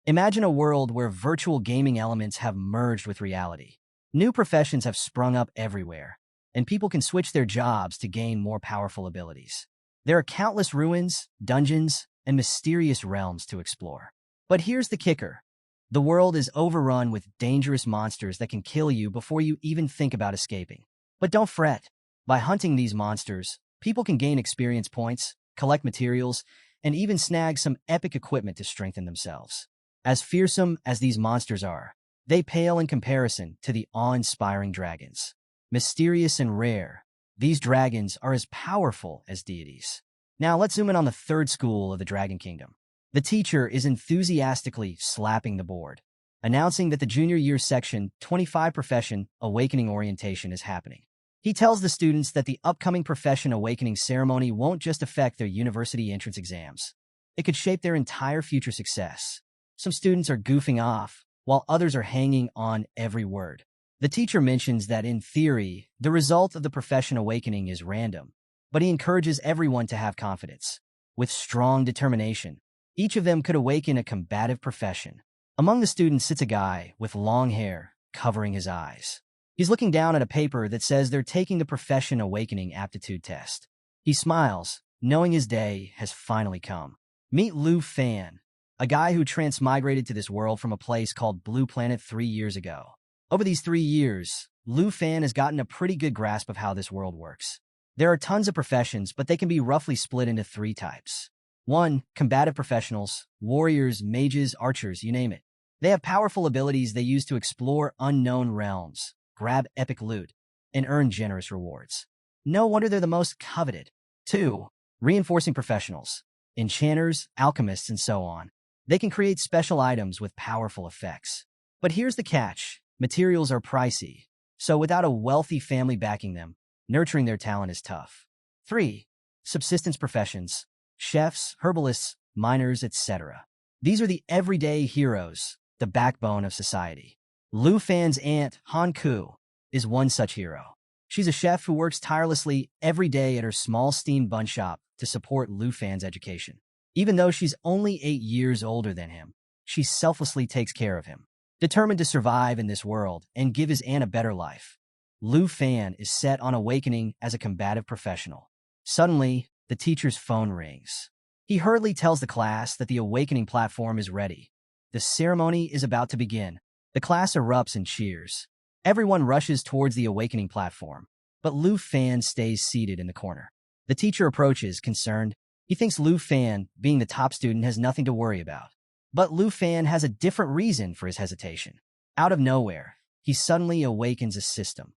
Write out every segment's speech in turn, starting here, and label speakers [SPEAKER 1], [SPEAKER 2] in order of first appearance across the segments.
[SPEAKER 1] Imagine a world where virtual gaming elements have merged with reality. New professions have sprung up everywhere, and people can switch their jobs to gain more powerful abilities. There are countless ruins, dungeons, and mysterious realms to explore. But here's the kicker. The world is overrun with dangerous monsters that can kill you before you even think about escaping. But don't fret. By hunting these monsters, people can gain experience points, collect materials, and even snag some epic equipment to strengthen themselves. As fearsome as these monsters are, they pale in comparison to the awe-inspiring dragons. Mysterious and rare, these dragons are as powerful as deities. Now let's zoom in on the third school of the Dragon Kingdom. The teacher is enthusiastically slapping the board, announcing that the junior year section 25 profession awakening orientation is happening. He tells the students that the upcoming profession awakening ceremony won't just affect their university entrance exams. It could shape their entire future success. Some students are goofing off, while others are hanging on every word. The teacher mentions that in theory, the result of the profession awakening is random, but he encourages everyone to have confidence. With strong determination, each of them could awaken a combative profession. Among the students sits a guy with long hair covering his eyes. He's looking down at a paper that says they're taking the profession awakening aptitude test. He smiles, knowing his day has finally come. Meet Lu Fan, a guy who transmigrated to this world from a place called Blue Planet 3 years ago. Over these 3 years, Lu Fan has gotten a pretty good grasp of how this world works. There are tons of professions, but they can be roughly split into 3 types. 1. Combative professionals, warriors, mages, archers, you name it. They have powerful abilities they use to explore unknown realms, grab epic loot, and earn generous rewards. No wonder they're the most coveted. 2. Reinforcing professionals, enchanters, alchemists, and so on. They can create special items with powerful effects. But here's the catch. Materials are pricey, so without a wealthy family backing them, nurturing their talent is tough. 3. Subsistence professions, chefs, herbalists, miners, etc. These are the everyday heroes, the backbone of society. Lu Fan's aunt, Han Ku, is one such hero. She's a chef who works tirelessly every day at her small steam bun shop to support Lu Fan's education. Even though she's only 8 years older than him, she selflessly takes care of him. Determined to survive in this world and give his aunt a better life, Lu Fan is set on awakening as a combative professional. Suddenly, the teacher's phone rings. He hurriedly tells the class that the awakening platform is ready. The ceremony is about to begin. The class erupts in cheers. Everyone rushes towards the awakening platform, but Lu Fan stays seated in the corner. The teacher approaches, concerned. He thinks Lu Fan, being the top student, has nothing to worry about. But Lu Fan has a different reason for his hesitation. Out of nowhere, he suddenly awakens a system.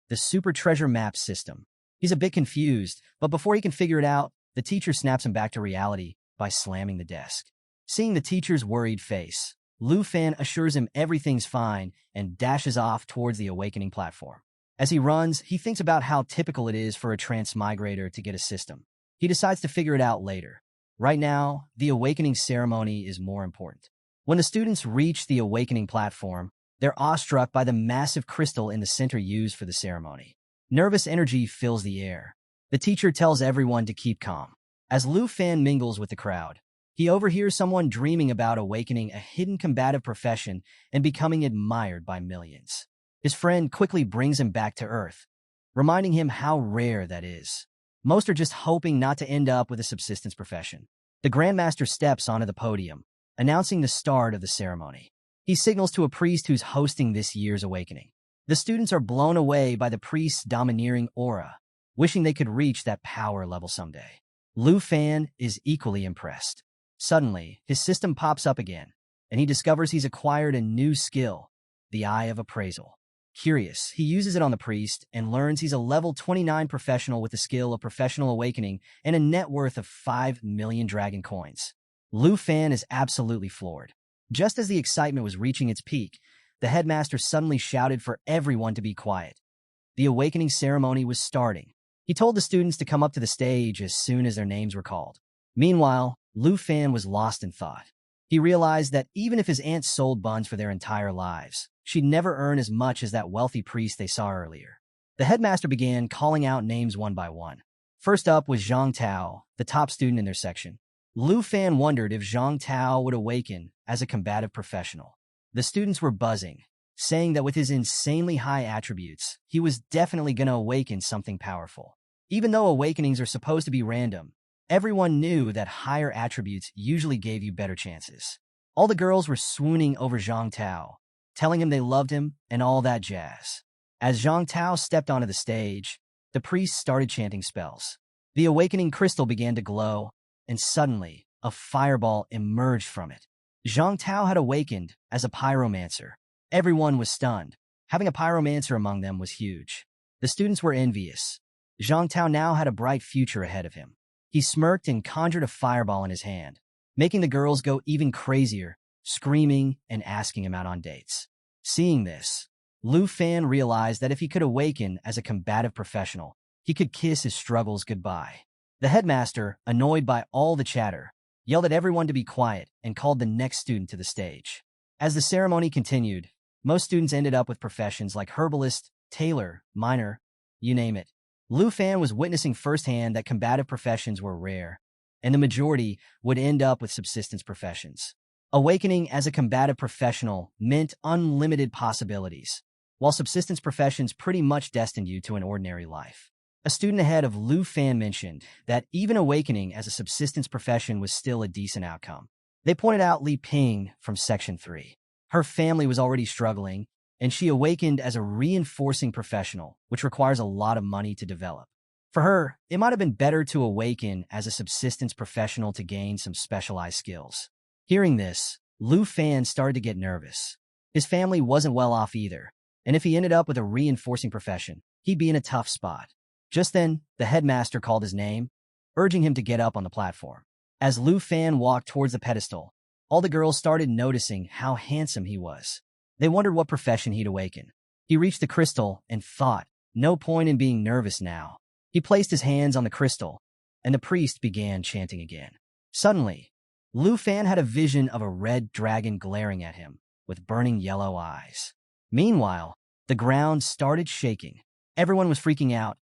[SPEAKER 1] The Super Treasure Map system. He's a bit confused, but before he can figure it out, the teacher snaps him back to reality by slamming the desk. Seeing the teacher's worried face, Lu Fan assures him everything's fine and dashes off towards the awakening platform. As he runs, he thinks about how typical it is for a transmigrator to get a system. He decides to figure it out later. Right now, the awakening ceremony is more important. When the students reach the awakening platform, they're awestruck by the massive crystal in the center used for the ceremony. Nervous energy fills the air. The teacher tells everyone to keep calm. As Lu Fan mingles with the crowd, he overhears someone dreaming about awakening a hidden combative profession and becoming admired by millions. His friend quickly brings him back to Earth, reminding him how rare that is. Most are just hoping not to end up with a subsistence profession. The Grandmaster steps onto the podium, announcing the start of the ceremony. He signals to a priest who's hosting this year's awakening. The students are blown away by the priest's domineering aura, wishing they could reach that power level someday. Lu Fan is equally impressed. Suddenly, his system pops up again, and he discovers he's acquired a new skill, the Eye of Appraisal. Curious, he uses it on the priest and learns he's a level 29 professional with the skill of Professional Awakening and a net worth of 5 million dragon coins. Lu Fan is absolutely floored. Just as the excitement was reaching its peak, the headmaster suddenly shouted for everyone to be quiet. The awakening ceremony was starting. He told the students to come up to the stage as soon as their names were called. Meanwhile, Lu Fan was lost in thought. He realized that even if his aunt sold buns for their entire lives, she'd never earn as much as that wealthy priest they saw earlier. The headmaster began calling out names one by one. First up was Zhang Tao, the top student in their section. Lu Fan wondered if Zhang Tao would awaken as a combative professional. The students were buzzing, saying that with his insanely high attributes, he was definitely going to awaken something powerful. Even though awakenings are supposed to be random, everyone knew that higher attributes usually gave you better chances. All the girls were swooning over Zhang Tao, telling him they loved him and all that jazz. As Zhang Tao stepped onto the stage, the priest started chanting spells. The awakening crystal began to glow, and suddenly, a fireball emerged from it. Zhang Tao had awakened as a pyromancer. Everyone was stunned. Having a pyromancer among them was huge. The students were envious. Zhang Tao now had a bright future ahead of him. He smirked and conjured a fireball in his hand, making the girls go even crazier, screaming and asking him out on dates. Seeing this, Lu Fan realized that if he could awaken as a combative professional, he could kiss his struggles goodbye. The headmaster, annoyed by all the chatter, yelled at everyone to be quiet and called the next student to the stage. As the ceremony continued, most students ended up with professions like herbalist, tailor, miner, you name it. Lu Fan was witnessing firsthand that combative professions were rare, and the majority would end up with subsistence professions. Awakening as a combative professional meant unlimited possibilities, while subsistence professions pretty much destined you to an ordinary life. A student ahead of Lu Fan mentioned that even awakening as a subsistence profession was still a decent outcome. They pointed out Li Ping from Section 3. Her family was already struggling, and she awakened as a reinforcing professional, which requires a lot of money to develop. For her, it might have been better to awaken as a subsistence professional to gain some specialized skills. Hearing this, Lu Fan started to get nervous. His family wasn't well off either, and if he ended up with a reinforcing profession, he'd be in a tough spot. Just then, the headmaster called his name, urging him to get up on the platform. As Lu Fan walked towards the pedestal, all the girls started noticing how handsome he was. They wondered what profession he'd awaken. He reached the crystal and thought, no point in being nervous now. He placed his hands on the crystal, and the priest began chanting again. Suddenly, Lu Fan had a vision of a red dragon glaring at him with burning yellow eyes. Meanwhile, the ground started shaking. Everyone was freaking out,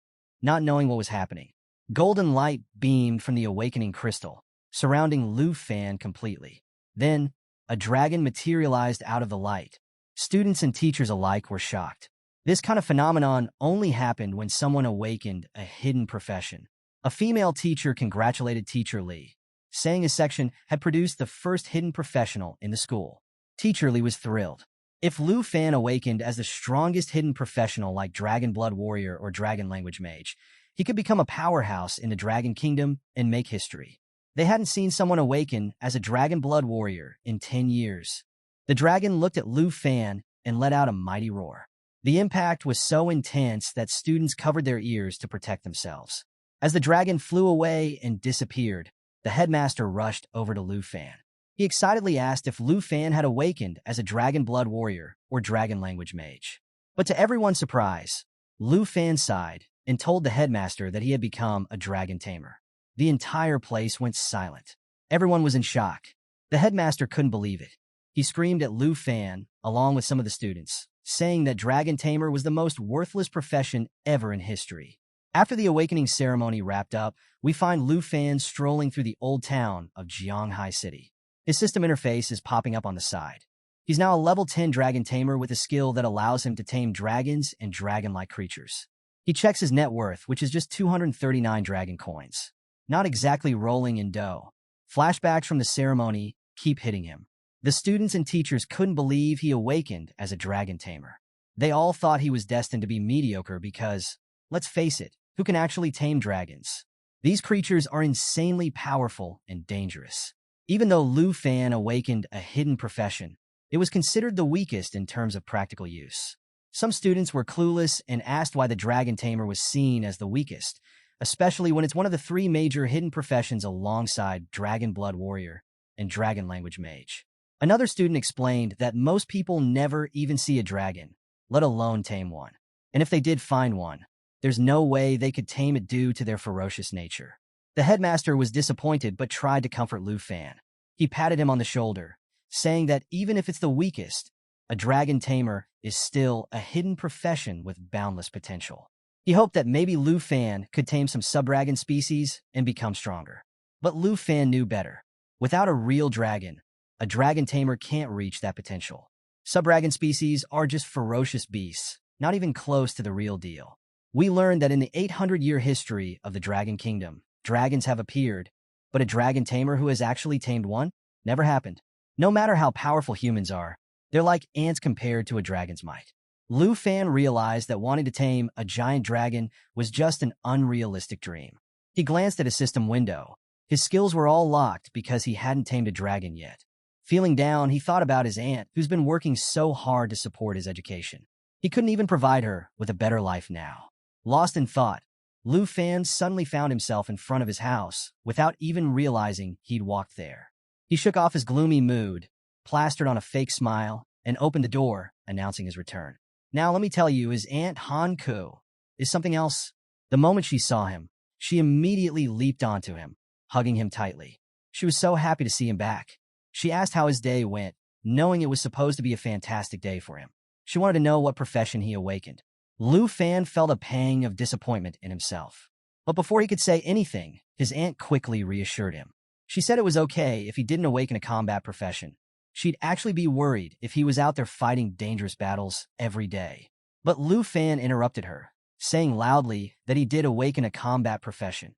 [SPEAKER 1] not knowing what was happening. Golden light beamed from the awakening crystal, surrounding Lu Fan completely. Then, a dragon materialized out of the light. Students and teachers alike were shocked. This kind of phenomenon only happened when someone awakened a hidden profession. A female teacher congratulated Teacher Li, saying his section had produced the first hidden professional in the school. Teacher Li was thrilled. If Lu Fan awakened as the strongest hidden professional like Dragon Blood Warrior or Dragon Language Mage, he could become a powerhouse in the Dragon Kingdom and make history. They hadn't seen someone awaken as a Dragon Blood Warrior in 10 years. The dragon looked at Lu Fan and let out a mighty roar. The impact was so intense that students covered their ears to protect themselves. As the dragon flew away and disappeared, the headmaster rushed over to Lu Fan. He excitedly asked if Lu Fan had awakened as a Dragon Blood Warrior or Dragon Language Mage. But to everyone's surprise, Lu Fan sighed and told the headmaster that he had become a Dragon Tamer. The entire place went silent. Everyone was in shock. The headmaster couldn't believe it. He screamed at Lu Fan, along with some of the students, saying that Dragon Tamer was the most worthless profession ever in history. After the awakening ceremony wrapped up, we find Lu Fan strolling through the old town of Jianghai City. His system interface is popping up on the side. He's now a level 10 Dragon Tamer with a skill that allows him to tame dragons and dragon-like creatures. He checks his net worth, which is just 239 dragon coins. Not exactly rolling in dough. Flashbacks from the ceremony keep hitting him. The students and teachers couldn't believe he awakened as a Dragon Tamer. They all thought he was destined to be mediocre because, let's face it, who can actually tame dragons? These creatures are insanely powerful and dangerous. Even though Lu Fan awakened a hidden profession, it was considered the weakest in terms of practical use. Some students were clueless and asked why the Dragon Tamer was seen as the weakest, especially when it's one of the three major hidden professions alongside Dragon Blood Warrior and Dragon Language Mage. Another student explained that most people never even see a dragon, let alone tame one. And if they did find one, there's no way they could tame it due to their ferocious nature. The headmaster was disappointed but tried to comfort Lu Fan. He patted him on the shoulder, saying that even if it's the weakest, a dragon tamer is still a hidden profession with boundless potential. He hoped that maybe Lu Fan could tame some sub-dragon species and become stronger. But Lu Fan knew better. Without a real dragon, a dragon tamer can't reach that potential. Subdragon species are just ferocious beasts, not even close to the real deal. We learned that in the 800-year history of the Dragon Kingdom, dragons have appeared, but a dragon tamer who has actually tamed one? Never happened. No matter how powerful humans are, they're like ants compared to a dragon's might. Lu Fan realized that wanting to tame a giant dragon was just an unrealistic dream. He glanced at his system window. His skills were all locked because he hadn't tamed a dragon yet. Feeling down, he thought about his aunt, who's been working so hard to support his education. He couldn't even provide her with a better life now. Lost in thought, Lu Fan suddenly found himself in front of his house without even realizing he'd walked there. He shook off his gloomy mood, plastered on a fake smile, and opened the door, announcing his return. Now let me tell you, his Aunt Han Ku is something else. The moment she saw him, she immediately leaped onto him, hugging him tightly. She was so happy to see him back. She asked how his day went, knowing it was supposed to be a fantastic day for him. She wanted to know what profession he awakened. Lu Fan felt a pang of disappointment in himself. But before he could say anything, his aunt quickly reassured him. She said it was okay if he didn't awaken a combat profession. She'd actually be worried if he was out there fighting dangerous battles every day. But Lu Fan interrupted her, saying loudly that he did awaken a combat profession.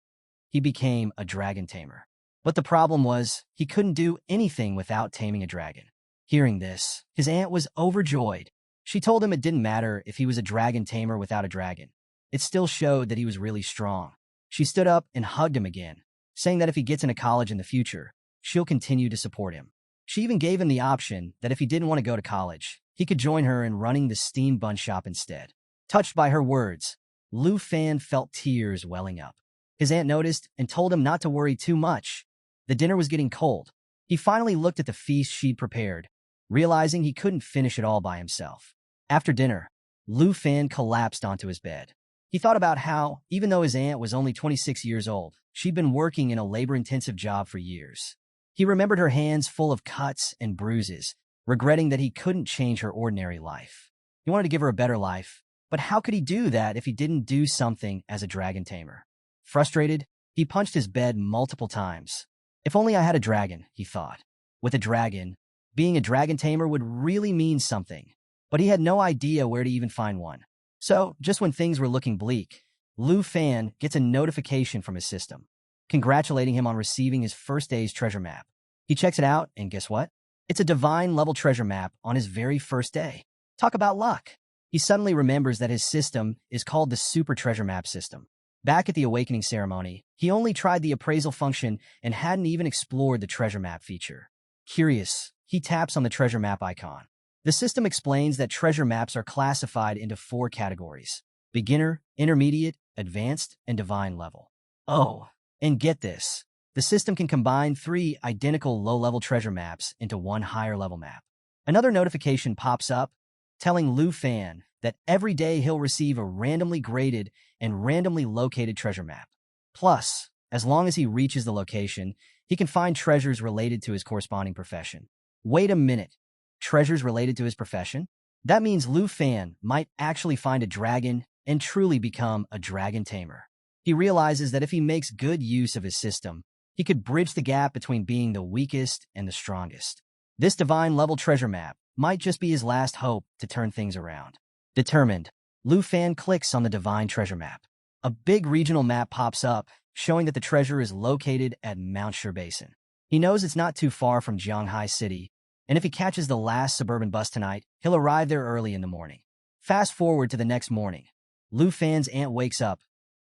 [SPEAKER 1] He became a dragon tamer. But the problem was, he couldn't do anything without taming a dragon. Hearing this, his aunt was overjoyed. She told him it didn't matter if he was a dragon tamer without a dragon. It still showed that he was really strong. She stood up and hugged him again, saying that if he gets into college in the future, she'll continue to support him. She even gave him the option that if he didn't want to go to college, he could join her in running the steam bun shop instead. Touched by her words, Lu Fan felt tears welling up. His aunt noticed and told him not to worry too much. The dinner was getting cold. He finally looked at the feast she'd prepared, realizing he couldn't finish it all by himself. After dinner, Lu Fan collapsed onto his bed. He thought about how, even though his aunt was only 26 years old, she'd been working in a labor-intensive job for years. He remembered her hands full of cuts and bruises, regretting that he couldn't change her ordinary life. He wanted to give her a better life, but how could he do that if he didn't do something as a dragon tamer? Frustrated, he punched his bed multiple times. If only I had a dragon, he thought. With a dragon, being a dragon tamer would really mean something, but he had no idea where to even find one. So, just when things were looking bleak, Lu Fan gets a notification from his system, congratulating him on receiving his first day's treasure map. He checks it out, and guess what? It's a divine-level treasure map on his very first day. Talk about luck. He suddenly remembers that his system is called the Super Treasure Map System. Back at the awakening ceremony, he only tried the appraisal function and hadn't even explored the treasure map feature. Curious, he taps on the treasure map icon. The system explains that treasure maps are classified into 4 categories: beginner, intermediate, advanced, and divine level. Oh, and get this. The system can combine 3 identical low-level treasure maps into one higher-level map. Another notification pops up, telling Lu Fan that every day he'll receive a randomly graded and randomly located treasure map. Plus, as long as he reaches the location, he can find treasures related to his corresponding profession. Wait a minute. Treasures related to his profession? That means Lu Fan might actually find a dragon and truly become a dragon tamer. He realizes that if he makes good use of his system, he could bridge the gap between being the weakest and the strongest. This divine-level treasure map might just be his last hope to turn things around. Determined, Lu Fan clicks on the divine treasure map. A big regional map pops up, showing that the treasure is located at Mount Shur Basin. He knows it's not too far from Jianghai City, and if he catches the last suburban bus tonight, he'll arrive there early in the morning. Fast forward to the next morning. Lu Fan's aunt wakes up,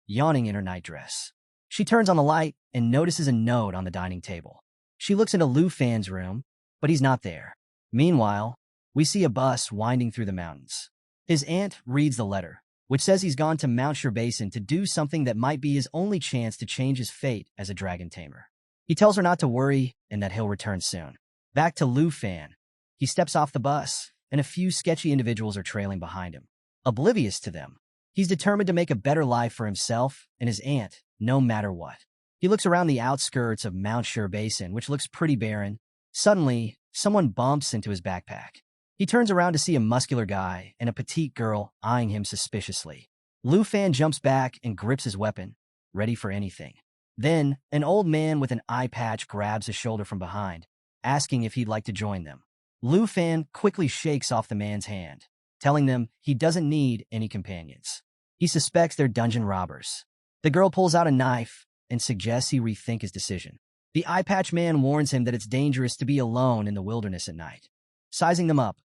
[SPEAKER 1] yawning in her nightdress. She turns on the light and notices a note on the dining table. She looks into Lu Fan's room, but he's not there. Meanwhile, we see a bus winding through the mountains. His aunt reads the letter, which says he's gone to Mount Shur Basin to do something that might be his only chance to change his fate as a dragon tamer. He tells her not to worry and that he'll return soon. Back to Lu Fan. He steps off the bus, and a few sketchy individuals are trailing behind him. Oblivious to them, he's determined to make a better life for himself and his aunt, no matter what. He looks around the outskirts of Mount Shur Basin, which looks pretty barren. Suddenly, someone bumps into his backpack. He turns around to see a muscular guy and a petite girl eyeing him suspiciously. Lu Fan jumps back and grips his weapon, ready for anything. Then, an old man with an eye patch grabs his shoulder from behind, asking if he'd like to join them. Lu Fan quickly shakes off the man's hand, telling them he doesn't need any companions. He suspects they're dungeon robbers. The girl pulls out a knife and suggests he rethink his decision. The eye patch man warns him that it's dangerous to be alone in the wilderness at night. Sizing them up,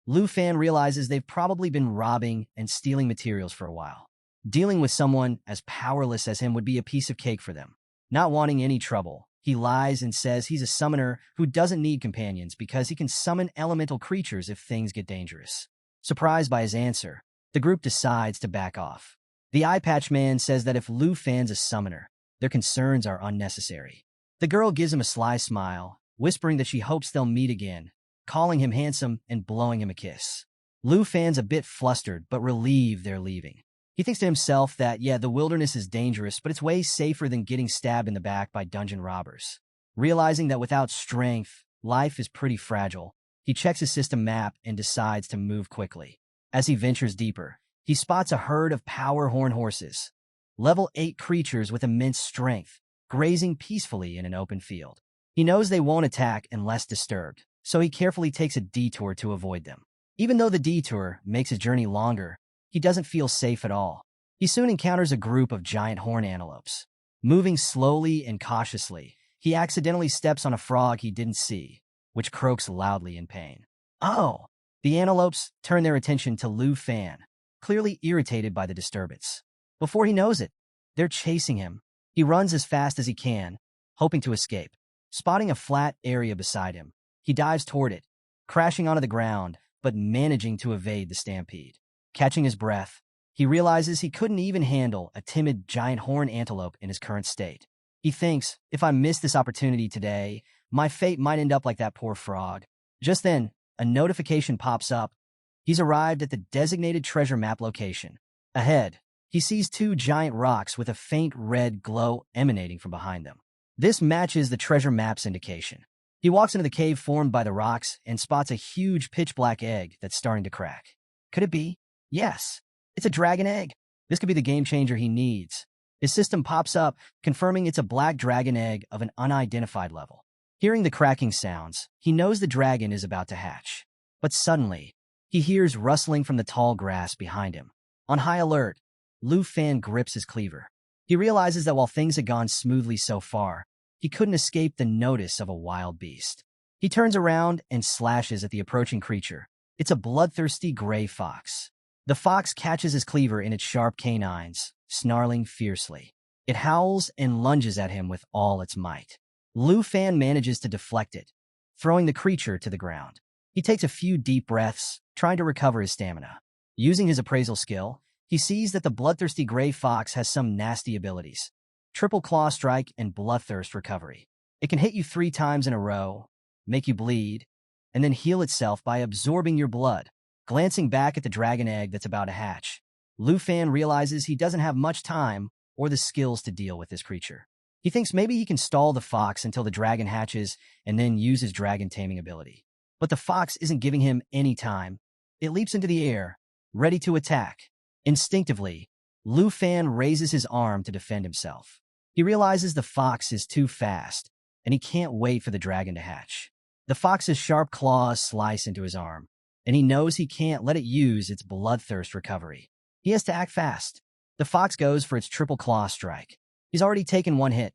[SPEAKER 1] Lu Fan realizes they've probably been robbing and stealing materials for a while. Dealing with someone as powerless as him would be a piece of cake for them. Not wanting any trouble, he lies and says he's a summoner who doesn't need companions because he can summon elemental creatures if things get dangerous. Surprised by his answer, the group decides to back off. The eye patch man says that if Lu Fan's a summoner, their concerns are unnecessary. The girl gives him a sly smile, whispering that she hopes they'll meet again, calling him handsome and blowing him a kiss. Lu Fan's a bit flustered but relieved they're leaving. He thinks to himself that, yeah, the wilderness is dangerous, but it's way safer than getting stabbed in the back by dungeon robbers. Realizing that without strength, life is pretty fragile, he checks his system map and decides to move quickly. As he ventures deeper, he spots a herd of power horn horses, level 8 creatures with immense strength, grazing peacefully in an open field. He knows they won't attack unless disturbed, so he carefully takes a detour to avoid them. Even though the detour makes his journey longer, he doesn't feel safe at all. He soon encounters a group of giant horn antelopes. Moving slowly and cautiously, he accidentally steps on a frog he didn't see, which croaks loudly in pain. Oh! The antelopes turn their attention to Lu Fan, clearly irritated by the disturbance. Before he knows it, they're chasing him. He runs as fast as he can, hoping to escape. Spotting a flat area beside him, he dives toward it, crashing onto the ground, but managing to evade the stampede. Catching his breath, he realizes he couldn't even handle a timid giant horn antelope in his current state. He thinks, if I miss this opportunity today, my fate might end up like that poor frog. Just then, a notification pops up. He's arrived at the designated treasure map location. Ahead, he sees 2 giant rocks with a faint red glow emanating from behind them. This matches the treasure map's indication. He walks into the cave formed by the rocks and spots a huge pitch-black egg that's starting to crack. Could it be? Yes, it's a dragon egg. This could be the game changer he needs. His system pops up, confirming it's a black dragon egg of an unidentified level. Hearing the cracking sounds, he knows the dragon is about to hatch. But suddenly, he hears rustling from the tall grass behind him. On high alert, Lu Fan grips his cleaver. He realizes that while things had gone smoothly so far, he couldn't escape the notice of a wild beast. He turns around and slashes at the approaching creature. It's a bloodthirsty gray fox. The fox catches his cleaver in its sharp canines, snarling fiercely. It howls and lunges at him with all its might. Lu Fan manages to deflect it, throwing the creature to the ground. He takes a few deep breaths, trying to recover his stamina. Using his appraisal skill, he sees that the bloodthirsty gray fox has some nasty abilities. Triple Claw Strike and Bloodthirst Recovery. It can hit you 3 times in a row, make you bleed, and then heal itself by absorbing your blood. Glancing back at the dragon egg that's about to hatch, Lu Fan realizes he doesn't have much time or the skills to deal with this creature. He thinks maybe he can stall the fox until the dragon hatches and then use his dragon taming ability. But the fox isn't giving him any time. It leaps into the air, ready to attack. Instinctively, Lu Fan raises his arm to defend himself. He realizes the fox is too fast, and he can't wait for the dragon to hatch. The fox's sharp claws slice into his arm, and he knows he can't let it use its bloodthirst recovery. He has to act fast. The fox goes for its triple claw strike. He's already taken 1 hit.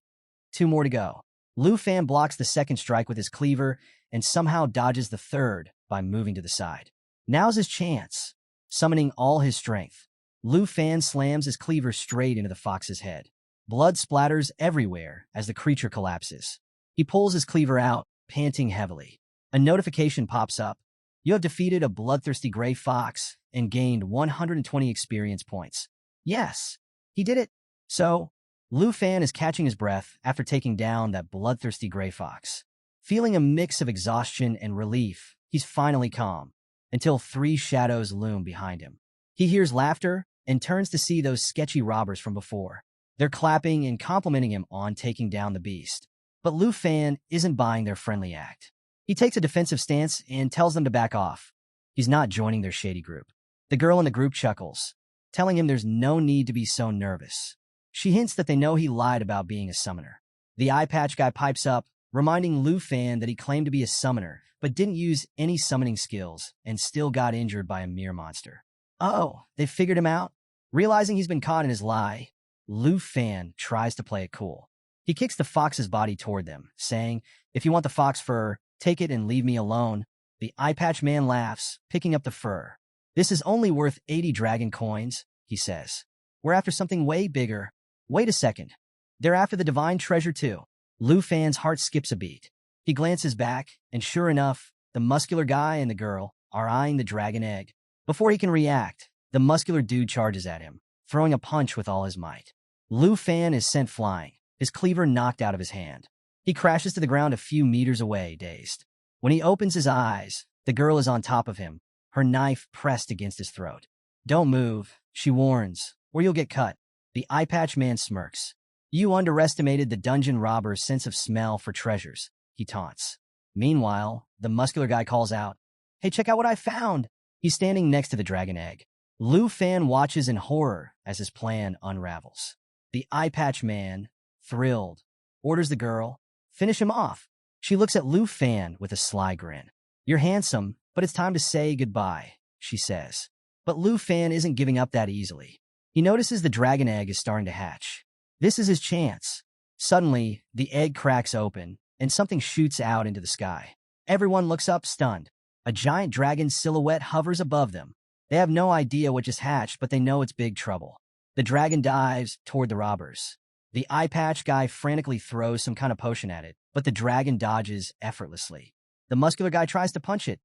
[SPEAKER 1] 2 more to go. Lu Fan blocks the second strike with his cleaver and somehow dodges the third by moving to the side. Now's his chance. Summoning all his strength, Lu Fan slams his cleaver straight into the fox's head. Blood splatters everywhere as the creature collapses. He pulls his cleaver out, panting heavily. A notification pops up. You have defeated a bloodthirsty gray fox and gained 120 experience points. Yes, he did it. So, Lu Fan is catching his breath after taking down that bloodthirsty gray fox. Feeling a mix of exhaustion and relief, he's finally calm, until 3 shadows loom behind him. He hears laughter and turns to see those sketchy robbers from before. They're clapping and complimenting him on taking down the beast. But Lu Fan isn't buying their friendly act. He takes a defensive stance and tells them to back off. He's not joining their shady group. The girl in the group chuckles, telling him there's no need to be so nervous. She hints that they know he lied about being a summoner. The eye patch guy pipes up, reminding Lu Fan that he claimed to be a summoner, but didn't use any summoning skills and still got injured by a mere monster. Oh, they figured him out? Realizing he's been caught in his lie, Lu Fan tries to play it cool. He kicks the fox's body toward them, saying, "If you want the fox fur, take it and leave me alone." The eye patch man laughs, picking up the fur. "This is only worth 80 dragon coins," he says. "We're after something way bigger." Wait a second. They're after the divine treasure too. Lu Fan's heart skips a beat. He glances back, and sure enough, the muscular guy and the girl are eyeing the dragon egg. Before he can react, the muscular dude charges at him, throwing a punch with all his might. Lu Fan is sent flying, his cleaver knocked out of his hand. He crashes to the ground a few meters away, dazed. When he opens his eyes, the girl is on top of him, her knife pressed against his throat. "Don't move," she warns, "or you'll get cut." The eye patch man smirks. "You underestimated the dungeon robber's sense of smell for treasures," he taunts. Meanwhile, the muscular guy calls out, "Hey, check out what I found!" He's standing next to the dragon egg. Lu Fan watches in horror as his plan unravels. The eye patch man, thrilled, orders the girl, "Finish him off." She looks at Lu Fan with a sly grin. "You're handsome, but it's time to say goodbye," she says. But Lu Fan isn't giving up that easily. He notices the dragon egg is starting to hatch. This is his chance. Suddenly, the egg cracks open, and something shoots out into the sky. Everyone looks up, stunned. A giant dragon silhouette hovers above them. They have no idea what just hatched, but they know it's big trouble. The dragon dives toward the robbers. The eye patch guy frantically throws some kind of potion at it, but the dragon dodges effortlessly. The muscular guy tries to punch it.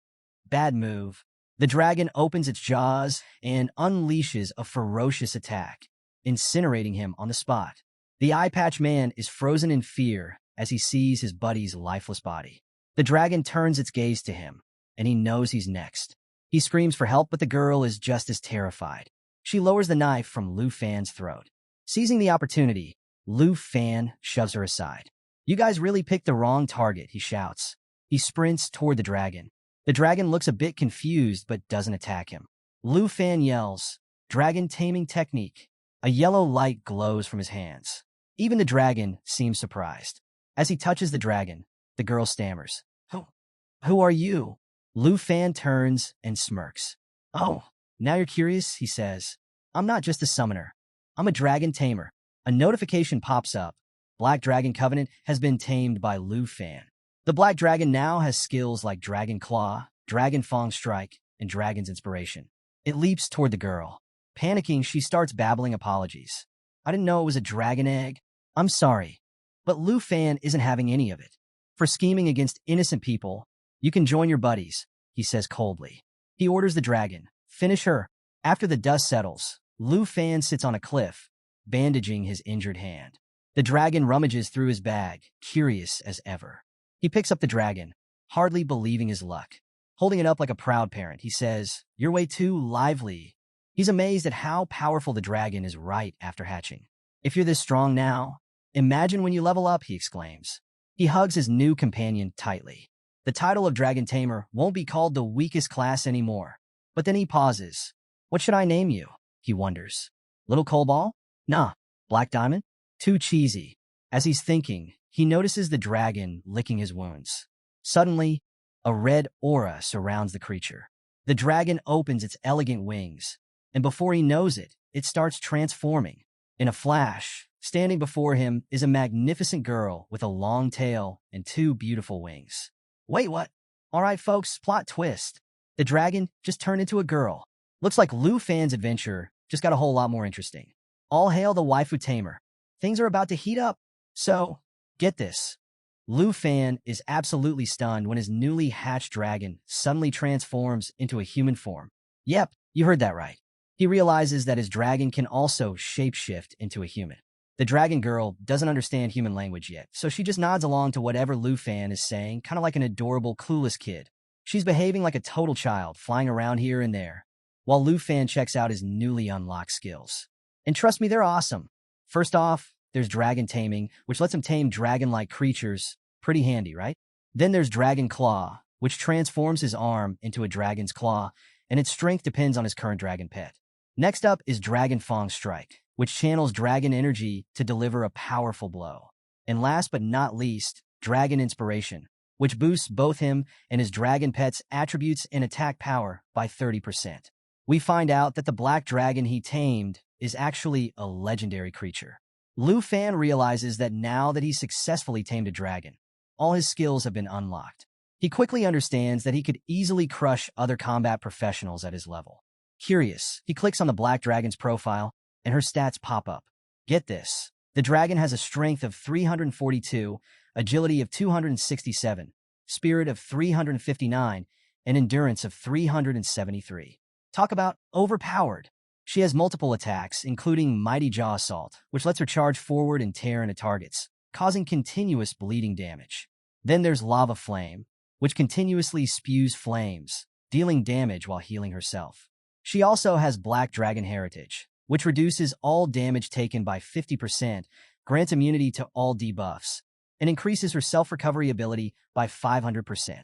[SPEAKER 1] Bad move. The dragon opens its jaws and unleashes a ferocious attack, incinerating him on the spot. The eye patch man is frozen in fear as he sees his buddy's lifeless body. The dragon turns its gaze to him, and he knows he's next. He screams for help, but the girl is just as terrified. She lowers the knife from Lu Fan's throat. Seizing the opportunity, Lu Fan shoves her aside. "You guys really picked the wrong target," he shouts. He sprints toward the dragon. The dragon looks a bit confused but doesn't attack him. Lu Fan yells, "Dragon taming technique." A yellow light glows from his hands. Even the dragon seems surprised. As he touches the dragon, the girl stammers, Who are you?" Lu Fan turns and smirks. "Oh, now you're curious," he says. "I'm not just a summoner. I'm a dragon tamer." A notification pops up. Black Dragon Covenant has been tamed by Lu Fan. The Black Dragon now has skills like Dragon Claw, Dragon Fang Strike, and Dragon's Inspiration. It leaps toward the girl. Panicking, she starts babbling apologies. "I didn't know it was a dragon egg. I'm sorry." But Lu Fan isn't having any of it. "For scheming against innocent people, you can join your buddies," he says coldly. He orders the dragon, "Finish her." After the dust settles, Lu Fan sits on a cliff, bandaging his injured hand. The dragon rummages through his bag, curious as ever. He picks up the dragon, hardly believing his luck. Holding it up like a proud parent, he says, "You're way too lively." He's amazed at how powerful the dragon is right after hatching. "If you're this strong now, imagine when you level up," he exclaims. He hugs his new companion tightly. The title of Dragon Tamer won't be called the weakest class anymore. But then he pauses. "What should I name you?" he wonders. "Little Coalball? Nah. Black Diamond? Too cheesy." As he's thinking, he notices the dragon licking his wounds. Suddenly, a red aura surrounds the creature. The dragon opens its elegant wings, and before he knows it, it starts transforming. In a flash, standing before him is a magnificent girl with a long tail and 2 beautiful wings. Wait, what? All right, folks, plot twist. The dragon just turned into a girl. Looks like Lu Fan's adventure just got a whole lot more interesting. All hail the waifu tamer. Things are about to heat up. So, get this. Lu Fan is absolutely stunned when his newly hatched dragon suddenly transforms into a human form. Yep, you heard that right. He realizes that his dragon can also shapeshift into a human. The dragon girl doesn't understand human language yet, so she just nods along to whatever Lu Fan is saying, kind of like an adorable, clueless kid. She's behaving like a total child, flying around here and there, while Lu Fan checks out his newly unlocked skills. And trust me, they're awesome. First off, there's dragon taming, which lets him tame dragon-like creatures. Pretty handy, right? Then there's Dragon Claw, which transforms his arm into a dragon's claw, and its strength depends on his current dragon pet. Next up is Dragon Fang Strike. which channels dragon energy to deliver a powerful blow. And last but not least, dragon inspiration, which boosts both him and his dragon pet's attributes and attack power by 30%. We find out that the black dragon he tamed is actually a legendary creature. Lu Fan realizes that now that he's successfully tamed a dragon, all his skills have been unlocked. He quickly understands that he could easily crush other combat professionals at his level. Curious, he clicks on the black dragon's profile, and her stats pop up. Get this, the dragon has a strength of 342, agility of 267, spirit of 359, and endurance of 373. Talk about overpowered. She has multiple attacks, including Mighty Jaw Assault, which lets her charge forward and tear into targets, causing continuous bleeding damage. Then there's Lava Flame, which continuously spews flames, dealing damage while healing herself. She also has Black Dragon Heritage, which reduces all damage taken by 50%, grants immunity to all debuffs, and increases her self-recovery ability by 500%.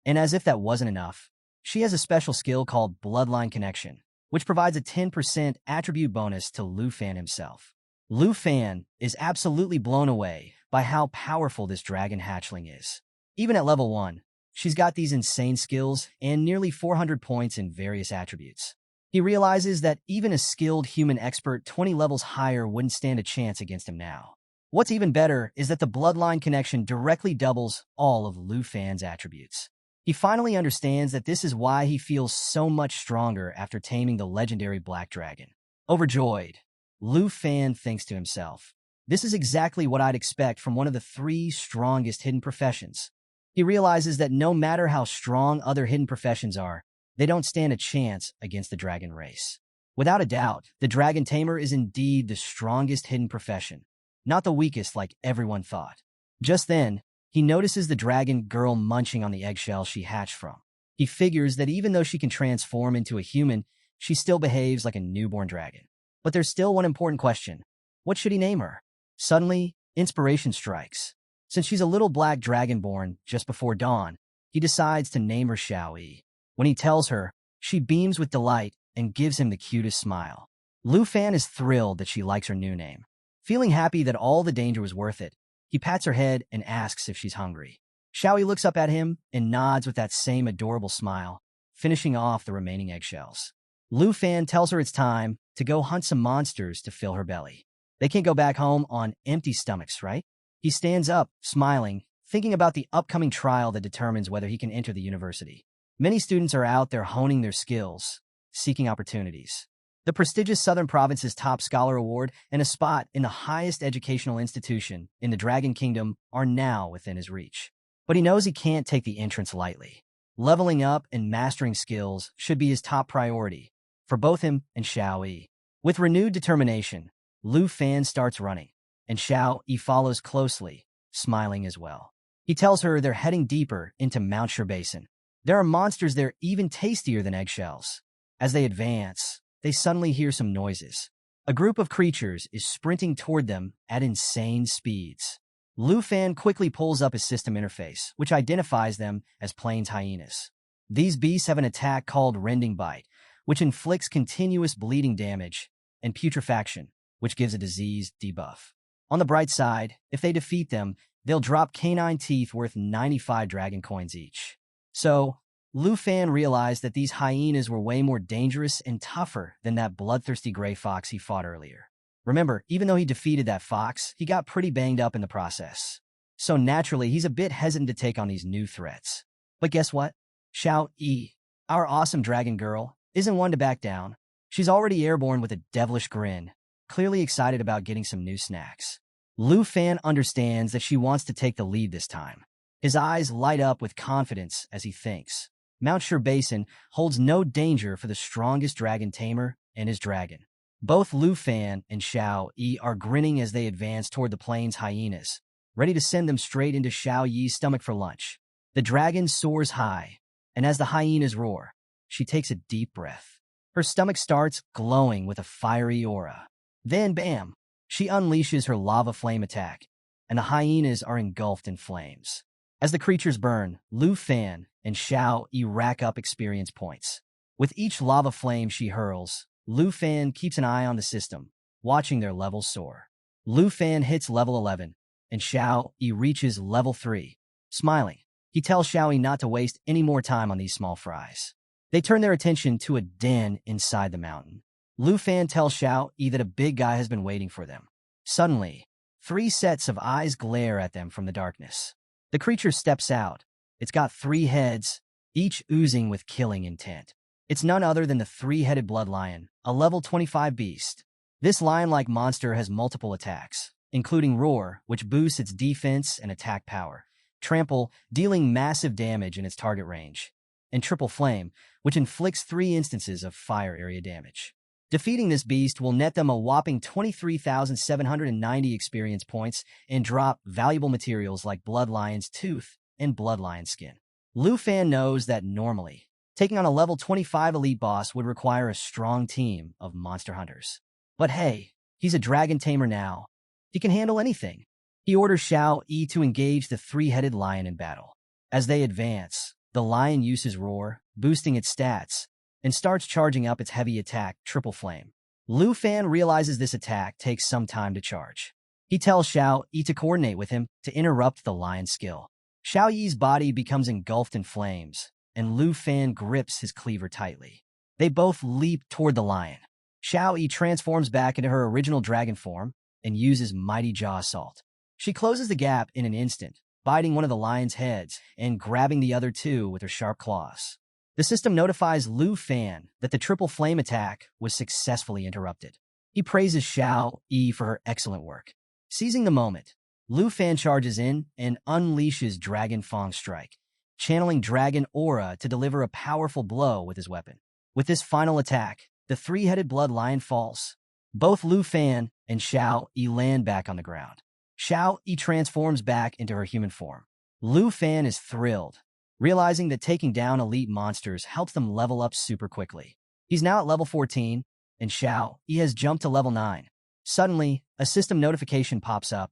[SPEAKER 1] And as if that wasn't enough, she has a special skill called Bloodline Connection, which provides a 10% attribute bonus to Lu Fan himself. Lu Fan is absolutely blown away by how powerful this dragon hatchling is. Even at level 1, she's got these insane skills and nearly 400 points in various attributes. He realizes that even a skilled human expert 20 levels higher wouldn't stand a chance against him now. What's even better is that the Bloodline Connection directly doubles all of Lu Fan's attributes. He finally understands that this is why he feels so much stronger after taming the legendary Black Dragon. Overjoyed, Lu Fan thinks to himself, "This is exactly what I'd expect from one of the 3 strongest hidden professions." He realizes that no matter how strong other hidden professions are, they don't stand a chance against the dragon race. Without a doubt, the Dragon Tamer is indeed the strongest hidden profession, not the weakest like everyone thought. Just then, he notices the dragon girl munching on the eggshell she hatched from. He figures that even though she can transform into a human, she still behaves like a newborn dragon. But there's still one important question. What should he name her? Suddenly, inspiration strikes. Since she's a little black dragon born just before dawn, he decides to name her Xiaoyi. When he tells her, she beams with delight and gives him the cutest smile. Lu Fan is thrilled that she likes her new name. Feeling happy that all the danger was worth it, he pats her head and asks if she's hungry. Xiaoyi looks up at him and nods with that same adorable smile, finishing off the remaining eggshells. Lu Fan tells her it's time to go hunt some monsters to fill her belly. They can't go back home on empty stomachs, right? He stands up, smiling, thinking about the upcoming trial that determines whether he can enter the university. Many students are out there honing their skills, seeking opportunities. The prestigious Southern Province's Top Scholar Award and a spot in the highest educational institution in the Dragon Kingdom are now within his reach. But he knows he can't take the entrance lightly. Leveling up and mastering skills should be his top priority for both him and Xiaoyi. With renewed determination, Lu Fan starts running, and Xiaoyi follows closely, smiling as well. He tells her they're heading deeper into Mount Shur Basin. There are monsters there even tastier than eggshells. As they advance, they suddenly hear some noises. A group of creatures is sprinting toward them at insane speeds. Lu Fan quickly pulls up his system interface, which identifies them as plains hyenas. These beasts have an attack called Rending Bite, which inflicts continuous bleeding damage, and Putrefaction, which gives a disease debuff. On the bright side, if they defeat them, they'll drop canine teeth worth 95 dragon coins each. So, Lu Fan realized that these hyenas were way more dangerous and tougher than that bloodthirsty gray fox he fought earlier. Remember, even though he defeated that fox, he got pretty banged up in the process. So naturally, he's a bit hesitant to take on these new threats. But guess what? Xiaoyi, our awesome dragon girl, isn't one to back down. She's already airborne with a devilish grin, clearly excited about getting some new snacks. Lu Fan understands that she wants to take the lead this time. His eyes light up with confidence as he thinks. Mount Shur Basin holds no danger for the strongest dragon tamer and his dragon. Both Lu Fan and Xiaoyi are grinning as they advance toward the plains hyenas, ready to send them straight into Xiaoyi's stomach for lunch. The dragon soars high, and as the hyenas roar, she takes a deep breath. Her stomach starts glowing with a fiery aura. Then, bam, she unleashes her lava flame attack, and the hyenas are engulfed in flames. As the creatures burn, Lu Fan and Xiaoyi rack up experience points. With each lava flame she hurls, Lu Fan keeps an eye on the system, watching their levels soar. Lu Fan hits level 11, and Xiao Yi reaches level 3. Smiling, he tells Xiao Yi not to waste any more time on these small fries. They turn their attention to a den inside the mountain. Lu Fan tells Xiao Yi that a big guy has been waiting for them. Suddenly, 3 sets of eyes glare at them from the darkness. The creature steps out. It's got 3 heads, each oozing with killing intent. It's none other than the 3-headed blood lion, a level 25 beast. This lion-like monster has multiple attacks, including Roar, which boosts its defense and attack power, Trample, dealing massive damage in its target range, and Triple Flame, which inflicts 3 instances of fire area damage. Defeating this beast will net them a whopping 23,790 experience points and drop valuable materials like Blood Lion's Tooth and Blood Lion Skin. Lu Fan knows that normally, taking on a level 25 elite boss would require a strong team of monster hunters. But hey, he's a dragon tamer now. He can handle anything. He orders Xiao Yi to engage the 3-headed lion in battle. As they advance, the lion uses Roar, boosting its stats, and starts charging up its heavy attack, Triple Flame. Lu Fan realizes this attack takes some time to charge. He tells Xiao Yi to coordinate with him to interrupt the lion's skill. Xiao Yi's body becomes engulfed in flames, and Lu Fan grips his cleaver tightly. They both leap toward the lion. Xiao Yi transforms back into her original dragon form and uses Mighty Jaw Assault. She closes the gap in an instant, biting one of the lion's heads and grabbing the other 2 with her sharp claws. The system notifies Lu Fan that the Triple Flame attack was successfully interrupted. He praises Xiao Yi for her excellent work. Seizing the moment, Lu Fan charges in and unleashes Dragon Fang Strike, channeling Dragon Aura to deliver a powerful blow with his weapon. With this final attack, the 3-headed blood lion falls. Both Lu Fan and Xiao Yi land back on the ground. Xiao Yi transforms back into her human form. Lu Fan is thrilled, realizing that taking down elite monsters helps them level up super quickly. He's now at level 14, and Xiao Yi has jumped to level 9. Suddenly, a system notification pops up.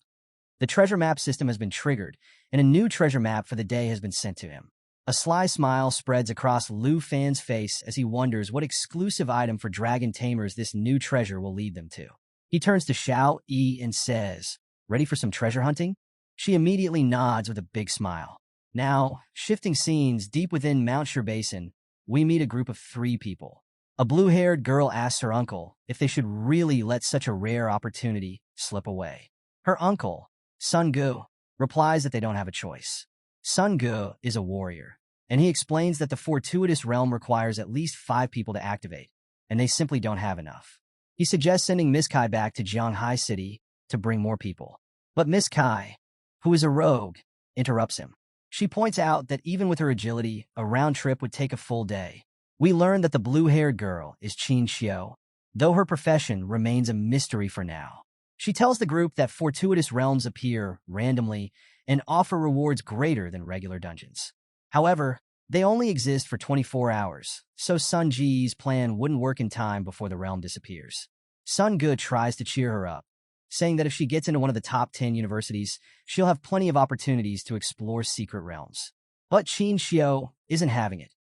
[SPEAKER 1] The treasure map system has been triggered, and a new treasure map for the day has been sent to him. A sly smile spreads across Lu Fan's face as he wonders what exclusive item for dragon tamers this new treasure will lead them to. He turns to Xiao Yi and says, "Ready for some treasure hunting?" She immediately nods with a big smile. Now, shifting scenes deep within Mount Shur Basin, we meet a group of 3 people. A blue-haired girl asks her uncle if they should really let such a rare opportunity slip away. Her uncle, Sun Gu, replies that they don't have a choice. Sun Gu is a warrior, and he explains that the fortuitous realm requires at least 5 people to activate, and they simply don't have enough. He suggests sending Miss Kai back to Jianghai City to bring more people. But Miss Kai, who is a rogue, interrupts him. She points out that even with her agility, a round trip would take a full day. We learn that the blue-haired girl is Qin Xiu, though her profession remains a mystery for now. She tells the group that fortuitous realms appear randomly and offer rewards greater than regular dungeons. However, they only exist for 24 hours, so Sun Ji's plan wouldn't work in time before the realm disappears. Sun Gu tries to cheer her up, saying that if she gets into one of the top 10 universities, she'll have plenty of opportunities to explore secret realms. But Qin Xiu isn't having it.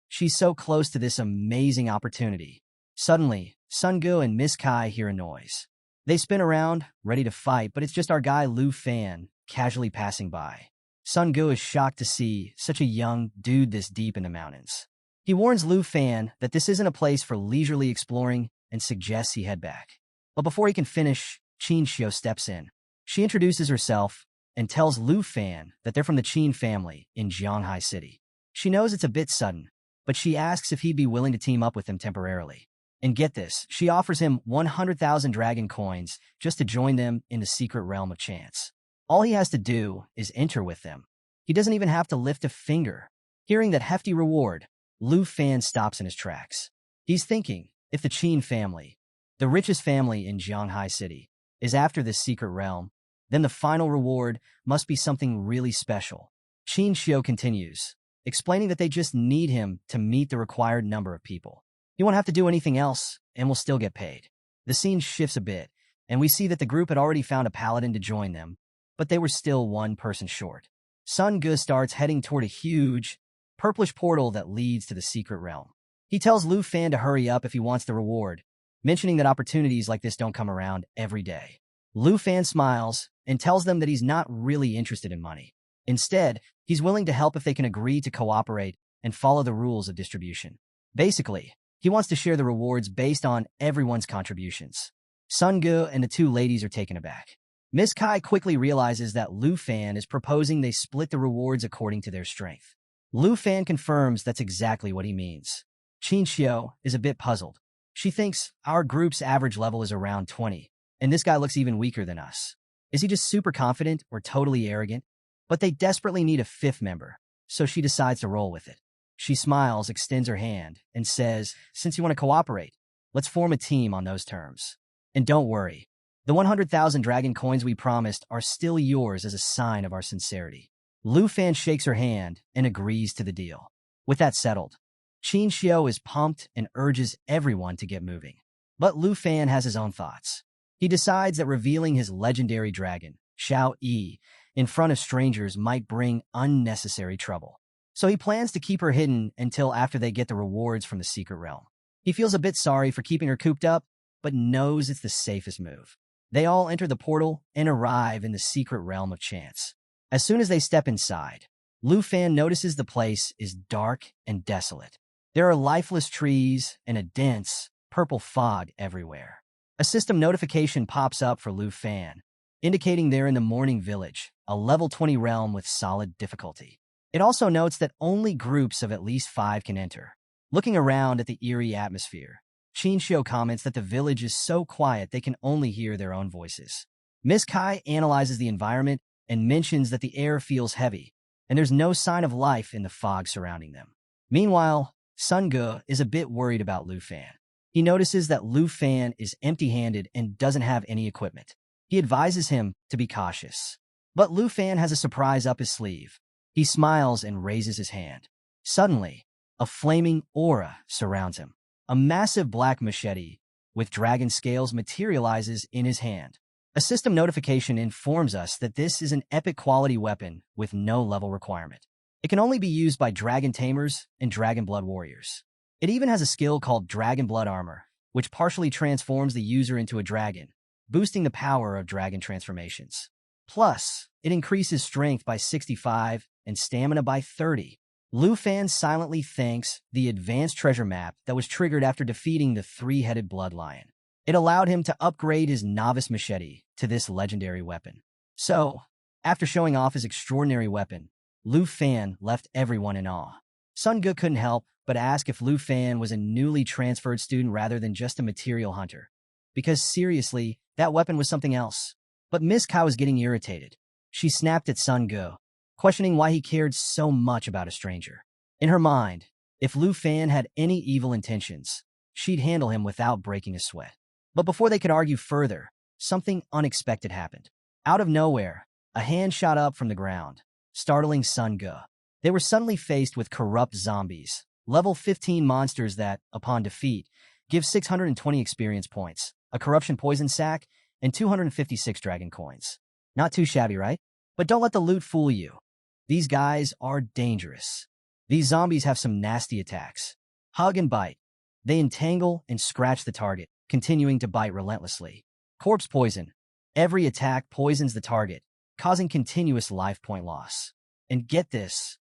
[SPEAKER 1] She's so close to this amazing opportunity. Suddenly, Sun Gu and Miss Kai hear a noise. They spin around, ready to fight, but it's just our guy Lu Fan, casually passing by. Sun Gu is shocked to see such a young dude this deep in the mountains. He warns Lu Fan that this isn't a place for leisurely exploring and suggests he head back. But before he can finish, Qin Xiu steps in. She introduces herself and tells Lu Fan that they're from the Qin family in Jianghai City. She knows it's a bit sudden, but she asks if he'd be willing to team up with them temporarily. And get this, she offers him 100,000 dragon coins just to join them in the secret realm of chance. All he has to do is enter with them. He doesn't even have to lift a finger. Hearing that hefty reward, Lu Fan stops in his tracks. He's thinking, if the Qin family, the richest family in Jianghai City, is after this secret realm, then the final reward must be something really special. Qin Xiu continues, explaining that they just need him to meet the required number of people. He won't have to do anything else, and will still get paid. The scene shifts a bit, and we see that the group had already found a paladin to join them, but they were still one person short. Sun Gu starts heading toward a huge, purplish portal that leads to the secret realm. He tells Lu Fan to hurry up if he wants the reward, mentioning that opportunities like this don't come around every day. Lu Fan smiles and tells them that he's not really interested in money. Instead, he's willing to help if they can agree to cooperate and follow the rules of distribution. Basically, he wants to share the rewards based on everyone's contributions. Sun Ge and the two ladies are taken aback. Miss Kai quickly realizes that Lu Fan is proposing they split the rewards according to their strength. Lu Fan confirms that's exactly what he means. Qin Xiu is a bit puzzled. She thinks our group's average level is around 20, and this guy looks even weaker than us. Is he just super confident or totally arrogant? But they desperately need a fifth member, so she decides to roll with it. She smiles, extends her hand, and says, since you want to cooperate, let's form a team on those terms. And don't worry, the 100,000 dragon coins we promised are still yours as a sign of our sincerity. Lu Fan shakes her hand and agrees to the deal. With that settled, Qin Xiu is pumped and urges everyone to get moving. But Lu Fan has his own thoughts. He decides that revealing his legendary dragon, Xiao Yi, in front of strangers might bring unnecessary trouble. So he plans to keep her hidden until after they get the rewards from the secret realm. He feels a bit sorry for keeping her cooped up, but knows it's the safest move. They all enter the portal and arrive in the secret realm of chance. As soon as they step inside, Lu Fan notices the place is dark and desolate. There are lifeless trees and a dense, purple fog everywhere. A system notification pops up for Lu Fan, indicating they're in the Morning Village, a level 20 realm with solid difficulty. It also notes that only groups of at least 5 can enter. Looking around at the eerie atmosphere, Qin Xiu comments that the village is so quiet they can only hear their own voices. Miss Kai analyzes the environment and mentions that the air feels heavy, and there's no sign of life in the fog surrounding them. Meanwhile, Sun Ge is a bit worried about Lu Fan. He notices that Lu Fan is empty-handed and doesn't have any equipment. He advises him to be cautious. But Lu Fan has a surprise up his sleeve. He smiles and raises his hand. Suddenly, a flaming aura surrounds him. A massive black machete with dragon scales materializes in his hand. A system notification informs us that this is an epic quality weapon with no level requirement. It can only be used by dragon tamers and dragon blood warriors. It even has a skill called Dragon Blood Armor, which partially transforms the user into a dragon, boosting the power of dragon transformations. Plus, it increases strength by 65 and stamina by 30. Lu Fan silently thanks the advanced treasure map that was triggered after defeating the three-headed blood lion. It allowed him to upgrade his novice machete to this legendary weapon. So, after showing off his extraordinary weapon, Lu Fan left everyone in awe. Sun Ge couldn't help but ask if Lu Fan was a newly transferred student rather than just a material hunter. Because seriously, that weapon was something else. But Miss Kai was getting irritated. She snapped at Sun Ge, questioning why he cared so much about a stranger. In her mind, if Lu Fan had any evil intentions, she'd handle him without breaking a sweat. But before they could argue further, something unexpected happened. Out of nowhere, a hand shot up from the ground, startling Sun Ge. They were suddenly faced with corrupt zombies, level 15 monsters that, upon defeat, give 620 experience points, a corruption poison sac, and 256 dragon coins. Not too shabby, right? But don't let the loot fool you. These guys are dangerous. These zombies have some nasty attacks. Hug and bite. They entangle and scratch the target, continuing to bite relentlessly. Corpse poison. Every attack poisons the target, causing continuous life point loss. And get this.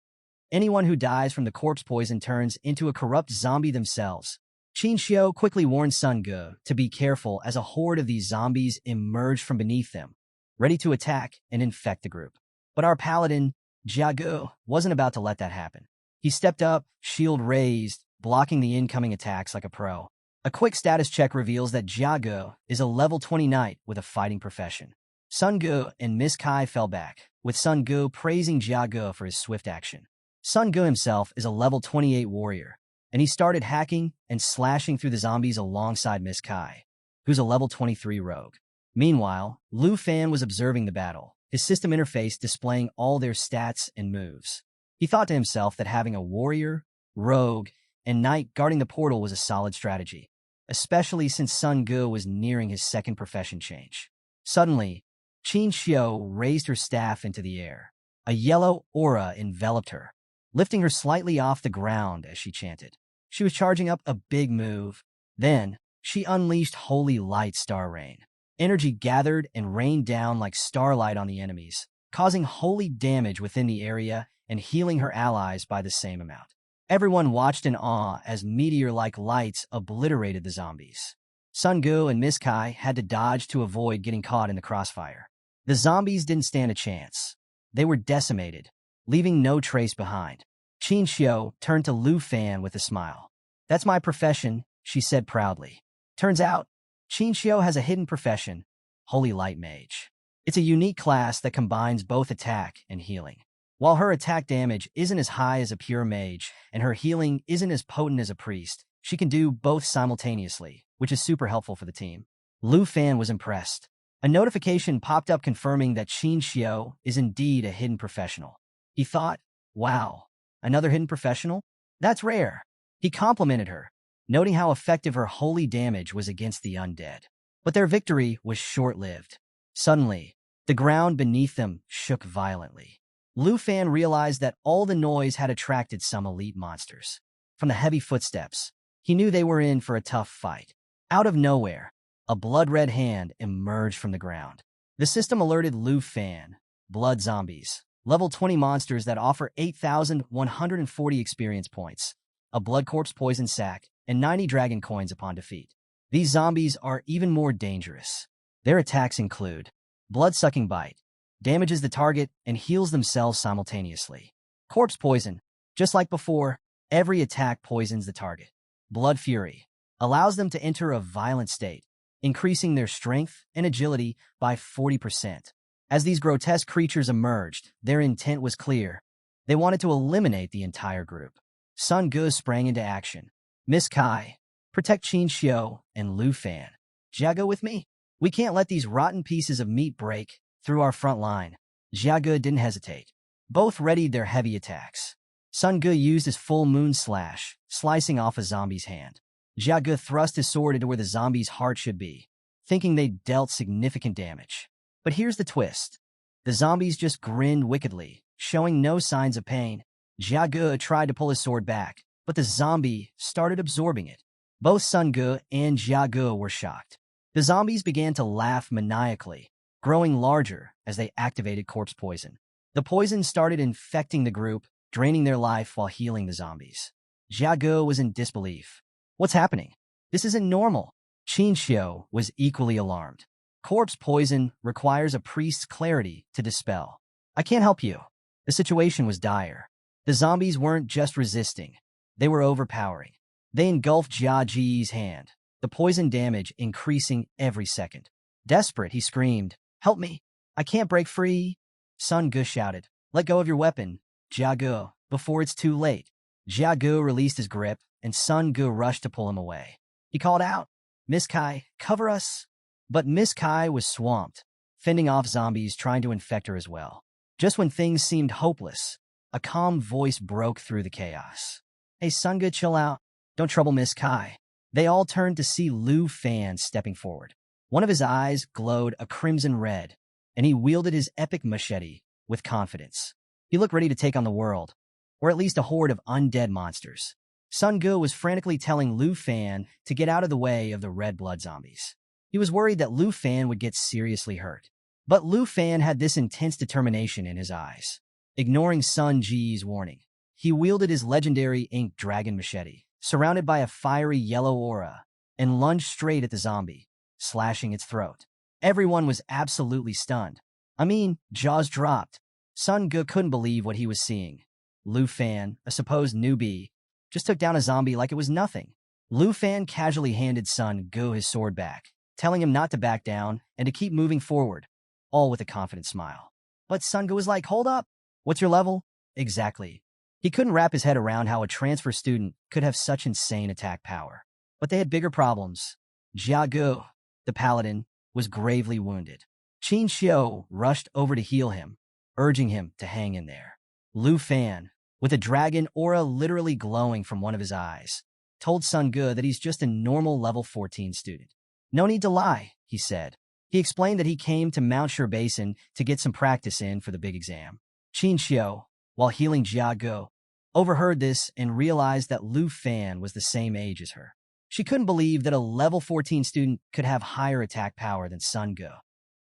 [SPEAKER 1] Anyone who dies from the corpse poison turns into a corrupt zombie themselves. Qin Xiu quickly warns Sun Ge to be careful as a horde of these zombies emerged from beneath them, ready to attack and infect the group. But our paladin, Jia Ge, wasn't about to let that happen. He stepped up, shield raised, blocking the incoming attacks like a pro. A quick status check reveals that Jia Ge is a level 20 knight with a fighting profession. Sun Ge and Miss Kai fell back, with Sun Ge praising Jia Ge for his swift action. Sun Ge himself is a level 28 warrior, and he started hacking and slashing through the zombies alongside Miss Kai, who's a level 23 rogue. Meanwhile, Lu Fan was observing the battle, his system interface displaying all their stats and moves. He thought to himself that having a warrior, rogue, and knight guarding the portal was a solid strategy, especially since Sun Ge was nearing his second profession change. Suddenly, Qin Xiu raised her staff into the air. A yellow aura enveloped her, lifting her slightly off the ground as she chanted. She was charging up a big move. Then, She unleashed holy light star rain. Energy gathered and rained down like starlight on the enemies, causing holy damage within the area and healing her allies by the same amount. Everyone watched in awe as meteor-like lights obliterated the zombies. Sun Gu and Miss Kai had to dodge to avoid getting caught in the crossfire. The zombies didn't stand a chance. They were decimated, leaving no trace behind. Qin Xiu turned to Lu Fan with a smile. "That's my profession," she said proudly. Turns out, Qin Xiu has a hidden profession, Holy Light Mage. It's a unique class that combines both attack and healing. While her attack damage isn't as high as a pure mage, and her healing isn't as potent as a priest, she can do both simultaneously, which is super helpful for the team. Lu Fan was impressed. A notification popped up confirming that Qin Xiu is indeed a hidden professional. He thought, wow, another hidden professional? That's rare. He complimented her, noting how effective her holy damage was against the undead. But their victory was short-lived. Suddenly, the ground beneath them shook violently. Lu Fan realized that all the noise had attracted some elite monsters. From the heavy footsteps, he knew they were in for a tough fight. Out of nowhere, a blood-red hand emerged from the ground. The system alerted Lu Fan, blood zombies, level 20 monsters that offer 8,140 experience points, a blood corpse poison sac, and 90 dragon coins upon defeat. These zombies are even more dangerous. Their attacks include blood-sucking bite, damages the target and heals themselves simultaneously. Corpse poison, just like before, every attack poisons the target. Blood fury, allows them to enter a violent state, increasing their strength and agility by 40%. As these grotesque creatures emerged, their intent was clear. They wanted to eliminate the entire group. Sun Gu sprang into action. Miss Kai, protect Qin Xiu and Lu Fan. Jia Ge with me. We can't let these rotten pieces of meat break through our front line. Jia Ge didn't hesitate. Both readied their heavy attacks. Sun Gu used his full moon slash, slicing off a zombie's hand. Jia Ge thrust his sword into where the zombie's heart should be, thinking they dealt significant damage. But here's the twist. The zombies just grinned wickedly, showing no signs of pain. Jia Ge tried to pull his sword back, but the zombie started absorbing it. Both Sun Gu and Jia Ge were shocked. The zombies began to laugh maniacally, growing larger as they activated corpse poison. The poison started infecting the group, draining their life while healing the zombies. Jia Ge was in disbelief. What's happening? This isn't normal. Qin Xiu was equally alarmed. Corpse poison requires a priest's clarity to dispel. I can't help you. The situation was dire. The zombies weren't just resisting. They were overpowering. They engulfed Jia Ji's hand, the poison damage increasing every second. Desperate, he screamed, "Help me! I can't break free!" Sun Gu shouted, "Let go of your weapon, Jia Ge, before it's too late." Jia Ge released his grip, and Sun Gu rushed to pull him away. He called out, "Miss Kai, cover us!" But Miss Kai was swamped, fending off zombies trying to infect her as well. Just when things seemed hopeless, a calm voice broke through the chaos. "Hey, Sun Gu, chill out. Don't trouble Miss Kai." They all turned to see Lu Fan stepping forward. One of his eyes glowed a crimson red, and he wielded his epic machete with confidence. He looked ready to take on the world, or at least a horde of undead monsters. Sun Gu was frantically telling Lu Fan to get out of the way of the red blood zombies. He was worried that Lu Fan would get seriously hurt. But Lu Fan had this intense determination in his eyes. Ignoring Sun Ji's warning, he wielded his legendary ink dragon machete, surrounded by a fiery yellow aura, and lunged straight at the zombie, slashing its throat. Everyone was absolutely stunned. I mean, jaws dropped. Sun Gu couldn't believe what he was seeing. Lu Fan, a supposed newbie, just took down a zombie like it was nothing. Lu Fan casually handed Sun Gu his sword back, telling him not to back down and to keep moving forward, all with a confident smile. But Sun Gu was like, "Hold up. What's your level?" Exactly. He couldn't wrap his head around how a transfer student could have such insane attack power. But they had bigger problems. Jia Ge, the paladin, was gravely wounded. Qin Xiu rushed over to heal him, urging him to hang in there. Lu Fan, with a dragon aura literally glowing from one of his eyes, told Sun Gu that he's just a normal level 14 student. "No need to lie," he said. He explained that he came to Mount Shur Basin to get some practice in for the big exam. Qin Xiu, while healing Jia Ge, overheard this and realized that Lu Fan was the same age as her. She couldn't believe that a level 14 student could have higher attack power than Sun Ge,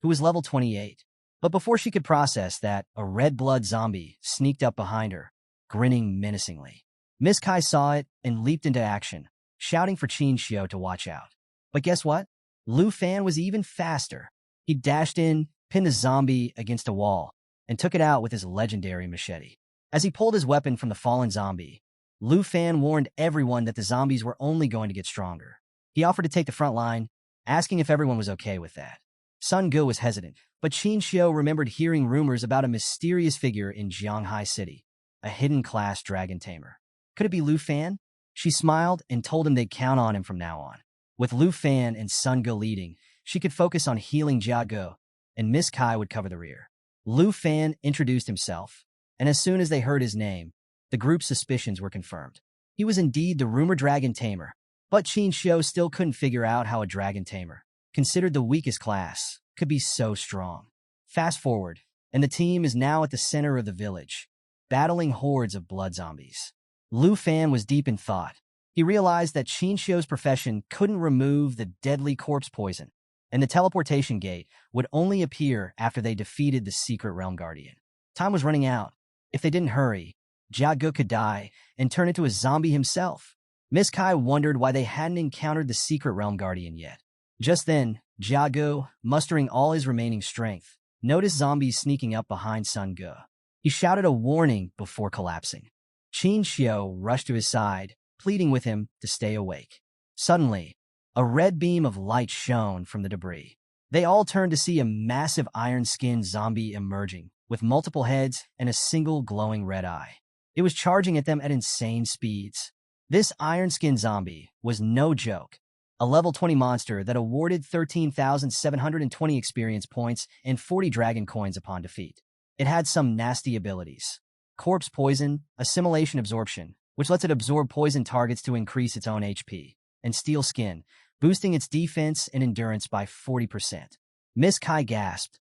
[SPEAKER 1] who was level 28. But before she could process that, a red blood zombie sneaked up behind her, grinning menacingly. Miss Kai saw it and leaped into action, shouting for Qin Xiao to watch out. But guess what? Lu Fan was even faster. He dashed in, pinned the zombie against a wall, and took it out with his legendary machete. As he pulled his weapon from the fallen zombie, Lu Fan warned everyone that the zombies were only going to get stronger. He offered to take the front line, asking if everyone was okay with that. Sun Ge was hesitant, but Qin Xiao remembered hearing rumors about a mysterious figure in Jianghai City, a hidden class dragon tamer. Could it be Lu Fan? She smiled and told him they'd count on him from now on. With Lu Fan and Sun Ge leading, she could focus on healing Jia Ge, and Miss Kai would cover the rear. Lu Fan introduced himself, and as soon as they heard his name, the group's suspicions were confirmed. He was indeed the rumored dragon tamer, but Qin Xiao still couldn't figure out how a dragon tamer, considered the weakest class, could be so strong. Fast forward, and the team is now at the center of the village, battling hordes of blood zombies. Lu Fan was deep in thought. He realized that Qin Xiao's profession couldn't remove the deadly corpse poison, and the teleportation gate would only appear after they defeated the secret realm guardian. Time was running out. If they didn't hurry, Jia Ge could die and turn into a zombie himself. Miss Kai wondered why they hadn't encountered the secret realm guardian yet. Just then, Jia Ge, mustering all his remaining strength, noticed zombies sneaking up behind Sun Ge. He shouted a warning before collapsing. Qin Xiao rushed to his side, pleading with him to stay awake. Suddenly, a red beam of light shone from the debris. They all turned to see a massive iron-skinned zombie emerging, with multiple heads and a single glowing red eye. It was charging at them at insane speeds. This iron-skinned zombie was no joke. A level 20 monster that awarded 13,720 experience points and 40 dragon coins upon defeat. It had some nasty abilities. Corpse poison, assimilation absorption, which lets it absorb poison targets to increase its own HP, and steel skin, boosting its defense and endurance by 40%. Miss Kai gasped.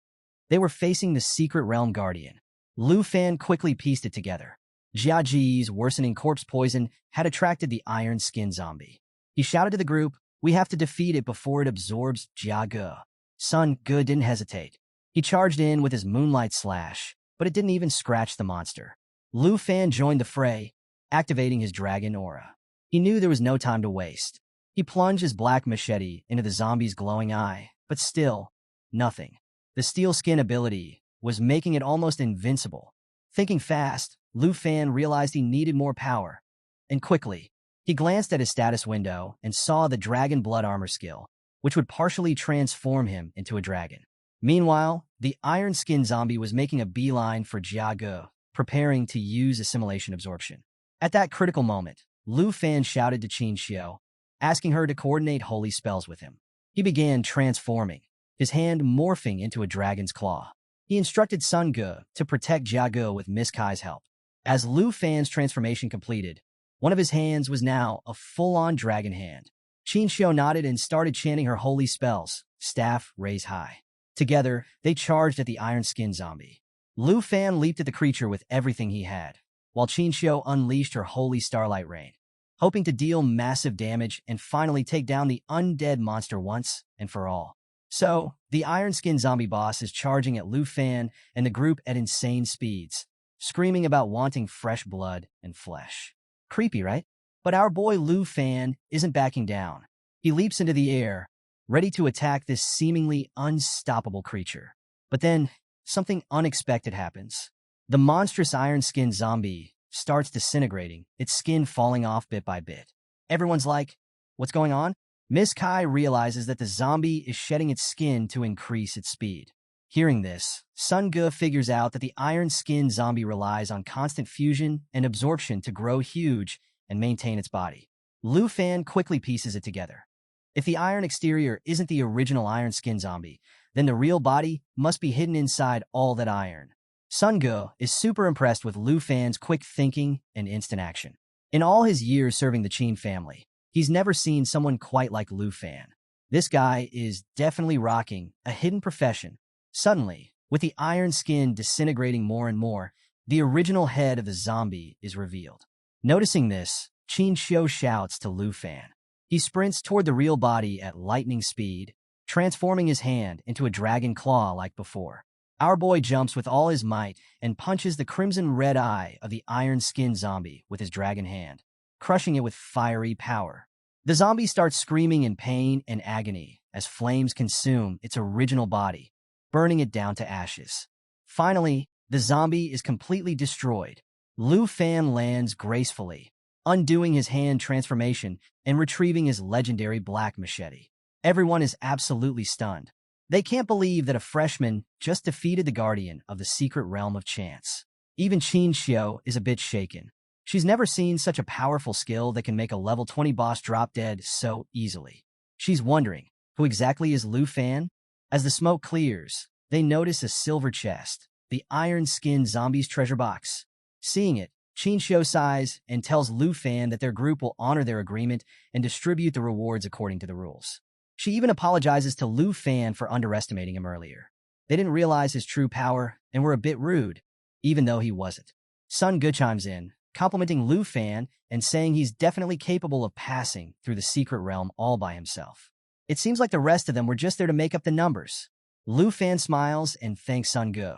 [SPEAKER 1] They were facing the secret realm guardian. Lu Fan quickly pieced it together. Jia Ji's worsening corpse poison had attracted the iron-skinned zombie. He shouted to the group, "We have to defeat it before it absorbs Jia Ge." Sun Ge didn't hesitate. He charged in with his moonlight slash, but it didn't even scratch the monster. Lu Fan joined the fray, activating his dragon aura. He knew there was no time to waste. He plunged his black machete into the zombie's glowing eye, but still, nothing. The steel skin ability was making it almost invincible. Thinking fast, Lu Fan realized he needed more power. And quickly, he glanced at his status window and saw the dragon blood armor skill, which would partially transform him into a dragon. Meanwhile, the iron-skinned zombie was making a beeline for Jia Ge, preparing to use assimilation absorption. At that critical moment, Lu Fan shouted to Qin Xiao, asking her to coordinate holy spells with him. He began transforming, his hand morphing into a dragon's claw. He instructed Sun Ge to protect Jia Ge with Miss Kai's help. As Lu Fan's transformation completed, one of his hands was now a full-on dragon hand. Qin Xiao nodded and started chanting her holy spells, staff raise high. Together, they charged at the iron-skinned zombie. Lu Fan leaped at the creature with everything he had, while Qin Xiao unleashed her holy starlight rain, hoping to deal massive damage and finally take down the undead monster once and for all. So, the iron-skinned zombie boss is charging at Lu Fan and the group at insane speeds, screaming about wanting fresh blood and flesh. Creepy, right? But our boy Lu Fan isn't backing down. He leaps into the air, ready to attack this seemingly unstoppable creature. But then, something unexpected happens. The monstrous iron-skinned zombie starts disintegrating, its skin falling off bit by bit. Everyone's like, "What's going on?" Miss Kai realizes that the zombie is shedding its skin to increase its speed. Hearing this, Sun Ge figures out that the iron-skinned zombie relies on constant fusion and absorption to grow huge and maintain its body. Lu Fan quickly pieces it together. If the iron exterior isn't the original iron-skinned zombie, then the real body must be hidden inside all that iron. Sun Ge is super impressed with Lu Fan's quick thinking and instant action. In all his years serving the Qin family, he's never seen someone quite like Lu Fan. This guy is definitely rocking a hidden profession. Suddenly, with the iron skin disintegrating more and more, the original head of the zombie is revealed. Noticing this, Qin Xiao shouts to Lu Fan, He sprints toward the real body at lightning speed, transforming his hand into a dragon claw like before. Our boy jumps with all his might and punches the crimson red eye of the iron-skinned zombie with his dragon hand, crushing it with fiery power. The zombie starts screaming in pain and agony as flames consume its original body, burning it down to ashes. Finally, the zombie is completely destroyed. Lu Fan lands gracefully, undoing his hand transformation and retrieving his legendary black machete. Everyone is absolutely stunned. They can't believe that a freshman just defeated the guardian of the secret realm of chance. Even Qin Xiao is a bit shaken. She's never seen such a powerful skill that can make a level 20 boss drop dead so easily. She's wondering, who exactly is Lu Fan? As the smoke clears, they notice a silver chest, the iron-skinned zombie's treasure box. Seeing it, Qin Xiao sighs and tells Lu Fan that their group will honor their agreement and distribute the rewards according to the rules. She even apologizes to Lu Fan for underestimating him earlier. They didn't realize his true power and were a bit rude, even though he wasn't. Sun Ge chimes in, complimenting Lu Fan and saying he's definitely capable of passing through the secret realm all by himself. It seems like the rest of them were just there to make up the numbers. Lu Fan smiles and thanks Sun Ge,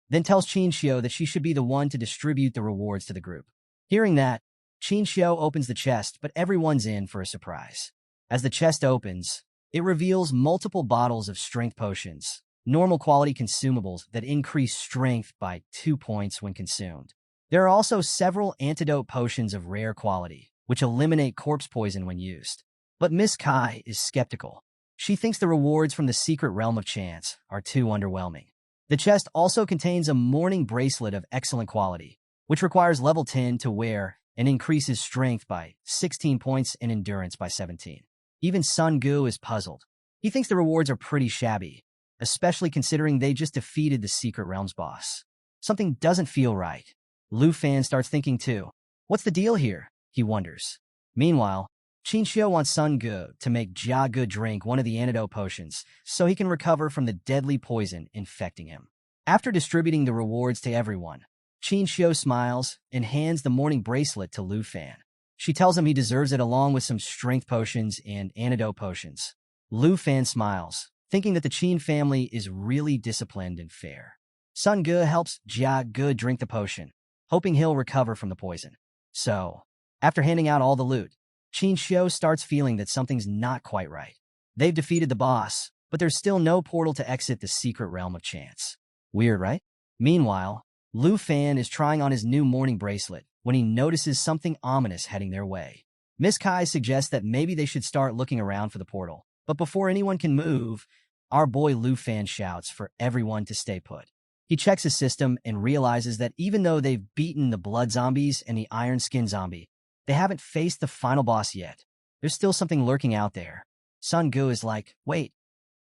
[SPEAKER 1] then tells Qin Xiao that she should be the one to distribute the rewards to the group. Hearing that, Qin Xiao opens the chest, but everyone's in for a surprise. As the chest opens, it reveals multiple bottles of strength potions, normal quality consumables that increase strength by 2 points when consumed. There are also several antidote potions of rare quality, which eliminate corpse poison when used. But Miss Kai is skeptical. She thinks the rewards from the secret realm of chance are too underwhelming. The chest also contains a morning bracelet of excellent quality, which requires level 10 to wear and increases strength by 16 points and endurance by 17. Even Sun Ge is puzzled. He thinks the rewards are pretty shabby, especially considering they just defeated the secret realm's boss. Something doesn't feel right. Lu Fan starts thinking too. What's the deal here? He wonders. Meanwhile, Qin Xiao wants Sun Ge to make Jia Ge drink one of the antidote potions so he can recover from the deadly poison infecting him. After distributing the rewards to everyone, Qin Xiao smiles and hands the morning bracelet to Lu Fan. She tells him he deserves it along with some strength potions and antidote potions. Lu Fan smiles, thinking that the Qin family is really disciplined and fair. Sun Ge helps Jia Ge drink the potion, hoping he'll recover from the poison. So, after handing out all the loot, Qin Xiao starts feeling that something's not quite right. They've defeated the boss, but there's still no portal to exit the secret realm of chance. Weird, right? Meanwhile, Lu Fan is trying on his new morning bracelet when he notices something ominous heading their way. Miss Kai suggests that maybe they should start looking around for the portal, but before anyone can move, our boy Lu Fan shouts for everyone to stay put. He checks his system and realizes that even though they've beaten the blood zombies and the iron skin zombie, they haven't faced the final boss yet. There's still something lurking out there. Sun Ge is like, wait,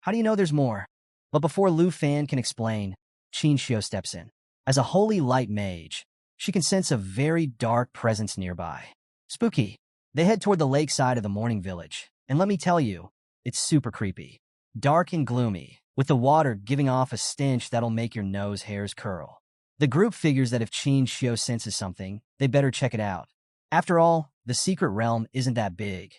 [SPEAKER 1] how do you know there's more? But before Lu Fan can explain, Qin Xiao steps in. As a holy light mage, she can sense a very dark presence nearby. Spooky. They head toward the lakeside of the morning village, and let me tell you, it's super creepy. Dark and gloomy, with the water giving off a stench that'll make your nose hairs curl. The group figures that if Qin Xiao senses something, they better check it out. After all, the secret realm isn't that big.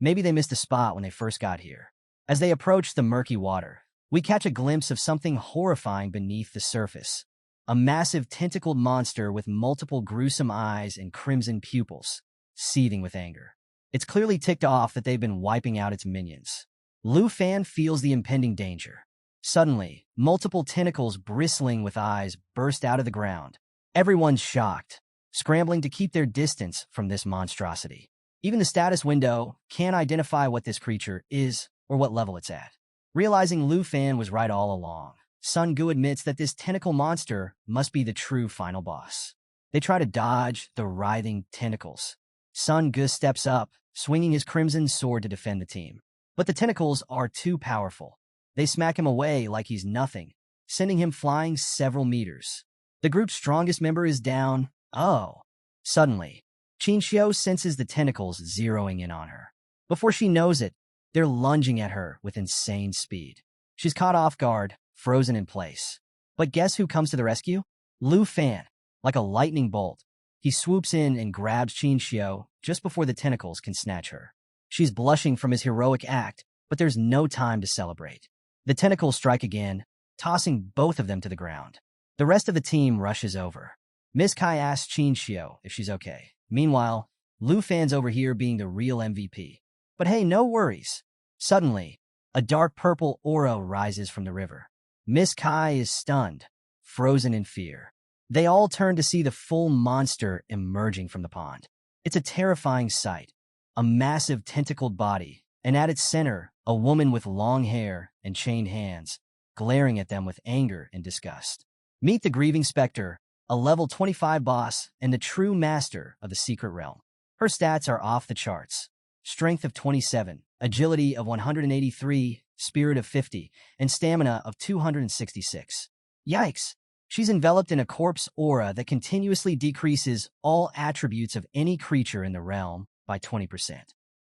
[SPEAKER 1] Maybe they missed a spot when they first got here. As they approach the murky water, we catch a glimpse of something horrifying beneath the surface. A massive tentacled monster with multiple gruesome eyes and crimson pupils, seething with anger. It's clearly ticked off that they've been wiping out its minions. Lu Fan feels the impending danger. Suddenly, multiple tentacles bristling with eyes burst out of the ground. Everyone's shocked, scrambling to keep their distance from this monstrosity. Even the status window can't identify what this creature is or what level it's at. Realizing Lu Fan was right all along, Sun Ge admits that this tentacle monster must be the true final boss. They try to dodge the writhing tentacles. Sun Ge steps up, swinging his crimson sword to defend the team. But the tentacles are too powerful. They smack him away like he's nothing, sending him flying several meters. The group's strongest member is down. Oh. Suddenly, Qin Xiao senses the tentacles zeroing in on her. Before she knows it, they're lunging at her with insane speed. She's caught off guard, frozen in place. But guess who comes to the rescue? Lu Fan. Like a lightning bolt, he swoops in and grabs Qin Xiao just before the tentacles can snatch her. She's blushing from his heroic act, but there's no time to celebrate. The tentacles strike again, tossing both of them to the ground. The rest of the team rushes over. Miss Kai asks Qin Xiao if she's okay. Meanwhile, Lu Fan's over here being the real MVP. But hey, no worries. Suddenly, a dark purple aura rises from the river. Miss Kai is stunned, frozen in fear. They all turn to see the full monster emerging from the pond. It's a terrifying sight. A massive tentacled body, and at its center, a woman with long hair and chained hands, glaring at them with anger and disgust. Meet the Grieving Spectre, a level 25 boss and the true master of the secret realm. Her stats are off the charts. Strength of 27, agility of 183, spirit of 50, and stamina of 266. Yikes! She's enveloped in a corpse aura that continuously decreases all attributes of any creature in the realm by 20%.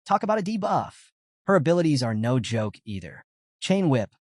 [SPEAKER 1] Talk about a debuff. Her abilities are no joke either. Chain Whip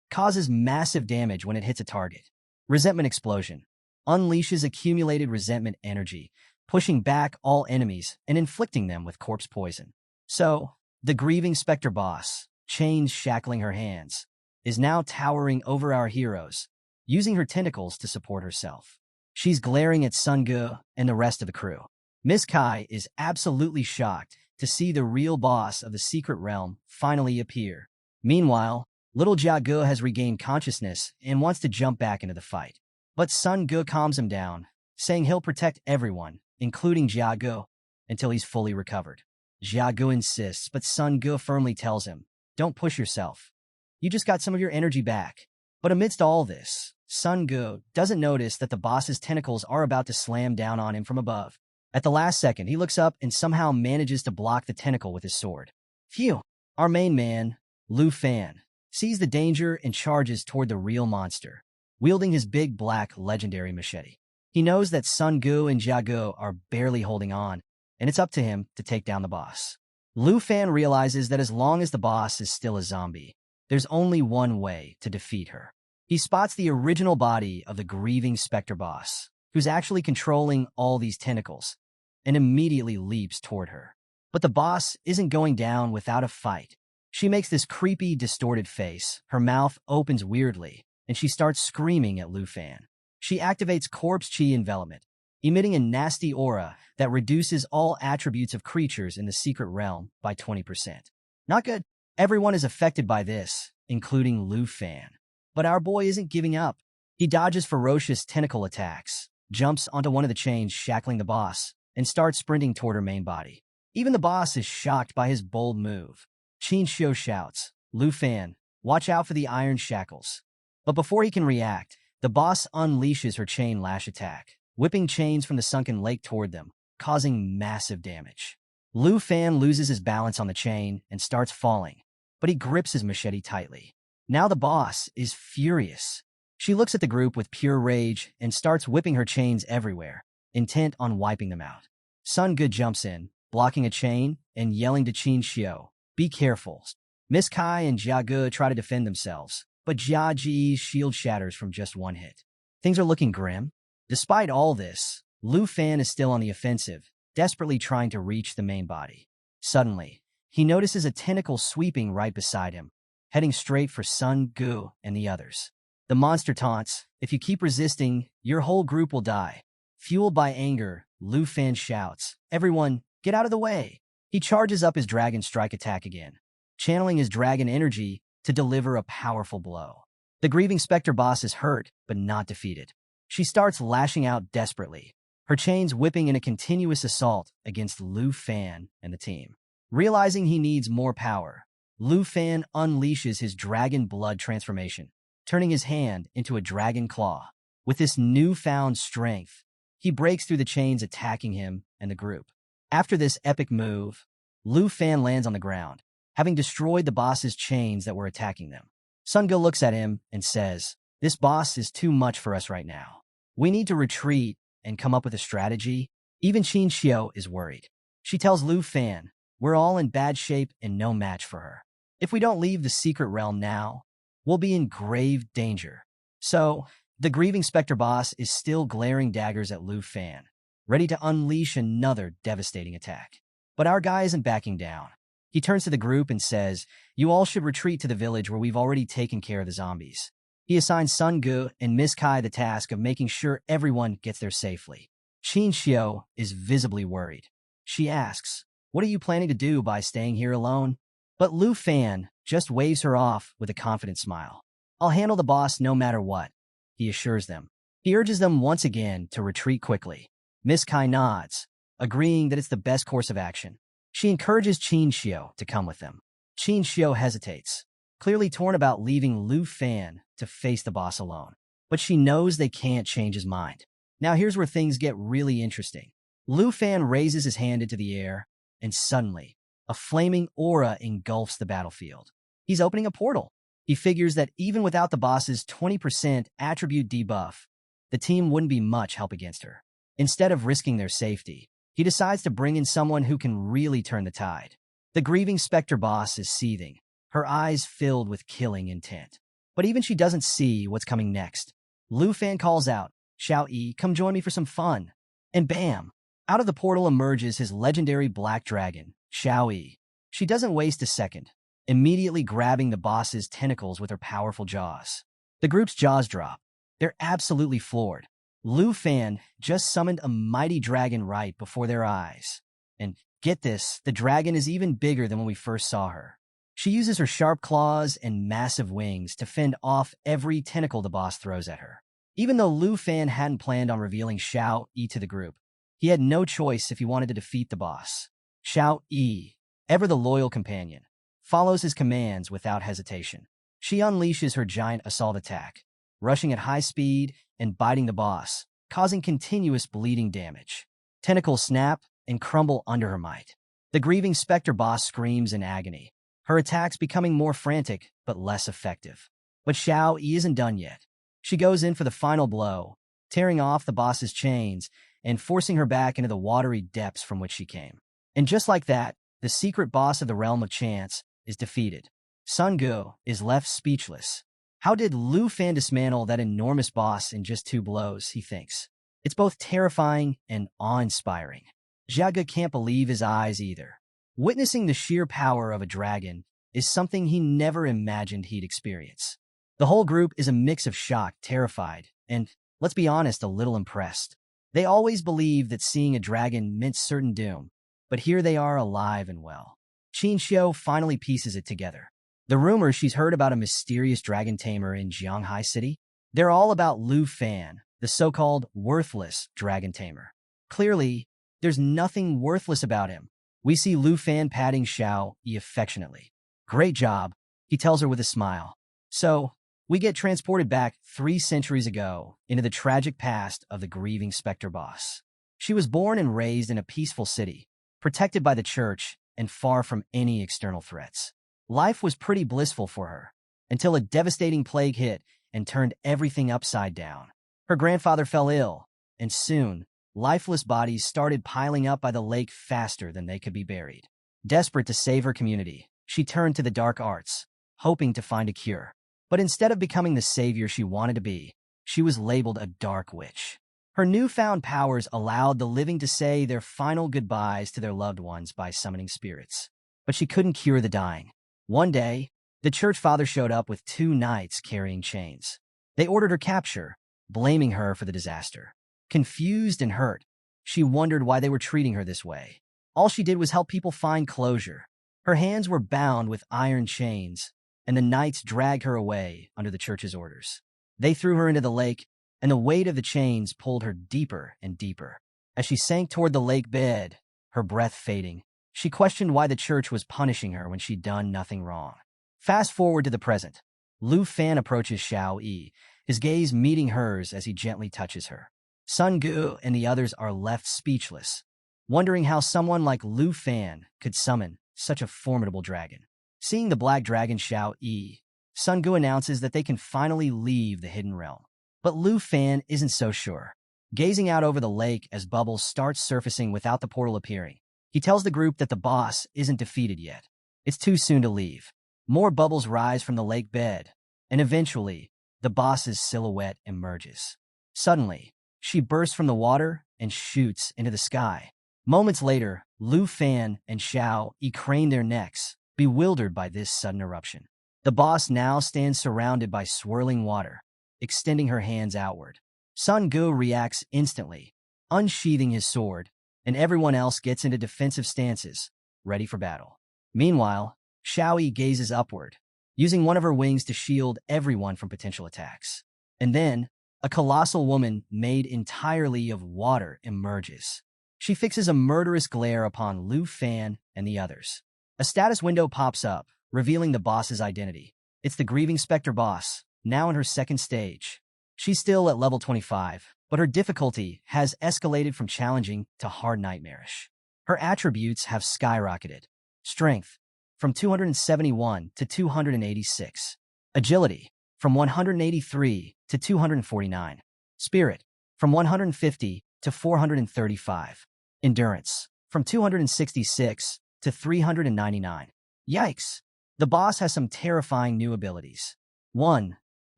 [SPEAKER 1] causes massive damage when it hits a target. Resentment Explosion unleashes accumulated resentment energy, pushing back all enemies and inflicting them with corpse poison. So, the Grieving Spectre boss, chains shackling her hands, is now towering over our heroes, using her tentacles to support herself. She's glaring at Sun Ge and the rest of the crew. Miss Kai is absolutely shocked to see the real boss of the secret realm finally appear. Meanwhile, little Jia Ge has regained consciousness and wants to jump back into the fight. But Sun Ge calms him down, saying he'll protect everyone, including Jia Ge, until he's fully recovered. Jia Ge insists, but Sun Ge firmly tells him, "Don't push yourself. You just got some of your energy back." But amidst all this, Sun Ge doesn't notice that the boss's tentacles are about to slam down on him from above. At the last second, he looks up and somehow manages to block the tentacle with his sword. Phew! Our main man, Lu Fan, sees the danger and charges toward the real monster, wielding his big black legendary machete. He knows that Sun Ge and Jia Ge are barely holding on, and it's up to him to take down the boss. Lu Fan realizes that as long as the boss is still a zombie, there's only one way to defeat her. He spots the original body of the Grieving Spectre boss, who's actually controlling all these tentacles, and immediately leaps toward her. But the boss isn't going down without a fight. She makes this creepy, distorted face, her mouth opens weirdly, and she starts screaming at Lu Fan. She activates Corpse Chi Envelopment, emitting a nasty aura that reduces all attributes of creatures in the secret realm by 20%. Not good. Everyone is affected by this, including Lu Fan. But our boy isn't giving up. He dodges ferocious tentacle attacks, jumps onto one of the chains shackling the boss, and starts sprinting toward her main body. Even the boss is shocked by his bold move. Qin Xiao shouts, "Lu Fan, watch out for the iron shackles." But before he can react, the boss unleashes her chain lash attack, whipping chains from the sunken lake toward them, causing massive damage. Lu Fan loses his balance on the chain and starts falling, but he grips his machete tightly. Now the boss is furious. She looks at the group with pure rage and starts whipping her chains everywhere, intent on wiping them out. Sun Ge jumps in, blocking a chain and yelling to Qin Xiao, "Be careful." Miss Kai and Jia Ge try to defend themselves, but Jia Ji's shield shatters from just one hit. Things are looking grim. Despite all this, Lu Fan is still on the offensive, desperately trying to reach the main body. Suddenly, he notices a tentacle sweeping right beside him, heading straight for Sun Ge and the others. The monster taunts, "If you keep resisting, your whole group will die." Fueled by anger, Lu Fan shouts, "Everyone, get out of the way!" He charges up his Dragon Strike attack again, channeling his dragon energy to deliver a powerful blow. The Grieving Spectre boss is hurt, but not defeated. She starts lashing out desperately, her chains whipping in a continuous assault against Lu Fan and the team. Realizing he needs more power, Lu Fan unleashes his dragon blood transformation, turning his hand into a dragon claw. With this newfound strength, he breaks through the chains attacking him and the group. After this epic move, Lu Fan lands on the ground, having destroyed the boss's chains that were attacking them. Sun Ge looks at him and says, "This boss is too much for us right now. We need to retreat and come up with a strategy." Even Qin Xiao is worried. She tells Lu Fan, "We're all in bad shape and no match for her. If we don't leave the secret realm now, we'll be in grave danger." So, the Grieving Spectre boss is still glaring daggers at Lu Fan, ready to unleash another devastating attack. But our guy isn't backing down. He turns to the group and says, "You all should retreat to the village where we've already taken care of the zombies." He assigns Sun Gu and Miss Kai the task of making sure everyone gets there safely. Qin Xiu is visibly worried. She asks, "What are you planning to do by staying here alone?" But Lu Fan just waves her off with a confident smile. "I'll handle the boss no matter what," he assures them. He urges them once again to retreat quickly. Miss Kai nods, agreeing that it's the best course of action. She encourages Qin Xiu to come with them. Qin Xiu hesitates, clearly torn about leaving Lu Fan to face the boss alone. But she knows they can't change his mind. Now here's where things get really interesting. Lu Fan raises his hand into the air, and suddenly, a flaming aura engulfs the battlefield. He's opening a portal. He figures that even without the boss's 20% attribute debuff, the team wouldn't be much help against her. Instead of risking their safety, he decides to bring in someone who can really turn the tide. The grieving Spectre boss is seething, her eyes filled with killing intent. But even she doesn't see what's coming next. Lu Fan calls out, "Xiao Yi, come join me for some fun." And bam! Out of the portal emerges his legendary black dragon, Xiao Yi. She doesn't waste a second, immediately grabbing the boss's tentacles with her powerful jaws. The group's jaws drop. They're absolutely floored. Lu Fan just summoned a mighty dragon right before their eyes. And get this, the dragon is even bigger than when we first saw her. She uses her sharp claws and massive wings to fend off every tentacle the boss throws at her. Even though Lu Fan hadn't planned on revealing Xiao Yi to the group, he had no choice if he wanted to defeat the boss. Xiao Yi, ever the loyal companion, follows his commands without hesitation. She unleashes her giant assault attack, rushing at high speed and biting the boss, causing continuous bleeding damage. Tentacles snap and crumble under her might. The grieving Spectre boss screams in agony, her attacks becoming more frantic but less effective. But Xiao Yi isn't done yet. She goes in for the final blow, tearing off the boss's chains and forcing her back into the watery depths from which she came. And just like that, the secret boss of the Realm of Chance is defeated. Sun Gu is left speechless. How did Lu Fan dismantle that enormous boss in just 2 blows, he thinks. It's both terrifying and awe-inspiring. Jiaga can't believe his eyes either. Witnessing the sheer power of a dragon is something he never imagined he'd experience. The whole group is a mix of shocked, terrified, and, let's be honest, a little impressed. They always believed that seeing a dragon meant certain doom, but here they are alive and well. Qin Xiu finally pieces it together. The rumors she's heard about a mysterious dragon tamer in Jianghai City, they're all about Lu Fan, the so-called worthless dragon tamer. Clearly, there's nothing worthless about him. We see Lu Fan patting Xiao Yi affectionately. "Great job," he tells her with a smile. So, we get transported back 3 centuries ago into the tragic past of the grieving Spectre boss. She was born and raised in a peaceful city, protected by the church and far from any external threats. Life was pretty blissful for her, until a devastating plague hit and turned everything upside down. Her grandfather fell ill, and soon, lifeless bodies started piling up by the lake faster than they could be buried. Desperate to save her community, she turned to the dark arts, hoping to find a cure. But instead of becoming the savior she wanted to be, she was labeled a dark witch. Her newfound powers allowed the living to say their final goodbyes to their loved ones by summoning spirits. But she couldn't cure the dying. One day, the church father showed up with 2 knights carrying chains. They ordered her capture, blaming her for the disaster. Confused and hurt, she wondered why they were treating her this way. All she did was help people find closure. Her hands were bound with iron chains, and the knights dragged her away under the church's orders. They threw her into the lake, and the weight of the chains pulled her deeper and deeper. As she sank toward the lake bed, her breath fading, she questioned why the church was punishing her when she'd done nothing wrong. Fast forward to the present. Lu Fan approaches Xiao Yi, his gaze meeting hers as he gently touches her. Sun Gu and the others are left speechless, wondering how someone like Lu Fan could summon such a formidable dragon. Seeing the black dragon Xiao Yi, Sun Gu announces that they can finally leave the hidden realm. But Lu Fan isn't so sure. Gazing out over the lake as bubbles start surfacing without the portal appearing, he tells the group that the boss isn't defeated yet. It's too soon to leave. More bubbles rise from the lake bed, and eventually, the boss's silhouette emerges. Suddenly, she bursts from the water and shoots into the sky. Moments later, Lu Fan and Xiao Yi crane their necks, bewildered by this sudden eruption. The boss now stands surrounded by swirling water, extending her hands outward. Sun Gu reacts instantly, unsheathing his sword, and everyone else gets into defensive stances, ready for battle. Meanwhile, Xiao Yi gazes upward, using one of her wings to shield everyone from potential attacks. And then, a colossal woman made entirely of water emerges. She fixes a murderous glare upon Lu Fan and the others. A status window pops up, revealing the boss's identity. It's the grieving specter boss, now in her second stage. She's still at level 25, but her difficulty has escalated from challenging to hard nightmarish. Her attributes have skyrocketed. Strength, from 271 to 286. Agility, from 183 to 249. Spirit, from 150 to 435. Endurance, from 266 to 399. Yikes! The boss has some terrifying new abilities. 1.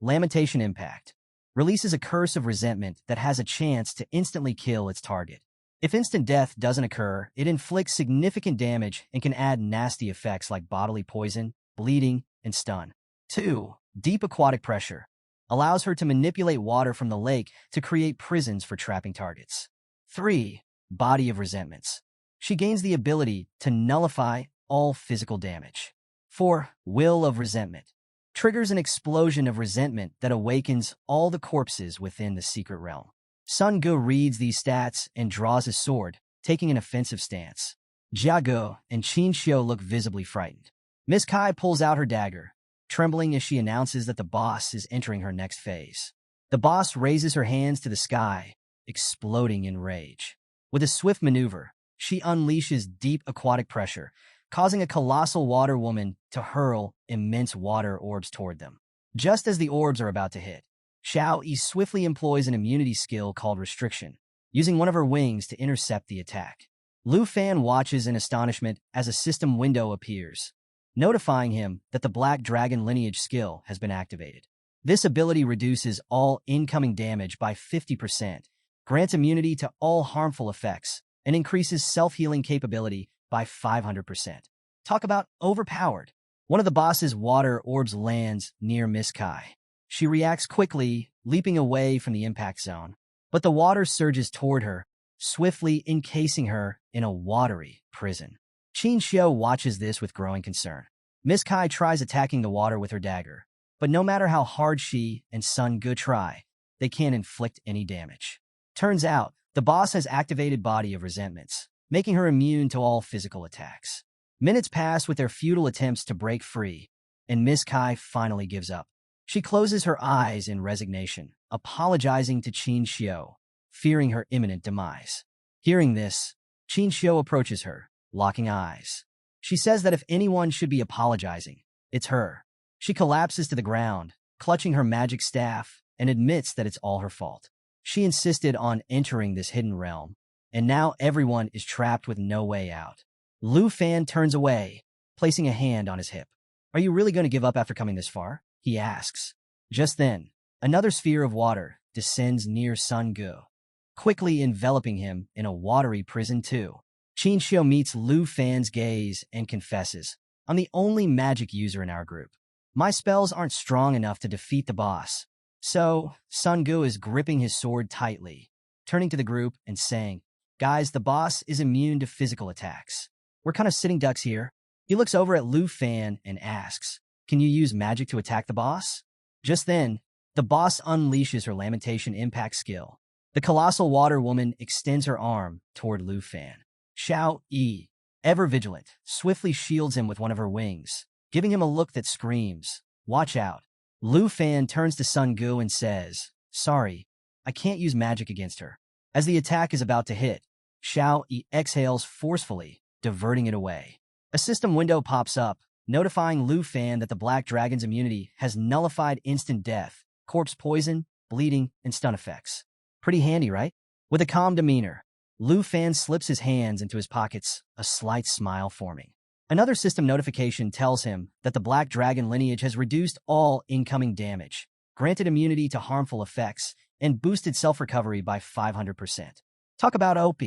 [SPEAKER 1] Lamentation Impact. Releases a curse of resentment that has a chance to instantly kill its target. If instant death doesn't occur, it inflicts significant damage and can add nasty effects like bodily poison, bleeding, and stun. 2. Deep Aquatic Pressure. Allows her to manipulate water from the lake to create prisons for trapping targets. 3. Body of Resentments. She gains the ability to nullify all physical damage. 4. Will of Resentment. Triggers an explosion of resentment that awakens all the corpses within the secret realm. Sun Gu reads these stats and draws his sword, taking an offensive stance. Jia Ge and Qin Xiu look visibly frightened. Miss Kai pulls out her dagger, trembling as she announces that the boss is entering her next phase. The boss raises her hands to the sky, exploding in rage. With a swift maneuver, she unleashes deep aquatic pressure, causing a colossal water woman to hurl immense water orbs toward them. Just as the orbs are about to hit, Xiao Yi swiftly employs an immunity skill called Restriction, using one of her wings to intercept the attack. Lu Fan watches in astonishment as a system window appears, notifying him that the Black Dragon lineage skill has been activated. This ability reduces all incoming damage by 50%, grants immunity to all harmful effects, and increases self-healing capability by 500%. Talk about overpowered. One of the boss's water orbs lands near Miss Kai. She reacts quickly, leaping away from the impact zone, but the water surges toward her, swiftly encasing her in a watery prison. Qin Xiu watches this with growing concern. Miss Kai tries attacking the water with her dagger, but no matter how hard she and Sun Gu try, they can't inflict any damage. Turns out, the boss has activated Body of Resentments, making her immune to all physical attacks. Minutes pass with their futile attempts to break free, and Miss Kai finally gives up. She closes her eyes in resignation, apologizing to Qin Xiu, fearing her imminent demise. Hearing this, Qin Xiu approaches her, locking eyes. She says that if anyone should be apologizing, it's her. She collapses to the ground, clutching her magic staff, and admits that it's all her fault. She insisted on entering this hidden realm, and now everyone is trapped with no way out. Lu Fan turns away, placing a hand on his hip. "Are you really going to give up after coming this far?" he asks. Just then, another sphere of water descends near Sun Gu, quickly enveloping him in a watery prison too. Qin Xiu meets Lu Fan's gaze and confesses, "I'm the only magic user in our group. My spells aren't strong enough to defeat the boss." So, Sun Gu is gripping his sword tightly, turning to the group and saying, "Guys, the boss is immune to physical attacks. We're kind of sitting ducks here." He looks over at Lu Fan and asks, "Can you use magic to attack the boss?" Just then, the boss unleashes her Lamentation Impact skill. The colossal water woman extends her arm toward Lu Fan. Xiao Yi, ever vigilant, swiftly shields him with one of her wings, giving him a look that screams, "Watch out." Lu Fan turns to Sun Gu and says, "Sorry, I can't use magic against her." As the attack is about to hit, Xiao Yi exhales forcefully, diverting it away. A system window pops up, notifying Lu Fan that the Black Dragon's immunity has nullified instant death, corpse poison, bleeding, and stun effects. Pretty handy, right? With a calm demeanor, Lu Fan slips his hands into his pockets, a slight smile forming. Another system notification tells him that the Black Dragon lineage has reduced all incoming damage, granted immunity to harmful effects, and boosted self-recovery by 500%. Talk about OP.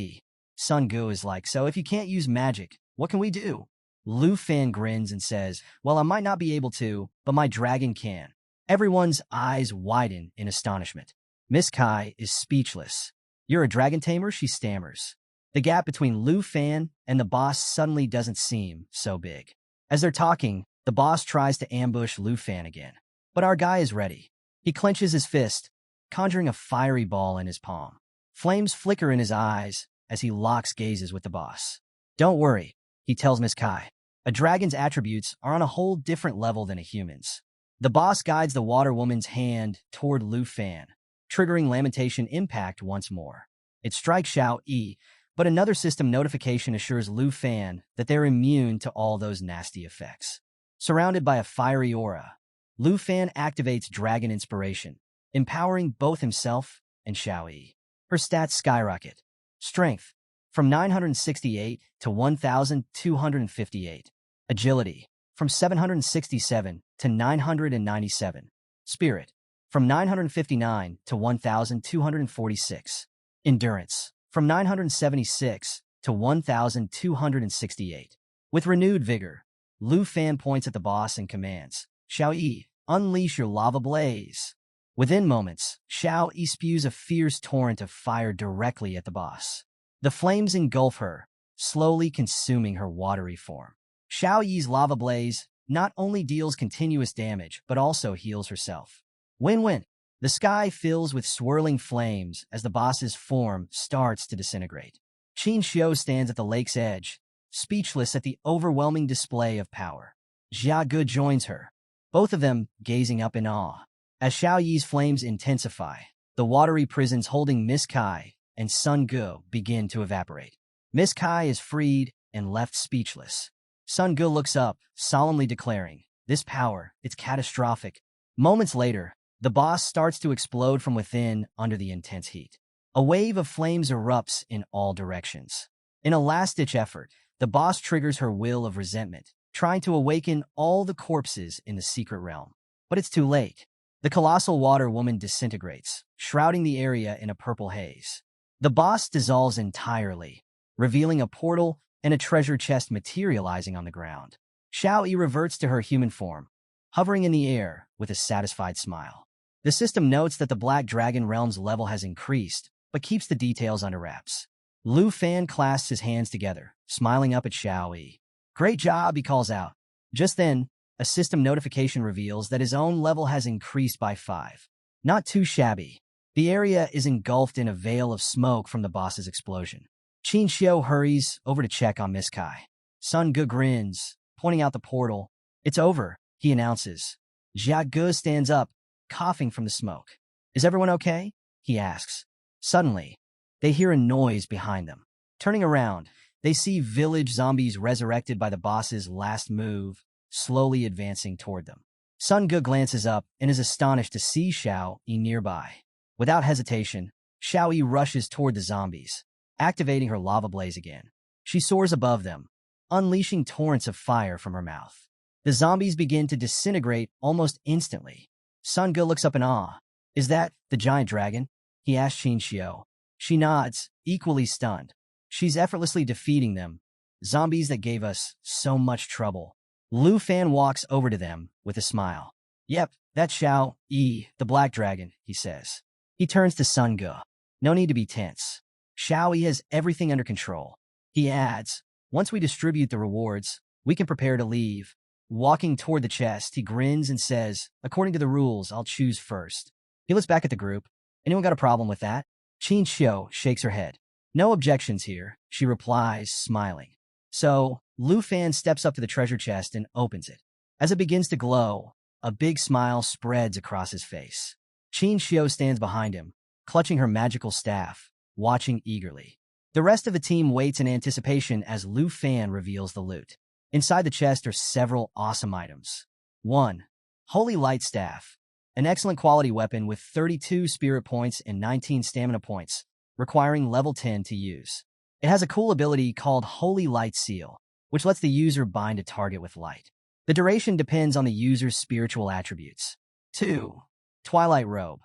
[SPEAKER 1] Sun Gu is like, so if you can't use magic, what can we do? Lu Fan grins and says, well, I might not be able to, but my dragon can. Everyone's eyes widen in astonishment. Miss Kai is speechless. You're a dragon tamer, she stammers. The gap between Lu Fan and the boss suddenly doesn't seem so big. As they're talking, the boss tries to ambush Lu Fan again. But our guy is ready. He clenches his fist, conjuring a fiery ball in his palm. Flames flicker in his eyes as he locks gazes with the boss. Don't worry, he tells Miss Kai. A dragon's attributes are on a whole different level than a human's. The boss guides the water woman's hand toward Lu Fan, triggering Lamentation Impact once more. It strikes Xiao Yi, but another system notification assures Lu Fan that they're immune to all those nasty effects. Surrounded by a fiery aura, Lu Fan activates Dragon Inspiration, empowering both himself and Xiao Yi. Her stats skyrocket. Strength, from 968 to 1,258. Agility, from 767 to 997. Spirit, from 959 to 1,246. Endurance, from 976 to 1,268. With renewed vigor, Lu Fan points at the boss and commands, Xiao Yi, unleash your lava blaze. Within moments, Xiao Yi spews a fierce torrent of fire directly at the boss. The flames engulf her, slowly consuming her watery form. Xiao Yi's lava blaze not only deals continuous damage, but also heals herself. Win-win. The sky fills with swirling flames as the boss's form starts to disintegrate. Qin Xiu stands at the lake's edge, speechless at the overwhelming display of power. Jia Ge joins her, both of them gazing up in awe. As Xiao Yi's flames intensify, the watery prisons holding Miss Kai and Sun Ge begin to evaporate. Miss Kai is freed and left speechless. Sun Ge looks up, solemnly declaring, this power, it's catastrophic. Moments later, the boss starts to explode from within under the intense heat. A wave of flames erupts in all directions. In a last-ditch effort, the boss triggers her will of resentment, trying to awaken all the corpses in the secret realm. But it's too late. The colossal water woman disintegrates, shrouding the area in a purple haze. The boss dissolves entirely, revealing a portal and a treasure chest materializing on the ground. Xiao Yi reverts to her human form, hovering in the air with a satisfied smile. The system notes that the Black Dragon Realm's level has increased, but keeps the details under wraps. Lu Fan clasps his hands together, smiling up at Xiao Yi. Great job, he calls out. Just then, a system notification reveals that his own level has increased by 5. Not too shabby. The area is engulfed in a veil of smoke from the boss's explosion. Qin Xiu hurries over to check on Miss Kai. Sun Ge grins, pointing out the portal. It's over, he announces. Jia Ge stands up, coughing from the smoke. Is everyone okay? He asks. Suddenly, they hear a noise behind them. Turning around, they see village zombies resurrected by the boss's last move, slowly advancing toward them. Sun Ge glances up and is astonished to see Xiao Yi nearby. Without hesitation, Xiao Yi rushes toward the zombies, activating her lava blaze again. She soars above them, unleashing torrents of fire from her mouth. The zombies begin to disintegrate almost instantly. Sun Ge looks up in awe. Is that the giant dragon? He asks Qin Xiu. She nods, equally stunned. She's effortlessly defeating them, zombies that gave us so much trouble. Lu Fan walks over to them with a smile. Yep, that's Xiao Yi, the Black Dragon, he says. He turns to Sun Ge. No need to be tense. Xiao Yi has everything under control. He adds, once we distribute the rewards, we can prepare to leave. Walking toward the chest, he grins and says, according to the rules, I'll choose first. He looks back at the group. Anyone got a problem with that? Qin Xiu shakes her head. No objections here, she replies, smiling. So, Lu Fan steps up to the treasure chest and opens it. As it begins to glow, a big smile spreads across his face. Qin Xiu stands behind him, clutching her magical staff, watching eagerly. The rest of the team waits in anticipation as Lu Fan reveals the loot. Inside the chest are several awesome items. 1. Holy Light Staff. An excellent quality weapon with 32 spirit points and 19 stamina points, requiring level 10 to use. It has a cool ability called Holy Light Seal, which lets the user bind a target with light. The duration depends on the user's spiritual attributes. 2. Twilight Robe.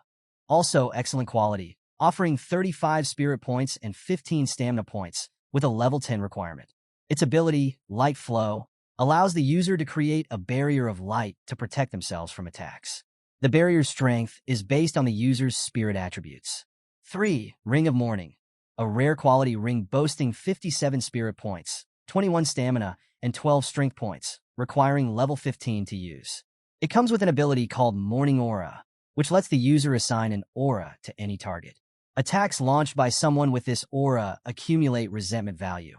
[SPEAKER 1] Also excellent quality, offering 35 spirit points and 15 stamina points, with a level 10 requirement. Its ability, Light Flow, allows the user to create a barrier of light to protect themselves from attacks. The barrier's strength is based on the user's spirit attributes. 3. Ring of Morning, a rare quality ring boasting 57 spirit points, 21 stamina, and 12 strength points, requiring level 15 to use. It comes with an ability called Morning Aura, which lets the user assign an aura to any target. Attacks launched by someone with this aura accumulate resentment value,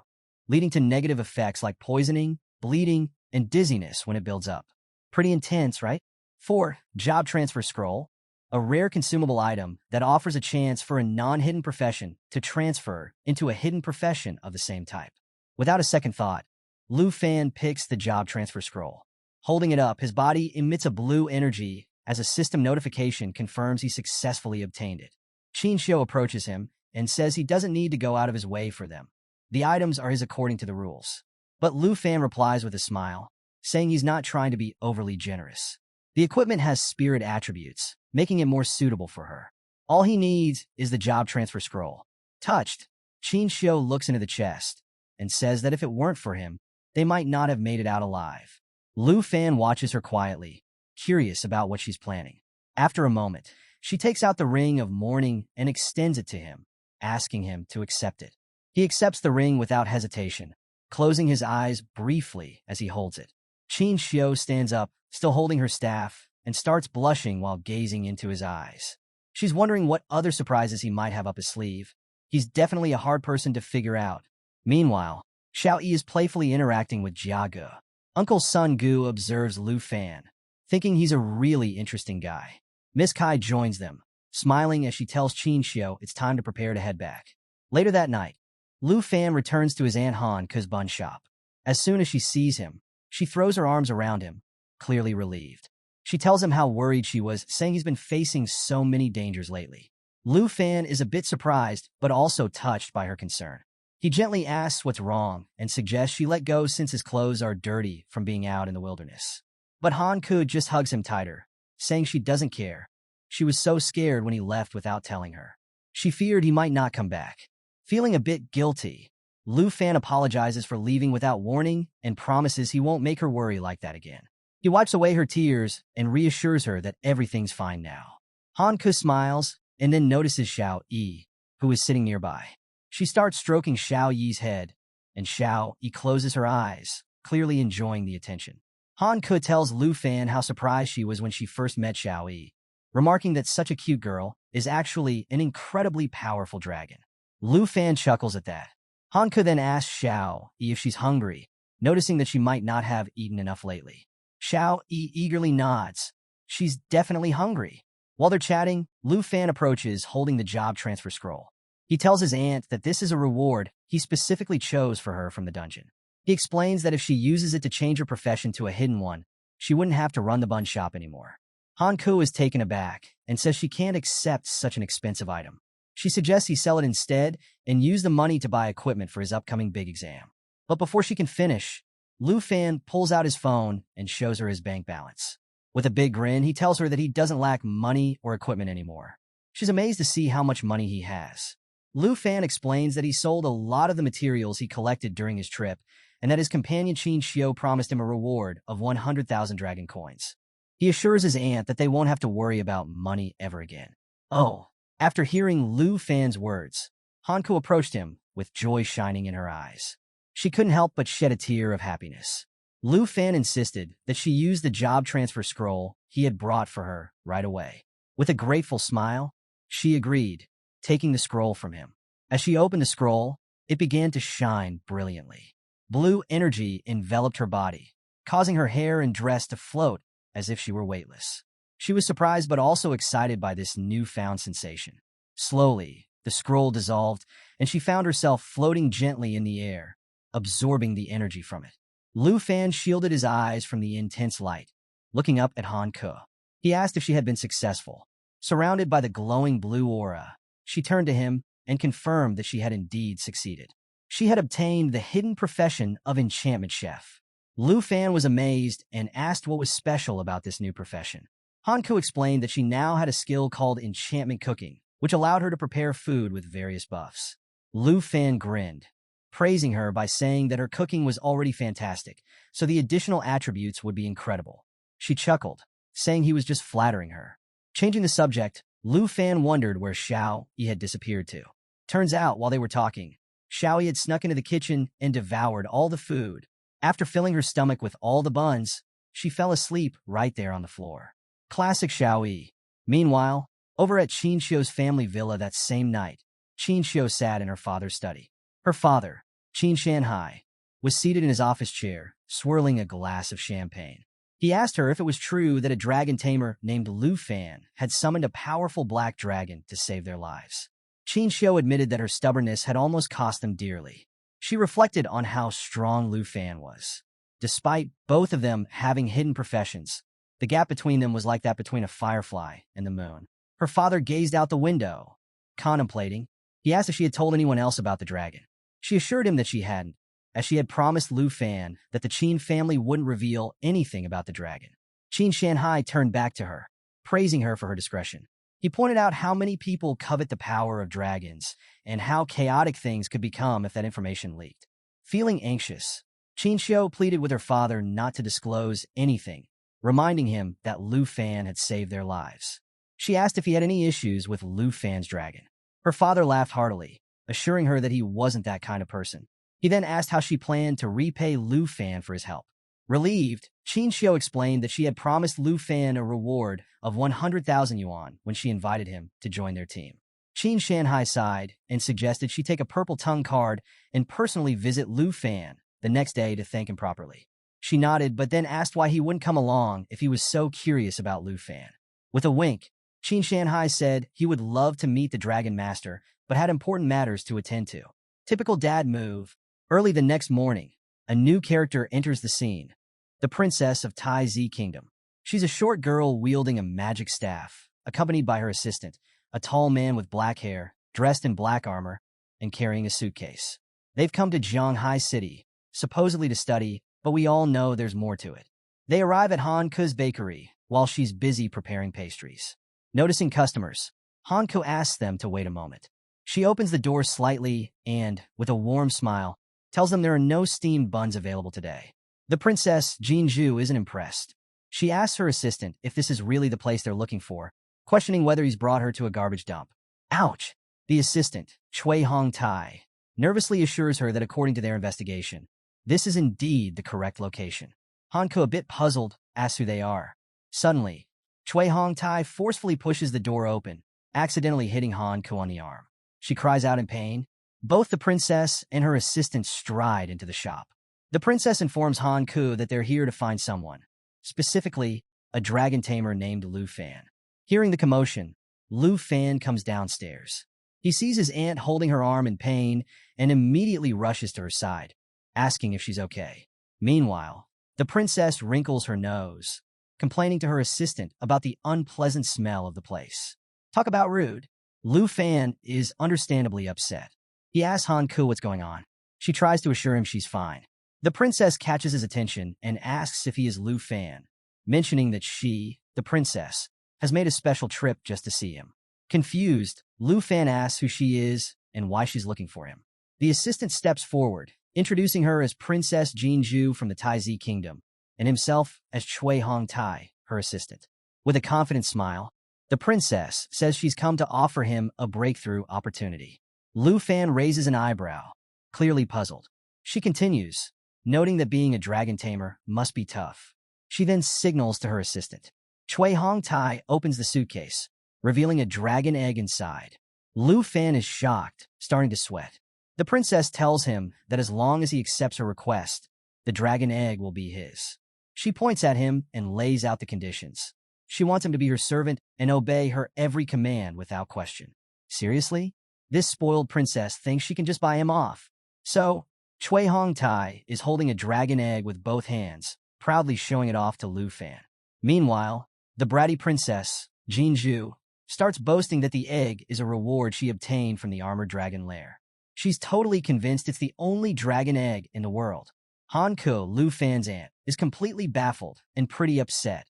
[SPEAKER 1] leading to negative effects like poisoning, bleeding, and dizziness when it builds up. Pretty intense, right? 4. Job Transfer Scroll, a rare consumable item that offers a chance for a non-hidden profession to transfer into a hidden profession of the same type. Without a second thought, Lu Fan picks the Job Transfer Scroll. Holding it up, his body emits a blue energy as a system notification confirms he successfully obtained it. Qin Xiu approaches him and says he doesn't need to go out of his way for them. The items are his according to the rules. But Lu Fan replies with a smile, saying he's not trying to be overly generous. The equipment has spirit attributes, making it more suitable for her. All he needs is the Job Transfer Scroll. Touched, Qin Xiu looks into the chest and says that if it weren't for him, they might not have made it out alive. Lu Fan watches her quietly, curious about what she's planning. After a moment, she takes out the Ring of Morning and extends it to him, asking him to accept it. He accepts the ring without hesitation, closing his eyes briefly as he holds it. Qin Xiu stands up, still holding her staff, and starts blushing while gazing into his eyes. She's wondering what other surprises he might have up his sleeve. He's definitely a hard person to figure out. Meanwhile, Xiao Yi is playfully interacting with Jia Ge. Uncle Sun Gu observes Lu Fan, thinking he's a really interesting guy. Miss Kai joins them, smiling as she tells Qin Xiu it's time to prepare to head back. Later that night, Lu Fan returns to his Aunt Han Ke's bun shop. As soon as she sees him, she throws her arms around him, clearly relieved. She tells him how worried she was, saying he's been facing so many dangers lately. Lu Fan is a bit surprised, but also touched by her concern. He gently asks what's wrong and suggests she let go since his clothes are dirty from being out in the wilderness. But Han Ke just hugs him tighter, saying she doesn't care. She was so scared when he left without telling her. She feared he might not come back. Feeling a bit guilty, Lu Fan apologizes for leaving without warning and promises he won't make her worry like that again. He wipes away her tears and reassures her that everything's fine now. Han Ke smiles and then notices Xiao Yi, who is sitting nearby. She starts stroking Xiao Yi's head, and Xiao Yi closes her eyes, clearly enjoying the attention. Han Ke tells Lu Fan how surprised she was when she first met Xiao Yi, remarking that such a cute girl is actually an incredibly powerful dragon. Lu Fan chuckles at that. Han Ke then asks Xiao Yi if she's hungry, noticing that she might not have eaten enough lately. Xiao Yi eagerly nods. She's definitely hungry. While they're chatting, Lu Fan approaches holding the Job Transfer Scroll. He tells his aunt that this is a reward he specifically chose for her from the dungeon. He explains that if she uses it to change her profession to a hidden one, she wouldn't have to run the bun shop anymore. Han Ke is taken aback and says she can't accept such an expensive item. She suggests he sell it instead and use the money to buy equipment for his upcoming big exam. But before she can finish, Lu Fan pulls out his phone and shows her his bank balance. With a big grin, he tells her that he doesn't lack money or equipment anymore. She's amazed to see how much money he has. Lu Fan explains that he sold a lot of the materials he collected during his trip, and that his companion Qin Xiu promised him a reward of 100,000 dragon coins. He assures his aunt that they won't have to worry about money ever again. Oh, after hearing Lu Fan's words, Han Ke approached him with joy shining in her eyes. She couldn't help but shed a tear of happiness. Lu Fan insisted that she use the Job Transfer Scroll he had brought for her right away. With a grateful smile, she agreed, taking the scroll from him. As she opened the scroll, it began to shine brilliantly. Blue energy enveloped her body, causing her hair and dress to float as if she were weightless. She was surprised but also excited by this newfound sensation. Slowly, the scroll dissolved, and she found herself floating gently in the air, absorbing the energy from it. Lu Fan shielded his eyes from the intense light, looking up at Han Ke. He asked if she had been successful. Surrounded by the glowing blue aura, she turned to him and confirmed that she had indeed succeeded. She had obtained the hidden profession of enchantment chef. Lu Fan was amazed and asked what was special about this new profession. Han Ke explained that she now had a skill called enchantment cooking, which allowed her to prepare food with various buffs. Lu Fan grinned, praising her by saying that her cooking was already fantastic, so the additional attributes would be incredible. She chuckled, saying he was just flattering her. Changing the subject, Lu Fan wondered where Xiao Yi had disappeared to. Turns out, while they were talking, Xiao Yi had snuck into the kitchen and devoured all the food. After filling her stomach with all the buns, she fell asleep right there on the floor. Classic Xiao Yi. Meanwhile, over at Qin Xiu's family villa that same night, Qin Xiu sat in her father's study. Her father, Qin Shanhai, was seated in his office chair, swirling a glass of champagne. He asked her if it was true that a dragon tamer named Lu Fan had summoned a powerful black dragon to save their lives. Qin Xiu admitted that her stubbornness had almost cost them dearly. She reflected on how strong Lu Fan was. Despite both of them having hidden professions, the gap between them was like that between a firefly and the moon. Her father gazed out the window, contemplating. He asked if she had told anyone else about the dragon. She assured him that she hadn't, as she had promised Lu Fan that the Qin family wouldn't reveal anything about the dragon. Qin Shanhai turned back to her, praising her for her discretion. He pointed out how many people covet the power of dragons and how chaotic things could become if that information leaked. Feeling anxious, Qin Xiu pleaded with her father not to disclose anything, reminding him that Lu Fan had saved their lives. She asked if he had any issues with Lu Fan's dragon. Her father laughed heartily, assuring her that he wasn't that kind of person. He then asked how she planned to repay Lu Fan for his help. Relieved, Qin Xiu explained that she had promised Lu Fan a reward of 100,000 yuan when she invited him to join their team. Qin Shanhai sighed and suggested she take a purple tongue card and personally visit Lu Fan the next day to thank him properly. She nodded, but then asked why he wouldn't come along if he was so curious about Lu Fan. With a wink, Qin Shanhai said he would love to meet the Dragon Master, but had important matters to attend to. Typical dad move. Early the next morning, a new character enters the scene, the princess of Taizi Kingdom. She's a short girl wielding a magic staff, accompanied by her assistant, a tall man with black hair, dressed in black armor, and carrying a suitcase. They've come to Zhanghai City, supposedly to study, but we all know there's more to it. They arrive at Hanku's bakery while she's busy preparing pastries. Noticing customers, Hanku asks them to wait a moment. She opens the door slightly and, with a warm smile, tells them there are no steamed buns available today. The princess, Jinju, isn't impressed. She asks her assistant if this is really the place they're looking for, questioning whether he's brought her to a garbage dump. Ouch! The assistant, Cui Hong Tai, nervously assures her that according to their investigation, this is indeed the correct location. Hanku, a bit puzzled, asks who they are. Suddenly, Cui Hong Tai forcefully pushes the door open, accidentally hitting Hanku on the arm. She cries out in pain. Both the princess and her assistant stride into the shop. The princess informs Hanku that they're here to find someone, specifically a dragon tamer named Lu Fan. Hearing the commotion, Lu Fan comes downstairs. He sees his aunt holding her arm in pain and immediately rushes to her side, asking if she's okay. Meanwhile, the princess wrinkles her nose, complaining to her assistant about the unpleasant smell of the place. Talk about rude. Lu Fan is understandably upset. He asks Hanku what's going on. She tries to assure him she's fine. The princess catches his attention and asks if he is Lu Fan, mentioning that she, the princess, has made a special trip just to see him. Confused, Lu Fan asks who she is and why she's looking for him. The assistant steps forward, introducing her as Princess Jinju from the Taizi Kingdom, and himself as Cui Hong Tai, her assistant. With a confident smile, the princess says she's come to offer him a breakthrough opportunity. Lu Fan raises an eyebrow, clearly puzzled. She continues, noting that being a dragon tamer must be tough. She then signals to her assistant. Cui Hong Tai opens the suitcase, revealing a dragon egg inside. Lu Fan is shocked, starting to sweat. The princess tells him that as long as he accepts her request, the dragon egg will be his. She points at him and lays out the conditions. She wants him to be her servant and obey her every command without question. Seriously? This spoiled princess thinks she can just buy him off. So, Cui Hong Tai is holding a dragon egg with both hands, proudly showing it off to Lu Fan. Meanwhile, the bratty princess, Jinju, starts boasting that the egg is a reward she obtained from the armored dragon lair. She's totally convinced it's the only dragon egg in the world. Hanku, Lu Fan's aunt, is completely baffled and pretty upset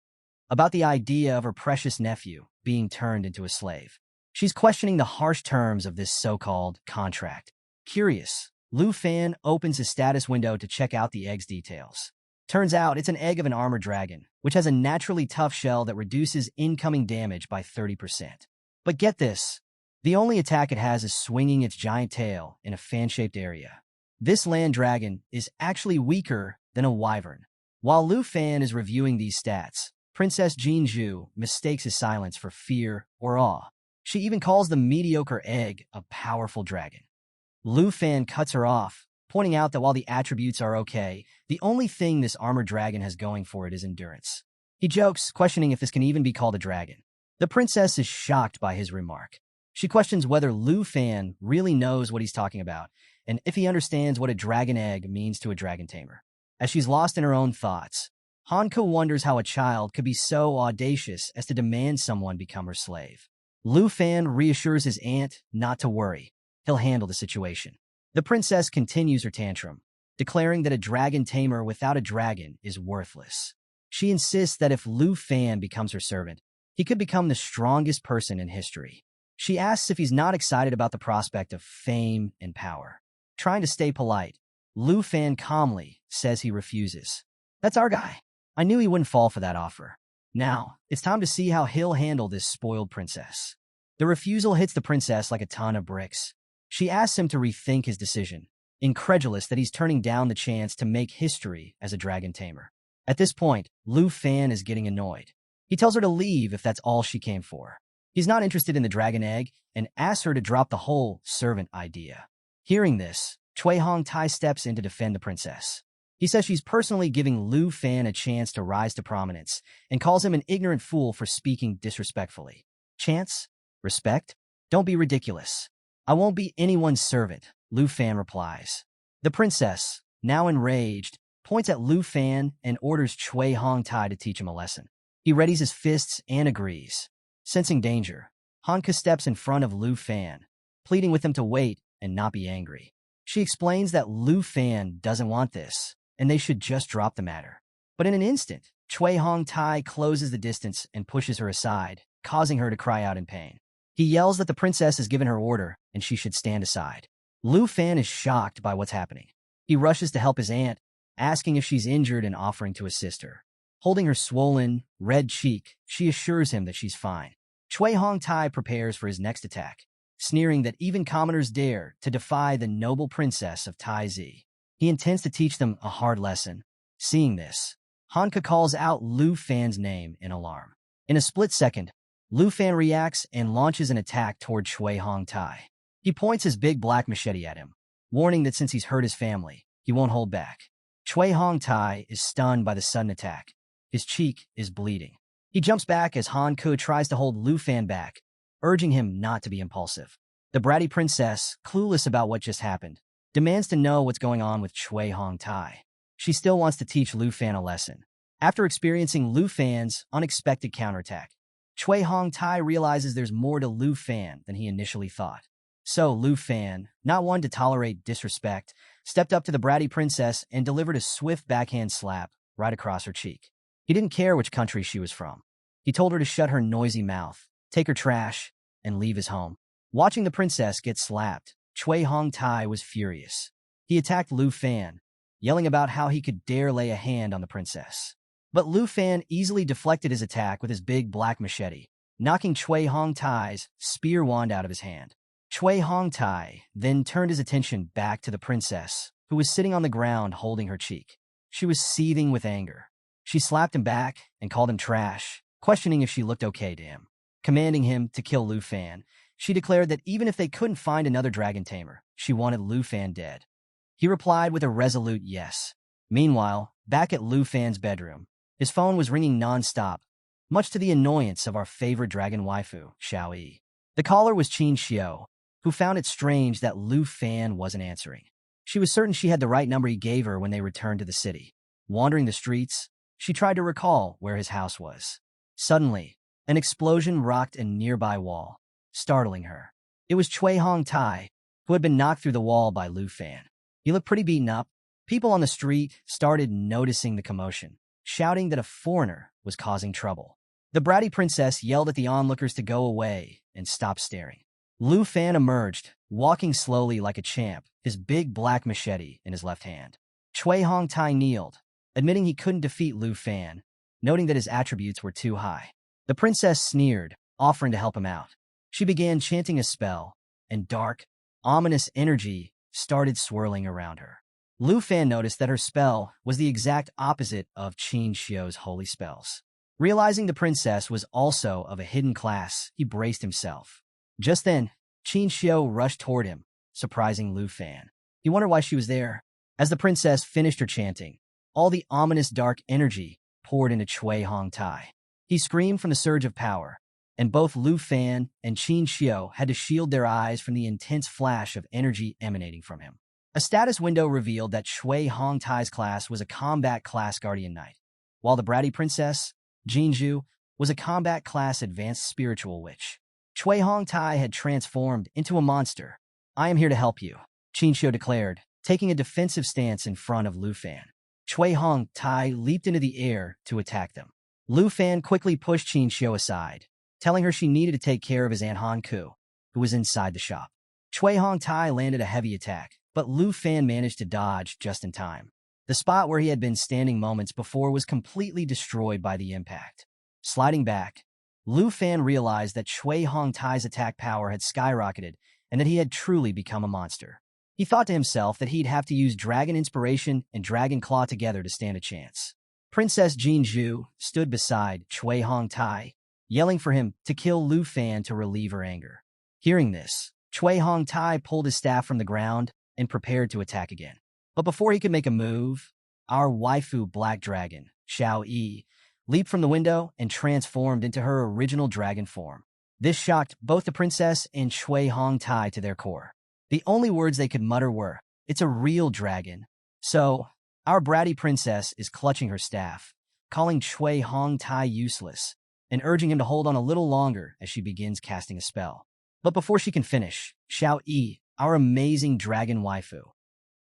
[SPEAKER 1] about the idea of her precious nephew being turned into a slave. She's questioning the harsh terms of this so-called contract. Curious, Lu Fan opens his status window to check out the egg's details. Turns out it's an egg of an armored dragon, which has a naturally tough shell that reduces incoming damage by 30%. But get this, the only attack it has is swinging its giant tail in a fan-shaped area. This land dragon is actually weaker than a wyvern. While Lu Fan is reviewing these stats, Princess Jinju mistakes his silence for fear or awe. She even calls the mediocre egg a powerful dragon. Lu Fan cuts her off, pointing out that while the attributes are okay, the only thing this armored dragon has going for it is endurance. He jokes, questioning if this can even be called a dragon. The princess is shocked by his remark. She questions whether Lu Fan really knows what he's talking about, and if he understands what a dragon egg means to a dragon tamer. As she's lost in her own thoughts, Hanko wonders how a child could be so audacious as to demand someone become her slave. Lu Fan reassures his aunt not to worry. He'll handle the situation. The princess continues her tantrum, declaring that a dragon tamer without a dragon is worthless. She insists that if Lu Fan becomes her servant, he could become the strongest person in history. She asks if he's not excited about the prospect of fame and power. Trying to stay polite, Lu Fan calmly says he refuses. That's our guy. I knew he wouldn't fall for that offer. Now, it's time to see how he'll handle this spoiled princess. The refusal hits the princess like a ton of bricks. She asks him to rethink his decision, incredulous that he's turning down the chance to make history as a dragon tamer. At this point, Lu Fan is getting annoyed. He tells her to leave if that's all she came for. He's not interested in the dragon egg and asks her to drop the whole servant idea. Hearing this, Cui Hong Tai steps in to defend the princess. He says she's personally giving Lu Fan a chance to rise to prominence and calls him an ignorant fool for speaking disrespectfully. Chance? Respect? Don't be ridiculous. I won't be anyone's servant, Lu Fan replies. The princess, now enraged, points at Lu Fan and orders Cui Hong Tai to teach him a lesson. He readies his fists and agrees. Sensing danger, Hanka steps in front of Lu Fan, pleading with him to wait and not be angry. She explains that Lu Fan doesn't want this, and they should just drop the matter. But in an instant, Cui Hong Tai closes the distance and pushes her aside, causing her to cry out in pain. He yells that the princess has given her order and she should stand aside. Lu Fan is shocked by what's happening. He rushes to help his aunt, asking if she's injured and offering to assist her. Holding her swollen, red cheek, she assures him that she's fine. Cui Hong Tai prepares for his next attack, sneering that even commoners dare to defy the noble princess of Taizi. He intends to teach them a hard lesson. Seeing this, Hanka calls out Lu Fan's name in alarm. In a split second, Lu Fan reacts and launches an attack toward Cui Hong Tai. He points his big black machete at him, warning that since he's hurt his family, he won't hold back. Cui Hong Tai is stunned by the sudden attack. His cheek is bleeding. He jumps back as Han Ku tries to hold Lu Fan back, urging him not to be impulsive. The bratty princess, clueless about what just happened, demands to know what's going on with Cui Hong Tai. She still wants to teach Lu Fan a lesson. After experiencing Lu Fan's unexpected counterattack, Cui Hong Tai realizes there's more to Lu Fan than he initially thought. So Lu Fan, not one to tolerate disrespect, stepped up to the bratty princess and delivered a swift backhand slap right across her cheek. He didn't care which country she was from. He told her to shut her noisy mouth, take her trash, and leave his home. Watching the princess get slapped, Cui Hong Tai was furious. He attacked Lu Fan, yelling about how he could dare lay a hand on the princess. But Lu Fan easily deflected his attack with his big black machete, knocking Cui Hong Tai's spear wand out of his hand. Cui Hong Tai then turned his attention back to the princess, who was sitting on the ground holding her cheek. She was seething with anger. She slapped him back and called him trash, questioning if she looked okay to him. Commanding him to kill Lu Fan, she declared that even if they couldn't find another dragon tamer, she wanted Lu Fan dead. He replied with a resolute yes. Meanwhile, back at Lu Fan's bedroom, his phone was ringing non-stop, much to the annoyance of our favorite dragon waifu, Xiao Yi. The caller was Qin Xiao, who found it strange that Lu Fan wasn't answering. She was certain she had the right number he gave her when they returned to the city. Wandering the streets, she tried to recall where his house was. Suddenly, an explosion rocked a nearby wall, startling her. It was Cui Hong Tai, who had been knocked through the wall by Lu Fan. He looked pretty beaten up. People on the street started noticing the commotion, shouting that a foreigner was causing trouble. The bratty princess yelled at the onlookers to go away and stop staring. Lu Fan emerged, walking slowly like a champ, his big black machete in his left hand. Chui Hongtai kneeled, admitting he couldn't defeat Lu Fan, noting that his attributes were too high. The princess sneered, offering to help him out. She began chanting a spell, and dark, ominous energy started swirling around her. Lu Fan noticed that her spell was the exact opposite of Qin Xiu's holy spells. Realizing the princess was also of a hidden class, he braced himself. Just then, Qin Xiu rushed toward him, surprising Lu Fan. He wondered why she was there. As the princess finished her chanting, all the ominous dark energy poured into Chui Hongtai. He screamed from the surge of power, and both Lu Fan and Qin Xiu had to shield their eyes from the intense flash of energy emanating from him. A status window revealed that Chui Hongtai's class was a combat class guardian knight, while the bratty princess, Jinju, was a combat class advanced spiritual witch. Chui Hongtai had transformed into a monster. I am here to help you, Qin Xiu declared, taking a defensive stance in front of Lu Fan. Chui Hongtai leaped into the air to attack them. Lu Fan quickly pushed Qin Xiu aside, telling her she needed to take care of his Aunt Han Ku, who was inside the shop. Chui Hongtai landed a heavy attack, but Lu Fan managed to dodge just in time. The spot where he had been standing moments before was completely destroyed by the impact. Sliding back, Lu Fan realized that Chui Hongtai's attack power had skyrocketed and that he had truly become a monster. He thought to himself that he'd have to use Dragon Inspiration and Dragon Claw together to stand a chance. Princess Jinju stood beside Chui Hongtai, yelling for him to kill Lu Fan to relieve her anger. Hearing this, Chui Hongtai pulled his staff from the ground and prepared to attack again. But before he could make a move, our waifu Black Dragon, Xiao Yi, leaped from the window and transformed into her original dragon form. This shocked both the princess and Chui Hongtai to their core. The only words they could mutter were, "It's a real dragon." So, our bratty princess is clutching her staff, calling Chui Hongtai useless, and urging him to hold on a little longer as she begins casting a spell. But before she can finish, Xiao Yi, our amazing dragon waifu,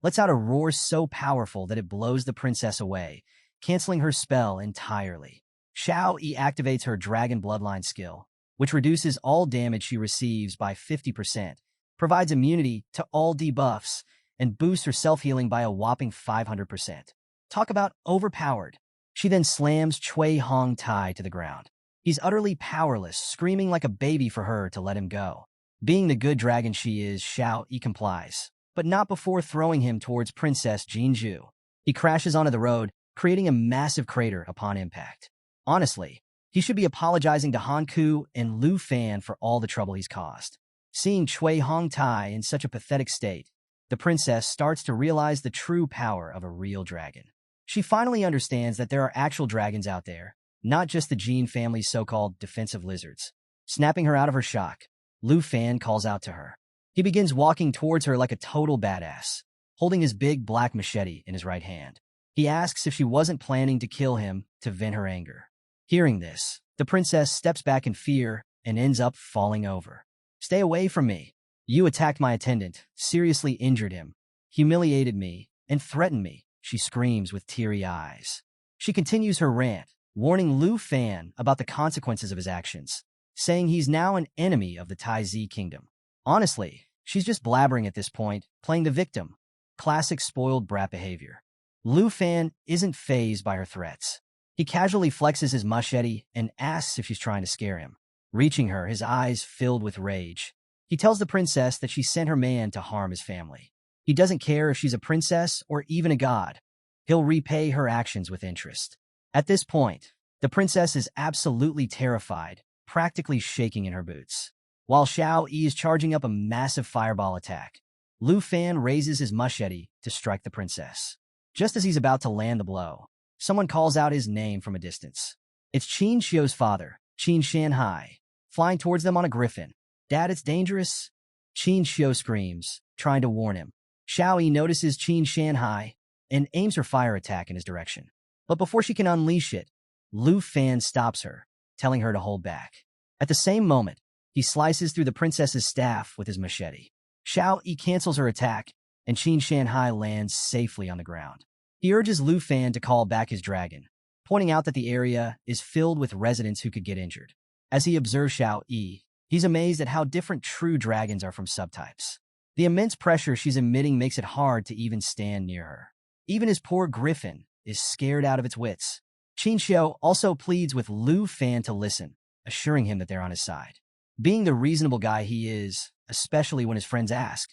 [SPEAKER 1] lets out a roar so powerful that it blows the princess away, canceling her spell entirely. Xiao Yi activates her dragon bloodline skill, which reduces all damage she receives by 50%, provides immunity to all debuffs, and boosts her self-healing by a whopping 500%. Talk about overpowered. She then slams Chui Hongtai to the ground. He's utterly powerless, screaming like a baby for her to let him go. Being the good dragon she is, Xiao Yi complies, but not before throwing him towards Princess Jinju. He crashes onto the road, creating a massive crater upon impact. Honestly, he should be apologizing to Han Ku and Lu Fan for all the trouble he's caused. Seeing Chui Hongtai in such a pathetic state, the princess starts to realize the true power of a real dragon. She finally understands that there are actual dragons out there, not just the Jin family's so-called defensive lizards. Snapping her out of her shock, Lu Fan calls out to her. He begins walking towards her like a total badass, holding his big black machete in his right hand. He asks if she wasn't planning to kill him to vent her anger. Hearing this, the princess steps back in fear and ends up falling over. "Stay away from me. You attacked my attendant, seriously injured him, humiliated me, and threatened me," she screams with teary eyes. She continues her rant, warning Lu Fan about the consequences of his actions, saying he's now an enemy of the Taizi kingdom. Honestly, she's just blabbering at this point, playing the victim. Classic spoiled brat behavior. Lu Fan isn't fazed by her threats. He casually flexes his machete and asks if she's trying to scare him. Reaching her, his eyes filled with rage, he tells the princess that she sent her man to harm his family. He doesn't care if she's a princess or even a god. He'll repay her actions with interest. At this point, the princess is absolutely terrified, practically shaking in her boots. While Xiao Yi is charging up a massive fireball attack, Lu Fan raises his machete to strike the princess. Just as he's about to land the blow, someone calls out his name from a distance. It's Qin Xiu's father, Qin Shanhai, flying towards them on a griffin. "Dad, it's dangerous," Qin Xiu screams, trying to warn him. Xiao Yi notices Qin Shanhai and aims her fire attack in his direction. But before she can unleash it, Lu Fan stops her, telling her to hold back. At the same moment, he slices through the princess's staff with his machete. Xiao Yi cancels her attack, and Qin Shanhai lands safely on the ground. He urges Lu Fan to call back his dragon, pointing out that the area is filled with residents who could get injured. As he observes Xiao Yi, he's amazed at how different true dragons are from subtypes. The immense pressure she's emitting makes it hard to even stand near her. Even his poor griffin is scared out of its wits. Qin Xiu also pleads with Lu Fan to listen, assuring him that they're on his side. Being the reasonable guy he is, especially when his friends ask,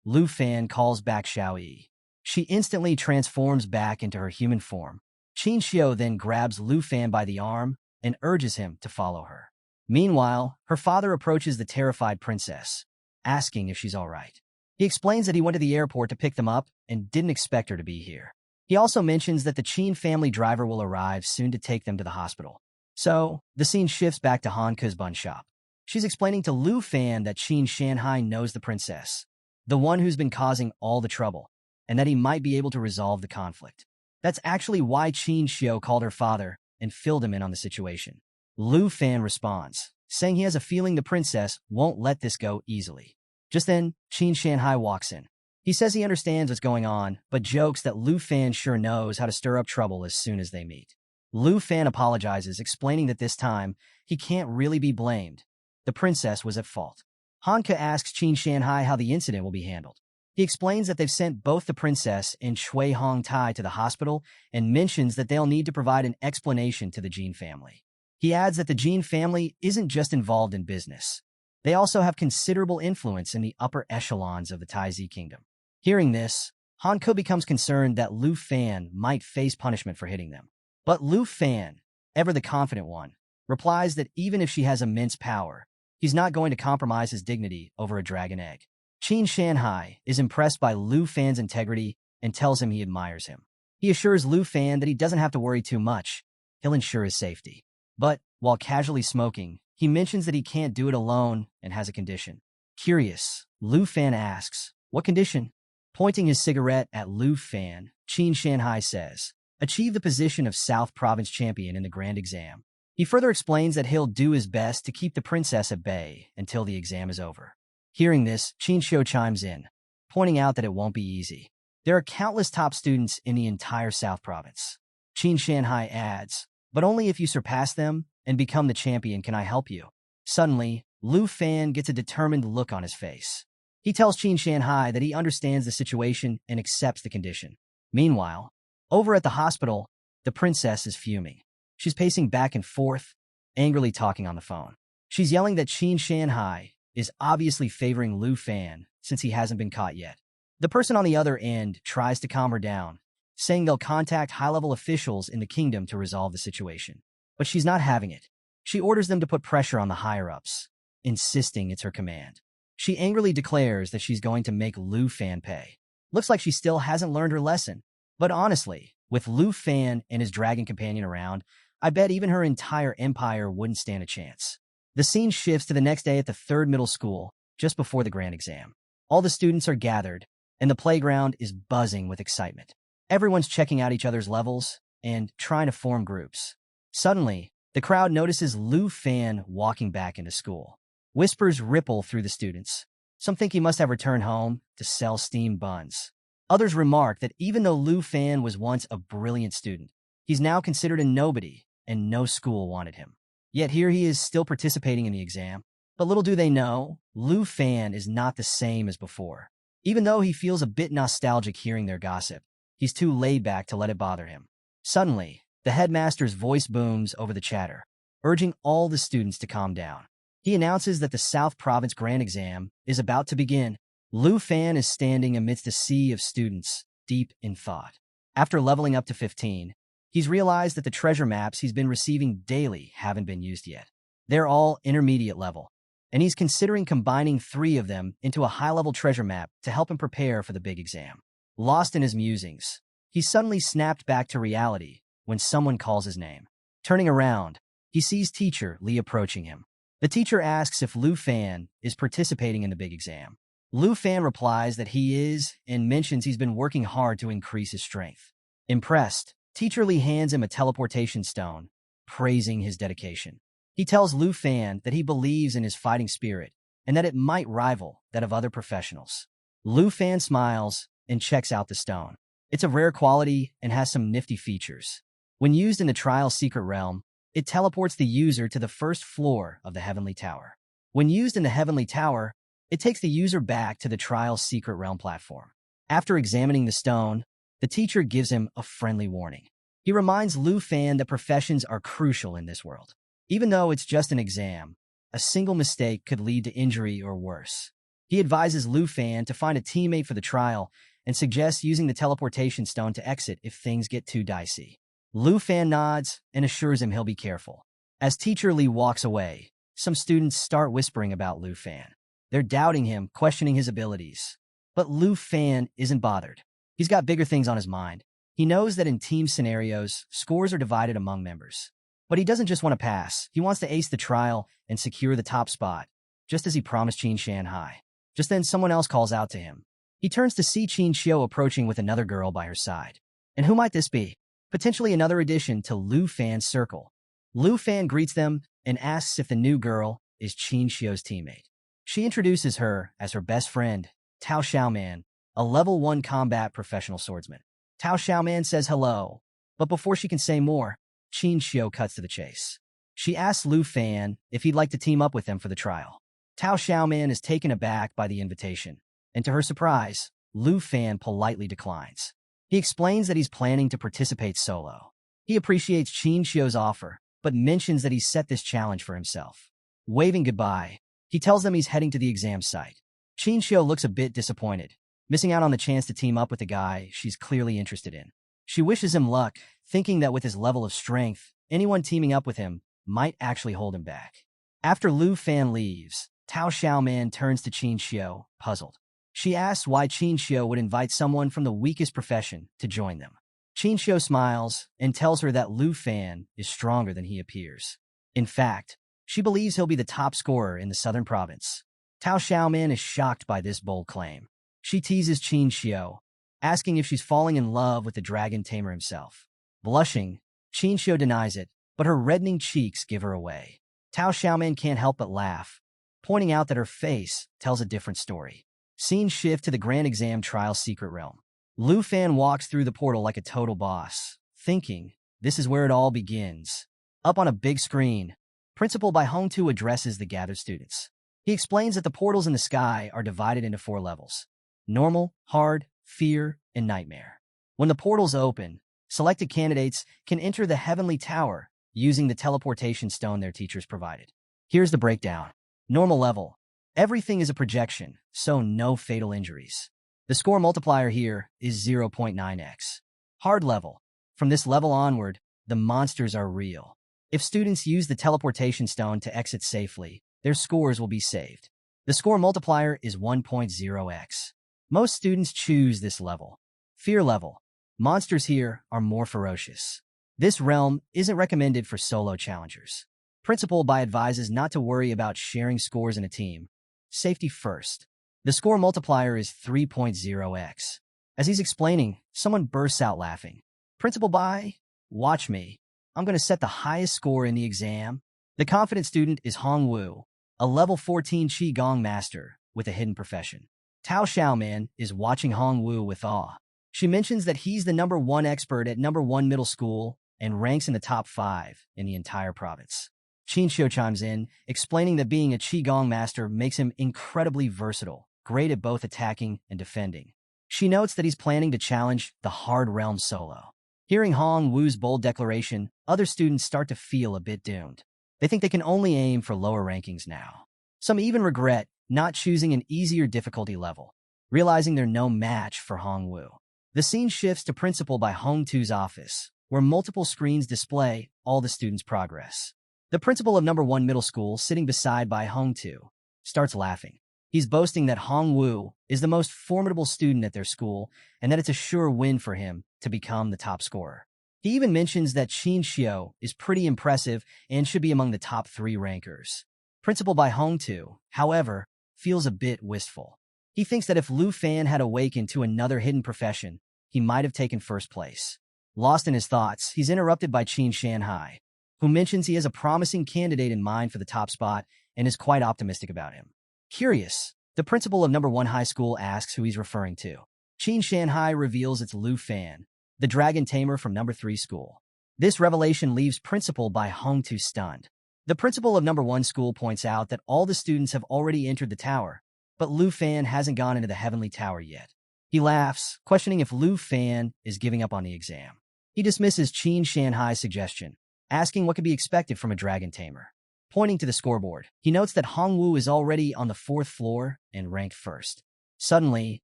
[SPEAKER 1] Lu Fan calls back Xiao Yi. She instantly transforms back into her human form. Qin Xiu then grabs Lu Fan by the arm and urges him to follow her. Meanwhile, her father approaches the terrified princess, asking if she's all right. He explains that he went to the airport to pick them up and didn't expect her to be here. He also mentions that the Qin family driver will arrive soon to take them to the hospital. So, the scene shifts back to Hanke's bun shop. She's explaining to Lu Fan that Qin Shanhai knows the princess, the one who's been causing all the trouble, and that he might be able to resolve the conflict. That's actually why Qin Xiu called her father and filled him in on the situation. Lu Fan responds, saying he has a feeling the princess won't let this go easily. Just then, Qin Shanhai walks in. He says he understands what's going on, but jokes that Lu Fan sure knows how to stir up trouble as soon as they meet. Lu Fan apologizes, explaining that this time, he can't really be blamed. The princess was at fault. Hanke asks Qin Shanhai how the incident will be handled. He explains that they've sent both the princess and Shui Hong Tai to the hospital and mentions that they'll need to provide an explanation to the Jin family. He adds that the Jin family isn't just involved in business. They also have considerable influence in the upper echelons of the Taizi kingdom. Hearing this, Hanke becomes concerned that Lu Fan might face punishment for hitting them. But Lu Fan, ever the confident one, replies that even if she has immense power, he's not going to compromise his dignity over a dragon egg. Qin Shanhai is impressed by Lu Fan's integrity and tells him he admires him. He assures Lu Fan that he doesn't have to worry too much. He'll ensure his safety. But, while casually smoking, he mentions that he can't do it alone and has a condition. Curious, Lu Fan asks, "What condition?" Pointing his cigarette at Lu Fan, Qin Shanhai says, "Achieve the position of South Province champion in the grand exam." He further explains that he'll do his best to keep the princess at bay until the exam is over. Hearing this, Qin Xiu chimes in, pointing out that it won't be easy. There are countless top students in the entire South Province. Qin Shanhai adds, "But only if you surpass them and become the champion can I help you." Suddenly, Lu Fan gets a determined look on his face. He tells Qin Shanhai that he understands the situation and accepts the condition. Meanwhile, over at the hospital, the princess is fuming. She's pacing back and forth, angrily talking on the phone. She's yelling that Qin Shanhai is obviously favoring Lu Fan since he hasn't been caught yet. The person on the other end tries to calm her down, saying they'll contact high-level officials in the kingdom to resolve the situation. But she's not having it. She orders them to put pressure on the higher-ups, insisting it's her command. She angrily declares that she's going to make Lu Fan pay. Looks like she still hasn't learned her lesson. But honestly, with Lu Fan and his dragon companion around, I bet even her entire empire wouldn't stand a chance. The scene shifts to the next day at the third middle school, just before the grand exam. All the students are gathered, and the playground is buzzing with excitement. Everyone's checking out each other's levels and trying to form groups. Suddenly, the crowd notices Lu Fan walking back into school. Whispers ripple through the students. Some think he must have returned home to sell steamed buns. Others remark that even though Lu Fan was once a brilliant student, he's now considered a nobody, and no school wanted him. Yet here he is still participating in the exam. But little do they know, Lu Fan is not the same as before. Even though he feels a bit nostalgic hearing their gossip, he's too laid back to let it bother him. Suddenly, the headmaster's voice booms over the chatter, urging all the students to calm down. He announces that the South Province Grand Exam is about to begin. Lu Fan is standing amidst a sea of students, deep in thought. After leveling up to 15, he's realized that the treasure maps he's been receiving daily haven't been used yet. They're all intermediate level, and he's considering combining 3 of them into a high-level treasure map to help him prepare for the big exam. Lost in his musings, he suddenly snapped back to reality when someone calls his name. Turning around, he sees teacher Li approaching him. The teacher asks if Lu Fan is participating in the big exam. Lu Fan replies that he is and mentions he's been working hard to increase his strength. Impressed, Teacher Li hands him a teleportation stone, praising his dedication. He tells Lu Fan that he believes in his fighting spirit and that it might rival that of other professionals. Lu Fan smiles and checks out the stone. It's of rare quality and has some nifty features. When used in the Trial Secret Realm, it teleports the user to the first floor of the Heavenly Tower. When used in the Heavenly Tower, It takes the user back to the trial's secret realm platform. After examining the stone, the teacher gives him a friendly warning. He reminds Lu Fan that professions are crucial in this world. Even though it's just an exam, a single mistake could lead to injury or worse. He advises Lu Fan to find a teammate for the trial and suggests using the teleportation stone to exit if things get too dicey. Lu Fan nods and assures him he'll be careful. As Teacher Lee walks away, some students start whispering about Lu Fan. They're doubting him, questioning his abilities. But Lu Fan isn't bothered. He's got bigger things on his mind. He knows that in team scenarios, scores are divided among members. But he doesn't just want to pass. He wants to ace the trial and secure the top spot, just as he promised Qin Shanhai. Just then, someone else calls out to him. He turns to see Qin Xiu approaching with another girl by her side. And who might this be? Potentially another addition to Lu Fan's circle. Lu Fan greets them and asks if the new girl is Qin Xiu's teammate. She introduces her as her best friend, Tao Xiaoman, a level 1 combat professional swordsman. Tao Xiaoman says hello, but before she can say more, Qin Xiu cuts to the chase. She asks Lu Fan if he'd like to team up with them for the trial. Tao Xiaoman is taken aback by the invitation, and to her surprise, Lu Fan politely declines. He explains that he's planning to participate solo. He appreciates Qin Xiu's offer, but mentions that he's set this challenge for himself. Waving goodbye, he tells them he's heading to the exam site. Qin Xiu looks a bit disappointed, missing out on the chance to team up with a guy she's clearly interested in. She wishes him luck, thinking that with his level of strength, anyone teaming up with him might actually hold him back. After Lu Fan leaves, Tao Xiaoman turns to Qin Xiu, puzzled. She asks why Qin Xiu would invite someone from the weakest profession to join them. Qin Xiu smiles and tells her that Lu Fan is stronger than he appears. In fact, she believes he'll be the top scorer in the southern province. Tao Xiaoman is shocked by this bold claim. She teases Qin Xiu, asking if she's falling in love with the dragon Tamer himself. Blushing, Qin Xiu denies it, but her reddening cheeks give her away. Tao Xiaoman can't help but laugh, pointing out that her face tells a different story. Scene shift to the grand exam trial secret realm. Lu Fan walks through the portal like a total boss, thinking this is where it all begins. Up on a big screen, Principal Bai Hongtu addresses the gathered students. He explains that the portals in the sky are divided into 4 levels: normal, hard, fear, and nightmare. When the portals open, selected candidates can enter the heavenly tower using the teleportation stone their teachers provided. Here's the breakdown. Normal level. Everything is a projection, so no fatal injuries. The score multiplier here is 0.9x. Hard level. From this level onward, the monsters are real. If students use the teleportation stone to exit safely, their scores will be saved. The score multiplier is 1.0x. Most students choose this level. Fear level. Monsters here are more ferocious. This realm isn't recommended for solo challengers. Principal Bai advises not to worry about sharing scores in a team. Safety first. The score multiplier is 3.0x. As he's explaining, someone bursts out laughing. Principal Bai, watch me. I'm going to set the highest score in the exam. The confident student is Hong Wu, a level 14 Qigong master with a hidden profession. Tao Xiaoman is watching Hong Wu with awe. She mentions that he's the #1 expert at #1 middle school and ranks in the top 5 in the entire province. Qin Xiu chimes in, explaining that being a Qigong master makes him incredibly versatile, great at both attacking and defending. She notes that he's planning to challenge the hard realm solo. Hearing Hong Wu's bold declaration, other students start to feel a bit doomed. They think they can only aim for lower rankings now. Some even regret not choosing an easier difficulty level, realizing they're no match for Hong Wu. The scene shifts to Principal Bai Hongtu's office, where multiple screens display all the students' progress. The principal of #1 middle school, sitting beside Bai Hongtu, starts laughing. He's boasting that Hong Wu is the most formidable student at their school and that it's a sure win for him to become the top scorer. He even mentions that Qin Xiu is pretty impressive and should be among the top 3 rankers. Principal Bai Hongtu, however, feels a bit wistful. He thinks that if Lu Fan had awakened to another hidden profession, he might have taken first place. Lost in his thoughts, he's interrupted by Qin Shanhai, who mentions he has a promising candidate in mind for the top spot and is quite optimistic about him. Curious, the principal of #1 high school asks who he's referring to. Qin Shanhai reveals it's Lu Fan, the dragon tamer from #3 school. This revelation leaves Principal Bai Hongtu stunned. The principal of #1 school points out that all the students have already entered the tower, but Lu Fan hasn't gone into the heavenly tower yet. He laughs, questioning if Lu Fan is giving up on the exam. He dismisses Qin Shanhai's suggestion, asking what could be expected from a dragon tamer. Pointing to the scoreboard, he notes that Hongwu is already on the 4th floor and ranked first. Suddenly,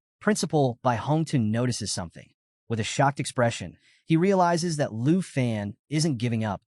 [SPEAKER 1] Principal Bai Hongtun notices something. With a shocked expression, he realizes that Lu Fan isn't giving up.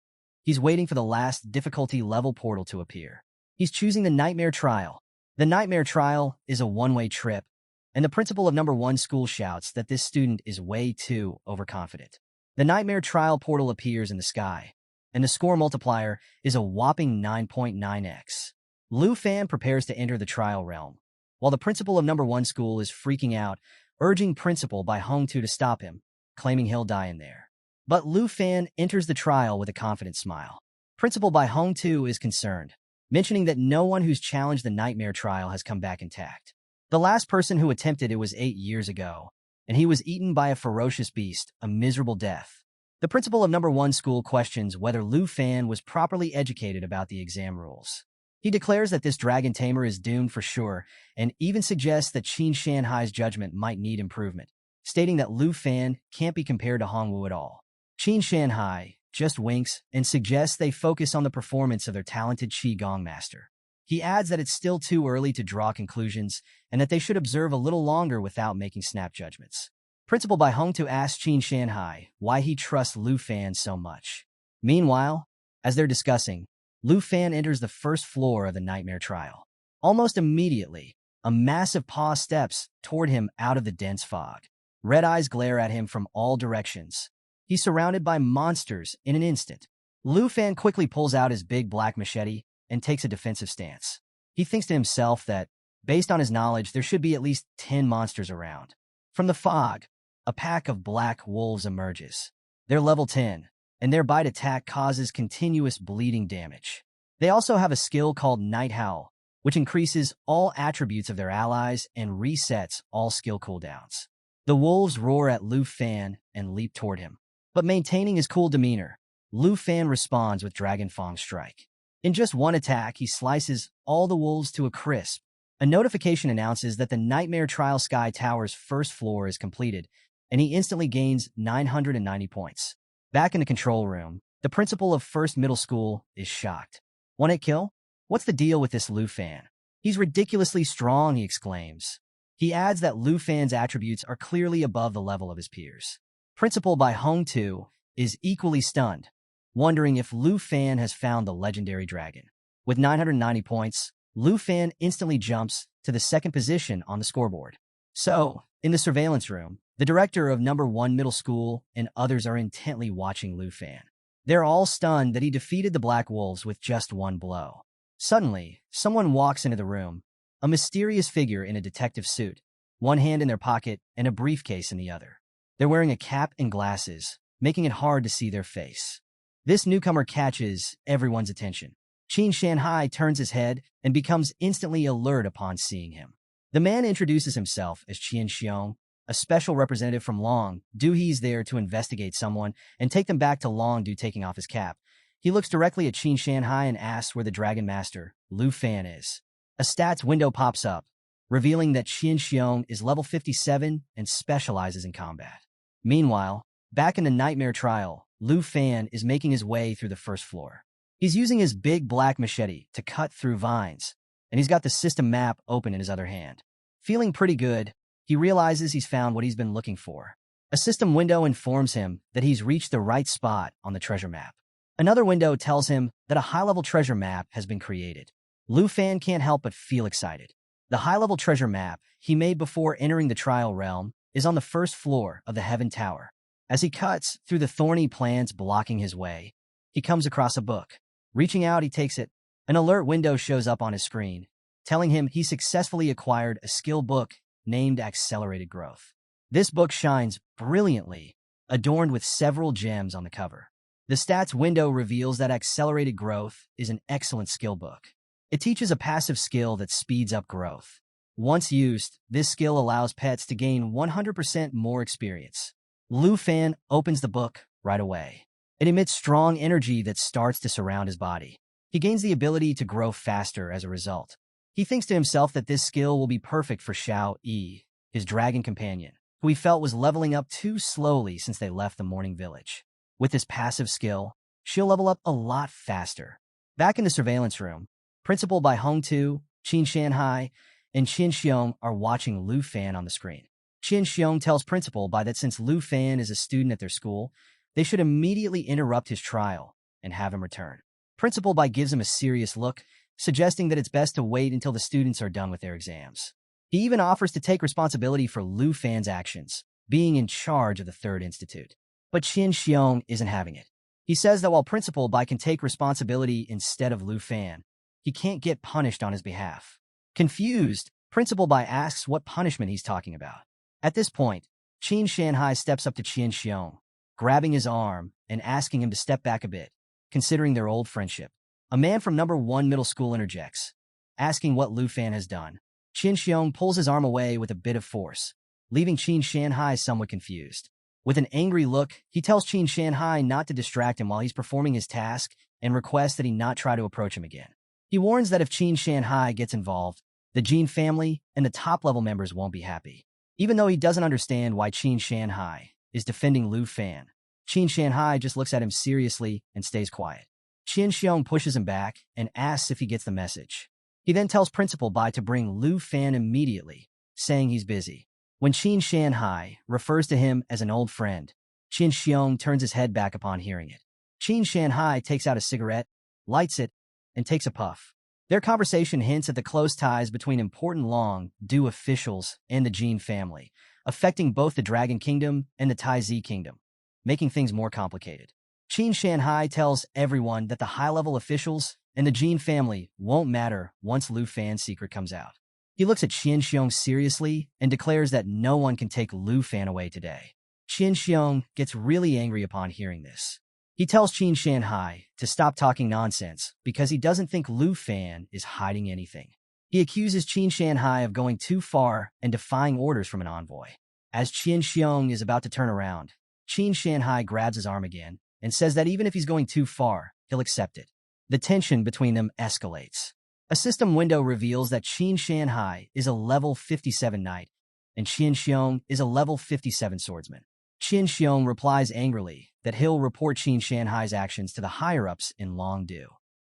[SPEAKER 1] He's waiting for the last difficulty level portal to appear. He's choosing the Nightmare Trial. The Nightmare Trial is a one-way trip, and the principal of number 1 school shouts that this student is way too overconfident. The Nightmare Trial portal appears in the sky, and the score multiplier is a whopping 9.9x. Lu Fan prepares to enter the trial realm, while the principal of number 1 school is freaking out, urging Principal Bai Hongtu to stop him, claiming he'll die in there. But Lu Fan enters the trial with a confident smile. Principal Bai Hongtu is concerned, mentioning that no one who's challenged the Nightmare Trial has come back intact. The last person who attempted it was 8 years ago, and he was eaten by a ferocious beast, a miserable death. The principal of number 1 school questions whether Lu Fan was properly educated about the exam rules. He declares that this dragon tamer is doomed for sure, and even suggests that Qin Shanhai's judgment might need improvement, stating that Lu Fan can't be compared to Hongwu at all. Qin Shanhai just winks and suggests they focus on the performance of their talented Qigong master. He adds that it's still too early to draw conclusions and that they should observe a little longer without making snap judgments. Principal Bai Hongtu asks Qin Shanhai why he trusts Lu Fan so much. Meanwhile, as they're discussing, Lu Fan enters the 1st floor of the Nightmare Trial. Almost immediately, a massive paw steps toward him out of the dense fog. Red eyes glare at him from all directions. He's surrounded by monsters in an instant. Lu Fan quickly pulls out his big black machete and takes a defensive stance. He thinks to himself that, based on his knowledge, there should be at least 10 monsters around. From the fog, a pack of black wolves emerges. They're level 10, and their bite attack causes continuous bleeding damage. They also have a skill called Night Howl, which increases all attributes of their allies and resets all skill cooldowns. The wolves roar at Lu Fan and leap toward him. But maintaining his cool demeanor, Lu Fan responds with Dragon Fang Strike. In just one attack, he slices all the wolves to a crisp. A notification announces that the Nightmare Trial Sky Tower's 1st floor is completed, and he instantly gains 990 points. Back in the control room, the principal of 1st Middle School is shocked. One-hit kill? What's the deal with this Lu Fan? He's ridiculously strong, he exclaims. He adds that Lu Fan's attributes are clearly above the level of his peers. Principal Bai Hongtu is equally stunned, wondering if Lu Fan has found the legendary dragon. With 990 points, Lu Fan instantly jumps to the 2nd position on the scoreboard. So, in the surveillance room, the director of number 1 middle school and others are intently watching Lu Fan. They're all stunned that he defeated the Black Wolves with just one blow. Suddenly, someone walks into the room, a mysterious figure in a detective suit, one hand in their pocket and a briefcase in the other. They're wearing a cap and glasses, making it hard to see their face. This newcomer catches everyone's attention. Qin Shanhai turns his head and becomes instantly alert upon seeing him. The man introduces himself as Qian Xiong, a special representative from Long Du. He's there to investigate someone and take them back to Long Du, taking off his cap. He looks directly at Qin Shanhai and asks where the Dragon Master, Lu Fan, is. A stats window pops up, revealing that Qian Xiong is level 57 and specializes in combat. Meanwhile, back in the Nightmare Trial, Lu Fan is making his way through the 1st floor. He's using his big black machete to cut through vines, and he's got the system map open in his other hand. Feeling pretty good, he realizes he's found what he's been looking for. A system window informs him that he's reached the right spot on the treasure map. Another window tells him that a high-level treasure map has been created. Lu Fan can't help but feel excited. The high-level treasure map he made before entering the trial realm is on the 1st floor of the Heaven Tower. As he cuts through the thorny plants blocking his way, he comes across a book. Reaching out, he takes it. An alert window shows up on his screen, telling him he successfully acquired a skill book named Accelerated Growth. This book shines brilliantly, adorned with several gems on the cover. The stats window reveals that Accelerated Growth is an excellent skill book. It teaches a passive skill that speeds up growth. Once used, this skill allows pets to gain 100% more experience. Lu Fan opens the book right away. It emits strong energy that starts to surround his body. He gains the ability to grow faster as a result. He thinks to himself that this skill will be perfect for Xiao Yi, his dragon companion, who he felt was leveling up too slowly since they left the morning village. With this passive skill, she'll level up a lot faster. Back in the surveillance room, Principal Bai Hongtu, Qin Shanhai, and Qin Xiong are watching Lu Fan on the screen. Qin Xiong tells Principal Bai that since Lu Fan is a student at their school, they should immediately interrupt his trial and have him return. Principal Bai gives him a serious look, suggesting that it's best to wait until the students are done with their exams. He even offers to take responsibility for Lu Fan's actions, being in charge of the Third Institute. But Qin Xiong isn't having it. He says that while Principal Bai can take responsibility instead of Lu Fan, he can't get punished on his behalf. Confused, Principal Bai asks what punishment he's talking about. At this point, Qin Shanhai steps up to Qin Xiong, grabbing his arm and asking him to step back a bit, considering their old friendship. A man from number 1 middle school interjects, asking what Lu Fan has done. Qin Xiong pulls his arm away with a bit of force, leaving Qin Shanhai somewhat confused. With an angry look, he tells Qin Shanhai not to distract him while he's performing his task and requests that he not try to approach him again. He warns that if Qin Shanhai gets involved, the Jin family and the top-level members won't be happy. Even though he doesn't understand why Qin Shanhai is defending Lu Fan, Qin Shanhai just looks at him seriously and stays quiet. Qin Xiong pushes him back and asks if he gets the message. He then tells Principal Bai to bring Lu Fan immediately, saying he's busy. When Qin Shanhai refers to him as an old friend, Qin Xiong turns his head back upon hearing it. Qin Shanhai takes out a cigarette, lights it, and takes a puff. Their conversation hints at the close ties between important long-due officials and the Jin family, affecting both the Dragon Kingdom and the Taizi Kingdom, making things more complicated. Qin Shanhai tells everyone that the high-level officials and the Jin family won't matter once Lu Fan's secret comes out. He looks at Qin Xiong seriously and declares that no one can take Lu Fan away today. Qin Xiong gets really angry upon hearing this. He tells Qin Shanhai to stop talking nonsense because he doesn't think Lu Fan is hiding anything. He accuses Qin Shanhai of going too far and defying orders from an envoy. As Qin Xiong is about to turn around, Qin Shanhai grabs his arm again and says that even if he's going too far, he'll accept it. The tension between them escalates. A system window reveals that Qin Shanhai is a level 57 knight, and Qin Xiong is a level 57 swordsman. Qin Xiong replies angrily that he'll report Qin Shanhai's actions to the higher-ups in Longdu.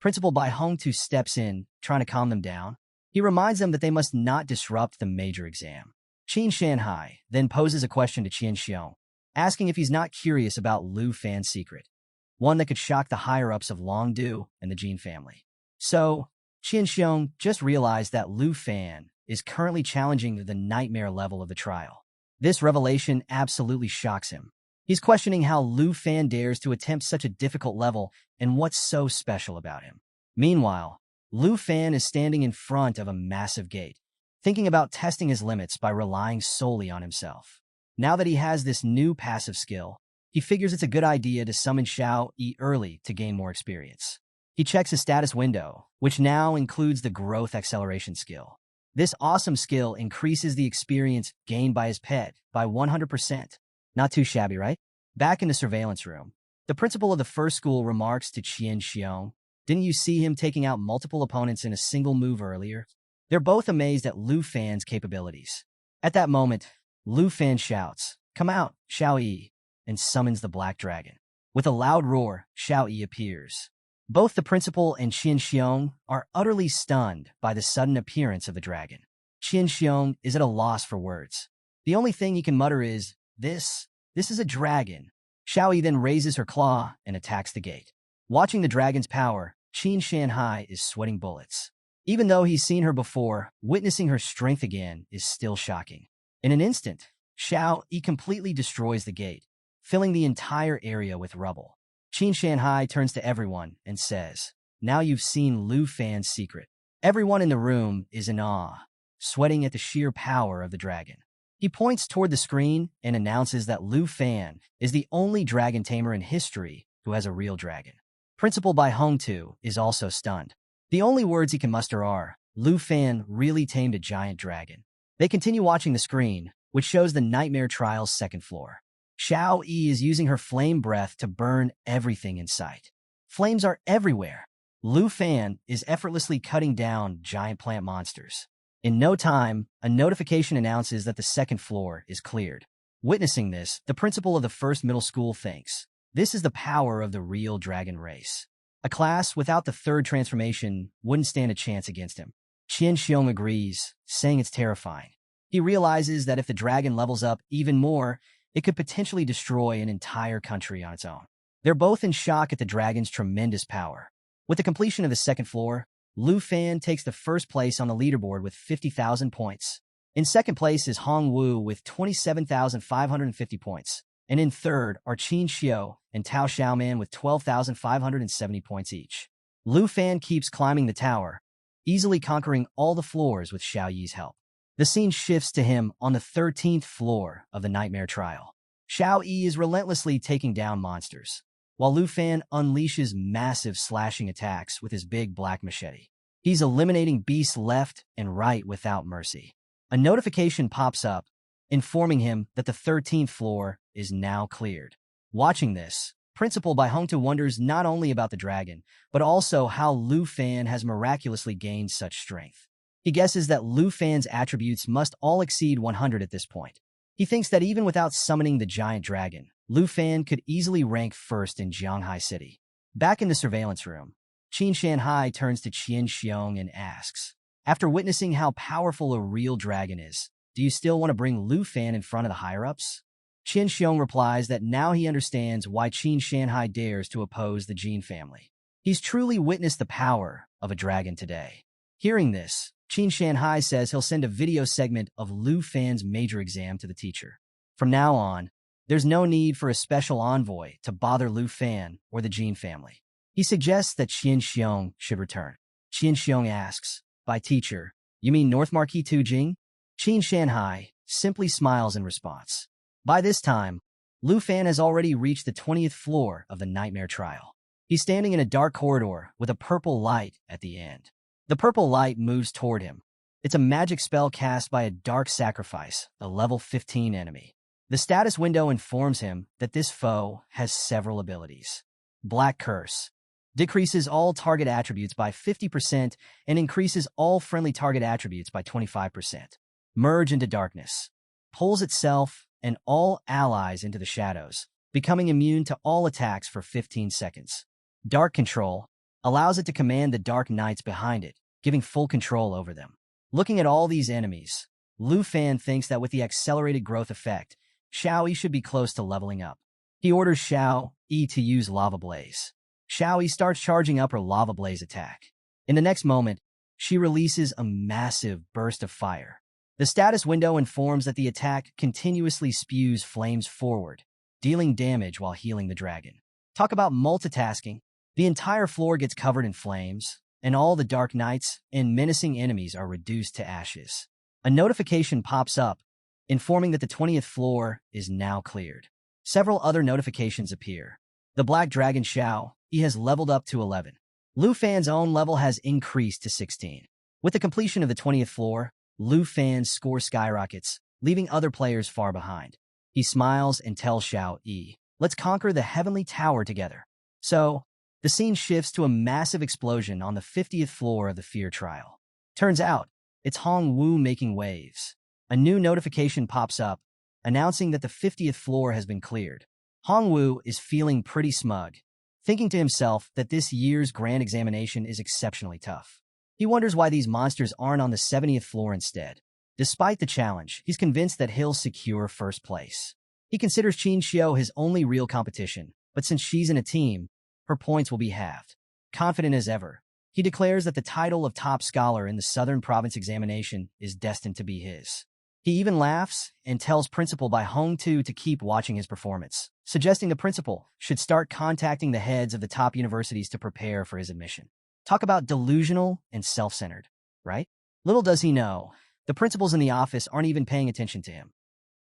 [SPEAKER 1] Principal Bai Hongtu steps in, trying to calm them down. He reminds them that they must not disrupt the major exam. Qin Shanhai then poses a question to Qin Xiong, asking if he's not curious about Lu Fan's secret, one that could shock the higher-ups of Longdu and the Jin family. So, Qin Xiong just realized that Lu Fan is currently challenging the nightmare level of the trial. This revelation absolutely shocks him. He's questioning how Lu Fan dares to attempt such a difficult level and what's so special about him. Meanwhile, Lu Fan is standing in front of a massive gate, thinking about testing his limits by relying solely on himself. Now that he has this new passive skill, he figures it's a good idea to summon Xiao Yi early to gain more experience. He checks his status window, which now includes the growth acceleration skill. This awesome skill increases the experience gained by his pet by 100%. Not too shabby, right? Back in the surveillance room, the principal of the first school remarks to Qin Xiong, "Didn't you see him taking out multiple opponents in a single move earlier?" They're both amazed at Lu Fan's capabilities. At that moment, Lu Fan shouts, "Come out, Xiao Yi," and summons the Black Dragon. With a loud roar, Xiao Yi appears. Both the principal and Qin Xiong are utterly stunned by the sudden appearance of the dragon. Qin Xiong is at a loss for words. The only thing he can mutter is, This is a dragon." Xiao Yi then raises her claw and attacks the gate. Watching the dragon's power, Qin Shanhai is sweating bullets. Even though he's seen her before, witnessing her strength again is still shocking. In an instant, Xiao Yi completely destroys the gate, filling the entire area with rubble. Qin Shanhai turns to everyone and says, "Now you've seen Lu Fan's secret." Everyone in the room is in awe, sweating at the sheer power of the dragon. He points toward the screen and announces that Lu Fan is the only dragon tamer in history who has a real dragon. Principal Bai Hongtu is also stunned. The only words he can muster are, "Lu Fan really tamed a giant dragon." They continue watching the screen, which shows the Nightmare Trial's second floor. Xiao Yi is using her flame breath to burn everything in sight. Flames are everywhere. Lu Fan is effortlessly cutting down giant plant monsters. In no time, a notification announces that the second floor is cleared. Witnessing this, the principal of the first middle school thinks, this is the power of the real dragon race. A class without the third transformation wouldn't stand a chance against him. Qian Xiong agrees, saying it's terrifying. He realizes that if the dragon levels up even more, it could potentially destroy an entire country on its own. They're both in shock at the dragon's tremendous power. With the completion of the second floor, Lu Fan takes the first place on the leaderboard with 50,000 points. In second place is Hong Wu with 27,550 points. And in third are Qin Xiao and Tao Xiaoman with 12,570 points each. Lu Fan keeps climbing the tower, easily conquering all the floors with Xiao Yi's help. The scene shifts to him on the 13th floor of the Nightmare Trial. Xiao Yi is relentlessly taking down monsters, while Lu Fan unleashes massive slashing attacks with his big black machete. He's eliminating beasts left and right without mercy. A notification pops up, informing him that the 13th floor is now cleared. Watching this, Principal Bai Hongtu wonders not only about the dragon, but also how Lu Fan has miraculously gained such strength. He guesses that Lu Fan's attributes must all exceed 100 at this point. He thinks that even without summoning the giant dragon, Lu Fan could easily rank first in Jianghai City. Back in the surveillance room, Qin Shanhai turns to Qian Xiong and asks, after witnessing how powerful a real dragon is, do you still want to bring Lu Fan in front of the higher-ups? Qin Xiong replies that now he understands why Qin Shanhai dares to oppose the Jin family. He's truly witnessed the power of a dragon today. Hearing this, Qin Shanhai says he'll send a video segment of Lu Fan's major exam to the teacher. From now on, there's no need for a special envoy to bother Lu Fan or the Jin family. He suggests that Qin Xiong should return. Qin Xiong asks, by teacher, you mean North Marquis Tu Jing? Qin Shanhai simply smiles in response. By this time, Lu Fan has already reached the 20th floor of the Nightmare Trial. He's standing in a dark corridor with a purple light at the end. The purple light moves toward him. It's a magic spell cast by a dark sacrifice, a level 15 enemy. The status window informs him that this foe has several abilities. Black Curse decreases all target attributes by 50% and increases all friendly target attributes by 25%. Merge into Darkness pulls itself and all allies into the shadows, becoming immune to all attacks for 15 seconds. Dark Control allows it to command the Dark Knights behind it, giving full control over them. Looking at all these enemies, Lu Fan thinks that with the accelerated growth effect, Xiao Yi should be close to leveling up. He orders Xiao Yi to use Lava Blaze. Xiao Yi starts charging up her Lava Blaze attack. In the next moment, she releases a massive burst of fire. The status window informs that the attack continuously spews flames forward, dealing damage while healing the dragon. Talk about multitasking. The entire floor gets covered in flames, and all the Dark Knights and menacing enemies are reduced to ashes. A notification pops up, informing that the 20th floor is now cleared. Several other notifications appear. The Black Dragon Xiao Yi has leveled up to 11. Lu Fan's own level has increased to 16. With the completion of the 20th floor, Lu Fan's score skyrockets, leaving other players far behind. He smiles and tells Xiao Yi, let's conquer the Heavenly Tower together. So, the scene shifts to a massive explosion on the 50th floor of the Fear Trial. Turns out, it's Hong Wu making waves. A new notification pops up, announcing that the 50th floor has been cleared. Hong Wu is feeling pretty smug, thinking to himself that this year's grand examination is exceptionally tough. He wonders why these monsters aren't on the 70th floor instead. Despite the challenge, he's convinced that he'll secure first place. He considers Qin Xiao his only real competition, but since she's in a team, her points will be halved. Confident as ever, he declares that the title of top scholar in the Southern Province examination is destined to be his. He even laughs and tells Principal Bai Hongtu to keep watching his performance, suggesting the principal should start contacting the heads of the top universities to prepare for his admission. Talk about delusional and self-centered, right? Little does he know, the principals in the office aren't even paying attention to him.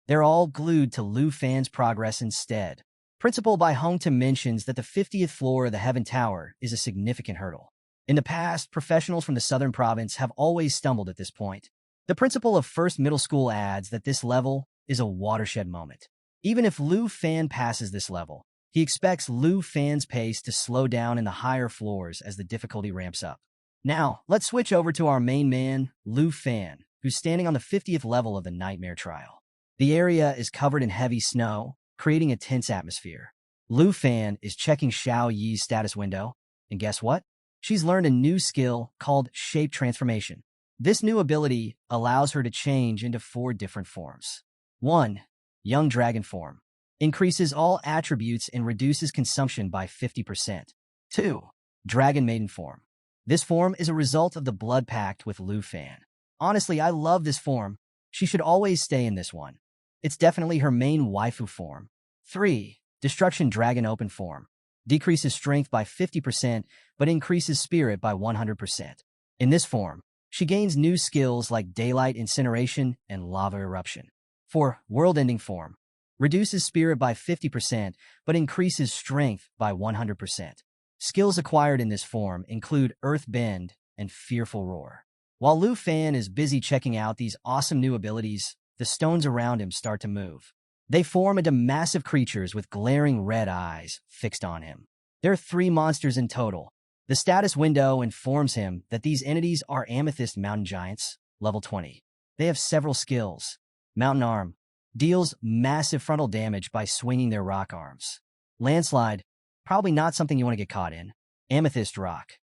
[SPEAKER 1] They're all glued to Lu Fan's progress instead. Principal Bai Hongtu mentions that the 50th floor of the Heaven Tower is a significant hurdle. In the past, professionals from the Southern Province have always stumbled at this point. The principal of First Middle School adds that this level is a watershed moment. Even if Lu Fan passes this level, He expects Lu Fan's pace to slow down in the higher floors as the difficulty ramps up. Now, let's switch over to our main man, Lu Fan, who's standing on the 50th level of the Nightmare Trial. The area is covered in heavy snow, creating a tense atmosphere. Lu Fan is checking Xiao Yi's status window, and guess what? She's learned a new skill called Shape Transformation. This new ability allows her to change into 4 different forms. 1. Young Dragon Form. Increases all attributes and reduces consumption by 50%. 2. Dragon Maiden Form. This form is a result of the blood pact with Lu Fan. Honestly, I love this form. She should always stay in this one. It's definitely her main waifu form. 3. Destruction Dragon Open Form. Decreases strength by 50%, but increases spirit by 100%. In this form, she gains new skills like Daylight Incineration and Lava Eruption. 4. World-Ending Form. Reduces spirit by 50%, but increases strength by 100%. Skills acquired in this form include Earth Bend and Fearful Roar. While Lu Fan is busy checking out these awesome new abilities, the stones around him start to move. They form into massive creatures with glaring red eyes fixed on him. There are 3 monsters in total. The status window informs him that these entities are Amethyst Mountain Giants, level 20. They have several skills. Mountain Arm. Deals massive frontal damage by swinging their rock arms. Landslide. Probably not something you want to get caught in. Amethyst Rock.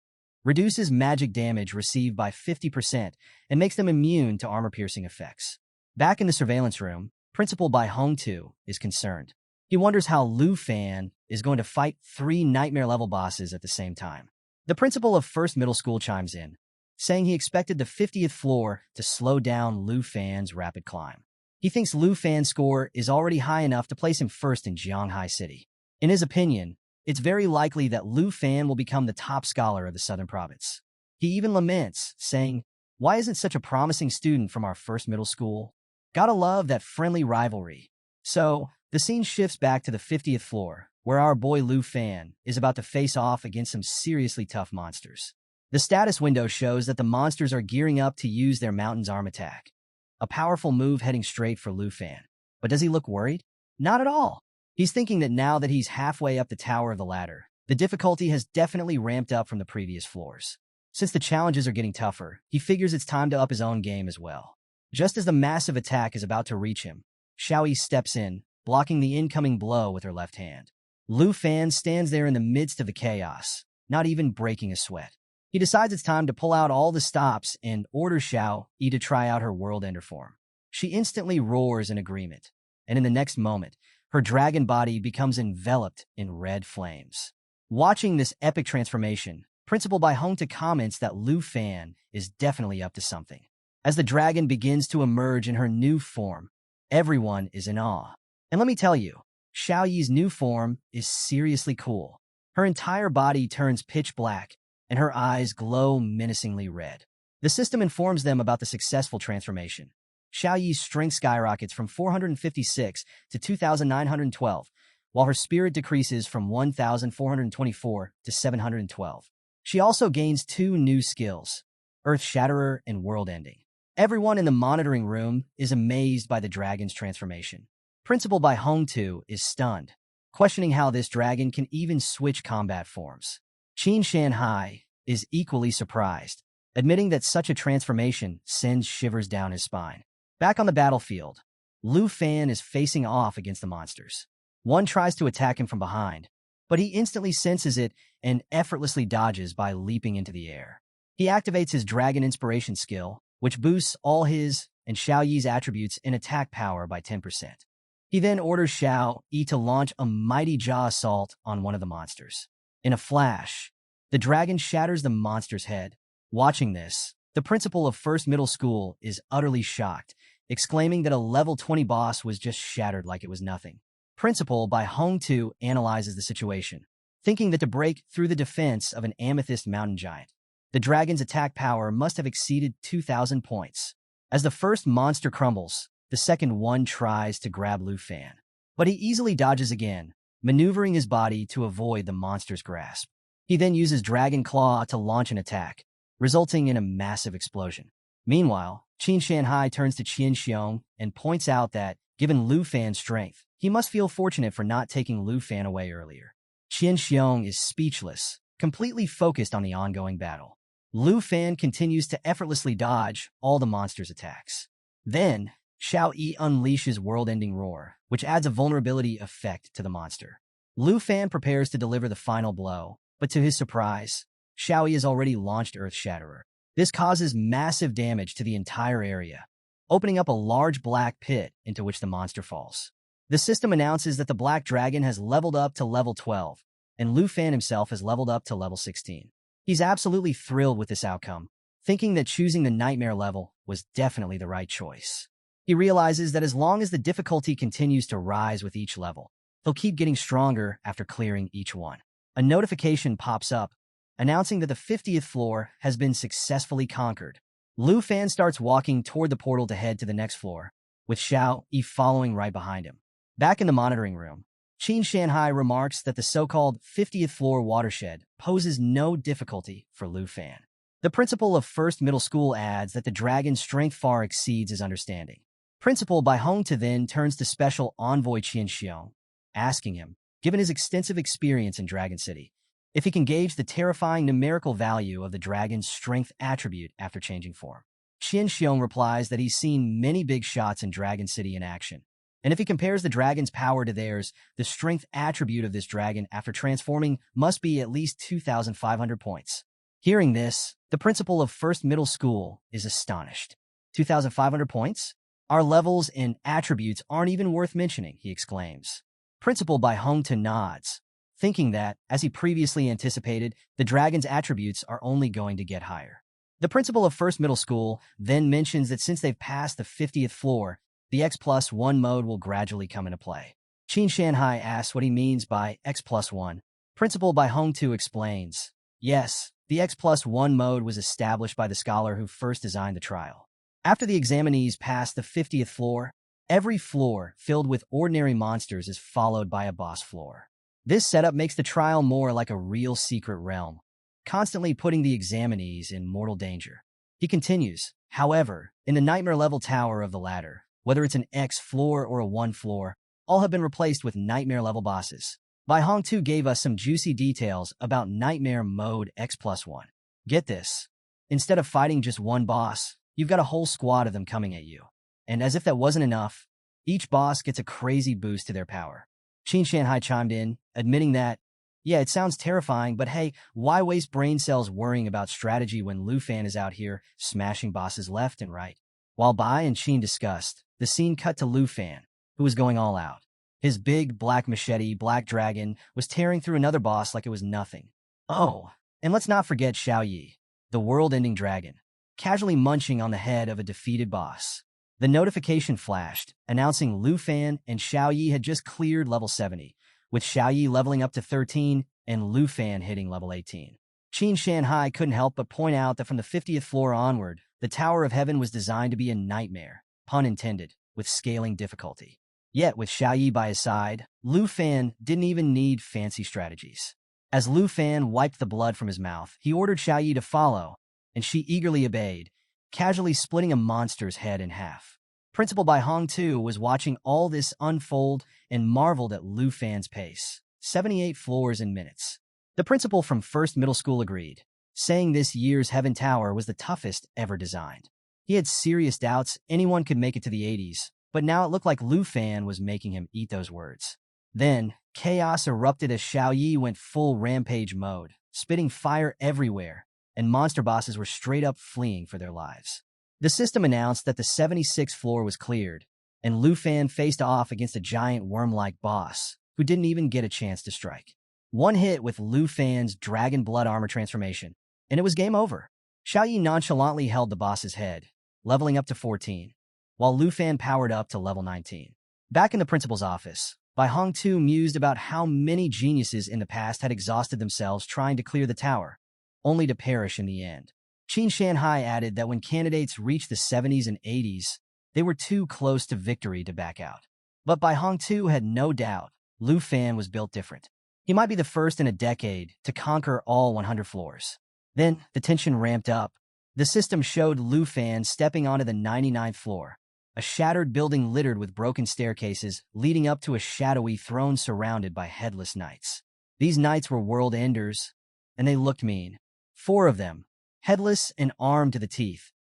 [SPEAKER 1] Reduces magic damage received by 50% and makes them immune to armor-piercing effects. Back in the surveillance room, Principal Bai Hong-tu is concerned. He wonders how Lu Fan is going to fight 3 nightmare-level bosses at the same time. The principal of First Middle School chimes in, saying he expected the 50th floor to slow down Lu Fan's rapid climb. He thinks Lu Fan's score is already high enough to place him first in Jianghai City. In his opinion, it's very likely that Lu Fan will become the top scholar of the Southern Province. He even laments, saying, "Why isn't such a promising student from our first middle school?" Gotta love that friendly rivalry. So, the scene shifts back to the 50th floor, where our boy Lu Fan is about to face off against some seriously tough monsters. The status window shows that the monsters are gearing up to use their Mountain's Arm attack. A powerful move heading straight for Lu Fan. But does he look worried? Not at all. He's thinking that now that he's halfway up the tower of the ladder, the difficulty has definitely ramped up from the previous floors. Since the challenges are getting tougher, he figures it's time to up his own game as well. Just as the massive attack is about to reach him, Xiaoyi steps in, blocking the incoming blow with her left hand. Lu Fan stands there in the midst of the chaos, not even breaking a sweat. He decides it's time to pull out all the stops and orders Xiaoyi to try out her World Ender form. She instantly roars in agreement, and in the next moment, her dragon body becomes enveloped in red flames. Watching this epic transformation, Principal Bai Hong-tu comments that Lu Fan is definitely up to something. As the dragon begins to emerge in her new form, everyone is in awe. And let me tell you, Xiaoyi's new form is seriously cool. Her entire body turns pitch black, and her eyes glow menacingly red. The system informs them about the successful transformation. Xiaoyi's strength skyrockets from 456 to 2,912, while her spirit decreases from 1,424 to 712. She also gains 2 new skills, Earth Shatterer and World Ending. Everyone in the monitoring room is amazed by the dragon's transformation. Principal Bai Hong-tu is stunned, questioning how this dragon can even switch combat forms. Qin Shanhai is equally surprised, admitting that such a transformation sends shivers down his spine. Back on the battlefield, Lu Fan is facing off against the monsters. One tries to attack him from behind, but he instantly senses it and effortlessly dodges by leaping into the air. He activates his Dragon Inspiration skill, which boosts all his and Xiaoyi's attributes in attack power by 10%. He then orders Xiaoyi to launch a mighty jaw assault on one of the monsters. In a flash, the dragon shatters the monster's head. Watching this, the principal of First Middle School is utterly shocked, exclaiming that a level 20 boss was just shattered like it was nothing. Principal Bai Hong-tu analyzes the situation, thinking that to break through the defense of an Amethyst Mountain Giant, the dragon's attack power must have exceeded 2,000 points. As the first monster crumbles, the second one tries to grab Lu Fan, but he easily dodges again, maneuvering his body to avoid the monster's grasp. He then uses Dragon Claw to launch an attack, resulting in a massive explosion. Meanwhile, Qin Shanhai turns to Qian Xiong and points out that, given Lu Fan's strength, He must feel fortunate for not taking Lu Fan away earlier. Qian Xiong is speechless, completely focused on the ongoing battle. Lu Fan continues to effortlessly dodge all the monster's attacks. Then, Xiao Yi unleashes world-ending roar, which adds a vulnerability effect to the monster. Lu Fan prepares to deliver the final blow, but to his surprise, Xiao Yi has already launched Earth Shatterer. This causes massive damage to the entire area, opening up a large black pit into which the monster falls. The system announces that the Black Dragon has leveled up to level 12, and Lu Fan himself has leveled up to level 16. He's absolutely thrilled with this outcome, thinking that choosing the Nightmare level was definitely the right choice. He realizes that as long as the difficulty continues to rise with each level, he'll keep getting stronger after clearing each one. A notification pops up, announcing that the 50th floor has been successfully conquered. Lu Fan starts walking toward the portal to head to the next floor, with Xiao Yi following right behind him. Back in the monitoring room, Qin Shanhai remarks that the so-called 50th floor watershed poses no difficulty for Lu Fan. The principal of First Middle School adds that the dragon's strength far exceeds his understanding. Principal Bai Hongtu then turns to Special Envoy Qian Xiong, asking him, given his extensive experience in Dragon City, if he can gauge the terrifying numerical value of the dragon's strength attribute after changing form. Qian Xiong replies that he's seen many big shots in Dragon City in action, and if he compares the dragon's power to theirs, the strength attribute of this dragon after transforming must be at least 2,500 points. Hearing this, the principal of First Middle School is astonished. 2,500 points? Our levels and attributes aren't even worth mentioning, he exclaims. Principal Bai Hongtu nods, thinking that, as he previously anticipated, the dragon's attributes are only going to get higher. The principal of First Middle School then mentions that since they've passed the 50th floor, the X+1 mode will gradually come into play. Qin Shanhai asks what he means by X+1. Principal Bai Hongtu explains, yes, the X+1 mode was established by the scholar who first designed the trial. After the examinees pass the 50th floor, every floor filled with ordinary monsters is followed by a boss floor. This setup makes the trial more like a real secret realm, constantly putting the examinees in mortal danger. He continues, however, in the Nightmare level tower of the ladder, whether it's an X floor or a 1 floor, all have been replaced with Nightmare level bosses. Bai Hongtu gave us some juicy details about Nightmare mode X+1. Get this. Instead of fighting just one boss, you've got a whole squad of them coming at you. And as if that wasn't enough, each boss gets a crazy boost to their power. Qin Shanhai chimed in, admitting that, yeah, it sounds terrifying, but hey, why waste brain cells worrying about strategy when Lu Fan is out here smashing bosses left and right? While Bai and Qin discussed, the scene cut to Lu Fan, who was going all out. His big, black machete, Black Dragon, was tearing through another boss like it was nothing. Oh, and let's not forget Xiao Yi, the world-ending dragon, casually munching on the head of a defeated boss. The notification flashed, announcing Lu Fan and Xiao Yi had just cleared level 70, with Xiao Yi leveling up to 13 and Lu Fan hitting level 18. Qin Shanhai couldn't help but point out that from the 50th floor onward, the Tower of Heaven was designed to be a nightmare, pun intended, with scaling difficulty. Yet, with Xiao Yi by his side, Lu Fan didn't even need fancy strategies. As Lu Fan wiped the blood from his mouth, he ordered Xiao Yi to follow, and she eagerly obeyed, casually splitting a monster's head in half. Principal Bai Hongtu was watching all this unfold and marveled at Lu Fan's pace. 78 floors in minutes. The principal from First Middle School agreed, saying this year's Heaven Tower was the toughest ever designed. He had serious doubts anyone could make it to the 80s, but now it looked like Lu Fan was making him eat those words. Then, chaos erupted as Xiao Yi went full rampage mode, spitting fire everywhere, and monster bosses were straight up fleeing for their lives. The system announced that the 76th floor was cleared, and Lu Fan faced off against a giant worm-like boss, who didn't even get a chance to strike. One hit with Lu Fan's dragon blood armor transformation, and it was game over. Xiao Yi nonchalantly held the boss's head, leveling up to 14, while Lu Fan powered up to level 19. Back in the principal's office, Bai Hongtu mused about how many geniuses in the past had exhausted themselves trying to clear the tower, only to perish in the end. Qin Shanhai added that when candidates reached the 70s and 80s, they were too close to victory to back out. But Bai Hongtu had no doubt Lu Fan was built different. He might be the first in a decade to conquer all 100 floors. Then, the tension ramped up. The system showed Lu Fan stepping onto the 99th floor, a shattered building littered with broken staircases leading up to a shadowy throne surrounded by headless knights. These knights were world enders, and they looked mean. 4 of them, headless and armed to the teeth,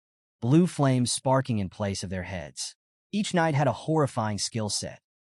[SPEAKER 1] blue flames sparking in place of their heads. Each knight had a horrifying skill set.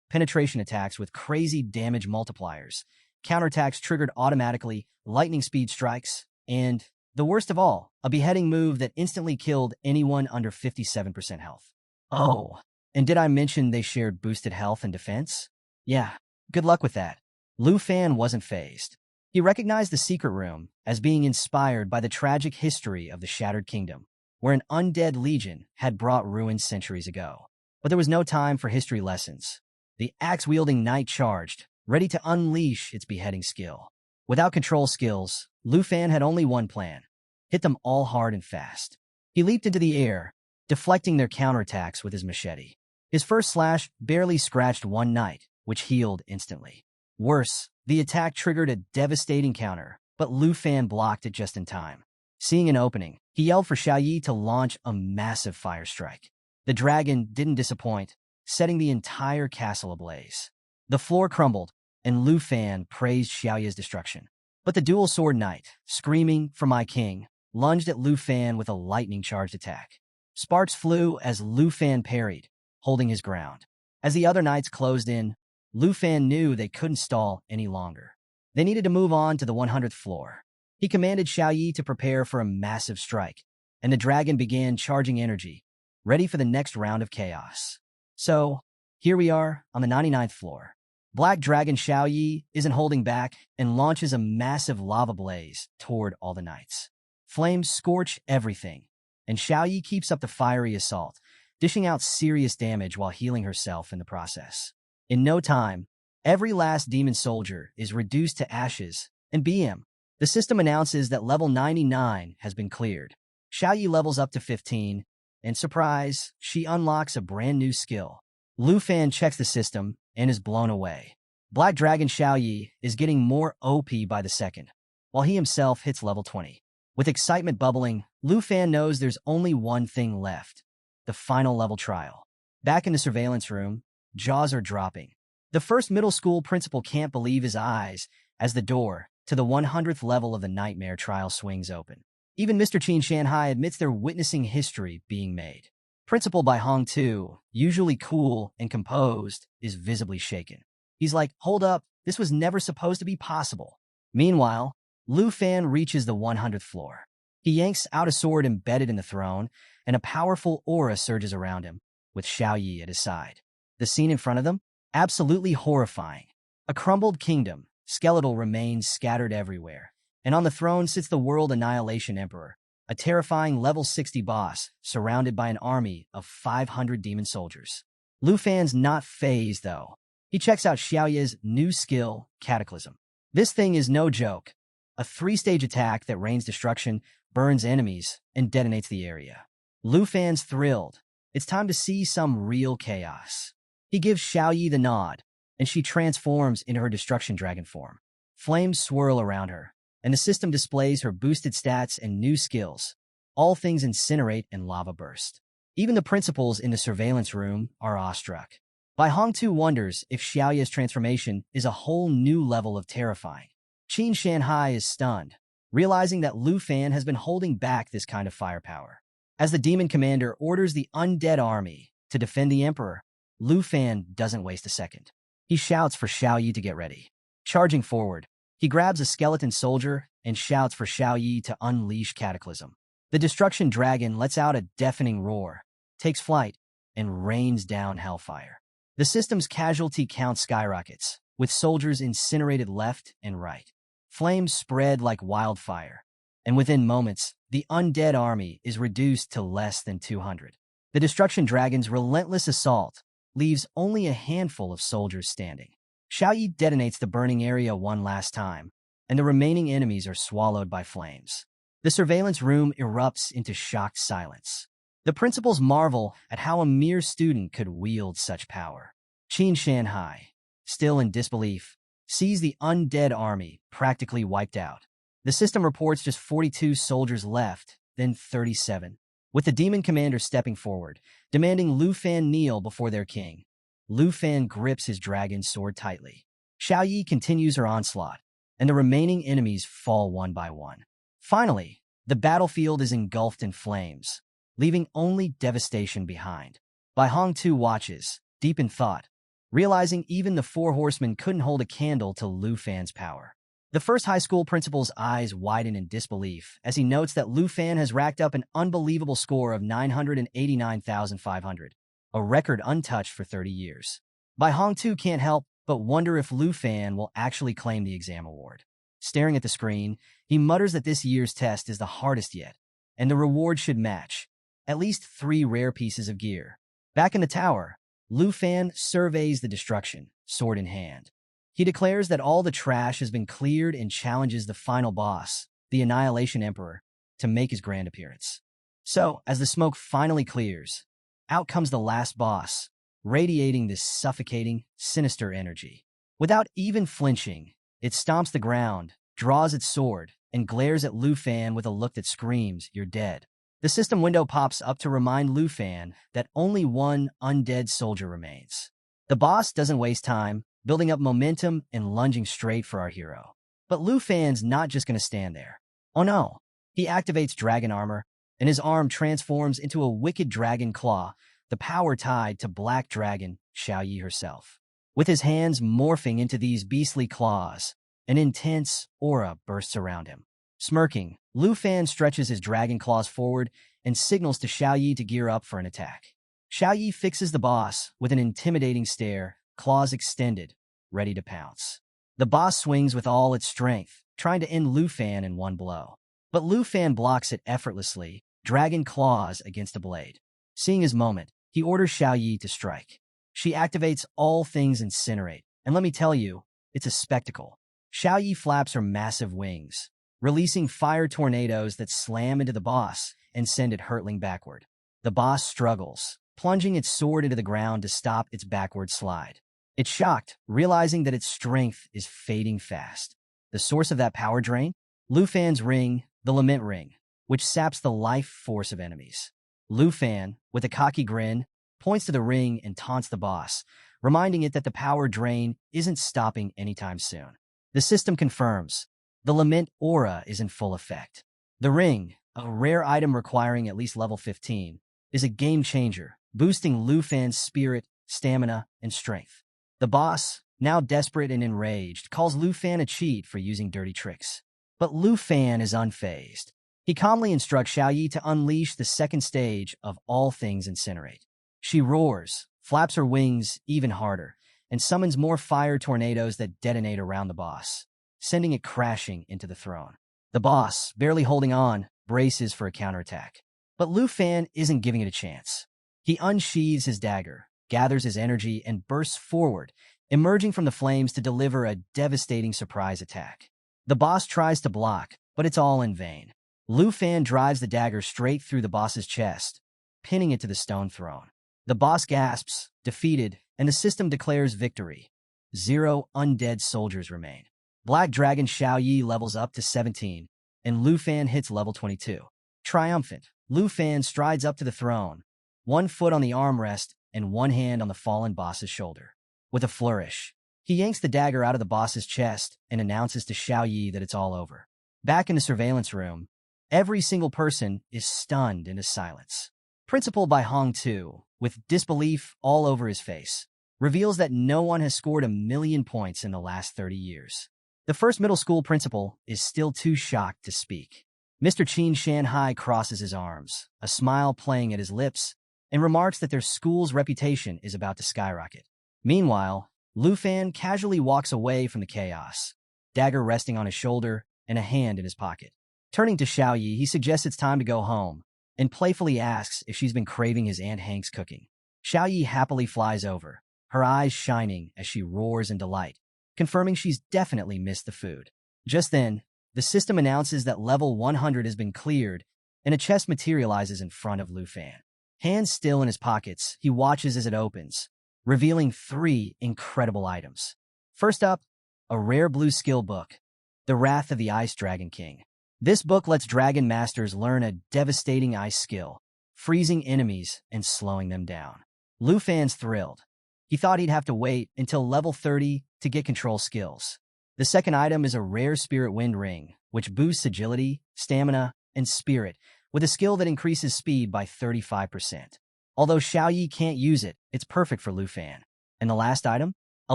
[SPEAKER 1] Penetration attacks with crazy damage multipliers, counterattacks triggered automatically, lightning speed strikes, and, the worst of all, a beheading move that instantly killed anyone under 57% health. Oh, and did I mention they shared boosted health and defense? Yeah, good luck with that. Lu Fan wasn't fazed. He recognized the secret room as being inspired by the tragic history of the Shattered Kingdom, where an undead legion had brought ruin centuries ago. But there was no time for history lessons. The axe-wielding knight charged, ready to unleash its beheading skill. Without control skills, Lu Fan had only one plan: hit them all hard and fast. He leaped into the air, deflecting their counterattacks with his machete. His first slash barely scratched one knight, which healed instantly. Worse, the attack triggered a devastating counter, but Lu Fan blocked it just in time. Seeing an opening, he yelled for Xiao Yi to launch a massive fire strike. The dragon didn't disappoint, setting the entire castle ablaze. The floor crumbled, and Lu Fan praised Xiao Yi's destruction. But the dual sword knight, screaming for my king, lunged at Lu Fan with a lightning-charged attack. Sparks flew as Lu Fan parried, holding his ground. As the other knights closed in, Lu Fan knew they couldn't stall any longer. They needed to move on to the 100th floor. He commanded Xiao Yi to prepare for a massive strike, and the dragon began charging energy, ready for the next round of chaos. So, here we are on the 99th floor. Black Dragon Xiao Yi isn't holding back and launches a massive lava blaze toward all the knights. Flames scorch everything, and Xiao Yi keeps up the fiery assault, dishing out serious damage while healing herself in the process. In no time, every last demon soldier is reduced to ashes, and BM. The system announces that level 99 has been cleared. Xiao Yi levels up to 15, and surprise, she unlocks a brand new skill. Lu Fan checks the system and is blown away. Black Dragon Xiao Yi is getting more OP by the second, while he himself hits level 20. With excitement bubbling, Lu Fan knows there's only one thing left: the final level trial. Back in the surveillance room, jaws are dropping. The first middle school principal can't believe his eyes as the door to the 100th level of the nightmare trial swings open. Even Mr. Qin Shanhai admits they're witnessing history being made. Principal Bai Hong too, usually cool and composed, is visibly shaken. He's like, hold up, this was never supposed to be possible. Meanwhile, Lu Fan reaches the 100th floor. He yanks out a sword embedded in the throne, and a powerful aura surges around him, with Xiao Yi at his side. The scene in front of them? Absolutely horrifying. A crumbled kingdom, skeletal remains scattered everywhere, and on the throne sits the World Annihilation Emperor, a terrifying level 60 boss surrounded by an army of 500 demon soldiers. Lu Fan's not fazed, though. He checks out Xiao Yi's new skill, Cataclysm. This thing is no joke. A 3-stage attack that rains destruction, burns enemies, and detonates the area. Lu Fan's thrilled. It's time to see some real chaos. He gives Xiao Yi the nod, and she transforms into her destruction dragon form. Flames swirl around her, and the system displays her boosted stats and new skills. All things incinerate and lava burst. Even the principals in the surveillance room are awestruck. Bai Hong too wonders if Xiao Yi's transformation is a whole new level of terrifying. Qin Shanhai is stunned, realizing that Lu Fan has been holding back this kind of firepower. As the demon commander orders the undead army to defend the emperor, Lu Fan doesn't waste a second. He shouts for Xiao Yi to get ready. Charging forward, he grabs a skeleton soldier and shouts for Xiao Yi to unleash Cataclysm. The destruction dragon lets out a deafening roar, takes flight, and rains down hellfire. The system's casualty count skyrockets, with soldiers incinerated left and right. Flames spread like wildfire, and within moments, the undead army is reduced to less than 200. The destruction dragon's relentless assault leaves only a handful of soldiers standing. Xiao Yi detonates the burning area one last time, and the remaining enemies are swallowed by flames. The surveillance room erupts into shocked silence. The principals marvel at how a mere student could wield such power. Qin Shanhai, still in disbelief, sees the undead army practically wiped out. The system reports just 42 soldiers left, then 37. with the demon commander stepping forward, demanding Lu Fan kneel before their king. Lu Fan grips his dragon sword tightly. Xiao Yi continues her onslaught, and the remaining enemies fall one by one. Finally, the battlefield is engulfed in flames, leaving only devastation behind. Bai Hong too watches, deep in thought, realizing even the four horsemen couldn't hold a candle to Lu Fan's power. The first high school principal's eyes widen in disbelief as he notes that Lu Fan has racked up an unbelievable score of 989,500, a record untouched for 30 years. Bai Hong too can't help but wonder if Lu Fan will actually claim the exam award. Staring at the screen, he mutters that this year's test is the hardest yet, and the reward should match at least 3 rare pieces of gear. Back in the tower, Lu Fan surveys the destruction, sword in hand. He declares that all the trash has been cleared and challenges the final boss, the Annihilation Emperor, to make his grand appearance. So, as the smoke finally clears, out comes the last boss, radiating this suffocating, sinister energy. Without even flinching, it stomps the ground, draws its sword, and glares at Lu Fan with a look that screams, "You're dead." The system window pops up to remind Lu Fan that only one undead soldier remains. The boss doesn't waste time, building up momentum and lunging straight for our hero. But Lu Fan's not just going to stand there. Oh no, he activates dragon armor, and his arm transforms into a wicked dragon claw, the power tied to Black Dragon Xiao Yi herself. With his hands morphing into these beastly claws, an intense aura bursts around him. Smirking, Lu Fan stretches his dragon claws forward and signals to Xiao Yi to gear up for an attack. Xiao Yi fixes the boss with an intimidating stare, claws extended, ready to pounce. The boss swings with all its strength, trying to end Lu Fan in one blow. But Lu Fan blocks it effortlessly, dragon claws against a blade. Seeing his moment, he orders Xiao Yi to strike. She activates all things incinerate, and let me tell you, it's a spectacle. Xiao Yi flaps her massive wings, releasing fire tornadoes that slam into the boss and send it hurtling backward. The boss struggles, plunging its sword into the ground to stop its backward slide. It's shocked, realizing that its strength is fading fast. The source of that power drain? Lu Fan's ring, the Lament Ring, which saps the life force of enemies. Lu Fan, with a cocky grin, points to the ring and taunts the boss, reminding it that the power drain isn't stopping anytime soon. The system confirms. The Lament aura is in full effect. The ring, a rare item requiring at least level 15, is a game changer, boosting Lu Fan's spirit, stamina, and strength. The boss, now desperate and enraged, calls Lu Fan a cheat for using dirty tricks. But Lu Fan is unfazed. He calmly instructs Xiao Yi to unleash the second stage of All Things Incinerate. She roars, flaps her wings even harder, and summons more fire tornadoes that detonate around the boss, sending it crashing into the throne. The boss, barely holding on, braces for a counterattack. But Lu Fan isn't giving it a chance. He unsheathes his dagger, gathers his energy, and bursts forward, emerging from the flames to deliver a devastating surprise attack. The boss tries to block, but it's all in vain. Lu Fan drives the dagger straight through the boss's chest, pinning it to the stone throne. The boss gasps, defeated, and the system declares victory. 0 undead soldiers remain. Black Dragon Xiao Yi levels up to 17, and Lu Fan hits level 22. Triumphant, Lu Fan strides up to the throne, one foot on the armrest and one hand on the fallen boss's shoulder. With a flourish, he yanks the dagger out of the boss's chest and announces to Xiao Yi that it's all over. Back in the surveillance room, every single person is stunned into silence. Principal Bai Hong too, with disbelief all over his face, reveals that no one has scored 1,000,000 points in the last 30 years. The first middle school principal is still too shocked to speak. Mr. Qin Shanhai crosses his arms, a smile playing at his lips, and remarks that their school's reputation is about to skyrocket. Meanwhile, Lu Fan casually walks away from the chaos, dagger resting on his shoulder and a hand in his pocket. Turning to Xiao Yi, he suggests it's time to go home, and playfully asks if she's been craving his Aunt Hank's cooking. Xiao Yi happily flies over, her eyes shining as she roars in delight, confirming she's definitely missed the food. Just then, the system announces that level 100 has been cleared, and a chest materializes in front of Lu Fan. Hands still in his pockets, he watches as it opens, revealing 3 incredible items. First up, a rare blue skill book, The Wrath of the Ice Dragon King. This book lets dragon masters learn a devastating ice skill, freezing enemies and slowing them down. Lu Fan's thrilled. He thought he'd have to wait until level 30 to get control skills. The second item is a rare spirit wind ring, which boosts agility, stamina, and spirit, with a skill that increases speed by 35%. Although Xiaoyi can't use it, it's perfect for Lu Fan. And the last item? A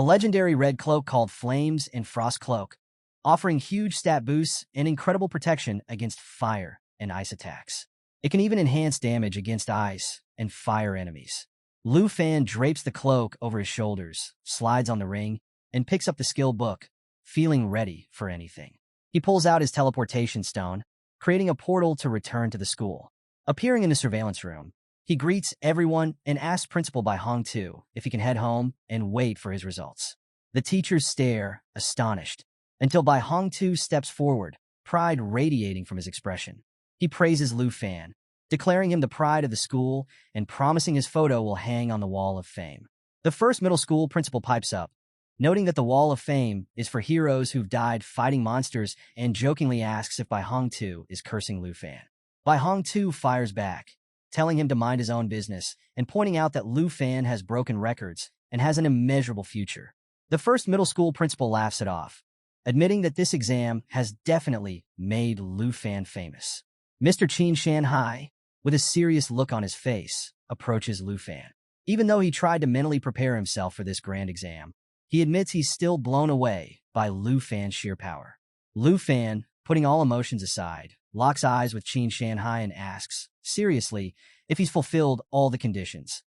[SPEAKER 1] legendary red cloak called Flames and Frost Cloak, offering huge stat boosts and incredible protection against fire and ice attacks. It can even enhance damage against ice and fire enemies. Lu Fan drapes the cloak over his shoulders, slides on the ring, and picks up the skill book, feeling ready for anything. He pulls out his teleportation stone, creating a portal to return to the school. Appearing in the surveillance room, he greets everyone and asks Principal Bai Hongtu if he can head home and wait for his results. The teachers stare, astonished, until Bai Hongtu steps forward, pride radiating from his expression. He praises Lu Fan, declaring him the pride of the school and promising his photo will hang on the Wall of Fame. The first middle school principal pipes up, noting that the Wall of Fame is for heroes who've died fighting monsters, and jokingly asks if Bai Hongtu is cursing Lu Fan. Bai Hongtu fires back, telling him to mind his own business and pointing out that Lu Fan has broken records and has an immeasurable future. The first middle school principal laughs it off, admitting that this exam has definitely made Lu Fan famous. Mr. Qin Shanhai, with a serious look on his face, approaches Lu Fan. Even though he tried to mentally prepare himself for this grand exam, he admits he's still blown away by Lu Fan's sheer power. Lu Fan, putting all emotions aside, locks eyes with Qin Shanhai and asks, seriously, if he's fulfilled all the conditions,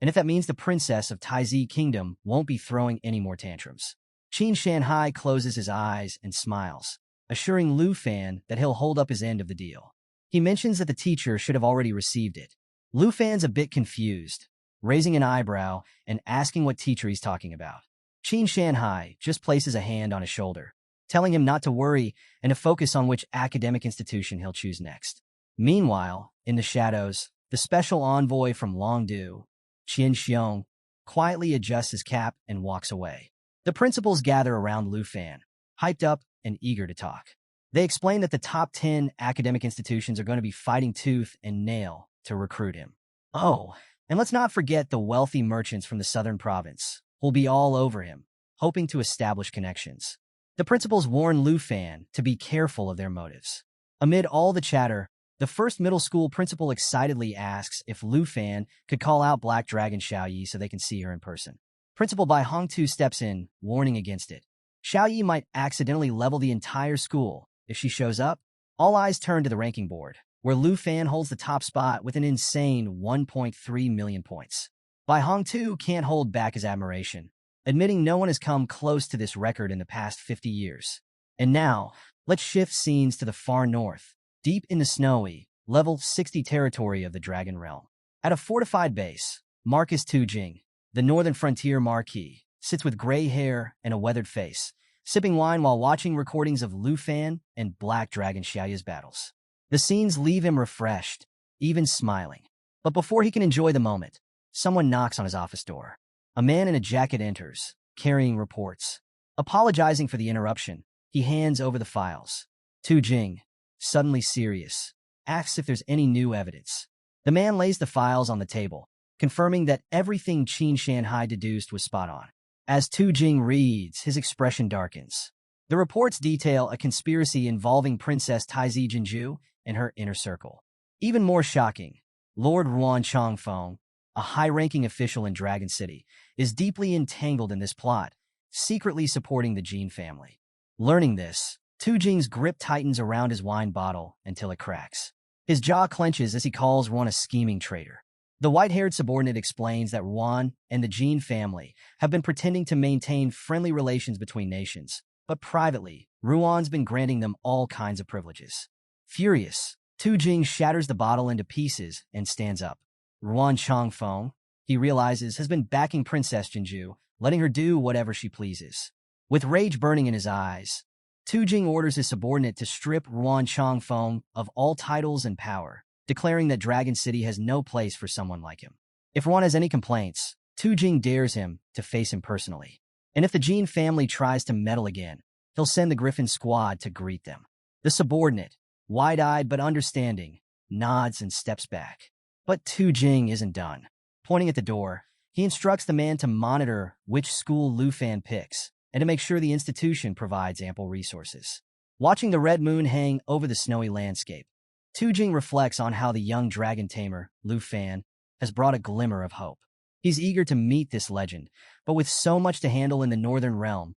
[SPEAKER 1] and if that means the princess of Taizi Kingdom won't be throwing any more tantrums. Qin Shanhai closes his eyes and smiles, assuring Lu Fan that he'll hold up his end of the deal. He mentions that the teacher should have already received it. Lu Fan's a bit confused, raising an eyebrow and asking what teacher he's talking about. Qin Shanhai just places a hand on his shoulder, telling him not to worry and to focus on which academic institution he'll choose next. Meanwhile, in the shadows, the special envoy from Longdu, Qian Xiong, quietly adjusts his cap and walks away. The principals gather around Lu Fan, hyped up and eager to talk. They explain that the top 10 academic institutions are going to be fighting tooth and nail to recruit him. Oh, and let's not forget the wealthy merchants from the southern province who'll be all over him, hoping to establish connections. The principals warn Lu Fan to be careful of their motives. Amid all the chatter, the first middle school principal excitedly asks if Lu Fan could call out Black Dragon Xiaoyi so they can see her in person. Principal Bai Hongtu steps in, warning against it. Xiaoyi might accidentally level the entire school if she shows up. All eyes turn to the ranking board, where Lu Fan holds the top spot with an insane 1.3 million points. Bai Hongtu can't hold back his admiration, admitting no one has come close to this record in the past 50 years. And now, let's shift scenes to the far north, deep in the snowy, level 60 territory of the Dragon Realm. At a fortified base, Marcus Tujing, the northern frontier marquis, sits with gray hair and a weathered face, sipping wine while watching recordings of Lu Fan and Black Dragon Xiaoyi's battles. The scenes leave him refreshed, even smiling. But before he can enjoy the moment, someone knocks on his office door. A man in a jacket enters, carrying reports. Apologizing for the interruption, he hands over the files. Tu Jing, suddenly serious, asks if there's any new evidence. The man lays the files on the table, confirming that everything Qin Shanhai deduced was spot on. As Tu Jing reads, his expression darkens. The reports detail a conspiracy involving Princess Taizi Jinju and her inner circle. Even more shocking, Lord Ruan Changfeng, a high-ranking official in Dragon City, is deeply entangled in this plot, secretly supporting the Jin family. Learning this, Tu Jing's grip tightens around his wine bottle until it cracks. His jaw clenches as he calls Ruan a scheming traitor. The white-haired subordinate explains that Ruan and the Jin family have been pretending to maintain friendly relations between nations, but privately, Ruan's been granting them all kinds of privileges. Furious, Tu Jing shatters the bottle into pieces and stands up. Ruan Changfeng, he realizes, has been backing Princess Jinju, letting her do whatever she pleases. With rage burning in his eyes, Tu Jing orders his subordinate to strip Ruan Changfeng of all titles and power, declaring that Dragon City has no place for someone like him. If Ruan has any complaints, Tu Jing dares him to face him personally. And if the Jin family tries to meddle again, he'll send the Griffin squad to greet them. The subordinate, wide-eyed but understanding, nods and steps back. But Tu Jing isn't done. Pointing at the door, he instructs the man to monitor which school Lu Fan picks and to make sure the institution provides ample resources. Watching the red moon hang over the snowy landscape, Tu Jing reflects on how the young dragon tamer, Lu Fan, has brought a glimmer of hope. He's eager to meet this legend, but with so much to handle in the Northern Realm,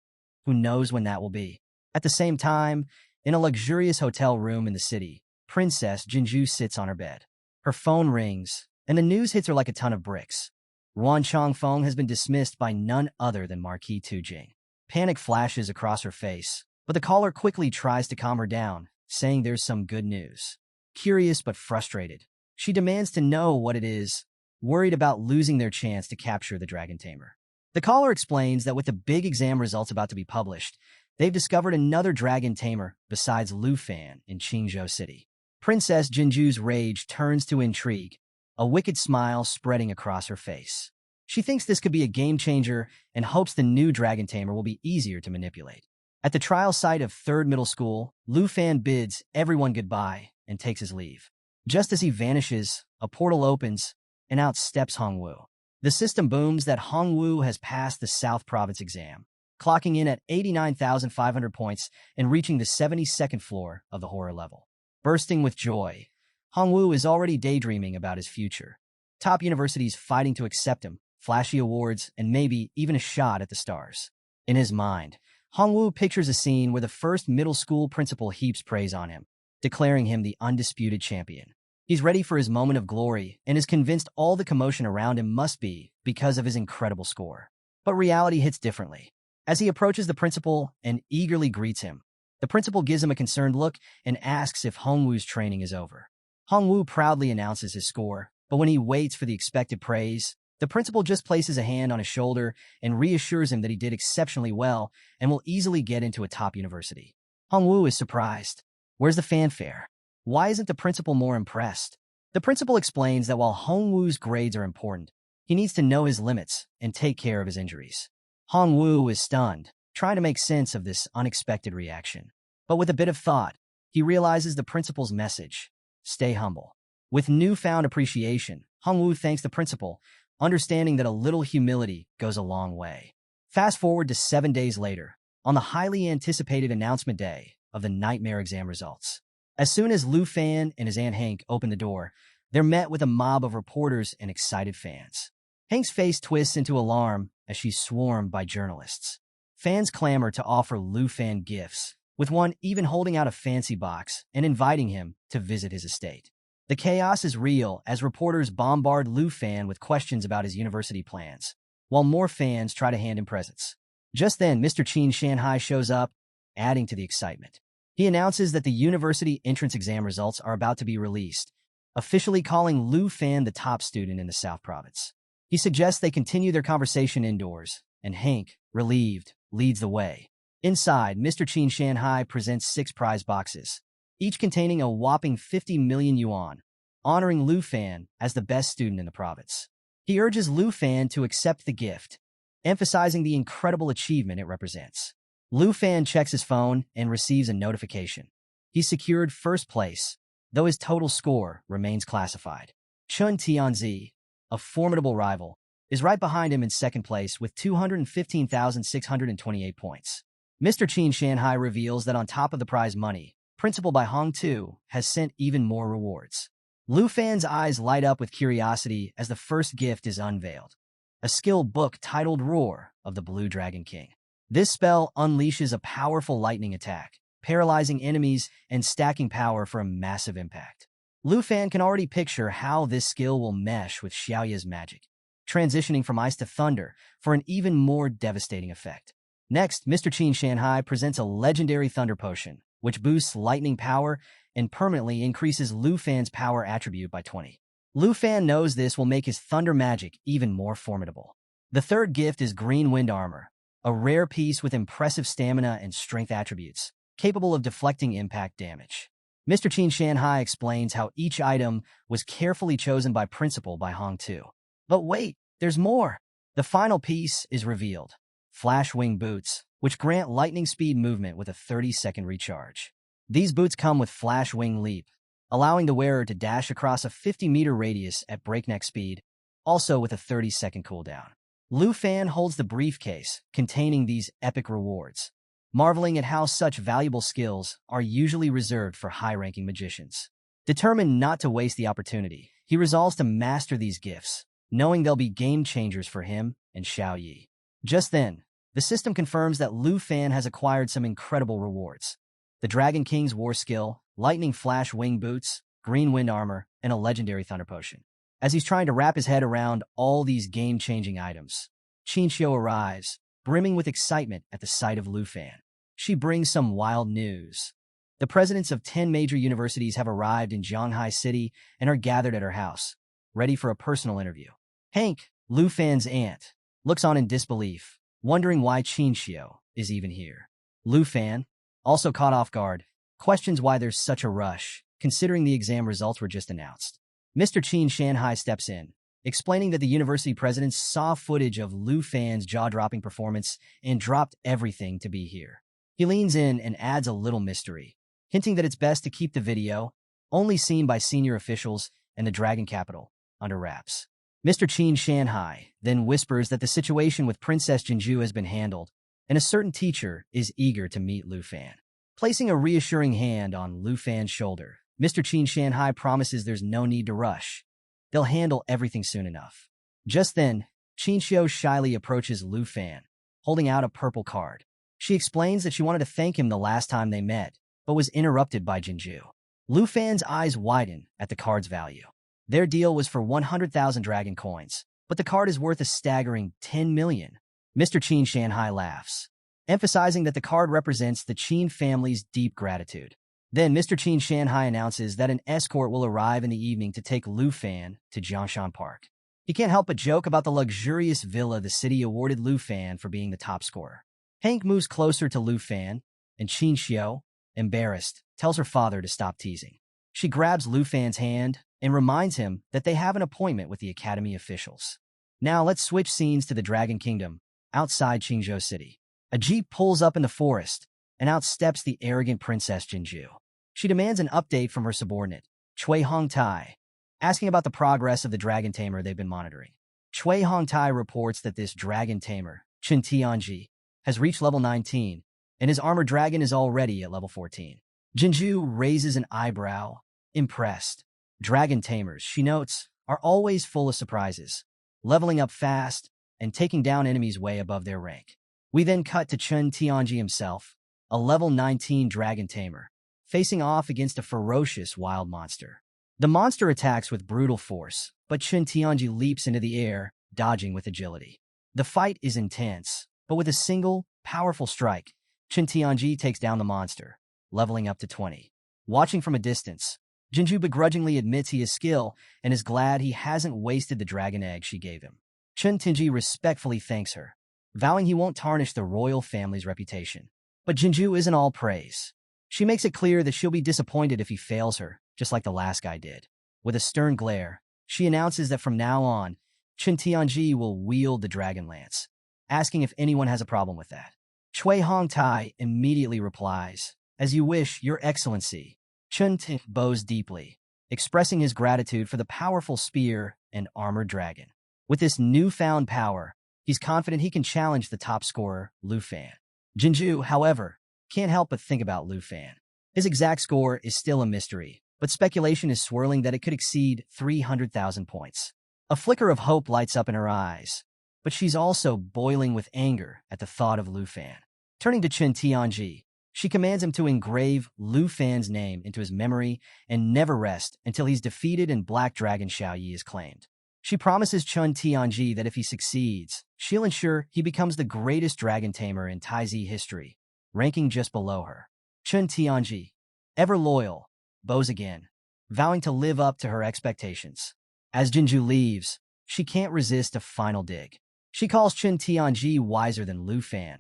[SPEAKER 1] who knows when that will be? At the same time, in a luxurious hotel room in the city, Princess Jinju sits on her bed. Her phone rings, and the news hits her like a ton of bricks. Ruan Chongfeng has been dismissed by none other than Marquis Tu Jing. Panic flashes across her face, but the caller quickly tries to calm her down, saying there's some good news. Curious but frustrated, she demands to know what it is, worried about losing their chance to capture the Dragon Tamer. The caller explains that with the big exam results about to be published, they've discovered another Dragon Tamer besides Lu Fan in Qingzhou City. Princess Jinju's rage turns to intrigue, a wicked smile spreading across her face. She thinks this could be a game changer and hopes the new Dragon Tamer will be easier to manipulate. At the trial site of 3rd Middle School, Lu Fan bids everyone goodbye and takes his leave. Just as he vanishes, a portal opens, and out steps Hongwu. The system booms that Hongwu has passed the South Province exam, clocking in at 89,500 points and reaching the 72nd floor of the horror level. Bursting with joy, Hongwu is already daydreaming about his future. Top universities fighting to accept him, flashy awards, and maybe even a shot at the stars. In his mind, Hongwu pictures a scene where the first middle school principal heaps praise on him, declaring him the undisputed champion. He's ready for his moment of glory and is convinced all the commotion around him must be because of his incredible score. But reality hits differently. As he approaches the principal and eagerly greets him, the principal gives him a concerned look and asks if Hongwu's training is over. Hongwu proudly announces his score, but when he waits for the expected praise, the principal just places a hand on his shoulder and reassures him that he did exceptionally well and will easily get into a top university. Hongwu is surprised. Where's the fanfare? Why isn't the principal more impressed? The principal explains that while Hongwu's grades are important, he needs to know his limits and take care of his injuries. Hongwu is stunned, trying to make sense of this unexpected reaction. But with a bit of thought, he realizes the principal's message: stay humble. With newfound appreciation, Hongwu thanks the principal, understanding that a little humility goes a long way. Fast forward to 7 days later, on the highly anticipated announcement day of the nightmare exam results. As soon as Lu Fan and his Aunt Hank open the door, they're met with a mob of reporters and excited fans. Hank's face twists into alarm as she's swarmed by journalists. Fans clamor to offer Lu Fan gifts, with one even holding out a fancy box and inviting him to visit his estate. The chaos is real as reporters bombard Lu Fan with questions about his university plans, while more fans try to hand him presents. Just then, Mr. Qin Shanhai shows up, adding to the excitement. He announces that the university entrance exam results are about to be released, officially calling Lu Fan the top student in the South Province. He suggests they continue their conversation indoors, and Hank, relieved, leads the way. Inside, Mr. Qin Shanhai presents 6 prize boxes, each containing a whopping 50 million yuan, honoring Lu Fan as the best student in the province. He urges Lu Fan to accept the gift, emphasizing the incredible achievement it represents. Lu Fan checks his phone and receives a notification. He's secured first place, though his total score remains classified. Chun Tianzi, a formidable rival, is right behind him in second place with 215,628 points. Mr. Qin Shanhai reveals that on top of the prize money, Principal by Hong Tu has sent even more rewards. Lu Fan's eyes light up with curiosity as the first gift is unveiled: a skill book titled Roar of the Blue Dragon King. This spell unleashes a powerful lightning attack, paralyzing enemies and stacking power for a massive impact. Lu Fan can already picture how this skill will mesh with Xiaoya's magic, transitioning from ice to thunder for an even more devastating effect. Next, Mr. Qin Shanhai presents a legendary thunder potion, which boosts lightning power and permanently increases Lu Fan's power attribute by 20. Lu Fan knows this will make his thunder magic even more formidable. The third gift is Green Wind Armor, a rare piece with impressive stamina and strength attributes, capable of deflecting impact damage. Mr. Qin Shanhai explains how each item was carefully chosen by Principal by Hong Tu. But wait, there's more! The final piece is revealed: Flash Wing Boots, which grant lightning speed movement with a 30-second recharge. These boots come with Flash Wing Leap, allowing the wearer to dash across a 50-meter radius at breakneck speed, also with a 30-second cooldown. Lu Fan holds the briefcase containing these epic rewards, marveling at how such valuable skills are usually reserved for high-ranking magicians. Determined not to waste the opportunity, he resolves to master these gifts, knowing they'll be game-changers for him and Xiao Yi. Just then, the system confirms that Lu Fan has acquired some incredible rewards. The Dragon King's War Skill, Lightning Flash Wing Boots, Green Wind Armor, and a Legendary Thunder Potion. As he's trying to wrap his head around all these game-changing items, Qinxiu arrives, brimming with excitement at the sight of Lu Fan. She brings some wild news. The presidents of 10 major universities have arrived in Shanghai City and are gathered at her house, ready for a personal interview. Hank, Lu Fan's aunt, looks on in disbelief, wondering why Qinxiu is even here. Lu Fan, also caught off guard, questions why there's such a rush, considering the exam results were just announced. Mr. Qin Shanhai steps in, explaining that the university presidents saw footage of Lu Fan's jaw-dropping performance and dropped everything to be here. He leans in and adds a little mystery, hinting that it's best to keep the video, only seen by senior officials and the Dragon Capital, under wraps. Mr. Qin Shanhai then whispers that the situation with Princess Jinju has been handled, and a certain teacher is eager to meet Lu Fan. Placing a reassuring hand on Lu Fan's shoulder, Mr. Qin Shanhai promises there's no need to rush. They'll handle everything soon enough. Just then, Qinxiu shyly approaches Lu Fan, holding out a purple card. She explains that she wanted to thank him the last time they met, but was interrupted by Jinju. Lu Fan's eyes widen at the card's value. Their deal was for 100,000 dragon coins, but the card is worth a staggering 10 million. Mr. Qin Shanhai laughs, emphasizing that the card represents the Qin family's deep gratitude. Then Mr. Qin Shanhai announces that an escort will arrive in the evening to take Lu Fan to Jiangshan Park. He can't help but joke about the luxurious villa the city awarded Lu Fan for being the top scorer. Hank moves closer to Lu Fan, and Qinxiu, embarrassed, tells her father to stop teasing. She grabs Lu Fan's hand and reminds him that they have an appointment with the academy officials. Now let's switch scenes to the Dragon Kingdom, outside Qingzhou City. A jeep pulls up in the forest, and out steps the arrogant Princess Jinju. She demands an update from her subordinate, Cui Hongtai, asking about the progress of the Dragon Tamer they've been monitoring. Cui Hongtai reports that this Dragon Tamer, Chen Tianji, has reached level 19, and his armored dragon is already at level 14. Jinju raises an eyebrow, impressed. Dragon Tamers, she notes, are always full of surprises, leveling up fast and taking down enemies way above their rank. We then cut to Chen Tianji himself, a level 19 Dragon Tamer, facing off against a ferocious wild monster. The monster attacks with brutal force, but Chen Tianji leaps into the air, dodging with agility. The fight is intense, but with a single, powerful strike, Chen Tianji takes down the monster, leveling up to 20. Watching from a distance, Jinju begrudgingly admits he has skill and is glad he hasn't wasted the dragon egg she gave him. Chen Tianji respectfully thanks her, vowing he won't tarnish the royal family's reputation. But Jinju isn't all praise. She makes it clear that she'll be disappointed if he fails her, just like the last guy did. With a stern glare, she announces that from now on, Chen Tianji will wield the dragon lance, asking if anyone has a problem with that. Cui Hongtai immediately replies, "As you wish, Your Excellency." Chen Ti bows deeply, expressing his gratitude for the powerful spear and armored dragon. With this newfound power, he's confident he can challenge the top scorer, Lu Fan. Jinju, however, can't help but think about Lu Fan. His exact score is still a mystery, but speculation is swirling that it could exceed 300,000 points. A flicker of hope lights up in her eyes, but she's also boiling with anger at the thought of Lu Fan. Turning to Chen Tianji, she commands him to engrave Lu Fan's name into his memory and never rest until he's defeated and Black Dragon Xiao Yi is claimed. She promises Chen Tianji that if he succeeds, she'll ensure he becomes the greatest dragon tamer in Taizi history, ranking just below her. Chen Tianji, ever loyal, bows again, vowing to live up to her expectations. As Jinju leaves, she can't resist a final dig. She calls Chen Tianji wiser than Lu Fan,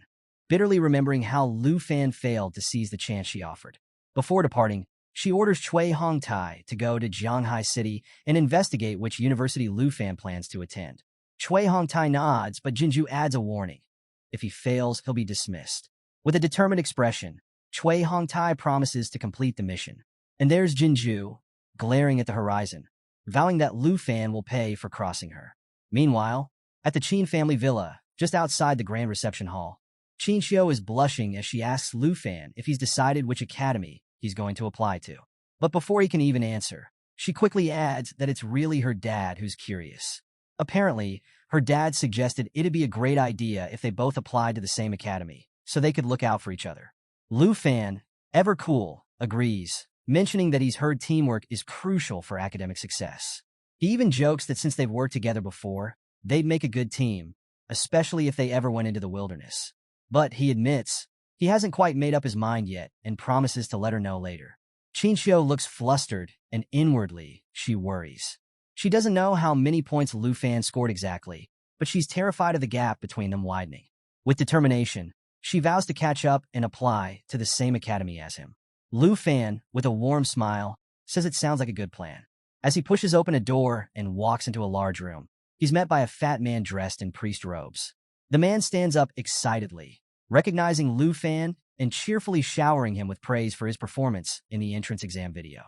[SPEAKER 1] bitterly remembering how Lu Fan failed to seize the chance she offered. Before departing, she orders Cui Hongtai to go to Shanghai City and investigate which university Lu Fan plans to attend. Cui Hongtai nods, but Jinju adds a warning. If he fails, he'll be dismissed. With a determined expression, Cui Hongtai promises to complete the mission. And there's Jinju, glaring at the horizon, vowing that Lu Fan will pay for crossing her. Meanwhile, at the Qin family villa, just outside the grand reception hall, Qin Xiu is blushing as she asks Lu Fan if he's decided which academy he's going to apply to. But before he can even answer, she quickly adds that it's really her dad who's curious. Apparently, her dad suggested it'd be a great idea if they both applied to the same academy, so they could look out for each other. Lu Fan, ever cool, agrees, mentioning that he's heard teamwork is crucial for academic success. He even jokes that since they've worked together before, they'd make a good team, especially if they ever went into the wilderness. But he admits he hasn't quite made up his mind yet and promises to let her know later. Qin Xiu looks flustered, and inwardly, she worries. She doesn't know how many points Lu Fan scored exactly, but she's terrified of the gap between them widening. With determination, she vows to catch up and apply to the same academy as him. Lu Fan, with a warm smile, says it sounds like a good plan. As he pushes open a door and walks into a large room, he's met by a fat man dressed in priest robes. The man stands up excitedly, recognizing Lu Fan and cheerfully showering him with praise for his performance in the entrance exam video.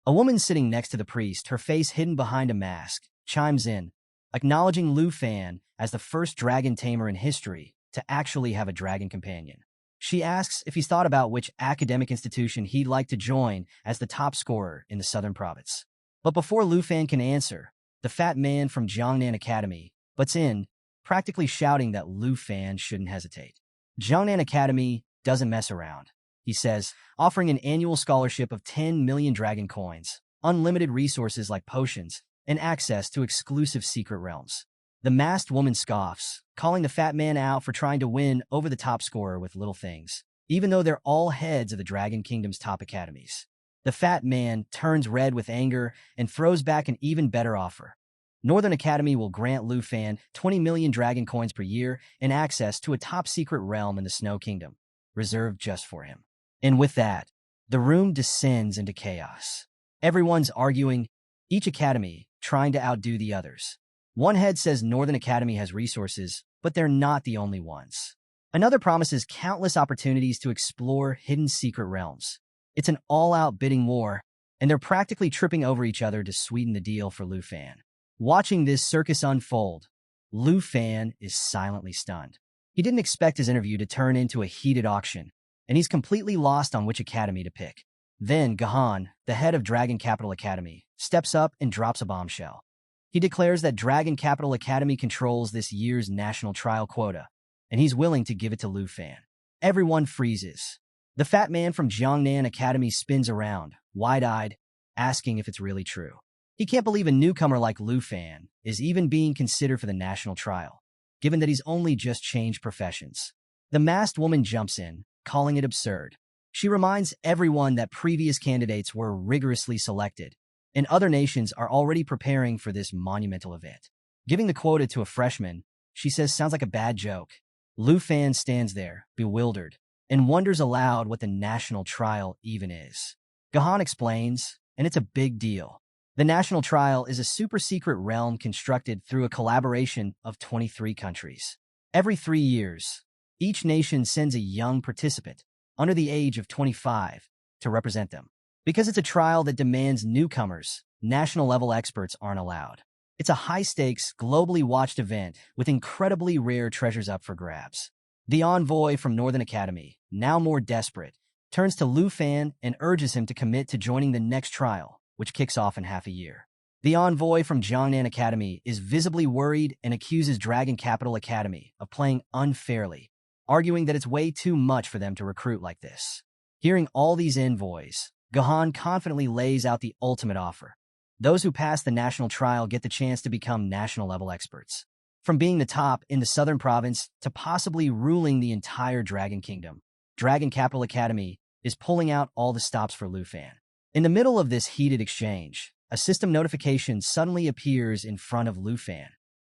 [SPEAKER 1] A woman sitting next to the priest, her face hidden behind a mask, chimes in, acknowledging Lu Fan as the first dragon tamer in history to actually have a dragon companion. She asks if he's thought about which academic institution he'd like to join as the top scorer in the southern province. But before Lu Fan can answer, the fat man from Jiangnan Academy butts in, practically shouting that Lu Fan shouldn't hesitate. Jiangnan Academy doesn't mess around, he says, offering an annual scholarship of 10 million dragon coins, unlimited resources like potions, and access to exclusive secret realms. The masked woman scoffs, calling the fat man out for trying to win over the top scorer with little things, even though they're all heads of the Dragon Kingdom's top academies. The fat man turns red with anger and throws back an even better offer. Northern Academy will grant Lu Fan 20 million dragon coins per year and access to a top-secret realm in the Snow Kingdom, reserved just for him. And with that, the room descends into chaos. Everyone's arguing, each academy trying to outdo the others. One head says Northern Academy has resources, but they're not the only ones. Another promises countless opportunities to explore hidden secret realms. It's an all-out bidding war, and they're practically tripping over each other to sweeten the deal for Lu Fan. Watching this circus unfold, Lu Fan is silently stunned. He didn't expect his interview to turn into a heated auction, and he's completely lost on which academy to pick. Then Gahan, the head of Dragon Capital Academy, steps up and drops a bombshell. He declares that Dragon Capital Academy controls this year's national trial quota, and he's willing to give it to Lu Fan. Everyone freezes. The fat man from Jiangnan Academy spins around, wide-eyed, asking if it's really true. He can't believe a newcomer like Lu Fan is even being considered for the national trial, given that he's only just changed professions. The masked woman jumps in, calling it absurd. She reminds everyone that previous candidates were rigorously selected, and other nations are already preparing for this monumental event. Giving the quota to a freshman, she says sounds like a bad joke. Lu Fan stands there, bewildered, and wonders aloud what the national trial even is. Gahan explains, and it's a big deal. The national trial is a super-secret realm constructed through a collaboration of 23 countries. Every 3 years, each nation sends a young participant, under the age of 25, to represent them. Because it's a trial that demands newcomers, national-level experts aren't allowed. It's a high-stakes, globally watched event with incredibly rare treasures up for grabs. The envoy from Northern Academy, now more desperate, turns to Lu Fan and urges him to commit to joining the next trial, which kicks off in half a year. The envoy from Jiangnan Academy is visibly worried and accuses Dragon Capital Academy of playing unfairly, arguing that it's way too much for them to recruit like this. Hearing all these envoys, Gahan confidently lays out the ultimate offer. Those who pass the national trial get the chance to become national-level experts. From being the top in the southern province to possibly ruling the entire Dragon Kingdom, Dragon Capital Academy is pulling out all the stops for Lu Fan. In the middle of this heated exchange, a system notification suddenly appears in front of Lu Fan,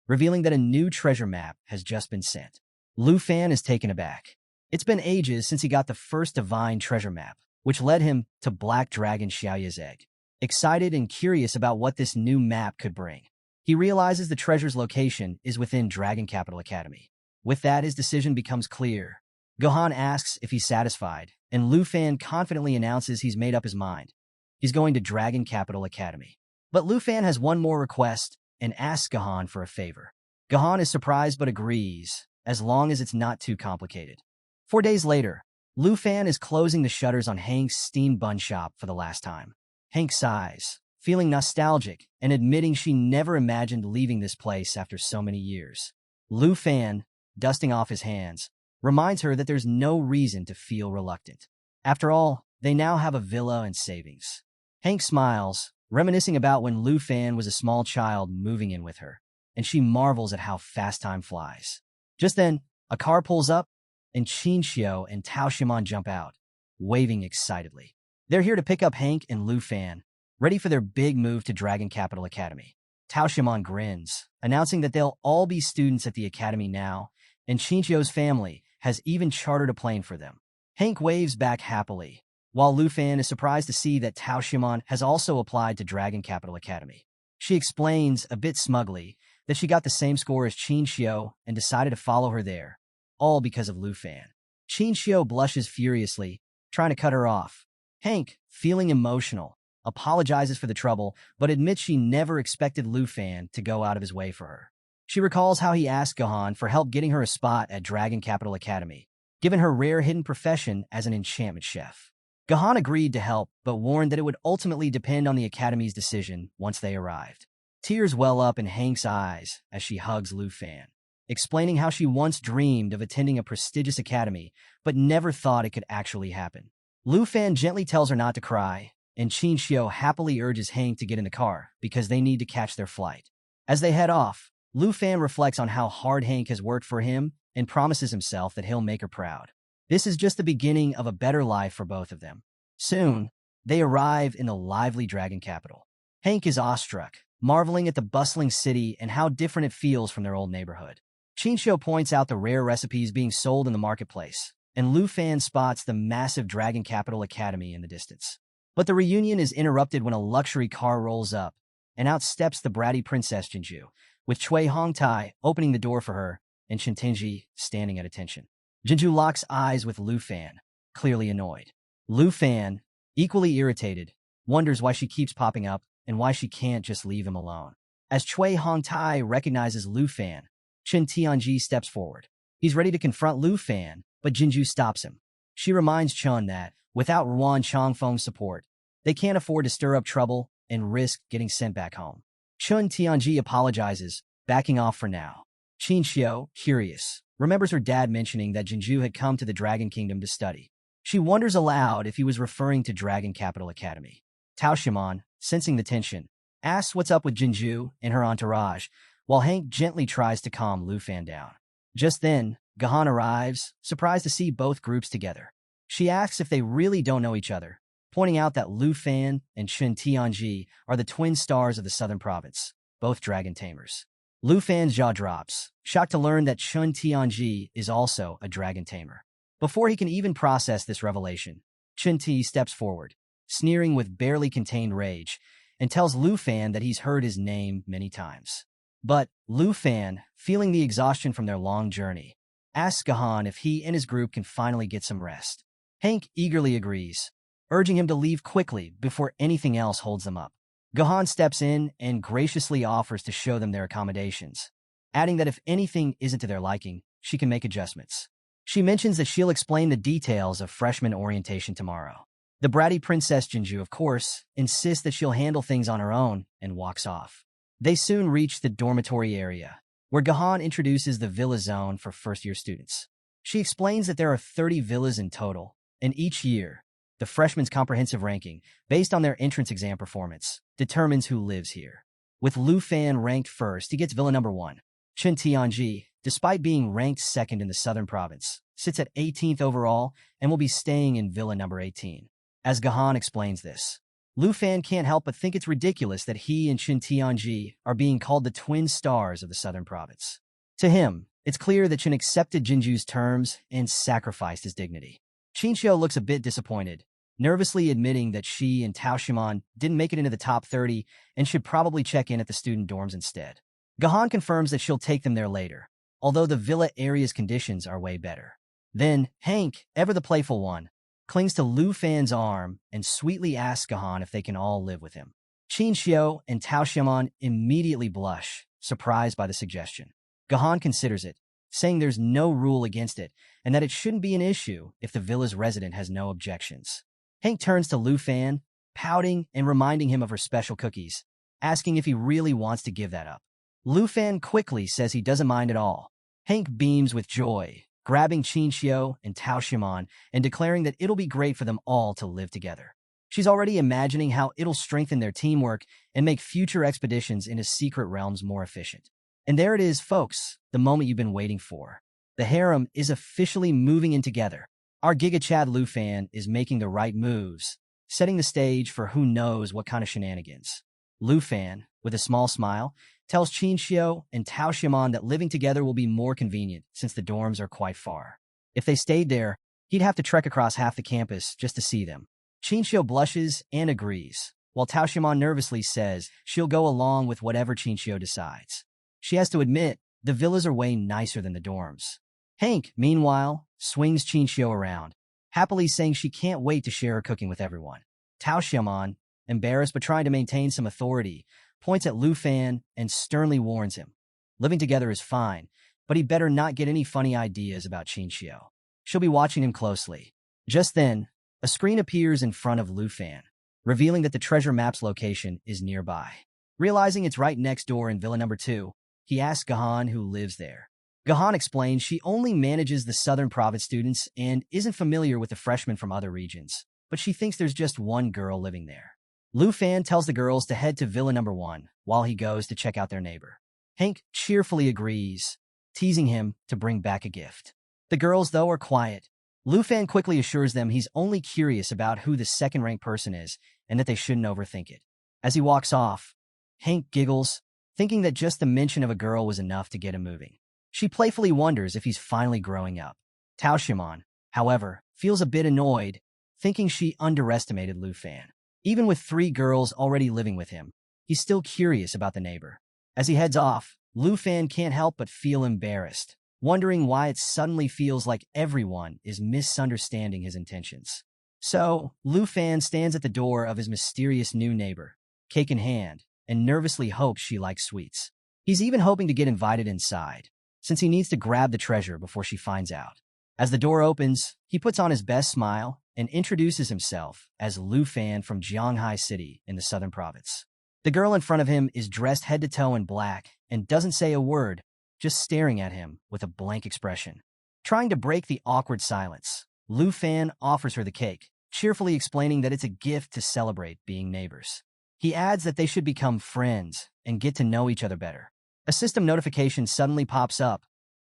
[SPEAKER 1] revealing that a new treasure map has just been sent. Lu Fan is taken aback. It's been ages since he got the first divine treasure map, which led him to Black Dragon Xiaoya's egg. Excited and curious about what this new map could bring, he realizes the treasure's location is within Dragon Capital Academy. With that, his decision becomes clear. Gohan asks if he's satisfied, and Lu Fan confidently announces he's made up his mind. He's going to Dragon Capital Academy. But Lu Fan has one more request and asks Gahan for a favor. Gahan is surprised but agrees, as long as it's not too complicated. 4 days later, Lu Fan is closing the shutters on Hank's steamed bun shop for the last time. Hank sighs, feeling nostalgic and admitting she never imagined leaving this place after so many years. Lu Fan, dusting off his hands, reminds her that there's no reason to feel reluctant. After all, they now have a villa and savings. Hank smiles, reminiscing about when Lu Fan was a small child moving in with her, and she marvels at how fast time flies. Just then, a car pulls up, and Qin Xiu and Tao Shimon jump out, waving excitedly. They're here to pick up Hank and Lu Fan, ready for their big move to Dragon Capital Academy. Tao Shimon grins, announcing that they'll all be students at the academy now, and Qin Xiu's family has even chartered a plane for them. Hank waves back happily, while Lu Fan is surprised to see that Tao Shimon has also applied to Dragon Capital Academy. She explains, a bit smugly, that she got the same score as Qin Xiu and decided to follow her there, all because of Lu Fan. Qin Xiu blushes furiously, trying to cut her off. Hank, feeling emotional, apologizes for the trouble, but admits she never expected Lu Fan to go out of his way for her. She recalls how he asked Gahan for help getting her a spot at Dragon Capital Academy, given her rare hidden profession as an enchantment chef. Gahan agreed to help, but warned that it would ultimately depend on the Academy's decision once they arrived. Tears well up in Hank's eyes as she hugs Lu Fan, explaining how she once dreamed of attending a prestigious academy, but never thought it could actually happen. Lu Fan gently tells her not to cry, and Qin Xiu happily urges Hank to get in the car because they need to catch their flight. As they head off, Lu Fan reflects on how hard Hank has worked for him and promises himself that he'll make her proud. This is just the beginning of a better life for both of them. Soon, they arrive in the lively Dragon Capital. Hank is awestruck, marveling at the bustling city and how different it feels from their old neighborhood. Qin Xiu points out the rare recipes being sold in the marketplace, and Lu Fan spots the massive Dragon Capital Academy in the distance. But the reunion is interrupted when a luxury car rolls up, and out steps the bratty Princess Jinju, with Cui Hongtai opening the door for her and Chen Tenji standing at attention. Jinju locks eyes with Lu Fan, clearly annoyed. Lu Fan, equally irritated, wonders why she keeps popping up and why she can't just leave him alone. As Cui Hongtai recognizes Lu Fan, Chen Tianji steps forward. He's ready to confront Lu Fan, but Jinju stops him. She reminds Chun that, without Ruan Changfeng's support, they can't afford to stir up trouble and risk getting sent back home. Chun Tianji apologizes, backing off for now. Qin Xiu, curious, remembers her dad mentioning that Jinju had come to the Dragon Kingdom to study. She wonders aloud if he was referring to Dragon Capital Academy. Tao Shimon, sensing the tension, asks what's up with Jinju and her entourage, while Hank gently tries to calm Lu Fan down. Just then, Gahan arrives, surprised to see both groups together. She asks if they really don't know each other, pointing out that Lu Fan and Chen Tianji are the twin stars of the southern province, both dragon tamers. Lu Fan's jaw drops, shocked to learn that Chen Tianji is also a dragon tamer. Before he can even process this revelation, Chen Ti steps forward, sneering with barely contained rage, and tells Lu Fan that he's heard his name many times. But Lu Fan, feeling the exhaustion from their long journey, asks Gahan if he and his group can finally get some rest. Hank eagerly agrees, urging him to leave quickly before anything else holds them up. Gahan steps in and graciously offers to show them their accommodations, adding that if anything isn't to their liking, she can make adjustments. She mentions that she'll explain the details of freshman orientation tomorrow. The bratty Princess Jinju, of course, insists that she'll handle things on her own and walks off. They soon reach the dormitory area, where Gahan introduces the villa zone for first-year students. She explains that there are 30 villas in total, and each year, the freshmen's comprehensive ranking, based on their entrance exam performance, determines who lives here. With Lu Fan ranked first, he gets villa number 1. Chen Tianji, despite being ranked second in the southern province, sits at 18th overall and will be staying in villa number 18. As Gahan explains this, Lu Fan can't help but think it's ridiculous that he and Chen Tianji are being called the twin stars of the southern province. To him, it's clear that Chen accepted Jinju's terms and sacrificed his dignity. Qin Xiu looks a bit disappointed, nervously admitting that she and Tao Shimon didn't make it into the top 30 and should probably check in at the student dorms instead. Gahan confirms that she'll take them there later, although the villa area's conditions are way better. Then, Hank, ever the playful one, clings to Lu Fan's arm and sweetly asks Gahan if they can all live with him. Qin Xiao and Tao Xiaomon immediately blush, surprised by the suggestion. Gahan considers it, saying there's no rule against it and that it shouldn't be an issue if the villa's resident has no objections. Hank turns to Lu Fan, pouting and reminding him of her special cookies, asking if he really wants to give that up. Lu Fan quickly says he doesn't mind at all. Hank beams with joy, grabbing Qin Xiao and Tao Xiaomon and declaring that it'll be great for them all to live together. She's already imagining how it'll strengthen their teamwork and make future expeditions into secret realms more efficient. And there it is, folks, the moment you've been waiting for. The harem is officially moving in together. Our Giga Chad Lu Fan is making the right moves, setting the stage for who knows what kind of shenanigans. Lu Fan, with a small smile, tells Qin Xiao and Tao Xiaomon that living together will be more convenient since the dorms are quite far. If they stayed there, he'd have to trek across half the campus just to see them. Qin Xiao blushes and agrees, while Tao Xiaomon nervously says she'll go along with whatever Qin Xiao decides. She has to admit, the villas are way nicer than the dorms. Hank, meanwhile, swings Qin Xiao around, happily saying she can't wait to share her cooking with everyone. Tao Xiaomon, embarrassed but trying to maintain some authority, points at Lu Fan and sternly warns him. Living together is fine, but he better not get any funny ideas about Qin Xiao. She'll be watching him closely. Just then, a screen appears in front of Lu Fan, revealing that the treasure map's location is nearby. Realizing it's right next door in Villa Number 2, he asks Gahan who lives there. Gahan explains she only manages the Southern Province students and isn't familiar with the freshmen from other regions, but she thinks there's just one girl living there. Lu Fan tells the girls to head to Villa Number 1 while he goes to check out their neighbor. Hank cheerfully agrees, teasing him to bring back a gift. The girls, though, are quiet. Lu Fan quickly assures them he's only curious about who the second-ranked person is and that they shouldn't overthink it. As he walks off, Hank giggles, thinking that just the mention of a girl was enough to get him moving. She playfully wonders if he's finally growing up. Tao Xiaomon, however, feels a bit annoyed, thinking she underestimated Lu Fan. Even with 3 girls already living with him, he's still curious about the neighbor. As he heads off, Lu Fan can't help but feel embarrassed, wondering why it suddenly feels like everyone is misunderstanding his intentions. So, Lu Fan stands at the door of his mysterious new neighbor, cake in hand, and nervously hopes she likes sweets. He's even hoping to get invited inside, since he needs to grab the treasure before she finds out. As the door opens, he puts on his best smile and introduces himself as Lu Fan from Jianghai City in the Southern Province. The girl in front of him is dressed head to toe in black and doesn't say a word, just staring at him with a blank expression. Trying to break the awkward silence, Lu Fan offers her the cake, cheerfully explaining that it's a gift to celebrate being neighbors. He adds that they should become friends and get to know each other better. A system notification suddenly pops up,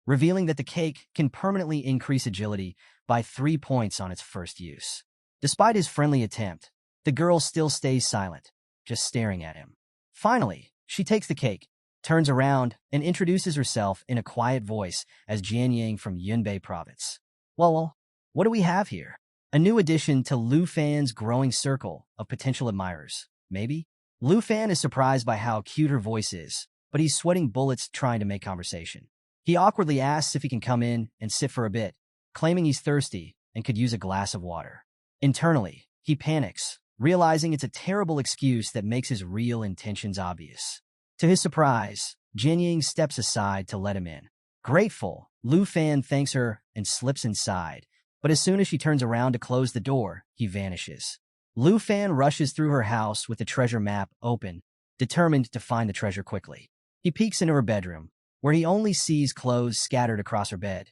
[SPEAKER 1] revealing that the cake can permanently increase agility by 3 points on its first use. Despite his friendly attempt, the girl still stays silent, just staring at him. Finally, she takes the cake, turns around, and introduces herself in a quiet voice as Jian Yang from Yunbei Province. Well, what do we have here? A new addition to Lu Fan's growing circle of potential admirers, maybe? Lu Fan is surprised by how cute her voice is, but he's sweating bullets trying to make conversation. He awkwardly asks if he can come in and sit for a bit, claiming he's thirsty and could use a glass of water. Internally, he panics, realizing it's a terrible excuse that makes his real intentions obvious. To his surprise, Jian Yang steps aside to let him in. Grateful, Lu Fan thanks her and slips inside, but as soon as she turns around to close the door, he vanishes. Lu Fan rushes through her house with the treasure map open, determined to find the treasure quickly. He peeks into her bedroom, where he only sees clothes scattered across her bed.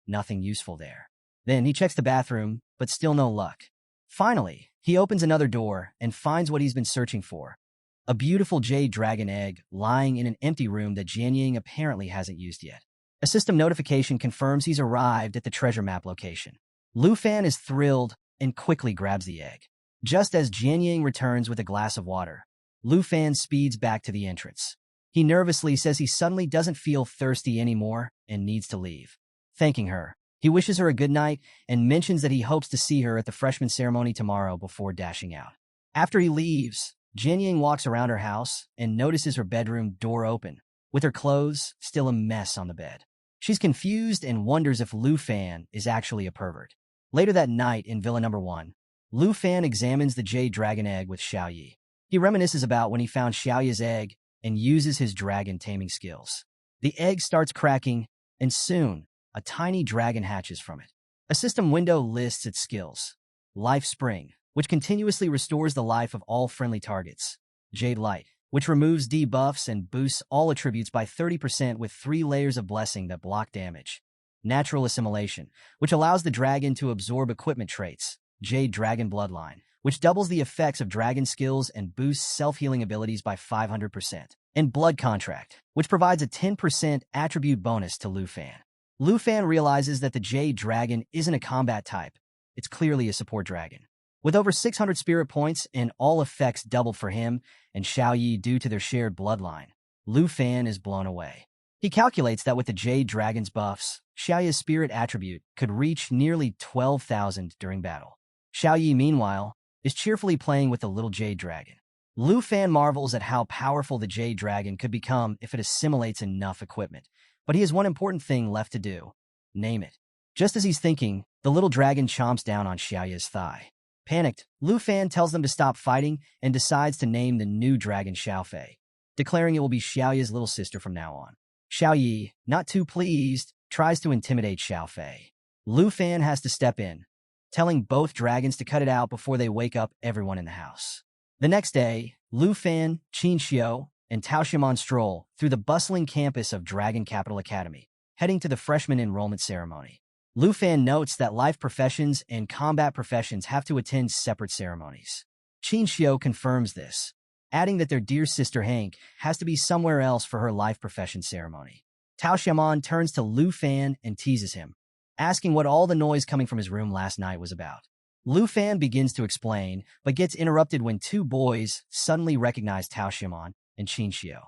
[SPEAKER 1] Nothing useful there. Then he checks the bathroom, but still no luck. Finally, he opens another door and finds what he's been searching for. A beautiful jade dragon egg lying in an empty room that Jian Yang apparently hasn't used yet. A system notification confirms he's arrived at the treasure map location. Lu Fan is thrilled and quickly grabs the egg. Just as Jian Yang returns with a glass of water, Lu Fan speeds back to the entrance. He nervously says he suddenly doesn't feel thirsty anymore and needs to leave. Thanking her, he wishes her a good night and mentions that he hopes to see her at the freshman ceremony tomorrow before dashing out. After he leaves, Jian Yang walks around her house and notices her bedroom door open, with her clothes still a mess on the bed. She's confused and wonders if Lu Fan is actually a pervert. Later that night in Villa Number 1, Lu Fan examines the jade dragon egg with Xiao Yi. He reminisces about when he found Xiao Yi's egg and uses his dragon taming skills. The egg starts cracking, and soon, a tiny dragon hatches from it. A system window lists its skills. Life Spring, which continuously restores the life of all friendly targets. Jade Light, which removes debuffs and boosts all attributes by 30% with 3 layers of blessing that block damage. Natural Assimilation, which allows the dragon to absorb equipment traits. Jade Dragon Bloodline, which doubles the effects of dragon skills and boosts self-healing abilities by 500%. And Blood Contract, which provides a 10% attribute bonus to Lu Fan. Lu Fan realizes that the Jade Dragon isn't a combat type. It's clearly a support dragon. With over 600 spirit points and all effects doubled for him and Xiao Yi due to their shared bloodline, Lu Fan is blown away. He calculates that with the Jade Dragon's buffs, Xiao Yi's spirit attribute could reach nearly 12,000 during battle. Xiao Yi, meanwhile, is cheerfully playing with the little Jade Dragon. Lu Fan marvels at how powerful the Jade Dragon could become if it assimilates enough equipment. But he has one important thing left to do. Name it. Just as he's thinking, the little dragon chomps down on Xiao Yi's thigh. Panicked, Lu Fan tells them to stop fighting and decides to name the new dragon Xiao Fei, declaring it will be Xiao Yi's little sister from now on. Xiao Yi, not too pleased, tries to intimidate Xiao Fei. Lu Fan has to step in, telling both dragons to cut it out before they wake up everyone in the house. The next day, Lu Fan, Qin Xiu, and Tao Xiaomon stroll through the bustling campus of Dragon Capital Academy, heading to the freshman enrollment ceremony. Lu Fan notes that life professions and combat professions have to attend separate ceremonies. Qin Xiu confirms this, adding that their dear sister Hank has to be somewhere else for her life profession ceremony. Tao Xiaomon turns to Lu Fan and teases him, asking what all the noise coming from his room last night was about. Lu Fan begins to explain, but gets interrupted when 2 boys suddenly recognize Tao Xiaomon and Qin Xiu.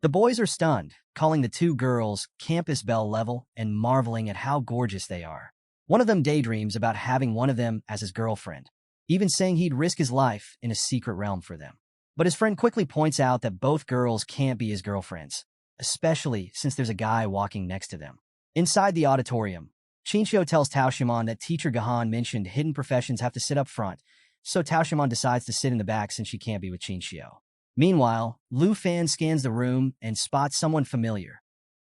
[SPEAKER 1] The boys are stunned, calling the 2 girls campus belle level and marveling at how gorgeous they are. One of them daydreams about having one of them as his girlfriend, even saying he'd risk his life in a secret realm for them. But his friend quickly points out that both girls can't be his girlfriends, especially since there's a guy walking next to them. Inside the auditorium, Qin Xiu tells Tao Xiaomon that teacher Gahan mentioned hidden professions have to sit up front, so Tao Xiaomon decides to sit in the back since she can't be with Qin Xiu. Meanwhile, Lu Fan scans the room and spots someone familiar.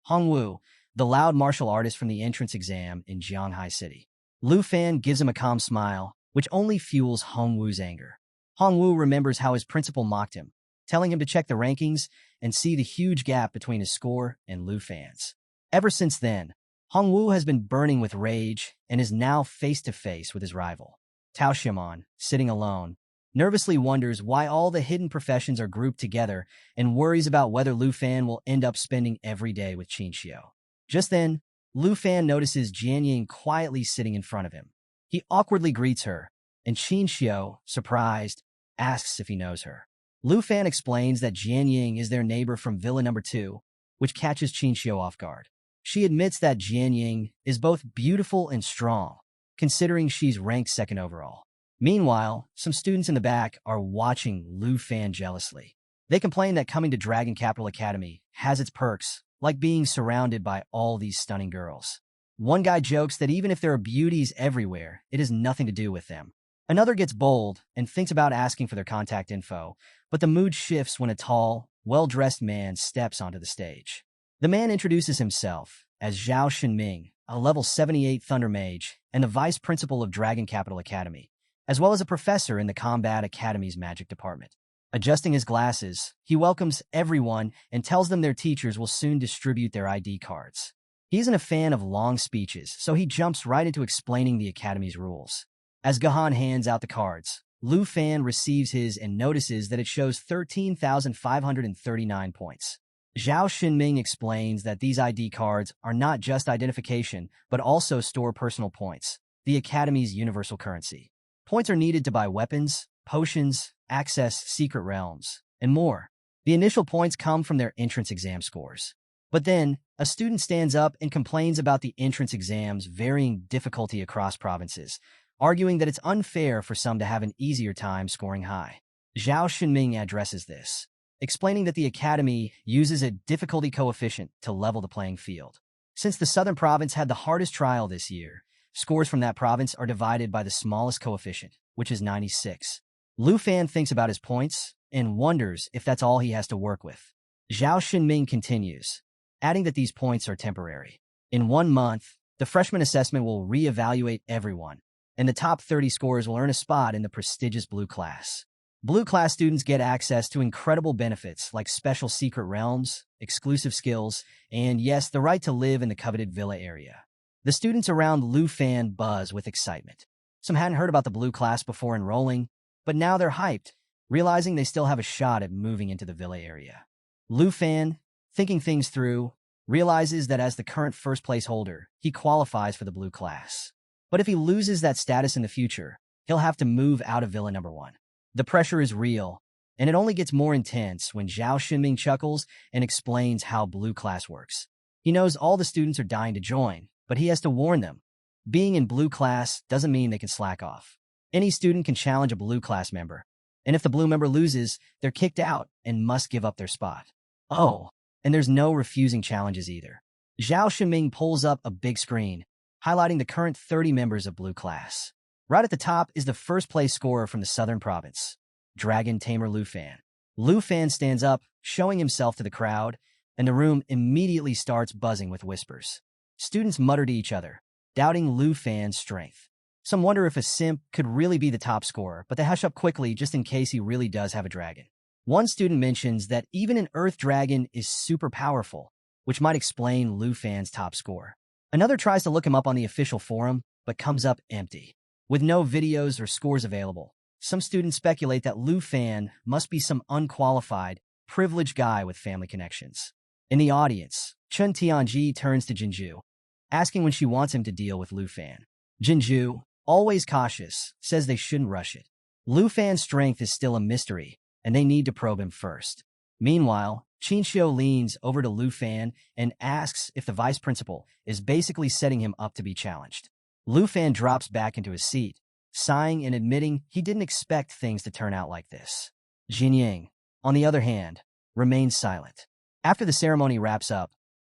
[SPEAKER 1] Hongwu, the loud martial artist from the entrance exam in Jianghai City. Lu Fan gives him a calm smile, which only fuels Hongwu's anger. Hongwu remembers how his principal mocked him, telling him to check the rankings and see the huge gap between his score and Lu Fan's. Ever since then, Hongwu has been burning with rage and is now face-to-face with his rival. Tao Xiaomon, sitting alone, nervously wonders why all the hidden professions are grouped together and worries about whether Lu Fan will end up spending every day with Qin Xiu. Just then, Lu Fan notices Jian Ying quietly sitting in front of him. He awkwardly greets her, and Qin Xiu, surprised, asks if he knows her. Lu Fan explains that Jian Ying is their neighbor from Villa Number 2, which catches Qin Xiu off guard. She admits that Jian Ying is both beautiful and strong, considering she's ranked 2nd overall. Meanwhile, some students in the back are watching Lu Fan jealously. They complain that coming to Dragon Capital Academy has its perks, like being surrounded by all these stunning girls. One guy jokes that even if there are beauties everywhere, it has nothing to do with them. Another gets bold and thinks about asking for their contact info, but the mood shifts when a tall, well-dressed man steps onto the stage. The man introduces himself as Zhao Shenming, a level 78 Thunder Mage and the vice principal of Dragon Capital Academy, as well as a professor in the Combat Academy's magic department. Adjusting his glasses, he welcomes everyone and tells them their teachers will soon distribute their ID cards. He isn't a fan of long speeches, so he jumps right into explaining the Academy's rules. As Gahan hands out the cards, Lu Fan receives his and notices that it shows 13,539 points. Zhao Shenming explains that these ID cards are not just identification, but also store personal points, the Academy's universal currency. Points are needed to buy weapons, potions, access secret realms, and more. The initial points come from their entrance exam scores. But then, a student stands up and complains about the entrance exam's varying difficulty across provinces, arguing that it's unfair for some to have an easier time scoring high. Zhao Shenming addresses this, explaining that the Academy uses a difficulty coefficient to level the playing field. Since the Southern Province had the hardest trial this year, Scores from that province are divided by the smallest coefficient, which is 96. Lu Fan thinks about his points and wonders if that's all he has to work with. Zhao Xinming continues, adding that these points are temporary. In 1 month, the freshman assessment will re-evaluate everyone, and the top 30 scores will earn a spot in the prestigious Blue class. Blue class students get access to incredible benefits like special secret realms, exclusive skills, and yes, the right to live in the coveted villa area. The students around Lu Fan buzz with excitement. Some hadn't heard about the Blue class before enrolling, but now they're hyped, realizing they still have a shot at moving into the villa area. Lu Fan, thinking things through, realizes that as the current first-place holder, he qualifies for the Blue class. But if he loses that status in the future, he'll have to move out of Villa number 1. The pressure is real, and it only gets more intense when Zhao Xinming chuckles and explains how Blue class works. He knows all the students are dying to join, but he has to warn them. Being in Blue class doesn't mean they can slack off. Any student can challenge a Blue class member, and if the Blue member loses, they're kicked out and must give up their spot. Oh, and there's no refusing challenges either. Zhao Xinming pulls up a big screen, highlighting the current 30 members of Blue class. Right at the top is the first-place scorer from the southern province, Dragon Tamer Lu Fan. Lu Fan stands up, showing himself to the crowd, and the room immediately starts buzzing with whispers. Students mutter to each other, doubting Lu Fan's strength. Some wonder if a simp could really be the top scorer, but they hush up quickly just in case he really does have a dragon. One student mentions that even an Earth dragon is super powerful, which might explain Lu Fan's top score. Another tries to look him up on the official forum, but comes up empty. With no videos or scores available, some students speculate that Lu Fan must be some unqualified, privileged guy with family connections. In the audience, Chun Tianji turns to Jinju, asking when she wants him to deal with Lu Fan. Jinju, always cautious, says they shouldn't rush it. Lu Fan's strength is still a mystery, and they need to probe him first. Meanwhile, Qinxiu leans over to Lu Fan and asks if the vice principal is basically setting him up to be challenged. Lu Fan drops back into his seat, sighing and admitting he didn't expect things to turn out like this. Jinying, on the other hand, remains silent. After the ceremony wraps up,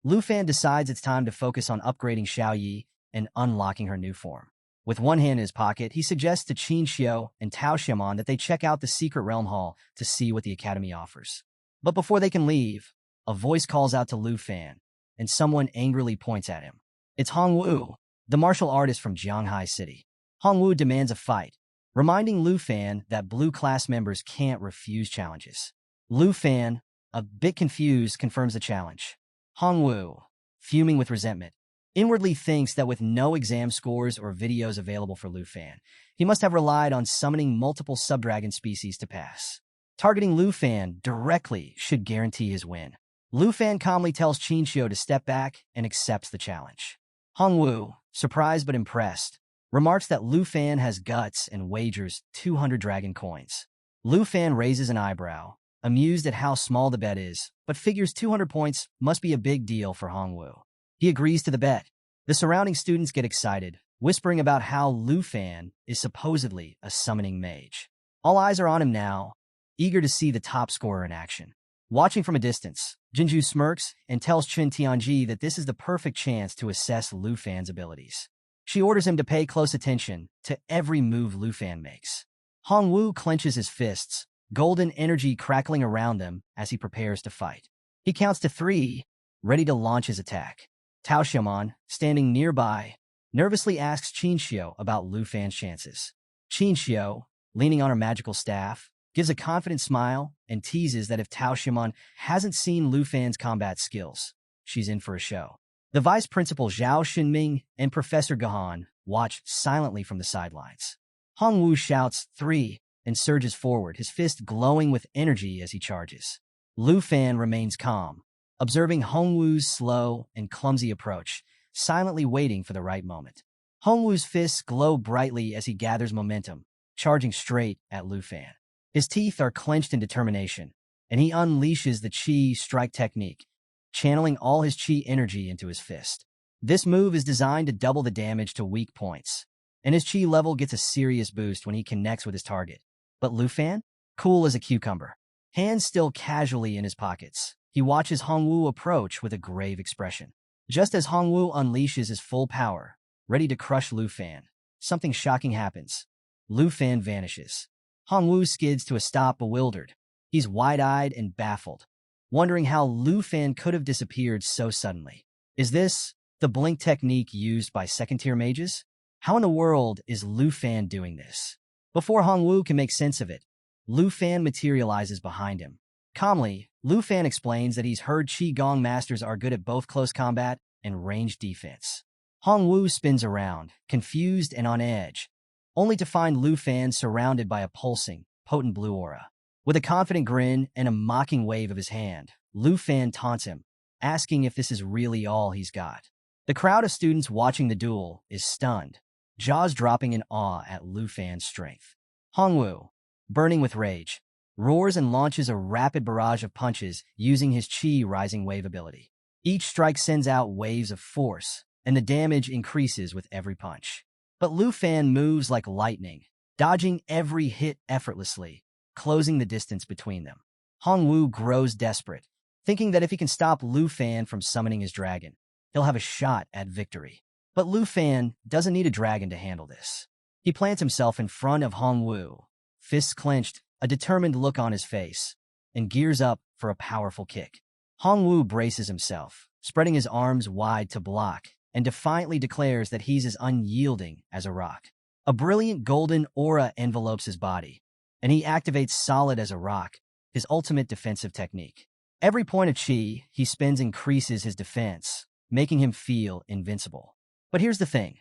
[SPEAKER 1] Lu Fan decides it's time to focus on upgrading Xiao Yi and unlocking her new form. With one hand in his pocket, he suggests to Qinxiu and Tao Xiaomon that they check out the secret realm hall to see what the academy offers. But before they can leave, a voice calls out to Lu Fan, and someone angrily points at him. It's Hongwu, the martial artist from Jianghai City. Hongwu demands a fight, reminding Lu Fan that Blue class members can't refuse challenges. Lu Fan, a bit confused, confirms the challenge. Hongwu, fuming with resentment, inwardly thinks that with no exam scores or videos available for Lu Fan, he must have relied on summoning multiple subdragon species to pass. Targeting Lu Fan directly should guarantee his win. Lu Fan calmly tells Qinxiu to step back and accepts the challenge. Hongwu, surprised but impressed, remarks that Lu Fan has guts and wagers 200 dragon coins. Lu Fan raises an eyebrow, amused at how small the bet is, but figures 200 points must be a big deal for Hongwu. He agrees to the bet. The surrounding students get excited, whispering about how Lu Fan is supposedly a summoning mage. All eyes are on him now, eager to see the top scorer in action. Watching from a distance, Jinju smirks and tells Chun Tianji that this is the perfect chance to assess Lu Fan's abilities. She orders him to pay close attention to every move Lu Fan makes. Hongwu clenches his fists, golden energy crackling around them as he prepares to fight. He counts to 3, ready to launch his attack. Tao Xiaomon, standing nearby, nervously asks Qinxiu about Lu Fan's chances. Qinxiu, leaning on her magical staff, gives a confident smile and teases that if Tao Xiaomon hasn't seen Lu Fan's combat skills, she's in for a show. The vice principal Zhao Xinming and Professor Gahan watch silently from the sidelines. Hongwu shouts 3 and surges forward, his fist glowing with energy as he charges. Lu Fan remains calm, observing Hongwu's slow and clumsy approach, silently waiting for the right moment. Hongwu's fists glow brightly as he gathers momentum, charging straight at Lu Fan. His teeth are clenched in determination, and he unleashes the Qi strike technique, channeling all his Qi energy into his fist. This move is designed to double the damage to weak points, and his Qi level gets a serious boost when he connects with his target. But Lu Fan? Cool as a cucumber. Hands still casually in his pockets, he watches Hongwu approach with a grave expression. Just as Hongwu unleashes his full power, ready to crush Lu Fan. Something shocking happens. Lu Fan vanishes. Hongwu skids to a stop, bewildered. He's wide-eyed and baffled, wondering how Lu Fan could have disappeared so suddenly. Is this the blink technique used by second-tier mages? How in the world is Lu Fan doing this? Before Hongwu can make sense of it, Lu Fan materializes behind him. Calmly, Lu Fan explains that he's heard Qigong masters are good at both close combat and ranged defense. Hongwu spins around, confused and on edge, only to find Lu Fan surrounded by a pulsing, potent blue aura. With a confident grin and a mocking wave of his hand, Lu Fan taunts him, asking if this is really all he's got. The crowd of students watching the duel is stunned, jaws dropping in awe at Lu Fan's strength. Hongwu, burning with rage, roars and launches a rapid barrage of punches using his Qi Rising Wave ability. Each strike sends out waves of force, and the damage increases with every punch. But Lu Fan moves like lightning, dodging every hit effortlessly, closing the distance between them. Hongwu grows desperate, thinking that if he can stop Lu Fan from summoning his dragon, he'll have a shot at victory. But Lu Fan doesn't need a dragon to handle this. He plants himself in front of Hongwu, fists clenched, a determined look on his face, and gears up for a powerful kick. Hongwu braces himself, spreading his arms wide to block, and defiantly declares that he's as unyielding as a rock. A brilliant golden aura envelopes his body, and he activates solid as a rock, his ultimate defensive technique. Every point of Qi he spends increases his defense, making him feel invincible. But here's the thing.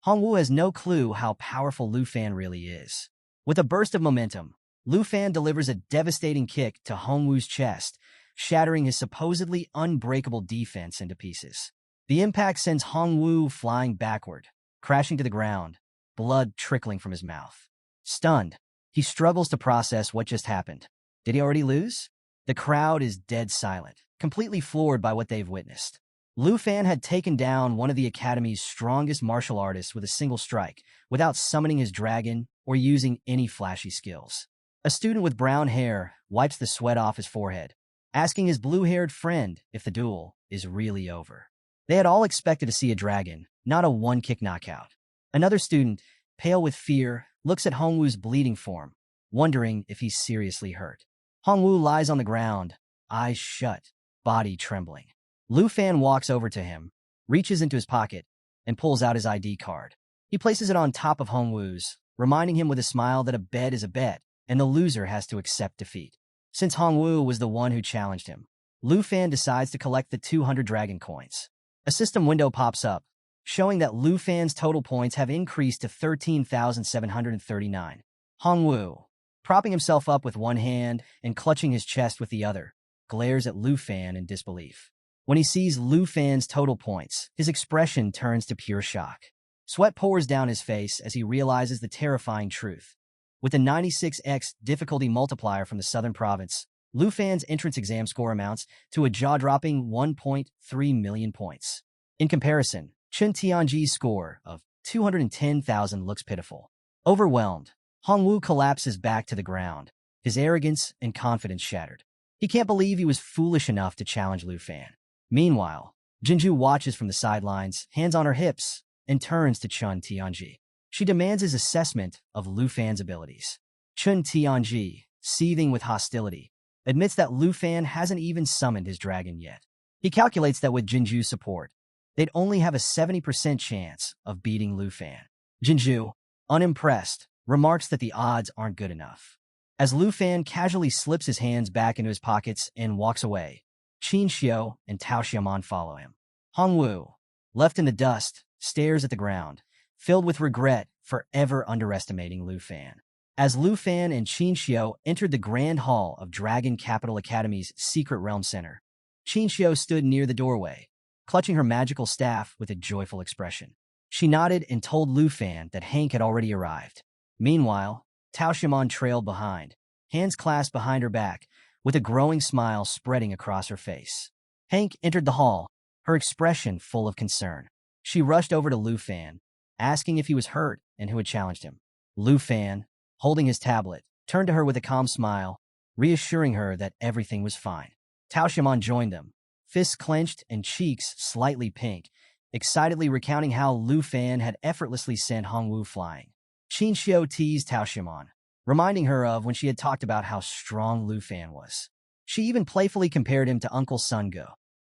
[SPEAKER 1] Hongwu has no clue how powerful Lu Fan really is. With a burst of momentum, Lu Fan delivers a devastating kick to Hongwu's chest, shattering his supposedly unbreakable defense into pieces. The impact sends Hongwu flying backward, crashing to the ground, blood trickling from his mouth. Stunned, he struggles to process what just happened. Did he already lose? The crowd is dead silent, completely floored by what they've witnessed. Lu Fan had taken down one of the Academy's strongest martial artists with a single strike, without summoning his dragon or using any flashy skills. A student with brown hair wipes the sweat off his forehead, asking his blue-haired friend if the duel is really over. They had all expected to see a dragon, not a one-kick knockout. Another student, pale with fear, looks at Hongwu's bleeding form, wondering if he's seriously hurt. Hongwu lies on the ground, eyes shut, body trembling. Lu Fan walks over to him, reaches into his pocket, and pulls out his ID card. He places it on top of Hongwu's, reminding him with a smile that a bet is a bet, and the loser has to accept defeat. Since Hongwu was the one who challenged him, Lu Fan decides to collect the 200 dragon coins. A system window pops up, showing that Lu Fan's total points have increased to 13,739. Hongwu, propping himself up with one hand and clutching his chest with the other, glares at Lu Fan in disbelief. When he sees Lu Fan's total points, his expression turns to pure shock. Sweat pours down his face as he realizes the terrifying truth. With the 96x difficulty multiplier from the Southern Province, Lu Fan's entrance exam score amounts to a jaw-dropping 1.3 million points. In comparison, Chun Tianji's score of 210,000 looks pitiful. Overwhelmed, Hongwu collapses back to the ground, his arrogance and confidence shattered. He can't believe he was foolish enough to challenge Lu Fan. Meanwhile, Jinju watches from the sidelines, hands on her hips, and turns to Chun Tianji. She demands his assessment of Lu Fan's abilities. Chun Tianji, seething with hostility, admits that Lu Fan hasn't even summoned his dragon yet. He calculates that with Jinju's support, they'd only have a 70% chance of beating Lu Fan. Jinju, unimpressed, remarks that the odds aren't good enough. As Lu Fan casually slips his hands back into his pockets and walks away, Qin Xiao and Tao Xiaomon follow him. Hongwu, left in the dust, stares at the ground, filled with regret for ever underestimating Lu Fan. As Lu Fan and Qin Xiao entered the Grand Hall of Dragon Capital Academy's Secret Realm Center, Qin Xiao stood near the doorway, clutching her magical staff with a joyful expression. She nodded and told Lu Fan that Hank had already arrived. Meanwhile, Tao Xiaomon trailed behind, hands clasped behind her back, with a growing smile spreading across her face. Hank entered the hall, her expression full of concern. She rushed over to Lu Fan, asking if he was hurt and who had challenged him. Lu Fan, holding his tablet, turned to her with a calm smile, reassuring her that everything was fine. Tao Xiaomon joined them, fists clenched and cheeks slightly pink, excitedly recounting how Lu Fan had effortlessly sent Hongwu flying. Qin Xiu teased Tao Xiaomon, reminding her of when she had talked about how strong Lu Fan was. She even playfully compared him to Uncle Sun Ge,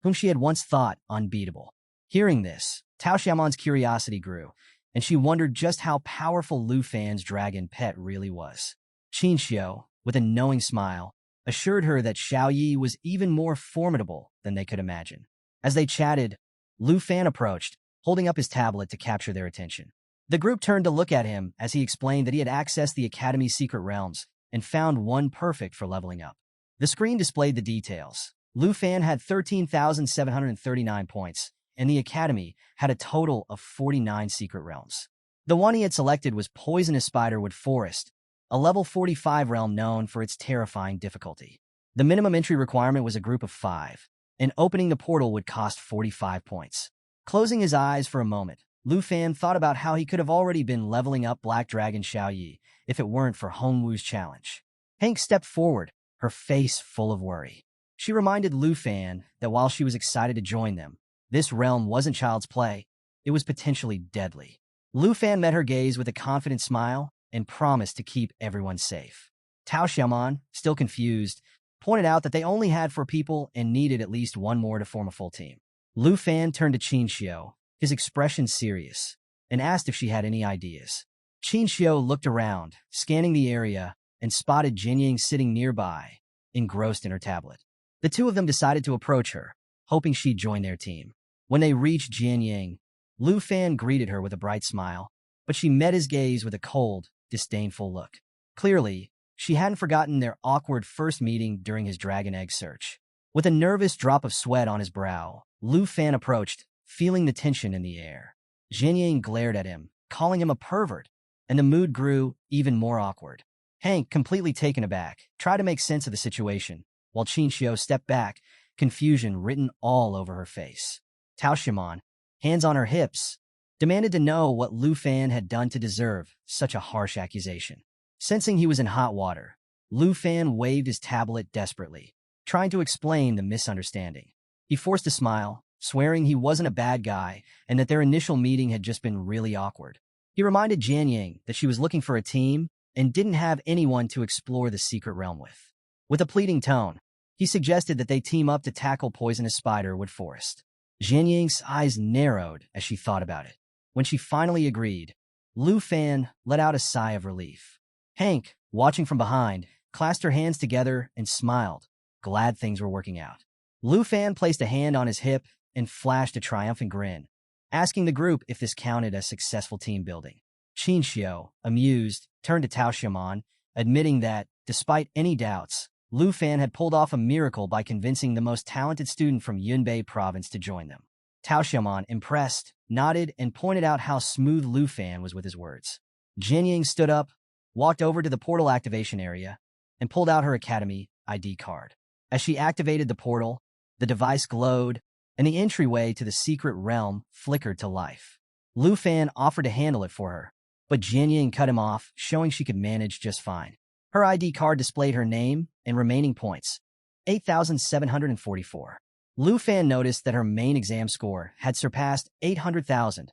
[SPEAKER 1] whom she had once thought unbeatable. Hearing this, Tao Xiaomon's curiosity grew, and she wondered just how powerful Lu Fan's dragon pet really was. Qin Xiu, with a knowing smile, assured her that Xiao Yi was even more formidable than they could imagine. As they chatted, Lu Fan approached, holding up his tablet to capture their attention. The group turned to look at him as he explained that he had accessed the Academy's secret realms and found one perfect for leveling up. The screen displayed the details. Lu Fan had 13,739 points, and the Academy had a total of 49 secret realms. The one he had selected was Poisonous Spiderwood Forest, a level 45 realm known for its terrifying difficulty. The minimum entry requirement was a group of 5, and opening the portal would cost 45 points. Closing his eyes for a moment, Lu Fan thought about how he could have already been leveling up Black Dragon Xiao Yi if it weren't for Hongwu's challenge. Hank stepped forward, her face full of worry. She reminded Lu Fan that while she was excited to join them, this realm wasn't child's play, it was potentially deadly. Lu Fan met her gaze with a confident smile and promised to keep everyone safe. Tao Xiaomon, still confused, pointed out that they only had 4 people and needed at least one more to form a full team. Lu Fan turned to Qin Xiu, his expression serious, and asked if she had any ideas. Qin Xiu looked around, scanning the area, and spotted Jianying sitting nearby, engrossed in her tablet. The two of them decided to approach her, hoping she'd join their team. When they reached Jianying, Lu Fan greeted her with a bright smile, but she met his gaze with a cold, disdainful look. Clearly, she hadn't forgotten their awkward first meeting during his dragon egg search. With a nervous drop of sweat on his brow, Lu Fan approached, feeling the tension in the air. Jianying glared at him, calling him a pervert, and the mood grew even more awkward. Hank, completely taken aback, tried to make sense of the situation, while Qin Xiu stepped back, confusion written all over her face. Tao Xiaomon, hands on her hips, demanded to know what Lu Fan had done to deserve such a harsh accusation. Sensing he was in hot water, Lu Fan waved his tablet desperately, trying to explain the misunderstanding. He forced a smile, swearing he wasn't a bad guy and that their initial meeting had just been really awkward. He reminded Jianying that she was looking for a team and didn't have anyone to explore the secret realm with. With a pleading tone, he suggested that they team up to tackle Poisonous Spiderwood Forest. Jianying's eyes narrowed as she thought about it. When she finally agreed, Lu Fan let out a sigh of relief. Hank, watching from behind, clasped her hands together and smiled, glad things were working out. Lu Fan placed a hand on his hip and flashed a triumphant grin, asking the group if this counted as successful team building. Qin Xiu, amused, turned to Tao Xiaomon, admitting that, despite any doubts, Lu Fan had pulled off a miracle by convincing the most talented student from Yunbei province to join them. Tao Xiaomon, impressed, nodded and pointed out how smooth Lu Fan was with his words. Jianying stood up, walked over to the portal activation area, and pulled out her Academy ID card. As she activated the portal, the device glowed, and the entryway to the secret realm flickered to life. Lu Fan offered to handle it for her, but Jianying cut him off, showing she could manage just fine. Her ID card displayed her name and remaining points, 8,744. Lu Fan noticed that her main exam score had surpassed 800,000,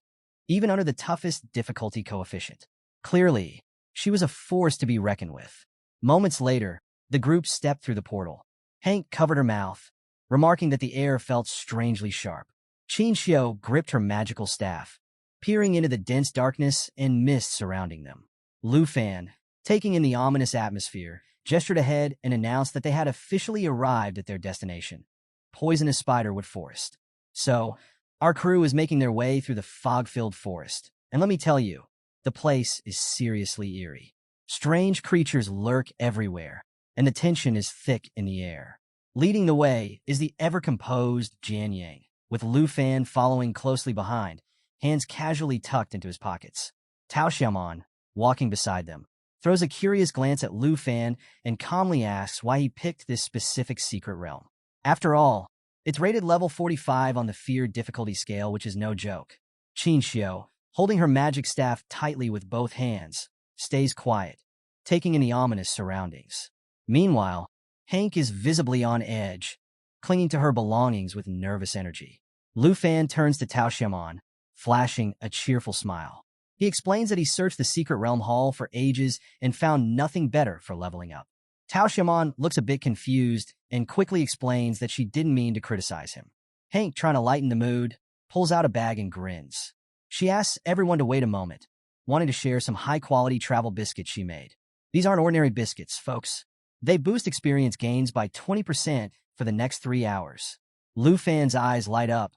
[SPEAKER 1] even under the toughest difficulty coefficient. Clearly, she was a force to be reckoned with. Moments later, the group stepped through the portal. Hank covered her mouth, remarking that the air felt strangely sharp. Qin Xiu gripped her magical staff, peering into the dense darkness and mist surrounding them. Lu Fan, taking in the ominous atmosphere, gestured ahead and announced that they had officially arrived at their destination, Poisonous Spiderwood Forest. So, our crew is making their way through the fog-filled forest, and let me tell you, the place is seriously eerie. Strange creatures lurk everywhere, and the tension is thick in the air. Leading the way is the ever-composed Jianying, with Lu Fan following closely behind, hands casually tucked into his pockets. Tao Xiaomon, walking beside them, throws a curious glance at Lu Fan and calmly asks why he picked this specific secret realm. After all, it's rated level 45 on the fear difficulty scale, which is no joke. Qin Xiu, holding her magic staff tightly with both hands, stays quiet, taking in the ominous surroundings. Meanwhile, Hank is visibly on edge, clinging to her belongings with nervous energy. Lu Fan turns to Tao Xiaomon, flashing a cheerful smile. He explains that he searched the secret realm hall for ages and found nothing better for leveling up. Tao Xiaomon looks a bit confused and quickly explains that she didn't mean to criticize him. Hank, trying to lighten the mood, pulls out a bag and grins. She asks everyone to wait a moment, wanting to share some high-quality travel biscuits she made. These aren't ordinary biscuits, folks. They boost experience gains by 20% for the next 3 hours. Lu Fan's eyes light up,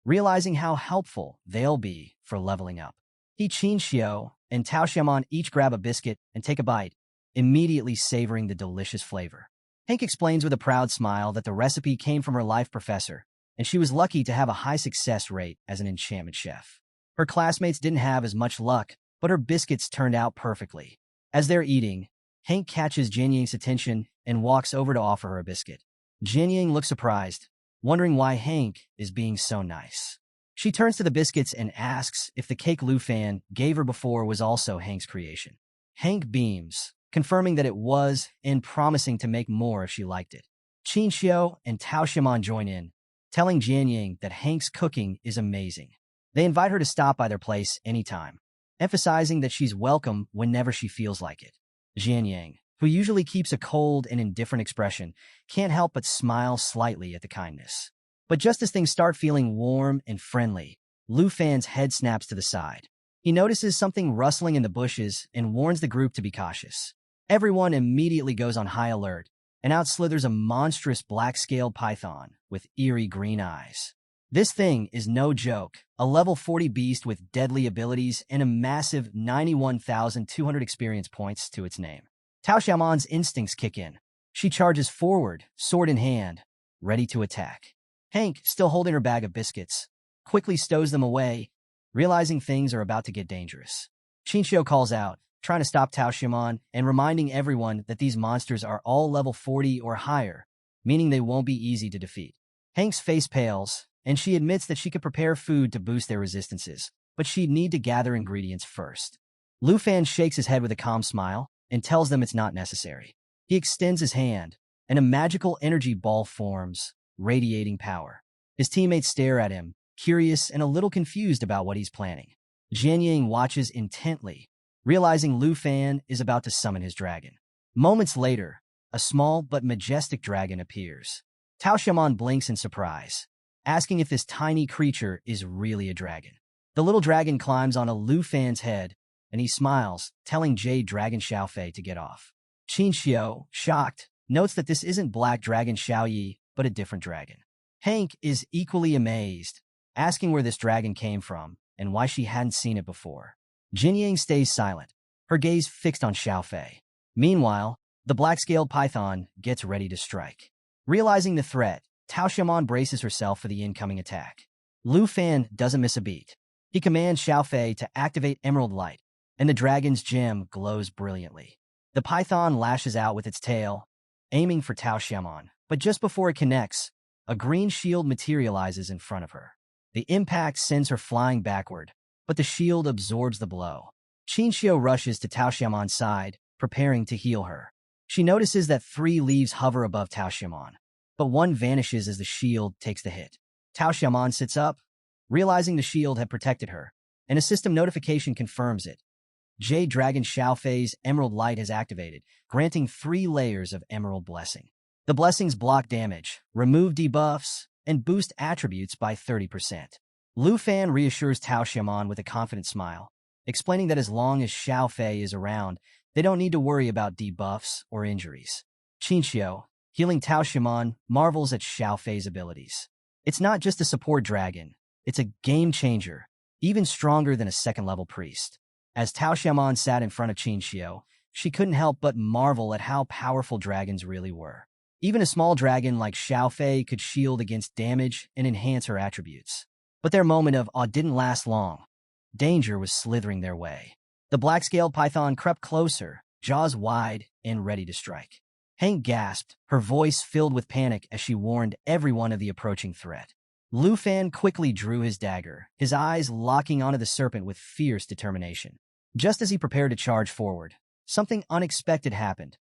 [SPEAKER 1] realizing how helpful they'll be for leveling up. He, Qin Xiao, and Tao Xiaomon each grab a biscuit and take a bite, immediately savoring the delicious flavor. Hank explains with a proud smile that the recipe came from her life professor, and she was lucky to have a high success rate as an enchantment chef. Her classmates didn't have as much luck, but her biscuits turned out perfectly. As they're eating, Hank catches Jianying's attention and walks over to offer her a biscuit. Jianying looks surprised, wondering why Hank is being so nice. She turns to the biscuits and asks if the cake Lu Fan gave her before was also Hank's creation. Hank beams, confirming that it was and promising to make more if she liked it. Qin Xiao and Tao Xiaomon join in, telling Jianying that Hank's cooking is amazing. They invite her to stop by their place anytime, emphasizing that she's welcome whenever she feels like it. Jianying, who usually keeps a cold and indifferent expression, can't help but smile slightly at the kindness. But just as things start feeling warm and friendly, Lu Fan's head snaps to the side. He notices something rustling in the bushes and warns the group to be cautious. Everyone immediately goes on high alert, and out slithers a monstrous black-scaled python with eerie green eyes. This thing is no joke, a level 40 beast with deadly abilities and a massive 91,200 experience points to its name. Tao Xiaomon's instincts kick in. She charges forward, sword in hand, ready to attack. Hank, still holding her bag of biscuits, quickly stows them away, realizing things are about to get dangerous. Qinxiu calls out, trying to stop Tao Xiaomon and reminding everyone that these monsters are all level 40 or higher, meaning they won't be easy to defeat. Hank's face pales, and she admits that she could prepare food to boost their resistances, but she'd need to gather ingredients first. Lu Fan shakes his head with a calm smile and tells them it's not necessary. He extends his hand, and a magical energy ball forms, radiating power. His teammates stare at him, curious and a little confused about what he's planning. Jianying watches intently, realizing Lu Fan is about to summon his dragon. Moments later, a small but majestic dragon appears. Tao Xiaomon blinks in surprise, asking if this tiny creature is really a dragon. The little dragon climbs on a Lu Fan's head, and he smiles, telling Jade Dragon Xiaofei to get off. Qin Xiao, shocked, notes that this isn't Black Dragon Xiaoyi, but a different dragon. Hank is equally amazed, asking where this dragon came from and why she hadn't seen it before. Jianying stays silent, her gaze fixed on Xiaofei. Meanwhile, the black-scaled python gets ready to strike. Realizing the threat, Tao Xiaomon braces herself for the incoming attack. Lu Fan doesn't miss a beat. He commands Xiaofei to activate Emerald Light, and the dragon's gem glows brilliantly. The python lashes out with its tail, aiming for Tao Xiaomon, but just before it connects, a green shield materializes in front of her. The impact sends her flying backward, but the shield absorbs the blow. Qin Xiao rushes to Tao Xiaomon's side, preparing to heal her. She notices that 3 leaves hover above Tao Xiaomon, but one vanishes as the shield takes the hit. Tao Xiaomon sits up, realizing the shield had protected her, and a system notification confirms it. Jade Dragon Xiaofei's Emerald Light has activated, granting 3 layers of Emerald Blessing. The blessings block damage, remove debuffs, and boost attributes by 30%. Lu Fan reassures Tao Xiaomon with a confident smile, explaining that as long as Xiaofei is around, they don't need to worry about debuffs or injuries. Qin Xiao, healing Tao Xiaomon, marvels at Xiaofei's abilities. It's not just a support dragon, it's a game changer, even stronger than a second-level priest. As Tao Xiaomon sat in front of Qin Xiao, she couldn't help but marvel at how powerful dragons really were. Even a small dragon like Xiaofei could shield against damage and enhance her attributes. But their moment of awe didn't last long. Danger was slithering their way. The black-scaled python crept closer, jaws wide and ready to strike. Hank gasped, her voice filled with panic as she warned everyone of the approaching threat. Lu Fan quickly drew his dagger, his eyes locking onto the serpent with fierce determination. Just as he prepared to charge forward, something unexpected happened.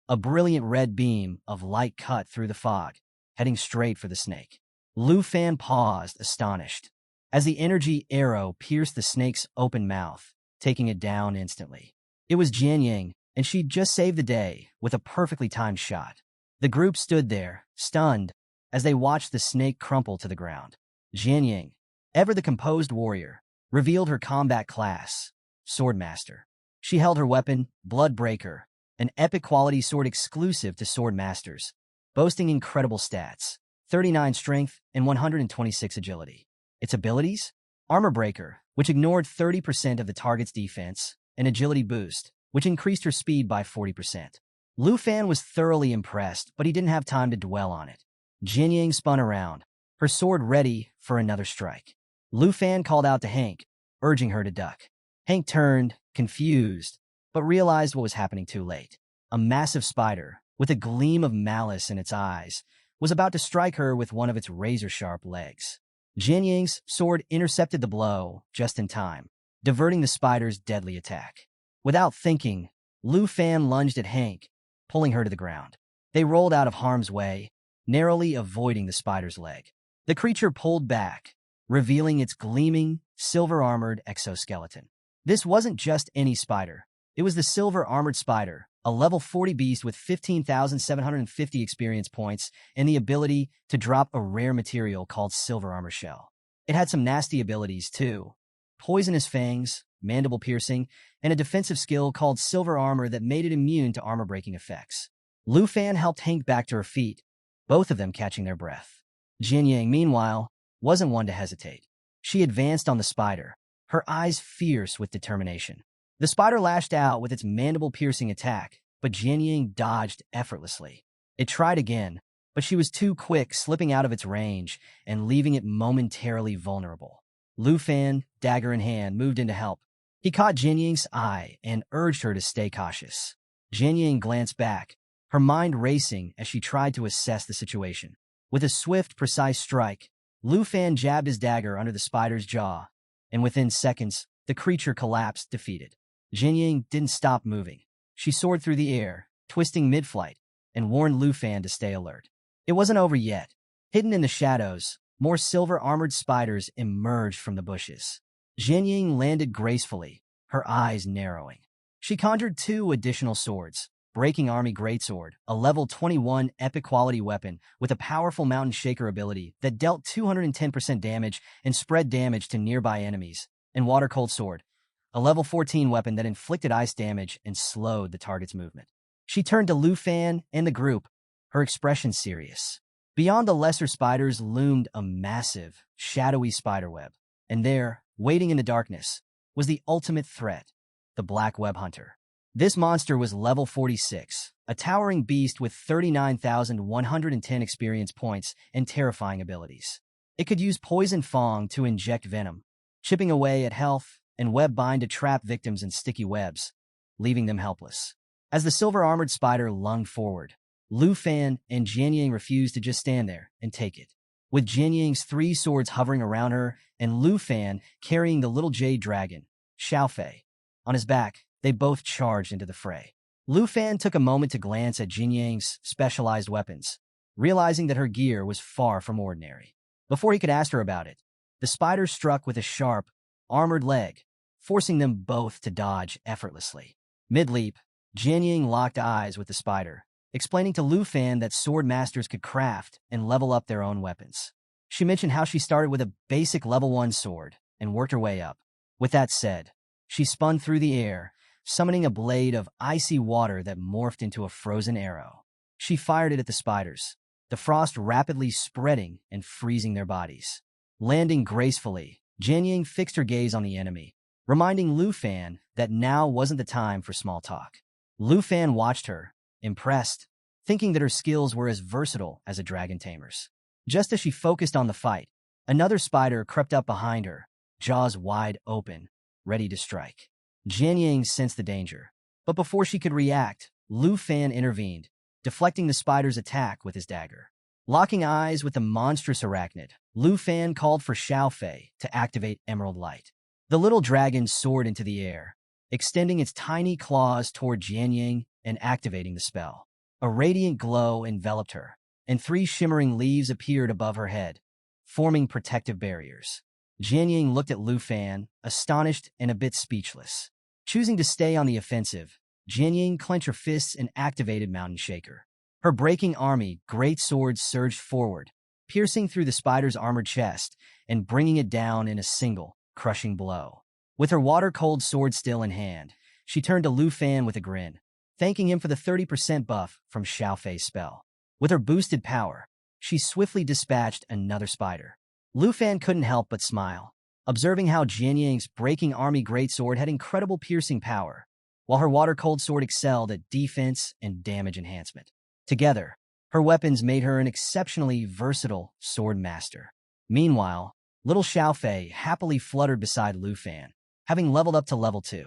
[SPEAKER 1] A brilliant red beam of light cut through the fog, heading straight for the snake. Lu Fan paused, astonished, as the energy arrow pierced the snake's open mouth, taking it down instantly. It was Jian Yang, and she'd just saved the day with a perfectly timed shot. The group stood there, stunned, as they watched the snake crumple to the ground. Jian Yang, ever the composed warrior, revealed her combat class, Swordmaster. She held her weapon, Bloodbreaker, an epic-quality sword exclusive to sword masters, boasting incredible stats, 39 strength and 126 agility. Its abilities? Armor Breaker, which ignored 30% of the target's defense, and Agility Boost, which increased her speed by 40%. Lu Fan was thoroughly impressed, but he didn't have time to dwell on it. Jian Yang spun around, her sword ready for another strike. Lu Fan called out to Hank, urging her to duck. Hank turned, confused, but realized what was happening too late. A massive spider, with a gleam of malice in its eyes, was about to strike her with one of its razor-sharp legs. Jian Yang's sword intercepted the blow just in time, diverting the spider's deadly attack. Without thinking, Lu Fan lunged at Hank, pulling her to the ground. They rolled out of harm's way, narrowly avoiding the spider's leg. The creature pulled back, revealing its gleaming, silver-armored exoskeleton. This wasn't just any spider. It was the silver-armored spider, a level 40 beast with 15,750 experience points and the ability to drop a rare material called Silver Armor Shell. It had some nasty abilities, too. Poisonous fangs, mandible piercing, and a defensive skill called Silver Armor that made it immune to armor-breaking effects. Lu Fan helped Hank back to her feet, both of them catching their breath. Jian Yang, meanwhile, wasn't one to hesitate. She advanced on the spider, her eyes fierce with determination. The spider lashed out with its mandible-piercing attack, but Jian Yang dodged effortlessly. It tried again, but she was too quick, slipping out of its range and leaving it momentarily vulnerable. Lu Fan, dagger in hand, moved in to help. He caught Jian Yang's eye and urged her to stay cautious. Jian Yang glanced back, her mind racing as she tried to assess the situation. With a swift, precise strike, Lu Fan jabbed his dagger under the spider's jaw, and within seconds, the creature collapsed, defeated. Jian Yang didn't stop moving. She soared through the air, twisting mid-flight, and warned Lu Fan to stay alert. It wasn't over yet. Hidden in the shadows, more silver-armored spiders emerged from the bushes. Jian Yang landed gracefully, her eyes narrowing. She conjured 2 additional swords, Breaking Army Greatsword, a level 21 epic-quality weapon with a powerful Mountain Shaker ability that dealt 210% damage and spread damage to nearby enemies, and Water Cold Sword, a level 14 weapon that inflicted ice damage and slowed the target's movement. She turned to Lu Fan and the group, her expression serious. Beyond the lesser spiders loomed a massive, shadowy spiderweb, and there, waiting in the darkness, was the ultimate threat, the Black Web Hunter. This monster was level 46, a towering beast with 39,110 experience points and terrifying abilities. It could use Poison Fang to inject venom, chipping away at health, and Web Bind to trap victims in sticky webs, leaving them helpless. As the silver-armored spider lunged forward, Lu Fan and Jian Yang refused to just stand there and take it. With Jian Yang's 3 swords hovering around her and Lu Fan carrying the little jade dragon, Xiaofei, on his back, they both charged into the fray. Lu Fan took a moment to glance at Jian Yang's specialized weapons, realizing that her gear was far from ordinary. Before he could ask her about it, the spider struck with a sharp, armored leg, forcing them both to dodge effortlessly. Mid-leap, Jian Yang locked eyes with the spider, explaining to Lu Fan that sword masters could craft and level up their own weapons. She mentioned how she started with a basic level 1 sword and worked her way up. With that said, she spun through the air, summoning a blade of icy water that morphed into a frozen arrow. She fired it at the spiders, the frost rapidly spreading and freezing their bodies. Landing gracefully, Jian Yang fixed her gaze on the enemy, reminding Lu Fan that now wasn't the time for small talk. Lu Fan watched her, impressed, thinking that her skills were as versatile as a dragon tamer's. Just as she focused on the fight, another spider crept up behind her, jaws wide open, ready to strike. Jian Yang sensed the danger, but before she could react, Lu Fan intervened, deflecting the spider's attack with his dagger. Locking eyes with the monstrous arachnid, Lu Fan called for Xiaofei to activate Emerald Light. The little dragon soared into the air, extending its tiny claws toward Jian Yang and activating the spell. A radiant glow enveloped her, and 3 shimmering leaves appeared above her head, forming protective barriers. Jian Ying looked at Lu Fan, astonished and a bit speechless. Choosing to stay on the offensive, Jian Ying clenched her fists and activated Mountain Shaker. Her breaking army great swords surged forward, piercing through the spider's armored chest and bringing it down in a single, crushing blow. With her water-cold sword still in hand, she turned to Lu Fan with a grin, thanking him for the 30% buff from Xiao Fei's spell. With her boosted power, she swiftly dispatched another spider. Lu Fan couldn't help but smile, observing how Jian Ying's breaking army greatsword had incredible piercing power, while her water-cold sword excelled at defense and damage enhancement. Together, her weapons made her an exceptionally versatile sword master. Meanwhile, little Xiao Fei happily fluttered beside Lu Fan, having leveled up to level 2.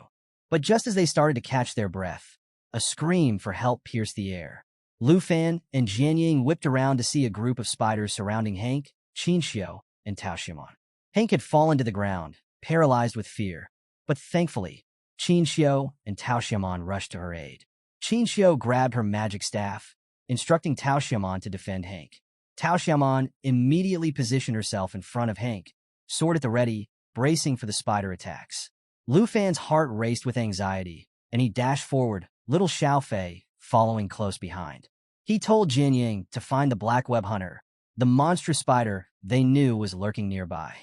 [SPEAKER 1] But just as they started to catch their breath, a scream for help pierced the air. Lu Fan and Jian Ying whipped around to see a group of spiders surrounding Hank, Qin Xiu, and Tao Xiaomon. Hank had fallen to the ground, paralyzed with fear, but thankfully, Qin Xiu and Tao Xiaomon rushed to her aid. Qin Xiu grabbed her magic staff, instructing Tao Xiaomon to defend Hank. Tao Xiaomon immediately positioned herself in front of Hank, sword at the ready, bracing for the spider attacks. Lu Fan's heart raced with anxiety, and he dashed forward, little Xiao Fei following close behind. He told Jian Ying to find the black web hunter, the monstrous spider they knew was lurking nearby.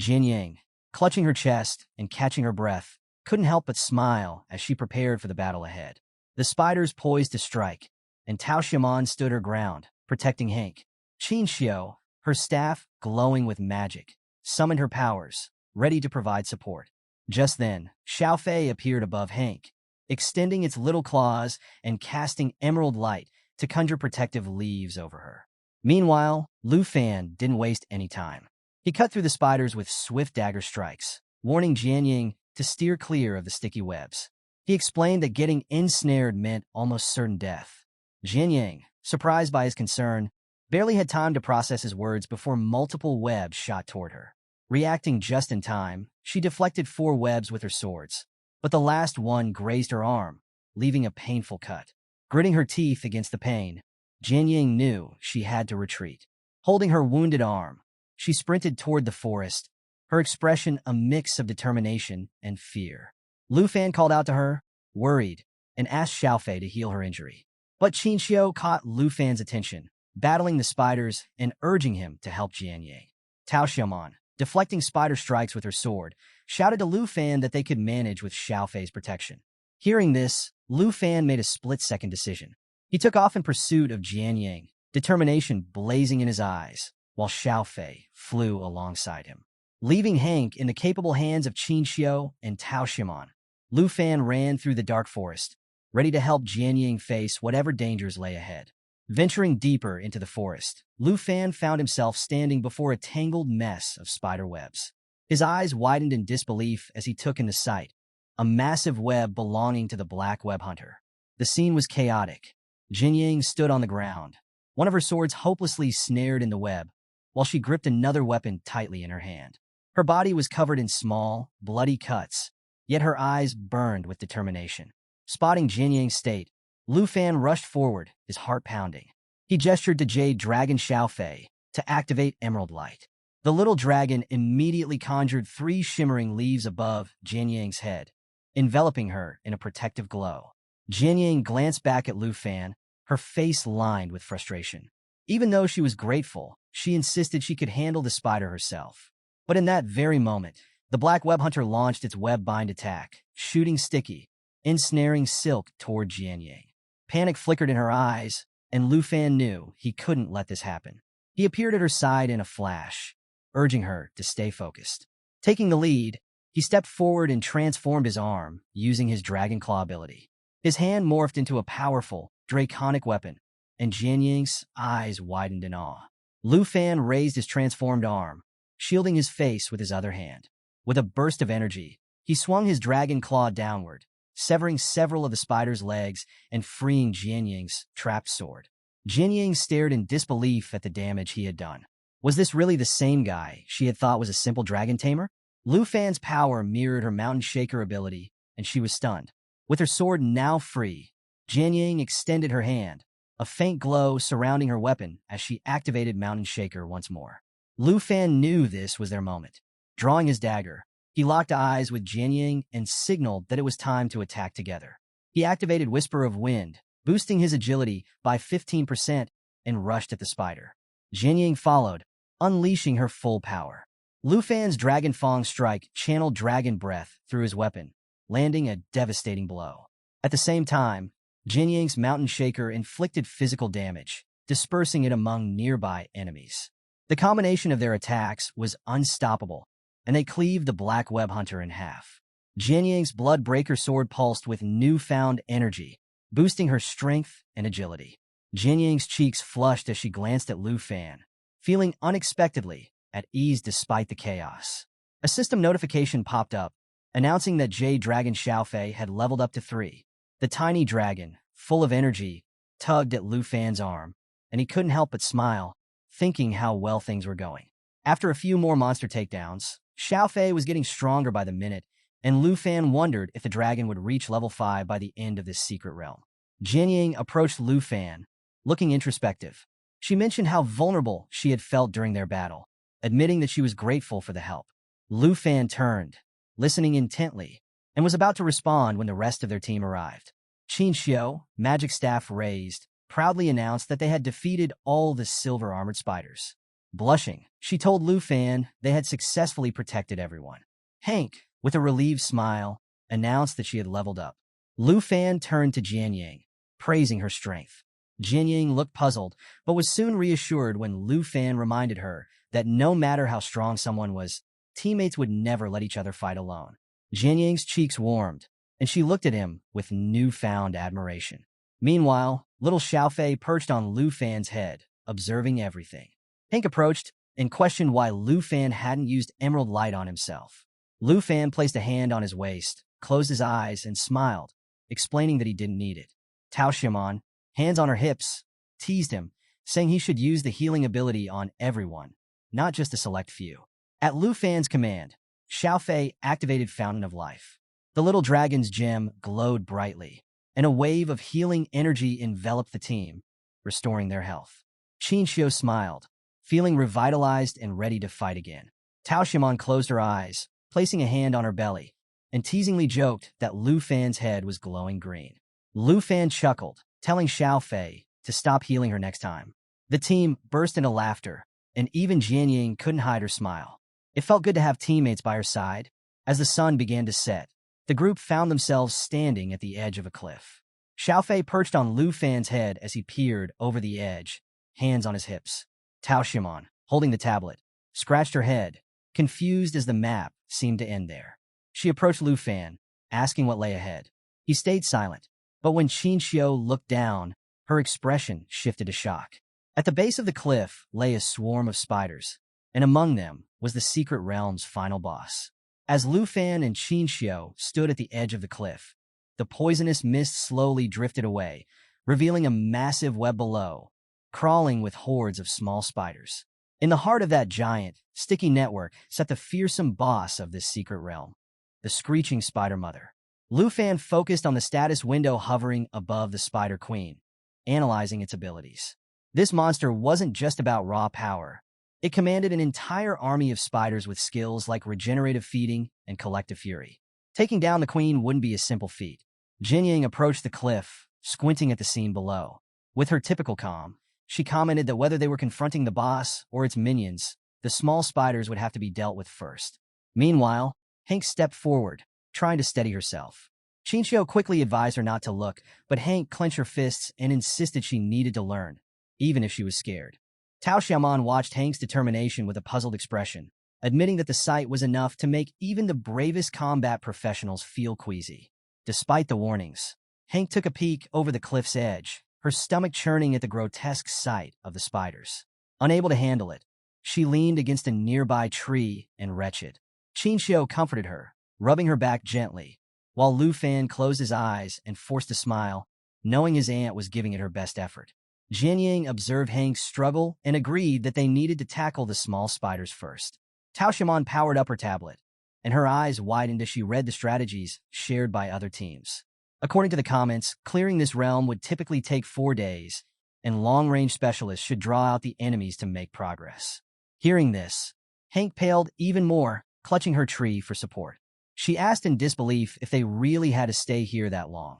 [SPEAKER 1] Jian Ying, clutching her chest and catching her breath, couldn't help but smile as she prepared for the battle ahead. The spiders poised to strike, and Tao Xiaomon stood her ground, protecting Hank. Qin Xiu, her staff glowing with magic, summoned her powers, ready to provide support. Just then, Xiao Fei appeared above Hank, extending its little claws and casting emerald light to conjure protective leaves over her. Meanwhile, Lu Fan didn't waste any time. He cut through the spiders with swift dagger strikes, warning Jian Ying to steer clear of the sticky webs. He explained that getting ensnared meant almost certain death. Jian Ying, surprised by his concern, barely had time to process his words before multiple webs shot toward her. Reacting just in time, she deflected 4 webs with her swords, but the last one grazed her arm, leaving a painful cut. Gritting her teeth against the pain, Jian Ying knew she had to retreat. Holding her wounded arm, she sprinted toward the forest, her expression a mix of determination and fear. Lu Fan called out to her, worried, and asked Xiao Fei to heal her injury. But Qin Xiu caught Lu Fan's attention, battling the spiders and urging him to help Jian Ying. Tao Xiaomon, deflecting spider strikes with her sword, shouted to Lu Fan that they could manage with Xiao Fei's protection. Hearing this, Lu Fan made a split-second decision. He took off in pursuit of Jian Ying, determination blazing in his eyes, while Xiao Fei flew alongside him. Leaving Hank in the capable hands of Qin Xiu and Tao Xiaomon, Lu Fan ran through the dark forest, ready to help Jian Ying face whatever dangers lay ahead. Venturing deeper into the forest, Lu Fan found himself standing before a tangled mess of spider webs. His eyes widened in disbelief as he took in the sight a massive web belonging to the black web hunter. The scene was chaotic. Jian Ying stood on the ground, one of her swords hopelessly snared in the web, while she gripped another weapon tightly in her hand. Her body was covered in small, bloody cuts, yet her eyes burned with determination. Spotting Jian Ying's state, Lu Fan rushed forward, his heart pounding. He gestured to Jade Dragon Xiao Fei to activate Emerald Light. The little dragon immediately conjured 3 shimmering leaves above Jian Ying's head, enveloping her in a protective glow. Jian Ying glanced back at Lu Fan, her face lined with frustration. Even though she was grateful, she insisted she could handle the spider herself. But in that very moment, the black web hunter launched its web-bind attack, shooting sticky, ensnaring silk toward Jian Ying. Panic flickered in her eyes, and Lu Fan knew he couldn't let this happen. He appeared at her side in a flash, urging her to stay focused. Taking the lead, he stepped forward and transformed his arm, using his Dragon Claw ability. His hand morphed into a powerful, draconic weapon, and Jian Ying's eyes widened in awe. Lu Fan raised his transformed arm, shielding his face with his other hand. With a burst of energy, he swung his Dragon Claw downward, severing several of the spider's legs and freeing Jian Ying's trapped sword. Jian Ying stared in disbelief at the damage he had done. Was this really the same guy she had thought was a simple dragon tamer? Lu Fan's power mirrored her Mountain Shaker ability, and she was stunned. With her sword now free, Jian Ying extended her hand, a faint glow surrounding her weapon as she activated Mountain Shaker once more. Lu Fan knew this was their moment. Drawing his dagger, he locked eyes with Jianying and signaled that it was time to attack together. He activated Whisper of Wind, boosting his agility by 15% and rushed at the spider. Jianying followed, unleashing her full power. Lu Fan's Dragon Fang strike channeled dragon breath through his weapon, landing a devastating blow. At the same time, Jianying's Mountain Shaker inflicted physical damage, dispersing it among nearby enemies. The combination of their attacks was unstoppable, and they cleaved the Black Web Hunter in half. Jianying's Bloodbreaker sword pulsed with newfound energy, boosting her strength and agility. Jianying's cheeks flushed as she glanced at Lu Fan, feeling unexpectedly at ease despite the chaos. A system notification popped up, announcing that Jade Dragon Xiaofei had leveled up to 3. The tiny dragon, full of energy, tugged at Lu Fan's arm, and he couldn't help but smile, thinking how well things were going. After a few more monster takedowns, Xiaofei was getting stronger by the minute, and Lu Fan wondered if the dragon would reach level 5 by the end of this secret realm. Jianying approached Lu Fan, looking introspective. She mentioned how vulnerable she had felt during their battle, admitting that she was grateful for the help. Lu Fan turned, listening intently, and was about to respond when the rest of their team arrived. Qin Xiu, magic staff raised, proudly announced that they had defeated all the silver-armored spiders. Blushing, she told Lu Fan they had successfully protected everyone. Hank, with a relieved smile, announced that she had leveled up. Lu Fan turned to Jianying, praising her strength. Jianying looked puzzled, but was soon reassured when Lu Fan reminded her that no matter how strong someone was, teammates would never let each other fight alone. Jianying's cheeks warmed, and she looked at him with newfound admiration. Meanwhile, little Xiaofei perched on Lu Fan's head, observing everything. Hank approached and questioned why Lu Fan hadn't used Emerald Light on himself. Lu Fan placed a hand on his waist, closed his eyes, and smiled, explaining that he didn't need it. Tao Xiaomon, hands on her hips, teased him, saying he should use the healing ability on everyone, not just a select few. At Lu Fan's command, Xiaofei activated Fountain of Life. The little dragon's gem glowed brightly, and a wave of healing energy enveloped the team, restoring their health. Qin Xiu smiled, feeling revitalized and ready to fight again. Tao Xiaomon closed her eyes, placing a hand on her belly, and teasingly joked that Lu Fan's head was glowing green. Lu Fan chuckled, telling Xiaofei to stop healing her next time. The team burst into laughter, and even Jianying couldn't hide her smile. It felt good to have teammates by her side. As the sun began to set, the group found themselves standing at the edge of a cliff. Xiaofei perched on Lu Fan's head as he peered over the edge, hands on his hips. Tao Xiaomon, holding the tablet, scratched her head, confused as the map seemed to end there. She approached Lu Fan, asking what lay ahead. He stayed silent, but when Qin Xiu looked down, her expression shifted to shock. At the base of the cliff lay a swarm of spiders, and among them was the secret realm's final boss. As Lu Fan and Qin Xiu stood at the edge of the cliff, the poisonous mist slowly drifted away, revealing a massive web below, crawling with hordes of small spiders. In the heart of that giant, sticky network sat the fearsome boss of this secret realm, the Screeching Spider Mother. Lu Fan focused on the status window hovering above the Spider Queen, analyzing its abilities. This monster wasn't just about raw power. It commanded an entire army of spiders with skills like regenerative feeding and collective fury. Taking down the queen wouldn't be a simple feat. Jianying approached the cliff, squinting at the scene below. With her typical calm, she commented that whether they were confronting the boss or its minions, the small spiders would have to be dealt with first. Meanwhile, Hank stepped forward, trying to steady herself. Qin Xiu quickly advised her not to look, but Hank clenched her fists and insisted she needed to learn, even if she was scared. Tao Xiaomon watched Hank's determination with a puzzled expression, admitting that the sight was enough to make even the bravest combat professionals feel queasy. Despite the warnings, Hank took a peek over the cliff's edge, her stomach churning at the grotesque sight of the spiders. Unable to handle it, she leaned against a nearby tree and wretched. Qin Xiu comforted her, rubbing her back gently, while Lu Fan closed his eyes and forced a smile, knowing his aunt was giving it her best effort. Jianying observed Hank's struggle and agreed that they needed to tackle the small spiders first. Tao Xiaomon powered up her tablet, and her eyes widened as she read the strategies shared by other teams. According to the comments, clearing this realm would typically take 4 days, and long-range specialists should draw out the enemies to make progress. Hearing this, Hank paled even more, clutching her tree for support. She asked in disbelief if they really had to stay here that long,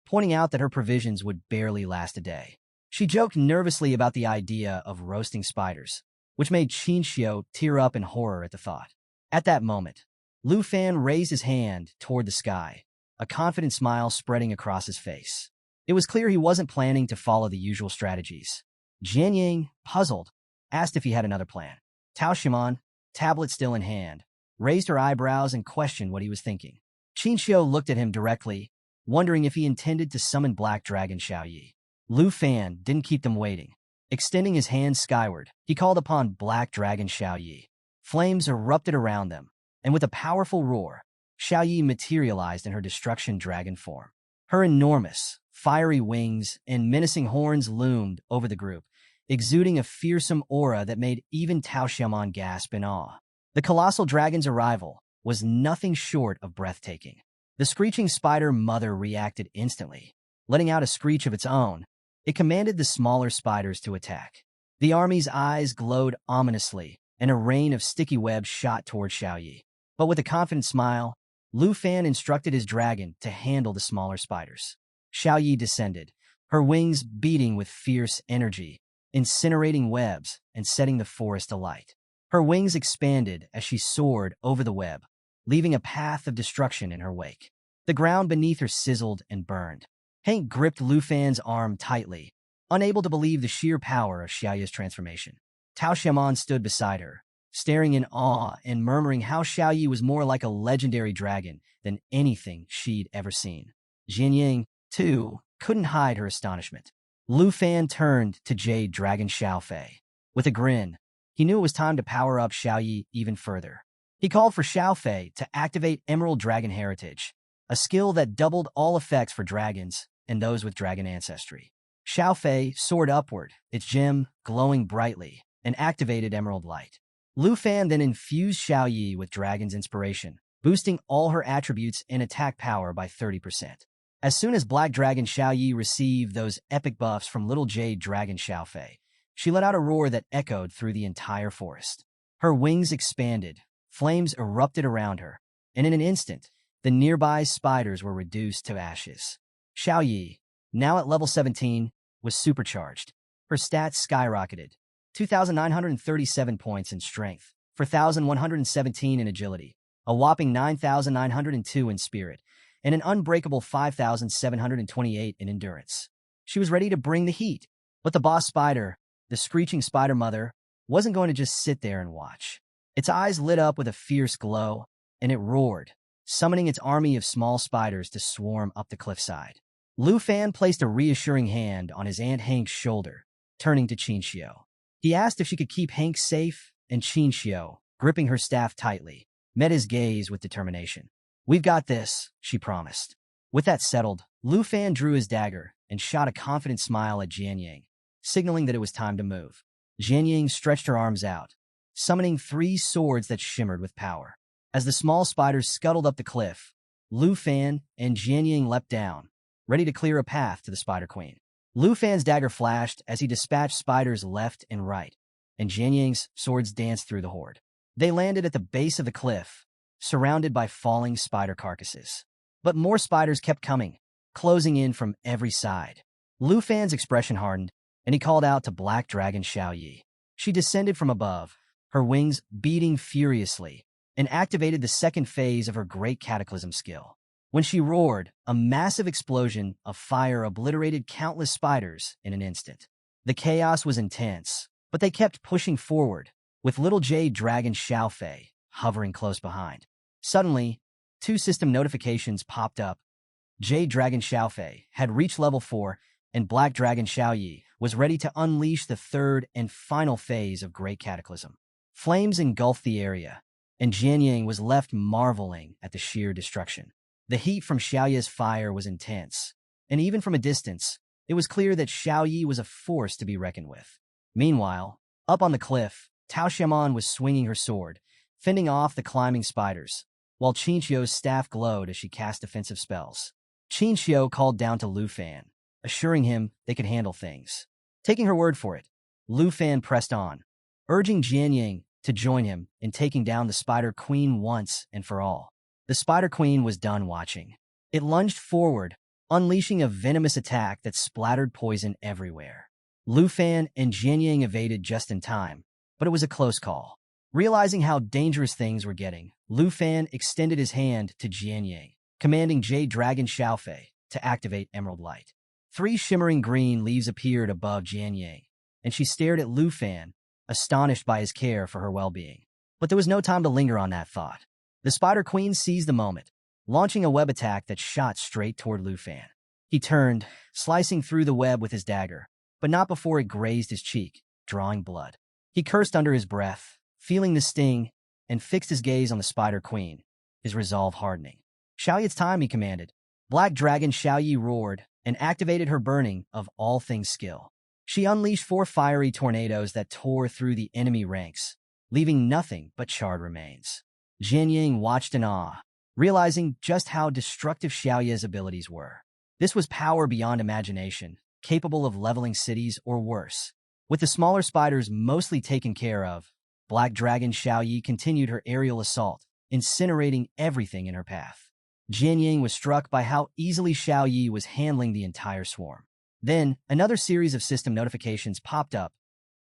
[SPEAKER 1] pointing out that her provisions would barely last a day. She joked nervously about the idea of roasting spiders, which made Chinchio tear up in horror at the thought. At that moment, Lu Fan raised his hand toward the sky, a confident smile spreading across his face. It was clear he wasn't planning to follow the usual strategies. Jian Yang, puzzled, asked if he had another plan. Tao Shiman, tablet still in hand, raised her eyebrows and questioned what he was thinking. Chinchio looked at him directly, wondering if he intended to summon Black Dragon Xiaoyi. Lu Fan didn't keep them waiting. Extending his hand skyward, he called upon Black Dragon Xiaoyi. Flames erupted around them, and with a powerful roar, Xiaoyi materialized in her destruction dragon form. Her enormous, fiery wings and menacing horns loomed over the group, exuding a fearsome aura that made even Tao Xiaoman gasp in awe. The colossal dragon's arrival was nothing short of breathtaking. The screeching spider mother reacted instantly. Letting out a screech of its own, it commanded the smaller spiders to attack. The army's eyes glowed ominously, and a rain of sticky webs shot toward Xiaoyi. But with a confident smile, Lu Fan instructed his dragon to handle the smaller spiders. Xiaoyi descended, her wings beating with fierce energy, incinerating webs and setting the forest alight. Her wings expanded as she soared over the web, leaving a path of destruction in her wake. The ground beneath her sizzled and burned. Hank gripped Lu Fan's arm tightly, unable to believe the sheer power of Xiaoyi's transformation. Tao Xiaoman stood beside her, staring in awe and murmuring how Xiaoyi was more like a legendary dragon than anything she'd ever seen. Jian Yang, too, couldn't hide her astonishment. Lu Fan turned to Jade Dragon Xiaofei. With a grin, he knew it was time to power up Xiaoyi even further. He called for Xiaofei to activate Emerald Dragon Heritage, a skill that doubled all effects for dragons and those with dragon ancestry. Xiaofei soared upward, its gem glowing brightly, and activated Emerald Light. Lu Fan then infused Xiaoyi with Dragon's Inspiration, boosting all her attributes and attack power by 30%. As soon as Black Dragon Xiaoyi received those epic buffs from Little Jade Dragon Xiaofei, she let out a roar that echoed through the entire forest. Her wings expanded, flames erupted around her, and in an instant, the nearby spiders were reduced to ashes. Xiaoyi, now at level 17, was supercharged. Her stats skyrocketed. 2,937 points in strength, 4,117 in agility, a whopping 9,902 in spirit, and an unbreakable 5,728 in endurance. She was ready to bring the heat, but the boss spider, the screeching spider mother, wasn't going to just sit there and watch. Its eyes lit up with a fierce glow, and it roared, summoning its army of small spiders to swarm up the cliffside. Lu Fan placed a reassuring hand on his Aunt Hank's shoulder, turning to Chinchio. He asked if she could keep Hank safe, and Chinchio, gripping her staff tightly, met his gaze with determination. "We've got this," she promised. With that settled, Lu Fan drew his dagger and shot a confident smile at Jian Yang, signaling that it was time to move. Jian Yang stretched her arms out, summoning 3 swords that shimmered with power. As the small spiders scuttled up the cliff, Lu Fan and Jian Yang leapt down, ready to clear a path to the Spider Queen. Lu Fan's dagger flashed as he dispatched spiders left and right, and Jian Yang's swords danced through the horde. They landed at the base of the cliff, surrounded by falling spider carcasses. But more spiders kept coming, closing in from every side. Lu Fan's expression hardened, and he called out to Black Dragon Xiaoyi. She descended from above, her wings beating furiously, and activated the second phase of her Great Cataclysm skill. When she roared, a massive explosion of fire obliterated countless spiders in an instant. The chaos was intense, but they kept pushing forward, with Little Jade Dragon Xiaofei hovering close behind. Suddenly, 2 system notifications popped up. Jade Dragon Xiaofei had reached level 4, and Black Dragon Xiaoyi was ready to unleash the third and final phase of Great Cataclysm. Flames engulfed the area, and Jian Yang was left marveling at the sheer destruction. The heat from Xiaoyi's fire was intense, and even from a distance, it was clear that Xiaoyi was a force to be reckoned with. Meanwhile, up on the cliff, Tao Xiaoman was swinging her sword, fending off the climbing spiders, while Chinchio's staff glowed as she cast defensive spells. Chinchio called down to Lu Fan, assuring him they could handle things. Taking her word for it, Lu Fan pressed on, urging Jian Yang to join him in taking down the Spider Queen once and for all. The Spider Queen was done watching. It lunged forward, unleashing a venomous attack that splattered poison everywhere. Lu Fan and Jian Yang evaded just in time, but it was a close call. Realizing how dangerous things were getting, Lu Fan extended his hand to Jian Yang, commanding Jade Dragon Xiaofei to activate Emerald Light. 3 shimmering green leaves appeared above Jian Yang, and she stared at Lu Fan, astonished by his care for her well-being. But there was no time to linger on that thought. The Spider Queen seized the moment, launching a web attack that shot straight toward Lu Fan. He turned, slicing through the web with his dagger, but not before it grazed his cheek, drawing blood. He cursed under his breath, feeling the sting, and fixed his gaze on the Spider Queen, his resolve hardening. "Xiaoyi, it's time," he commanded. Black Dragon Xiaoyi roared and activated her burning of all things skill. She unleashed 4 fiery tornadoes that tore through the enemy ranks, leaving nothing but charred remains. Jian Yang watched in awe, realizing just how destructive Xiaoyi's abilities were. This was power beyond imagination, capable of leveling cities or worse. With the smaller spiders mostly taken care of, Black Dragon Xiaoyi continued her aerial assault, incinerating everything in her path. Jian Yang was struck by how easily Xiaoyi was handling the entire swarm. Then, another series of system notifications popped up.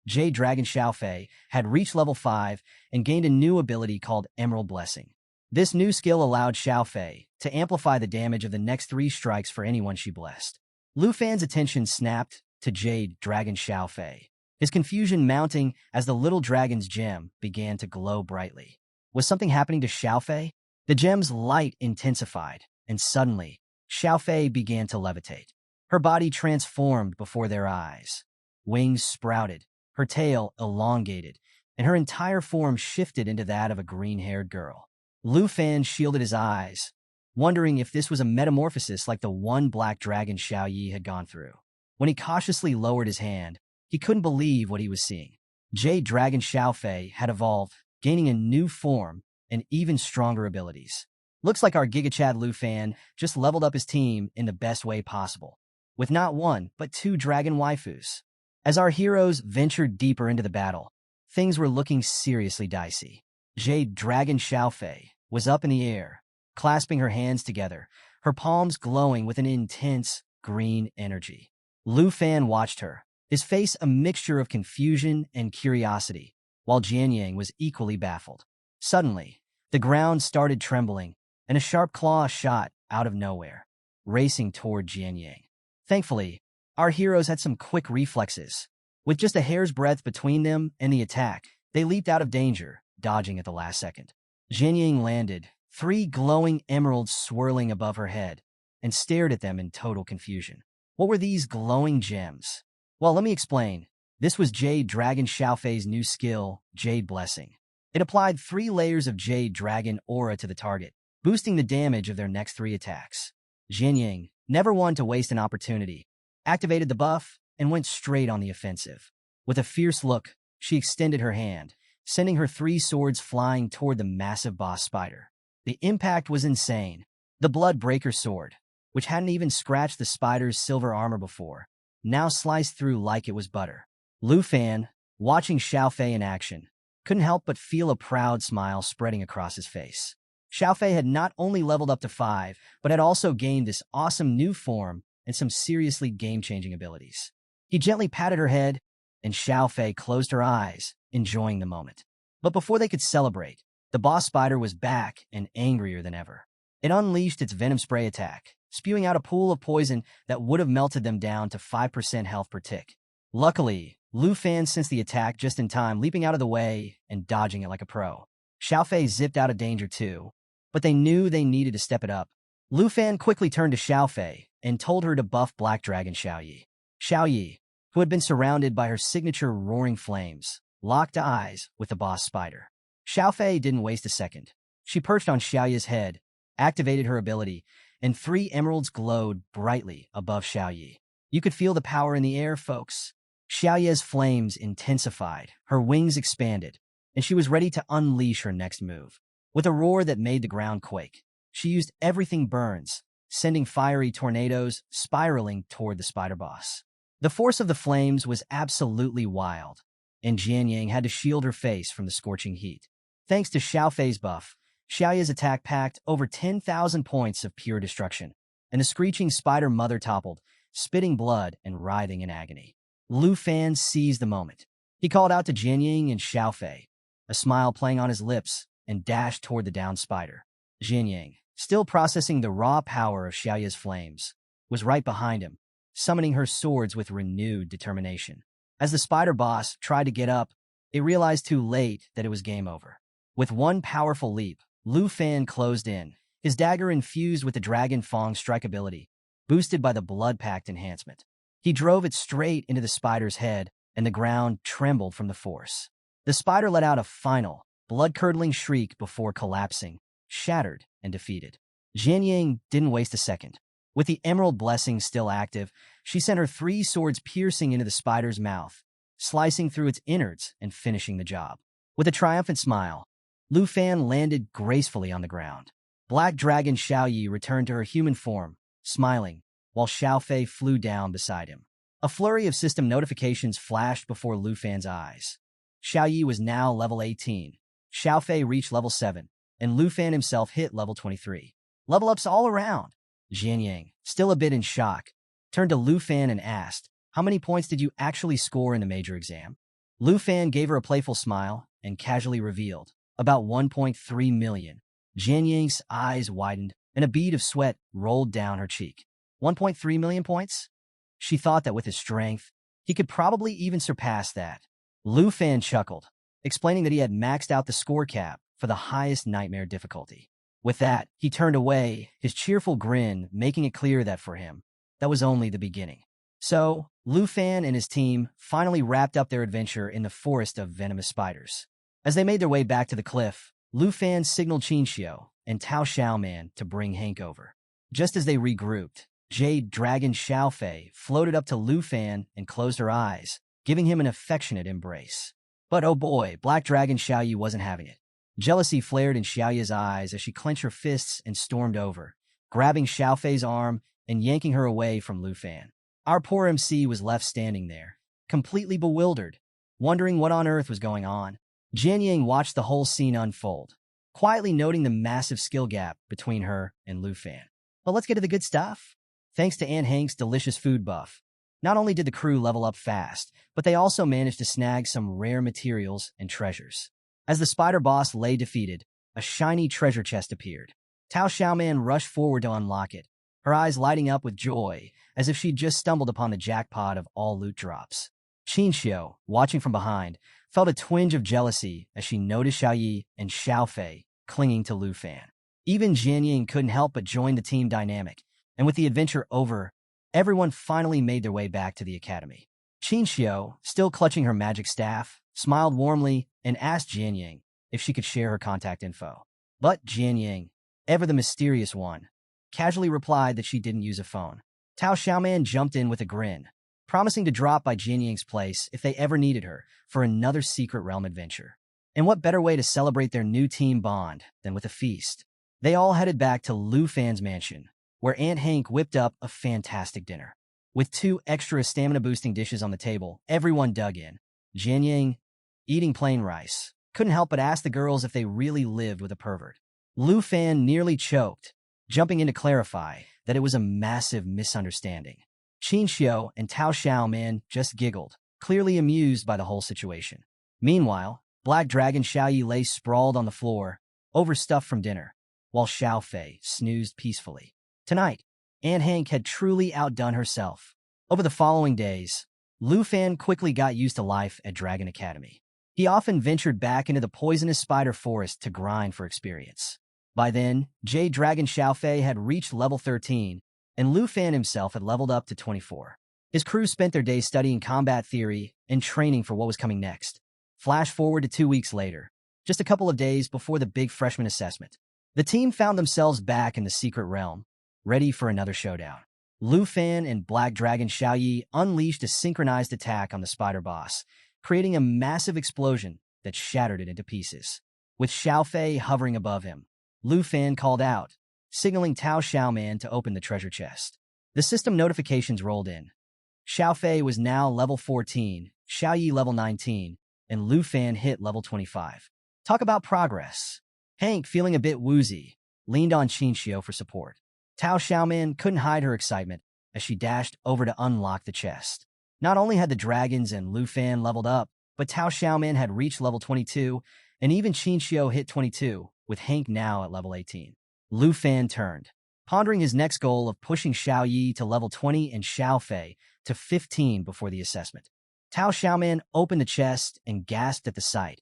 [SPEAKER 1] Jade Dragon Xiaofei had reached level 5 and gained a new ability called Emerald Blessing. This new skill allowed Xiaofei to amplify the damage of the next 3 strikes for anyone she blessed. Lu Fan's attention snapped to Jade Dragon Xiaofei, his confusion mounting as the little dragon's gem began to glow brightly. Was something happening to Xiaofei? The gem's light intensified, and suddenly, Xiaofei began to levitate. Her body transformed before their eyes. Wings sprouted, her tail elongated, and her entire form shifted into that of a green-haired girl. Lu Fan shielded his eyes, wondering if this was a metamorphosis like the one Black Dragon Xiaoyi had gone through. When he cautiously lowered his hand, he couldn't believe what he was seeing. Jade Dragon Xiaofei had evolved, gaining a new form and even stronger abilities. Looks like our Giga Chad Lu Fan just leveled up his team in the best way possible, with not 1 but 2 dragon waifus. As our heroes ventured deeper into the battle, things were looking seriously dicey. Jade Dragon Xiaofei was up in the air, clasping her hands together, her palms glowing with an intense green energy. Lu Fan watched her, his face a mixture of confusion and curiosity, while Jian Yang was equally baffled. Suddenly, the ground started trembling, and a sharp claw shot out of nowhere, racing toward Jian Yang. Thankfully, our heroes had some quick reflexes. With just a hair's breadth between them and the attack, they leaped out of danger, dodging at the last second. Jian Yang landed, 3 glowing emeralds swirling above her head, and stared at them in total confusion. What were these glowing gems? Well, let me explain. This was Jade Dragon Xiaofei's new skill, Jade Blessing. It applied 3 layers of Jade Dragon aura to the target, boosting the damage of their next 3 attacks. Jian Yang, never one to waste an opportunity, activated the buff and went straight on the offensive. With a fierce look, she extended her hand, sending her 3 swords flying toward the massive boss spider. The impact was insane. The Bloodbreaker sword, which hadn't even scratched the spider's silver armor before, now sliced through like it was butter. Lu Fan, watching Xiaofei in action, couldn't help but feel a proud smile spreading across his face. Xiaofei had not only leveled up to 5, but had also gained this awesome new form and some seriously game-changing abilities. He gently patted her head, and Xiaofei closed her eyes, enjoying the moment. But before they could celebrate, the boss spider was back and angrier than ever. It unleashed its venom spray attack, spewing out a pool of poison that would have melted them down to 5% health per tick. Luckily, Lu Fan sensed the attack just in time, leaping out of the way and dodging it like a pro. Xiaofei zipped out of danger too, but they knew they needed to step it up. Lu Fan quickly turned to Xiaofei and told her to buff Black Dragon Xiaoyi. Xiaoyi, who had been surrounded by her signature roaring flames, locked eyes with the boss spider. Xiaofei didn't waste a second. She perched on Xiaoyi's head, activated her ability, and 3 emeralds glowed brightly above Xiaoyi. You could feel the power in the air, folks. Xiaoyi's flames intensified, her wings expanded, and she was ready to unleash her next move. With a roar that made the ground quake, she used everything burns, sending fiery tornadoes spiraling toward the spider boss. The force of the flames was absolutely wild. and Jian Yang had to shield her face from the scorching heat. Thanks to Xiao Fei's buff, Xiaoya's attack packed over 10,000 points of pure destruction, and the screeching spider mother toppled, spitting blood and writhing in agony. Lu Fan seized the moment. He called out to Jian Yang and Xiao Fei, a smile playing on his lips, and dashed toward the downed spider. Jian Yang, still processing the raw power of Xiaoya's flames, was right behind him, summoning her swords with renewed determination. As the spider boss tried to get up, it realized too late that it was game over. With one powerful leap, Lu Fan closed in, his dagger infused with the Dragon Fang strike ability, boosted by the Blood Pact enhancement. He drove it straight into the spider's head, and the ground trembled from the force. The spider let out a final, blood-curdling shriek before collapsing, shattered and defeated. Jian Yang didn't waste a second. With the Emerald Blessing still active, she sent her 3 swords piercing into the spider's mouth, slicing through its innards and finishing the job. With a triumphant smile, Lu Fan landed gracefully on the ground. Black Dragon Xiaoyi returned to her human form, smiling, while Xiao Fei flew down beside him. A flurry of system notifications flashed before Lu Fan's eyes. Xiaoyi was now level 18. Xiao Fei reached level 7, and Lu Fan himself hit level 23. Level ups all around. Jian Yang, still a bit in shock, turned to Lu Fan and asked, "How many points did you actually score in the major exam?" Lu Fan gave her a playful smile and casually revealed, "About 1.3 million. Jian Yang's eyes widened, and a bead of sweat rolled down her cheek. 1.3 million points? She thought that with his strength, he could probably even surpass that. Lu Fan chuckled, explaining that he had maxed out the score cap for the highest nightmare difficulty. With that, he turned away, his cheerful grin making it clear that for him, that was only the beginning. So, Lu Fan and his team finally wrapped up their adventure in the forest of venomous spiders. As they made their way back to the cliff, Lu Fan signaled Qin Xiao and Tao Xiaoman to bring Hank over. Just as they regrouped, Jade Dragon Xiao Fei floated up to Lu Fan and closed her eyes, giving him an affectionate embrace. But oh boy, Black Dragon Xiaoyi wasn't having it. Jealousy flared in Xiaoya's eyes as she clenched her fists and stormed over, grabbing Xiao Fei's arm and yanking her away from Lu Fan. Our poor MC was left standing there, completely bewildered, wondering what on earth was going on. Jian Yang watched the whole scene unfold, quietly noting the massive skill gap between her and Lu Fan. But let's get to the good stuff. Thanks to Aunt Hank's delicious food buff, not only did the crew level up fast, but they also managed to snag some rare materials and treasures. As the spider boss lay defeated, a shiny treasure chest appeared. Tao Xiaoman rushed forward to unlock it, her eyes lighting up with joy, as if she'd just stumbled upon the jackpot of all loot drops. Qin Xiao, watching from behind, felt a twinge of jealousy as she noticed Xiaoyi and Xiao Fei clinging to Lu Fan. Even Jian Yang couldn't help but join the team dynamic, and with the adventure over, everyone finally made their way back to the academy. Qin Xiao, still clutching her magic staff, smiled warmly and asked Jian Yang if she could share her contact info. But Jian Yang, ever the mysterious one, casually replied that she didn't use a phone. Tao Xiaoman jumped in with a grin, promising to drop by Jian Yang's place if they ever needed her for another secret realm adventure. And what better way to celebrate their new team bond than with a feast? They all headed back to Lu Fan's mansion, where Aunt Hank whipped up a fantastic dinner. With 2 extra stamina-boosting dishes on the table, everyone dug in. Jian Yang, eating plain rice, couldn't help but ask the girls if they really lived with a pervert. Lu Fan nearly choked, jumping in to clarify that it was a massive misunderstanding. Qin Xiao and Tao Xiaoman just giggled, clearly amused by the whole situation. Meanwhile, Black Dragon Xiaoyi lay sprawled on the floor, overstuffed from dinner, while Xiao Fei snoozed peacefully. Tonight, Aunt Hank had truly outdone herself. Over the following days, Lu Fan quickly got used to life at Dragon Academy. He often ventured back into the poisonous spider forest to grind for experience. By then, Jade Dragon Xiao Fei had reached level 13, and Lu Fan himself had leveled up to 24. His crew spent their days studying combat theory and training for what was coming next. Flash forward to 2 weeks later, just a couple of days before the big freshman assessment. The team found themselves back in the secret realm, ready for another showdown. Lu Fan and Black Dragon Xiaoyi unleashed a synchronized attack on the spider boss, creating a massive explosion that shattered it into pieces. With Xiao Fei hovering above him, Lu Fan called out, signaling Tao Xiaoman to open the treasure chest. The system notifications rolled in. Xiao Fei was now level 14, Xiaoyi level 19, and Lu Fan hit level 25. Talk about progress. Hank, feeling a bit woozy, leaned on Chinchio for support. Tao Xiaoman couldn't hide her excitement as she dashed over to unlock the chest. Not only had the dragons and Lu Fan leveled up, but Tao Xiaoman had reached level 22, and even Chinchio hit 22, with Hank now at level 18. Lu Fan turned, pondering his next goal of pushing Xiao Yi to level 20 and Xiao Fei to 15 before the assessment. Tao Xiaoman opened the chest and gasped at the sight.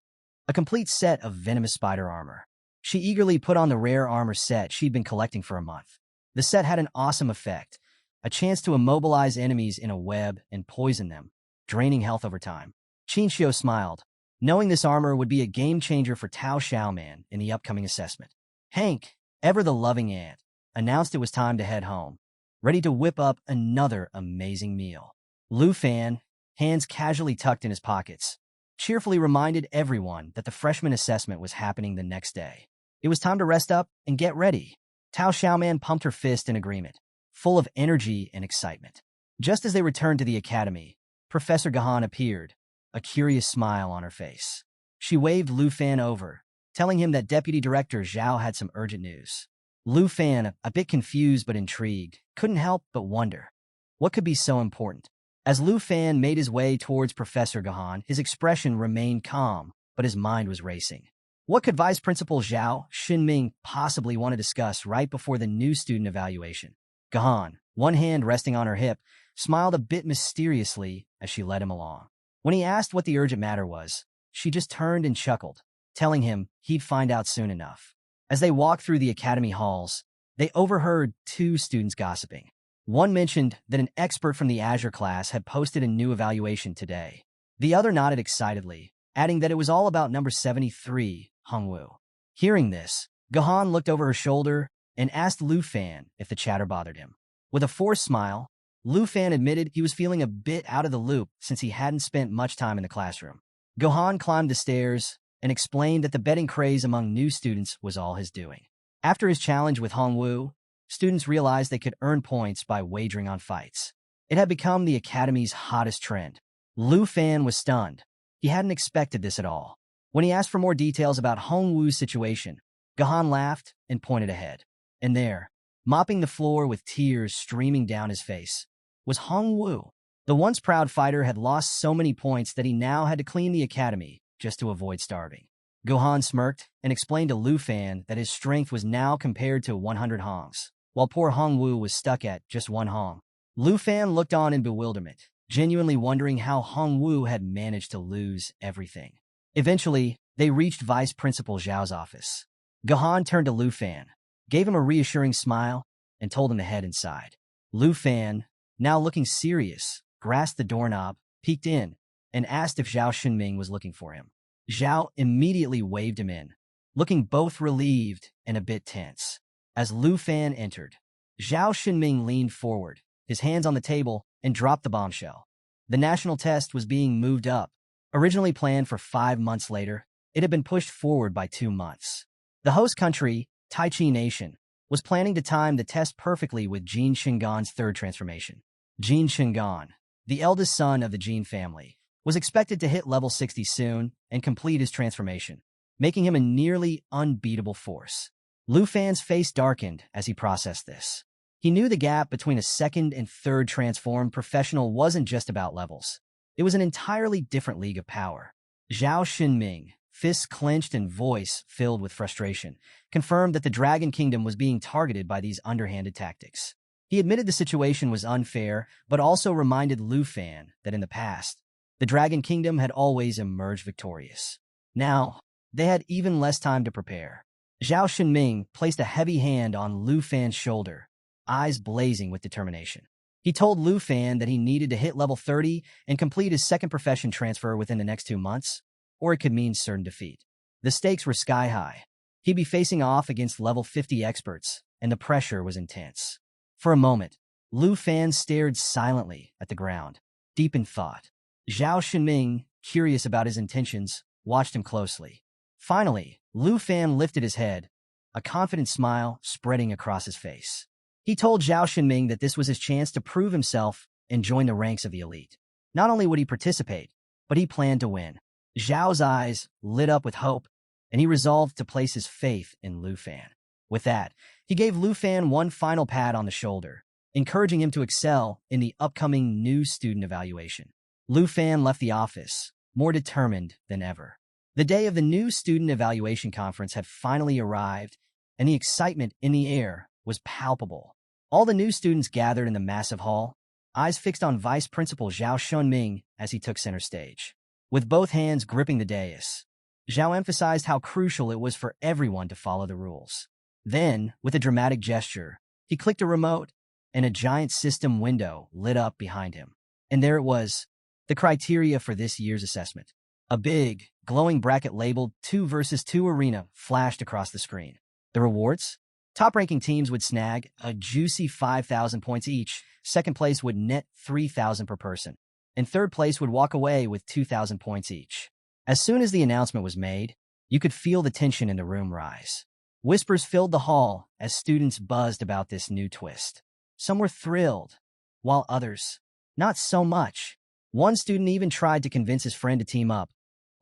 [SPEAKER 1] A complete set of venomous spider armor. She eagerly put on the rare armor set she'd been collecting for a month. The set had an awesome effect, a chance to immobilize enemies in a web and poison them, draining health over time. Chinchio smiled, knowing this armor would be a game-changer for Tao Xiaoman in the upcoming assessment. Hank, ever the loving aunt, announced it was time to head home, ready to whip up another amazing meal. Lu Fan, hands casually tucked in his pockets, cheerfully reminded everyone that the freshman assessment was happening the next day. It was time to rest up and get ready. Tao Xiaoman pumped her fist in agreement, full of energy and excitement. Just as they returned to the academy, Professor Gahan appeared, a curious smile on her face. She waved Lu Fan over, telling him that Deputy Director Zhao had some urgent news. Lu Fan, a bit confused but intrigued, couldn't help but wonder. What could be so important? As Lu Fan made his way towards Professor Gahan, his expression remained calm, but his mind was racing. What could Vice Principal Zhao Xinming possibly want to discuss right before the new student evaluation? Gahan, one hand resting on her hip, smiled a bit mysteriously as she led him along. When he asked what the urgent matter was, she just turned and chuckled, telling him he'd find out soon enough. As they walked through the academy halls, they overheard two students gossiping. One mentioned that an expert from the Azure class had posted a new evaluation today. The other nodded excitedly, adding that it was all about number 73, Hongwu. Hearing this, Gahan looked over her shoulder and asked Lu Fan if the chatter bothered him. With a forced smile, Lu Fan admitted he was feeling a bit out of the loop since he hadn't spent much time in the classroom. Gahan climbed the stairs and explained that the betting craze among new students was all his doing. After his challenge with Hongwu, students realized they could earn points by wagering on fights. It had become the academy's hottest trend. Lu Fan was stunned. He hadn't expected this at all. When he asked for more details about Hongwu's situation, Gahan laughed and pointed ahead. And there, mopping the floor with tears streaming down his face, was Hongwu. The once proud fighter had lost so many points that he now had to clean the academy just to avoid starving. Gahan smirked and explained to Lu Fan that his strength was now compared to 100 hongs, while poor Hongwu was stuck at just 1 hong. Lu Fan looked on in bewilderment, genuinely wondering how Hongwu had managed to lose everything. Eventually, they reached Vice Principal Zhao's office. Gahan turned to Lu Fan, gave him a reassuring smile, and told him to head inside. Lu Fan, now looking serious, grasped the doorknob, peeked in, and asked if Zhao Xinming was looking for him. Zhao immediately waved him in, looking both relieved and a bit tense. As Lu Fan entered, Zhao Xinming leaned forward, his hands on the table, and dropped the bombshell. The national test was being moved up. Originally planned for 5 months later, it had been pushed forward by 2 months. The host country, Taichi Nation, was planning to time the test perfectly with Jin Shingan's third transformation. Jin Shingan, the eldest son of the Jin family, was expected to hit level 60 soon and complete his transformation, making him a nearly unbeatable force. Lu Fan's face darkened as he processed this. He knew the gap between a second and third transformed professional wasn't just about levels. It was an entirely different league of power. Zhao Xinming, fists clenched and voice filled with frustration, confirmed that the Dragon Kingdom was being targeted by these underhanded tactics. He admitted the situation was unfair, but also reminded Lu Fan that in the past, the Dragon Kingdom had always emerged victorious. Now, they had even less time to prepare. Zhao Xinming placed a heavy hand on Lu Fan's shoulder, eyes blazing with determination. He told Lu Fan that he needed to hit level 30 and complete his second profession transfer within the next 2 months, or it could mean certain defeat. The stakes were sky high. He'd be facing off against level 50 experts, and the pressure was intense. For a moment, Lu Fan stared silently at the ground, deep in thought. Zhao Xinming, curious about his intentions, watched him closely. Finally, Lu Fan lifted his head, a confident smile spreading across his face. He told Zhao Xinming that this was his chance to prove himself and join the ranks of the elite. Not only would he participate, but he planned to win. Zhao's eyes lit up with hope, and he resolved to place his faith in Lu Fan. With that, he gave Lu Fan one final pat on the shoulder, encouraging him to excel in the upcoming new student evaluation. Lu Fan left the office, more determined than ever. The day of the new student evaluation conference had finally arrived, and the excitement in the air was palpable. All the new students gathered in the massive hall, eyes fixed on Vice Principal Zhao Shunming as he took center stage. With both hands gripping the dais, Zhao emphasized how crucial it was for everyone to follow the rules. Then, with a dramatic gesture, he clicked a remote, and a giant system window lit up behind him. And there it was, the criteria for this year's assessment. A big, glowing bracket labeled 2 versus 2 Arena flashed across the screen. The rewards? Top-ranking teams would snag a juicy 5,000 points each, second place would net 3,000 per person, and third place would walk away with 2,000 points each. As soon as the announcement was made, you could feel the tension in the room rise. Whispers filled the hall as students buzzed about this new twist. Some were thrilled, while others, not so much. One student even tried to convince his friend to team up,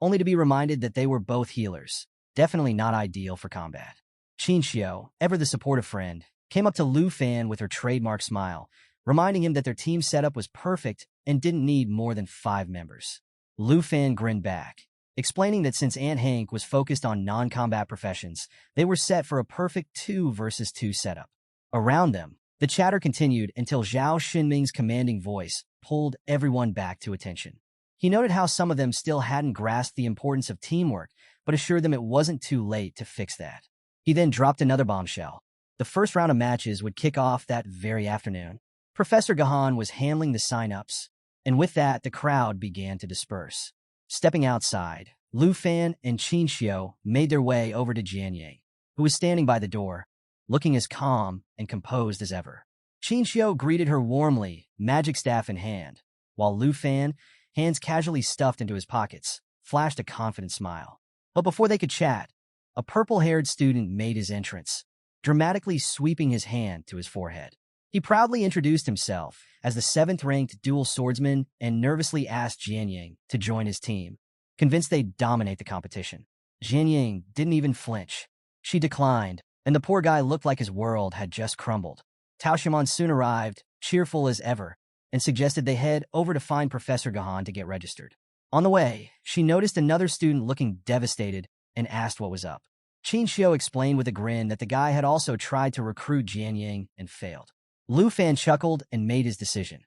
[SPEAKER 1] only to be reminded that they were both healers, definitely not ideal for combat. Qinxiu, ever the supportive friend, came up to Lu Fan with her trademark smile, reminding him that their team setup was perfect and didn't need more than 5 members. Lu Fan grinned back, explaining that since Aunt Hank was focused on non-combat professions, they were set for a perfect 2 versus 2 setup. Around them, the chatter continued until Zhao Xinming's commanding voice pulled everyone back to attention. He noted how some of them still hadn't grasped the importance of teamwork, but assured them it wasn't too late to fix that. He then dropped another bombshell. The first round of matches would kick off that very afternoon. Professor Gahan was handling the sign-ups, and with that, the crowd began to disperse. Stepping outside, Lu Fan and Qinxiu made their way over to Jianying, who was standing by the door, looking as calm and composed as ever. Qinxiu greeted her warmly, magic staff in hand, while Lu Fan, hands casually stuffed into his pockets, flashed a confident smile. But before they could chat, a purple-haired student made his entrance, dramatically sweeping his hand to his forehead. He proudly introduced himself as the 7th-ranked dual swordsman and nervously asked Jianying to join his team, convinced they'd dominate the competition. Jianying didn't even flinch. She declined, and the poor guy looked like his world had just crumbled. Tao Shimon soon arrived, cheerful as ever, and suggested they head over to find Professor Gahan to get registered. On the way, she noticed another student looking devastated and asked what was up. Qinxiu explained with a grin that the guy had also tried to recruit Jianying and failed. Lu Fan chuckled and made his decision.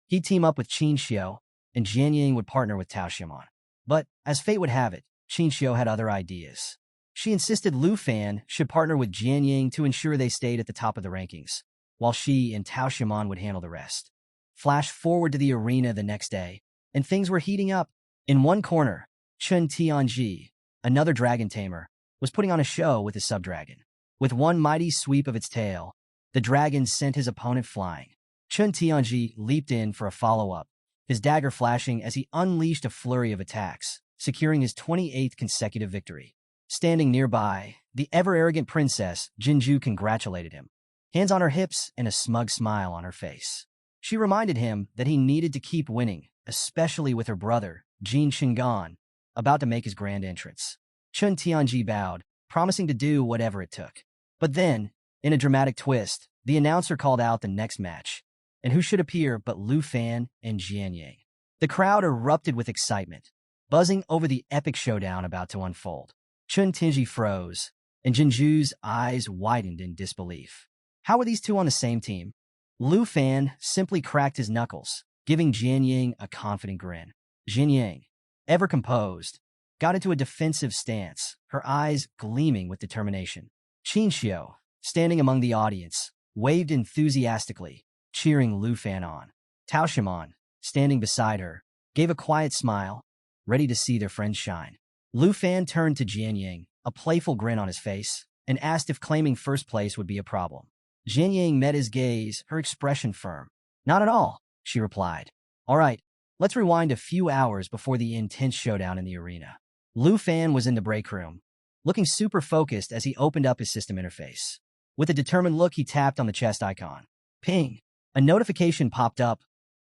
[SPEAKER 1] He'd team up with Qinxiu, and Jianying would partner with Tao Shimon. But, as fate would have it, Qinxiu had other ideas. She insisted Lu Fan should partner with Jianying to ensure they stayed at the top of the rankings, while she and Tao Shimon would handle the rest. Flash forward to the arena the next day, and things were heating up. In one corner, Chun Tianji, another dragon tamer, was putting on a show with his sub-dragon. With one mighty sweep of its tail, the dragon sent his opponent flying. Chun Tianji leaped in for a follow-up, his dagger flashing as he unleashed a flurry of attacks, securing his 28th consecutive victory. Standing nearby, the ever-arrogant princess, Jinju, congratulated him, hands on her hips and a smug smile on her face. She reminded him that he needed to keep winning, especially with her brother, Jin Shingan, about to make his grand entrance. Chun Tianji bowed, promising to do whatever it took. But then, in a dramatic twist, the announcer called out the next match, and who should appear but Lu Fan and Jianying. The crowd erupted with excitement, buzzing over the epic showdown about to unfold. Chun Tianji froze, and Jinju's eyes widened in disbelief. How were these two on the same team? Lu Fan simply cracked his knuckles, giving Jianying a confident grin. Jianying, ever composed, got into a defensive stance, her eyes gleaming with determination. Qinxiu, standing among the audience, waved enthusiastically, cheering Lu Fan on. Tao Shimon, standing beside her, gave a quiet smile, ready to see their friends shine. Lu Fan turned to Jianying, a playful grin on his face, and asked if claiming first place would be a problem. Jianying met his gaze, her expression firm. Not at all, she replied. All right, let's rewind a few hours before the intense showdown in the arena. Lu Fan was in the break room, looking super focused as he opened up his system interface. With a determined look, he tapped on the chest icon. Ping! A notification popped up,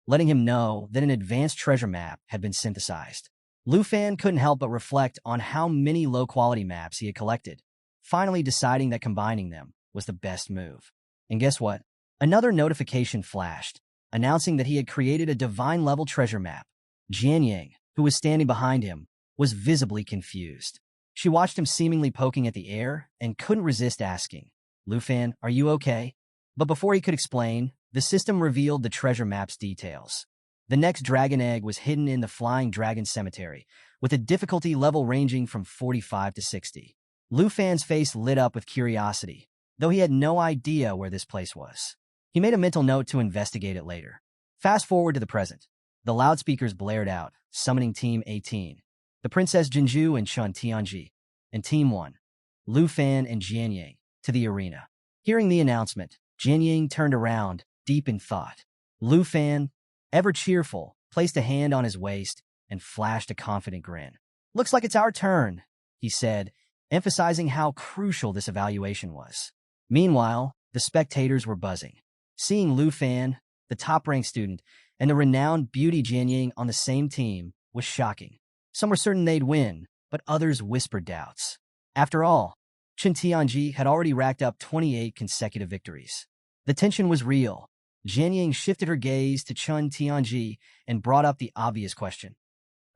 [SPEAKER 1] letting him know that an advanced treasure map had been synthesized. Lu Fan couldn't help but reflect on how many low-quality maps he had collected, finally deciding that combining them was the best move. And guess what? Another notification flashed, announcing that he had created a divine-level treasure map. Jian Yang, who was standing behind him, was visibly confused. She watched him seemingly poking at the air and couldn't resist asking, "Lu Fan, are you okay?" But before he could explain, the system revealed the treasure map's details. The next dragon egg was hidden in the Flying Dragon Cemetery, with a difficulty level ranging from 45 to 60. Lu Fan's face lit up with curiosity, though he had no idea where this place was. He made a mental note to investigate it later. Fast forward to the present. The loudspeakers blared out, summoning Team 18, the Princess Jinju and Chun Tianji, and Team 1, Lu Fan and Jian Yang, to the arena. Hearing the announcement, Jian Yang turned around, deep in thought. Lu Fan, ever cheerful, placed a hand on his waist and flashed a confident grin. "Looks like it's our turn," he said, emphasizing how crucial this evaluation was. Meanwhile, the spectators were buzzing. Seeing Lu Fan, the top-ranked student, and the renowned beauty Jian Yang on the same team was shocking. Some were certain they'd win, but others whispered doubts. After all, Chun Tianji had already racked up 28 consecutive victories. The tension was real. Jian Yang shifted her gaze to Chun Tianji and brought up the obvious question.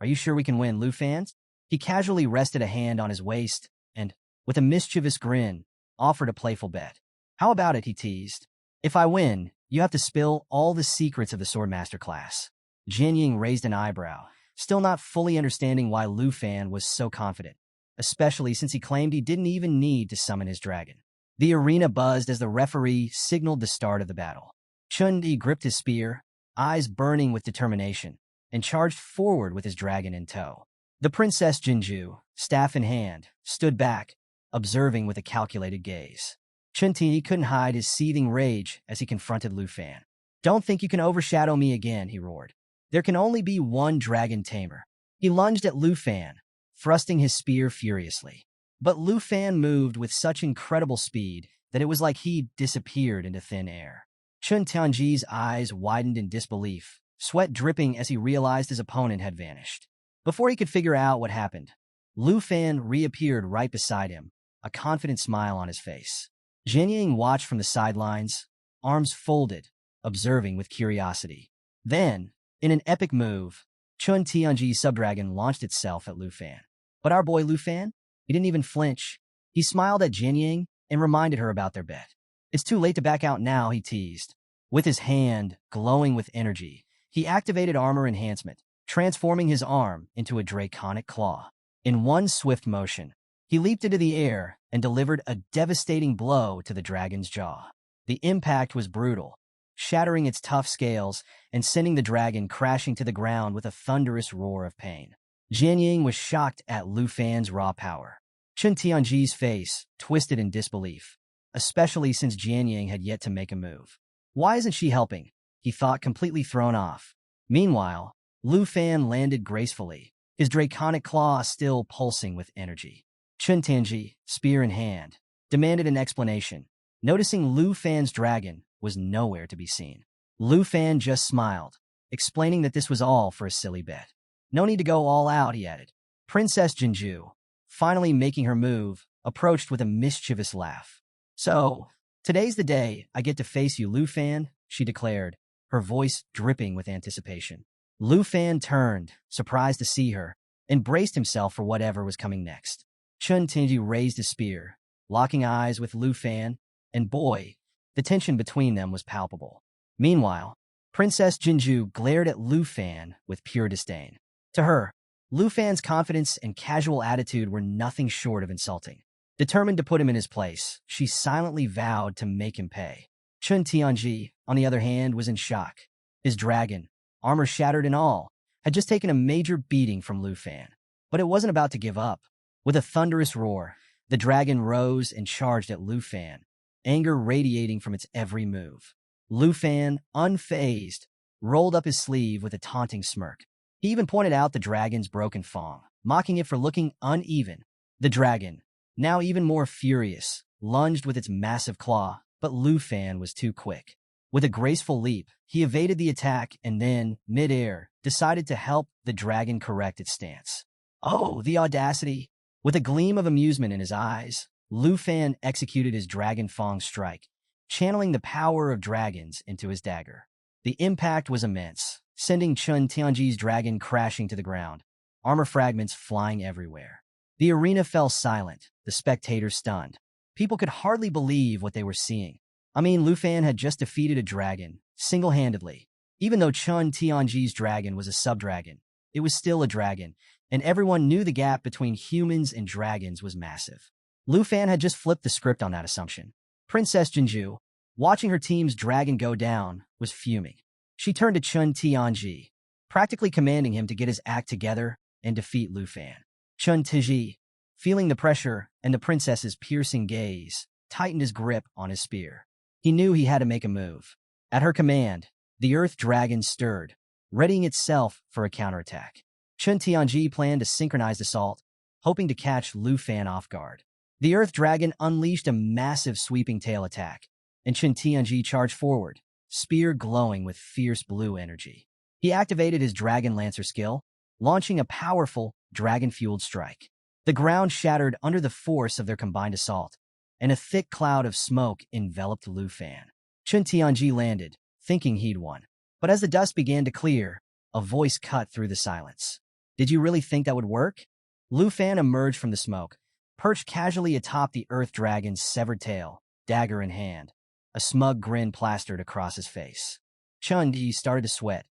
[SPEAKER 1] "Are you sure we can win, Lu Fan?" He casually rested a hand on his waist and, with a mischievous grin, offered a playful bet. "How about it?" he teased. "If I win, you have to spill all the secrets of the Swordmaster class." Jian Yang raised an eyebrow, still not fully understanding why Lu Fan was so confident, especially since he claimed he didn't even need to summon his dragon. The arena buzzed as the referee signaled the start of the battle. Chun Di gripped his spear, eyes burning with determination, and charged forward with his dragon in tow. The Princess Jinju, staff in hand, stood back, observing with a calculated gaze. Chun Ti couldn't hide his seething rage as he confronted Lu Fan. "Don't think you can overshadow me again," he roared. "There can only be one dragon Tamer." He lunged at Lu Fan, thrusting his spear furiously. But Lu Fan moved with such incredible speed that it was like he disappeared into thin air. Chun Tianji's eyes widened in disbelief, sweat dripping as he realized his opponent had vanished. Before he could figure out what happened, Lu Fan reappeared right beside him, a confident smile on his face. Jian Yang watched from the sidelines, arms folded, observing with curiosity. Then, in an epic move, Chun Tianji's subdragon launched itself at Lu Fan. But our boy Lu Fan? He didn't even flinch. He smiled at Jian Yang and reminded her about their bet. "It's too late to back out now," he teased. With his hand glowing with energy, he activated armor enhancement, transforming his arm into a draconic claw. In one swift motion, he leaped into the air and delivered a devastating blow to the dragon's jaw. The impact was brutal, shattering its tough scales and sending the dragon crashing to the ground with a thunderous roar of pain. Jian Yang was shocked at Lu Fan's raw power. Chun Tianji's face twisted in disbelief, especially since Jian Yang had yet to make a move. "Why isn't she helping?" he thought, completely thrown off. Meanwhile, Lu Fan landed gracefully, his draconic claw still pulsing with energy. Chun Tianji, spear in hand, demanded an explanation, noticing Lu Fan's dragon was nowhere to be seen. Lu Fan just smiled, explaining that this was all for a silly bet. "No need to go all out," he added. Princess Jinju, finally making her move, approached with a mischievous laugh. "So, today's the day I get to face you, Lu Fan," she declared, her voice dripping with anticipation. Lu Fan turned, surprised to see her, and braced himself for whatever was coming next. Chun Tianji raised his spear, locking eyes with Lu Fan, and boy, the tension between them was palpable. Meanwhile, Princess Jinju glared at Lu Fan with pure disdain. To her, Lu Fan's confidence and casual attitude were nothing short of insulting. Determined to put him in his place, she silently vowed to make him pay. Chun Tianji, on the other hand, was in shock. His dragon, armor shattered and all, had just taken a major beating from Lu Fan. But it wasn't about to give up. With a thunderous roar, the dragon rose and charged at Lu Fan, anger radiating from its every move. Lu Fan, unfazed, rolled up his sleeve with a taunting smirk. He even pointed out the dragon's broken fang, mocking it for looking uneven. The dragon, now even more furious, lunged with its massive claw, but Lu Fan was too quick. With a graceful leap, he evaded the attack and then, mid-air, decided to help the dragon correct its stance. Oh, the audacity! With a gleam of amusement in his eyes, Lu Fan executed his Dragon Fang strike, channeling the power of dragons into his dagger. The impact was immense, sending Chun Tianji's dragon crashing to the ground, armor fragments flying everywhere. The arena fell silent, the spectators stunned. People could hardly believe what they were seeing. I mean, Lu Fan had just defeated a dragon, single-handedly. Even though Chun Tianji's dragon was a sub-dragon, it was still a dragon, and everyone knew the gap between humans and dragons was massive. Lu Fan had just flipped the script on that assumption. Princess Jinju, watching her team's dragon go down, was fuming. She turned to Chun Tianji, practically commanding him to get his act together and defeat Lu Fan. Chun Tianji, feeling the pressure and the princess's piercing gaze, tightened his grip on his spear. He knew he had to make a move. At her command, the earth dragon stirred, readying itself for a counterattack. Chun Tianji planned a synchronized assault, hoping to catch Lu Fan off guard. The earth dragon unleashed a massive sweeping tail attack, and Chun Tianji charged forward, spear glowing with fierce blue energy. He activated his Dragon Lancer skill, launching a powerful, dragon-fueled strike. The ground shattered under the force of their combined assault, and a thick cloud of smoke enveloped Lu Fan. Chun Tianji landed, thinking he'd won. But as the dust began to clear, a voice cut through the silence. Did you really think that would work? Lu Fan emerged from the smoke, perched casually atop the earth dragon's severed tail, dagger in hand. A smug grin plastered across his face. Chun Ti started to sweat,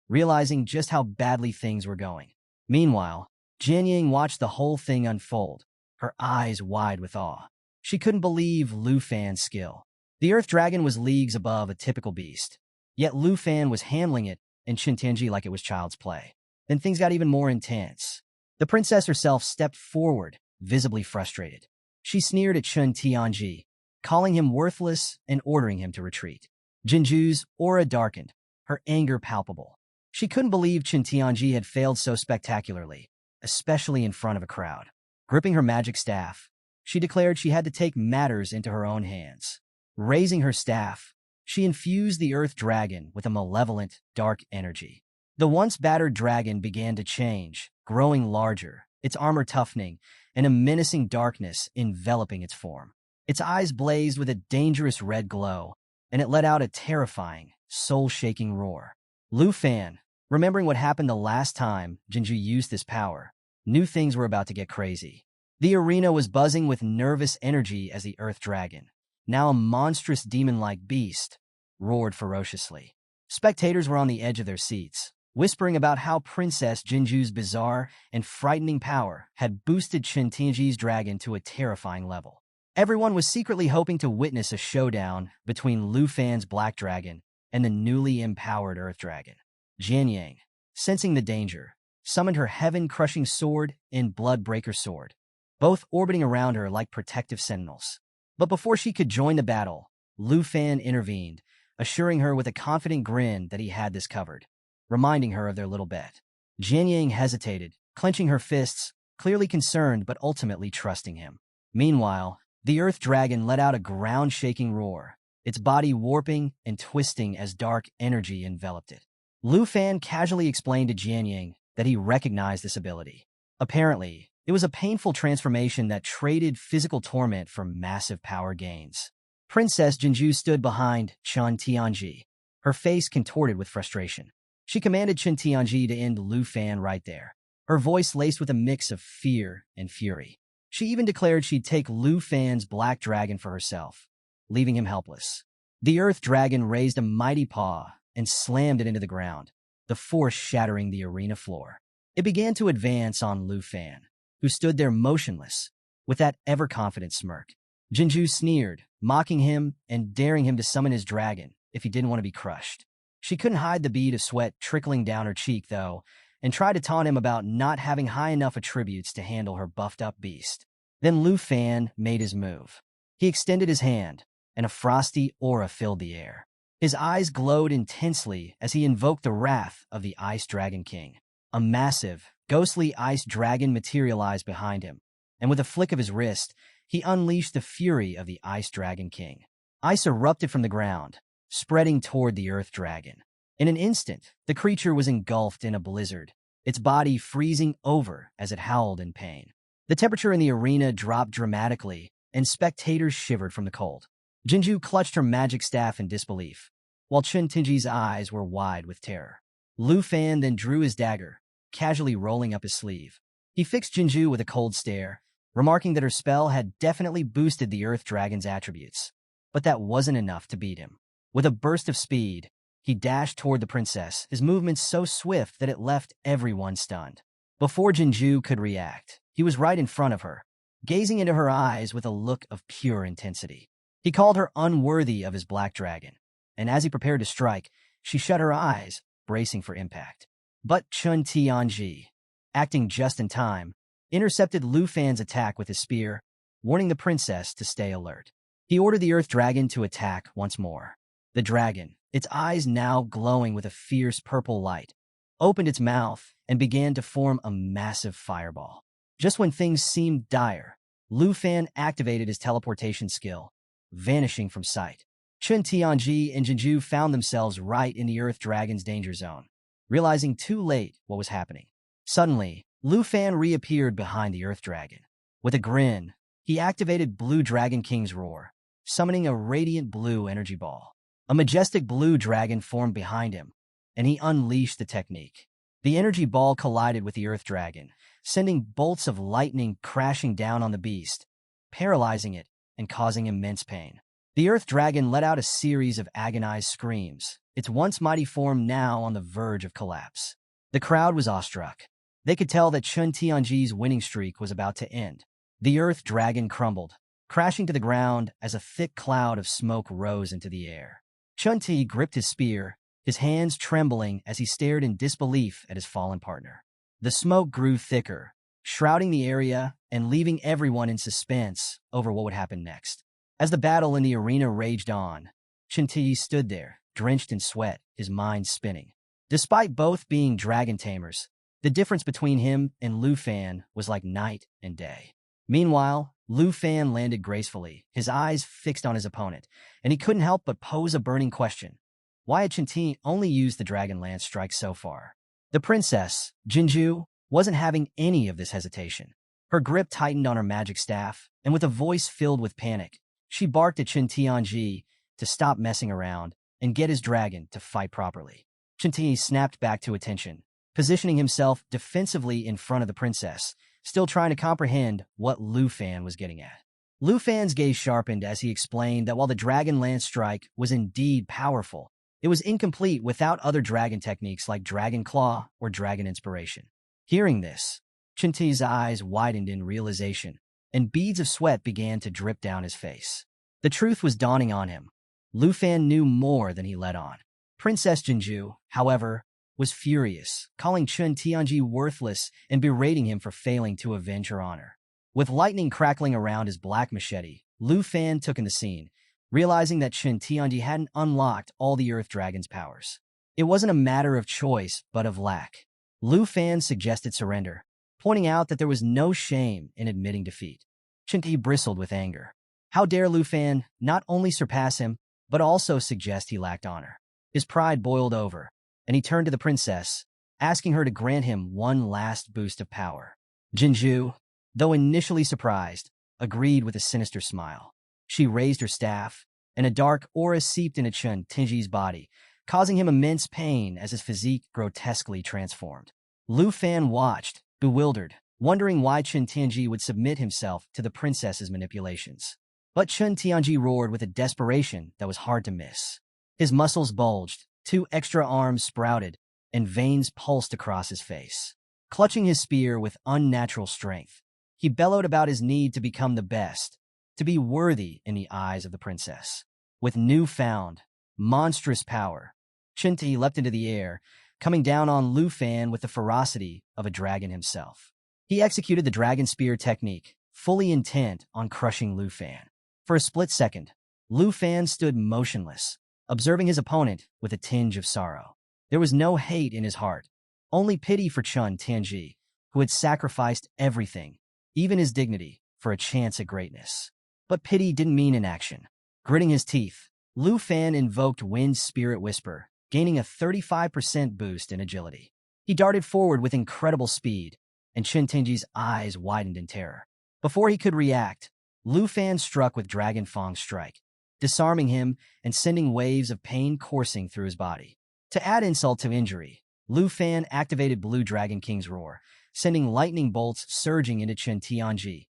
[SPEAKER 1] realizing just how badly things were going. Meanwhile, Jianying watched the whole thing unfold, her eyes wide with awe. She couldn't believe Lu Fan's skill. The earth dragon was leagues above a typical beast, yet Lu Fan was handling it and Chun Tianji like it was child's play. Then things got even more intense. The princess herself stepped forward, visibly frustrated. She sneered at Chun Tianji, calling him worthless and ordering him to retreat. Jinju's aura darkened, her anger palpable. She couldn't believe Chun Tianji had failed so spectacularly, especially in front of a crowd. Gripping her magic staff, she declared she had to take matters into her own hands. Raising her staff, she infused the earth dragon with a malevolent, dark energy. The once battered dragon began to change, growing larger, its armor toughening, and a menacing darkness enveloping its form. Its eyes blazed with a dangerous red glow, and it let out a terrifying, soul-shaking roar. Lu Fan, remembering what happened the last time Jinju used this power, knew things were about to get crazy. The arena was buzzing with nervous energy as the earth dragon, now a monstrous demon-like beast, roared ferociously. Spectators were on the edge of their seats, whispering about how Princess Jinju's bizarre and frightening power had boosted Chun Tianji's dragon to a terrifying level. Everyone was secretly hoping to witness a showdown between Lu Fan's black dragon and the newly empowered earth dragon. Jianying, sensing the danger, summoned her heaven-crushing sword and blood-breaker sword, both orbiting around her like protective sentinels. But before she could join the battle, Lu Fan intervened, assuring her with a confident grin that he had this covered, reminding her of their little bet. Jianying hesitated, clenching her fists, clearly concerned but ultimately trusting him. Meanwhile, the earth dragon let out a ground-shaking roar, its body warping and twisting as dark energy enveloped it. Lu Fan casually explained to Jianying that he recognized this ability. Apparently, it was a painful transformation that traded physical torment for massive power gains. Princess Jinju stood behind Chun Tianji, her face contorted with frustration. She commanded Chun Tianji to end Lu Fan right there, her voice laced with a mix of fear and fury. She even declared she'd take Lu Fan's black dragon for herself, leaving him helpless. The earth dragon raised a mighty paw and slammed it into the ground, the force shattering the arena floor. It began to advance on Lu Fan, who stood there motionless, with that ever-confident smirk. Jinju sneered, mocking him and daring him to summon his dragon if he didn't want to be crushed. She couldn't hide the bead of sweat trickling down her cheek, though, and tried to taunt him about not having high enough attributes to handle her buffed-up beast. Then Lu Fan made his move. He extended his hand, and a frosty aura filled the air. His eyes glowed intensely as he invoked the wrath of the Ice Dragon King. A massive, ghostly ice dragon materialized behind him, and with a flick of his wrist, he unleashed the fury of the Ice Dragon King. Ice erupted from the ground, spreading toward the Earth Dragon. In an instant, the creature was engulfed in a blizzard, its body freezing over as it howled in pain. The temperature in the arena dropped dramatically, and spectators shivered from the cold. Jinju clutched her magic staff in disbelief, while Chun Tinji's eyes were wide with terror. Lu Fan then drew his dagger, casually rolling up his sleeve. He fixed Jinju with a cold stare, remarking that her spell had definitely boosted the Earth Dragon's attributes. But that wasn't enough to beat him. With a burst of speed, he dashed toward the princess, his movements so swift that it left everyone stunned. Before Jinju could react, he was right in front of her, gazing into her eyes with a look of pure intensity. He called her unworthy of his black dragon, and as he prepared to strike, she shut her eyes, bracing for impact. But Chun Tianji, acting just in time, intercepted Lu Fan's attack with his spear, warning the princess to stay alert. He ordered the Earth Dragon to attack once more. The dragon, its eyes now glowing with a fierce purple light, opened its mouth and began to form a massive fireball. Just when things seemed dire, Lu Fan activated his teleportation skill, vanishing from sight. Chun Tianji and Jinju found themselves right in the Earth Dragon's danger zone, realizing too late what was happening. Suddenly, Lu Fan reappeared behind the Earth Dragon. With a grin, he activated Blue Dragon King's Roar, summoning a radiant blue energy ball. A majestic blue dragon formed behind him, and he unleashed the technique. The energy ball collided with the Earth Dragon, sending bolts of lightning crashing down on the beast, paralyzing it and causing immense pain. The Earth Dragon let out a series of agonized screams, its once mighty form now on the verge of collapse. The crowd was awestruck. They could tell that Chun Tianji's winning streak was about to end. The Earth Dragon crumbled, crashing to the ground as a thick cloud of smoke rose into the air. Chun Ti gripped his spear, his hands trembling as he stared in disbelief at his fallen partner. The smoke grew thicker, shrouding the area and leaving everyone in suspense over what would happen next. As the battle in the arena raged on, Chun Ti stood there, drenched in sweat, his mind spinning. Despite both being dragon tamers, the difference between him and Lu Fan was like night and day. Meanwhile, Lu Fan landed gracefully, his eyes fixed on his opponent, and he couldn't help but pose a burning question. Why had Chun Ti only used the Dragon Lance strike so far? The princess, Jinju, wasn't having any of this hesitation. Her grip tightened on her magic staff, and with a voice filled with panic, she barked at Chun Tianji to stop messing around and get his dragon to fight properly. Chun Ti snapped back to attention, positioning himself defensively in front of the princess, still trying to comprehend what Lu Fan was getting at. Lu Fan's gaze sharpened as he explained that while the Dragon Lance strike was indeed powerful, it was incomplete without other dragon techniques like Dragon Claw or Dragon Inspiration. Hearing this, Chun Ti's eyes widened in realization, and beads of sweat began to drip down his face. The truth was dawning on him. Lu Fan knew more than he let on. Princess Jinju, however, was furious, calling Chun Tianji worthless and berating him for failing to avenge her honor. With lightning crackling around his black machete, Lu Fan took in the scene, realizing that Chun Tianji hadn't unlocked all the Earth Dragon's powers. It wasn't a matter of choice, but of lack. Lu Fan suggested surrender, pointing out that there was no shame in admitting defeat. Chun Ti bristled with anger. How dare Lu Fan not only surpass him, but also suggest he lacked honor? His pride boiled over, and he turned to the princess, asking her to grant him one last boost of power. Jinju, though initially surprised, agreed with a sinister smile. She raised her staff, and a dark aura seeped into Chun Tianji's body, causing him immense pain as his physique grotesquely transformed. Lu Fan watched, bewildered, wondering why Chun Tianji would submit himself to the princess's manipulations. But Chun Tianji roared with a desperation that was hard to miss. His muscles bulged, 2 extra arms sprouted, and veins pulsed across his face. Clutching his spear with unnatural strength, he bellowed about his need to become the best, to be worthy in the eyes of the princess. With newfound, monstrous power, Chun Ti leapt into the air, coming down on Lu Fan with the ferocity of a dragon himself. He executed the dragon spear technique, fully intent on crushing Lu Fan. For a split second, Lu Fan stood motionless, observing his opponent with a tinge of sorrow. There was no hate in his heart, only pity for Chun Tianji, who had sacrificed everything, even his dignity, for a chance at greatness. But pity didn't mean inaction. Gritting his teeth, Lu Fan invoked Wind's Spirit Whisper, gaining a 35% boost in agility. He darted forward with incredible speed, and Chen Tingji's eyes widened in terror. Before he could react, Lu Fan struck with Dragon Fang's strike, disarming him and sending waves of pain coursing through his body. To add insult to injury, Lu Fan activated Blue Dragon King's Roar, sending lightning bolts surging into Chen Tianji,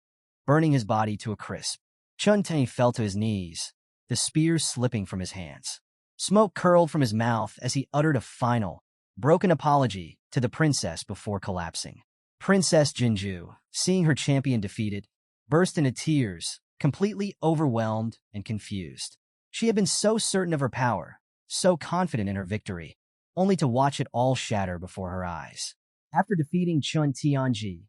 [SPEAKER 1] burning his body to a crisp. Chen Tianji fell to his knees, the spear slipping from his hands. Smoke curled from his mouth as he uttered a final, broken apology to the princess before collapsing. Princess Jinju, seeing her champion defeated, burst into tears, completely overwhelmed and confused. She had been so certain of her power, so confident in her victory, only to watch it all shatter before her eyes. After defeating Chen Tianji,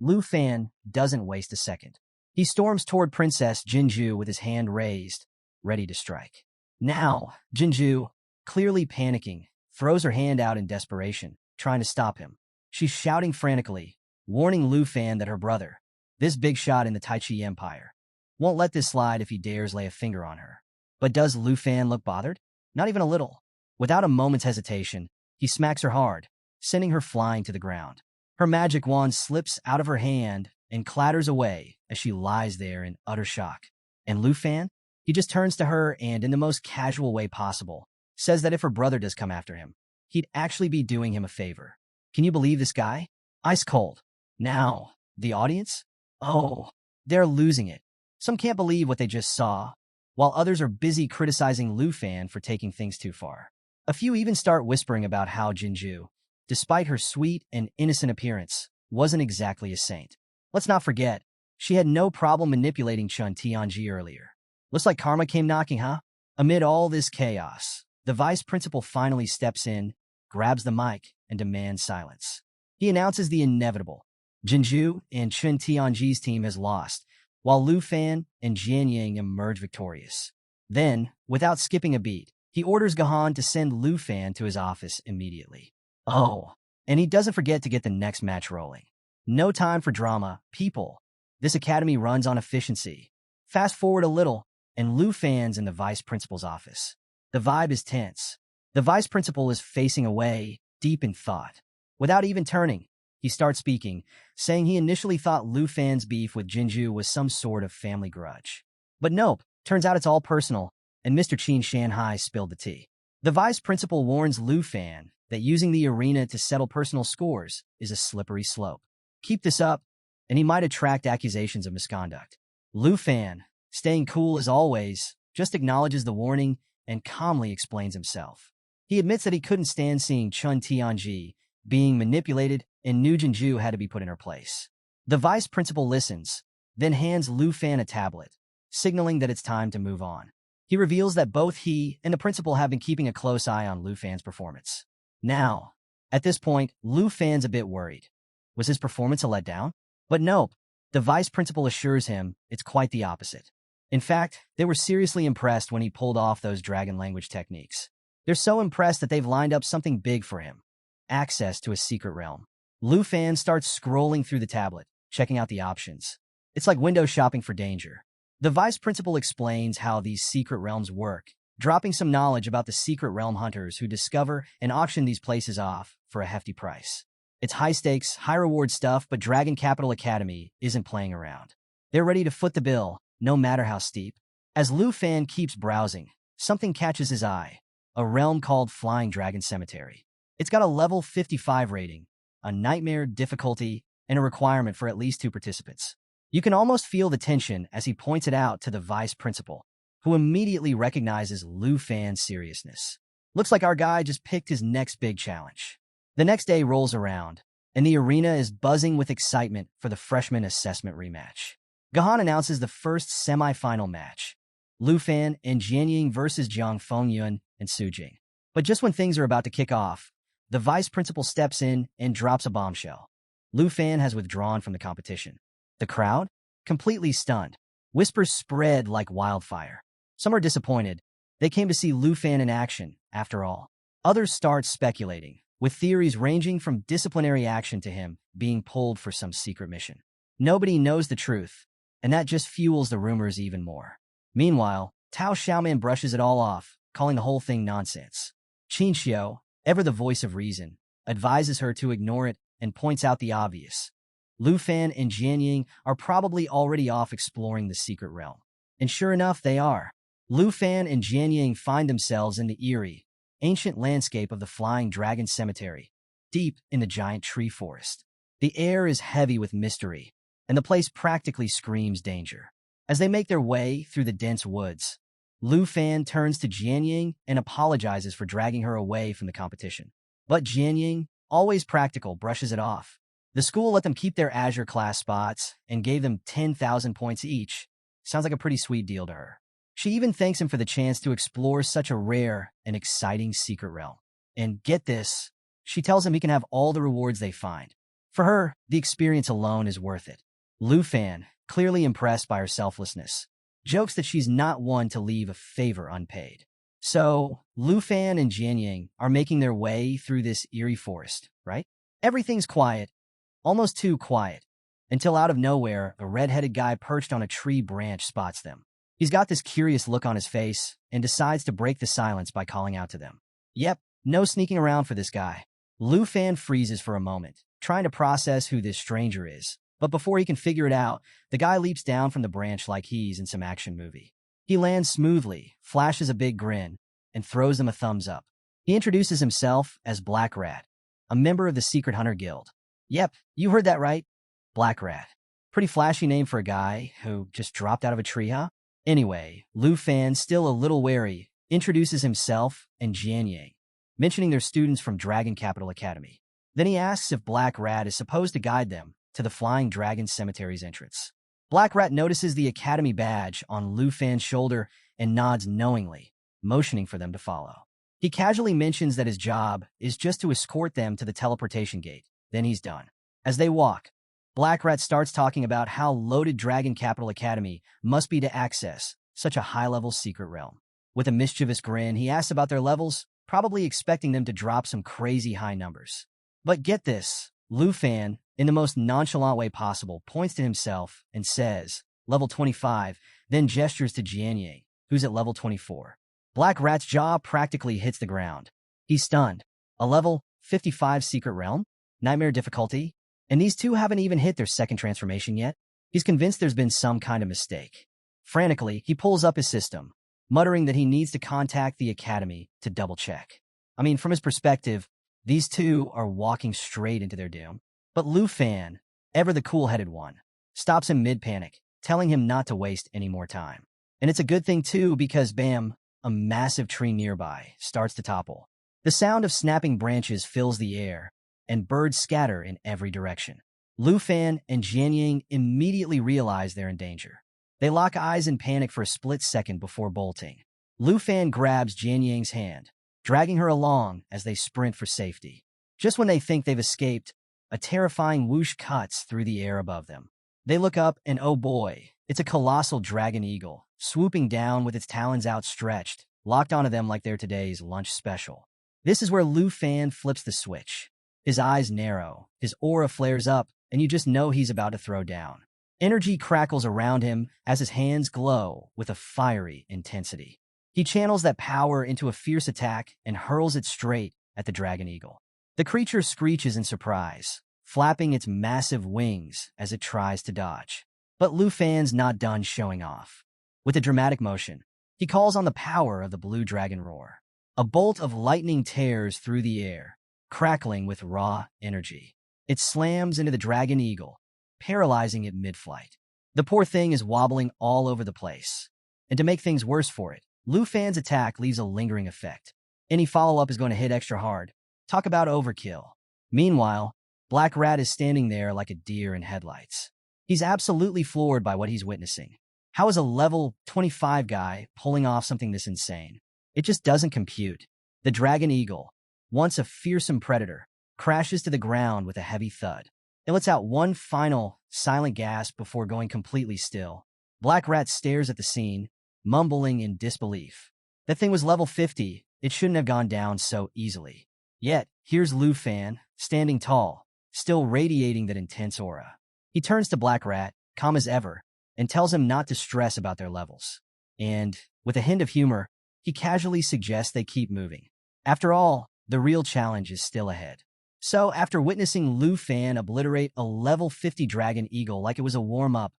[SPEAKER 1] Lu Fan doesn't waste a second. He storms toward Princess Jinju with his hand raised, ready to strike. Now, Jinju, clearly panicking, throws her hand out in desperation, trying to stop him. She's shouting frantically, warning Lu Fan that her brother, this big shot in the Tai Chi Empire, won't let this slide if he dares lay a finger on her. But does Lu Fan look bothered? Not even a little. Without a moment's hesitation, he smacks her hard, sending her flying to the ground. Her magic wand slips out of her hand and clatters away as she lies there in utter shock. And Lu Fan? He just turns to her and, in the most casual way possible, says that if her brother does come after him, he'd actually be doing him a favor. Can you believe this guy? Ice cold. Now, the audience? Oh, they're losing it. Some can't believe what they just saw, while others are busy criticizing Lu Fan for taking things too far. A few even start whispering about how Jinju, despite her sweet and innocent appearance, wasn't exactly a saint. Let's not forget, she had no problem manipulating Chen Tianji earlier. Looks like karma came knocking, huh? Amid all this chaos, the vice principal finally steps in, grabs the mic, and demands silence. He announces the inevitable. Jinju and Chen Tianji's team has lost, while Lu Fan and Jian Yang emerge victorious. Then, without skipping a beat, he orders Gahan to send Lu Fan to his office immediately. Oh, and he doesn't forget to get the next match rolling. No time for drama, people. This academy runs on efficiency. Fast forward a little, and Lu Fan's in the vice principal's office. The vibe is tense. The vice principal is facing away, deep in thought. Without even turning, he starts speaking, saying he initially thought Lu Fan's beef with Jinju was some sort of family grudge. But nope, turns out it's all personal, and Mr. Qin Shanhai spilled the tea. The vice principal warns Lu Fan that using the arena to settle personal scores is a slippery slope. Keep this up, and he might attract accusations of misconduct. Lu Fan, staying cool as always, just acknowledges the warning and calmly explains himself. He admits that he couldn't stand seeing Chen Tianji being manipulated and knew Jinju had to be put in her place. The vice principal listens, then hands Lu Fan a tablet, signaling that it's time to move on. He reveals that both he and the principal have been keeping a close eye on Lu Fan's performance. Now, at this point, Lu Fan's a bit worried. Was his performance a letdown? But nope, the vice principal assures him it's quite the opposite. In fact, they were seriously impressed when he pulled off those dragon language techniques. They're so impressed that they've lined up something big for him. Access to a secret realm. Lu Fan starts scrolling through the tablet, checking out the options. It's like window shopping for danger. The vice principal explains how these secret realms work, dropping some knowledge about the secret realm hunters who discover and auction these places off for a hefty price. It's high-stakes, high-reward stuff, but Dragon Capital Academy isn't playing around. They're ready to foot the bill, no matter how steep. As Lu Fan keeps browsing, something catches his eye. A realm called Flying Dragon Cemetery. It's got a level 55 rating, a nightmare difficulty, and a requirement for at least 2 participants. You can almost feel the tension as he points it out to the vice principal, who immediately recognizes Lu Fan's seriousness. Looks like our guy just picked his next big challenge. The next day rolls around, and the arena is buzzing with excitement for the freshman assessment rematch. Gahan announces the first semi-final match, Lu Fan and Jianying versus Jiang Fengyun and Su Jing. But just when things are about to kick off, the vice principal steps in and drops a bombshell. Lu Fan has withdrawn from the competition. The crowd? Completely stunned. Whispers spread like wildfire. Some are disappointed. They came to see Lu Fan in action, after all. Others start speculating, with theories ranging from disciplinary action to him being pulled for some secret mission. Nobody knows the truth, and that just fuels the rumors even more. Meanwhile, Tao Xiaoman brushes it all off, calling the whole thing nonsense. Qin Xiao, ever the voice of reason, advises her to ignore it and points out the obvious. Lu Fan and Jian Ying are probably already off exploring the secret realm. And sure enough, they are. Lu Fan and Jian Ying find themselves in the eerie, ancient landscape of the Flying Dragon Cemetery, deep in the giant tree forest. The air is heavy with mystery, and the place practically screams danger. As they make their way through the dense woods, Lu Fan turns to Jian Ying and apologizes for dragging her away from the competition. But Jian Ying, always practical, brushes it off. The school let them keep their Azure class spots and gave them 10,000 points each. Sounds like a pretty sweet deal to her. She even thanks him for the chance to explore such a rare and exciting secret realm. And get this, she tells him he can have all the rewards they find. For her, the experience alone is worth it. Lu Fan, clearly impressed by her selflessness, jokes that she's not one to leave a favor unpaid. So, Lu Fan and Jian Ying are making their way through this eerie forest, right? Everything's quiet, almost too quiet, until out of nowhere, a red-headed guy perched on a tree branch spots them. He's got this curious look on his face and decides to break the silence by calling out to them. Yep, no sneaking around for this guy. Lu Fan freezes for a moment, trying to process who this stranger is. But before he can figure it out, the guy leaps down from the branch like he's in some action movie. He lands smoothly, flashes a big grin, and throws them a thumbs up. He introduces himself as Black Rat, a member of the Secret Hunter Guild. Yep, you heard that right. Black Rat. Pretty flashy name for a guy who just dropped out of a tree, huh? Anyway, Lu Fan, still a little wary, introduces himself and Jian Ying, mentioning they're students from Dragon Capital Academy. Then he asks if Black Rat is supposed to guide them to the Flying Dragon Cemetery's entrance. Black Rat notices the Academy badge on Lu Fan's shoulder and nods knowingly, motioning for them to follow. He casually mentions that his job is just to escort them to the teleportation gate. Then he's done. As they walk, Black Rat starts talking about how loaded Dragon Capital Academy must be to access such a high-level secret realm. With a mischievous grin, he asks about their levels, probably expecting them to drop some crazy high numbers. But get this, Lu Fan, in the most nonchalant way possible, points to himself and says, level 25, then gestures to Jian Ying, who's at level 24. Black Rat's jaw practically hits the ground. He's stunned. A level 55 secret realm? Nightmare difficulty? And these two haven't even hit their second transformation yet? He's convinced there's been some kind of mistake. Frantically, he pulls up his system, muttering that he needs to contact the Academy to double-check. I mean, from his perspective, these two are walking straight into their doom. But Lu Fan, ever the cool-headed one, stops him mid-panic, telling him not to waste any more time. And it's a good thing, too, because bam, a massive tree nearby starts to topple. The sound of snapping branches fills the air, and birds scatter in every direction. Lu Fan and Jian Ying immediately realize they're in danger. They lock eyes in panic for a split second before bolting. Lu Fan grabs Jian Ying's hand, dragging her along as they sprint for safety. Just when they think they've escaped, a terrifying whoosh cuts through the air above them. They look up and oh boy, it's a colossal dragon eagle, swooping down with its talons outstretched, locked onto them like they're today's lunch special. This is where Lu Fan flips the switch. His eyes narrow, his aura flares up, and you just know he's about to throw down. Energy crackles around him as his hands glow with a fiery intensity. He channels that power into a fierce attack and hurls it straight at the dragon eagle. The creature screeches in surprise, flapping its massive wings as it tries to dodge. But Lu Fan's not done showing off. With a dramatic motion, he calls on the power of the blue dragon roar. A bolt of lightning tears through the air, crackling with raw energy. It slams into the dragon eagle, paralyzing it mid-flight. The poor thing is wobbling all over the place. And to make things worse for it, Lu Fan's attack leaves a lingering effect. Any follow-up is going to hit extra hard. Talk about overkill. Meanwhile, Black Rat is standing there like a deer in headlights. He's absolutely floored by what he's witnessing. How is a level 25 guy pulling off something this insane? It just doesn't compute. The dragon eagle, once a fearsome predator, crashes to the ground with a heavy thud. It lets out one final, silent gasp before going completely still. Black Rat stares at the scene, mumbling in disbelief. That thing was level 50. It shouldn't have gone down so easily. Yet, here's Lu Fan, standing tall, still radiating that intense aura. He turns to Black Rat, calm as ever, and tells him not to stress about their levels. and, with a hint of humor, he casually suggests they keep moving. After all, the real challenge is still ahead. So, after witnessing Lu Fan obliterate a level 50 Dragon Eagle like it was a warm-up,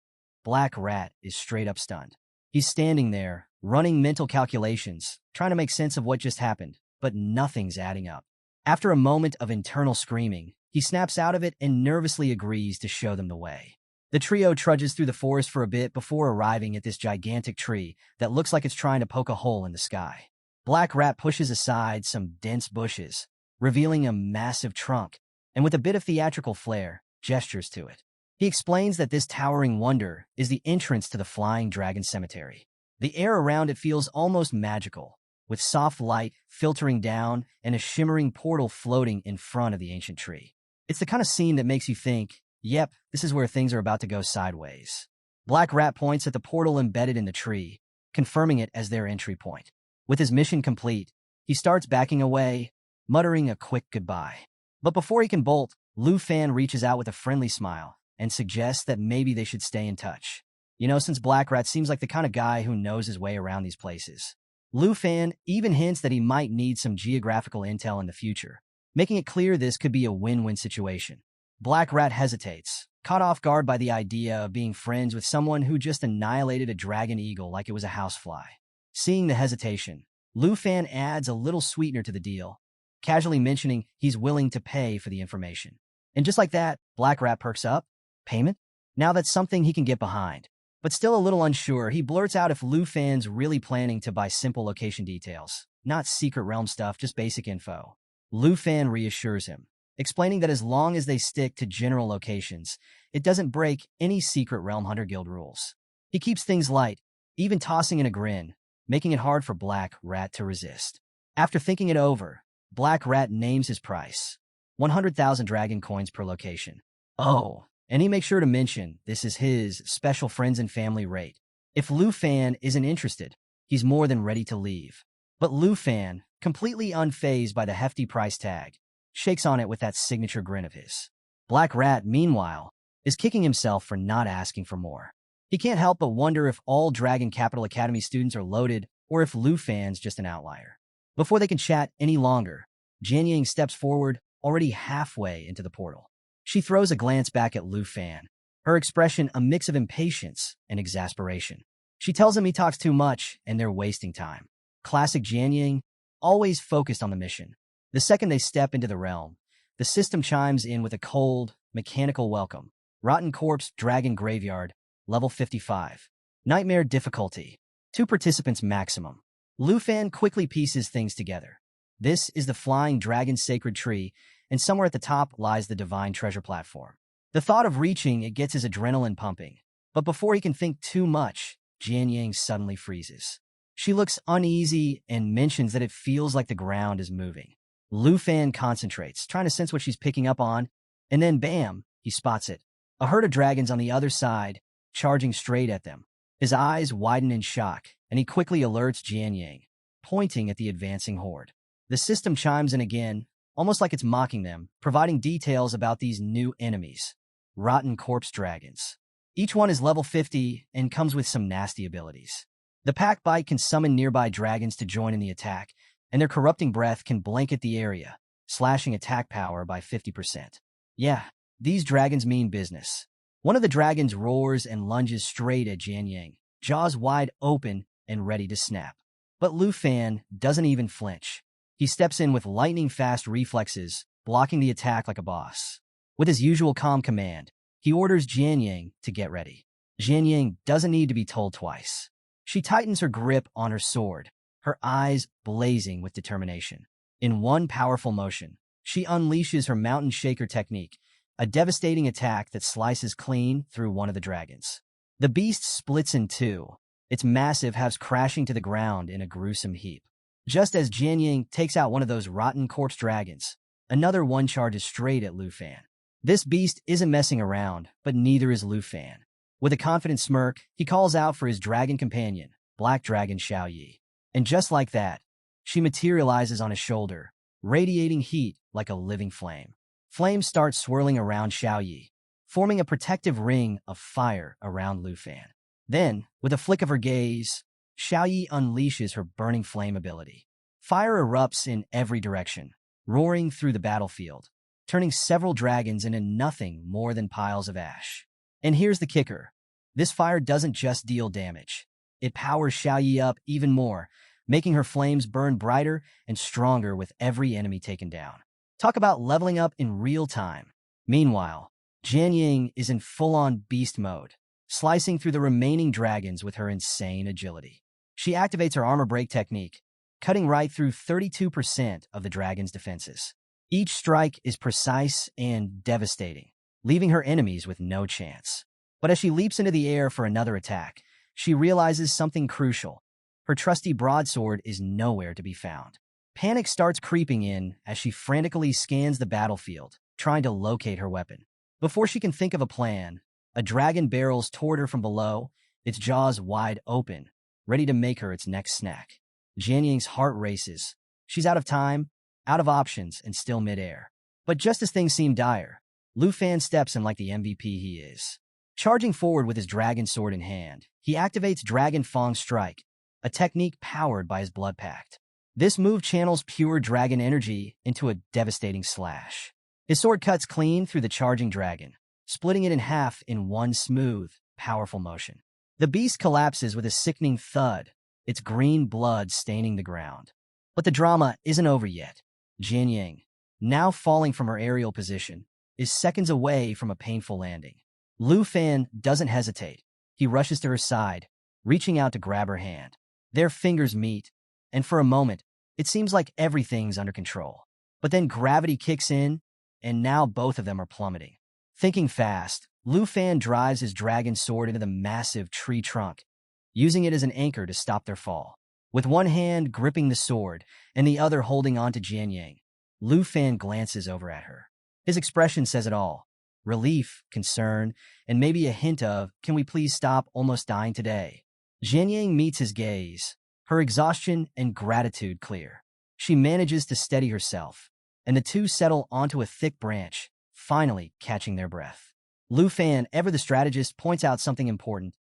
[SPEAKER 1] Black Rat is straight up stunned. He's standing there, running mental calculations, trying to make sense of what just happened, but nothing's adding up. After a moment of internal screaming, he snaps out of it and nervously agrees to show them the way. The trio trudges through the forest for a bit before arriving at this gigantic tree that looks like it's trying to poke a hole in the sky. Black Rat pushes aside some dense bushes, revealing a massive trunk, and with a bit of theatrical flair, gestures to it. He explains that this towering wonder is the entrance to the Flying Dragon Cemetery. The air around it feels almost magical, with soft light filtering down and a shimmering portal floating in front of the ancient tree. It's the kind of scene that makes you think, yep, this is where things are about to go sideways. Black Rat points at the portal embedded in the tree, confirming it as their entry point. With his mission complete, he starts backing away, muttering a quick goodbye. But before he can bolt, Lu Fan reaches out with a friendly smile and suggests that maybe they should stay in touch. Since Black Rat seems like the kind of guy who knows his way around these places. Lu Fan even hints that he might need some geographical intel in the future, making it clear this could be a win-win situation. Black Rat hesitates, caught off guard by the idea of being friends with someone who just annihilated a dragon eagle like it was a housefly. Seeing the hesitation, Lu Fan adds a little sweetener to the deal, casually mentioning he's willing to pay for the information. And just like that, Black Rat perks up. Payment? Now that's something he can get behind. But still a little unsure, he blurts out if Lu Fan's really planning to buy simple location details, not secret realm stuff, just basic info. Lu Fan reassures him, explaining that as long as they stick to general locations, it doesn't break any secret realm Hunter Guild rules. He keeps things light, even tossing in a grin, making it hard for Black Rat to resist. After thinking it over, Black Rat names his price, 100,000 dragon coins per location. Oh, and he makes sure to mention this is his special friends and family rate. If Lu Fan isn't interested, he's more than ready to leave. But Lu Fan, completely unfazed by the hefty price tag, shakes on it with that signature grin of his. Black Rat, meanwhile, is kicking himself for not asking for more. He can't help but wonder if all Dragon Capital Academy students are loaded or if Lu Fan's just an outlier. Before they can chat any longer, Jianying steps forward, already halfway into the portal. She throws a glance back at Lu Fan, her expression a mix of impatience and exasperation. She tells him he talks too much and they're wasting time. Classic Jianying, always focused on the mission. The second they step into the realm, the system chimes in with a cold, mechanical welcome. Rotten Corpse Dragon Graveyard, level 55. Nightmare difficulty, 2 participants maximum. Lu Fan quickly pieces things together. This is the Flying Dragon Sacred Tree, and somewhere at the top lies the Divine Treasure Platform. The thought of reaching it gets his adrenaline pumping, but before he can think too much, Jianying suddenly freezes. She looks uneasy and mentions that it feels like the ground is moving. Lu Fan concentrates, trying to sense what she's picking up on, and then bam, he spots it. A herd of dragons on the other side, charging straight at them. His eyes widen in shock, and he quickly alerts Jianying, pointing at the advancing horde. The system chimes in again, almost like it's mocking them, providing details about these new enemies. Rotten Corpse Dragons. Each one is level 50 and comes with some nasty abilities. The Pack Bite can summon nearby dragons to join in the attack, and their corrupting breath can blanket the area, slashing attack power by 50%. Yeah, these dragons mean business. One of the dragons roars and lunges straight at Jianying, jaws wide open and ready to snap. But Lu Fan doesn't even flinch. He steps in with lightning-fast reflexes, blocking the attack like a boss. With his usual calm command, he orders Jianying to get ready. Jianying doesn't need to be told twice. She tightens her grip on her sword, her eyes blazing with determination. In one powerful motion, she unleashes her Mountain Shaker technique, a devastating attack that slices clean through one of the dragons. The beast splits in two, its massive halves crashing to the ground in a gruesome heap. Just as Jianying takes out one of those rotten corpse dragons, another one charges straight at Lu Fan. This beast isn't messing around, but neither is Lu Fan. With a confident smirk, he calls out for his dragon companion, Black Dragon Xiaoyi. And just like that, she materializes on his shoulder, radiating heat like a living flame. Flames start swirling around Xiaoyi, forming a protective ring of fire around Lu Fan. Then, with a flick of her gaze, Xiaoyi unleashes her burning flame ability. Fire erupts in every direction, roaring through the battlefield, turning several dragons into nothing more than piles of ash. And here's the kicker. This fire doesn't just deal damage. It powers Xiaoyi up even more, making her flames burn brighter and stronger with every enemy taken down. Talk about leveling up in real time. Meanwhile, Jianying is in full-on beast mode, slicing through the remaining dragons with her insane agility. She activates her armor break technique, cutting right through 32% of the dragon's defenses. Each strike is precise and devastating, leaving her enemies with no chance. But as she leaps into the air for another attack, she realizes something crucial. Her trusty broadsword is nowhere to be found. Panic starts creeping in as she frantically scans the battlefield, trying to locate her weapon. Before she can think of a plan, a dragon barrels toward her from below, its jaws wide open, ready to make her its next snack. Jianying's heart races. She's out of time, out of options, and still midair. But just as things seem dire, Lu Fan steps in like the MVP he is. Charging forward with his dragon sword in hand, he activates Dragon Fang Strike, a technique powered by his blood pact. This move channels pure dragon energy into a devastating slash. His sword cuts clean through the charging dragon, splitting it in half in one smooth, powerful motion. The beast collapses with a sickening thud, its green blood staining the ground. But the drama isn't over yet. Jianying, now falling from her aerial position, is seconds away from a painful landing. Lu Fan doesn't hesitate. He rushes to her side, reaching out to grab her hand. Their fingers meet, and for a moment, it seems like everything's under control. But then gravity kicks in, and now both of them are plummeting. Thinking fast, Lu Fan drives his dragon sword into the massive tree trunk, using it as an anchor to stop their fall. With one hand gripping the sword and the other holding on to Jianying, Lu Fan glances over at her. His expression says it all. Relief, concern, and maybe a hint of, can we please stop almost dying today? Jianying meets his gaze, her exhaustion and gratitude clear. She manages to steady herself, and the two settle onto a thick branch, finally catching their breath. Lu Fan, ever the strategist, points out something important.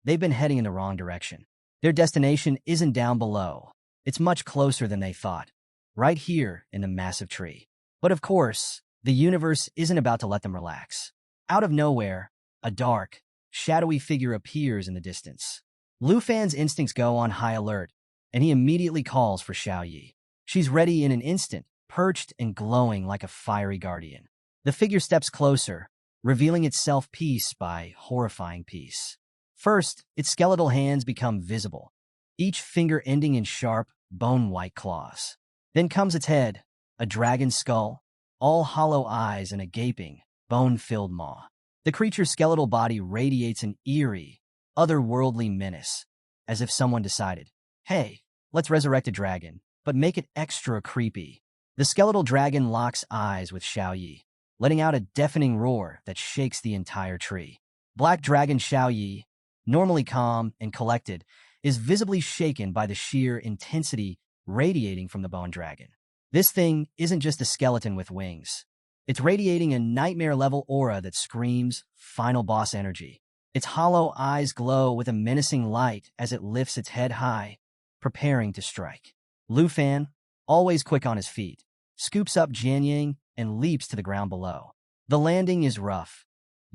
[SPEAKER 1] They've been heading in the wrong direction. Their destination isn't down below. It's much closer than they thought, right here in the massive tree. But of course, the universe isn't about to let them relax. Out of nowhere, a dark, shadowy figure appears in the distance. Lu Fan's instincts go on high alert, and he immediately calls for Xiaoyi. She's ready in an instant, perched and glowing like a fiery guardian. The figure steps closer, revealing itself piece by horrifying piece. First, its skeletal hands become visible, each finger ending in sharp, bone-white claws. Then comes its head, a dragon's skull, all hollow eyes and a gaping, bone-filled maw. The creature's skeletal body radiates an eerie, otherworldly menace, as if someone decided, hey, let's resurrect a dragon, but make it extra creepy. The skeletal dragon locks eyes with Xiaoyi, letting out a deafening roar that shakes the entire tree. Black Dragon Xiaoyi, normally calm and collected, is visibly shaken by the sheer intensity radiating from the bone dragon. This thing isn't just a skeleton with wings. It's radiating a nightmare-level aura that screams final boss energy. Its hollow eyes glow with a menacing light as it lifts its head high, preparing to strike. Lu Fan, always quick on his feet, scoops up Jianying and leaps to the ground below. The landing is rough.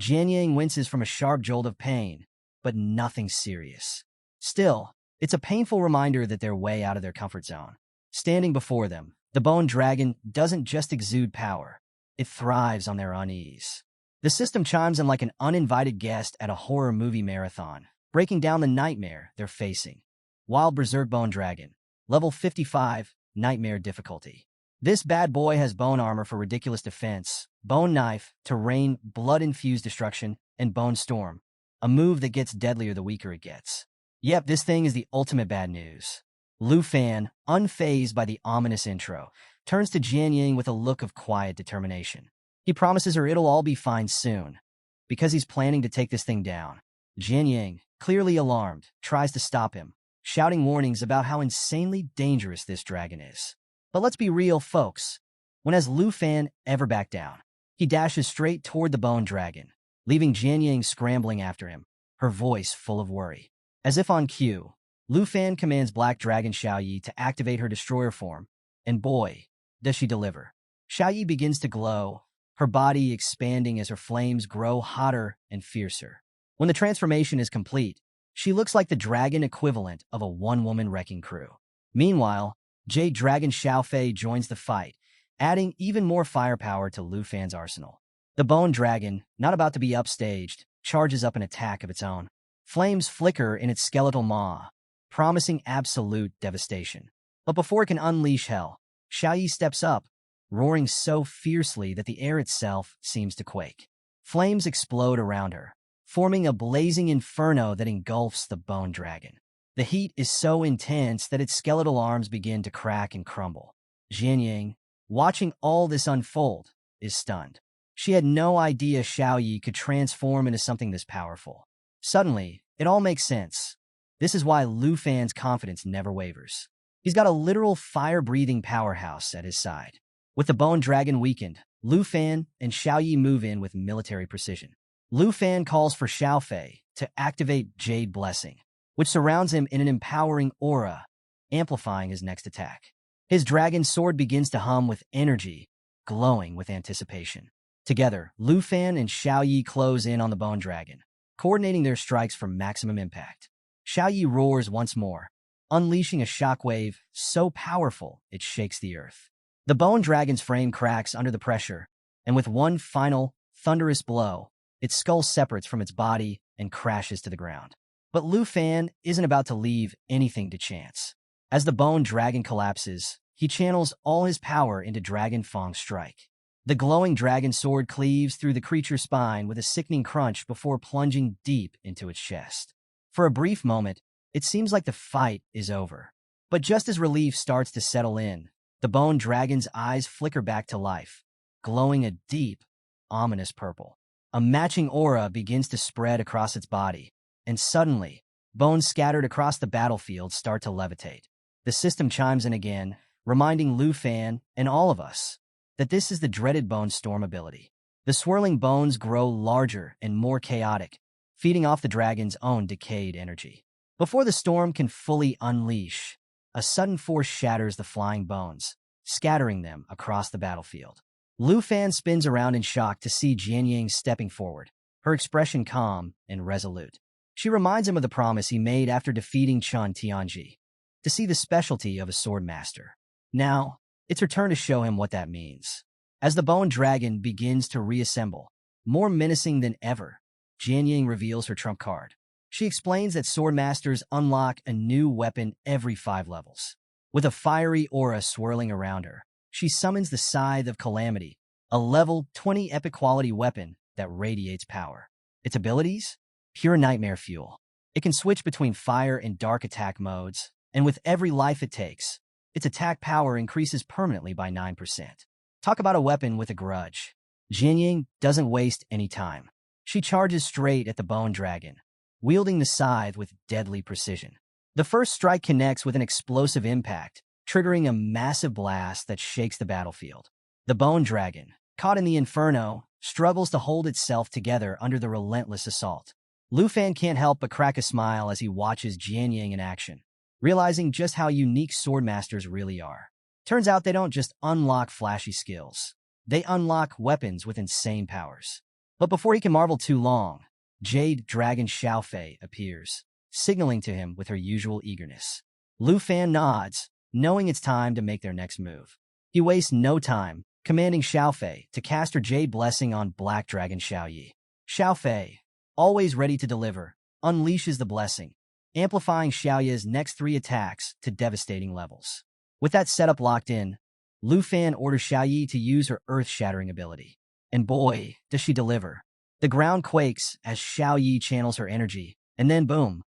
[SPEAKER 1] Jianying winces from a sharp jolt of pain, but nothing serious. Still, it's a painful reminder that they're way out of their comfort zone. Standing before them, the bone dragon doesn't just exude power. It thrives on their unease. The system chimes in like an uninvited guest at a horror movie marathon, breaking down the nightmare they're facing. Wild Berserk Bone Dragon, level 55, nightmare difficulty. This bad boy has bone armor for ridiculous defense, bone knife to rain blood-infused destruction, and bone storm, a move that gets deadlier the weaker it gets. Yep, this thing is the ultimate bad news. Lu Fan, unfazed by the ominous intro, turns to Jianying with a look of quiet determination. He promises her it'll all be fine soon, because he's planning to take this thing down. Jianying, clearly alarmed, tries to stop him, shouting warnings about how insanely dangerous this dragon is. But let's be real, folks. When has Lu Fan ever backed down? He dashes straight toward the bone dragon, leaving Jianying scrambling after him, her voice full of worry. As if on cue, Lu Fan commands Black Dragon Xiaoyi to activate her destroyer form, and boy, does she deliver. Xiaoyi begins to glow, her body expanding as her flames grow hotter and fiercer. When the transformation is complete, she looks like the dragon equivalent of a one-woman wrecking crew. Meanwhile, Jade Dragon Xiaofei joins the fight, adding even more firepower to Lu Fan's arsenal. The Bone Dragon, not about to be upstaged, charges up an attack of its own. Flames flicker in its skeletal maw, promising absolute devastation. But before it can unleash hell, Xiaoyi steps up, roaring so fiercely that the air itself seems to quake. Flames explode around her, forming a blazing inferno that engulfs the Bone Dragon. The heat is so intense that its skeletal arms begin to crack and crumble. Jianying, watching all this unfold, is stunned. She had no idea Xiaoyi could transform into something this powerful. Suddenly, it all makes sense. This is why Lu Fan's confidence never wavers. He's got a literal fire-breathing powerhouse at his side. With the Bone Dragon weakened, Lu Fan and Xiaoyi move in with military precision. Lu Fan calls for Xiaofei to activate Jade Blessing, which surrounds him in an empowering aura, amplifying his next attack. His dragon sword begins to hum with energy, glowing with anticipation. Together, Lu Fan and Xiaoyi close in on the Bone Dragon, coordinating their strikes for maximum impact. Xiaoyi roars once more, unleashing a shockwave so powerful it shakes the earth. The Bone Dragon's frame cracks under the pressure, and with one final, thunderous blow, its skull separates from its body and crashes to the ground. But Lu Fan isn't about to leave anything to chance. As the Bone Dragon collapses, he channels all his power into Dragon Fang's strike. The glowing dragon sword cleaves through the creature's spine with a sickening crunch before plunging deep into its chest. For a brief moment, it seems like the fight is over. But just as relief starts to settle in, the Bone Dragon's eyes flicker back to life, glowing a deep, ominous purple. A matching aura begins to spread across its body, and suddenly, bones scattered across the battlefield start to levitate. The system chimes in again, reminding Lu Fan and all of us that this is the dreaded Bone Storm ability. The swirling bones grow larger and more chaotic, feeding off the dragon's own decayed energy. Before the storm can fully unleash, a sudden force shatters the flying bones, scattering them across the battlefield. Lu Fan spins around in shock to see Jianying stepping forward, her expression calm and resolute. She reminds him of the promise he made after defeating Chun Tianji, to see the specialty of a sword master. Now, it's her turn to show him what that means. As the Bone Dragon begins to reassemble, more menacing than ever, Jianying reveals her trump card. She explains that sword masters unlock a new weapon every 5 levels. With a fiery aura swirling around her, she summons the Scythe of Calamity, a level 20 epic quality weapon that radiates power. Its abilities? Pure nightmare fuel. It can switch between fire and dark attack modes, and with every life it takes, its attack power increases permanently by 9%. Talk about a weapon with a grudge. Jianying doesn't waste any time. She charges straight at the Bone Dragon, wielding the scythe with deadly precision. The first strike connects with an explosive impact, triggering a massive blast that shakes the battlefield. The Bone Dragon, caught in the inferno, struggles to hold itself together under the relentless assault. Lu Fan can't help but crack a smile as he watches Jianying in action, realizing just how unique swordmasters really are. Turns out they don't just unlock flashy skills. They unlock weapons with insane powers. But before he can marvel too long, Jade Dragon Xiaofei appears, signaling to him with her usual eagerness. Lu Fan nods, knowing it's time to make their next move. He wastes no time, commanding Xiaofei to cast her Jade Blessing on Black Dragon Xiaoyi. Xiaofei, always ready to deliver, unleashes the blessing, amplifying Xiaoyi's next 3 attacks to devastating levels. With that setup locked in, Lu Fan orders Xiaoyi to use her earth-shattering ability. And boy, does she deliver. The ground quakes as Xiaoyi channels her energy, and then boom,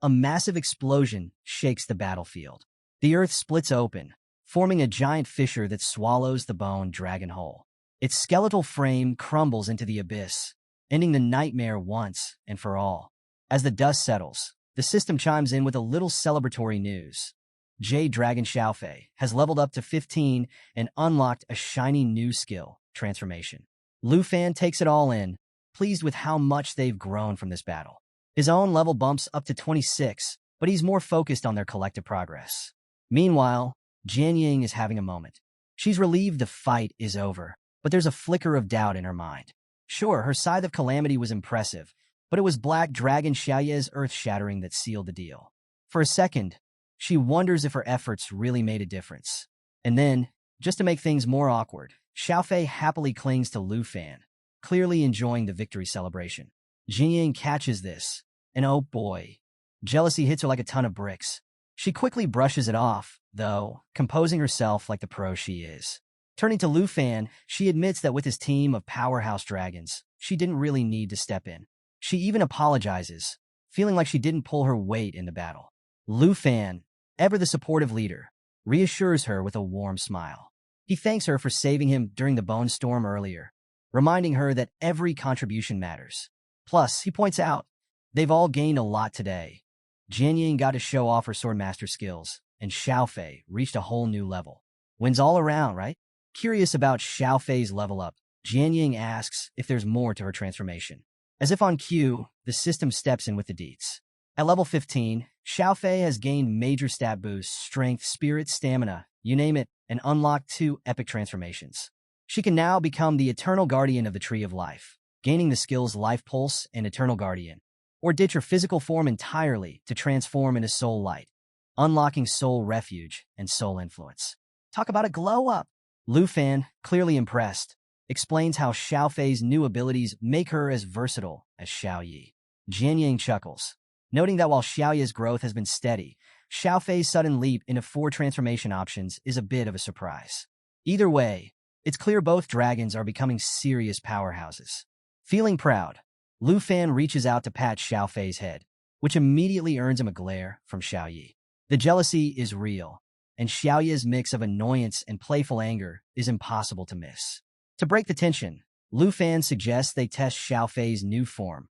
[SPEAKER 1] a massive explosion shakes the battlefield. The earth splits open, forming a giant fissure that swallows the Bone Dragon whole. Its skeletal frame crumbles into the abyss, ending the nightmare once and for all. As the dust settles, the system chimes in with a little celebratory news. Jade Dragon Xiaofei has leveled up to 15 and unlocked a shiny new skill, Transformation. Lu Fan takes it all in, pleased with how much they've grown from this battle. His own level bumps up to 26, but he's more focused on their collective progress. Meanwhile, Jianying is having a moment. She's relieved the fight is over, but there's a flicker of doubt in her mind. Sure, her Scythe of Calamity was impressive, but it was Black Dragon Xiaoye's earth-shattering that sealed the deal. For a second, she wonders if her efforts really made a difference. And then, just to make things more awkward, Xiaofei happily clings to Lu Fan, clearly enjoying the victory celebration. Jianying catches this, and oh boy, jealousy hits her like a ton of bricks. She quickly brushes it off, though, composing herself like the pro she is. Turning to Lu Fan, she admits that with his team of powerhouse dragons, she didn't really need to step in. She even apologizes, feeling like she didn't pull her weight in the battle. Lu Fan, ever the supportive leader, reassures her with a warm smile. He thanks her for saving him during the bone storm earlier, reminding her that every contribution matters. Plus, he points out, they've all gained a lot today. Jianying got to show off her swordmaster skills, and Xiaofei reached a whole new level. Wins all around, right? Curious about Xiaofei's level up, Jianying asks if there's more to her transformation. As if on cue, the system steps in with the deets. At level 15, Xiaofei has gained major stat boosts, strength, spirit, stamina, you name it, and unlocked 2 epic transformations. She can now become the Eternal Guardian of the Tree of Life, gaining the skills Life Pulse and Eternal Guardian, or ditch her physical form entirely to transform into Soul Light, unlocking Soul Refuge and Soul Influence. Talk about a glow-up! Lu Fan, clearly impressed, explains how Xiaofei's new abilities make her as versatile as Xiaoyi. Jianying chuckles, noting that while Xiaoye's growth has been steady, Xiaofei's sudden leap into 4 transformation options is a bit of a surprise. Either way, it's clear both dragons are becoming serious powerhouses. Feeling proud, Lu Fan reaches out to pat Xiaofei's head, which immediately earns him a glare from Xiaoyi. The jealousy is real, and Xiaoye's mix of annoyance and playful anger is impossible to miss. To break the tension, Lu Fan suggests they test Xiaofei's new form,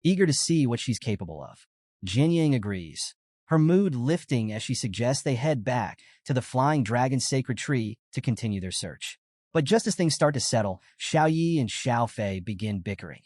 [SPEAKER 1] eager to see what she's capable of. Jianying agrees, her mood lifting as she suggests they head back to the Flying Dragon Sacred Tree to continue their search. But just as things start to settle, Xiaoyi and Xiaofei begin bickering,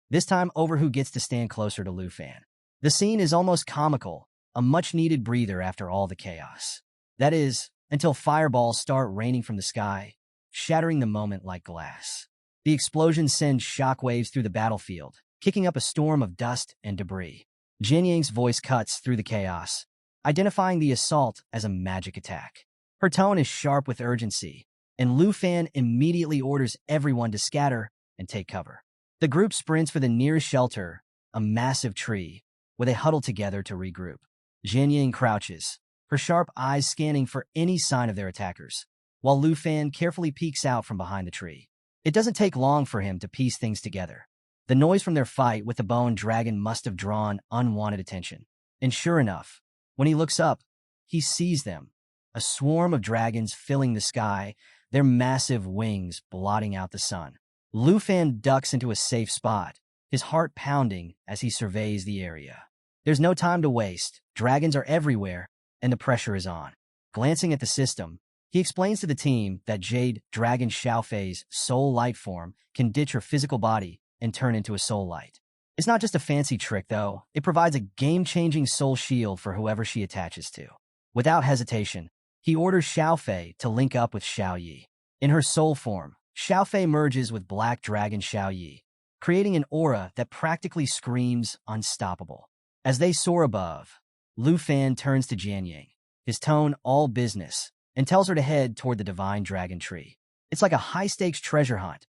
[SPEAKER 1] this time over who gets to stand closer to Lu Fan. The scene is almost comical, a much-needed breather after all the chaos. That is, until fireballs start raining from the sky, shattering the moment like glass. The explosions send shockwaves through the battlefield, kicking up a storm of dust and debris. Jianying's voice cuts through the chaos, identifying the assault as a magic attack. Her tone is sharp with urgency, and Lu Fan immediately orders everyone to scatter and take cover. The group sprints for the nearest shelter, a massive tree, where they huddle together to regroup. Jianying crouches, her sharp eyes scanning for any sign of their attackers, while Lu Fan carefully peeks out from behind the tree. It doesn't take long for him to piece things together. The noise from their fight with the bone dragon must have drawn unwanted attention. And sure enough, when he looks up, he sees them, a swarm of dragons filling the sky, their massive wings blotting out the sun. Lu Fan ducks into a safe spot, his heart pounding as he surveys the area. There's no time to waste, dragons are everywhere, and the pressure is on. Glancing at the system, he explains to the team that Jade Dragon Xiaofei's Soul Light form can ditch her physical body and turn into a Soul Light. It's not just a fancy trick, though. It provides a game-changing soul shield for whoever she attaches to. Without hesitation, he orders Xiaofei to link up with Xiaoyi. In her soul form, Xiaofei merges with Black Dragon Xiaoyi, creating an aura that practically screams unstoppable. As they soar above, Lu Fan turns to Jianying, his tone all business, and tells her to head toward the Divine Dragon Tree. It's like a high-stakes treasure hunt.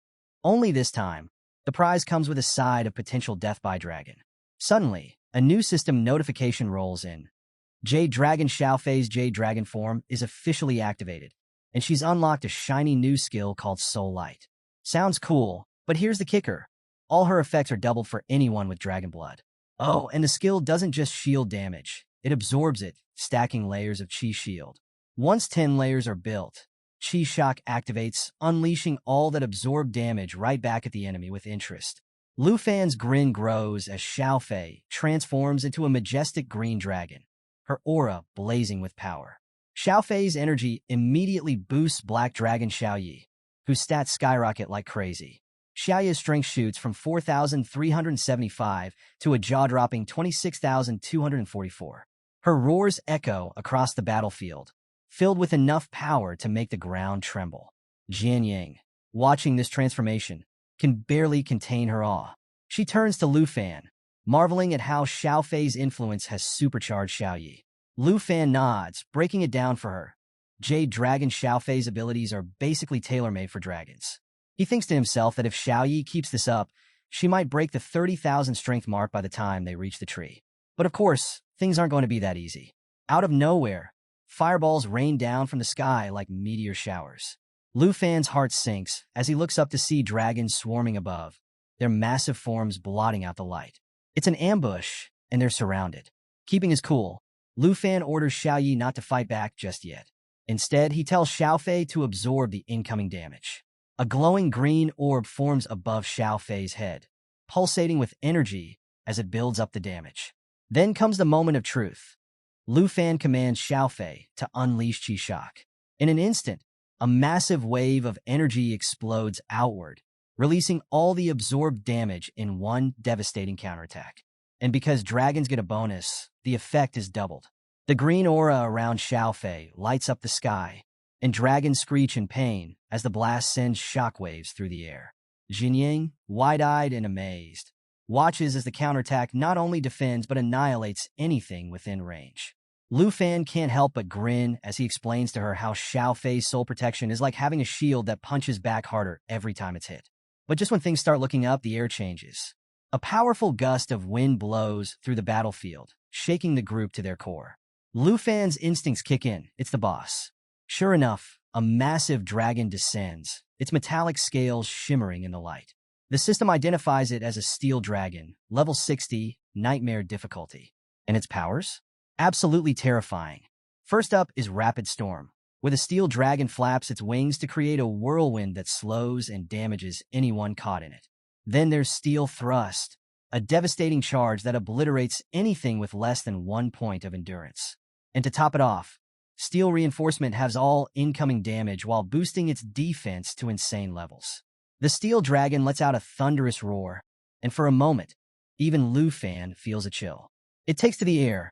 [SPEAKER 1] Only this time, the prize comes with a side of potential death by dragon. Suddenly, a new system notification rolls in. Jade Dragon Xiaofei's Jade Dragon form is officially activated, and she's unlocked a shiny new skill called Soul Light. Sounds cool, but here's the kicker. All her effects are doubled for anyone with dragon blood. Oh, and the skill doesn't just shield damage. It absorbs it, stacking layers of Chi Shield. Once 10 layers are built, Chi Shock activates, unleashing all that absorbed damage right back at the enemy with interest. Lu Fan's grin grows as Xiaofei transforms into a majestic green dragon, her aura blazing with power. Xiaofei's energy immediately boosts Black Dragon Xiaoyi, whose stats skyrocket like crazy. Xiaoyi's strength shoots from 4,375 to a jaw-dropping 26,244. Her roars echo across the battlefield, filled with enough power to make the ground tremble. Jian Yang, watching this transformation, can barely contain her awe. She turns to Lu Fan, marveling at how Xiao Fei's influence has supercharged Xiao Yi. Lu Fan nods, breaking it down for her. Jade Dragon Xiao Fei's abilities are basically tailor-made for dragons. He thinks to himself that if Xiao Yi keeps this up, she might break the 30,000 strength mark by the time they reach the tree. But of course, things aren't going to be that easy. Out of nowhere, fireballs rain down from the sky like meteor showers. Lu Fan's heart sinks as he looks up to see dragons swarming above, their massive forms blotting out the light. It's an ambush, and they're surrounded. Keeping his cool, Lu Fan orders Xiao Yi not to fight back just yet. Instead, he tells Xiao Fei to absorb the incoming damage. A glowing green orb forms above Xiao Fei's head, pulsating with energy as it builds up the damage. Then comes the moment of truth. Lu Fan commands Xiao Fei to unleash Qi Shock. In an instant, a massive wave of energy explodes outward, releasing all the absorbed damage in one devastating counterattack. And because dragons get a bonus, the effect is doubled. The green aura around Xiao Fei lights up the sky, and dragons screech in pain as the blast sends shockwaves through the air. Jinying, wide-eyed and amazed, watches as the counterattack not only defends but annihilates anything within range. Lu Fan can't help but grin as he explains to her how Xiao Fei's soul protection is like having a shield that punches back harder every time it's hit. But just when things start looking up, the air changes. A powerful gust of wind blows through the battlefield, shaking the group to their core. Lu Fan's instincts kick in. It's the boss. Sure enough, a massive dragon descends, its metallic scales shimmering in the light. The system identifies it as a steel dragon, level 60, nightmare difficulty. And its powers? Absolutely terrifying. First up is Rapid Storm, where the steel dragon flaps its wings to create a whirlwind that slows and damages anyone caught in it. Then there's Steel Thrust, a devastating charge that obliterates anything with less than 1 point of endurance. And to top it off, Steel Reinforcement has all incoming damage while boosting its defense to insane levels. The steel dragon lets out a thunderous roar, and for a moment, even Lu Fan feels a chill. It takes to the air,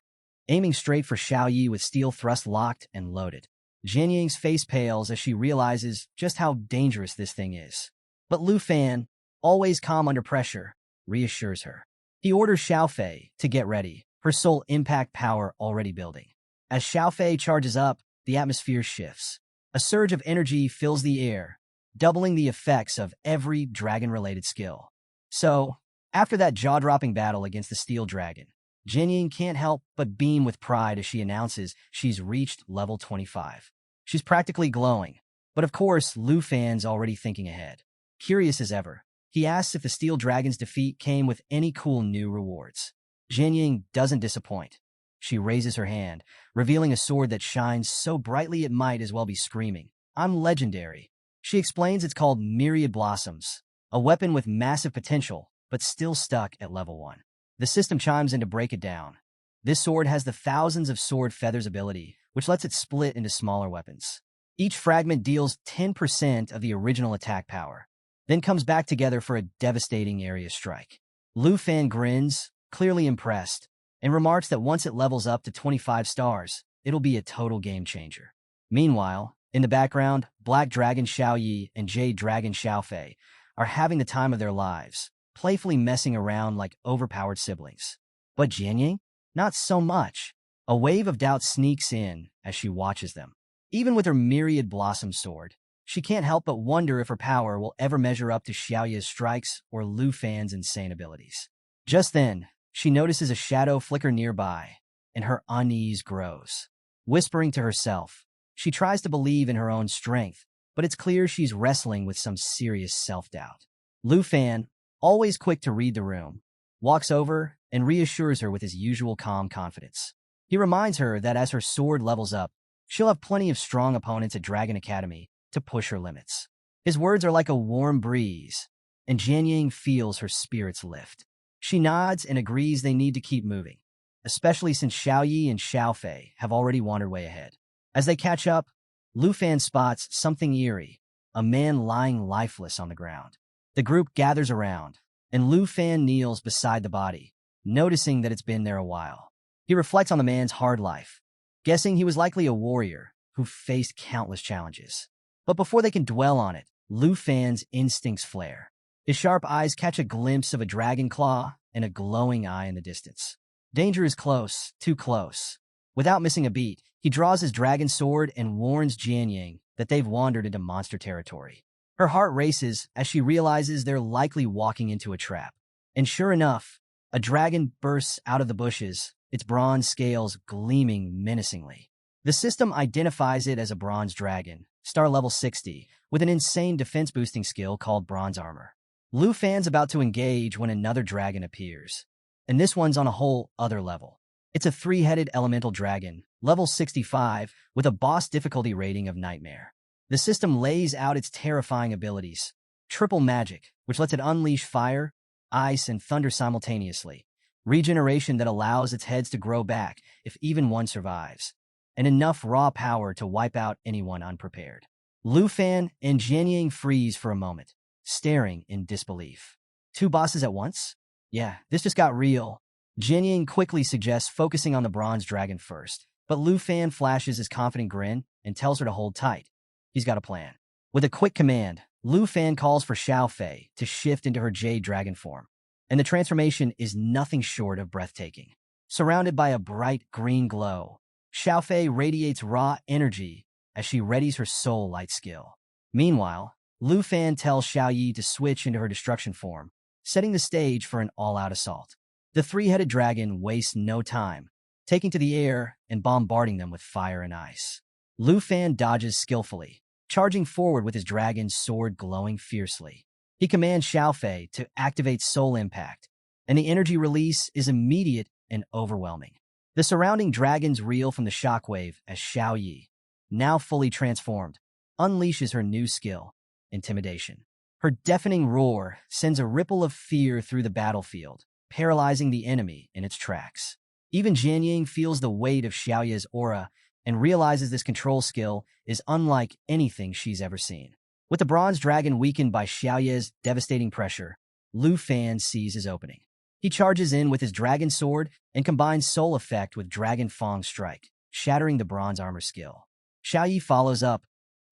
[SPEAKER 1] aiming straight for Xiao Yi with steel thrust locked and loaded. Jian Ying's face pales as she realizes just how dangerous this thing is. But Lu Fan, always calm under pressure, reassures her. He orders Xiao Fei to get ready, her soul impact power already building. As Xiao Fei charges up, the atmosphere shifts. A surge of energy fills the air, doubling the effects of every dragon-related skill. So, after that jaw-dropping battle against the steel dragon, Jian Ying can't help but beam with pride as she announces she's reached level 25. She's practically glowing, but of course, Lu Fan's already thinking ahead. Curious as ever, he asks if the steel dragon's defeat came with any cool new rewards. Jian Ying doesn't disappoint. She raises her hand, revealing a sword that shines so brightly it might as well be screaming, "I'm legendary." She explains it's called Myriad Blossoms, a weapon with massive potential, but still stuck at level 1. The system chimes in to break it down. This sword has the thousands of sword feathers ability, which lets it split into smaller weapons. Each fragment deals 10% of the original attack power, then comes back together for a devastating area strike. Lu Fan grins, clearly impressed, and remarks that once it levels up to 25 stars, it'll be a total game changer. Meanwhile, in the background, Black Dragon Xiao Yi and Jade Dragon Xiao Fei are having the time of their lives, playfully messing around like overpowered siblings. But Jian Ying? Not so much. A wave of doubt sneaks in as she watches them. Even with her Myriad Blossom sword, she can't help but wonder if her power will ever measure up to Xiaoya's strikes or Lu Fan's insane abilities. Just then, she notices a shadow flicker nearby, and her unease grows. Whispering to herself, she tries to believe in her own strength, but it's clear she's wrestling with some serious self-doubt. Lu Fan, always quick to read the room, walks over and reassures her with his usual calm confidence. He reminds her that as her sword levels up, she'll have plenty of strong opponents at Dragon Academy to push her limits. His words are like a warm breeze, and Jian Ying feels her spirits lift. She nods and agrees they need to keep moving, especially since Xiao Yi and Xiao Fei have already wandered way ahead. As they catch up, Lu Fan spots something eerie, a man lying lifeless on the ground. The group gathers around, and Lu Fan kneels beside the body, noticing that it's been there a while. He reflects on the man's hard life, guessing he was likely a warrior who faced countless challenges. But before they can dwell on it, Lu Fan's instincts flare. His sharp eyes catch a glimpse of a dragon claw and a glowing eye in the distance. Danger is close, too close. Without missing a beat, he draws his dragon sword and warns Jianying that they've wandered into monster territory. Her heart races as she realizes they're likely walking into a trap. And sure enough, a dragon bursts out of the bushes, its bronze scales gleaming menacingly. The system identifies it as a bronze dragon, star level 60, with an insane defense-boosting skill called bronze armor. Lu Fan's about to engage when another dragon appears, and this one's on a whole other level. It's a three-headed elemental dragon, level 65, with a boss difficulty rating of Nightmare. The system lays out its terrifying abilities. Triple magic, which lets it unleash fire, ice, and thunder simultaneously. Regeneration that allows its heads to grow back if even one survives. And enough raw power to wipe out anyone unprepared. Lu Fan and Jianying freeze for a moment, staring in disbelief. Two bosses at once? Yeah, this just got real. Jianying quickly suggests focusing on the bronze dragon first, but Lu Fan flashes his confident grin and tells her to hold tight. He's got a plan. With a quick command, Lu Fan calls for Xiao Fei to shift into her jade dragon form, and the transformation is nothing short of breathtaking. Surrounded by a bright green glow, Xiao Fei radiates raw energy as she readies her soul light skill. Meanwhile, Lu Fan tells Xiao Yi to switch into her destruction form, setting the stage for an all-out assault. The three-headed dragon wastes no time, taking to the air and bombarding them with fire and ice. Lu Fan dodges skillfully, charging forward with his dragon's sword glowing fiercely. He commands Xiao Fei to activate Soul Impact, and the energy release is immediate and overwhelming. The surrounding dragons reel from the shockwave as Xiao Yi, now fully transformed, unleashes her new skill, Intimidation. Her deafening roar sends a ripple of fear through the battlefield, paralyzing the enemy in its tracks. Even Jianying feels the weight of Xiaoya's aura and realizes this control skill is unlike anything she's ever seen. With the bronze dragon weakened by Xiaoya's devastating pressure, Lu Fan sees his opening. He charges in with his dragon sword and combines Soul Effect with Dragon Fang Strike, shattering the bronze armor skill. Xiao Yi follows up,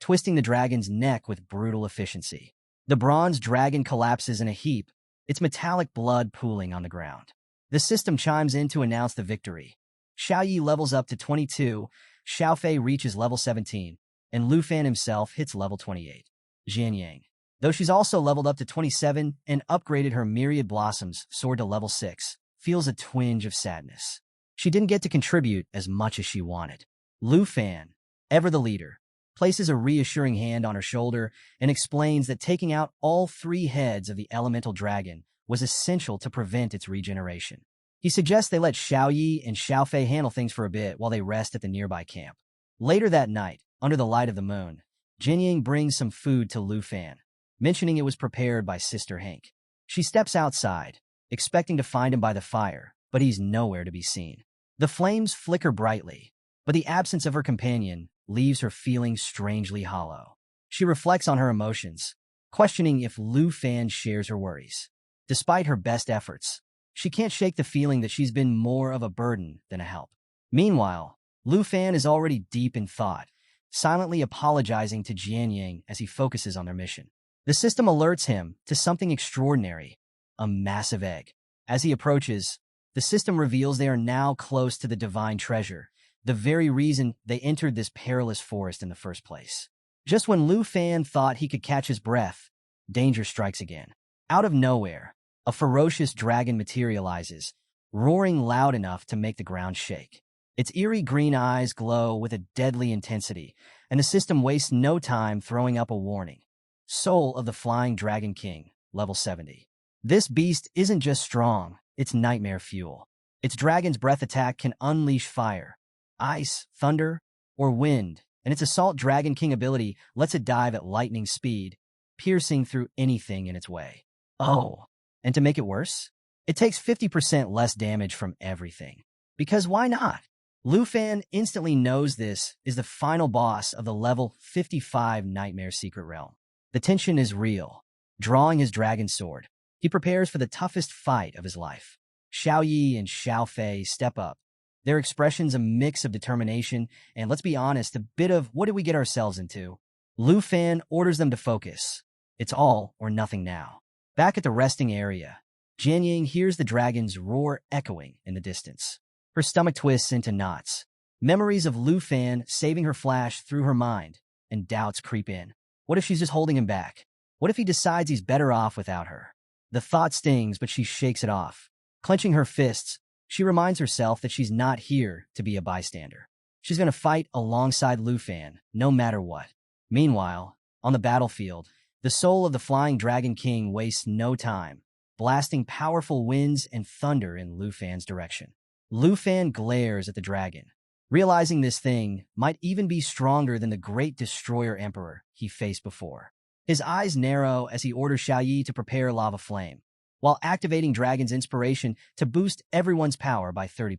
[SPEAKER 1] twisting the dragon's neck with brutal efficiency. The bronze dragon collapses in a heap, its metallic blood pooling on the ground. The system chimes in to announce the victory. Xiao Yi levels up to 22, Xiao Fei reaches level 17, and Lu Fan himself hits level 28. Jianying, though she's also leveled up to 27 and upgraded her Myriad Blossoms sword to level 6, feels a twinge of sadness. She didn't get to contribute as much as she wanted. Lu Fan, ever the leader, places a reassuring hand on her shoulder and explains that taking out all three heads of the elemental dragon was essential to prevent its regeneration. He suggests they let Xiao Yi and Xiao Fei handle things for a bit while they rest at the nearby camp. Later that night, under the light of the moon, Jianying brings some food to Lu Fan, mentioning it was prepared by Sister Hank. She steps outside, expecting to find him by the fire, but he's nowhere to be seen. The flames flicker brightly, but the absence of her companion leaves her feeling strangely hollow. She reflects on her emotions, questioning if Lu Fan shares her worries. Despite her best efforts, she can't shake the feeling that she's been more of a burden than a help. Meanwhile, Lu Fan is already deep in thought, silently apologizing to Jianying as he focuses on their mission. The system alerts him to something extraordinary, a massive egg. As he approaches, the system reveals they are now close to the divine treasure, the very reason they entered this perilous forest in the first place. Just when Lu Fan thought he could catch his breath, danger strikes again. Out of nowhere, a ferocious dragon materializes, roaring loud enough to make the ground shake. Its eerie green eyes glow with a deadly intensity, and the system wastes no time throwing up a warning. Soul of the Flying Dragon King, level 70. This beast isn't just strong, it's nightmare fuel. Its dragon's breath attack can unleash fire, ice, thunder, or wind, and its Assault Dragon King ability lets it dive at lightning speed, piercing through anything in its way. Oh, and to make it worse, it takes 50% less damage from everything. Because why not? Lu Fan instantly knows this is the final boss of the level 55 Nightmare Secret Realm. The tension is real. Drawing his dragon sword, he prepares for the toughest fight of his life. Xiao Yi and Xiao Fei step up, Their expressions a mix of determination and, let's be honest, a bit of what did we get ourselves into? Lu Fan orders them to focus. It's all or nothing now. Back at the resting area, Jian Ying hears the dragon's roar echoing in the distance. Her stomach twists into knots. Memories of Lu Fan saving her flash through her mind, and doubts creep in. What if she's just holding him back? What if he decides he's better off without her? The thought stings, but she shakes it off. Clenching her fists, she reminds herself that she's not here to be a bystander. She's going to fight alongside Lu Fan, no matter what. Meanwhile, on the battlefield, the soul of the Flying Dragon King wastes no time, blasting powerful winds and thunder in Lu Fan's direction. Lu Fan glares at the dragon, realizing this thing might even be stronger than the great destroyer emperor he faced before. His eyes narrow as he orders Xiaoyi to prepare lava flame, while activating Dragon's inspiration to boost everyone's power by 30%.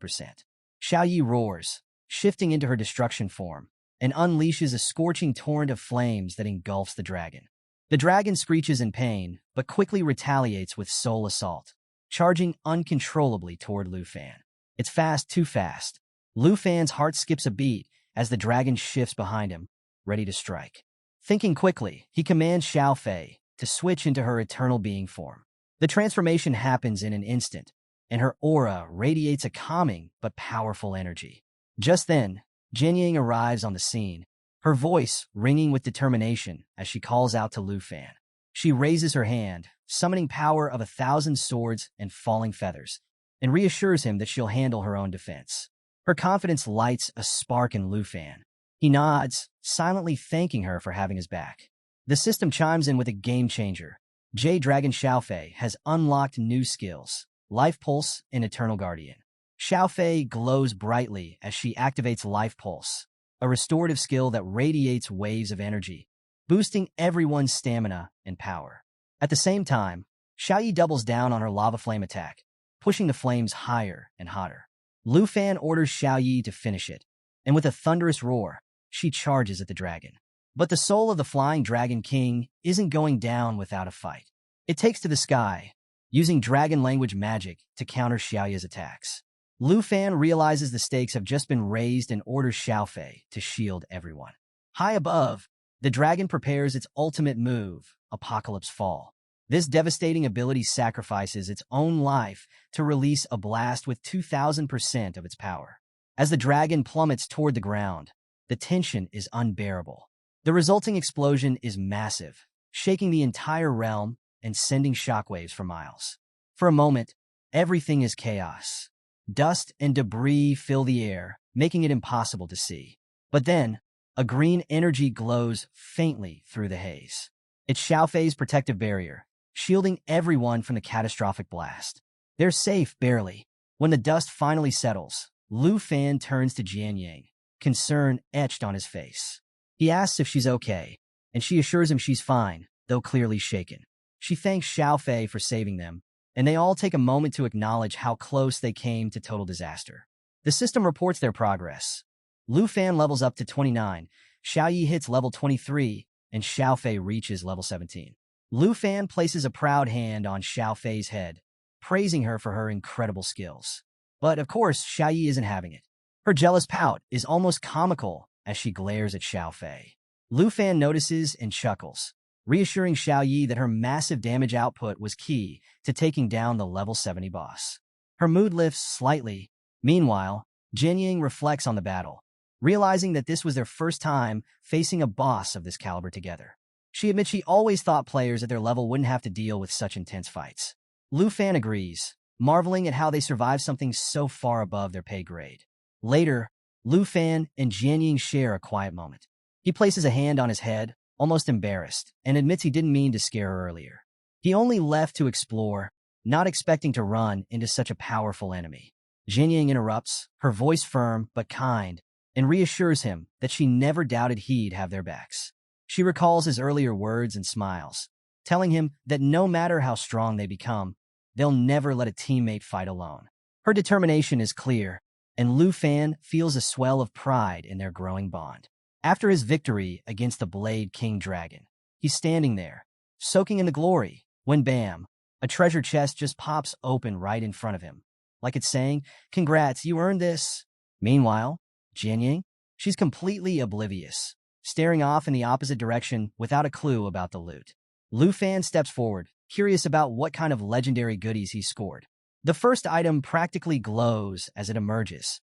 [SPEAKER 1] Xiaoyi roars, shifting into her destruction form, and unleashes a scorching torrent of flames that engulfs the dragon. The dragon screeches in pain, but quickly retaliates with soul assault, charging uncontrollably toward Lu Fan. It's fast, too fast. Lu Fan's heart skips a beat as the dragon shifts behind him, ready to strike. Thinking quickly, he commands Xiao Fei to switch into her eternal being form. The transformation happens in an instant, and her aura radiates a calming but powerful energy. Just then, Jian Ying arrives on the scene, her voice ringing with determination as she calls out to Lu Fan. She raises her hand, summoning power of 1,000 swords and falling feathers, and reassures him that she'll handle her own defense. Her confidence lights a spark in Lu Fan. He nods, silently thanking her for having his back. The system chimes in with a game-changer. Jade Dragon Xiao Fei has unlocked new skills, Life Pulse and Eternal Guardian. Xiao Fei glows brightly as she activates Life Pulse, a restorative skill that radiates waves of energy, boosting everyone's stamina and power. At the same time, Xiaoyi doubles down on her lava flame attack, pushing the flames higher and hotter. Lu Fan orders Xiaoyi to finish it, and with a thunderous roar, she charges at the dragon. But the soul of the Flying Dragon King isn't going down without a fight. It takes to the sky, using dragon language magic to counter Xiaoyi's attacks. Lu Fan realizes the stakes have just been raised and orders Xiao Fei to shield everyone. High above, the dragon prepares its ultimate move, Apocalypse Fall. This devastating ability sacrifices its own life to release a blast with 2,000% of its power. As the dragon plummets toward the ground, the tension is unbearable. The resulting explosion is massive, shaking the entire realm and sending shockwaves for miles. For a moment, everything is chaos. Dust and debris fill the air, making it impossible to see. But then, a green energy glows faintly through the haze. It's Xiao Fei's protective barrier, shielding everyone from the catastrophic blast. They're safe, barely. When the dust finally settles, Lu Fan turns to Jian Ying, concern etched on his face. He asks if she's okay, and she assures him she's fine, though clearly shaken. She thanks Xiao Fei for saving them, and they all take a moment to acknowledge how close they came to total disaster. The system reports their progress. Lu Fan levels up to 29, Xiaoyi hits level 23, and Xiao Fei reaches level 17. Lu Fan places a proud hand on Xiao Fei's head, praising her for her incredible skills. But of course, Xiaoyi isn't having it. Her jealous pout is almost comical as she glares at Xiao Fei. Lu Fan notices and chuckles, reassuring Xiaoyi that her massive damage output was key to taking down the level 70 boss. Her mood lifts slightly. Meanwhile, Jian Ying reflects on the battle, realizing that this was their first time facing a boss of this caliber together. She admits she always thought players at their level wouldn't have to deal with such intense fights. Lu Fan agrees, marveling at how they survived something so far above their pay grade. Later, Lu Fan and Jian Ying share a quiet moment. He places a hand on his head, almost embarrassed, and admits he didn't mean to scare her earlier. He only left to explore, not expecting to run into such a powerful enemy. Jian Ying interrupts, her voice firm but kind, and reassures him that she never doubted he'd have their backs. She recalls his earlier words and smiles, telling him that no matter how strong they become, they'll never let a teammate fight alone. Her determination is clear, and Lu Fan feels a swell of pride in their growing bond. After his victory against the Blade King Dragon, he's standing there, soaking in the glory, when bam, a treasure chest just pops open right in front of him. Like it's saying, "Congrats, you earned this." Meanwhile, Jianying, she's completely oblivious, staring off in the opposite direction without a clue about the loot. Lu Fan steps forward, curious about what kind of legendary goodies he scored. The first item practically glows as it emerges,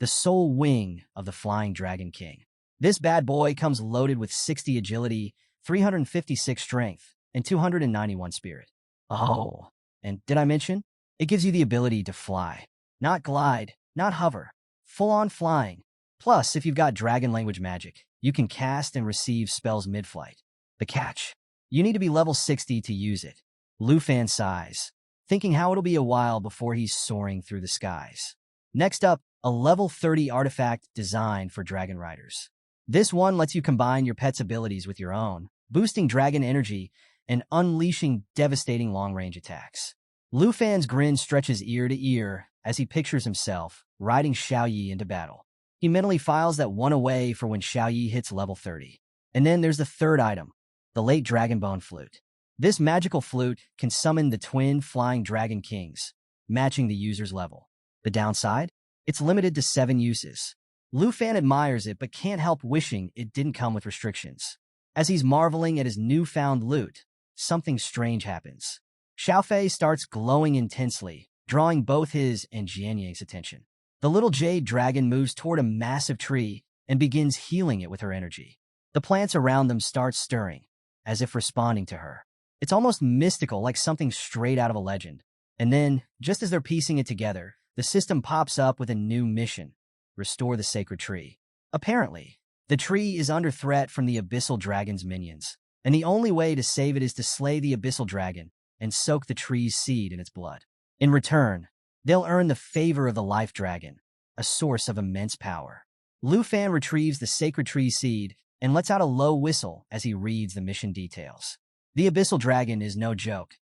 [SPEAKER 1] the sole wing of the Flying Dragon King. This bad boy comes loaded with 60 agility, 356 strength, and 291 spirit. Oh, and did I mention? It gives you the ability to fly. Not glide, not hover. Full-on flying. Plus, if you've got dragon language magic, you can cast and receive spells mid-flight. The catch: you need to be level 60 to use it. Lu Fan sighs, thinking how it'll be a while before he's soaring through the skies. Next up, a level 30 artifact designed for dragon riders. This one lets you combine your pet's abilities with your own, boosting dragon energy and unleashing devastating long-range attacks. Lu Fan's grin stretches ear to ear as he pictures himself riding Xiaoyi into battle. He mentally files that one away for when Xiaoyi hits level 30. And then there's the third item, the late Dragonbone Flute. This magical flute can summon the twin Flying Dragon Kings, matching the user's level. The downside? It's limited to 7 uses. Lu Fan admires it but can't help wishing it didn't come with restrictions. As he's marveling at his newfound loot, something strange happens. Xiaofei starts glowing intensely, drawing both his and Jianying's attention. The little jade dragon moves toward a massive tree and begins healing it with her energy. The plants around them start stirring, as if responding to her. It's almost mystical, like something straight out of a legend. And then, just as they're piecing it together, the system pops up with a new mission: restore the sacred tree. Apparently, the tree is under threat from the Abyssal Dragon's minions, and the only way to save it is to slay the Abyssal Dragon and soak the tree's seed in its blood. In return, they'll earn the favor of the Life Dragon, a source of immense power. Lu Fan retrieves the sacred tree seed and lets out a low whistle as he reads the mission details. The Abyssal Dragon is no joke.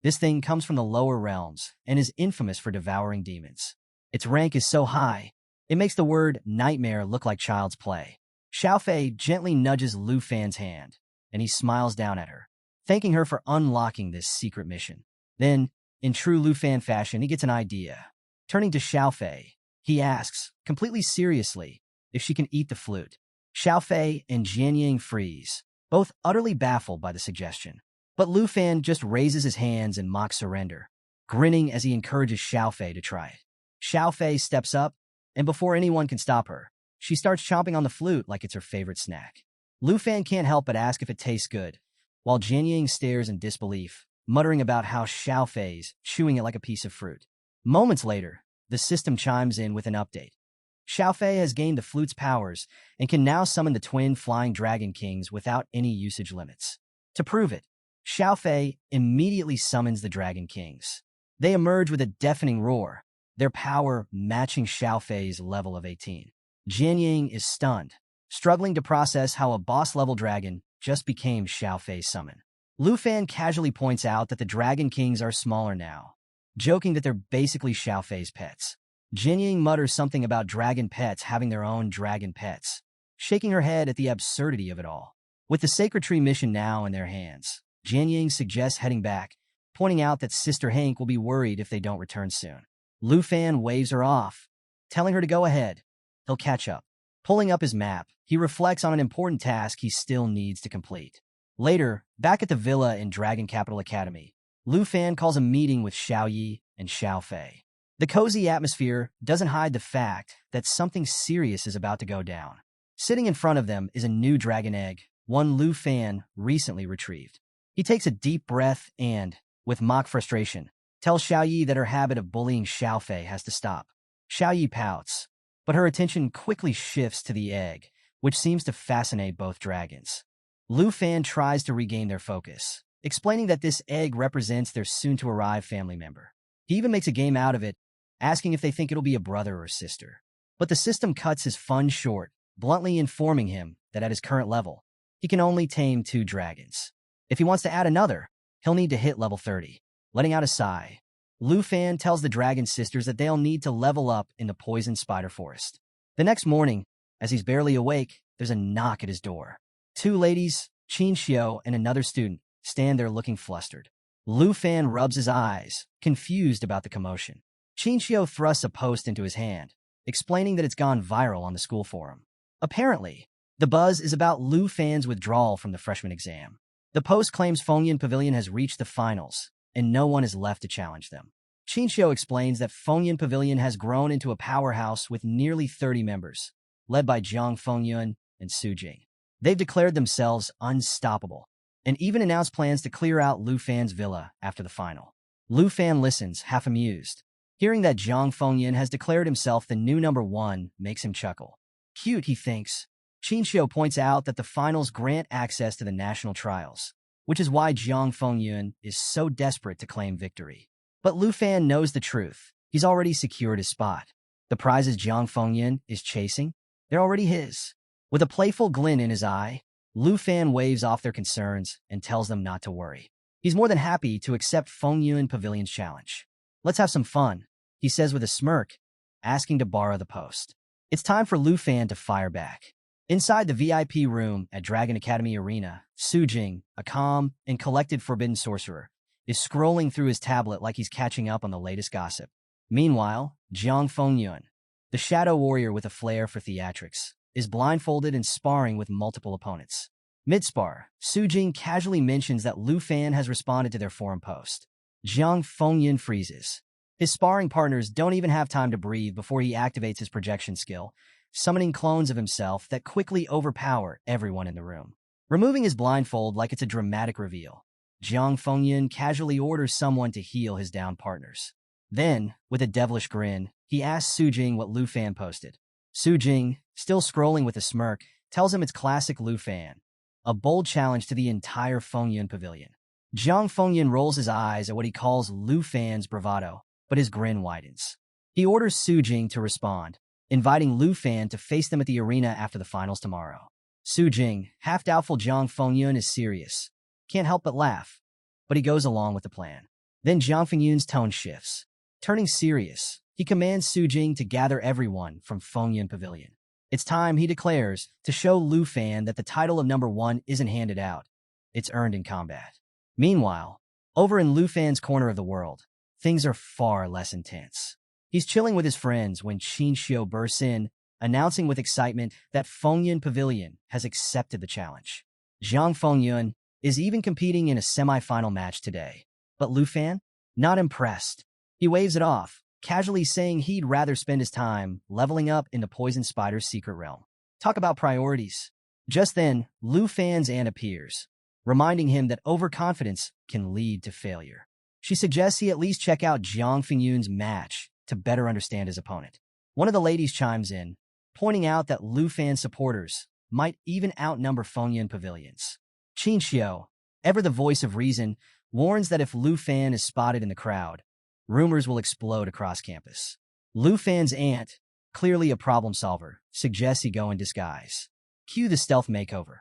[SPEAKER 1] This thing comes from the lower realms and is infamous for devouring demons. Its rank is so high, it makes the word nightmare look like child's play. Xiaofei gently nudges Lu Fan's hand, and he smiles down at her, thanking her for unlocking this secret mission. Then, in true Lu Fan fashion, he gets an idea. Turning to Xiaofei, he asks, completely seriously, if she can eat the flute. Xiaofei and Jianying freeze, both utterly baffled by the suggestion. But Lu Fan just raises his hands in mock surrender, grinning as he encourages Xiaofei to try it. Xiaofei steps up, and before anyone can stop her, she starts chomping on the flute like it's her favorite snack. Lu Fan can't help but ask if it tastes good, while Jianying stares in disbelief, muttering about how Xiaofei's chewing it like a piece of fruit. Moments later, the system chimes in with an update. Xiaofei has gained the flute's powers and can now summon the twin Flying Dragon Kings without any usage limits. To prove it, Xiaofei immediately summons the Dragon Kings. They emerge with a deafening roar, their power matching Xiaofei's level of 18. Jianying is stunned, struggling to process how a boss-level dragon just became Xiaofei's summon. Lu Fan casually points out that the Dragon Kings are smaller now, joking that they're basically Xiaofei's pets. Jianying mutters something about dragon pets having their own dragon pets, shaking her head at the absurdity of it all. With the Sacred Tree mission now in their hands, Jianying suggests heading back, pointing out that Sister Hank will be worried if they don't return soon. Lu Fan waves her off, telling her to go ahead. He'll catch up. Pulling up his map, he reflects on an important task he still needs to complete. Later, back at the villa in Dragon Capital Academy, Lu Fan calls a meeting with Xiaoyi and Xiaofei. The cozy atmosphere doesn't hide the fact that something serious is about to go down. Sitting in front of them is a new dragon egg, one Lu Fan recently retrieved. He takes a deep breath and, with mock frustration, tells Xiaoyi that her habit of bullying Xiaofei has to stop. Xiaoyi pouts, but her attention quickly shifts to the egg, which seems to fascinate both dragons. Lu Fan tries to regain their focus, explaining that this egg represents their soon-to-arrive family member. He even makes a game out of it, asking if they think it'll be a brother or sister. But the system cuts his fun short, bluntly informing him that at his current level, he can only tame 2 dragons. If he wants to add another, he'll need to hit level 30. Letting out a sigh, Lu Fan tells the dragon sisters that they'll need to level up in the poison spider forest. The next morning, as he's barely awake, there's a knock at his door. 2 ladies, Qin Xiao and another student, stand there looking flustered. Lu Fan rubs his eyes, confused about the commotion. Qin Xiao thrusts a post into his hand, explaining that it's gone viral on the school forum. Apparently, the buzz is about Lu Fan's withdrawal from the freshman exam. The post claims Fengyan Pavilion has reached the finals, and no one is left to challenge them. Qinxiu explains that Fengyan Pavilion has grown into a powerhouse with nearly 30 members, led by Jiang Fengyun and Su Jing. They've declared themselves unstoppable, and even announced plans to clear out Lu Fan's villa after the final. Lu Fan listens, half amused. Hearing that Jiang Fengyun has declared himself the new number one makes him chuckle. Cute, he thinks. Qinxiu points out that the finals grant access to the national trials, which is why Jiang Fengyun is so desperate to claim victory. But Lu Fan knows the truth. He's already secured his spot. The prizes Jiang Fengyun is chasing, they're already his. With a playful glint in his eye, Lu Fan waves off their concerns and tells them not to worry. He's more than happy to accept Fengyun Pavilion's challenge. Let's have some fun, he says with a smirk, asking to borrow the post. It's time for Lu Fan to fire back. Inside the VIP room at Dragon Academy Arena, Su Jing, a calm and collected forbidden sorcerer, is scrolling through his tablet like he's catching up on the latest gossip. Meanwhile, Jiang Fengyun, the shadow warrior with a flair for theatrics, is blindfolded and sparring with multiple opponents. Mid-spar, Su Jing casually mentions that Lu Fan has responded to their forum post. Jiang Fengyun freezes. His sparring partners don't even have time to breathe before he activates his projection skill, summoning clones of himself that quickly overpower everyone in the room. Removing his blindfold like it's a dramatic reveal, Jiang Fengyun casually orders someone to heal his downed partners. Then, with a devilish grin, he asks Su Jing what Lu Fan posted. Su Jing, still scrolling with a smirk, tells him it's classic Lu Fan, a bold challenge to the entire Fengyun Pavilion. Jiang Fengyun rolls his eyes at what he calls Lu Fan's bravado, but his grin widens. He orders Su Jing to respond, inviting Lu Fan to face them at the arena after the finals tomorrow. Su Jing, half-doubtful Jiang Fengyun is serious. Can't help but laugh, but he goes along with the plan. Then Jiang Fengyun's tone shifts. Turning serious, he commands Su Jing to gather everyone from Fengyun Pavilion. It's time, he declares, to show Lu Fan that the title of number one isn't handed out. It's earned in combat. Meanwhile, over in Lu Fan's corner of the world, things are far less intense. He's chilling with his friends when Qinxiu bursts in, announcing with excitement that Fengyun Pavilion has accepted the challenge. Jiang Fengyun is even competing in a semi-final match today. But Lu Fan? Not impressed. He waves it off, casually saying he'd rather spend his time leveling up in the Poison Spider's secret realm. Talk about priorities. Just then, Lu Fan's aunt appears, reminding him that overconfidence can lead to failure. She suggests he at least check out Jiang Fengyun's match to better understand his opponent. One of the ladies chimes in, pointing out that Lu Fan's supporters might even outnumber Fengyun Pavilions. Qinxiu, ever the voice of reason, warns that if Lu Fan is spotted in the crowd, rumors will explode across campus. Lu Fan's aunt, clearly a problem solver, suggests he go in disguise. Cue the stealth makeover.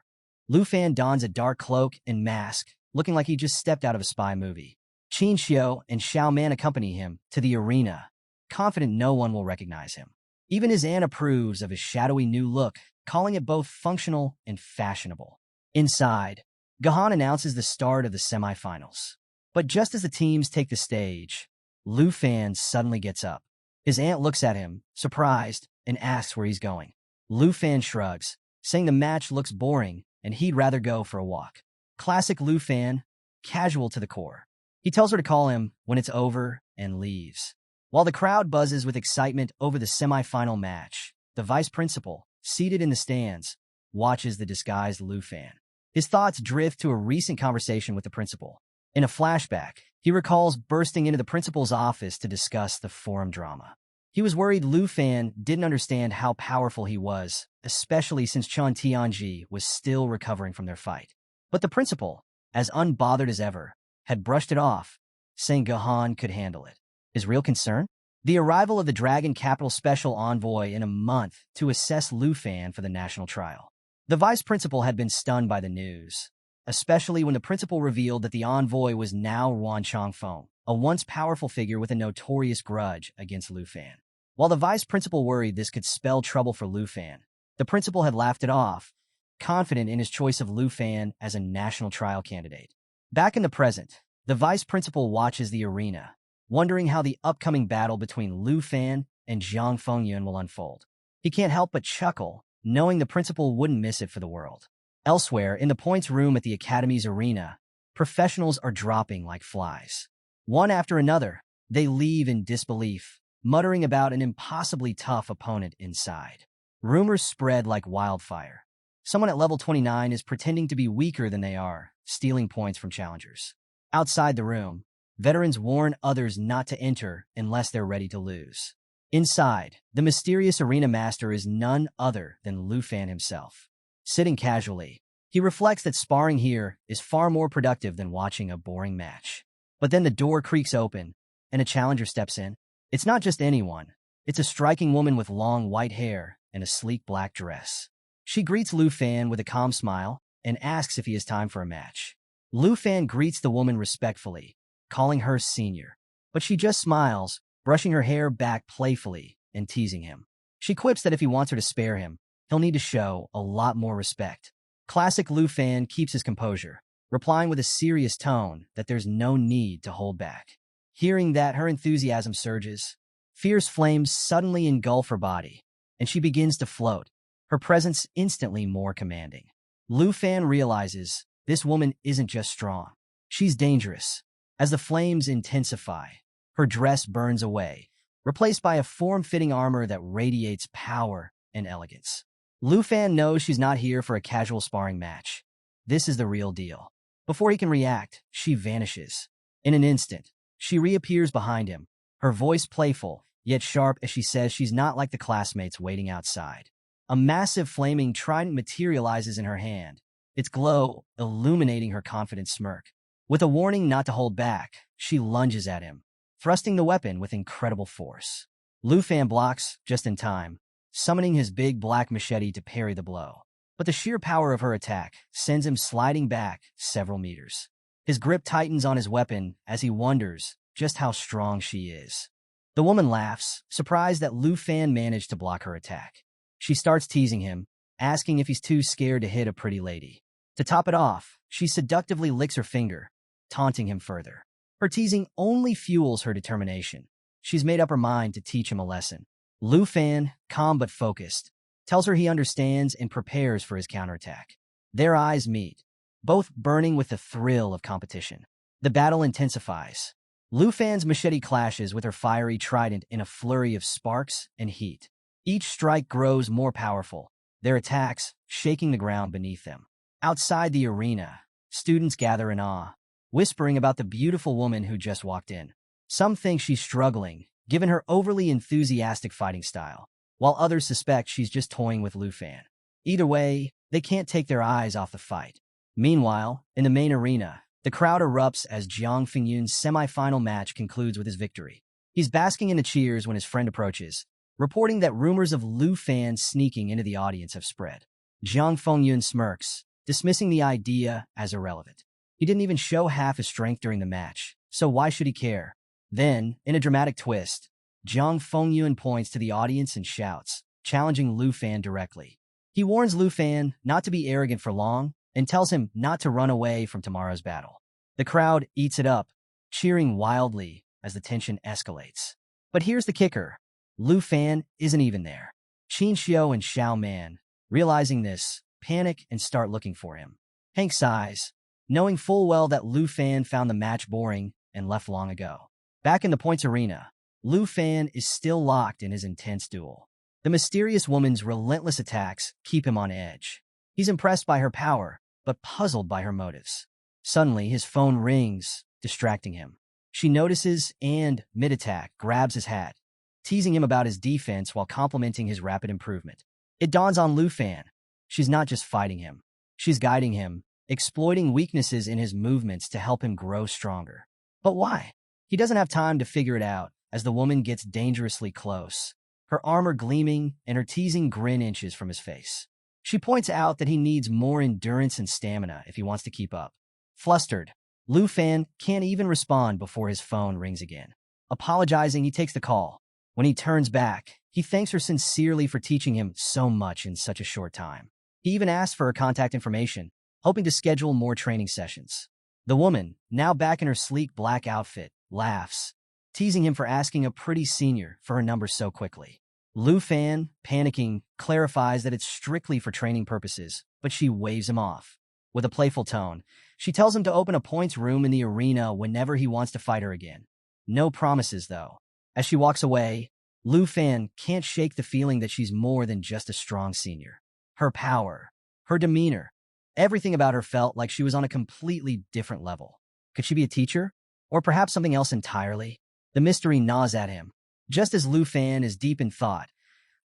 [SPEAKER 1] Lu Fan dons a dark cloak and mask, looking like he just stepped out of a spy movie. Qinxiu and Xiao Man accompany him to the arena, confident no one will recognize him. Even his aunt approves of his shadowy new look, calling it both functional and fashionable. Inside, Gahan announces the start of the semifinals. But just as the teams take the stage, Lu Fan suddenly gets up. His aunt looks at him, surprised, and asks where he's going. Lu Fan shrugs, saying the match looks boring and he'd rather go for a walk. Classic Lu Fan, casual to the core. He tells her to call him when it's over and leaves. While the crowd buzzes with excitement over the semifinal match, the vice principal, seated in the stands, watches the disguised Lu Fan. His thoughts drift to a recent conversation with the principal. In a flashback, he recalls bursting into the principal's office to discuss the forum drama. He was worried Lu Fan didn't understand how powerful he was, especially since Chen Tianji was still recovering from their fight. But the principal, as unbothered as ever, had brushed it off, saying Gahan could handle it. His real concern? The arrival of the Dragon Capital Special Envoy in a month to assess Lu Fan for the national trial. The vice principal had been stunned by the news, especially when the principal revealed that the envoy was now Ruan Changfeng, a once powerful figure with a notorious grudge against Lu Fan. While the vice principal worried this could spell trouble for Lu Fan, the principal had laughed it off, confident in his choice of Lu Fan as a national trial candidate. Back in the present, the vice principal watches the arena, wondering how the upcoming battle between Lu Fan and Jiang Fengyun will unfold. He can't help but chuckle, knowing the principal wouldn't miss it for the world. Elsewhere, in the points room at the Academy's arena, professionals are dropping like flies. One after another, they leave in disbelief, muttering about an impossibly tough opponent inside. Rumors spread like wildfire. Someone at level 29 is pretending to be weaker than they are, stealing points from challengers. Outside the room, veterans warn others not to enter unless they're ready to lose. Inside, the mysterious arena master is none other than Lu Fan himself. Sitting casually, he reflects that sparring here is far more productive than watching a boring match. But then the door creaks open, and a challenger steps in. It's not just anyone. It's a striking woman with long white hair and a sleek black dress. She greets Lu Fan with a calm smile and asks if he has time for a match. Lu Fan greets the woman respectfully, calling her senior. But she just smiles, brushing her hair back playfully and teasing him. She quips that if he wants her to spare him, he'll need to show a lot more respect. Classic Lu Fan keeps his composure, replying with a serious tone that there's no need to hold back. Hearing that, her enthusiasm surges. Fierce flames suddenly engulf her body, and she begins to float, her presence instantly more commanding. Lu Fan realizes this woman isn't just strong. She's dangerous. As the flames intensify, her dress burns away, replaced by a form-fitting armor that radiates power and elegance. Lu Fan knows she's not here for a casual sparring match. This is the real deal. Before he can react, she vanishes. In an instant, she reappears behind him, her voice playful, yet sharp as she says she's not like the classmates waiting outside. A massive flaming trident materializes in her hand, its glow illuminating her confident smirk. With a warning not to hold back, she lunges at him, thrusting the weapon with incredible force. Lu Fan blocks just in time, summoning his big black machete to parry the blow. But the sheer power of her attack sends him sliding back several meters. His grip tightens on his weapon as he wonders just how strong she is. The woman laughs, surprised that Lu Fan managed to block her attack. She starts teasing him, asking if he's too scared to hit a pretty lady. To top it off, she seductively licks her finger, taunting him further. Her teasing only fuels her determination. She's made up her mind to teach him a lesson. Lu Fan, calm but focused, tells her he understands and prepares for his counterattack. Their eyes meet, both burning with the thrill of competition. The battle intensifies. Lu Fan's machete clashes with her fiery trident in a flurry of sparks and heat. Each strike grows more powerful, their attacks shaking the ground beneath them. Outside the arena, students gather in awe, whispering about the beautiful woman who just walked in. Some think she's struggling, given her overly enthusiastic fighting style, while others suspect she's just toying with Lu Fan. Either way, they can't take their eyes off the fight. Meanwhile, in the main arena, the crowd erupts as Jiang Fengyun's semi-final match concludes with his victory. He's basking in the cheers when his friend approaches, reporting that rumors of Lu Fan sneaking into the audience have spread. Jiang Fengyun smirks, dismissing the idea as irrelevant. He didn't even show half his strength during the match, so why should he care? Then, in a dramatic twist, Jiang Fengyun points to the audience and shouts, challenging Lu Fan directly. He warns Lu Fan not to be arrogant for long and tells him not to run away from tomorrow's battle. The crowd eats it up, cheering wildly as the tension escalates. But here's the kicker. Lu Fan isn't even there. Qin Xiao and Xiao Man, realizing this, panic and start looking for him. Hank sighs, knowing full well that Lu Fan found the match boring and left long ago. Back in the points arena, Lu Fan is still locked in his intense duel. The mysterious woman's relentless attacks keep him on edge. He's impressed by her power, but puzzled by her motives. Suddenly, his phone rings, distracting him. She notices and, mid-attack, grabs his hat, teasing him about his defense while complimenting his rapid improvement. It dawns on Lu Fan. She's not just fighting him. She's guiding him, exploiting weaknesses in his movements to help him grow stronger. But why? He doesn't have time to figure it out as the woman gets dangerously close, her armor gleaming and her teasing grin inches from his face. She points out that he needs more endurance and stamina if he wants to keep up. Flustered, Lu Fan can't even respond before his phone rings again. Apologizing, he takes the call. When he turns back, he thanks her sincerely for teaching him so much in such a short time. He even asks for her contact information, hoping to schedule more training sessions. The woman, now back in her sleek black outfit, laughs, teasing him for asking a pretty senior for her number so quickly. Lu Fan, panicking, clarifies that it's strictly for training purposes, but she waves him off. With a playful tone, she tells him to open a points room in the arena whenever he wants to fight her again. No promises, though. As she walks away, Lu Fan can't shake the feeling that she's more than just a strong senior. Her power, her demeanor, everything about her felt like she was on a completely different level. Could she be a teacher? Or perhaps something else entirely? The mystery gnaws at him. Just as Lu Fan is deep in thought,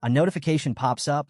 [SPEAKER 1] a notification pops up,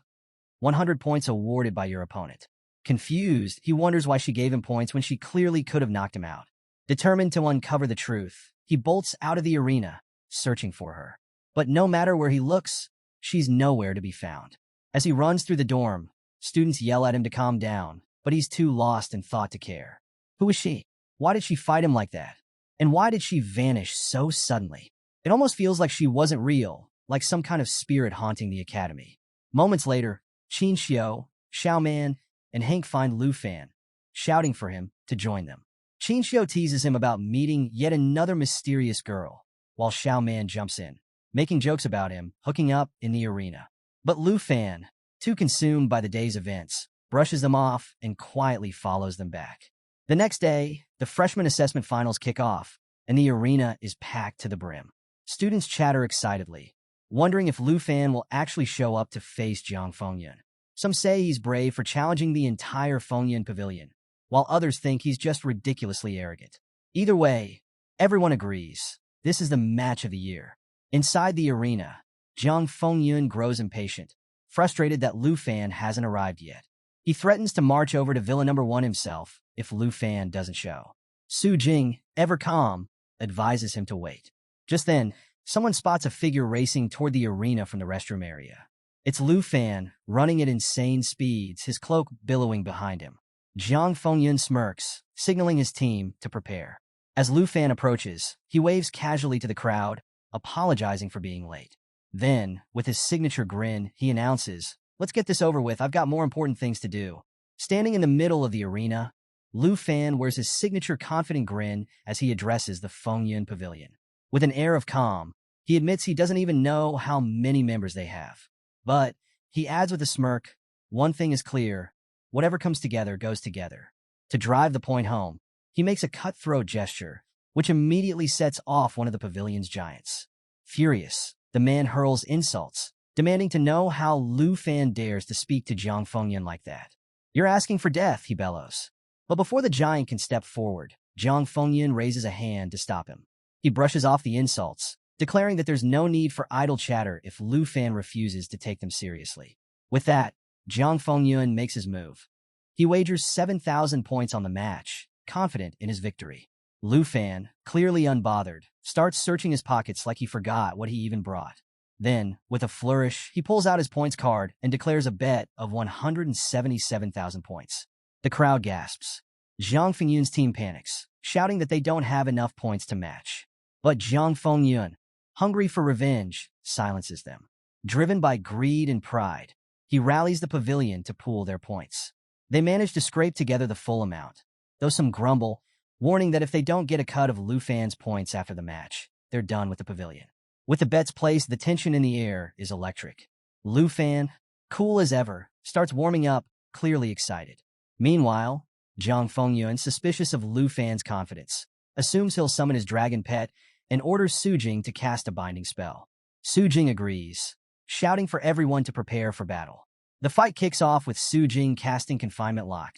[SPEAKER 1] 100 points awarded by your opponent. Confused, he wonders why she gave him points when she clearly could have knocked him out. Determined to uncover the truth, he bolts out of the arena, searching for her. But no matter where he looks, she's nowhere to be found. As he runs through the dorm, students yell at him to calm down, but he's too lost in thought to care. Who is she? Why did she fight him like that? And why did she vanish so suddenly? It almost feels like she wasn't real, like some kind of spirit haunting the academy. Moments later, Qin Xiao, Xiao Man, and Hank find Lu Fan, shouting for him to join them. Qin Xiao teases him about meeting yet another mysterious girl, while Xiao Man jumps in, making jokes about him hooking up in the arena. But Lu Fan, too consumed by the day's events, brushes them off and quietly follows them back. The next day, the freshman assessment finals kick off, and the arena is packed to the brim. Students chatter excitedly, wondering if Lu Fan will actually show up to face Jiang Fengyun. Some say he's brave for challenging the entire Fengyun pavilion, while others think he's just ridiculously arrogant. Either way, everyone agrees. This is the match of the year. Inside the arena, Jiang Fengyun grows impatient, frustrated that Lu Fan hasn't arrived yet. He threatens to march over to Villa number 1 himself if Lu Fan doesn't show. Su Jing, ever calm, advises him to wait. Just then, someone spots a figure racing toward the arena from the restroom area. It's Lu Fan, running at insane speeds, his cloak billowing behind him. Jiang Fengyun smirks, signaling his team to prepare. As Lu Fan approaches, he waves casually to the crowd, apologizing for being late. Then, with his signature grin, he announces, "Let's get this over with, I've got more important things to do." Standing in the middle of the arena, Lu Fan wears his signature confident grin as he addresses the Fengyun Pavilion. With an air of calm, he admits he doesn't even know how many members they have. But, he adds with a smirk, "One thing is clear, whatever comes together goes together." To drive the point home, he makes a cutthroat gesture, which immediately sets off one of the pavilion's giants. Furious, the man hurls insults, demanding to know how Lu Fan dares to speak to Jiang Fengyun like that. "You're asking for death," he bellows. But before the giant can step forward, Jiang Fengyun raises a hand to stop him. He brushes off the insults, declaring that there's no need for idle chatter if Lu Fan refuses to take them seriously. With that, Jiang Fengyun makes his move. He wagers 7,000 points on the match, confident in his victory. Lu Fan, clearly unbothered, starts searching his pockets like he forgot what he even brought. Then, with a flourish, he pulls out his points card and declares a bet of 177,000 points. The crowd gasps. Jiang Fengyun's team panics, shouting that they don't have enough points to match. But Jiang Fengyun, hungry for revenge, silences them. Driven by greed and pride, he rallies the pavilion to pool their points. They manage to scrape together the full amount, though some grumble, warning that if they don't get a cut of Lu Fan's points after the match, they're done with the pavilion. With the bets placed, the tension in the air is electric. Lu Fan, cool as ever, starts warming up, clearly excited. Meanwhile, Jiang Fengyun, suspicious of Lu Fan's confidence, assumes he'll summon his dragon pet and orders Su Jing to cast a binding spell. Su Jing agrees, shouting for everyone to prepare for battle. The fight kicks off with Su Jing casting Confinement Lock,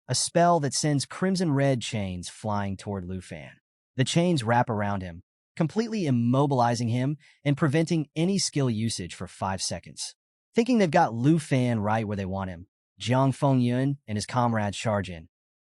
[SPEAKER 1] a spell that sends crimson-red chains flying toward Lu Fan. The chains wrap around him, completely immobilizing him and preventing any skill usage for 5 seconds. Thinking they've got Lu Fan right where they want him, Jiang Fengyun and his comrades charge in,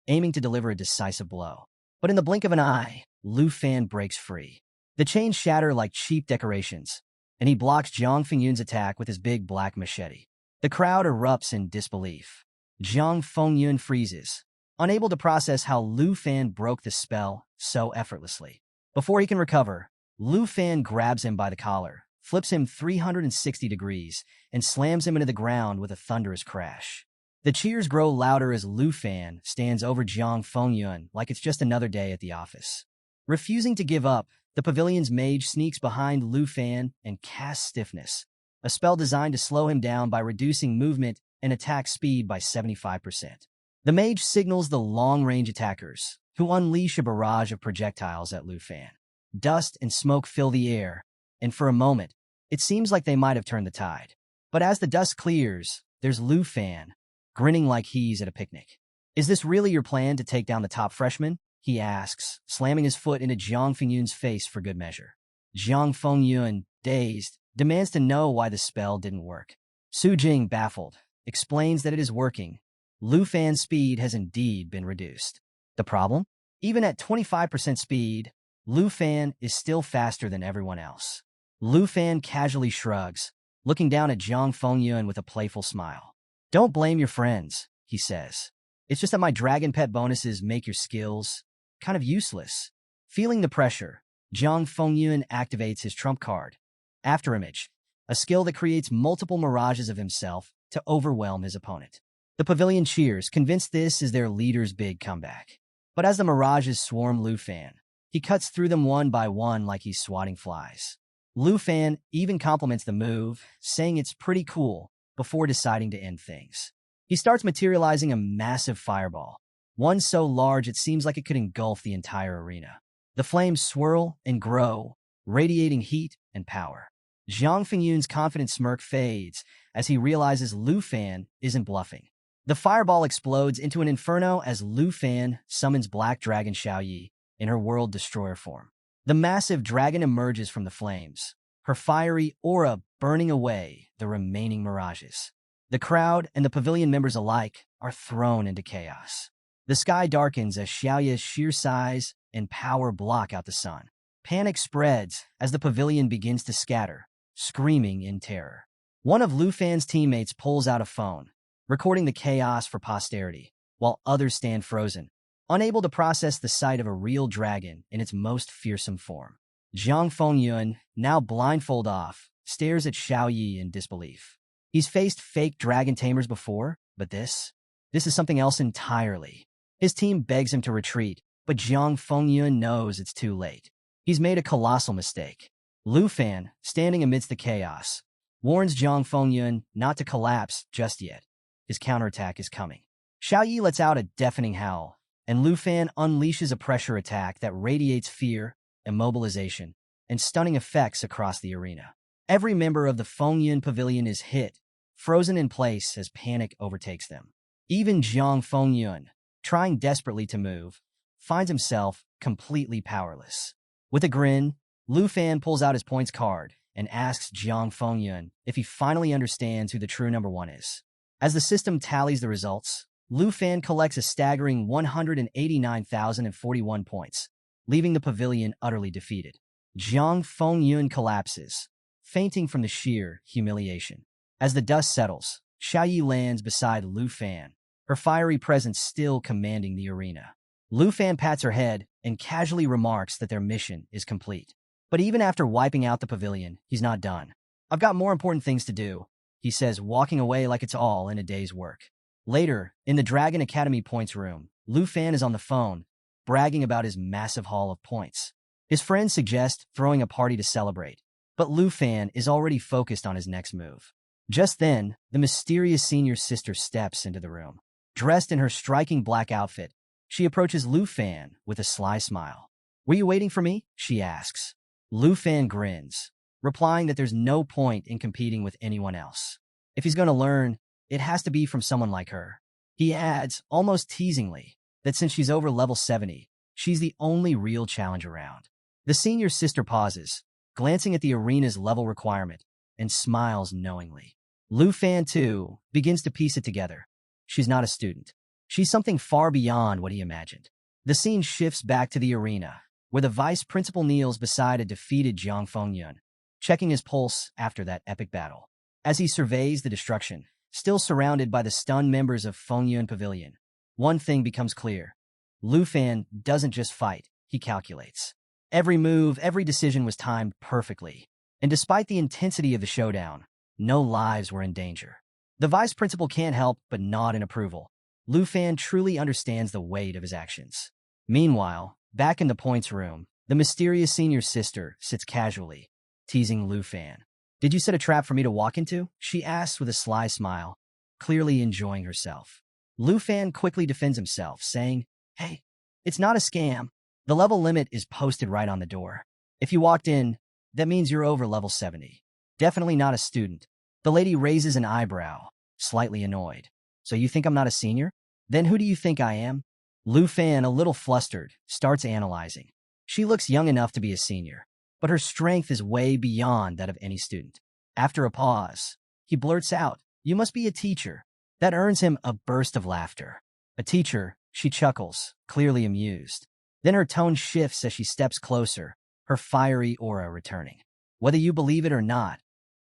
[SPEAKER 1] aiming to deliver a decisive blow. But in the blink of an eye, Lu Fan breaks free. The chains shatter like cheap decorations, and he blocks Jiang Fengyun's attack with his big black machete. The crowd erupts in disbelief. Jiang Fengyun freezes, unable to process how Lu Fan broke the spell so effortlessly. Before he can recover, Lu Fan grabs him by the collar, flips him 360 degrees, and slams him into the ground with a thunderous crash. The cheers grow louder as Lu Fan stands over Jiang Fengyun like it's just another day at the office. Refusing to give up, The pavilion's mage sneaks behind Lu Fan and casts Stiffness, a spell designed to slow him down by reducing movement and attack speed by 75%. The mage signals the long-range attackers, who unleash a barrage of projectiles at Lu Fan. Dust and smoke fill the air, and for a moment, it seems like they might have turned the tide. But as the dust clears, there's Lu Fan, grinning like he's at a picnic. "Is this really your plan to take down the top freshman?" he asks, slamming his foot into Jiang Fengyun's face for good measure. Jiang Fengyun, dazed, demands to know why the spell didn't work. Su Jing, baffled, explains that it is working. Lu Fan's speed has indeed been reduced. The problem? Even at 25% speed, Lu Fan is still faster than everyone else. Lu Fan casually shrugs, looking down at Jiang Fengyun with a playful smile. "Don't blame your friends," he says. "It's just that my dragon pet bonuses make your skills kind of useless." Feeling the pressure, Jiang Fengyun activates his trump card, Afterimage, a skill that creates multiple mirages of himself to overwhelm his opponent. The pavilion cheers, convinced this is their leader's big comeback. But as the mirages swarm Lu Fan, he cuts through them one by one like he's swatting flies. Lu Fan even compliments the move, saying it's pretty cool, before deciding to end things. He starts materializing a massive fireball, one so large it seems like it could engulf the entire arena. The flames swirl and grow, radiating heat and power. Jiang Fengyun's confident smirk fades as he realizes Lu Fan isn't bluffing. The fireball explodes into an inferno as Lu Fan summons Black Dragon Xiaoyi in her World Destroyer form. The massive dragon emerges from the flames, her fiery aura burning away the remaining mirages. The crowd and the pavilion members alike are thrown into chaos. The sky darkens as Xiaoyi's sheer size and power block out the sun. Panic spreads as the pavilion begins to scatter, screaming in terror. One of Lu Fan's teammates pulls out a phone, recording the chaos for posterity, while others stand frozen, unable to process the sight of a real dragon in its most fearsome form. Jiang Fengyun, now blindfold off, stares at Xiaoyi in disbelief. He's faced fake dragon tamers before, but this is something else entirely. His team begs him to retreat, but Jiang Fengyun knows it's too late. He's made a colossal mistake. Lu Fan, standing amidst the chaos, warns Jiang Fengyun not to collapse just yet. His counterattack is coming. Xiaoyi lets out a deafening howl, and Lu Fan unleashes a pressure attack that radiates fear, immobilization, and stunning effects across the arena. Every member of the Fengyun Pavilion is hit, frozen in place as panic overtakes them. Even Jiang Fengyun, trying desperately to move, finds himself completely powerless. With a grin, Lu Fan pulls out his points card and asks Jiang Fengyun if he finally understands who the true number one is. As the system tallies the results, Lu Fan collects a staggering 189,041 points, leaving the pavilion utterly defeated. Jiang Fengyun collapses, fainting from the sheer humiliation. As the dust settles, Xiaoyi lands beside Lu Fan, her fiery presence still commanding the arena. Lu Fan pats her head and casually remarks that their mission is complete. But even after wiping out the pavilion, he's not done. "I've got more important things to do," he says, walking away like it's all in a day's work. Later, in the Dragon Academy points room, Lu Fan is on the phone, bragging about his massive haul of points. His friends suggest throwing a party to celebrate, but Lu Fan is already focused on his next move. Just then, the mysterious senior sister steps into the room. Dressed in her striking black outfit, she approaches Lu Fan with a sly smile. "Were you waiting for me?" she asks. Lu Fan grins, replying that there's no point in competing with anyone else. If he's going to learn, it has to be from someone like her. He adds, almost teasingly, that since she's over level 70, she's the only real challenge around. The senior sister pauses, glancing at the arena's level requirement, and smiles knowingly. Lu Fan, too, begins to piece it together. She's not a student. She's something far beyond what he imagined. The scene shifts back to the arena, where the vice principal kneels beside a defeated Jiang Fengyun, checking his pulse after that epic battle. As he surveys the destruction, still surrounded by the stunned members of Fengyun Pavilion, one thing becomes clear. Lu Fan doesn't just fight, he calculates. Every move, every decision was timed perfectly, and despite the intensity of the showdown, no lives were in danger. The vice principal can't help but nod in approval. Lu Fan truly understands the weight of his actions. Meanwhile, back in the points room, The mysterious senior sister sits casually, teasing Lu Fan. Did you set a trap for me to walk into? She asks with a sly smile, clearly enjoying herself. Lu Fan quickly defends himself, saying, Hey, it's not a scam. The level limit is posted right on the door. If you walked in, that means you're over level 70. Definitely not a student. The lady raises an eyebrow, slightly annoyed. So you think I'm not a senior? Then who do you think I am? Lu Fan, a little flustered, starts analyzing. She looks young enough to be a senior, but her strength is way beyond that of any student. After a pause, he blurts out, You must be a teacher. That earns him a burst of laughter. A teacher, she chuckles, clearly amused. Then her tone shifts as she steps closer, her fiery aura returning. Whether you believe it or not,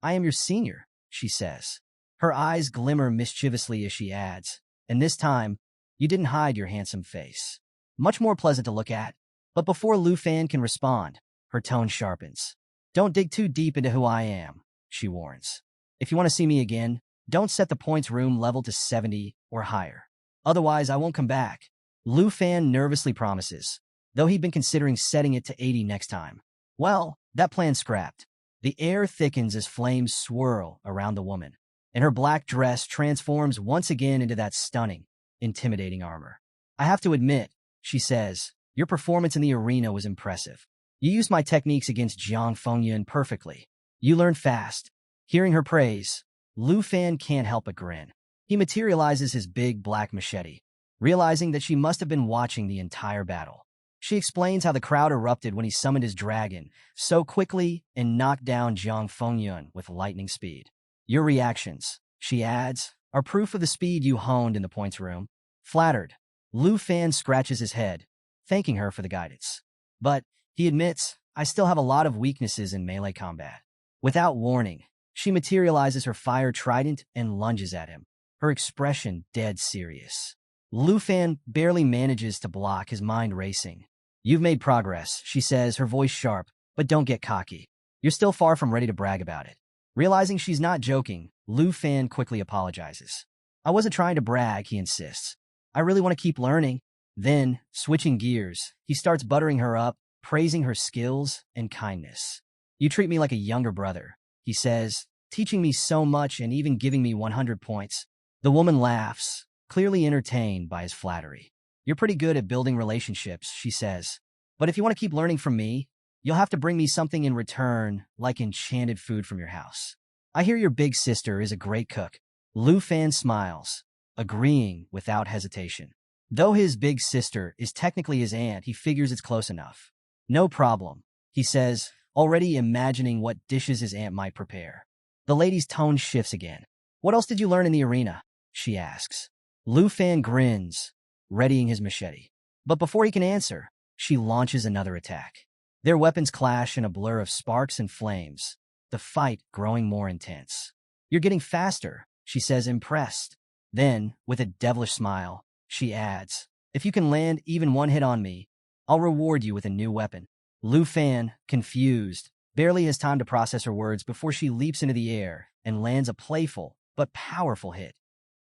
[SPEAKER 1] I am your senior, she says. Her eyes glimmer mischievously as she adds, and this time, you didn't hide your handsome face. Much more pleasant to look at. But before Lu Fan can respond, her tone sharpens. Don't dig too deep into who I am, she warns. If you want to see me again, don't set the points room level to 70 or higher. Otherwise, I won't come back. Lu Fan nervously promises, though he'd been considering setting it to 80 next time. Well, that plan's scrapped. The air thickens as flames swirl around the woman, and her black dress transforms once again into that stunning, intimidating armor. I have to admit, she says, your performance in the arena was impressive. You used my techniques against Jiang Fengyun perfectly. You learned fast. Hearing her praise, Lu Fan can't help but grin. He materializes his big black machete, realizing that she must have been watching the entire battle. She explains how the crowd erupted when he summoned his dragon so quickly and knocked down Jiang Fengyun with lightning speed. Your reactions, she adds, are proof of the speed you honed in the points room. Flattered, Lu Fan scratches his head, thanking her for the guidance. But, he admits, I still have a lot of weaknesses in melee combat. Without warning, she materializes her fire trident and lunges at him, her expression dead serious. Lu Fan barely manages to block his mind racing. You've made progress, she says, her voice sharp, but don't get cocky. You're still far from ready to brag about it. Realizing she's not joking, Lu Fan quickly apologizes. I wasn't trying to brag, he insists. I really want to keep learning. Then, switching gears, he starts buttering her up, praising her skills and kindness. You treat me like a younger brother, he says, teaching me so much and even giving me 100 points. The woman laughs, clearly entertained by his flattery. You're pretty good at building relationships, she says. But if you want to keep learning from me, you'll have to bring me something in return, like enchanted food from your house. I hear your big sister is a great cook. Lu Fan smiles, agreeing without hesitation. Though his big sister is technically his aunt, he figures it's close enough. No problem, he says, already imagining what dishes his aunt might prepare. The lady's tone shifts again. What else did you learn in the arena? She asks. Lu Fan grins, readying his machete. But before he can answer, she launches another attack. Their weapons clash in a blur of sparks and flames, the fight growing more intense. You're getting faster, she says, impressed. Then, with a devilish smile, she adds, if you can land even one hit on me, I'll reward you with a new weapon. Lu Fan, confused, barely has time to process her words before she leaps into the air and lands a playful but powerful hit,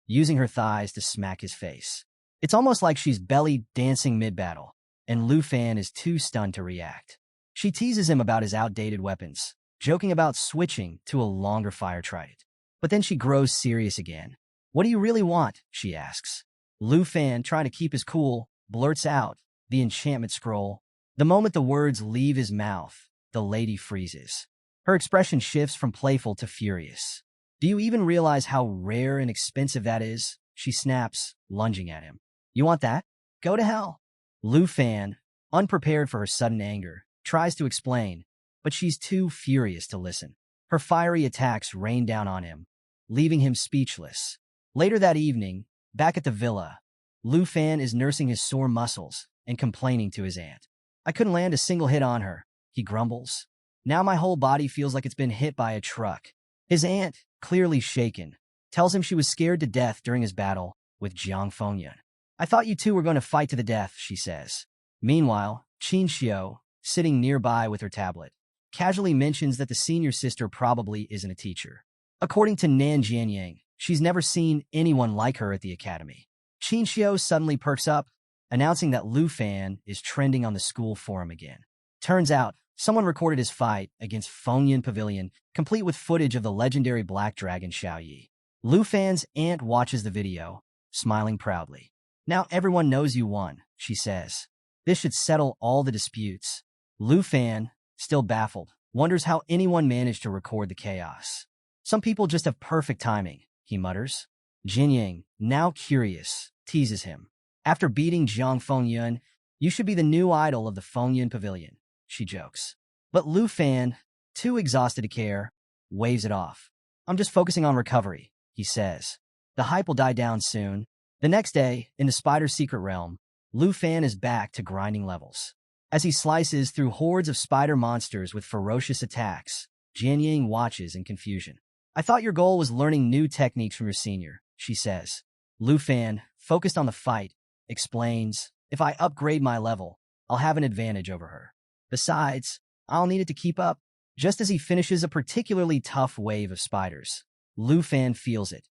[SPEAKER 1] using her thighs to smack his face. It's almost like she's belly dancing mid-battle, and Lu Fan is too stunned to react. She teases him about his outdated weapons, joking about switching to a longer fire trident. But then she grows serious again. What do you really want? She asks. Lu Fan, trying to keep his cool, blurts out, the enchantment scroll. The moment the words leave his mouth, the lady freezes. Her expression shifts from playful to furious. Do you even realize how rare and expensive that is? She snaps, lunging at him. You want that? Go to hell. Lu Fan, unprepared for her sudden anger, tries to explain, but she's too furious to listen. Her fiery attacks rain down on him, leaving him speechless. Later that evening, back at the villa, Lu Fan is nursing his sore muscles and complaining to his aunt. I couldn't land a single hit on her, he grumbles. Now my whole body feels like it's been hit by a truck. His aunt, clearly shaken, tells him she was scared to death during his battle with Jiang Fengyun. I thought you two were going to fight to the death, she says. Meanwhile, Qin Xiao, sitting nearby with her tablet, casually mentions that the senior sister probably isn't a teacher. According to Nan Jianyang, she's never seen anyone like her at the academy. Qin Xiao suddenly perks up, announcing that Lu Fan is trending on the school forum again. Turns out, someone recorded his fight against Fengyan Pavilion, complete with footage of the legendary black dragon Xiao Yi. Lu Fan's aunt watches the video, smiling proudly. Now everyone knows you won, she says. This should settle all the disputes. Lu Fan, still baffled, wonders how anyone managed to record the chaos. Some people just have perfect timing, he mutters. Jinying, now curious, teases him. After beating Zhang Fengyun, you should be the new idol of the Fengyun Pavilion, she jokes. But Lu Fan, too exhausted to care, waves it off. I'm just focusing on recovery, he says. The hype will die down soon. The next day, in the spider's secret realm, Lu Fan is back to grinding levels. As he slices through hordes of spider monsters with ferocious attacks, Jianying watches in confusion. I thought your goal was learning new techniques from your senior, she says. Lu Fan, focused on the fight, explains, if I upgrade my level, I'll have an advantage over her. Besides, I'll need it to keep up. Just as he finishes a particularly tough wave of spiders, Lu Fan feels it.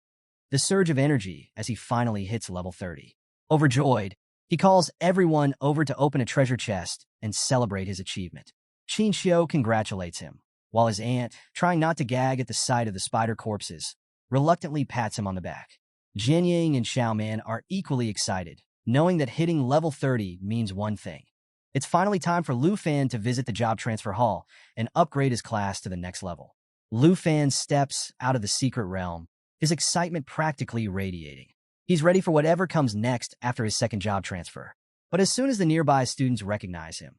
[SPEAKER 1] The surge of energy as he finally hits level 30. Overjoyed, he calls everyone over to open a treasure chest and celebrate his achievement. Qin Xiu congratulates him, while his aunt, trying not to gag at the sight of the spider corpses, reluctantly pats him on the back. Jianying and Xiaoman are equally excited, knowing that hitting level 30 means one thing. It's finally time for Lu Fan to visit the job transfer hall and upgrade his class to the next level. Lu Fan steps out of the secret realm, his excitement practically radiating. He's ready for whatever comes next after his second job transfer. But as soon as the nearby students recognize him,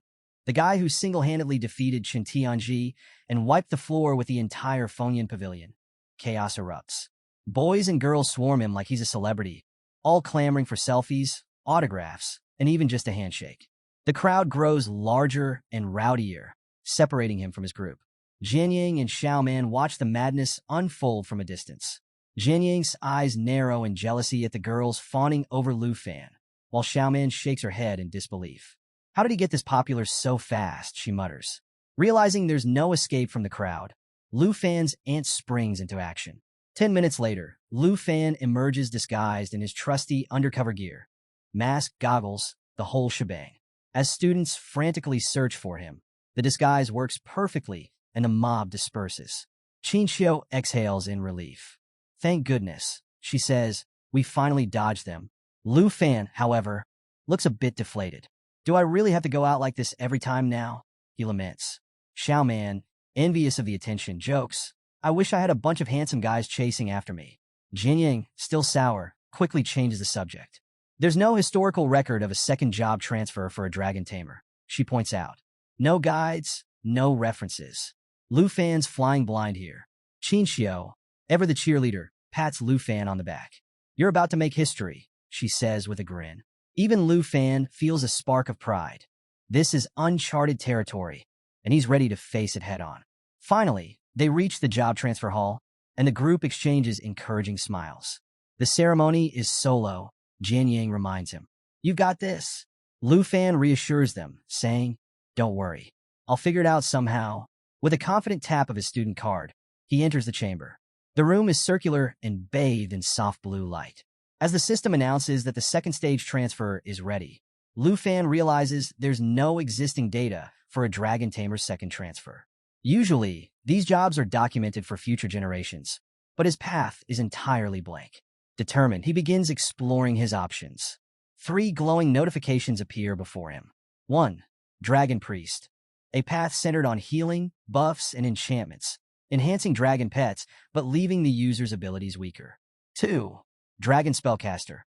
[SPEAKER 1] the guy who single-handedly defeated Chen Tianji and wiped the floor with the entire Fengyan Pavilion, chaos erupts. Boys and girls swarm him like he's a celebrity, all clamoring for selfies, autographs, and even just a handshake. The crowd grows larger and rowdier, separating him from his group. Jianying and Xiaoman watch the madness unfold from a distance. Jianying's eyes narrow in jealousy at the girls fawning over Lu Fan, while Xiaoman shakes her head in disbelief. How did he get this popular so fast, she mutters. Realizing there's no escape from the crowd, Lu Fan's aunt springs into action. 10 minutes later, Lu Fan emerges disguised in his trusty undercover gear. Mask, goggles, the whole shebang. As students frantically search for him, the disguise works perfectly and the mob disperses. Qin Xiu exhales in relief. Thank goodness, she says, we finally dodged them. Lu Fan, however, looks a bit deflated. Do I really have to go out like this every time now? He laments. Xiaoman, envious of the attention, jokes, I wish I had a bunch of handsome guys chasing after me. Jianying, still sour, quickly changes the subject. There's no historical record of a second job transfer for a dragon tamer, she points out. No guides, no references. Lu Fan's flying blind here. Qin Xiu, ever the cheerleader, pats Lu Fan on the back. You're about to make history, she says with a grin. Even Lu Fan feels a spark of pride. This is uncharted territory, and he's ready to face it head-on. Finally, they reach the job transfer hall, and the group exchanges encouraging smiles. The ceremony is solo, Jianying reminds him. You've got this. Lu Fan reassures them, saying, don't worry, I'll figure it out somehow. With a confident tap of his student card, he enters the chamber. The room is circular and bathed in soft blue light. As the system announces that the second stage transfer is ready, Lu Fan realizes there's no existing data for a Dragon Tamer's second transfer. Usually, these jobs are documented for future generations, but his path is entirely blank. Determined, he begins exploring his options. 3 glowing notifications appear before him. 1. Dragon Priest. A path centered on healing, buffs, and enchantments, enhancing dragon pets, but leaving the user's abilities weaker. 2. Dragon Spellcaster.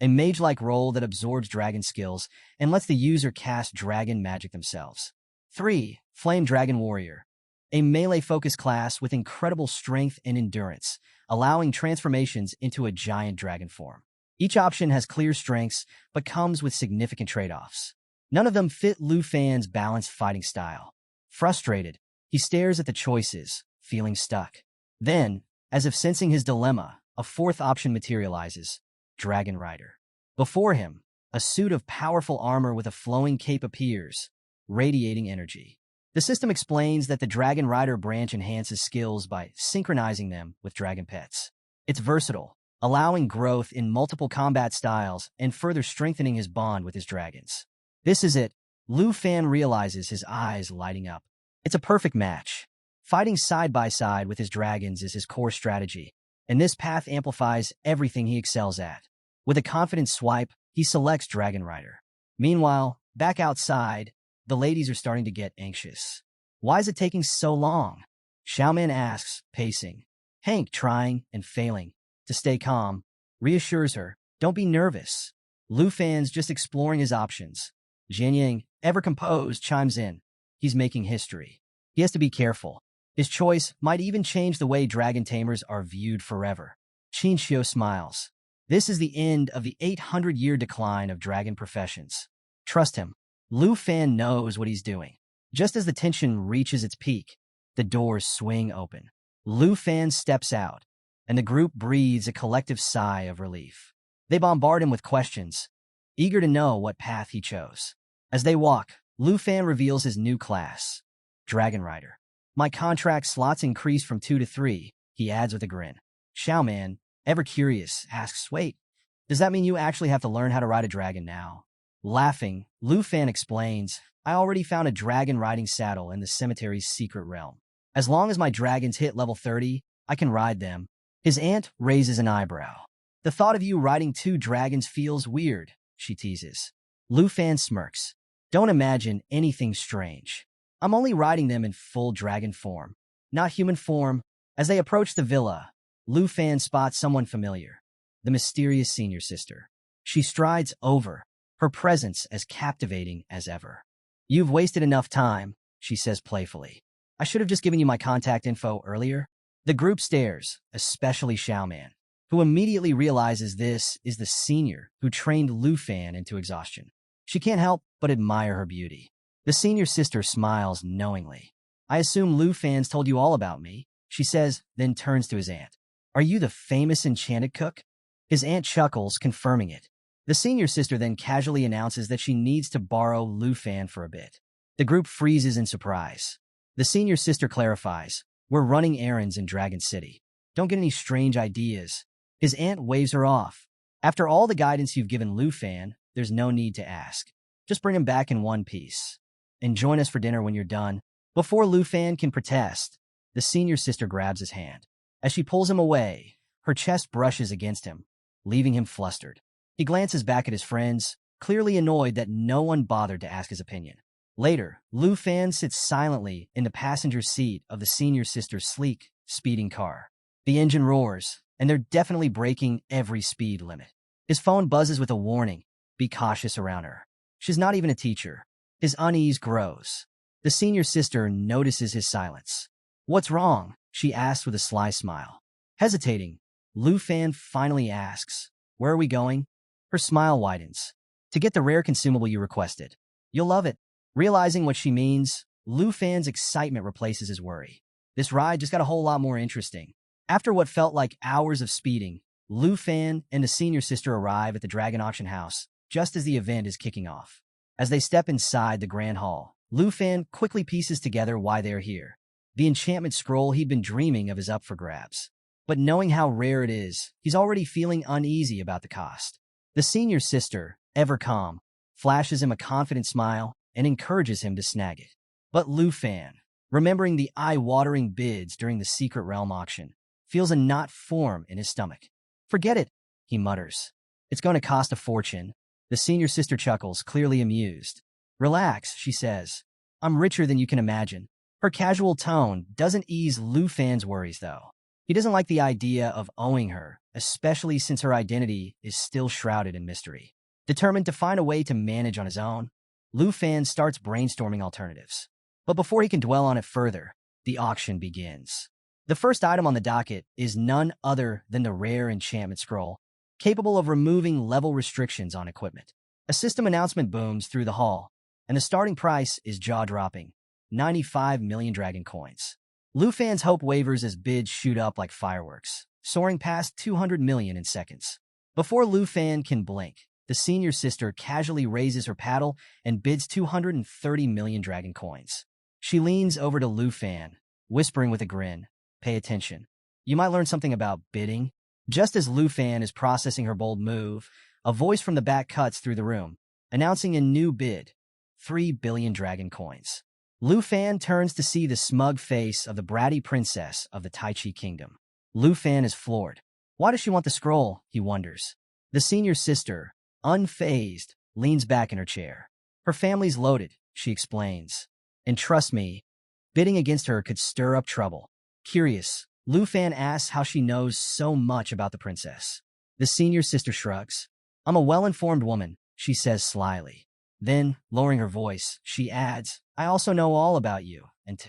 [SPEAKER 1] A mage-like role that absorbs dragon skills and lets the user cast dragon magic themselves. 3. Flame Dragon Warrior. A melee-focused class with incredible strength and endurance, allowing transformations into a giant dragon form. Each option has clear strengths, but comes with significant trade-offs. None of them fit Lu Fan's balanced fighting style. Frustrated, he stares at the choices, feeling stuck. Then, as if sensing his dilemma, a 4th option materializes, Dragon Rider. Before him, a suit of powerful armor with a flowing cape appears, radiating energy. The system explains that the Dragon Rider branch enhances skills by synchronizing them with dragon pets. It's versatile, allowing growth in multiple combat styles and further strengthening his bond with his dragons. This is it, Lu Fan realizes, his eyes lighting up. It's a perfect match. Fighting side by side with his dragons is his core strategy, and this path amplifies everything he excels at. With a confident swipe, he selects Dragon Rider. Meanwhile, back outside, the ladies are starting to get anxious. Why is it taking so long? Xiaoman asks, pacing. Hank, trying and failing to stay calm, reassures her, don't be nervous. Lu Fan's just exploring his options. Jianying, ever composed, chimes in. He's making history. He has to be careful. His choice might even change the way dragon tamers are viewed forever. Qin Xiu smiles. This is the end of the 800-year decline of dragon professions. Trust him. Lu Fan knows what he's doing. Just as the tension reaches its peak, the doors swing open. Lu Fan steps out, and the group breathes a collective sigh of relief. They bombard him with questions, eager to know what path he chose. As they walk, Lu Fan reveals his new class, Dragon Rider. My contract slots increased from 2 to 3, he adds with a grin. Xiaoman, ever curious, asks, wait, does that mean you actually have to learn how to ride a dragon now? Laughing, Lu Fan explains, I already found a dragon riding saddle in the cemetery's secret realm. As long as my dragons hit level 30, I can ride them. His aunt raises an eyebrow. The thought of you riding 2 dragons feels weird, she teases. Lu Fan smirks. Don't imagine anything strange. I'm only riding them in full dragon form, not human form. As they approach the villa, Lu Fan spots someone familiar, the mysterious senior sister. She strides over, her presence as captivating as ever. You've wasted enough time, she says playfully. I should have just given you my contact info earlier. The group stares, especially Xiaoman, who immediately realizes this is the senior who trained Lu Fan into exhaustion. She can't help but admire her beauty. The senior sister smiles knowingly. I assume Lu Fan's told you all about me, she says, then turns to his aunt. Are you the famous enchanted cook? His aunt chuckles, confirming it. The senior sister then casually announces that she needs to borrow Lu Fan for a bit. The group freezes in surprise. The senior sister clarifies, we're running errands in Dragon City. Don't get any strange ideas. His aunt waves her off. After all the guidance you've given Lu Fan, there's no need to ask. Just bring him back in one piece. And join us for dinner when you're done. Before Lu Fan can protest, the senior sister grabs his hand. As she pulls him away, her chest brushes against him, leaving him flustered. He glances back at his friends, clearly annoyed that no one bothered to ask his opinion. Later, Lu Fan sits silently in the passenger seat of the senior sister's sleek, speeding car. The engine roars, and they're definitely breaking every speed limit. His phone buzzes with a warning, be cautious around her. She's not even a teacher. His unease grows. The senior sister notices his silence. What's wrong? She asks with a sly smile. Hesitating, Lu Fan finally asks, where are we going? Her smile widens. To get the rare consumable you requested. You'll love it. Realizing what she means, Lu Fan's excitement replaces his worry. This ride just got a whole lot more interesting. After what felt like hours of speeding, Lu Fan and the senior sister arrive at the Dragon Auction House, just as the event is kicking off. As they step inside the Grand Hall, Lu Fan quickly pieces together why they're here. The enchantment scroll he'd been dreaming of is up for grabs. But knowing how rare it is, he's already feeling uneasy about the cost. The senior sister, ever calm, flashes him a confident smile and encourages him to snag it. But Lu Fan, remembering the eye-watering bids during the Secret Realm auction, feels a knot form in his stomach. Forget it, he mutters. It's going to cost a fortune. The senior sister chuckles, clearly amused. Relax, she says. I'm richer than you can imagine. Her casual tone doesn't ease Lu Fan's worries, though. He doesn't like the idea of owing her, especially since her identity is still shrouded in mystery. Determined to find a way to manage on his own, Lu Fan starts brainstorming alternatives. But before he can dwell on it further, the auction begins. The first item on the docket is none other than the rare enchantment scroll, capable of removing level restrictions on equipment. A system announcement booms through the hall, and the starting price is jaw-dropping, 95 million dragon coins. Lu Fan's hope wavers as bids shoot up like fireworks, soaring past 200 million in seconds. Before Lu Fan can blink, the senior sister casually raises her paddle and bids 230 million dragon coins. She leans over to Lu Fan, whispering with a grin, pay attention. You might learn something about bidding. Just as Lu Fan is processing her bold move, a voice from the back cuts through the room, announcing a new bid, 3 billion dragon coins. Lu Fan turns to see the smug face of the bratty princess of the Tai Chi kingdom. Lu Fan is floored. Why does she want the scroll, he wonders. The senior sister, unfazed, leans back in her chair. Her family's loaded, she explains. And trust me, bidding against her could stir up trouble. Curious, Lu Fan asks how she knows so much about the princess. The senior sister shrugs. I'm a well-informed woman, she says slyly. Then, lowering her voice, she adds, I also know all about you, and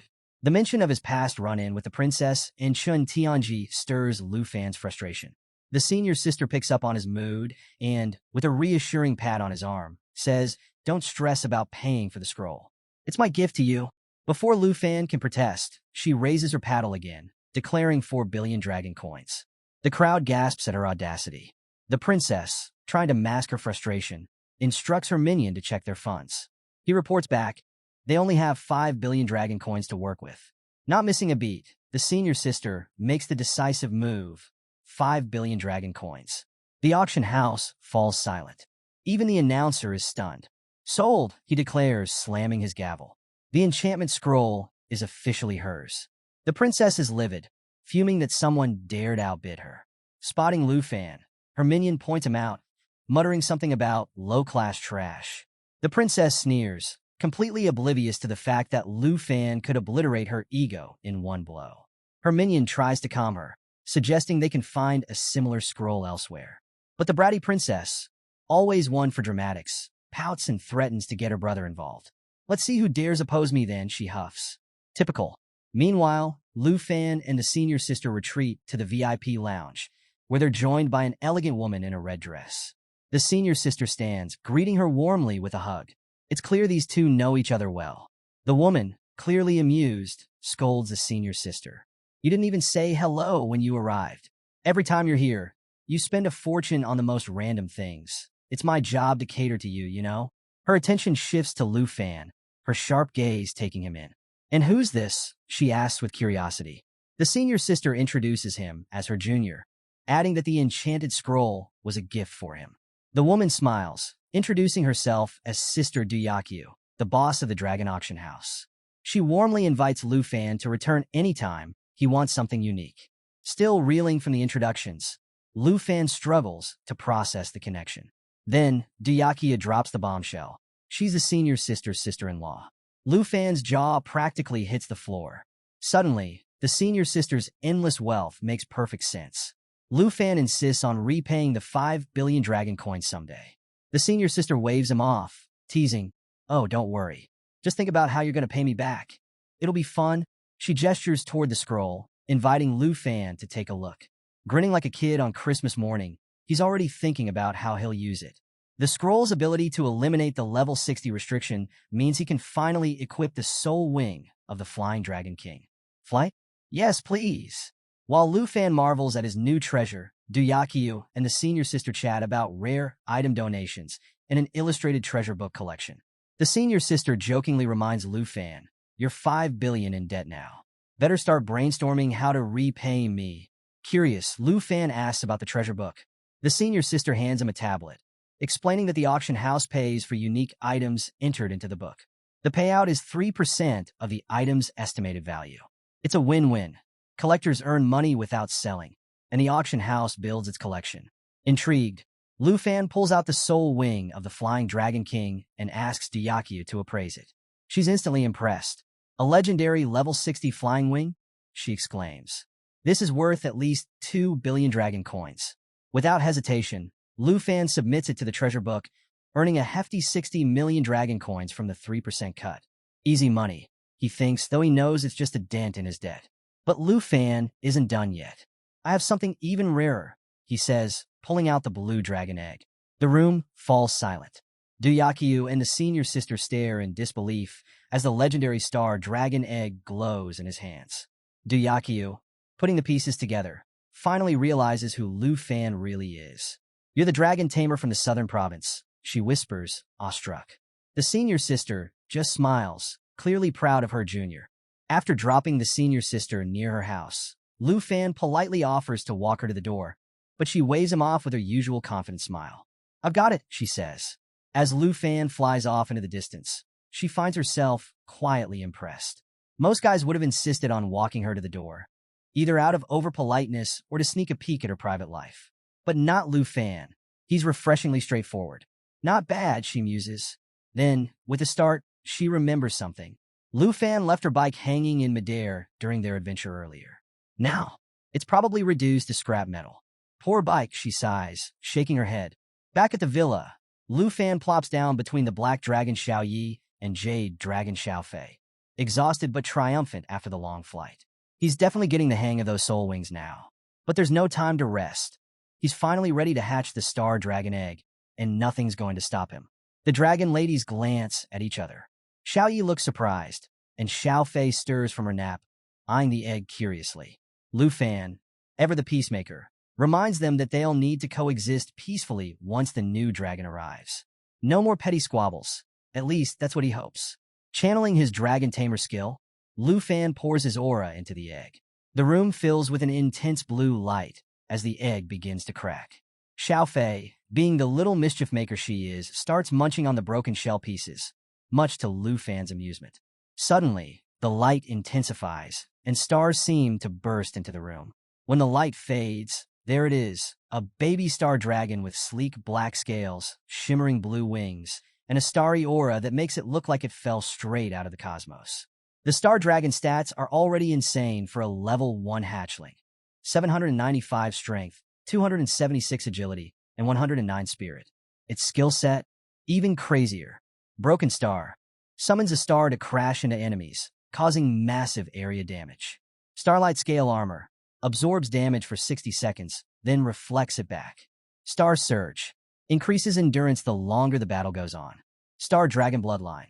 [SPEAKER 1] the mention of his past run-in with the princess in Chun Tianji stirs Lu Fan's frustration. The senior sister picks up on his mood and, with a reassuring pat on his arm, says, don't stress about paying for the scroll. It's my gift to you. Before Lu Fan can protest, she raises her paddle again, declaring 4 billion dragon coins. The crowd gasps at her audacity. The princess, trying to mask her frustration, instructs her minion to check their funds. He reports back, they only have 5 billion dragon coins to work with. Not missing a beat, the senior sister makes the decisive move, 5 billion dragon coins. The auction house falls silent. Even the announcer is stunned. Sold, he declares, slamming his gavel. The enchantment scroll is officially hers. The princess is livid, fuming that someone dared outbid her. Spotting Lu Fan, her minion points him out, muttering something about low-class trash. The princess sneers, completely oblivious to the fact that Lu Fan could obliterate her ego in one blow. Her minion tries to calm her, suggesting they can find a similar scroll elsewhere. But the bratty princess, always one for dramatics, pouts and threatens to get her brother involved. Let's see who dares oppose me then, she huffs. Typical. Meanwhile, Lu Fan and the senior sister retreat to the VIP lounge, where they're joined by an elegant woman in a red dress. The senior sister stands, greeting her warmly with a hug. It's clear these two know each other well. The woman, clearly amused, scolds the senior sister. You didn't even say hello when you arrived. Every time you're here, you spend a fortune on the most random things. It's my job to cater to you, you know? Her attention shifts to Lu Fan, her sharp gaze taking him in. And who's this? She asks with curiosity. The senior sister introduces him as her junior, adding that the enchanted scroll was a gift for him. The woman smiles, introducing herself as Sister Duyakyu, the boss of the Dragon Auction House. She warmly invites Lu Fan to return anytime he wants something unique. Still reeling from the introductions, Lu Fan struggles to process the connection. Then, Duyakyu drops the bombshell. She's the senior sister's sister-in-law. Lu Fan's jaw practically hits the floor. Suddenly, the senior sister's endless wealth makes perfect sense. Lu Fan insists on repaying the 5 billion dragon coins someday. The senior sister waves him off, teasing, oh, don't worry. Just think about how you're going to pay me back. It'll be fun. She gestures toward the scroll, inviting Lu Fan to take a look. Grinning like a kid on Christmas morning, he's already thinking about how he'll use it. The scroll's ability to eliminate the level 60 restriction means he can finally equip the soul wing of the Flying Dragon King. Flight? Yes, please. While Lu Fan marvels at his new treasure, Duyakyu and the senior sister chat about rare item donations and an illustrated treasure book collection. The senior sister jokingly reminds Lu Fan, you're 5 billion in debt now. Better start brainstorming how to repay me. Curious, Lu Fan asks about the treasure book. The senior sister hands him a tablet, explaining that the auction house pays for unique items entered into the book. The payout is 3% of the item's estimated value. It's a win-win. Collectors earn money without selling, and the auction house builds its collection. Intrigued, Lu Fan pulls out the soul wing of the Flying Dragon King and asks Duyakyu to appraise it. She's instantly impressed. A legendary level 60 flying wing? She exclaims. This is worth at least 2 billion dragon coins. Without hesitation, Lu Fan submits it to the treasure book, earning a hefty 60 million dragon coins from the 3% cut. Easy money, he thinks, though he knows it's just a dent in his debt. But Lu Fan isn't done yet. I have something even rarer, he says, pulling out the blue dragon egg. The room falls silent. Duyakyu and the senior sister stare in disbelief as the legendary star dragon egg glows in his hands. Duyakyu, putting the pieces together, finally realizes who Lu Fan really is. You're the dragon tamer from the southern province, she whispers, awestruck. The senior sister just smiles, clearly proud of her junior. After dropping the senior sister near her house, Lu Fan politely offers to walk her to the door, but she waves him off with her usual confident smile. I've got it, she says. As Lu Fan flies off into the distance, she finds herself quietly impressed. Most guys would have insisted on walking her to the door, either out of over-politeness or to sneak a peek at her private life. But not Lu Fan. He's refreshingly straightforward. Not bad, she muses. Then, with a start, she remembers something. Lu Fan left her bike hanging in midair during their adventure earlier. Now, it's probably reduced to scrap metal. Poor bike, she sighs, shaking her head. Back at the villa, Lu Fan plops down between the black dragon Xiao Yi and jade dragon Xiao Fei, exhausted but triumphant after the long flight. He's definitely getting the hang of those soul wings now. But there's no time to rest. He's finally ready to hatch the star dragon egg, and nothing's going to stop him. The dragon ladies glance at each other. Xiao Yi looks surprised, and Xiao Fei stirs from her nap, eyeing the egg curiously. Lu Fan, ever the peacemaker, reminds them that they'll need to coexist peacefully once the new dragon arrives. No more petty squabbles. At least, that's what he hopes. Channeling his dragon tamer skill, Lu Fan pours his aura into the egg. The room fills with an intense blue light as the egg begins to crack. Xiao Fei, being the little mischief maker she is, starts munching on the broken shell pieces, much to Lu Fan's amusement. Suddenly, the light intensifies, and stars seem to burst into the room. When the light fades, there it is, a baby star dragon with sleek black scales, shimmering blue wings, and a starry aura that makes it look like it fell straight out of the cosmos. The star dragon stats are already insane for a level 1 hatchling. 795 strength, 276 agility, and 109 spirit. Its skill set, even crazier. Broken Star summons a star to crash into enemies, causing massive area damage. Starlight Scale Armor absorbs damage for 60 seconds, then reflects it back. Star Surge increases endurance the longer the battle goes on. Star Dragon Bloodline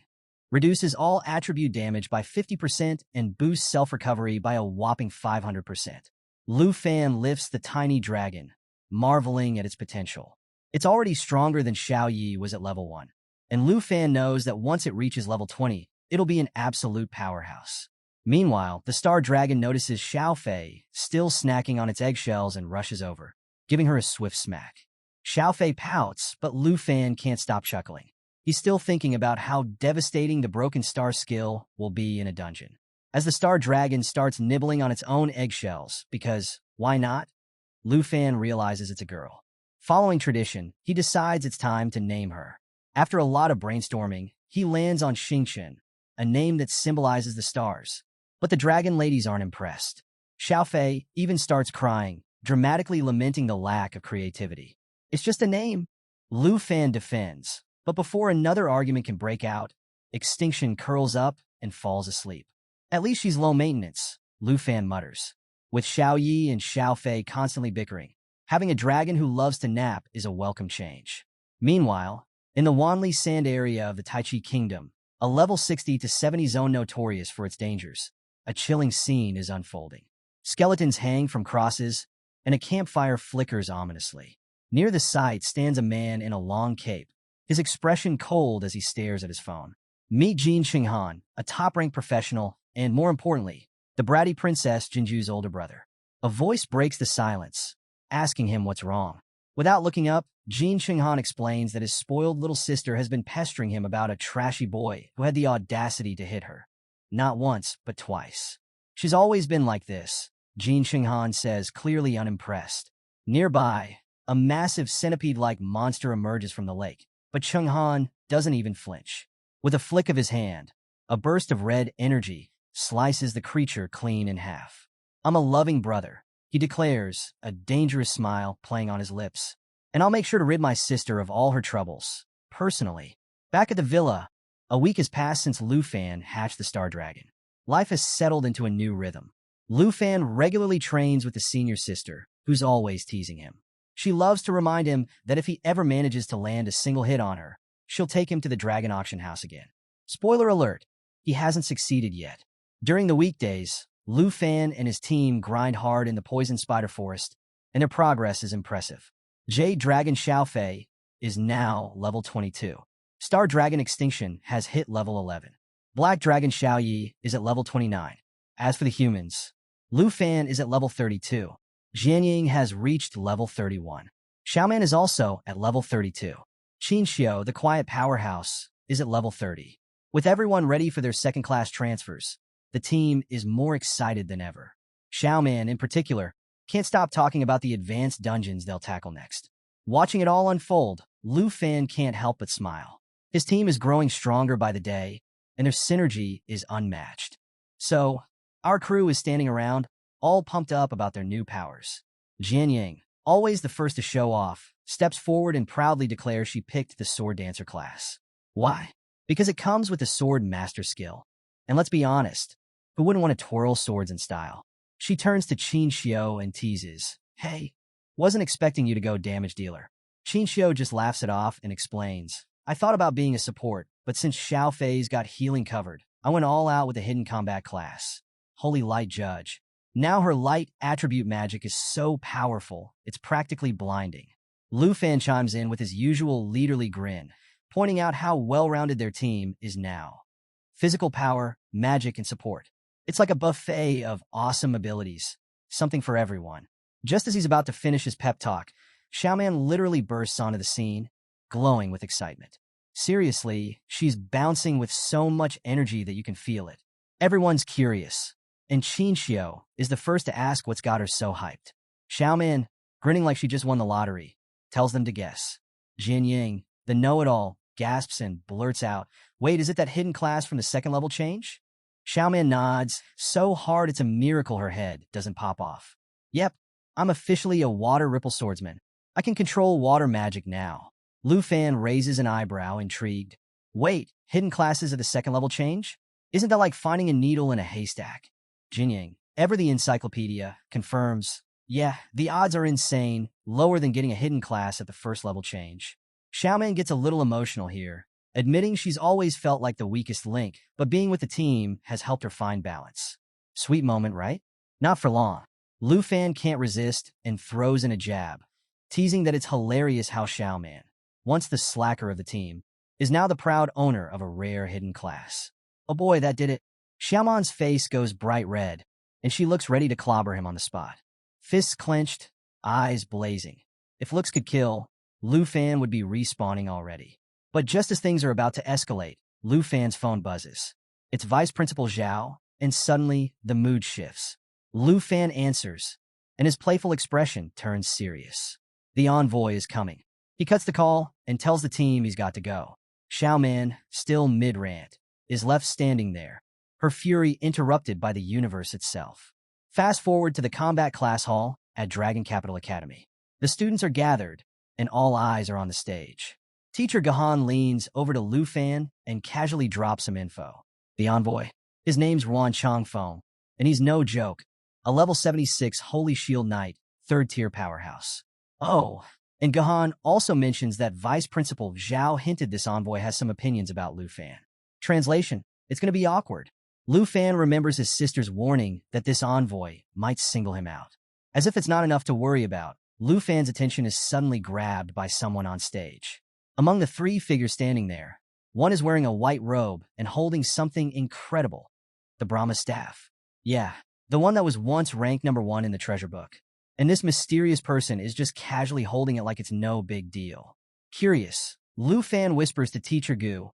[SPEAKER 1] reduces all attribute damage by 50% and boosts self-recovery by a whopping 500%. Lu Fan lifts the tiny dragon, marveling at its potential. It's already stronger than Xiao Yi was at level 1, and Lu Fan knows that once it reaches level 20, it'll be an absolute powerhouse. Meanwhile, the star dragon notices Xiao Fei still snacking on its eggshells and rushes over, giving her a swift smack. Xiao Fei pouts, but Lu Fan can't stop chuckling. He's still thinking about how devastating the broken star skill will be in a dungeon. As the star dragon starts nibbling on its own eggshells, because, why not? Lu Fan realizes it's a girl. Following tradition, he decides it's time to name her. After a lot of brainstorming, he lands on Xingqian, a name that symbolizes the stars. But the dragon ladies aren't impressed. Xiao Fei even starts crying, dramatically lamenting the lack of creativity. It's just a name. Lu Fan defends, but before another argument can break out, Extinction curls up and falls asleep. At least she's low maintenance, Lu Fan mutters. With Xiao Yi and Xiao Fei constantly bickering, having a dragon who loves to nap is a welcome change. Meanwhile, in the Wanli Sand area of the Taichi Kingdom, a level 60 to 70 zone notorious for its dangers, a chilling scene is unfolding. Skeletons hang from crosses, and a campfire flickers ominously. Near the site stands a man in a long cape, his expression cold as he stares at his phone. Meet Jin Xinghan, a top-ranked professional, and more importantly, the bratty princess Jinju's older brother. A voice breaks the silence, asking him what's wrong. Without looking up, Jin Xinghan explains that his spoiled little sister has been pestering him about a trashy boy who had the audacity to hit her. Not once, but twice. She's always been like this, Jin Xinghan says, clearly unimpressed. Nearby, a massive centipede-like monster emerges from the lake, but Xinghan doesn't even flinch. With a flick of his hand, a burst of red energy slices the creature clean in half. I'm a loving brother, he declares, a dangerous smile playing on his lips. And I'll make sure to rid my sister of all her troubles, personally. Back at the villa, a week has passed since Lu Fan hatched the Star Dragon. Life has settled into a new rhythm. Lu Fan regularly trains with the senior sister, who's always teasing him. She loves to remind him that if he ever manages to land a single hit on her, she'll take him to the dragon auction house again. Spoiler alert, he hasn't succeeded yet. During the weekdays, Lu Fan and his team grind hard in the poison spider forest, and their progress is impressive. Jade Dragon Xiao Fei is now level 22. Star Dragon Extinction has hit level 11. Black Dragon Xiao Yi is at level 29. As for the humans, Lu Fan is at level 32. Jianying has reached level 31. Xiaoman is also at level 32. Qin Xiao, the quiet powerhouse, is at level 30. With everyone ready for their second-class transfers, the team is more excited than ever. Xiaoman, in particular, can't stop talking about the advanced dungeons they'll tackle next. Watching it all unfold, Lu Fan can't help but smile. His team is growing stronger by the day, and their synergy is unmatched. So, our crew is standing around, all pumped up about their new powers. Jian Yang, always the first to show off, steps forward and proudly declares she picked the sword dancer class. Why? Because it comes with the sword master skill. And let's be honest, who wouldn't want to twirl swords in style? She turns to Qin Xiao and teases, "Hey, wasn't expecting you to go damage dealer." Qin Xiao just laughs it off and explains, "I thought about being a support, but since Xiao Fei's got healing covered, I went all out with the hidden combat class. Holy Light Judge. Now her light attribute magic is so powerful, it's practically blinding." Lu Fan chimes in with his usual leaderly grin, pointing out how well-rounded their team is now. Physical power, magic, and support. It's like a buffet of awesome abilities, something for everyone. Just as he's about to finish his pep talk, Xiaoman literally bursts onto the scene, glowing with excitement. Seriously, she's bouncing with so much energy that you can feel it. Everyone's curious, and Qin Xiao is the first to ask what's got her so hyped. Xiaoman, grinning like she just won the lottery, tells them to guess. Jian Yang, the know-it-all, gasps and blurts out, "Wait, is it that hidden class from the second level change?" Xiaoman nods, so hard it's a miracle her head doesn't pop off. "Yep, I'm officially a water ripple swordsman. I can control water magic now." Lu Fan raises an eyebrow, intrigued. "Wait, hidden classes of the second level change? Isn't that like finding a needle in a haystack?" Jin Yang, ever the encyclopedia, confirms, "Yeah, the odds are insane, lower than getting a hidden class at the first level change." Xiaoman gets a little emotional here, admitting she's always felt like the weakest link, but being with the team has helped her find balance. Sweet moment, right? Not for long. Lu Fan can't resist and throws in a jab, teasing that it's hilarious how Xiaoman, once the slacker of the team, is now the proud owner of a rare hidden class. Oh boy, that did it. Xiaoman's face goes bright red, and she looks ready to clobber him on the spot. Fists clenched, eyes blazing. If looks could kill, Lu Fan would be respawning already. But just as things are about to escalate, Lu Fan's phone buzzes. It's Vice Principal Zhao, and suddenly the mood shifts. Lu Fan answers, and his playful expression turns serious. The envoy is coming. He cuts the call and tells the team he's got to go. Xiaoman, still mid-rant, is left standing there, her fury interrupted by the universe itself. Fast forward to the combat class hall at Dragon Capital Academy. The students are gathered, and all eyes are on the stage. Teacher Gahan leans over to Lu Fan and casually drops some info. The envoy. His name's Ruan Changfeng, and he's no joke. A level 76 Holy Shield Knight, 3rd-tier powerhouse. Oh, and Gahan also mentions that Vice Principal Zhao hinted this envoy has some opinions about Lu Fan. Translation, it's going to be awkward. Lu Fan remembers his sister's warning that this envoy might single him out. As if it's not enough to worry about, Lu Fan's attention is suddenly grabbed by someone on stage. Among the three figures standing there, one is wearing a white robe and holding something incredible. The Brahma staff. Yeah, the one that was once ranked #1 in the treasure book. And this mysterious person is just casually holding it like it's no big deal. Curious, Lu Fan whispers to Teacher Gu,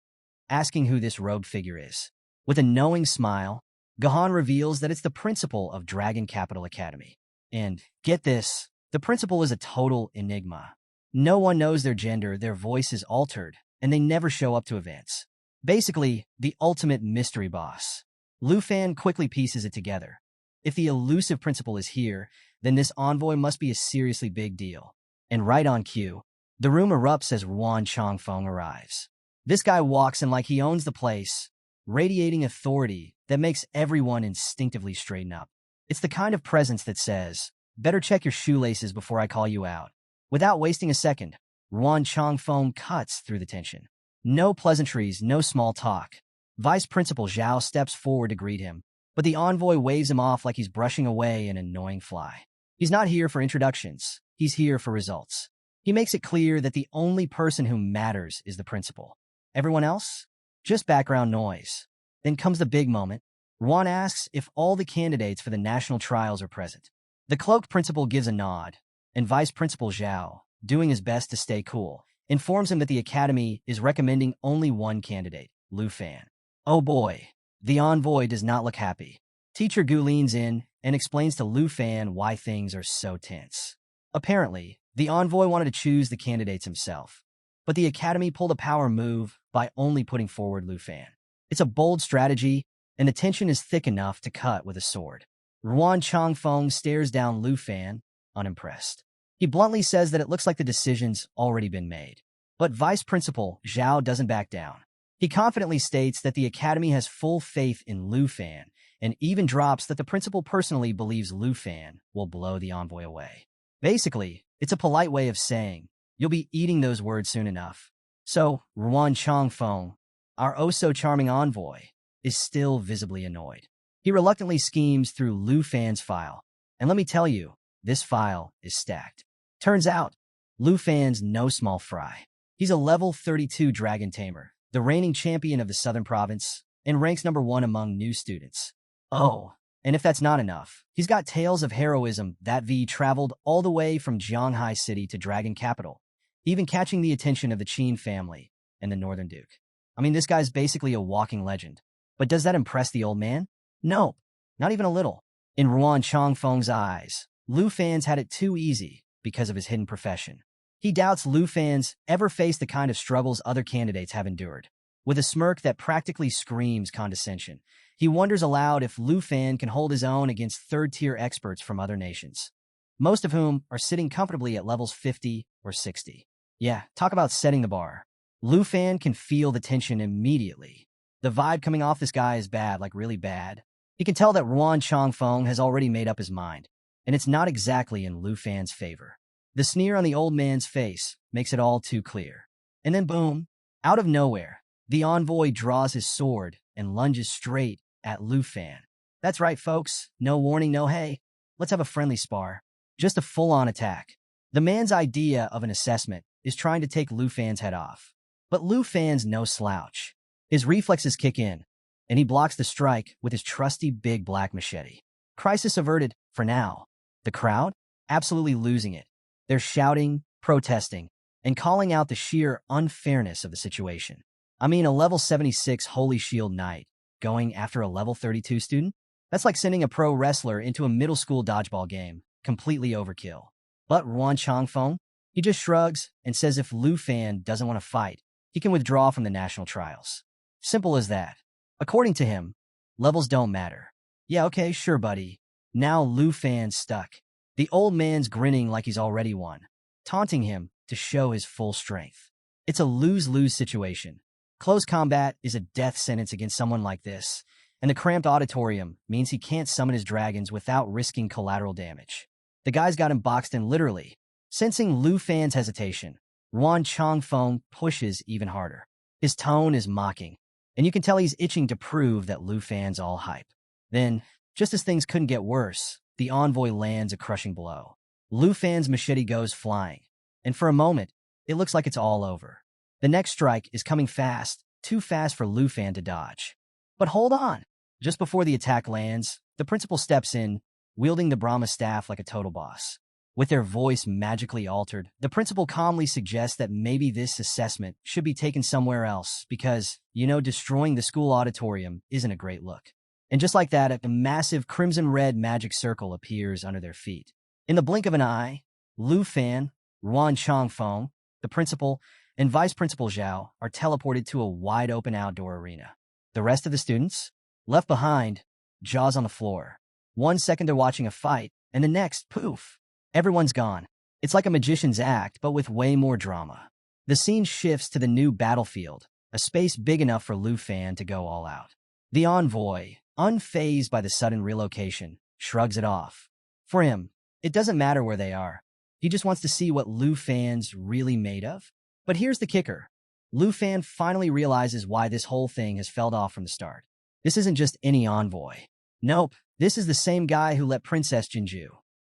[SPEAKER 1] asking who this robed figure is. With a knowing smile, Gahan reveals that it's the principal of Dragon Capital Academy. And, get this, the principal is a total enigma. No one knows their gender, their voice is altered, and they never show up to events. Basically, the ultimate mystery boss. Lu Fan quickly pieces it together. If the elusive principal is here, then this envoy must be a seriously big deal. And right on cue, the room erupts as Ruan Changfeng arrives. This guy walks in like he owns the place, radiating authority that makes everyone instinctively straighten up. It's the kind of presence that says, "Better check your shoelaces before I call you out." Without wasting a second, Ruan Changfeng cuts through the tension. No pleasantries, no small talk. Vice Principal Zhao steps forward to greet him, but the envoy waves him off like he's brushing away an annoying fly. He's not here for introductions. He's here for results. He makes it clear that the only person who matters is the principal. Everyone else? Just background noise. Then comes the big moment. Ruan asks if all the candidates for the national trials are present. The cloaked principal gives a nod, and Vice Principal Zhao, doing his best to stay cool, informs him that the academy is recommending only one candidate, Lu Fan. Oh boy, the envoy does not look happy. Teacher Gu leans in and explains to Lu Fan why things are so tense. Apparently, the envoy wanted to choose the candidates himself, but the academy pulled a power move by only putting forward Lu Fan. It's a bold strategy, and the tension is thick enough to cut with a sword. Ruan Changfeng stares down Lu Fan, unimpressed. He bluntly says that it looks like the decision's already been made. But Vice Principal Zhao doesn't back down. He confidently states that the academy has full faith in Lu Fan, and even drops that the principal personally believes Lu Fan will blow the envoy away. Basically, it's a polite way of saying, you'll be eating those words soon enough. So, Ruan Changfeng, our oh-so-charming envoy, is still visibly annoyed. He reluctantly schemes through Lu Fan's file, and let me tell you, this file is stacked. Turns out, Lu Fan's no small fry. He's a level 32 Dragon Tamer, the reigning champion of the Southern Province, and ranks number 1 among new students. Oh, and if that's not enough, he's got tales of heroism that V traveled all the way from Jianghai City to Dragon Capital, even catching the attention of the Qin family and the Northern Duke. I mean, this guy's basically a walking legend. But does that impress the old man? No, not even a little. In Ruan Changfeng's eyes, Lu Fan's had it too easy because of his hidden profession. He doubts Lu Fan's ever faced the kind of struggles other candidates have endured. With a smirk that practically screams condescension, he wonders aloud if Lu Fan can hold his own against third-tier experts from other nations, most of whom are sitting comfortably at levels 50 or 60. Yeah, talk about setting the bar. Lu Fan can feel the tension immediately. The vibe coming off this guy is bad, like really bad. He can tell that Ruan Changfeng has already made up his mind, and it's not exactly in Lu Fan's favor. The sneer on the old man's face makes it all too clear. And then boom, out of nowhere, the envoy draws his sword and lunges straight at Lu Fan. That's right, folks. No warning, no hey. Let's have a friendly spar. Just a full-on attack. The man's idea of an assessment is trying to take Lu Fan's head off. But Lu Fan's no slouch. His reflexes kick in, and he blocks the strike with his trusty big black machete. Crisis averted, for now. The crowd? Absolutely losing it. They're shouting, protesting, and calling out the sheer unfairness of the situation. I mean, a level 76 Holy Shield Knight going after a level 32 student? That's like sending a pro wrestler into a middle school dodgeball game. Completely overkill. But Ruan Changfeng? He just shrugs and says if Lu Fan doesn't want to fight, he can withdraw from the national trials. Simple as that. According to him, levels don't matter. Yeah, okay, sure, buddy. Now Lu Fan's stuck. The old man's grinning like he's already won, taunting him to show his full strength. It's a lose-lose situation. Close combat is a death sentence against someone like this, and the cramped auditorium means he can't summon his dragons without risking collateral damage. The guy's got him boxed in literally. Sensing Lu Fan's hesitation, Ruan Changfeng pushes even harder. His tone is mocking, and you can tell he's itching to prove that Lu Fan's all hype. Then, just as things couldn't get worse, the envoy lands a crushing blow. Lu Fan's machete goes flying, and for a moment, it looks like it's all over. The next strike is coming fast, too fast for Lu Fan to dodge. But hold on. Just before the attack lands, the principal steps in, wielding the Brahma staff like a total boss. With their voice magically altered, the principal calmly suggests that maybe this assessment should be taken somewhere else because, destroying the school auditorium isn't a great look. And just like that, a massive crimson-red magic circle appears under their feet. In the blink of an eye, Lu Fan, Ruan Changfeng, the principal, and Vice Principal Zhao are teleported to a wide-open outdoor arena. The rest of the students? Left behind, jaws on the floor. 1 second they're watching a fight, and the next, poof, everyone's gone. It's like a magician's act, but with way more drama. The scene shifts to the new battlefield, a space big enough for Lu Fan to go all out. The envoy, unfazed by the sudden relocation, shrugs it off. For him, it doesn't matter where they are. He just wants to see what Lu Fan's really made of. But here's the kicker. Lu Fan finally realizes why this whole thing has felled off from the start. This isn't just any envoy. Nope, this is the same guy who let Princess Jinju,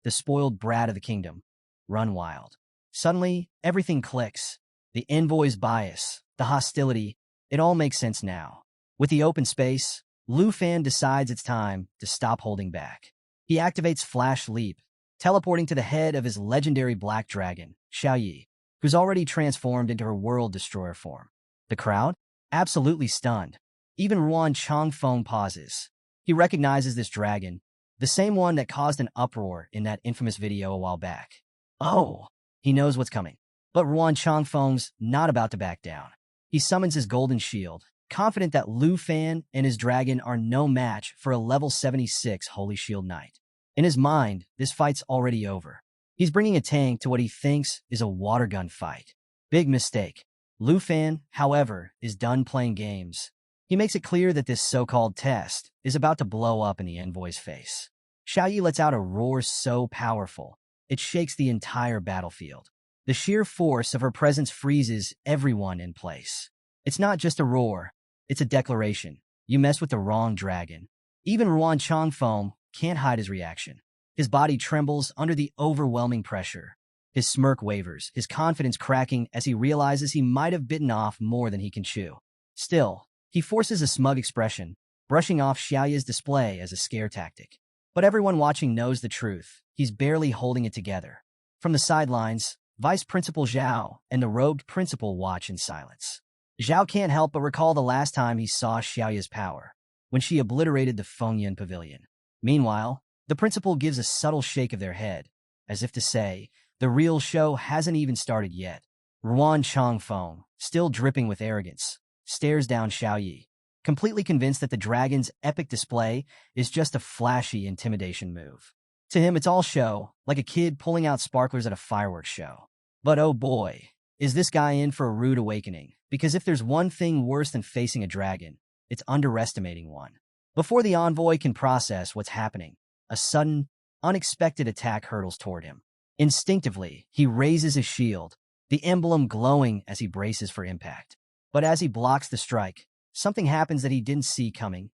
[SPEAKER 1] the spoiled brat of the kingdom, run wild. Suddenly, everything clicks. The envoy's bias, the hostility, it all makes sense now. With the open space, Lu Fan decides it's time to stop holding back. He activates Flash Leap, teleporting to the head of his legendary black dragon, Xiaoyi, who's already transformed into her world destroyer form. The crowd? Absolutely stunned. Even Ruan Changfeng pauses. He recognizes this dragon, the same one that caused an uproar in that infamous video a while back. Oh, he knows what's coming. But Ruan Changfeng's not about to back down. He summons his golden shield, confident that Lu Fan and his dragon are no match for a level 76 Holy Shield Knight. In his mind, this fight's already over. He's bringing a tank to what he thinks is a water gun fight. Big mistake. Lu Fan, however, is done playing games. He makes it clear that this so-called test is about to blow up in the envoy's face. Xiao Yi lets out a roar so powerful, it shakes the entire battlefield. The sheer force of her presence freezes everyone in place. It's not just a roar, it's a declaration. You mess with the wrong dragon. Even Ruan Changfeng can't hide his reaction. His body trembles under the overwhelming pressure. His smirk wavers, his confidence cracking as he realizes he might have bitten off more than he can chew. Still, he forces a smug expression, brushing off Xiaoya's display as a scare tactic. But everyone watching knows the truth. He's barely holding it together. From the sidelines, Vice Principal Zhao and the robed principal watch in silence. Zhao can't help but recall the last time he saw Xiaoya's power, when she obliterated the Fengyan Pavilion. Meanwhile, the principal gives a subtle shake of their head, as if to say, the real show hasn't even started yet. Ruan Changfeng, still dripping with arrogance, stares down Xiao Yi, completely convinced that the dragon's epic display is just a flashy intimidation move. To him, it's all show, like a kid pulling out sparklers at a fireworks show. But oh boy, is this guy in for a rude awakening, because if there's one thing worse than facing a dragon, it's underestimating one. Before the envoy can process what's happening, a sudden, unexpected attack hurtles toward him. Instinctively, he raises his shield, the emblem glowing as he braces for impact. But as he blocks the strike, something happens that he didn't see coming.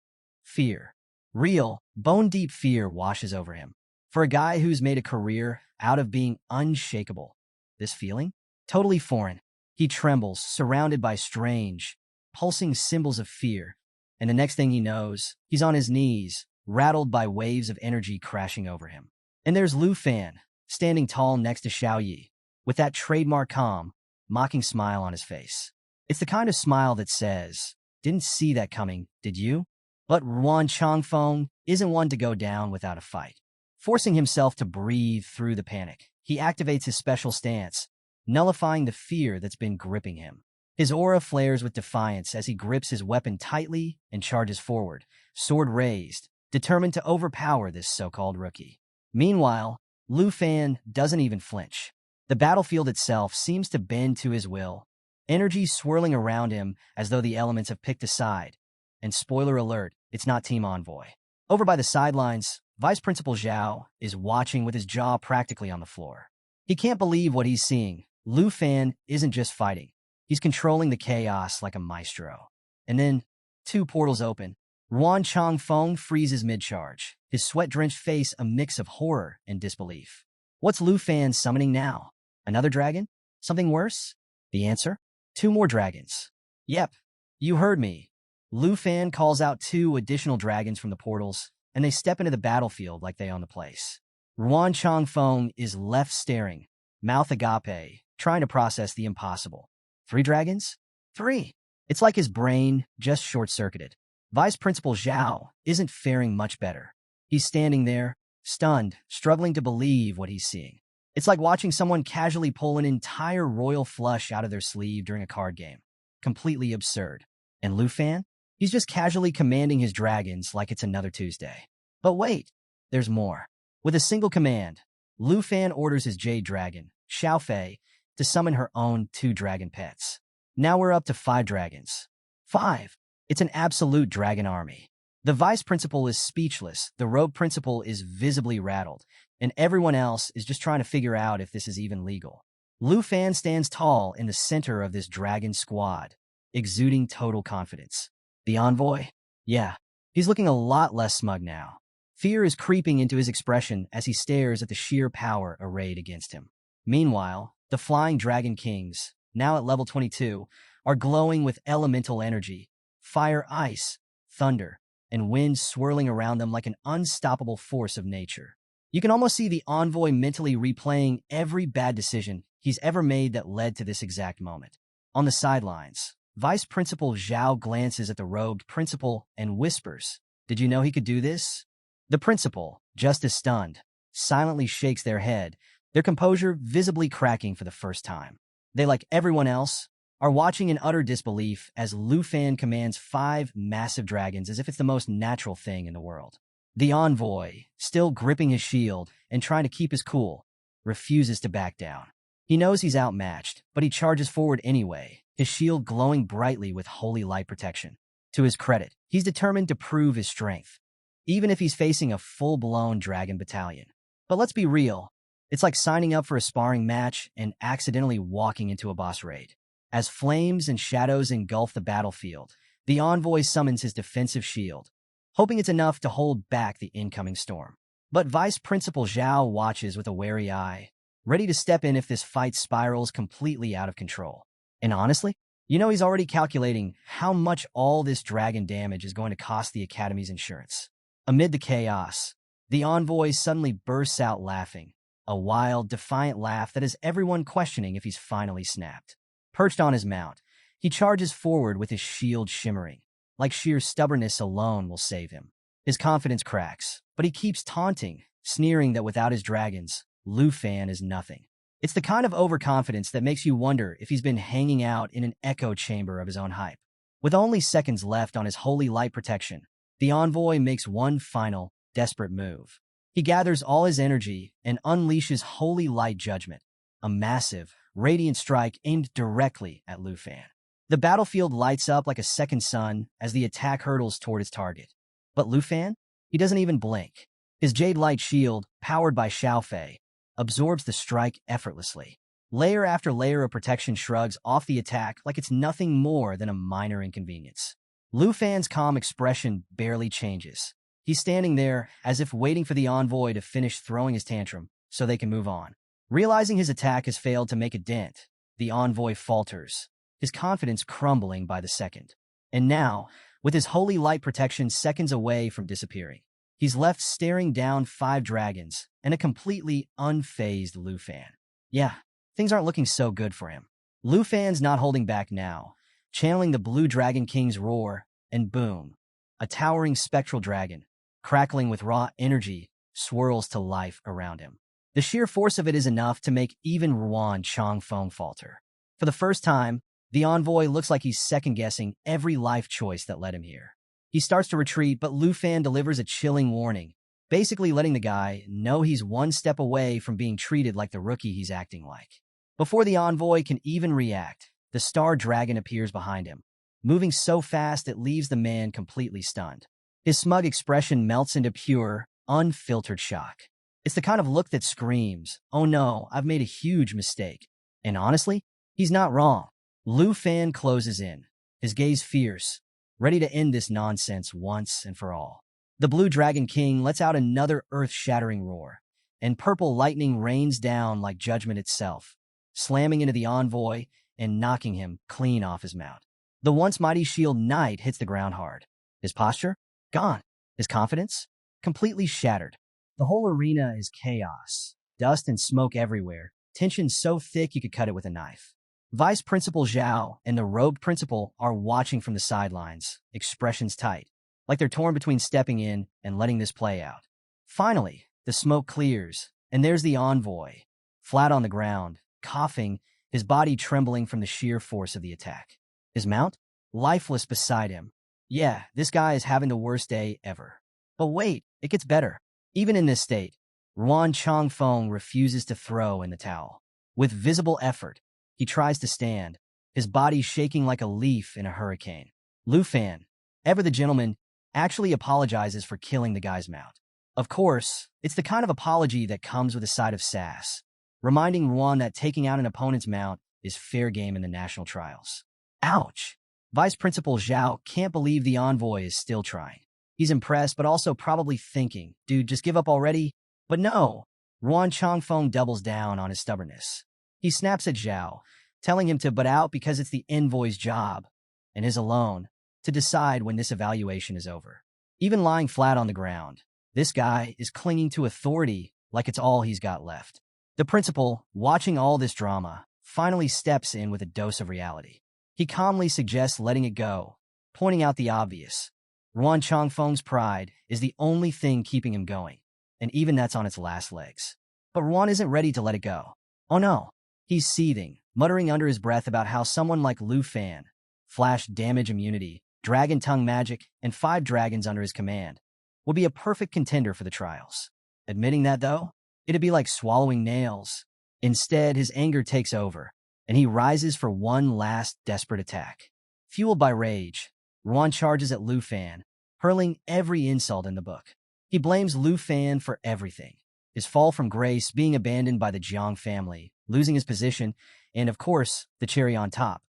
[SPEAKER 1] Fear. Real, bone-deep fear washes over him. For a guy who's made a career out of being unshakable, this feeling? Totally foreign. He trembles, surrounded by strange, pulsing symbols of fear. And the next thing he knows, he's on his knees, rattled by waves of energy crashing over him. And there's Lu Fan, standing tall next to Xiao Yi, with that trademark calm, mocking smile on his face. It's the kind of smile that says, "Didn't see that coming, did you?" But Ruan Changfeng isn't one to go down without a fight. Forcing himself to breathe through the panic, he activates his special stance, nullifying the fear that's been gripping him. His aura flares with defiance as he grips his weapon tightly and charges forward, sword raised, determined to overpower this so-called rookie. Meanwhile, Lu Fan doesn't even flinch. The battlefield itself seems to bend to his will, energy swirling around him as though the elements have picked a side. And spoiler alert, it's not Team Envoy. Over by the sidelines, Vice Principal Zhao is watching with his jaw practically on the floor. He can't believe what he's seeing. Lu Fan isn't just fighting. He's controlling the chaos like a maestro. And then, two portals open. Ruan Changfeng freezes mid-charge, his sweat-drenched face a mix of horror and disbelief. What's Lu Fan summoning now? Another dragon? Something worse? The answer? 2 more dragons. Yep, you heard me. Lu Fan calls out 2 additional dragons from the portals, and they step into the battlefield like they own the place. Ruan Changfeng is left staring, mouth agape, trying to process the impossible. 3 dragons? 3. It's like his brain just short-circuited. Vice Principal Zhao isn't faring much better. He's standing there, stunned, struggling to believe what he's seeing. It's like watching someone casually pull an entire royal flush out of their sleeve during a card game. Completely absurd. And Lu Fan? He's just casually commanding his dragons like it's another Tuesday. But wait, there's more. With a single command, Lu Fan orders his jade dragon, Xiaofei, to summon her own 2 dragon pets. Now we're up to 5 dragons. 5. It's an absolute dragon army. The vice principal is speechless, the rogue principal is visibly rattled, and everyone else is just trying to figure out if this is even legal. Lu Fan stands tall in the center of this dragon squad, exuding total confidence. The envoy? Yeah, he's looking a lot less smug now. Fear is creeping into his expression as he stares at the sheer power arrayed against him. Meanwhile, the flying dragon kings, now at level 22, are glowing with elemental energy, fire, ice, thunder, and wind swirling around them like an unstoppable force of nature. You can almost see the envoy mentally replaying every bad decision he's ever made that led to this exact moment. On the sidelines, Vice Principal Zhao glances at the robed principal and whispers, "Did you know he could do this?" The principal, just as stunned, silently shakes their head, their composure visibly cracking for the first time. They, like everyone else, are watching in utter disbelief as Lu Fan commands 5 massive dragons as if it's the most natural thing in the world. The envoy, still gripping his shield and trying to keep his cool, refuses to back down. He knows he's outmatched, but he charges forward anyway, his shield glowing brightly with holy light protection. To his credit, he's determined to prove his strength, even if he's facing a full-blown dragon battalion. But let's be real, it's like signing up for a sparring match and accidentally walking into a boss raid. As flames and shadows engulf the battlefield, the envoy summons his defensive shield, hoping it's enough to hold back the incoming storm. But Vice Principal Zhao watches with a wary eye, ready to step in if this fight spirals completely out of control. And honestly, he's already calculating how much all this dragon damage is going to cost the Academy's insurance. Amid the chaos, the envoy suddenly bursts out laughing, a wild, defiant laugh that has everyone questioning if he's finally snapped. Perched on his mount, he charges forward with his shield shimmering, like sheer stubbornness alone will save him. His confidence cracks, but he keeps taunting, sneering that without his dragons, Lu Fan is nothing. It's the kind of overconfidence that makes you wonder if he's been hanging out in an echo chamber of his own hype. With only seconds left on his holy light protection, the envoy makes one final, desperate move. He gathers all his energy and unleashes holy light judgment, a massive, radiant strike aimed directly at Lu Fan. The battlefield lights up like a second sun as the attack hurtles toward its target. But Lu Fan? He doesn't even blink. His jade light shield, powered by Xiaofei, absorbs the strike effortlessly. Layer after layer of protection shrugs off the attack like it's nothing more than a minor inconvenience. Lu Fan's calm expression barely changes. He's standing there as if waiting for the envoy to finish throwing his tantrum so they can move on. Realizing his attack has failed to make a dent, the envoy falters, his confidence crumbling by the second. And now, with his holy light protection seconds away from disappearing, he's left staring down 5 dragons and a completely unfazed Lu Fan. Yeah, things aren't looking so good for him. Lu Fan's not holding back now, channeling the Blue Dragon King's roar, and boom, a towering spectral dragon, crackling with raw energy, swirls to life around him. The sheer force of it is enough to make even Ruan Changfeng falter. For the first time, the envoy looks like he's second-guessing every life choice that led him here. He starts to retreat, but Lu Fan delivers a chilling warning, basically letting the guy know he's one step away from being treated like the rookie he's acting like. Before the envoy can even react, the star dragon appears behind him, moving so fast it leaves the man completely stunned. His smug expression melts into pure, unfiltered shock. It's the kind of look that screams, "Oh no, I've made a huge mistake." And honestly, he's not wrong. Lu Fan closes in, his gaze fierce, ready to end this nonsense once and for all. The Blue Dragon King lets out another earth-shattering roar, and purple lightning rains down like judgment itself, slamming into the envoy and knocking him clean off his mount. The once mighty shield knight hits the ground hard. His posture? Gone. His confidence? Completely shattered. The whole arena is chaos, dust and smoke everywhere, tension so thick you could cut it with a knife. Vice Principal Zhao and the robed principal are watching from the sidelines, expressions tight, like they're torn between stepping in and letting this play out. Finally, the smoke clears, and there's the envoy, flat on the ground, coughing, his body trembling from the sheer force of the attack. His mount? Lifeless beside him. Yeah, this guy is having the worst day ever. But wait, it gets better. Even in this state, Ruan Changfeng refuses to throw in the towel. With visible effort, he tries to stand, his body shaking like a leaf in a hurricane. Lu Fan, ever the gentleman, actually apologizes for killing the guy's mount. Of course, it's the kind of apology that comes with a side of sass, reminding Ruan that taking out an opponent's mount is fair game in the national trials. Ouch! Vice Principal Zhao can't believe the envoy is still trying. He's impressed, but also probably thinking, dude, just give up already? But no, Ruan Changfeng doubles down on his stubbornness. He snaps at Zhao, telling him to butt out because it's the envoy's job, and his alone, to decide when this evaluation is over. Even lying flat on the ground, this guy is clinging to authority like it's all he's got left. The principal, watching all this drama, finally steps in with a dose of reality. He calmly suggests letting it go, pointing out the obvious. Ruan Changfeng's pride is the only thing keeping him going, and even that's on its last legs. But Ruan isn't ready to let it go. Oh no. He's seething, muttering under his breath about how someone like Lu Fan, flash damage immunity, dragon tongue magic, and 5 dragons under his command, would be a perfect contender for the trials. Admitting that, though, it'd be like swallowing nails. Instead, his anger takes over, and he rises for one last desperate attack. Fueled by rage, Ruan charges at Lu Fan, hurling every insult in the book. He blames Lu Fan for everything. His fall from grace, being abandoned by the Jiang family, losing his position, and of course, the cherry on top,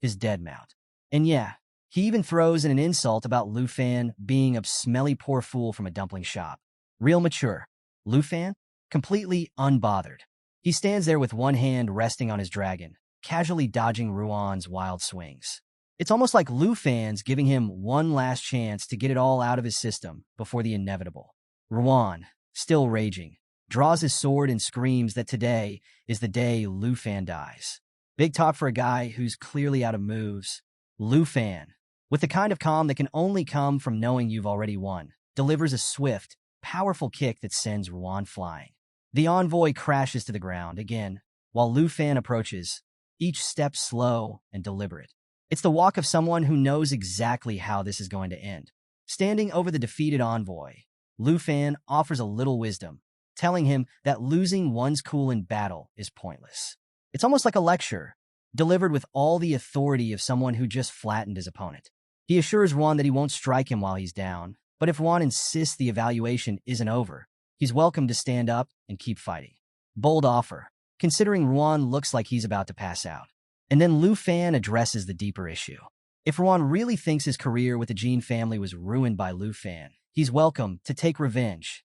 [SPEAKER 1] his dead mount. And yeah, he even throws in an insult about Lu Fan being a smelly poor fool from a dumpling shop. Real mature. Lu Fan? Completely unbothered. He stands there with one hand resting on his dragon, casually dodging Ruan's wild swings. It's almost like Lu Fan's giving him one last chance to get it all out of his system before the inevitable. Ruan, still raging, draws his sword and screams that today is the day Lu Fan dies. Big talk for a guy who's clearly out of moves. Lu Fan, with the kind of calm that can only come from knowing you've already won, delivers a swift, powerful kick that sends Ruan flying. The envoy crashes to the ground again, while Lu Fan approaches, each step slow and deliberate. It's the walk of someone who knows exactly how this is going to end. Standing over the defeated envoy, Lu Fan offers a little wisdom, telling him that losing one's cool in battle is pointless. It's almost like a lecture, delivered with all the authority of someone who just flattened his opponent. He assures Ruan that he won't strike him while he's down, but if Ruan insists the evaluation isn't over, he's welcome to stand up and keep fighting. Bold offer, considering Ruan looks like he's about to pass out. And then Lu Fan addresses the deeper issue. If Ruan really thinks his career with the Jin family was ruined by Lu Fan, he's welcome to take revenge.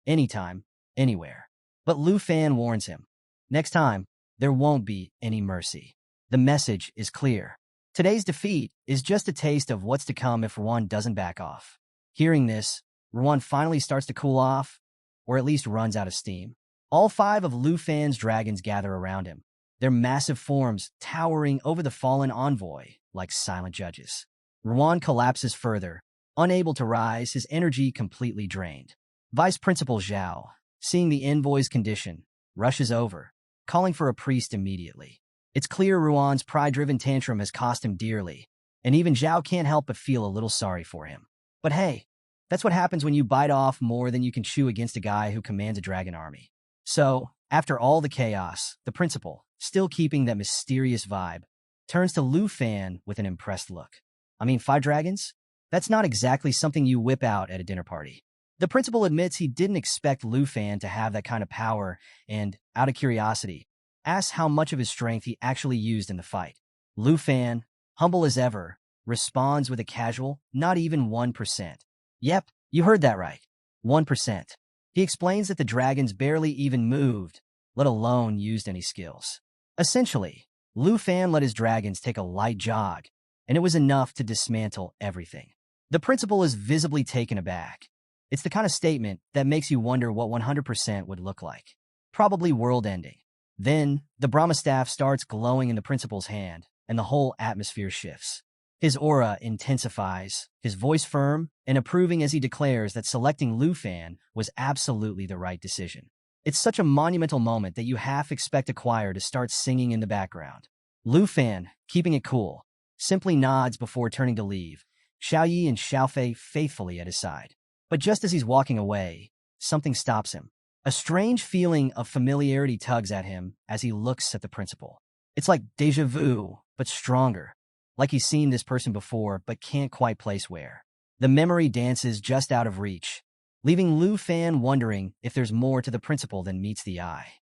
[SPEAKER 1] Anytime, anywhere. But Lu Fan warns him. Next time, there won't be any mercy. The message is clear. Today's defeat is just a taste of what's to come if Ruan doesn't back off. Hearing this, Ruan finally starts to cool off, or at least runs out of steam. All 5 of Lu Fan's dragons gather around him, their massive forms towering over the fallen envoy like silent judges. Ruan collapses further, unable to rise, his energy completely drained. Vice Principal Zhao, seeing the envoy's condition, rushes over, calling for a priest immediately. It's clear Ruan's pride-driven tantrum has cost him dearly, and even Zhao can't help but feel a little sorry for him. But hey, that's what happens when you bite off more than you can chew against a guy who commands a dragon army. So, after all the chaos, the principal, still keeping that mysterious vibe, turns to Lu Fan with an impressed look. I mean, 5 dragons? That's not exactly something you whip out at a dinner party. The principal admits he didn't expect Lu Fan to have that kind of power and, out of curiosity, asks how much of his strength he actually used in the fight. Lu Fan, humble as ever, responds with a casual, not even 1%. Yep, you heard that right. 1%. He explains that the dragons barely even moved, let alone used any skills. Essentially, Lu Fan let his dragons take a light jog, and it was enough to dismantle everything. The principal is visibly taken aback. It's the kind of statement that makes you wonder what 100% would look like. Probably world-ending. Then, the Brahma staff starts glowing in the principal's hand, and the whole atmosphere shifts. His aura intensifies, his voice firm and approving as he declares that selecting Lu Fan was absolutely the right decision. It's such a monumental moment that you half expect a choir to start singing in the background. Lu Fan, keeping it cool, simply nods before turning to leave, Xiaoyi and Xiaofei faithfully at his side. But just as he's walking away, something stops him. A strange feeling of familiarity tugs at him as he looks at the principal. It's like déjà vu, but stronger. Like he's seen this person before, but can't quite place where. The memory dances just out of reach, leaving Lu Fan wondering if there's more to the principal than meets the eye.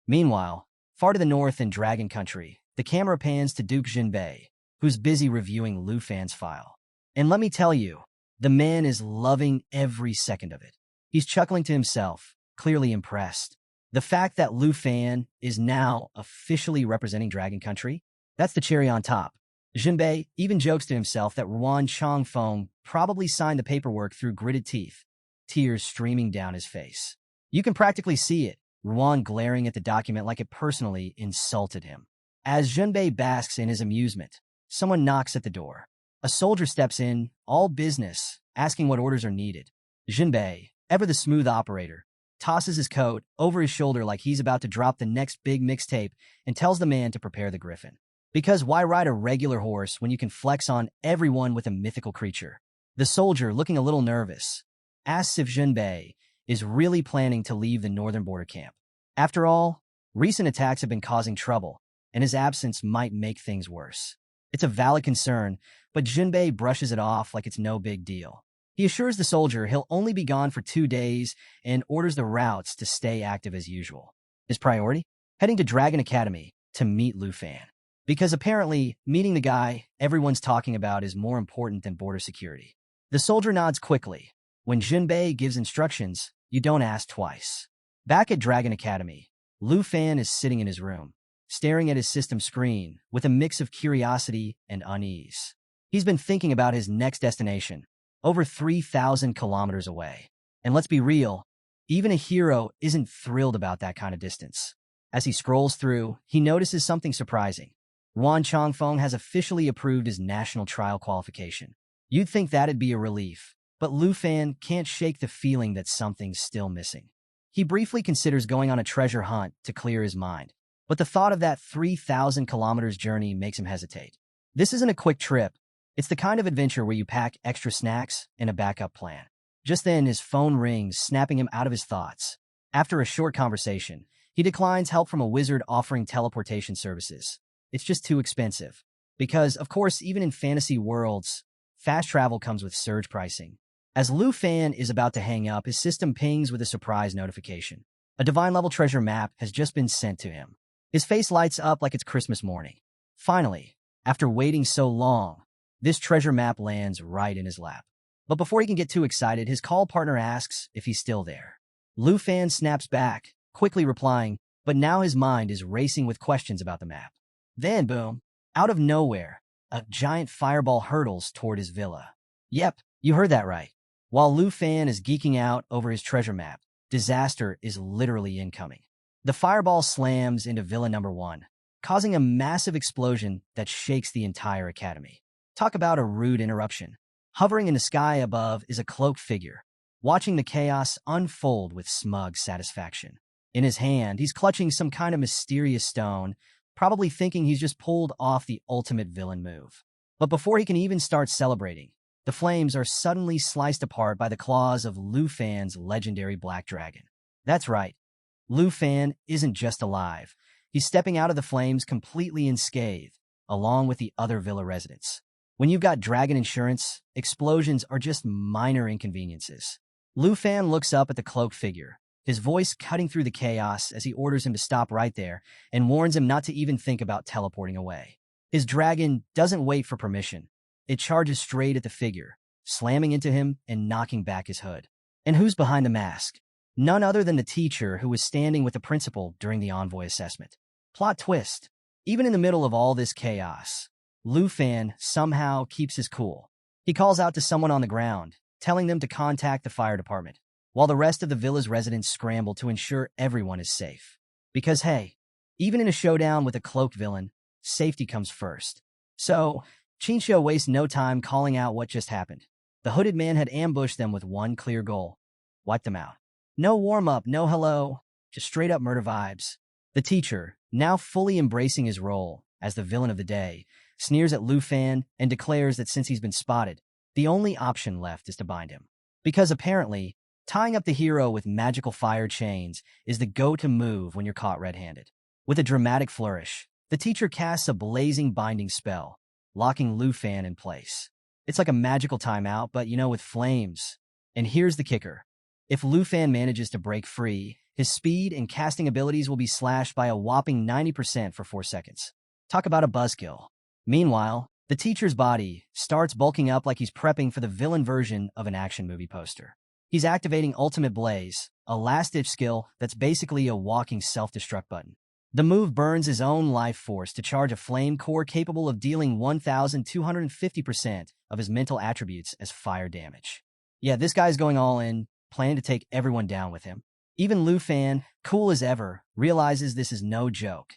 [SPEAKER 1] Meanwhile, far to the north in Dragon Country, the camera pans to Duke Jinbei, who's busy reviewing Lu Fan's file. And let me tell you, the man is loving every second of it. He's chuckling to himself, clearly impressed. The fact that Lu Fan is now officially representing Dragon Country, that's the cherry on top. Jinbei even jokes to himself that Ruan Changfeng probably signed the paperwork through gritted teeth, tears streaming down his face. You can practically see it, Ruan glaring at the document like it personally insulted him. As Jinbei basks in his amusement, someone knocks at the door. A soldier steps in, all business, asking what orders are needed. Jinbei, ever the smooth operator, tosses his coat over his shoulder like he's about to drop the next big mixtape and tells the man to prepare the griffin. Because why ride a regular horse when you can flex on everyone with a mythical creature? The soldier, looking a little nervous, asks if Jinbei is really planning to leave the northern border camp. After all, recent attacks have been causing trouble, and his absence might make things worse. It's a valid concern, but Jinbei brushes it off like it's no big deal. He assures the soldier he'll only be gone for 2 days and orders the routes to stay active as usual. His priority? Heading to Dragon Academy to meet Lu Fan. Because apparently, meeting the guy everyone's talking about is more important than border security. The soldier nods quickly. When Jinbei gives instructions, you don't ask twice. Back at Dragon Academy, Lu Fan is sitting in his room, staring at his system screen with a mix of curiosity and unease. He's been thinking about his next destination, over 3,000 kilometers away. And let's be real, even a hero isn't thrilled about that kind of distance. As he scrolls through, he notices something surprising. Wan Chongfeng has officially approved his national trial qualification. You'd think that'd be a relief, but Lu Fan can't shake the feeling that something's still missing. He briefly considers going on a treasure hunt to clear his mind, but the thought of that 3,000 kilometers journey makes him hesitate. This isn't a quick trip. It's the kind of adventure where you pack extra snacks and a backup plan. Just then, his phone rings, snapping him out of his thoughts. After a short conversation, he declines help from a wizard offering teleportation services. It's just too expensive. Because, of course, even in fantasy worlds, fast travel comes with surge pricing. As Lu Fan is about to hang up, his system pings with a surprise notification. A divine-level treasure map has just been sent to him. His face lights up like it's Christmas morning. Finally, after waiting so long, this treasure map lands right in his lap. But before he can get too excited, his call partner asks if he's still there. Lu Fan snaps back, quickly replying, but now his mind is racing with questions about the map. Then, boom, out of nowhere, a giant fireball hurtles toward his villa. Yep, you heard that right. While Lu Fan is geeking out over his treasure map, disaster is literally incoming. The fireball slams into Villa Number 1, causing a massive explosion that shakes the entire academy. Talk about a rude interruption. Hovering in the sky above is a cloaked figure, watching the chaos unfold with smug satisfaction. In his hand, he's clutching some kind of mysterious stone, probably thinking he's just pulled off the ultimate villain move. But before he can even start celebrating, the flames are suddenly sliced apart by the claws of Lu Fan's legendary black dragon. That's right. Lu Fan isn't just alive. He's stepping out of the flames completely unscathed, along with the other villa residents. When you've got dragon insurance, explosions are just minor inconveniences. Lu Fan looks up at the cloaked figure, his voice cutting through the chaos as he orders him to stop right there and warns him not to even think about teleporting away. His dragon doesn't wait for permission. It charges straight at the figure, slamming into him and knocking back his hood. And who's behind the mask? None other than the teacher who was standing with the principal during the envoy assessment. Plot twist. Even in the middle of all this chaos, Lu Fan somehow keeps his cool. He calls out to someone on the ground, telling them to contact the fire department, while the rest of the villa's residents scramble to ensure everyone is safe. Because hey, even in a showdown with a cloaked villain, safety comes first. So, Chincho wastes no time calling out what just happened. The hooded man had ambushed them with one clear goal: wipe them out. No warm-up, no hello, just straight-up murder vibes. The teacher, now fully embracing his role as the villain of the day, sneers at Lu Fan and declares that since he's been spotted, the only option left is to bind him. Because apparently, tying up the hero with magical fire chains is the go-to move when you're caught red-handed. With a dramatic flourish, the teacher casts a blazing binding spell, locking Lu Fan in place. It's like a magical timeout, but with flames. And here's the kicker. If Lu Fan manages to break free, his speed and casting abilities will be slashed by a whopping 90% for 4 seconds. Talk about a buzzkill. Meanwhile, the teacher's body starts bulking up like he's prepping for the villain version of an action movie poster. He's activating Ultimate Blaze, a last-ditch skill that's basically a walking self-destruct button. The move burns his own life force to charge a flame core capable of dealing 1,250% of his mental attributes as fire damage. Yeah, this guy's going all in, planning to take everyone down with him. Even Lu Fan, cool as ever, realizes this is no joke.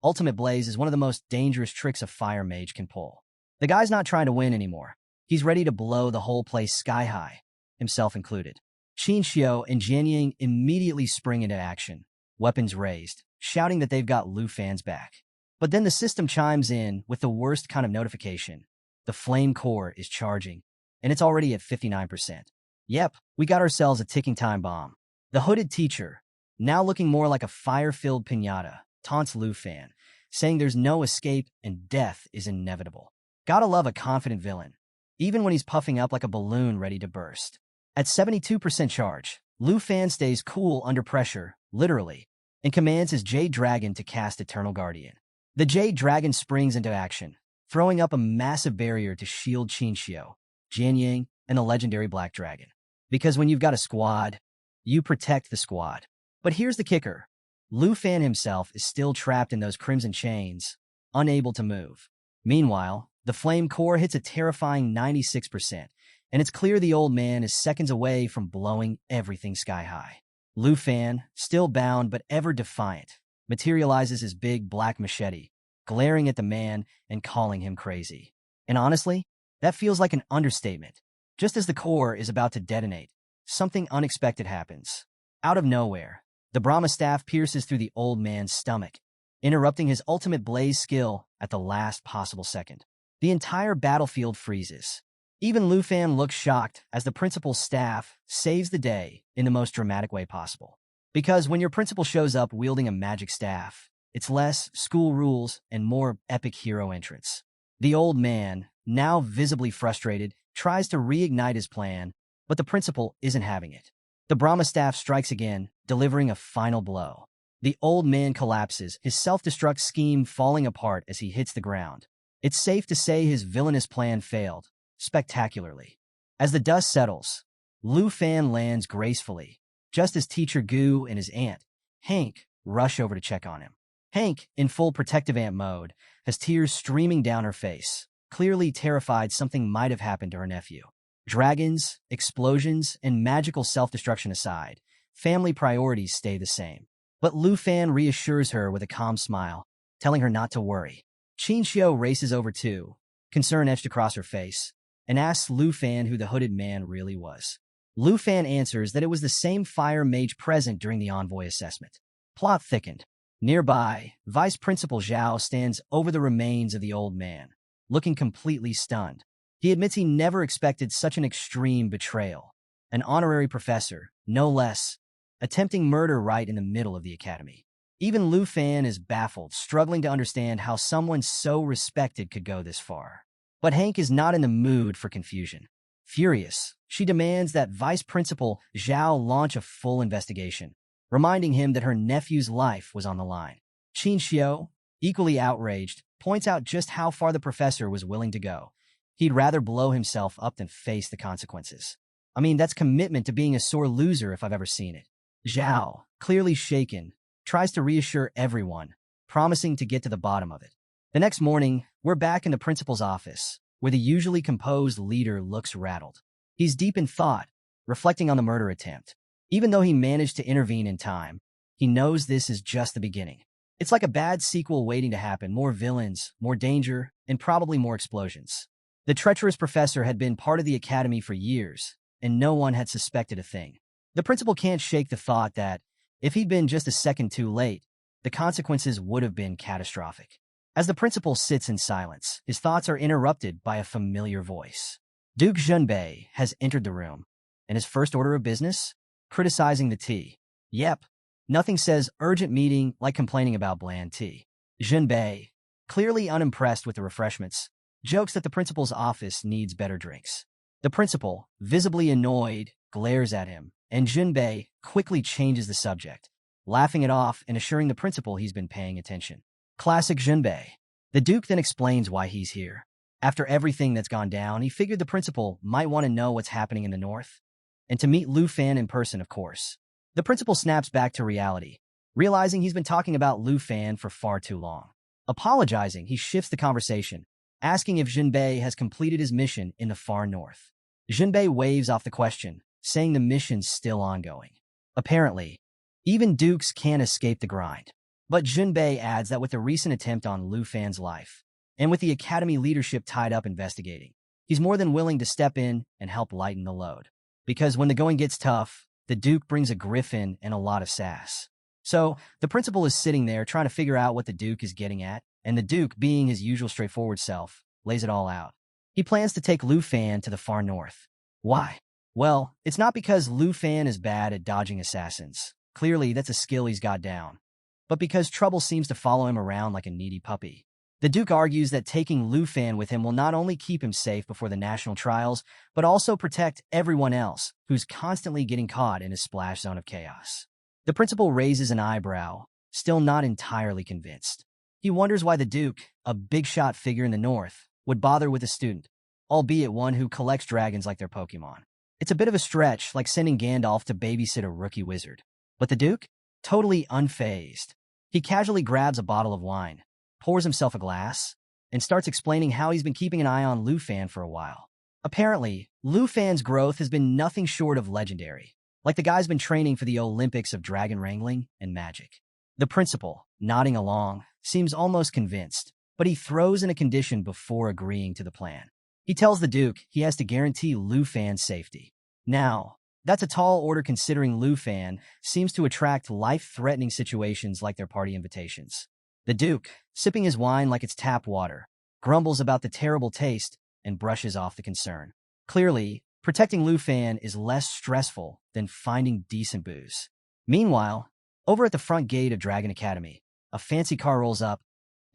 [SPEAKER 1] Ultimate Blaze is one of the most dangerous tricks a fire mage can pull. The guy's not trying to win anymore. He's ready to blow the whole place sky high, himself included. Qin Xiao and Jian Ying immediately spring into action, weapons raised, shouting that they've got Lu Fan's back. But then the system chimes in with the worst kind of notification. The flame core is charging, and it's already at 59%. Yep, we got ourselves a ticking time bomb. The hooded teacher, now looking more like a fire-filled piñata, taunts Lu Fan, saying there's no escape and death is inevitable. Gotta love a confident villain, even when he's puffing up like a balloon ready to burst. At 72% charge, Lu Fan stays cool under pressure, literally, and commands his Jade Dragon to cast Eternal Guardian. The Jade Dragon springs into action, throwing up a massive barrier to shield Qin Xiao, Jian Ying, and the legendary Black Dragon. Because when you've got a squad, you protect the squad. But here's the kicker. Lu Fan himself is still trapped in those crimson chains, unable to move. Meanwhile, the flame core hits a terrifying 96%, and it's clear the old man is seconds away from blowing everything sky high. Lu Fan, still bound but ever defiant, materializes his big black machete, glaring at the man and calling him crazy. And honestly, that feels like an understatement. Just as the core is about to detonate, something unexpected happens. Out of nowhere, the Brahma staff pierces through the old man's stomach, interrupting his ultimate blaze skill at the last possible second. The entire battlefield freezes. Even Lu Fan looks shocked as the principal's staff saves the day in the most dramatic way possible. Because when your principal shows up wielding a magic staff, it's less school rules and more epic hero entrance. The old man, now visibly frustrated, tries to reignite his plan, but the principal isn't having it. The Brahma staff strikes again, delivering a final blow. The old man collapses, his self-destruct scheme falling apart as he hits the ground. It's safe to say his villainous plan failed, spectacularly. As the dust settles, Lu Fan lands gracefully, just as Teacher Gu and his aunt, Hank, rush over to check on him. Hank, in full protective aunt mode, has tears streaming down her face, clearly terrified something might have happened to her nephew. Dragons, explosions, and magical self-destruction aside, family priorities stay the same. But Lu Fan reassures her with a calm smile, telling her not to worry. Qin Xiao races over too, concern etched across her face, and asks Lu Fan who the hooded man really was. Lu Fan answers that it was the same fire mage present during the envoy assessment. Plot thickened. Nearby, Vice Principal Zhao stands over the remains of the old man, looking completely stunned. He admits he never expected such an extreme betrayal. An honorary professor, no less, attempting murder right in the middle of the academy. Even Lu Fan is baffled, struggling to understand how someone so respected could go this far. But Hank is not in the mood for confusion. Furious, she demands that Vice Principal Zhao launch a full investigation, reminding him that her nephew's life was on the line. Qin Xiao, equally outraged, points out just how far the professor was willing to go. He'd rather blow himself up than face the consequences. I mean, that's commitment to being a sore loser if I've ever seen it. Zhao, clearly shaken, tries to reassure everyone, promising to get to the bottom of it. The next morning, we're back in the principal's office, where the usually composed leader looks rattled. He's deep in thought, reflecting on the murder attempt. Even though he managed to intervene in time, he knows this is just the beginning. It's like a bad sequel waiting to happen, more villains, more danger, and probably more explosions. The treacherous professor had been part of the academy for years, and no one had suspected a thing. The principal can't shake the thought that, if he'd been just a second too late, the consequences would have been catastrophic. As the principal sits in silence, his thoughts are interrupted by a familiar voice. Duke Junbei has entered the room, and his first order of business? Criticizing the tea. Yep, nothing says urgent meeting like complaining about bland tea. Junbei, clearly unimpressed with the refreshments, jokes that the principal's office needs better drinks. The principal, visibly annoyed, glares at him, and Junbei quickly changes the subject, laughing it off and assuring the principal he's been paying attention. Classic Junbei. The Duke then explains why he's here. After everything that's gone down, he figured the principal might want to know what's happening in the north, and to meet Lu Fan in person, of course. The principal snaps back to reality, realizing he's been talking about Lu Fan for far too long. Apologizing, he shifts the conversation, asking if Junbei has completed his mission in the far north. Junbei waves off the question, saying the mission's still ongoing. Apparently, even dukes can't escape the grind. But Junbei adds that with the recent attempt on Lu Fan's life, And with the Academy leadership tied up investigating, he's more than willing to step in and help lighten the load. Because when the going gets tough, the Duke brings a griffin and a lot of sass. So, the principal is sitting there trying to figure out what the Duke is getting at, and the Duke, being his usual straightforward self, lays it all out. He plans to take Lu Fan to the far north. Why? Well, it's not because Lu Fan is bad at dodging assassins. Clearly, that's a skill he's got down. But because trouble seems to follow him around like a needy puppy. The Duke argues that taking Lu Fan with him will not only keep him safe before the national trials, but also protect everyone else who's constantly getting caught in his splash zone of chaos. The principal raises an eyebrow, still not entirely convinced. He wonders why the Duke, a big-shot figure in the north, would bother with a student, albeit one who collects dragons like their Pokemon. It's a bit of a stretch, like sending Gandalf to babysit a rookie wizard. But the Duke? Totally unfazed. He casually grabs a bottle of wine, pours himself a glass, and starts explaining how he's been keeping an eye on Lu Fan for a while. Apparently, Lu Fan's growth has been nothing short of legendary. Like the guy's been training for the Olympics of dragon wrangling and magic. The principal, nodding along, seems almost convinced, but he throws in a condition before agreeing to the plan. He tells the Duke he has to guarantee Lu Fan's safety. Now, that's a tall order considering Lu Fan seems to attract life-threatening situations like their party invitations. The Duke, sipping his wine like it's tap water, grumbles about the terrible taste and brushes off the concern. Clearly, protecting Lu Fan is less stressful than finding decent booze. Meanwhile, over at the front gate of Dragon Academy, a fancy car rolls up,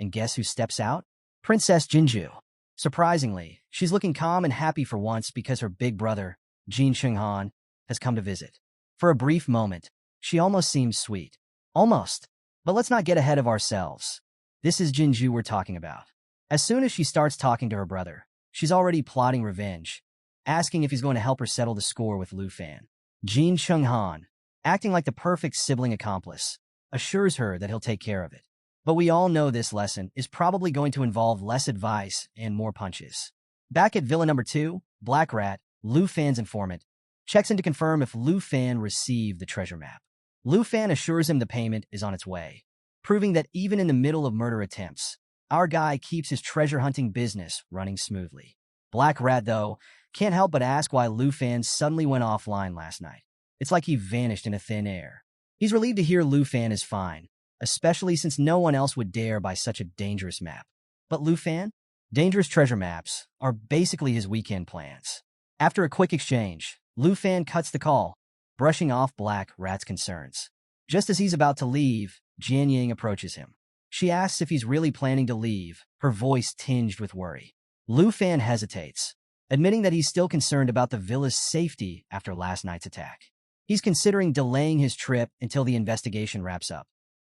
[SPEAKER 1] and guess who steps out? Princess Jinju. Surprisingly, she's looking calm and happy for once because her big brother, Jin Chunghan, has come to visit. For a brief moment, she almost seems sweet. Almost. But let's not get ahead of ourselves. This is Jinju we're talking about. As soon as she starts talking to her brother, she's already plotting revenge, asking if he's going to help her settle the score with Lu Fan. Jin Chunghan, acting like the perfect sibling accomplice, assures her that he'll take care of it. But we all know this lesson is probably going to involve less advice and more punches. Back at Villa Number 2, Black Rat, Lu Fan's informant, checks in to confirm if Lu Fan received the treasure map. Lu Fan assures him the payment is on its way, proving that even in the middle of murder attempts, our guy keeps his treasure-hunting business running smoothly. Black Rat, though, can't help but ask why Lu Fan suddenly went offline last night. It's like he vanished into thin air. He's relieved to hear Lu Fan is fine, especially since no one else would dare buy such a dangerous map. But Lu Fan? Dangerous treasure maps are basically his weekend plans. After a quick exchange, Lu Fan cuts the call, brushing off Black Rat's concerns. Just as he's about to leave, Jian Yang approaches him. She asks if he's really planning to leave, her voice tinged with worry. Lu Fan hesitates, admitting that he's still concerned about the villa's safety after last night's attack. He's considering delaying his trip until the investigation wraps up.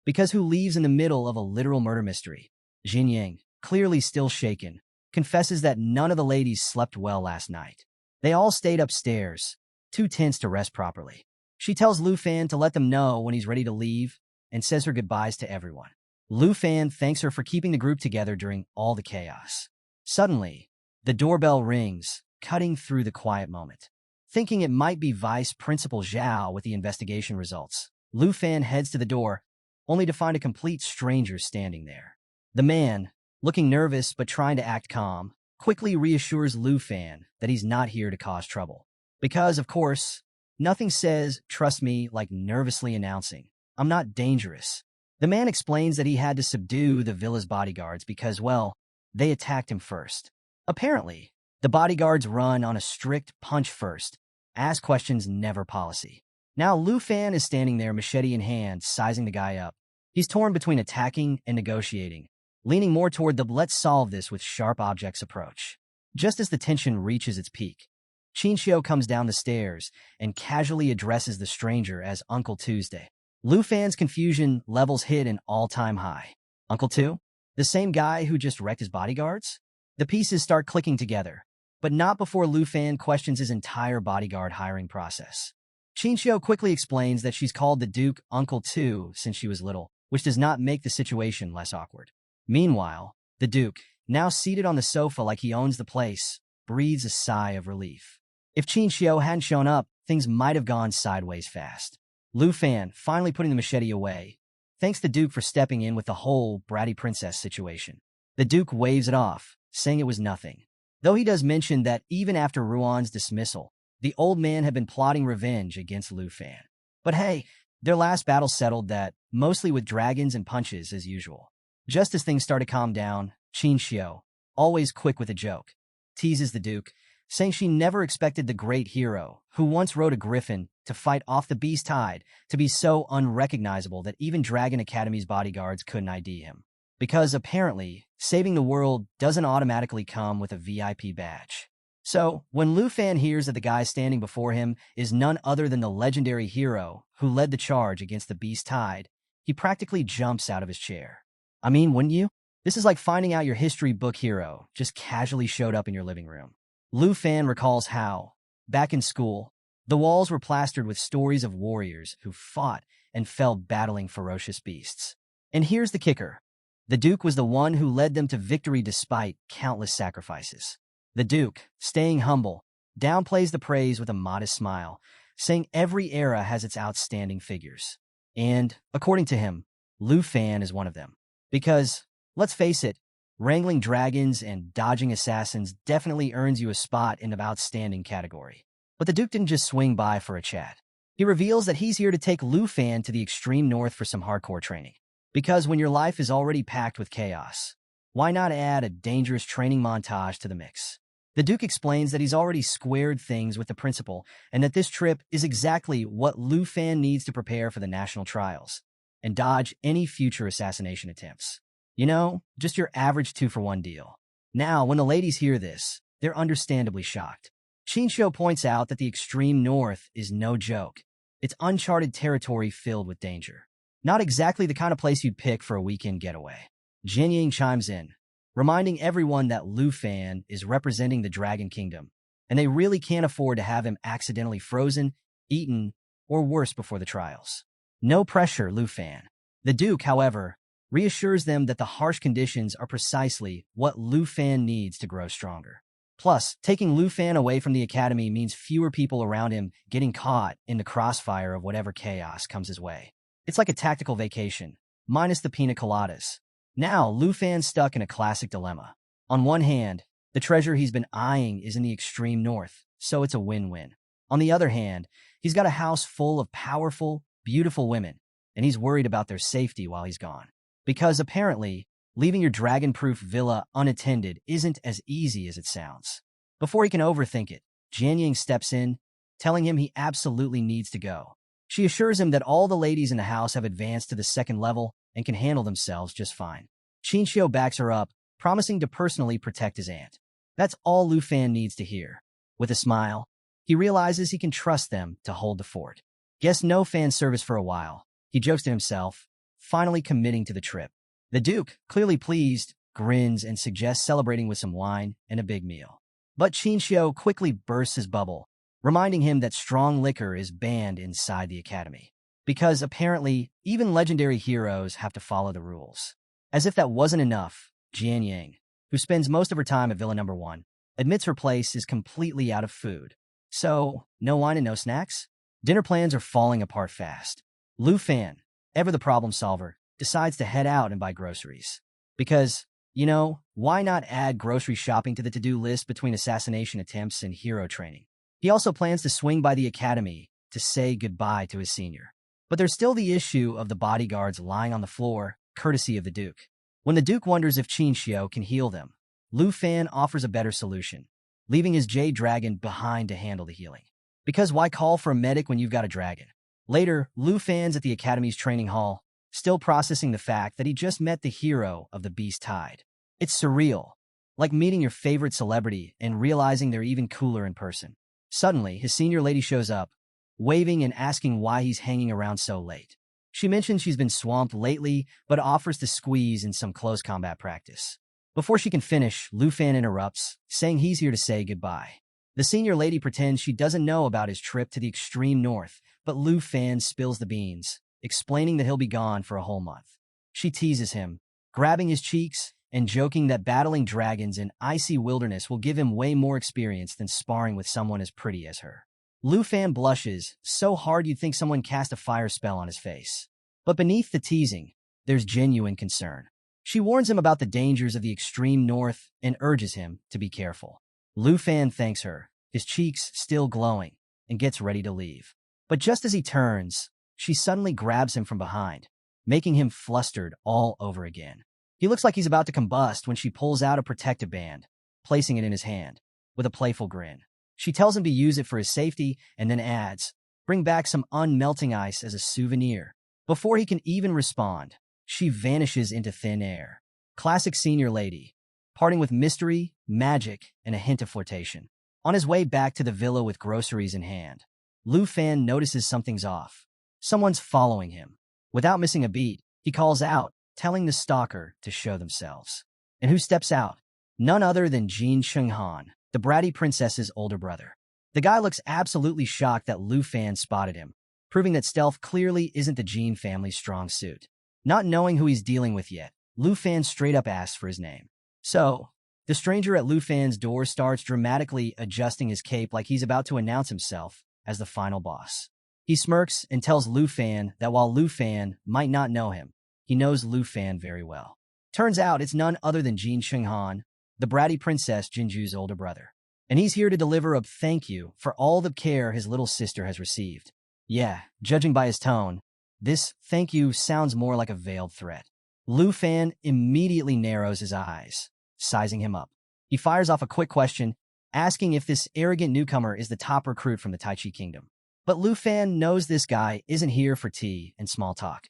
[SPEAKER 1] Because who leaves in the middle of a literal murder mystery? Jian Yang, clearly still shaken, confesses that none of the ladies slept well last night. They all stayed upstairs, too tense to rest properly. She tells Lu Fan to let them know when he's ready to leave and says her goodbyes to everyone. Lu Fan thanks her for keeping the group together during all the chaos. Suddenly, the doorbell rings, cutting through the quiet moment. Thinking it might be Vice Principal Zhao with the investigation results, Lu Fan heads to the door, only to find a complete stranger standing there. The man, looking nervous but trying to act calm, quickly reassures Lu Fan that he's not here to cause trouble. Because, of course, nothing says, "Trust me," like nervously announcing, "I'm not dangerous." The man explains that he had to subdue the villa's bodyguards because, well, they attacked him first. Apparently, the bodyguards run on a strict punch-first, ask-questions-never policy. Now Lu Fan is standing there, machete in hand, sizing the guy up. He's torn between attacking and negotiating, leaning more toward the "let's solve this with sharp objects" approach. Just as the tension reaches its peak, Chinchio comes down the stairs and casually addresses the stranger as Uncle Tuesday. Lu Fan's confusion levels hit an all-time high. Uncle Tu? The same guy who just wrecked his bodyguards? The pieces start clicking together, but not before Lu Fan questions his entire bodyguard hiring process. Chinchio quickly explains that she's called the Duke Uncle Tu since she was little, which does not make the situation less awkward. Meanwhile, the Duke, now seated on the sofa like he owns the place, breathes a sigh of relief. If Chinchio hadn't shown up, things might have gone sideways fast. Lu Fan finally putting the machete away, thanks the Duke for stepping in with the whole bratty princess situation. The Duke waves it off, saying it was nothing. Though he does mention that even after Ruan's dismissal, the old man had been plotting revenge against Lu Fan. But hey, their last battle settled that, mostly with dragons and punches as usual. Just as things start to calm down, Qin Xiu, always quick with a joke, teases the Duke, saying she never expected the great hero, who once rode a griffin to fight off the beast tide, to be so unrecognizable that even Dragon Academy's bodyguards couldn't ID him. Because apparently, saving the world doesn't automatically come with a VIP badge. So, when Lu Fan hears that the guy standing before him is none other than the legendary hero who led the charge against the beast tide, he practically jumps out of his chair. I mean, wouldn't you? This is like finding out your history book hero just casually showed up in your living room. Lu Fan recalls how, back in school, the walls were plastered with stories of warriors who fought and fell battling ferocious beasts. And here's the kicker. The Duke was the one who led them to victory despite countless sacrifices. The Duke, staying humble, downplays the praise with a modest smile, saying every era has its outstanding figures. And, according to him, Lu Fan is one of them. Because, let's face it, wrangling dragons and dodging assassins definitely earns you a spot in the outstanding category. But the Duke didn't just swing by for a chat. He reveals that he's here to take Lu Fan to the extreme north for some hardcore training. Because when your life is already packed with chaos, why not add a dangerous training montage to the mix? The Duke explains that he's already squared things with the principal and that this trip is exactly what Lu Fan needs to prepare for the national trials and dodge any future assassination attempts. You know, just your average 2-for-1 deal. Now, when the ladies hear this, they're understandably shocked. Shinsho points out that the extreme north is no joke. It's uncharted territory filled with danger. Not exactly the kind of place you'd pick for a weekend getaway. Jianying chimes in, reminding everyone that Lu Fan is representing the Dragon Kingdom, and they really can't afford to have him accidentally frozen, eaten, or worse before the trials. No pressure, Lu Fan. The Duke, however, reassures them that the harsh conditions are precisely what Lu Fan needs to grow stronger. Plus, taking Lu Fan away from the academy means fewer people around him getting caught in the crossfire of whatever chaos comes his way. It's like a tactical vacation, minus the pina coladas. Now, Lu Fan's stuck in a classic dilemma. On one hand, the treasure he's been eyeing is in the extreme north, so it's a win-win. On the other hand, he's got a house full of powerful, beautiful women, and he's worried about their safety while he's gone. Because apparently, leaving your dragon-proof villa unattended isn't as easy as it sounds. Before he can overthink it, Jianying steps in, telling him he absolutely needs to go. She assures him that all the ladies in the house have advanced to the second level and can handle themselves just fine. Qinxiu backs her up, promising to personally protect his aunt. That's all Lu Fan needs to hear. With a smile, he realizes he can trust them to hold the fort. Guess no fan service for a while, he jokes to himself, finally committing to the trip. The Duke, clearly pleased, grins and suggests celebrating with some wine and a big meal. But Qinxiu quickly bursts his bubble, reminding him that strong liquor is banned inside the academy. Because apparently, even legendary heroes have to follow the rules. As if that wasn't enough, Jianying, who spends most of her time at Villa Number 1, admits her place is completely out of food. So, no wine and no snacks? Dinner plans are falling apart fast. Lu Fan, ever the problem solver, decides to head out and buy groceries. Because, you know, why not add grocery shopping to the to-do list between assassination attempts and hero training? He also plans to swing by the academy to say goodbye to his senior. But there's still the issue of the bodyguards lying on the floor, courtesy of the Duke. When the Duke wonders if Qinxiu can heal them, Lu Fan offers a better solution, leaving his Jade Dragon behind to handle the healing. Because why call for a medic when you've got a dragon? Later, Lu Fan's at the academy's training hall, still processing the fact that he just met the hero of the Beast Tide. It's surreal, like meeting your favorite celebrity and realizing they're even cooler in person. Suddenly, his senior lady shows up, waving and asking why he's hanging around so late. She mentions she's been swamped lately, but offers to squeeze in some close combat practice. Before she can finish, Lu Fan interrupts, saying he's here to say goodbye. The senior lady pretends she doesn't know about his trip to the extreme north, but Lu Fan spills the beans, explaining that he'll be gone for a whole month. She teases him, grabbing his cheeks and joking that battling dragons in icy wilderness will give him way more experience than sparring with someone as pretty as her. Lu Fan blushes, so hard you'd think someone cast a fire spell on his face. But beneath the teasing, there's genuine concern. She warns him about the dangers of the extreme north and urges him to be careful. Lu Fan thanks her, his cheeks still glowing, and gets ready to leave. But just as he turns, she suddenly grabs him from behind, making him flustered all over again. He looks like he's about to combust when she pulls out a protective band, placing it in his hand, with a playful grin. She tells him to use it for his safety and then adds, "Bring back some unmelting ice as a souvenir." Before he can even respond, she vanishes into thin air. Classic senior lady, parting with mystery, magic, and a hint of flirtation. On his way back to the villa with groceries in hand, Lu Fan notices something's off. Someone's following him. Without missing a beat, he calls out, telling the stalker to show themselves. And who steps out? None other than Jin Chung-han, the bratty princess's older brother. The guy looks absolutely shocked that Lu Fan spotted him, proving that stealth clearly isn't the Jin family's strong suit. Not knowing who he's dealing with yet, Lu Fan straight up asks for his name. So, the stranger at Lu Fan's door starts dramatically adjusting his cape like he's about to announce himself as the final boss. He smirks and tells Lu Fan that while Lu Fan might not know him, he knows Lu Fan very well. Turns out it's none other than Jin Chung-han, the bratty princess Jinju's older brother. And he's here to deliver a thank you for all the care his little sister has received. Yeah, judging by his tone, this thank you sounds more like a veiled threat. Lu Fan immediately narrows his eyes, sizing him up. He fires off a quick question, asking if this arrogant newcomer is the top recruit from the Tai Chi Kingdom. But Lu Fan knows this guy isn't here for tea and small talk.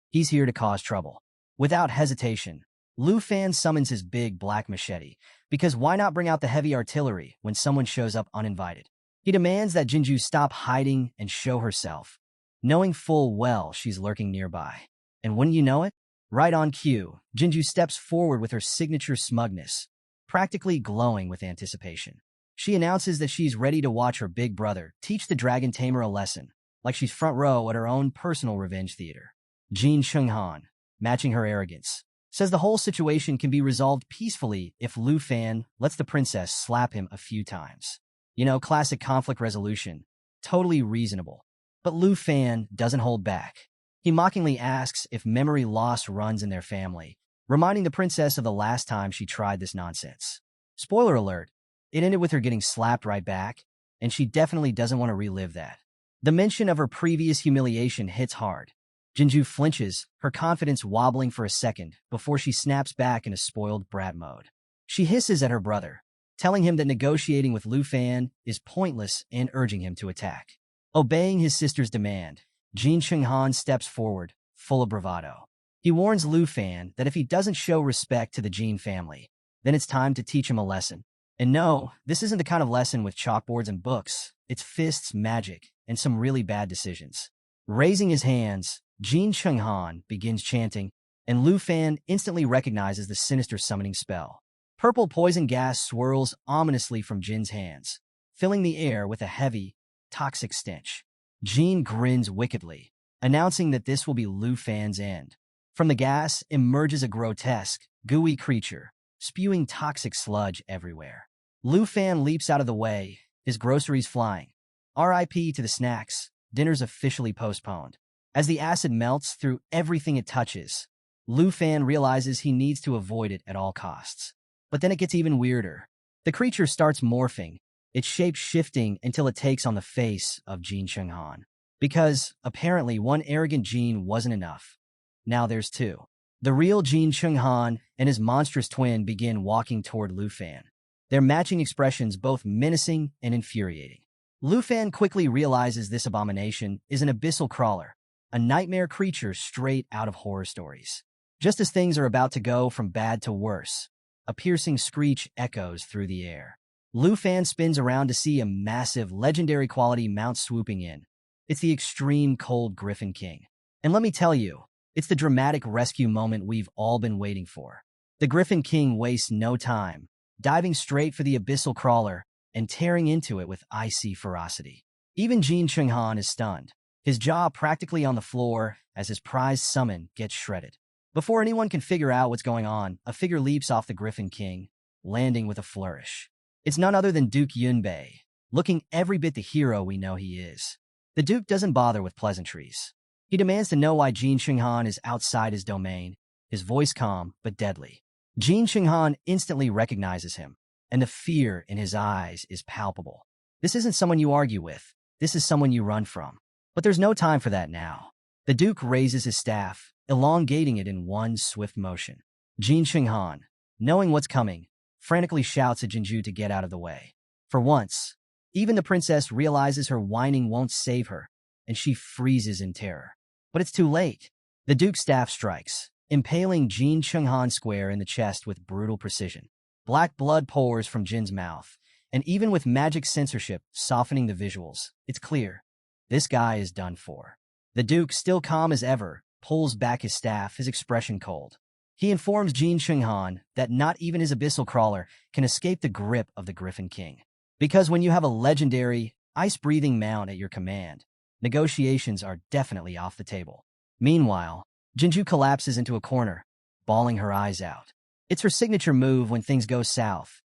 [SPEAKER 1] He's here to cause trouble. Without hesitation, Lu Fan summons his big black machete, because why not bring out the heavy artillery when someone shows up uninvited? He demands that Jinju stop hiding and show herself, knowing full well she's lurking nearby. And wouldn't you know it? Right on cue, Jinju steps forward with her signature smugness, practically glowing with anticipation. She announces that she's ready to watch her big brother teach the dragon Tamer a lesson, like she's front row at her own personal revenge theater. Jin Chung-han, matching her arrogance, says the whole situation can be resolved peacefully if Lu Fan lets the princess slap him a few times. You know, classic conflict resolution. Totally reasonable. But Lu Fan doesn't hold back. He mockingly asks if memory loss runs in their family, reminding the princess of the last time she tried this nonsense. Spoiler alert, it ended with her getting slapped right back, and she definitely doesn't want to relive that. The mention of her previous humiliation hits hard. Jinju flinches, her confidence wobbling for a second before she snaps back into spoiled brat mode. She hisses at her brother, telling him that negotiating with Lu Fan is pointless and urging him to attack. Obeying his sister's demand, Jin Chung-han steps forward, full of bravado. He warns Lu Fan that if he doesn't show respect to the Jin family, then it's time to teach him a lesson. And no, this isn't the kind of lesson with chalkboards and books. It's fists, magic, and some really bad decisions. Raising his hands, Jin Chung-han begins chanting, and Lu Fan instantly recognizes the sinister summoning spell. Purple poison gas swirls ominously from Jin's hands, filling the air with a heavy, toxic stench. Jin grins wickedly, announcing that this will be Lu Fan's end. From the gas emerges a grotesque, gooey creature, spewing toxic sludge everywhere. Lu Fan leaps out of the way, his groceries flying. R.I.P. to the snacks, dinner's officially postponed. As the acid melts through everything it touches, Lu Fan realizes he needs to avoid it at all costs. But then it gets even weirder. The creature starts morphing, its shape shifting until it takes on the face of Jin Chung-han. Because, apparently, one arrogant Jin wasn't enough. Now there's two. The real Jin Chung-han and his monstrous twin begin walking toward Lu Fan, their matching expressions both menacing and infuriating. Lu Fan quickly realizes this abomination is an abyssal crawler, a nightmare creature straight out of horror stories. Just as things are about to go from bad to worse, a piercing screech echoes through the air. Lu Fan spins around to see a massive, legendary quality mount swooping in. It's the extreme cold Griffin King. And let me tell you, it's the dramatic rescue moment we've all been waiting for. The Griffin King wastes no time, diving straight for the abyssal crawler and tearing into it with icy ferocity. Even Jin Chung-han is stunned, his jaw practically on the floor as his prized summon gets shredded. Before anyone can figure out what's going on, a figure leaps off the Griffin King, landing with a flourish. It's none other than Duke Yunbei, looking every bit the hero we know he is. The Duke doesn't bother with pleasantries. He demands to know why Jin Chung-han is outside his domain, his voice calm but deadly. Jin Shenghan instantly recognizes him, and the fear in his eyes is palpable. This isn't someone you argue with. This is someone you run from. But there's no time for that now. The Duke raises his staff, elongating it in one swift motion. Jin Shenghan, knowing what's coming, frantically shouts at Jinju to get out of the way. For once, even the princess realizes her whining won't save her, and she freezes in terror. But it's too late. The Duke's staff strikes, impaling Jin Shenghan square in the chest with brutal precision. Black blood pours from Jin's mouth, and even with magic censorship softening the visuals, it's clear. This guy is done for. The Duke, still calm as ever, pulls back his staff, his expression cold. He informs Jin Shenghan that not even his abyssal crawler can escape the grip of the Griffin King. Because when you have a legendary, ice-breathing mount at your command, negotiations are definitely off the table. Meanwhile, Jinju collapses into a corner, bawling her eyes out. It's her signature move when things go south.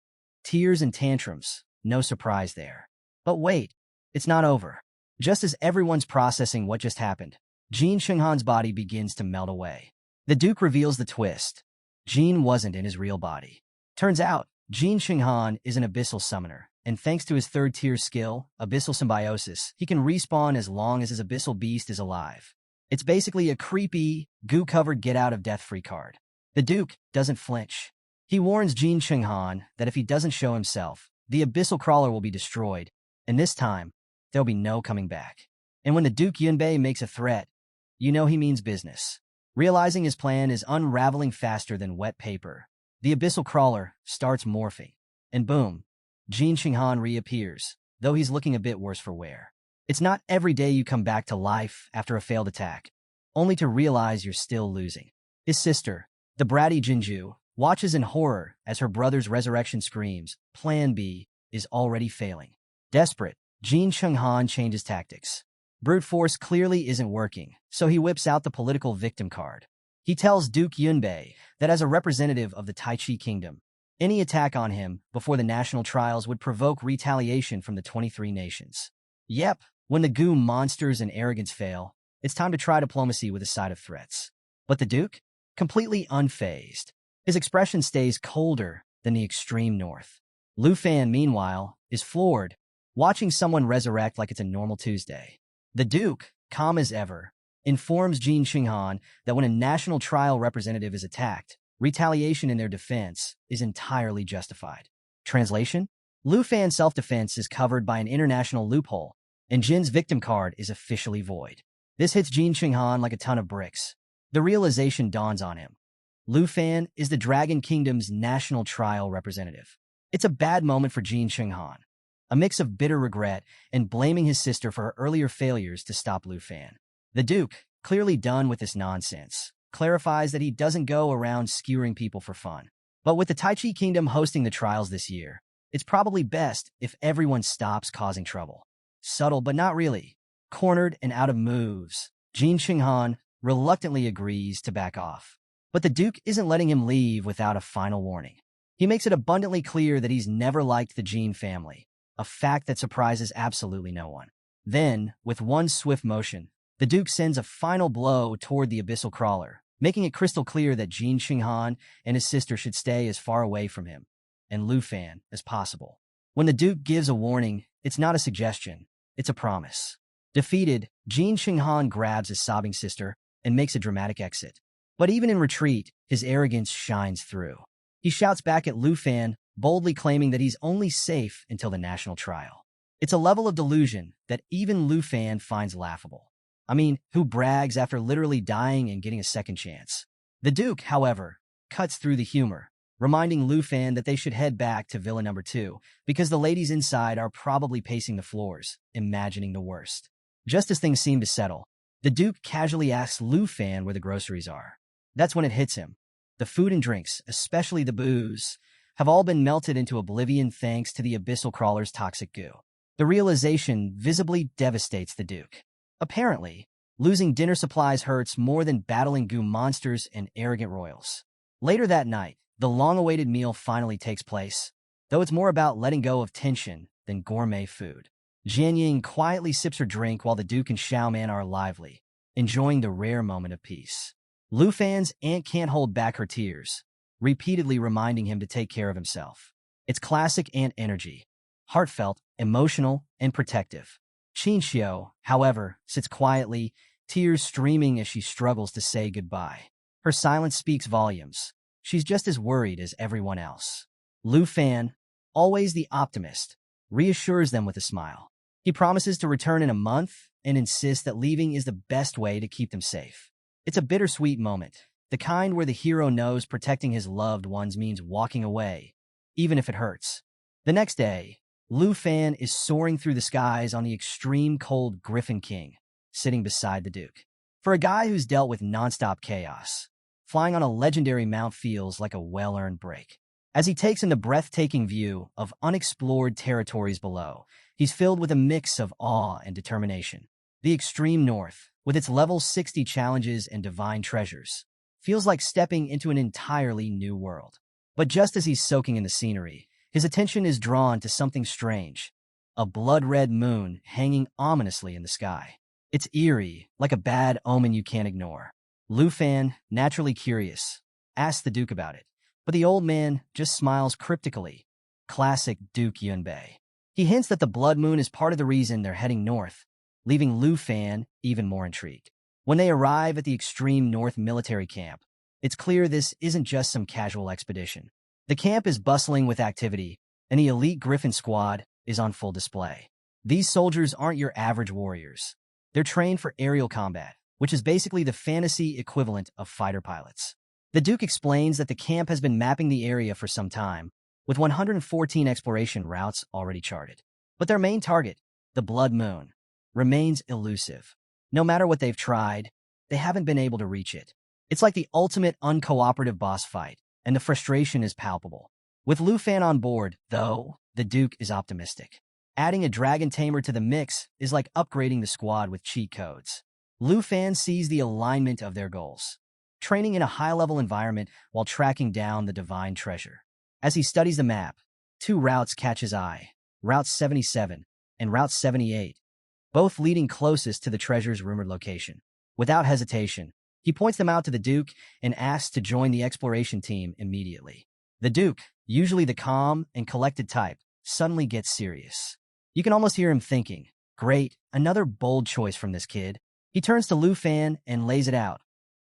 [SPEAKER 1] Tears and tantrums, no surprise there. But wait, it's not over. Just as everyone's processing what just happened, Jin Shenghan's body begins to melt away. The Duke reveals the twist. Jin wasn't in his real body. Turns out, Jin Shenghan is an abyssal summoner, and thanks to his third-tier skill, Abyssal Symbiosis, he can respawn as long as his abyssal beast is alive. It's basically a creepy, goo-covered get-out-of-death-free card. The Duke doesn't flinch. He warns Jin Shenghan that if he doesn't show himself, the abyssal crawler will be destroyed, and this time, there'll be no coming back. And when the Duke Yunbei makes a threat, you know he means business. Realizing his plan is unraveling faster than wet paper, the abyssal crawler starts morphing. And boom, Jin Shenghan reappears, though he's looking a bit worse for wear. It's not every day you come back to life after a failed attack, only to realize you're still losing. His sister, the bratty Jinju, watches in horror as her brother's resurrection screams, Plan B is already failing. Desperate, Jin Shenghan changes tactics. Brute force clearly isn't working, so he whips out the political victim card. He tells Duke Yunbei that as a representative of the Taichi Kingdom, any attack on him before the national trials would provoke retaliation from the 23 nations. Yep, when the goo monsters and arrogance fail, it's time to try diplomacy with a side of threats. But the Duke? Completely unfazed. His expression stays colder than the extreme north. Lu Fan, meanwhile, is floored, watching someone resurrect like it's a normal Tuesday. The Duke, calm as ever, informs Jin Shenghan that when a national trial representative is attacked, retaliation in their defense is entirely justified. Translation? Lu Fan's self-defense is covered by an international loophole, and Jin's victim card is officially void. This hits Jin Shenghan like a ton of bricks. The realization dawns on him. Lu Fan is the Dragon Kingdom's national trial representative. It's a bad moment for Jin Shenghan. A mix of bitter regret and blaming his sister for her earlier failures to stop Lu Fan. The Duke, clearly done with this nonsense, clarifies that he doesn't go around skewering people for fun. But with the Taichi Kingdom hosting the trials this year, it's probably best if everyone stops causing trouble. Subtle, but not really. Cornered and out of moves, Jin Shenghan reluctantly agrees to back off. But the Duke isn't letting him leave without a final warning. He makes it abundantly clear that he's never liked the Jin family, a fact that surprises absolutely no one. Then, with one swift motion, the Duke sends a final blow toward the abyssal crawler, making it crystal clear that Jin Shenghan and his sister should stay as far away from him, and Lu Fan, as possible. When the Duke gives a warning, it's not a suggestion, it's a promise. Defeated, Jin Shenghan grabs his sobbing sister and makes a dramatic exit. But even in retreat, his arrogance shines through. He shouts back at Lu Fan, boldly claiming that he's only safe until the national trial. It's a level of delusion that even Lu Fan finds laughable. I mean, who brags after literally dying and getting a second chance? The Duke, however, cuts through the humor, reminding Lu Fan that they should head back to Villa Number 2, because the ladies inside are probably pacing the floors, imagining the worst. Just as things seem to settle, the Duke casually asks Lu Fan where the groceries are. That's when it hits him. The food and drinks, especially the booze, have all been melted into oblivion thanks to the abyssal crawler's toxic goo. The realization visibly devastates the Duke. Apparently, losing dinner supplies hurts more than battling goo monsters and arrogant royals. Later that night, the long-awaited meal finally takes place, though it's more about letting go of tension than gourmet food. Jian Ying quietly sips her drink while the Duke and Xiao Man are lively, enjoying the rare moment of peace. Lu Fan's aunt can't hold back her tears, repeatedly reminding him to take care of himself. It's classic aunt energy, heartfelt, emotional, and protective. Qinxiu, however, sits quietly, tears streaming as she struggles to say goodbye. Her silence speaks volumes. She's just as worried as everyone else. Lu Fan, always the optimist, reassures them with a smile. He promises to return in a month and insists that leaving is the best way to keep them safe. It's a bittersweet moment, the kind where the hero knows protecting his loved ones means walking away, even if it hurts. The next day, Lu Fan is soaring through the skies on the extreme cold Griffin King, sitting beside the Duke. For a guy who's dealt with nonstop chaos, flying on a legendary mount feels like a well-earned break. As he takes in the breathtaking view of unexplored territories below, he's filled with a mix of awe and determination. The extreme north, with its level 60 challenges and divine treasures, feels like stepping into an entirely new world. But just as he's soaking in the scenery, his attention is drawn to something strange, a blood-red moon hanging ominously in the sky. It's eerie, like a bad omen you can't ignore. Lu Fan, naturally curious, asks the Duke about it, but the old man just smiles cryptically. Classic Duke Yunbei. He hints that the blood moon is part of the reason they're heading north, leaving Lu Fan even more intrigued. When they arrive at the extreme north military camp, it's clear this isn't just some casual expedition. The camp is bustling with activity, and the elite Griffin squad is on full display. These soldiers aren't your average warriors. They're trained for aerial combat, which is basically the fantasy equivalent of fighter pilots. The Duke explains that the camp has been mapping the area for some time, with 114 exploration routes already charted. But their main target, the Blood Moon, remains elusive. No matter what they've tried, they haven't been able to reach it. It's like the ultimate uncooperative boss fight, and the frustration is palpable. With Lu Fan on board, though, the Duke is optimistic. Adding a Dragon Tamer to the mix is like upgrading the squad with cheat codes. Lu Fan sees the alignment of their goals, training in a high-level environment while tracking down the divine treasure. As he studies the map, two routes catch his eye, Route 77 and Route 78, both leading closest to the treasure's rumored location. Without hesitation, he points them out to the Duke and asks to join the exploration team immediately. The Duke, usually the calm and collected type, suddenly gets serious. You can almost hear him thinking, great, another bold choice from this kid. He turns to Lu Fan and lays it out.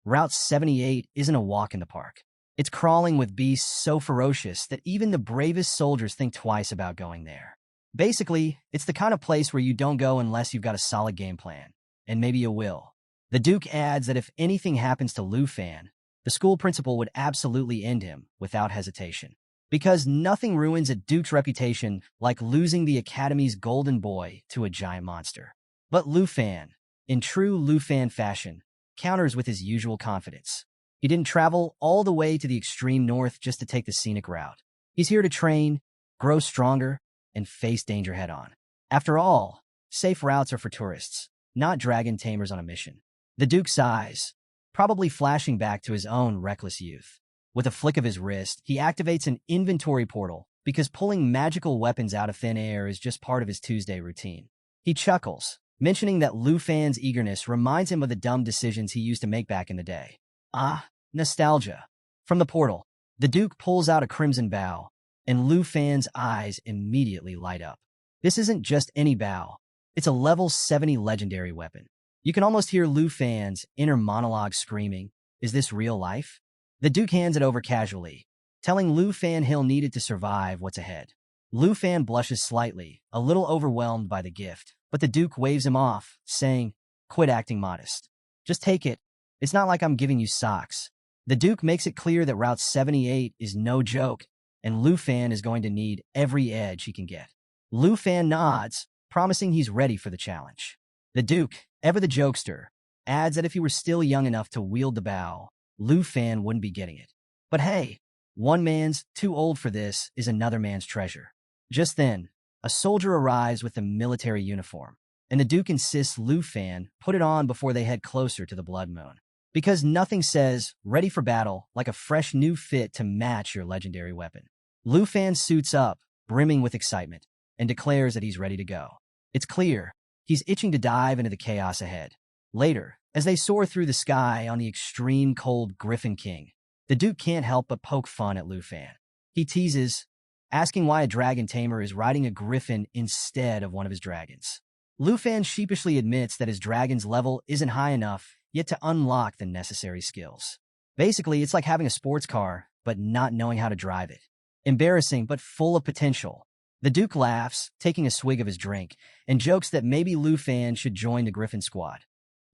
[SPEAKER 1] Route 78 isn't a walk in the park. It's crawling with beasts so ferocious that even the bravest soldiers think twice about going there. Basically, it's the kind of place where you don't go unless you've got a solid game plan, and maybe you will. The Duke adds that if anything happens to Lu Fan, the school principal would absolutely end him without hesitation. Because nothing ruins a Duke's reputation like losing the Academy's golden boy to a giant monster. But Lu Fan, in true Lu Fan fashion, counters with his usual confidence. He didn't travel all the way to the extreme north just to take the scenic route. He's here to train, grow stronger, and face danger head-on. After all, safe routes are for tourists, not dragon tamers on a mission. The Duke sighs, probably flashing back to his own reckless youth. With a flick of his wrist, he activates an inventory portal because pulling magical weapons out of thin air is just part of his Tuesday routine. He chuckles, mentioning that Lu Fan's eagerness reminds him of the dumb decisions he used to make back in the day. Ah, nostalgia. From the portal, the Duke pulls out a crimson bow, and Lu Fan's eyes immediately light up. This isn't just any bow. It's a level 70 legendary weapon. You can almost hear Lu Fan's inner monologue screaming, "Is this real life?" The Duke hands it over casually, telling Lu Fan he'll need it to survive what's ahead. Lu Fan blushes slightly, a little overwhelmed by the gift, but the Duke waves him off, saying, "Quit acting modest. Just take it. It's not like I'm giving you socks." The Duke makes it clear that Route 78 is no joke, and Lu Fan is going to need every edge he can get. Lu Fan nods, promising he's ready for the challenge. The Duke, ever the jokester, adds that if he were still young enough to wield the bow, Lu Fan wouldn't be getting it. But hey, one man's too old for this is another man's treasure. Just then, a soldier arrives with a military uniform, and the Duke insists Lu Fan put it on before they head closer to the Blood Moon. Because nothing says, ready for battle, like a fresh new fit to match your legendary weapon. Lu Fan suits up, brimming with excitement, and declares that he's ready to go. It's clear, he's itching to dive into the chaos ahead. Later, As they soar through the sky on the extreme cold Griffin King, the Duke can't help but poke fun at Lu Fan. He teases, asking why a dragon tamer is riding a griffin instead of one of his dragons. Lu Fan sheepishly admits that his dragon's level isn't high enough yet to unlock the necessary skills. Basically, it's like having a sports car, but not knowing how to drive it. Embarrassing, but full of potential. The Duke laughs, taking a swig of his drink, and jokes that maybe Lu Fan should join the Griffin squad.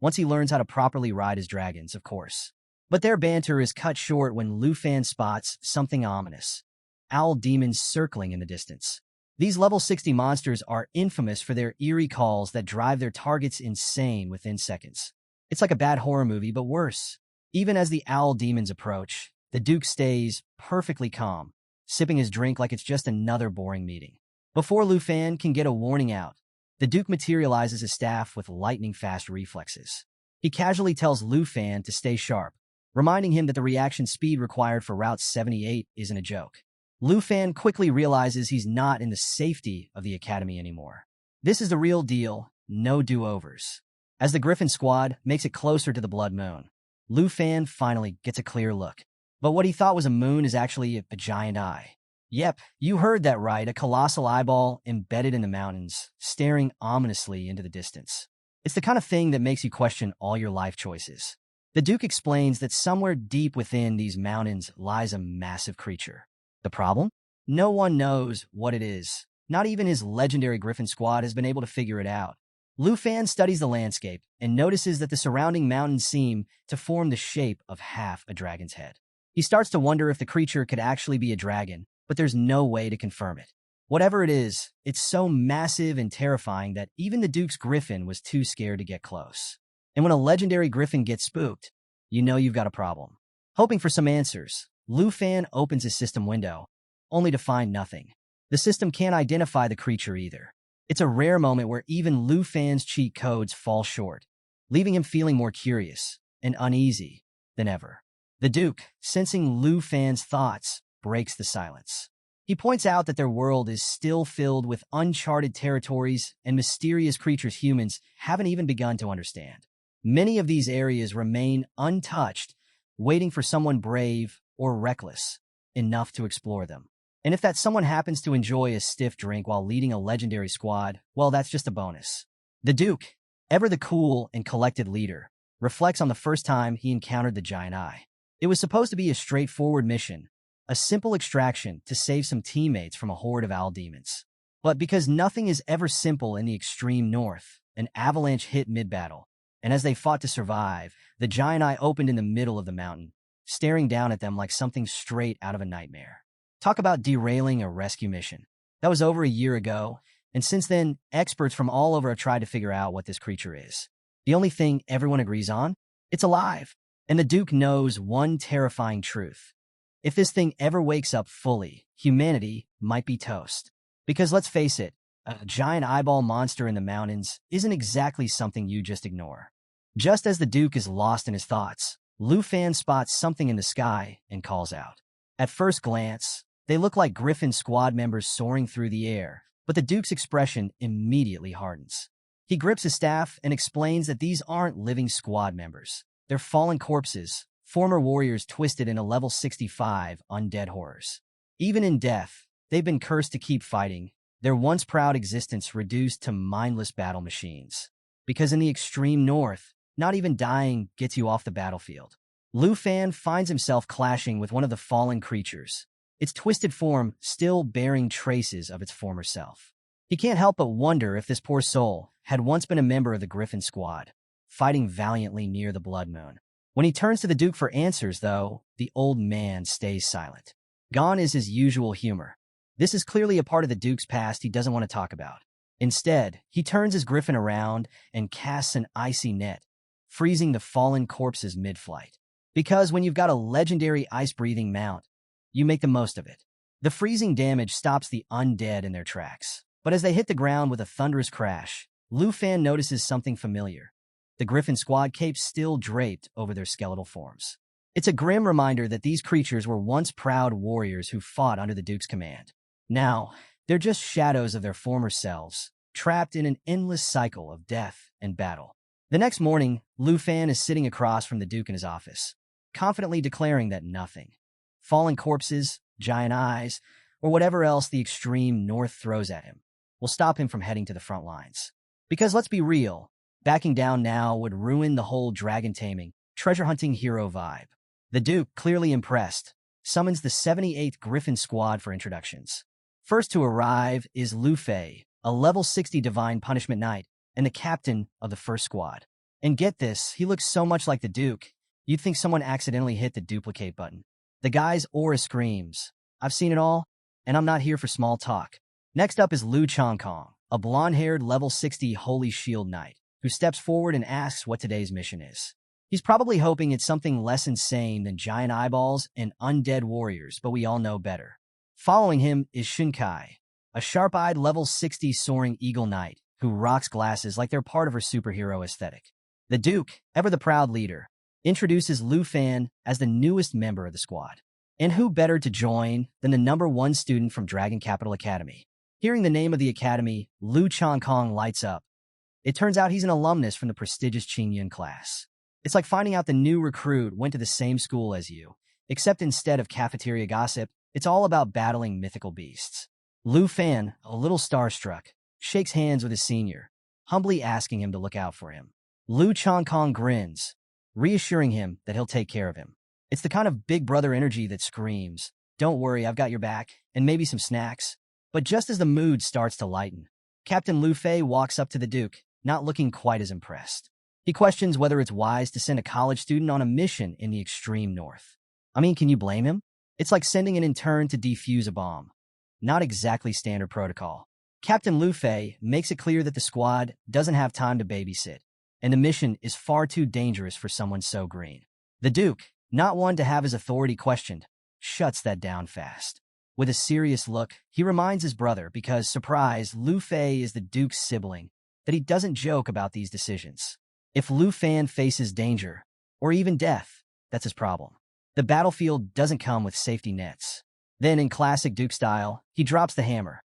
[SPEAKER 1] Once he learns how to properly ride his dragons, of course. But their banter is cut short when Lu Fan spots something ominous. Owl demons circling in the distance. These level 60 monsters are infamous for their eerie calls that drive their targets insane within seconds. It's like a bad horror movie, but worse. Even as the owl demons approach, the Duke stays perfectly calm, sipping his drink like it's just another boring meeting. Before Lu Fan can get a warning out, the Duke materializes his staff with lightning-fast reflexes. He casually tells Lu Fan to stay sharp, reminding him that the reaction speed required for Route 78 isn't a joke. Lu Fan quickly realizes he's not in the safety of the academy anymore. This is the real deal, no do-overs. As the Griffin squad makes it closer to the Blood Moon, Lu Fan finally gets a clear look. But what he thought was a moon is actually a giant eye. Yep, you heard that right, a colossal eyeball embedded in the mountains, staring ominously into the distance. It's the kind of thing that makes you question all your life choices. The Duke explains that somewhere deep within these mountains lies a massive creature. The problem? No one knows what it is. Not even his legendary Griffin squad has been able to figure it out. Lu Fan studies the landscape and notices that the surrounding mountains seem to form the shape of half a dragon's head. He starts to wonder if the creature could actually be a dragon, but there's no way to confirm it. Whatever it is, it's so massive and terrifying that even the Duke's Griffin was too scared to get close. And when a legendary Griffin gets spooked, you know you've got a problem. Hoping for some answers, Lu Fan opens his system window, only to find nothing. The system can't identify the creature either. It's a rare moment where even Lu Fan's cheat codes fall short, leaving him feeling more curious and uneasy than ever. The Duke, sensing Lu Fan's thoughts, breaks the silence. He points out that their world is still filled with uncharted territories and mysterious creatures humans haven't even begun to understand. Many of these areas remain untouched, waiting for someone brave or reckless enough to explore them. And if that someone happens to enjoy a stiff drink while leading a legendary squad, well, that's just a bonus. The Duke, ever the cool and collected leader, reflects on the first time he encountered the giant eye. It was supposed to be a straightforward mission, a simple extraction to save some teammates from a horde of owl demons. But because nothing is ever simple in the extreme north, an avalanche hit mid-battle, and as they fought to survive, the giant eye opened in the middle of the mountain, staring down at them like something straight out of a nightmare. Talk about derailing a rescue mission. That was over a year ago, and since then, experts from all over have tried to figure out what this creature is. The only thing everyone agrees on? It's alive. And the Duke knows one terrifying truth. If this thing ever wakes up fully, humanity might be toast. Because let's face it, a giant eyeball monster in the mountains isn't exactly something you just ignore. Just as the Duke is lost in his thoughts, Lu Fan spots something in the sky and calls out. At first glance, they look like Griffin squad members soaring through the air, but the Duke's expression immediately hardens. He grips his staff and explains that these aren't living squad members. They're fallen corpses, former warriors twisted into level 65 undead horrors. Even in death, they've been cursed to keep fighting, their once proud existence reduced to mindless battle machines. Because in the extreme north, not even dying gets you off the battlefield. Lu Fan finds himself clashing with one of the fallen creatures, its twisted form still bearing traces of its former self. He can't help but wonder if this poor soul had once been a member of the Griffin squad, fighting valiantly near the Blood Moon. When he turns to the Duke for answers, though, the old man stays silent. Gone is his usual humor. This is clearly a part of the Duke's past he doesn't want to talk about. Instead, he turns his griffin around and casts an icy net, freezing the fallen corpses mid-flight. Because when you've got a legendary ice-breathing mount, you make the most of it. The freezing damage stops the undead in their tracks. But as they hit the ground with a thunderous crash, Lu Fan notices something familiar. The Griffin squad capes still draped over their skeletal forms. It's a grim reminder that these creatures were once proud warriors who fought under the Duke's command. Now, they're just shadows of their former selves, trapped in an endless cycle of death and battle. The next morning, Lu Fan is sitting across from the Duke in his office, confidently declaring that nothing, fallen corpses, giant eyes, or whatever else the extreme north throws at him, will stop him from heading to the front lines. Because let's be real, backing down now would ruin the whole dragon taming, treasure hunting hero vibe. The Duke, clearly impressed, summons the 78th Griffin Squad for introductions. First to arrive is Lu Fei, a level 60 Divine Punishment Knight, and the captain of the first squad. And get this, he looks so much like the Duke, you'd think someone accidentally hit the duplicate button. The guy's aura screams, "I've seen it all, and I'm not here for small talk." Next up is Lu Chongkong, a blonde-haired level 60 Holy Shield Knight, who steps forward and asks what today's mission is. He's probably hoping it's something less insane than giant eyeballs and undead warriors, but we all know better. Following him is Shinkai, a sharp-eyed level 60 Soaring Eagle Knight, who rocks glasses like they're part of her superhero aesthetic. The Duke, ever the proud leader, introduces Lu Fan as the newest member of the squad. And who better to join than the #1 student from Dragon Capital Academy? Hearing the name of the academy, Lu Chongkong lights up. It turns out he's an alumnus from the prestigious Qingyun class. It's like finding out the new recruit went to the same school as you, except instead of cafeteria gossip, it's all about battling mythical beasts. Lu Fan, a little starstruck, shakes hands with his senior, humbly asking him to look out for him. Lu Chongkong grins, reassuring him that he'll take care of him. It's the kind of big brother energy that screams, "Don't worry, I've got your back," and maybe some snacks. But just as the mood starts to lighten, Captain Lu Fei walks up to the Duke, not looking quite as impressed. He questions whether it's wise to send a college student on a mission in the extreme north. I mean, can you blame him? It's like sending an intern to defuse a bomb. Not exactly standard protocol. Captain Lu Fei makes it clear that the squad doesn't have time to babysit, and the mission is far too dangerous for someone so green. The Duke, not one to have his authority questioned, shuts that down fast. With a serious look, he reminds his brother, because, surprise, Lu Fei is the Duke's sibling, that he doesn't joke about these decisions. If Lu Fan faces danger, or even death, that's his problem. The battlefield doesn't come with safety nets. Then, in classic Duke style, he drops the hammer.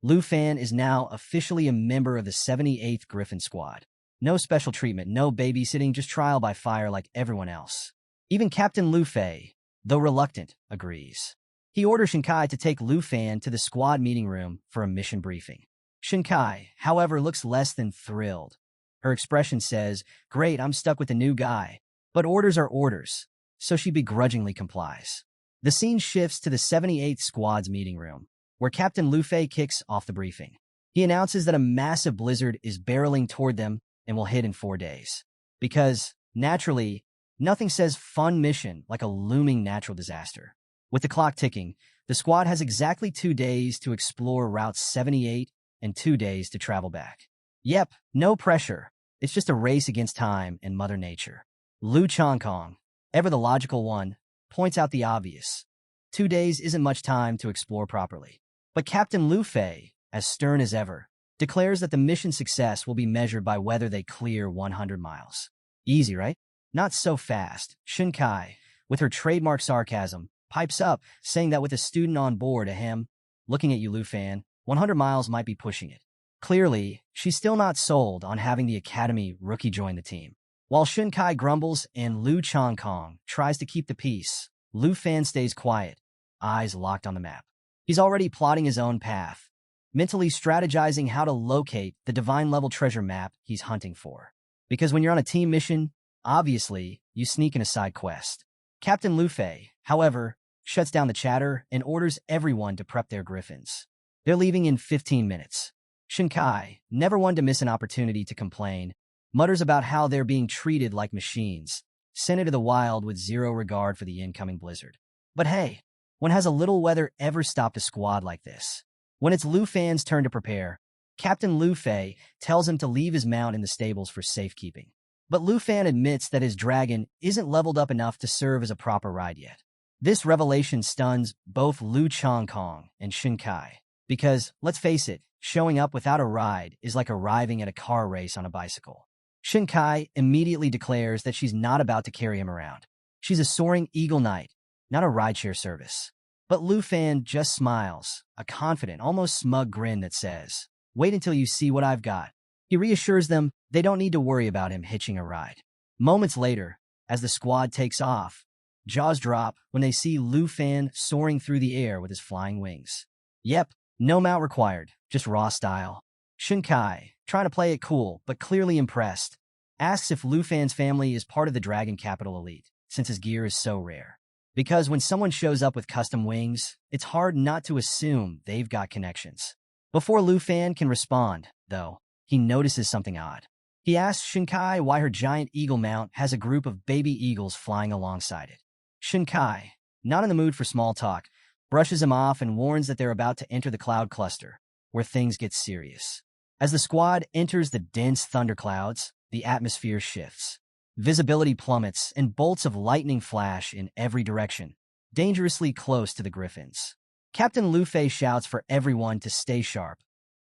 [SPEAKER 1] Lu Fan is now officially a member of the 78th Griffin Squad. No special treatment, no babysitting, just trial by fire like everyone else. Even Captain Lu Fei, though reluctant, agrees. He orders Shinkai to take Lu Fan to the squad meeting room for a mission briefing. Shinkai, however, looks less than thrilled. Her expression says, "Great, I'm stuck with the new guy." But orders are orders, so she begrudgingly complies. The scene shifts to the 78th Squad's meeting room, where Captain Lu Fei kicks off the briefing. He announces that a massive blizzard is barreling toward them and will hit in 4 days. Because, naturally, nothing says fun mission like a looming natural disaster. With the clock ticking, the squad has exactly 2 days to explore Route 78 and 2 days to travel back. Yep, no pressure. It's just a race against time and Mother Nature. Lu Chongkong, ever the logical one, points out the obvious. 2 days isn't much time to explore properly. But Captain Lu Fei, as stern as ever, declares that the mission success will be measured by whether they clear 100 miles. Easy, right? Not so fast. Shinkai, with her trademark sarcasm, pipes up, saying that with a student on board, ahem, looking at you, Lu Fan, 100 miles might be pushing it. Clearly, she's still not sold on having the academy rookie join the team. While Shinkai grumbles and Lu Chongkong tries to keep the peace, Lu Fan stays quiet, eyes locked on the map. He's already plotting his own path, mentally strategizing how to locate the divine-level treasure map he's hunting for. Because when you're on a team mission, obviously, you sneak in a side quest. Captain Lu Fei, however, shuts down the chatter and orders everyone to prep their griffins. They're leaving in 15 minutes. Shinkai, never one to miss an opportunity to complain, mutters about how they're being treated like machines, sent into the wild with zero regard for the incoming blizzard. But hey, when has a little weather ever stopped a squad like this? When it's Lu Fan's turn to prepare, Captain Lu Fei tells him to leave his mount in the stables for safekeeping. But Lu Fan admits that his dragon isn't leveled up enough to serve as a proper ride yet. This revelation stuns both Lu Chongkong and Shinkai, because, let's face it, showing up without a ride is like arriving at a car race on a bicycle. Shinkai immediately declares that she's not about to carry him around. She's a Soaring Eagle Knight, not a rideshare service. But Lu Fan just smiles, a confident, almost smug grin that says, "Wait until you see what I've got." He reassures them they don't need to worry about him hitching a ride. Moments later, as the squad takes off, jaws drop when they see Lu Fan soaring through the air with his flying wings. Yep, no mount required, just raw style. Shinkai, trying to play it cool but clearly impressed, asks if Lu Fan's family is part of the Dragon Capital elite, since his gear is so rare. Because when someone shows up with custom wings, it's hard not to assume they've got connections. Before Lu Fan can respond, though, he notices something odd. He asks Shinkai why her giant eagle mount has a group of baby eagles flying alongside it. Shinkai, not in the mood for small talk, brushes him off and warns that they're about to enter the cloud cluster, where things get serious. As the squad enters the dense thunderclouds, the atmosphere shifts. Visibility plummets and bolts of lightning flash in every direction, dangerously close to the griffins. Captain Luffy shouts for everyone to stay sharp,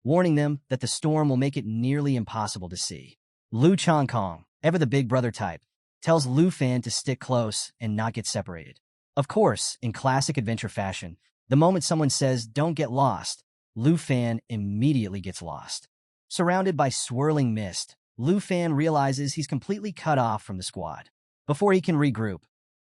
[SPEAKER 1] warning them that the storm will make it nearly impossible to see. Lu Changkong, ever the big brother type, tells Lu Fan to stick close and not get separated. Of course, in classic adventure fashion, the moment someone says, "Don't get lost," Lu Fan immediately gets lost. Surrounded by swirling mist, Lu Fan realizes he's completely cut off from the squad. Before he can regroup,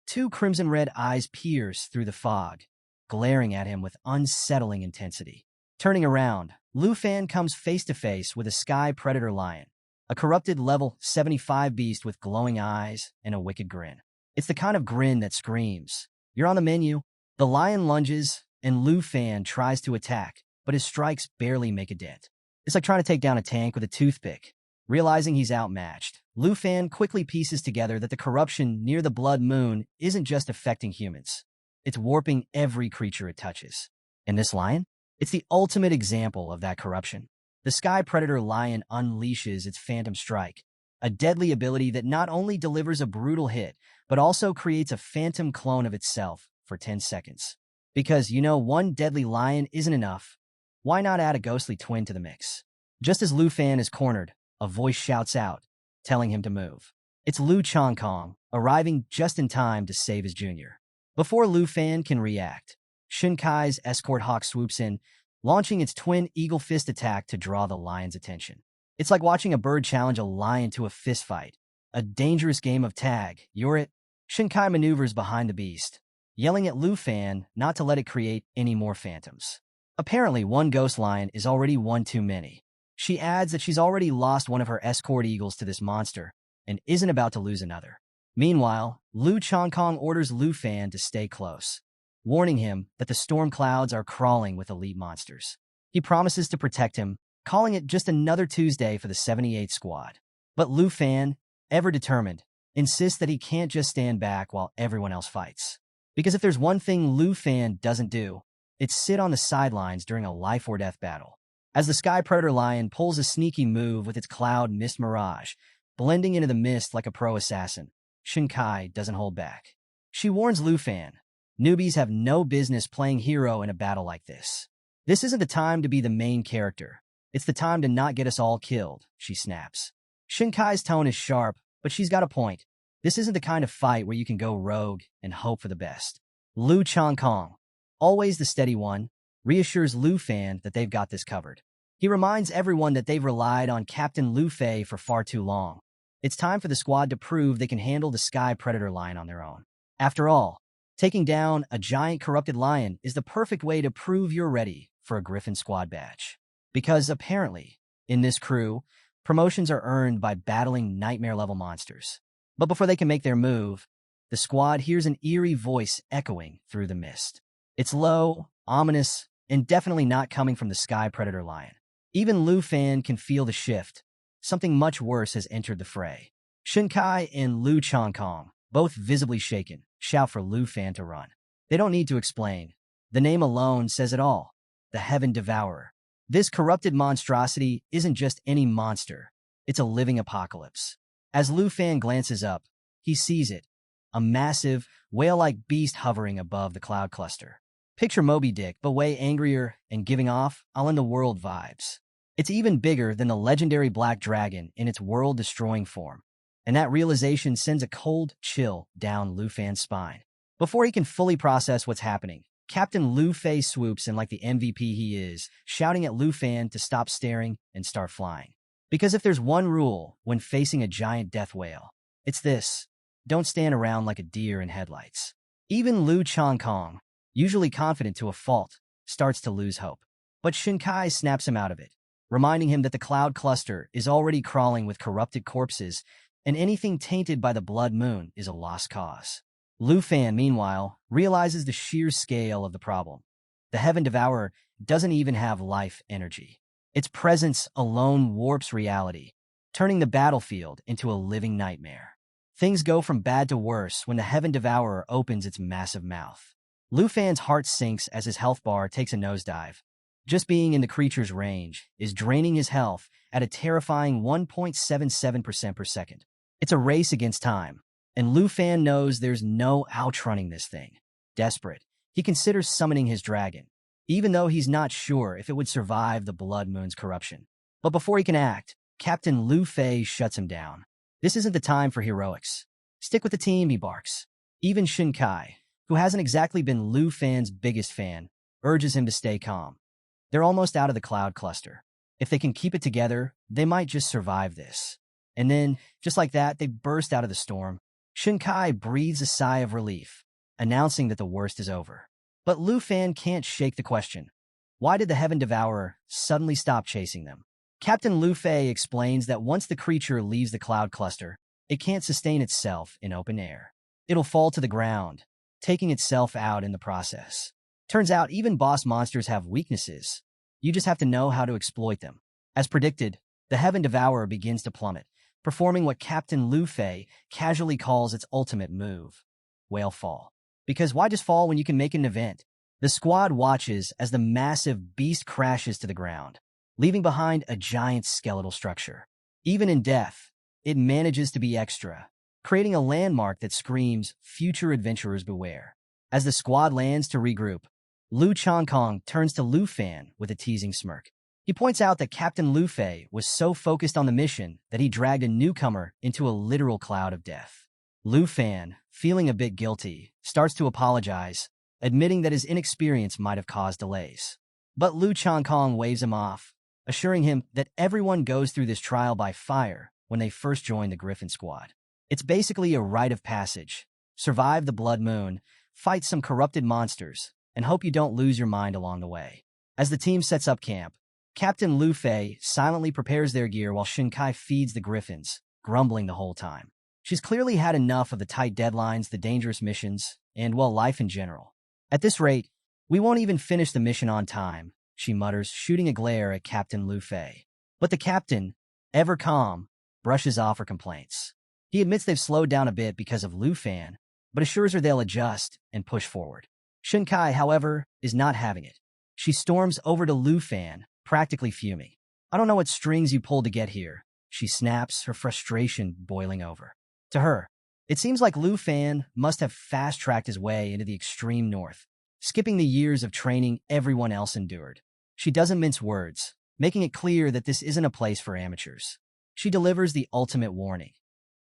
[SPEAKER 1] two crimson-red eyes pierce through the fog, glaring at him with unsettling intensity. Turning around, Lu Fan comes face-to-face with a sky predator lion, a corrupted level 75 beast with glowing eyes and a wicked grin. It's the kind of grin that screams, "You're on the menu." The lion lunges, and Lu Fan tries to attack, but his strikes barely make a dent. It's like trying to take down a tank with a toothpick. Realizing he's outmatched, Lu Fan quickly pieces together that the corruption near the Blood Moon isn't just affecting humans. It's warping every creature it touches. And this lion? It's the ultimate example of that corruption. The Sky Predator Lion unleashes its Phantom Strike, a deadly ability that not only delivers a brutal hit, but also creates a phantom clone of itself for 10 seconds. Because, one deadly lion isn't enough. Why not add a ghostly twin to the mix? Just as Lu Fan is cornered, a voice shouts out, telling him to move. It's Lu Changkong, arriving just in time to save his junior. Before Lu Fan can react, Shinkai's escort hawk swoops in, launching its twin eagle fist attack to draw the lion's attention. It's like watching a bird challenge a lion to a fistfight, a dangerous game of tag. "You're it." Shinkai maneuvers behind the beast, yelling at Lu Fan not to let it create any more phantoms. Apparently, one ghost lion is already one too many. She adds that she's already lost one of her escort eagles to this monster and isn't about to lose another. Meanwhile, Lu Changkong orders Lu Fan to stay close, warning him that the storm clouds are crawling with elite monsters. He promises to protect him, calling it just another Tuesday for the 78 squad. But Lu Fan, ever determined, insists that he can't just stand back while everyone else fights. Because if there's one thing Lu Fan doesn't do, it's sit on the sidelines during a life-or-death battle. As the Sky Predator Lion pulls a sneaky move with its cloud mist mirage, blending into the mist like a pro assassin, Shinkai doesn't hold back. She warns Lu Fan, "Newbies have no business playing hero in a battle like this. This isn't the time to be the main character. It's the time to not get us all killed," she snaps. Shinkai's tone is sharp, but she's got a point. This isn't the kind of fight where you can go rogue and hope for the best. Lu Changkong, always the steady one, reassures Lu Fan that they've got this covered. He reminds everyone that they've relied on Captain Lu Fei for far too long. It's time for the squad to prove they can handle the Sky Predator Lion on their own. After all, taking down a giant corrupted lion is the perfect way to prove you're ready for a Griffin Squad badge. Because apparently, in this crew, promotions are earned by battling nightmare-level monsters. But before they can make their move, the squad hears an eerie voice echoing through the mist. It's low, ominous, and definitely not coming from the Sky Predator Lion. Even Lu Fan can feel the shift. Something much worse has entered the fray. Shinkai and Lu Changkong, both visibly shaken, shout for Lu Fan to run. They don't need to explain. The name alone says it all. The Heaven Devourer. This corrupted monstrosity isn't just any monster. It's a living apocalypse. As Lu Fan glances up, he sees it, a massive, whale-like beast hovering above the cloud cluster. Picture Moby Dick, but way angrier and giving off all-in-the-world vibes. It's even bigger than the legendary Black Dragon in its world-destroying form. And that realization sends a cold chill down Lu Fan's spine. Before he can fully process what's happening, Captain Lu Fei swoops in like the MVP he is, shouting at Lu Fan to stop staring and start flying. Because if there's one rule when facing a giant death whale, it's this: don't stand around like a deer in headlights. Even Lu Changkong, usually confident to a fault, starts to lose hope. But Shinkai snaps him out of it, reminding him that the cloud cluster is already crawling with corrupted corpses, and anything tainted by the blood moon is a lost cause. Lu Fan, meanwhile, realizes the sheer scale of the problem. The Heaven Devourer doesn't even have life energy. Its presence alone warps reality, turning the battlefield into a living nightmare. Things go from bad to worse when the Heaven Devourer opens its massive mouth. Lu Fan's heart sinks as his health bar takes a nosedive. Just being in the creature's range is draining his health at a terrifying 1.77% per second. It's a race against time, and Lu Fan knows there's no outrunning this thing. Desperate, he considers summoning his dragon, even though he's not sure if it would survive the Blood Moon's corruption. But before he can act, Captain Lu Fei shuts him down. This isn't the time for heroics. Stick with the team, he barks. Even Shinkai, who hasn't exactly been Lu Fan's biggest fan, urges him to stay calm. They're almost out of the cloud cluster. If they can keep it together, they might just survive this. And then, just like that, they burst out of the storm. Shinkai breathes a sigh of relief, announcing that the worst is over. But Lu Fan can't shake the question. Why did the Heaven Devourer suddenly stop chasing them? Captain Lu Fei explains that once the creature leaves the cloud cluster, it can't sustain itself in open air. It'll fall to the ground, taking itself out in the process. Turns out even boss monsters have weaknesses. You just have to know how to exploit them. As predicted, the Heaven Devourer begins to plummet, performing what Captain Lu Fei casually calls its ultimate move: whale fall. Because why just fall when you can make an event? The squad watches as the massive beast crashes to the ground, leaving behind a giant skeletal structure. Even in death, it manages to be extra, creating a landmark that screams, "Future adventurers beware." As the squad lands to regroup, Lu Changkong turns to Lu Fan with a teasing smirk. He points out that Captain Lu Fei was so focused on the mission that he dragged a newcomer into a literal cloud of death. Lu Fan, feeling a bit guilty, starts to apologize, admitting that his inexperience might have caused delays. But Lu Changkong waves him off, assuring him that everyone goes through this trial by fire when they first join the Griffin Squad. It's basically a rite of passage. Survive the Blood Moon, fight some corrupted monsters, and hope you don't lose your mind along the way. As the team sets up camp, Captain Lu Fei silently prepares their gear while Shinkai feeds the griffins, grumbling the whole time. She's clearly had enough of the tight deadlines, the dangerous missions, and, well, life in general. At this rate, we won't even finish the mission on time, she mutters, shooting a glare at Captain Lu Fei. But the captain, ever calm, brushes off her complaints. He admits they've slowed down a bit because of Lu Fan, but assures her they'll adjust and push forward. Shinkai, however, is not having it. She storms over to Lu Fan, practically fuming. "I don't know what strings you pulled to get here," she snaps, her frustration boiling over. To her, it seems like Lu Fan must have fast-tracked his way into the extreme north, skipping the years of training everyone else endured. She doesn't mince words, making it clear that this isn't a place for amateurs. She delivers the ultimate warning.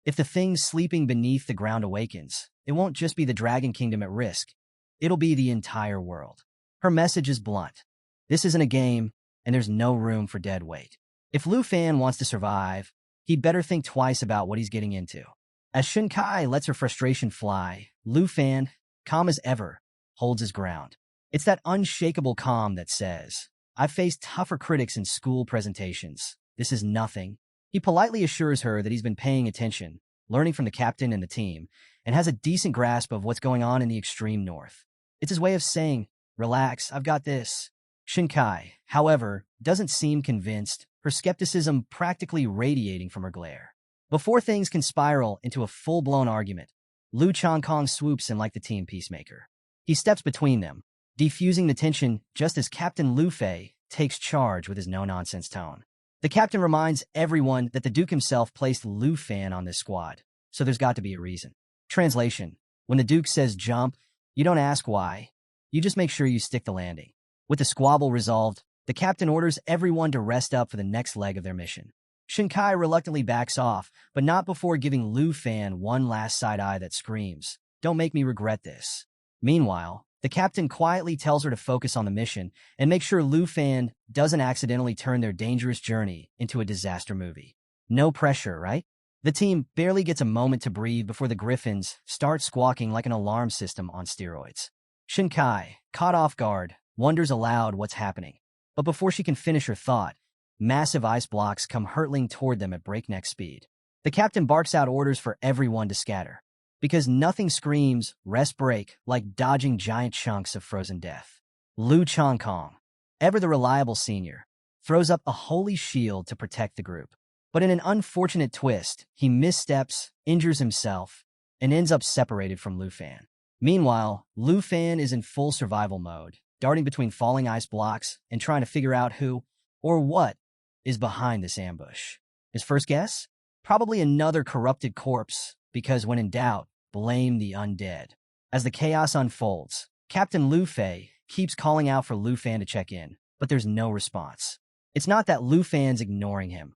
[SPEAKER 1] If the thing sleeping beneath the ground awakens, it won't just be the Dragon Kingdom at risk. It'll be the entire world. Her message is blunt. This isn't a game, and there's no room for dead weight. If Lu Fan wants to survive, he'd better think twice about what he's getting into. As Shinkai lets her frustration fly, Lu Fan, calm as ever, holds his ground. It's that unshakable calm that says, "I've faced tougher critics in school presentations. This is nothing." He politely assures her that he's been paying attention, learning from the captain and the team, and has a decent grasp of what's going on in the extreme north. It's his way of saying, "Relax, I've got this." Shinkai, however, doesn't seem convinced, her skepticism practically radiating from her glare. Before things can spiral into a full-blown argument, Lu Changkong swoops in like the team peacemaker. He steps between them, defusing the tension just as Captain Lu Fei takes charge with his no-nonsense tone. The captain reminds everyone that the Duke himself placed Lu Fan on this squad, so there's got to be a reason. Translation: when the Duke says jump, you don't ask why, you just make sure you stick the landing. With the squabble resolved, the captain orders everyone to rest up for the next leg of their mission. Shinkai reluctantly backs off, but not before giving Lu Fan one last side-eye that screams, "Don't make me regret this." Meanwhile, The captain quietly tells her to focus on the mission and make sure Lu Fan doesn't accidentally turn their dangerous journey into a disaster movie. No pressure, right? The team barely gets a moment to breathe before the griffins start squawking like an alarm system on steroids. Shinkai, caught off guard, wonders aloud what's happening. But before she can finish her thought, massive ice blocks come hurtling toward them at breakneck speed. The captain barks out orders for everyone to scatter, because nothing screams rest break like dodging giant chunks of frozen death. Lu Chongkong, ever the reliable senior, throws up a holy shield to protect the group. But in an unfortunate twist, he missteps, injures himself, and ends up separated from Lu Fan. Meanwhile, Lu Fan is in full survival mode, darting between falling ice blocks and trying to figure out who or what is behind this ambush. His first guess? Probably another corrupted corpse, because when in doubt, blame the undead. As the chaos unfolds, Captain Lu Fei keeps calling out for Lu Fan to check in, but there's no response. It's not that Lu Fan's ignoring him.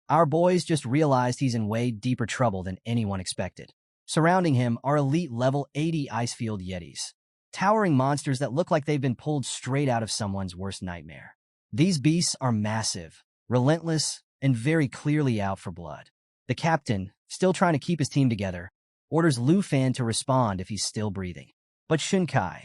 [SPEAKER 1] Our boys just realized he's in way deeper trouble than anyone expected. Surrounding him are elite level 80 Icefield Yetis, towering monsters that look like they've been pulled straight out of someone's worst nightmare. These beasts are massive, relentless, and very clearly out for blood. The captain, still trying to keep his team together, orders Lu Fan to respond if he's still breathing. But Shinkai,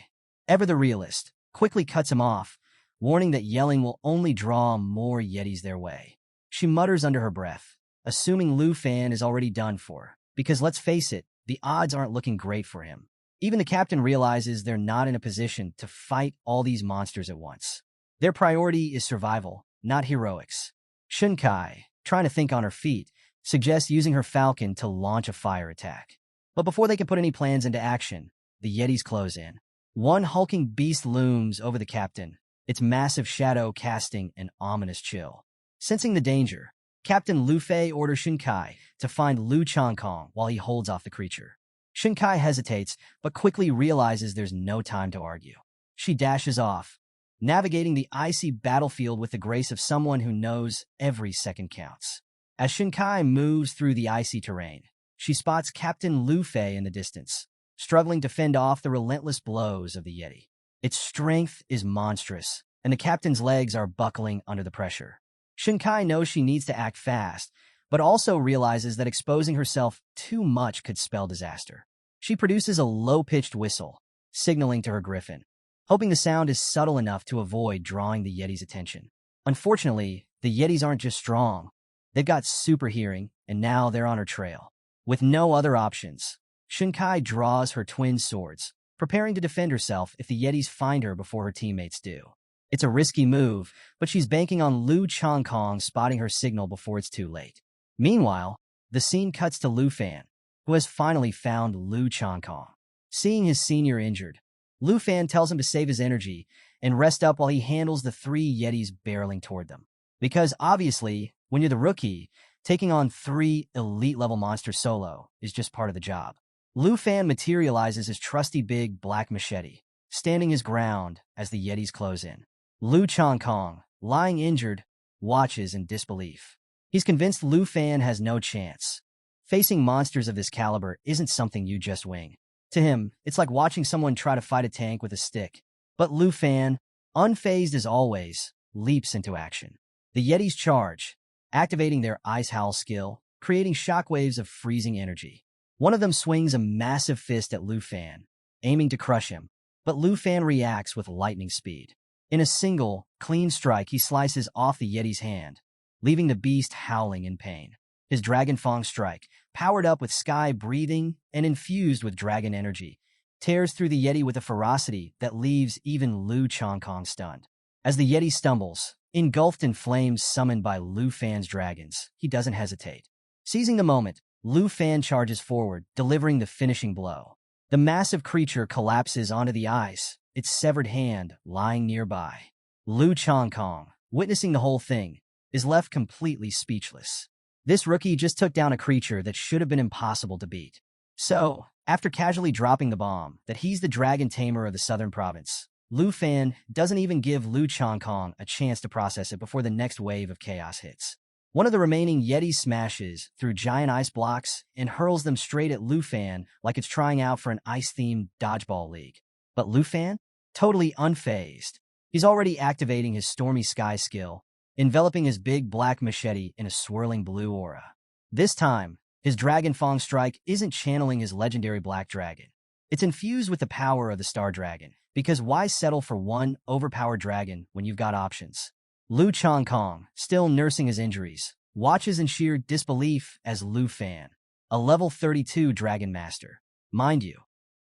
[SPEAKER 1] ever the realist, quickly cuts him off, warning that yelling will only draw more Yetis their way. She mutters under her breath, assuming Lu Fan is already done for, because let's face it, the odds aren't looking great for him. Even the captain realizes they're not in a position to fight all these monsters at once. Their priority is survival, not heroics. Shinkai, trying to think on her feet, suggests using her falcon to launch a fire attack. But before they can put any plans into action, the Yetis close in. One hulking beast looms over the captain, its massive shadow casting an ominous chill. Sensing the danger, Captain Lu Fei orders Shinkai to find Lu Chongkong while he holds off the creature. Shinkai hesitates, but quickly realizes there's no time to argue. She dashes off, navigating the icy battlefield with the grace of someone who knows every second counts. As Shinkai moves through the icy terrain, she spots Captain Lu Fei in the distance, struggling to fend off the relentless blows of the Yeti. Its strength is monstrous, and the captain's legs are buckling under the pressure. Shinkai knows she needs to act fast, but also realizes that exposing herself too much could spell disaster. She produces a low-pitched whistle, signaling to her griffin, hoping the sound is subtle enough to avoid drawing the Yeti's attention. Unfortunately, the Yetis aren't just strong. They've got super hearing, and now they're on her trail. With no other options, Shinkai draws her twin swords, preparing to defend herself if the Yetis find her before her teammates do. It's a risky move, but she's banking on Lu Chongkong spotting her signal before it's too late. Meanwhile, the scene cuts to Lu Fan, who has finally found Lu Chongkong. Seeing his senior injured, Lu Fan tells him to save his energy and rest up while he handles the 3 Yetis barreling toward them. Because obviously, when you're the rookie, taking on 3 elite-level monsters solo is just part of the job. Lu Fan materializes his trusty big black machete, standing his ground as the Yetis close in. Lu Chongkong, lying injured, watches in disbelief. He's convinced Lu Fan has no chance. Facing monsters of this caliber isn't something you just wing. To him, it's like watching someone try to fight a tank with a stick. But Lu Fan, unfazed as always, leaps into action. The Yetis charge, activating their Ice Howl skill, creating shockwaves of freezing energy. One of them swings a massive fist at Lu Fan, aiming to crush him, but Lu Fan reacts with lightning speed. In a single, clean strike, he slices off the Yeti's hand, leaving the beast howling in pain. His Dragon Fang strike, powered up with sky breathing and infused with dragon energy, tears through the Yeti with a ferocity that leaves even Lu Chongkong stunned. As the Yeti stumbles, engulfed in flames summoned by Lu Fan's dragons, he doesn't hesitate. Seizing the moment, Lu Fan charges forward, delivering the finishing blow. The massive creature collapses onto the ice, its severed hand lying nearby. Lu Chongkong, witnessing the whole thing, is left completely speechless. This rookie just took down a creature that should have been impossible to beat. So, after casually dropping the bomb that he's the dragon tamer of the southern province, Lu Fan doesn't even give Lu Chongkong a chance to process it before the next wave of chaos hits. One of the remaining Yetis smashes through giant ice blocks and hurls them straight at Lu Fan like it's trying out for an ice-themed dodgeball league. But Lu Fan? Totally unfazed. He's already activating his stormy sky skill, enveloping his big black machete in a swirling blue aura. This time, his Dragon Fang strike isn't channeling his legendary black dragon. It's infused with the power of the Star Dragon, because why settle for one overpowered dragon when you've got options? Lu Changkong, still nursing his injuries, watches in sheer disbelief as Lu Fan, a level 32 Dragon Master, mind you,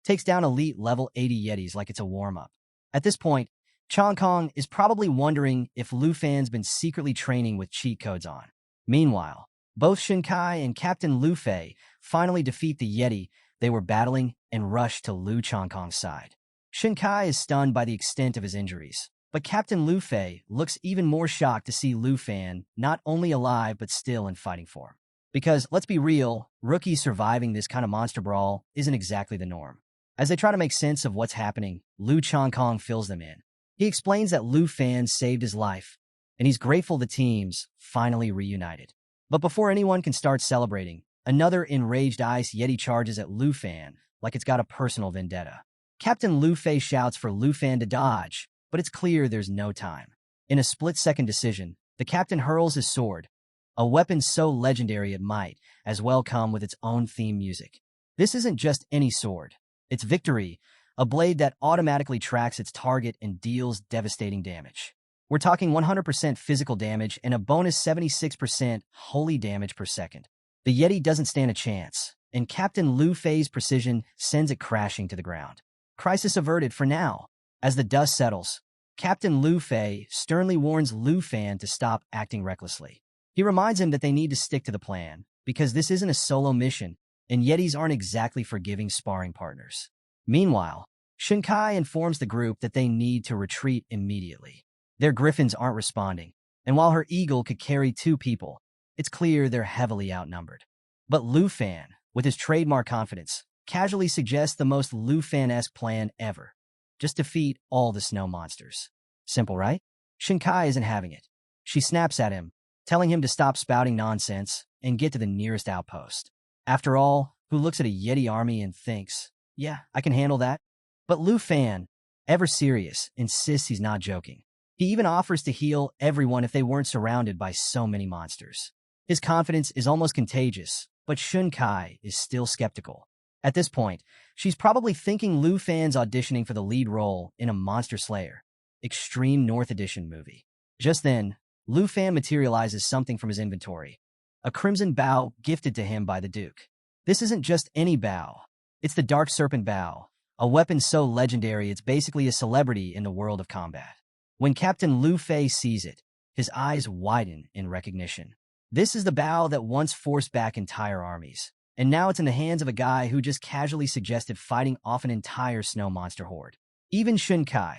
[SPEAKER 1] takes down elite level 80 Yetis like it's a warm-up. At this point, Changkong is probably wondering if Lu Fan's been secretly training with cheat codes on. Meanwhile, both Shinkai and Captain Lu Fei finally defeat the Yeti they were battling and rush to Lu Changkong's side. Shinkai is stunned by the extent of his injuries, but Captain Lu Fei looks even more shocked to see Lu Fan not only alive but still in fighting form. Because, let's be real, rookies surviving this kind of monster brawl isn't exactly the norm. As they try to make sense of what's happening, Lu Changkong fills them in. He explains that Lu Fan saved his life, and he's grateful the teams finally reunited. But before anyone can start celebrating, another enraged Ice Yeti charges at Lu Fan like it's got a personal vendetta. Captain Lu Fei shouts for Lu Fan to dodge, but it's clear there's no time. In a split-second decision, the captain hurls his sword, a weapon so legendary it might as well come with its own theme music. This isn't just any sword. It's Victory, a blade that automatically tracks its target and deals devastating damage. We're talking 100% physical damage and a bonus 76% holy damage per second. The Yeti doesn't stand a chance, and Captain Lu Fei's precision sends it crashing to the ground. Crisis averted for now. As the dust settles, Captain Lu Fei sternly warns Lu Fan to stop acting recklessly. He reminds him that they need to stick to the plan, because this isn't a solo mission, and Yetis aren't exactly forgiving sparring partners. Meanwhile, Shinkai informs the group that they need to retreat immediately. Their griffins aren't responding, and while her eagle could carry 2 people, it's clear they're heavily outnumbered. But Lu Fan, with his trademark confidence, casually suggests the most Lu Fan-esque plan ever. Just defeat all the snow monsters. Simple, right? Shinkai isn't having it. She snaps at him, telling him to stop spouting nonsense and get to the nearest outpost. After all, who looks at a Yeti army and thinks, yeah, I can handle that? But Lu Fan, ever serious, insists he's not joking. He even offers to heal everyone if they weren't surrounded by so many monsters. His confidence is almost contagious, but Shinkai is still skeptical. At this point, she's probably thinking Lu Fan's auditioning for the lead role in a Monster Slayer Extreme North Edition movie. Just then, Lu Fan materializes something from his inventory, a crimson bow gifted to him by the Duke. This isn't just any bow. It's the Dark Serpent Bow, a weapon so legendary it's basically a celebrity in the world of combat. When Captain Lu Fei sees it, his eyes widen in recognition. This is the bow that once forced back entire armies, and now it's in the hands of a guy who just casually suggested fighting off an entire snow monster horde. Even Shinkai,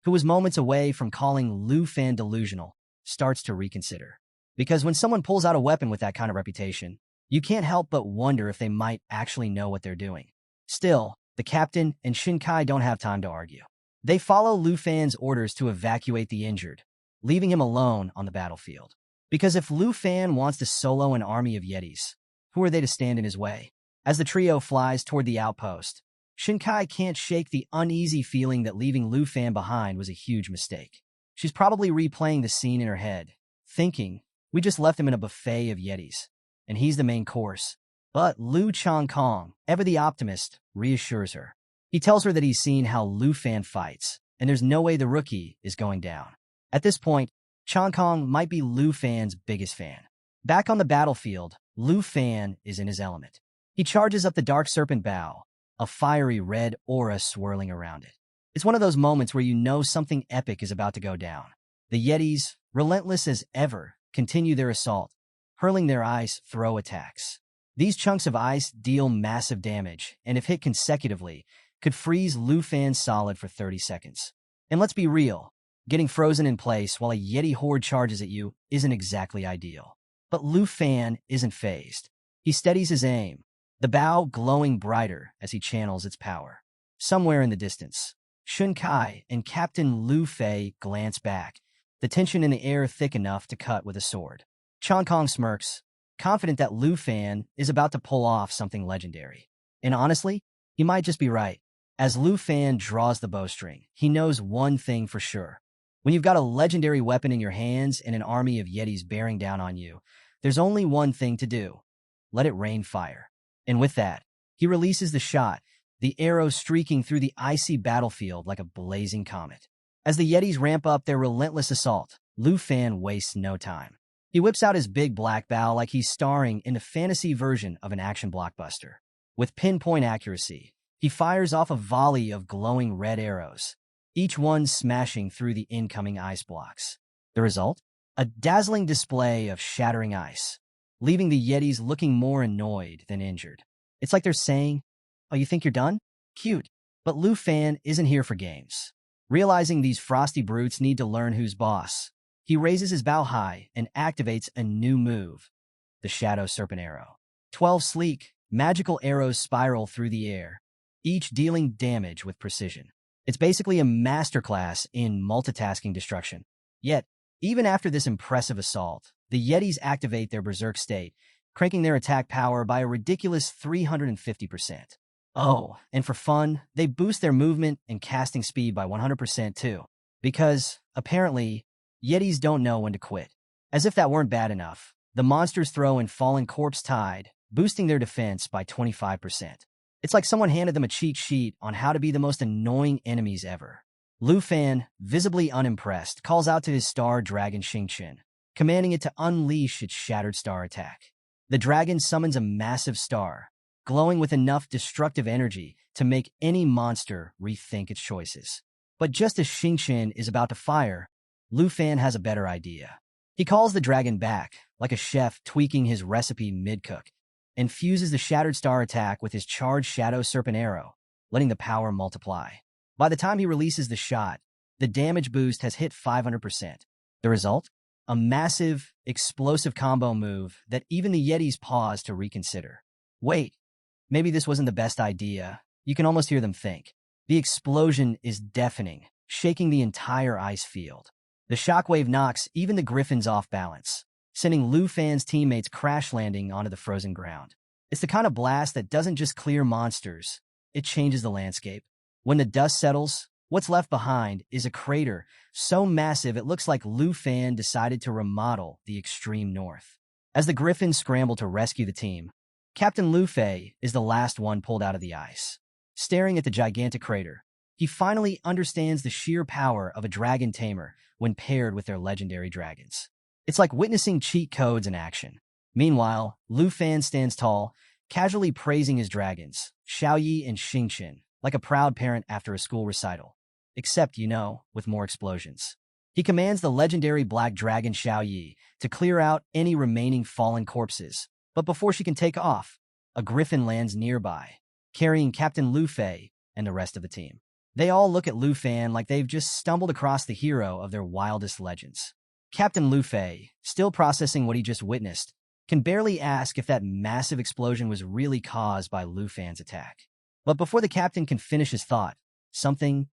[SPEAKER 1] who was moments away from calling Lu Fan delusional, starts to reconsider. Because when someone pulls out a weapon with that kind of reputation, you can't help but wonder if they might actually know what they're doing. Still, the captain and Shinkai don't have time to argue. They follow Lu Fan's orders to evacuate the injured, leaving him alone on the battlefield. Because if Lu Fan wants to solo an army of Yetis, who are they to stand in his way? As the trio flies toward the outpost, Shinkai can't shake the uneasy feeling that leaving Lu Fan behind was a huge mistake. She's probably replaying the scene in her head, thinking, we just left him in a buffet of Yetis, and he's the main course. But Lu Changkong, ever the optimist, reassures her. He tells her that he's seen how Lu Fan fights, and there's no way the rookie is going down. At this point, Changkong might be Lu Fan's biggest fan. Back on the battlefield, Lu Fan is in his element. He charges up the Dark Serpent Bow, a fiery red aura swirling around it. It's one of those moments where you know something epic is about to go down. The Yetis, relentless as ever, continue their assault, hurling their ice throw attacks. These chunks of ice deal massive damage, and if hit consecutively, could freeze Lu Fan solid for 30 seconds. And let's be real, getting frozen in place while a Yeti horde charges at you isn't exactly ideal. But Lu Fan isn't fazed. He steadies his aim, the bow glowing brighter as he channels its power. Somewhere in the distance, Shinkai and Captain Lu Fei glance back, the tension in the air thick enough to cut with a sword. Changkong smirks, confident that Lu Fan is about to pull off something legendary. And honestly, he might just be right. As Lu Fan draws the bowstring, he knows one thing for sure. When you've got a legendary weapon in your hands and an army of Yetis bearing down on you, there's only one thing to do. Let it rain fire. And with that, he releases the shot, the arrow streaking through the icy battlefield like a blazing comet. As the Yetis ramp up their relentless assault, Lu Fan wastes no time. He whips out his big black bow like he's starring in a fantasy version of an action blockbuster. With pinpoint accuracy, he fires off a volley of glowing red arrows, each one smashing through the incoming ice blocks. The result? A dazzling display of shattering ice, leaving the Yetis looking more annoyed than injured. It's like they're saying, "Oh, you think you're done? Cute." But Lu Fan isn't here for games. Realizing these frosty brutes need to learn who's boss, he raises his bow high and activates a new move, the Shadow Serpent Arrow. 12 sleek, magical arrows spiral through the air, each dealing damage with precision. It's basically a masterclass in multitasking destruction. Yet, even after this impressive assault, the Yetis activate their berserk state, cranking their attack power by a ridiculous 350%. Oh, and for fun, they boost their movement and casting speed by 100% too. Because, apparently, Yetis don't know when to quit. As if that weren't bad enough, the monsters throw in Fallen Corpse Tide, boosting their defense by 25%. It's like someone handed them a cheat sheet on how to be the most annoying enemies ever. Lu Fan, visibly unimpressed, calls out to his star dragon Xingqian, commanding it to unleash its Shattered Star attack. The dragon summons a massive star, glowing with enough destructive energy to make any monster rethink its choices. But just as Xingqian is about to fire, Lu Fan has a better idea. He calls the dragon back, like a chef tweaking his recipe mid-cook, and fuses the Shattered Star attack with his charged Shadow Serpent Arrow, letting the power multiply. By the time he releases the shot, the damage boost has hit 500%. The result? A massive, explosive combo move that even the Yetis pause to reconsider. Wait, maybe this wasn't the best idea. You can almost hear them think. The explosion is deafening, shaking the entire ice field. The shockwave knocks even the griffins off balance, sending Lu Fan's teammates crash landing onto the frozen ground. It's the kind of blast that doesn't just clear monsters, it changes the landscape. When the dust settles, what's left behind is a crater so massive it looks like Lu Fan decided to remodel the extreme north. As the griffins scramble to rescue the team, Captain Lu Fei is the last one pulled out of the ice. Staring at the gigantic crater, he finally understands the sheer power of a dragon tamer when paired with their legendary dragons. It's like witnessing cheat codes in action. Meanwhile, Lu Fan stands tall, casually praising his dragons, Xiaoyi and Xingqian, like a proud parent after a school recital. Except, with more explosions. He commands the legendary black dragon Xiaoyi to clear out any remaining fallen corpses, but before she can take off, a griffin lands nearby, carrying Captain Lu Fei and the rest of the team. They all look at Lu Fan like they've just stumbled across the hero of their wildest legends. Captain Lu Fei, still processing what he just witnessed, can barely ask if that massive explosion was really caused by Lu Fan's attack. But before the captain can finish his thought, someone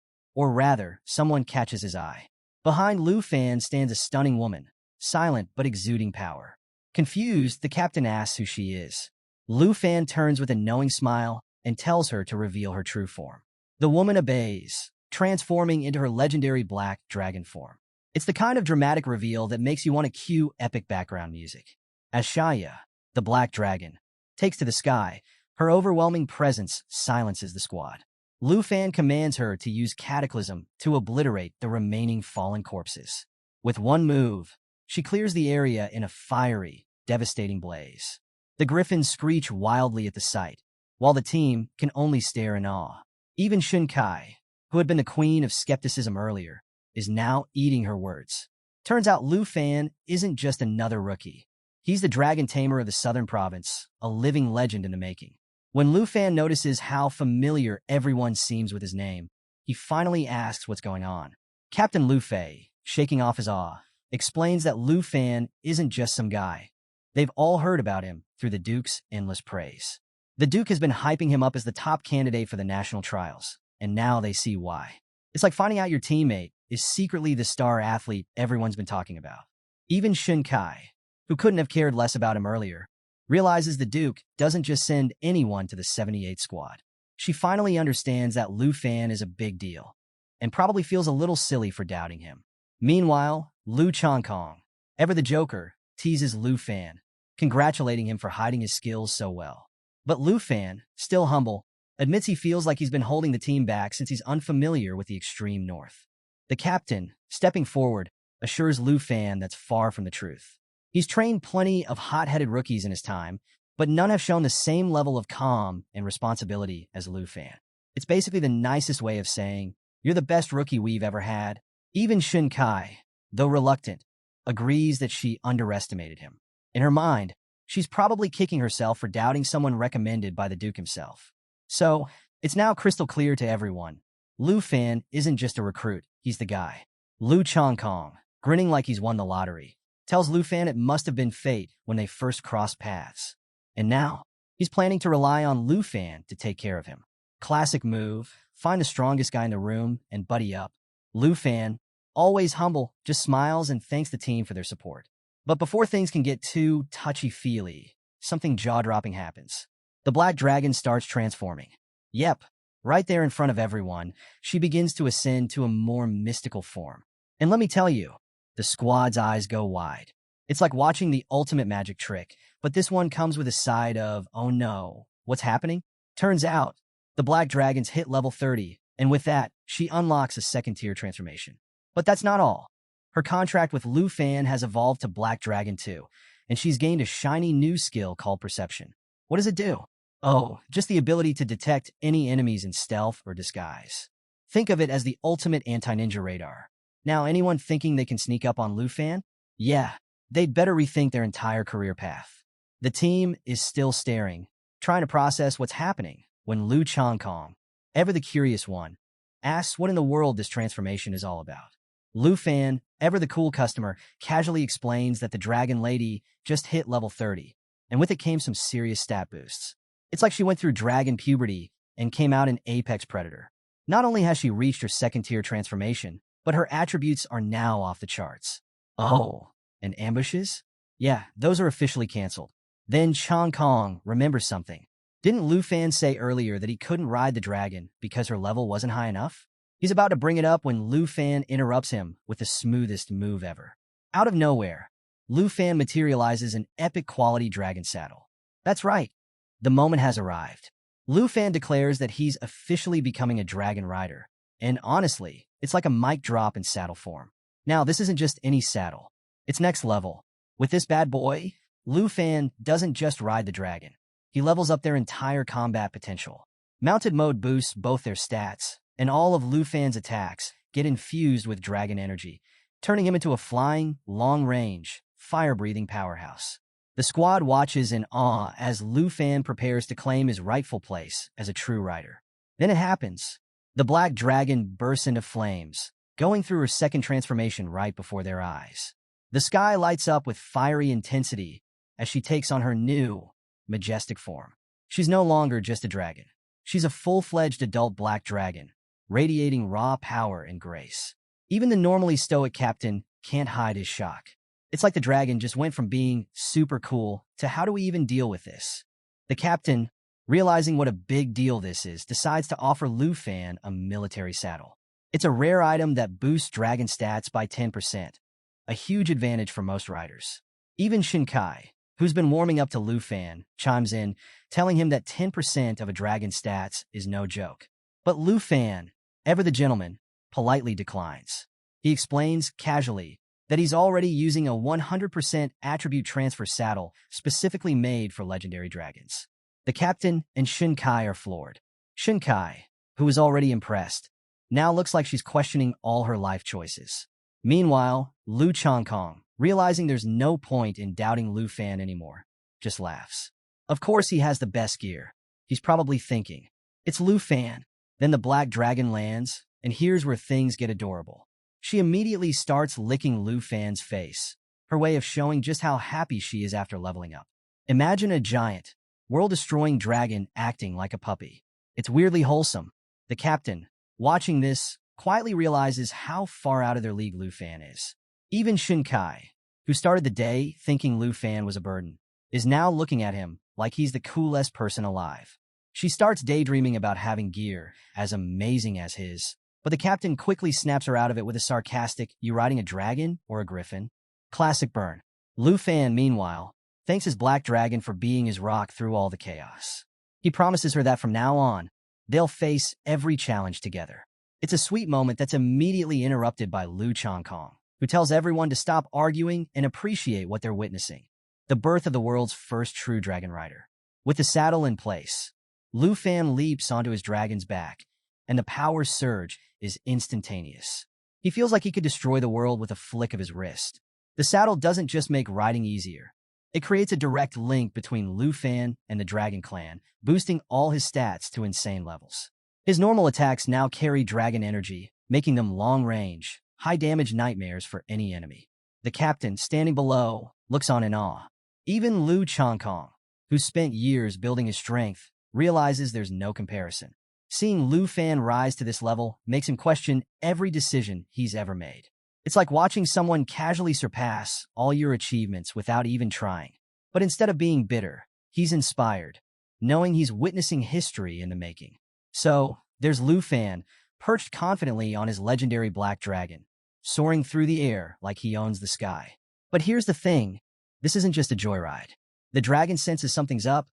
[SPEAKER 1] catches his eye. Behind Lu Fan stands a stunning woman, silent but exuding power. Confused, the captain asks who she is. Lu Fan turns with a knowing smile and tells her to reveal her true form. The woman obeys, transforming into her legendary black dragon form. It's the kind of dramatic reveal that makes you want to cue epic background music. As Shaya, the black dragon, takes to the sky, her overwhelming presence silences the squad. Lu Fan commands her to use Cataclysm to obliterate the remaining fallen corpses. With one move, she clears the area in a fiery, devastating blaze. The griffins screech wildly at the sight, while the team can only stare in awe. Even Xun Kai, who had been the queen of skepticism earlier, is now eating her words. Turns out Lu Fan isn't just another rookie. He's the dragon tamer of the southern province, a living legend in the making. When Lu Fan notices how familiar everyone seems with his name, he finally asks what's going on. Captain Lu Fei, shaking off his awe, explains that Lu Fan isn't just some guy. They've all heard about him through the Duke's endless praise. The Duke has been hyping him up as the top candidate for the national trials, and now they see why. It's like finding out your teammate is secretly the star athlete everyone's been talking about. Even Xun Kai, who couldn't have cared less about him earlier, realizes the Duke doesn't just send anyone to the 78 squad. She finally understands that Lu Fan is a big deal, and probably feels a little silly for doubting him. Meanwhile, Lu Changkong, ever the Joker, teases Lu Fan, congratulating him for hiding his skills so well. But Lu Fan, still humble, admits he feels like he's been holding the team back since he's unfamiliar with the extreme north. The captain, stepping forward, assures Lu Fan that's far from the truth. He's trained plenty of hot-headed rookies in his time, but none have shown the same level of calm and responsibility as Lu Fan. It's basically the nicest way of saying, "You're the best rookie we've ever had." Even Shin Kai, though reluctant, agrees that she underestimated him. In her mind, she's probably kicking herself for doubting someone recommended by the Duke himself. So, it's now crystal clear to everyone. Lu Fan isn't just a recruit, he's the guy. Lu Changkong, grinning like he's won the lottery, tells Lu Fan it must have been fate when they first crossed paths. And now, he's planning to rely on Lu Fan to take care of him. Classic move, find the strongest guy in the room and buddy up. Lu Fan, always humble, just smiles and thanks the team for their support. But before things can get too touchy-feely, something jaw-dropping happens. The Black Dragon starts transforming. Yep, right there in front of everyone, she begins to ascend to a more mystical form. And let me tell you, the squad's eyes go wide. It's like watching the ultimate magic trick, but this one comes with a side of, oh no, what's happening? Turns out, the Black Dragon's hit level 30, and with that, she unlocks a second-tier transformation. But that's not all. Her contract with Lu Fan has evolved to Black Dragon 2, and she's gained a shiny new skill called Perception. What does it do? Oh, just the ability to detect any enemies in stealth or disguise. Think of it as the ultimate anti-ninja radar. Now, anyone thinking they can sneak up on Lu Fan? Yeah, they'd better rethink their entire career path. The team is still staring, trying to process what's happening, when Lu Changkong, ever the curious one, asks what in the world this transformation is all about. Lu Fan, ever the cool customer, casually explains that the Dragon Lady just hit level 30, and with it came some serious stat boosts. It's like she went through dragon puberty and came out an apex predator. Not only has she reached her second-tier transformation, but her attributes are now off the charts. Oh, and ambushes? Yeah, those are officially canceled. Then Changkong remembers something. Didn't Lu Fan say earlier that he couldn't ride the dragon because her level wasn't high enough? He's about to bring it up when Lu Fan interrupts him with the smoothest move ever. Out of nowhere, Lu Fan materializes an epic quality dragon saddle. That's right. The moment has arrived. Lu Fan declares that he's officially becoming a dragon rider. And honestly, it's like a mic drop in saddle form. Now, this isn't just any saddle. It's next level. With this bad boy, Lu Fan doesn't just ride the dragon. He levels up their entire combat potential. Mounted mode boosts both their stats, and all of Lu Fan's attacks get infused with dragon energy, turning him into a flying, long-range, fire-breathing powerhouse. The squad watches in awe as Lu Fan prepares to claim his rightful place as a true rider. Then it happens. The Black Dragon bursts into flames, going through her second transformation right before their eyes. The sky lights up with fiery intensity as she takes on her new, majestic form. She's no longer just a dragon. She's a full-fledged adult Black Dragon, radiating raw power and grace. Even the normally stoic captain can't hide his shock. It's like the dragon just went from being super cool to how do we even deal with this? The captain, realizing what a big deal this is, decides to offer Lu Fan a military saddle. It's a rare item that boosts dragon stats by 10%, a huge advantage for most riders. Even Shin Kai, who's been warming up to Lu Fan, chimes in, telling him that 10% of a dragon's stats is no joke. But Lu Fan, ever the gentleman, politely declines. He explains, casually, that he's already using a 100% attribute transfer saddle specifically made for legendary dragons. The captain and Shin Kai are floored. Shin Kai, who is already impressed, now looks like she's questioning all her life choices. Meanwhile, Lu Changkong, realizing there's no point in doubting Lu Fan anymore, just laughs. Of course he has the best gear. He's probably thinking, it's Lu Fan. Then the Black Dragon lands, and here's where things get adorable. She immediately starts licking Lu Fan's face, her way of showing just how happy she is after leveling up. Imagine a giant, world-destroying dragon acting like a puppy. It's weirdly wholesome. The captain, watching this, quietly realizes how far out of their league Lu Fan is. Even Shin Kai, who started the day thinking Lu Fan was a burden, is now looking at him like he's the coolest person alive. She starts daydreaming about having gear as amazing as his, but the captain quickly snaps her out of it with a sarcastic, "You riding a dragon or a griffin?" Classic burn. Lu Fan, meanwhile, thanks his black dragon for being his rock through all the chaos. He promises her that from now on, they'll face every challenge together. It's a sweet moment that's immediately interrupted by Lu Changkong, who tells everyone to stop arguing and appreciate what they're witnessing. The birth of the world's first true dragon rider. With the saddle in place, Lu Fan leaps onto his dragon's back, and the power surge is instantaneous. He feels like he could destroy the world with a flick of his wrist. The saddle doesn't just make riding easier. It creates a direct link between Lu Fan and the Dragon Clan, boosting all his stats to insane levels. His normal attacks now carry dragon energy, making them long-range, high-damage nightmares for any enemy. The captain, standing below, looks on in awe. Even Lu Changkong, who spent years building his strength, realizes there's no comparison. Seeing Lu Fan rise to this level makes him question every decision he's ever made. It's like watching someone casually surpass all your achievements without even trying. But instead of being bitter, he's inspired, knowing he's witnessing history in the making. So, there's Lu Fan, perched confidently on his legendary black dragon, soaring through the air like he owns the sky. But here's the thing, this isn't just a joyride. The dragon senses something's up,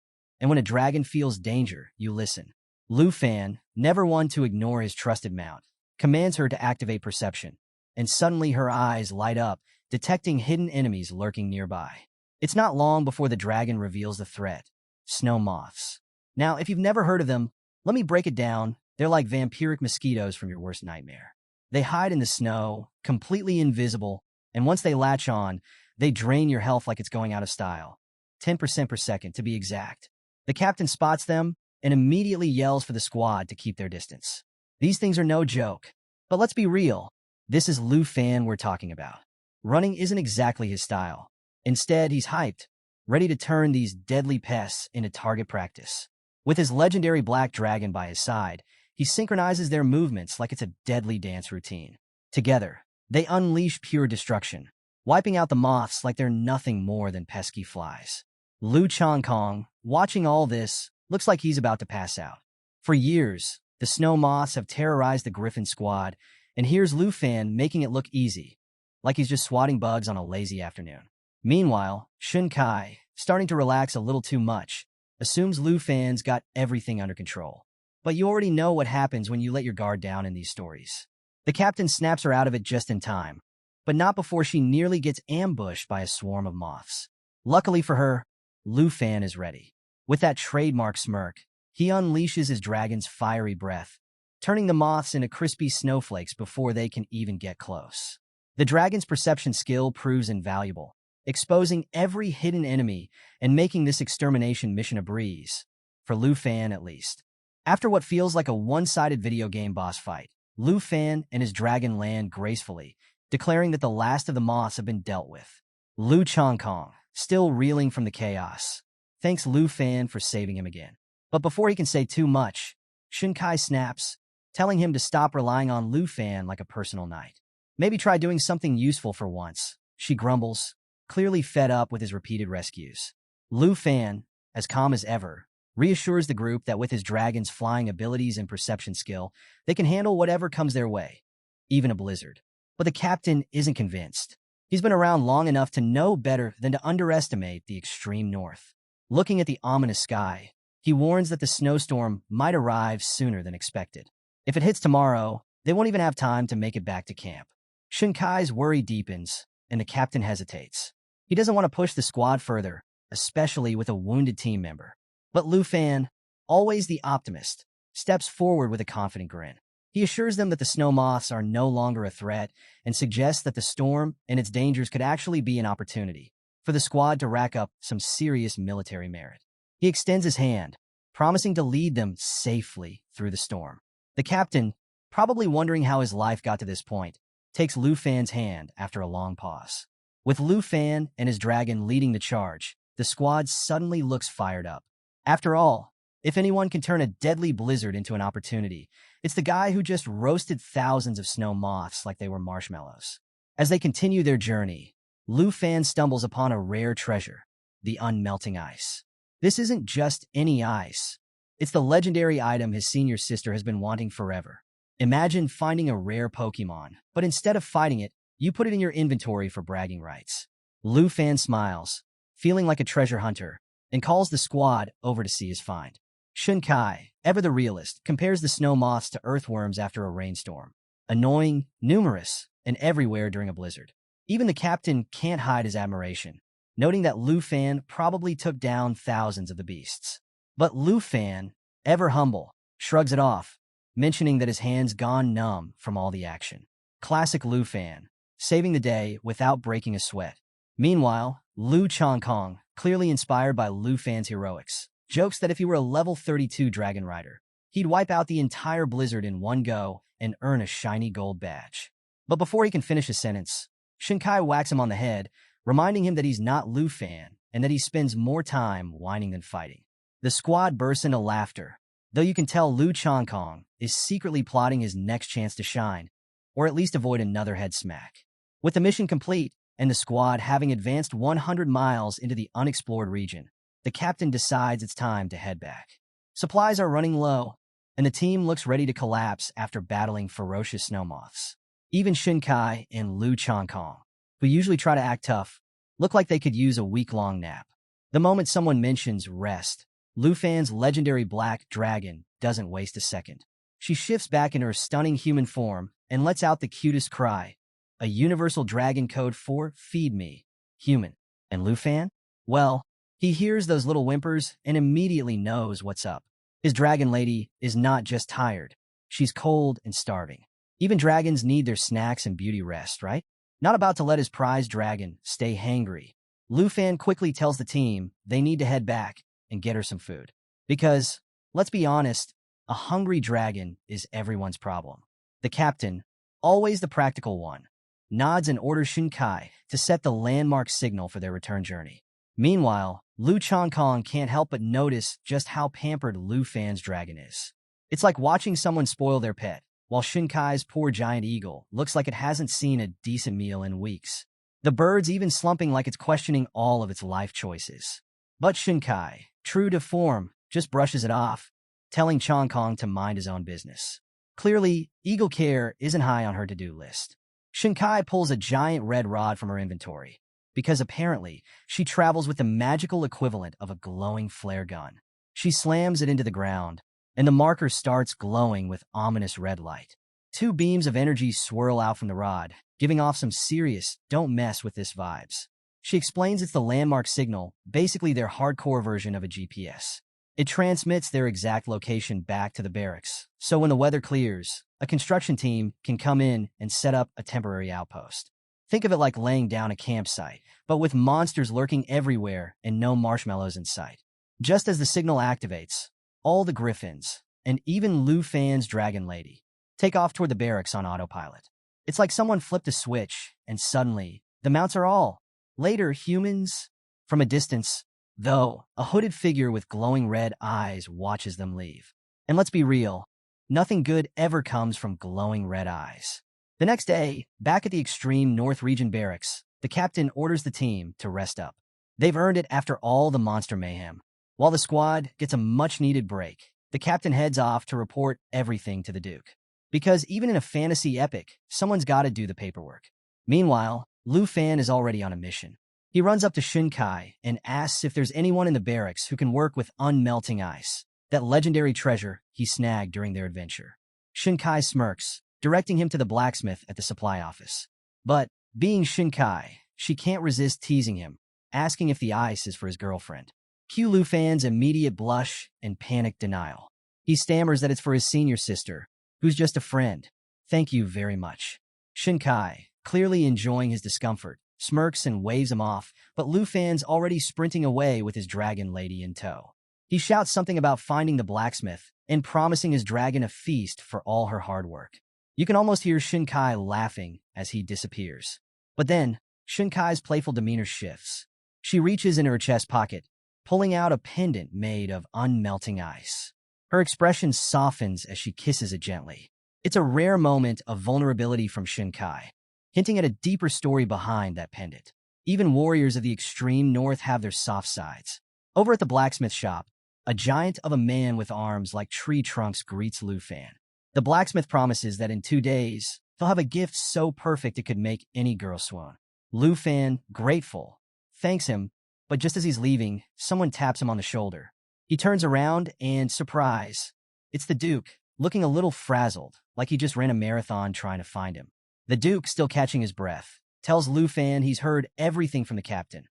[SPEAKER 1] and when a dragon feels danger, you listen. Lu Fan, never one to ignore his trusted mount, commands her to activate perception, and suddenly her eyes light up, detecting hidden enemies lurking nearby. It's not long before the dragon reveals the threat: snow moths. Now, if you've never heard of them, let me break it down. They're like vampiric mosquitoes from your worst nightmare. They hide in the snow, completely invisible, and once they latch on, they drain your health like it's going out of style. 10% per second, to be exact. The captain spots them and immediately yells for the squad to keep their distance. These things are no joke. But let's be real. This is Lu Fan we're talking about. Running isn't exactly his style. Instead, he's hyped, ready to turn these deadly pests into target practice. With his legendary black dragon by his side, he synchronizes their movements like it's a deadly dance routine. Together, they unleash pure destruction, wiping out the moths like they're nothing more than pesky flies. Lu Changkong, watching all this, looks like he's about to pass out. For years, the snow moths have terrorized the Griffin squad, and here's Lu Fan making it look easy, like he's just swatting bugs on a lazy afternoon. Meanwhile, Shun Kai, starting to relax a little too much, assumes Lu Fan's got everything under control. But you already know what happens when you let your guard down in these stories. The captain snaps her out of it just in time, but not before she nearly gets ambushed by a swarm of moths. Luckily for her, Lu Fan is ready. With that trademark smirk, he unleashes his dragon's fiery breath, turning the moths into crispy snowflakes before they can even get close. The dragon's perception skill proves invaluable, exposing every hidden enemy and making this extermination mission a breeze, for Lu Fan at least. After what feels like a one-sided video game boss fight, Lu Fan and his dragon land gracefully, declaring that the last of the moths have been dealt with. Lu Changkong, still reeling from the chaos, thanks Lu Fan for saving him again. But before he can say too much, Shun Kai snaps, telling him to stop relying on Lu Fan like a personal knight. Maybe try doing something useful for once, she grumbles, clearly fed up with his repeated rescues. Lu Fan, as calm as ever, reassures the group that with his dragon's flying abilities and perception skill, they can handle whatever comes their way, even a blizzard. But the captain isn't convinced. He's been around long enough to know better than to underestimate the extreme north. Looking at the ominous sky, he warns that the snowstorm might arrive sooner than expected. If it hits tomorrow, they won't even have time to make it back to camp. Shun Kai's worry deepens, and the captain hesitates. He doesn't want to push the squad further, especially with a wounded team member. But Lu Fan, always the optimist, steps forward with a confident grin. He assures them that the snow moths are no longer a threat and suggests that the storm and its dangers could actually be an opportunity for the squad to rack up some serious military merit. He extends his hand, promising to lead them safely through the storm. The captain, probably wondering how his life got to this point, takes Lu Fan's hand after a long pause. With Lu Fan and his dragon leading the charge, the squad suddenly looks fired up. After all, if anyone can turn a deadly blizzard into an opportunity, it's the guy who just roasted thousands of snow moths like they were marshmallows. As they continue their journey, Lu Fan stumbles upon a rare treasure, the unmelting ice. This isn't just any ice. It's the legendary item his senior sister has been wanting forever. Imagine finding a rare Pokemon, but instead of fighting it, you put it in your inventory for bragging rights. Lu Fan smiles, feeling like a treasure hunter, and calls the squad over to see his find. Shun Kai, ever the realist, compares the snow moths to earthworms after a rainstorm. Annoying, numerous, and everywhere during a blizzard. Even the captain can't hide his admiration, noting that Lu Fan probably took down thousands of the beasts. But Lu Fan, ever humble, shrugs it off, mentioning that his hands gone numb from all the action. Classic Lu Fan, saving the day without breaking a sweat. Meanwhile, Lu Chongkong, clearly inspired by Lu Fan's heroics, jokes that if he were a level 32 Dragon Rider, he'd wipe out the entire blizzard in one go and earn a shiny gold badge. But before he can finish his sentence, Shinkai whacks him on the head, reminding him that he's not Lu Fan and that he spends more time whining than fighting. The squad bursts into laughter, though you can tell Lu Chongkong is secretly plotting his next chance to shine, or at least avoid another head smack. With the mission complete, and the squad having advanced 100 miles into the unexplored region, the captain decides it's time to head back. Supplies are running low, and the team looks ready to collapse after battling ferocious snow moths. Even Shinkai and Lu Chongkong, who usually try to act tough, look like they could use a week-long nap. The moment someone mentions rest, Lu Fan's legendary black dragon doesn't waste a second. She shifts back into her stunning human form and lets out the cutest cry, a universal dragon code for "Feed me, human." And Lu Fan? Well, he hears those little whimpers and immediately knows what's up. His dragon lady is not just tired. She's cold and starving. Even dragons need their snacks and beauty rest, right? Not about to let his prized dragon stay hangry. Lu Fan quickly tells the team they need to head back and get her some food. Because, let's be honest, a hungry dragon is everyone's problem. The captain, always the practical one, nods and orders Shinkai to set the landmark signal for their return journey. Meanwhile, Lu Chongkong can't help but notice just how pampered Lu Fan's dragon is. It's like watching someone spoil their pet, while Shinkai's poor giant eagle looks like it hasn't seen a decent meal in weeks. The bird's even slumping like it's questioning all of its life choices. But Shinkai, true to form, just brushes it off, telling Chongkong to mind his own business. Clearly, eagle care isn't high on her to-do list. Shinkai pulls a giant red rod from her inventory, because apparently she travels with the magical equivalent of a glowing flare gun. She slams it into the ground, and the marker starts glowing with ominous red light. Two beams of energy swirl out from the rod, giving off some serious "don't mess with this" vibes. She explains it's the landmark signal, basically their hardcore version of a GPS. It transmits their exact location back to the barracks, so when the weather clears, a construction team can come in and set up a temporary outpost. Think of it like laying down a campsite, but with monsters lurking everywhere and no marshmallows in sight. Just as the signal activates, all the griffins, and even Lu Fan's dragon lady, take off toward the barracks on autopilot. It's like someone flipped a switch, and suddenly, the mounts are all. Later, humans, from a distance, though, a hooded figure with glowing red eyes watches them leave. And let's be real, nothing good ever comes from glowing red eyes. The next day, back at the extreme North Region barracks, the captain orders the team to rest up. They've earned it after all the monster mayhem. While the squad gets a much-needed break, the captain heads off to report everything to the Duke. Because even in a fantasy epic, someone's gotta do the paperwork. Meanwhile, Lu Fan is already on a mission. He runs up to Shinkai and asks if there's anyone in the barracks who can work with unmelting ice, that legendary treasure he snagged during their adventure. Shinkai smirks, directing him to the blacksmith at the supply office. But, being Shinkai, she can't resist teasing him, asking if the ice is for his girlfriend. Cue Lu Fan's immediate blush and panicked denial. He stammers that it's for his senior sister, who's just a friend. Thank you very much. Shinkai, clearly enjoying his discomfort, smirks and waves him off, but Lu Fan's already sprinting away with his dragon lady in tow. He shouts something about finding the blacksmith and promising his dragon a feast for all her hard work. You can almost hear Shinkai laughing as he disappears. But then, Shinkai's playful demeanor shifts. She reaches into her chest pocket, pulling out a pendant made of unmelting ice. Her expression softens as she kisses it gently. It's a rare moment of vulnerability from Shinkai, hinting at a deeper story behind that pendant. Even warriors of the extreme north have their soft sides. Over at the blacksmith shop, A giant of a man with arms like tree trunks greets Lu Fan. The blacksmith promises that in 2 days, he'll have a gift so perfect it could make any girl swoon. Lu Fan, grateful, thanks him, but just as he's leaving, someone taps him on the shoulder. He turns around and, surprise, it's the Duke, looking a little frazzled, like he just ran a marathon trying to find him. The Duke, still catching his breath, tells Lu Fan he's heard everything from the captain.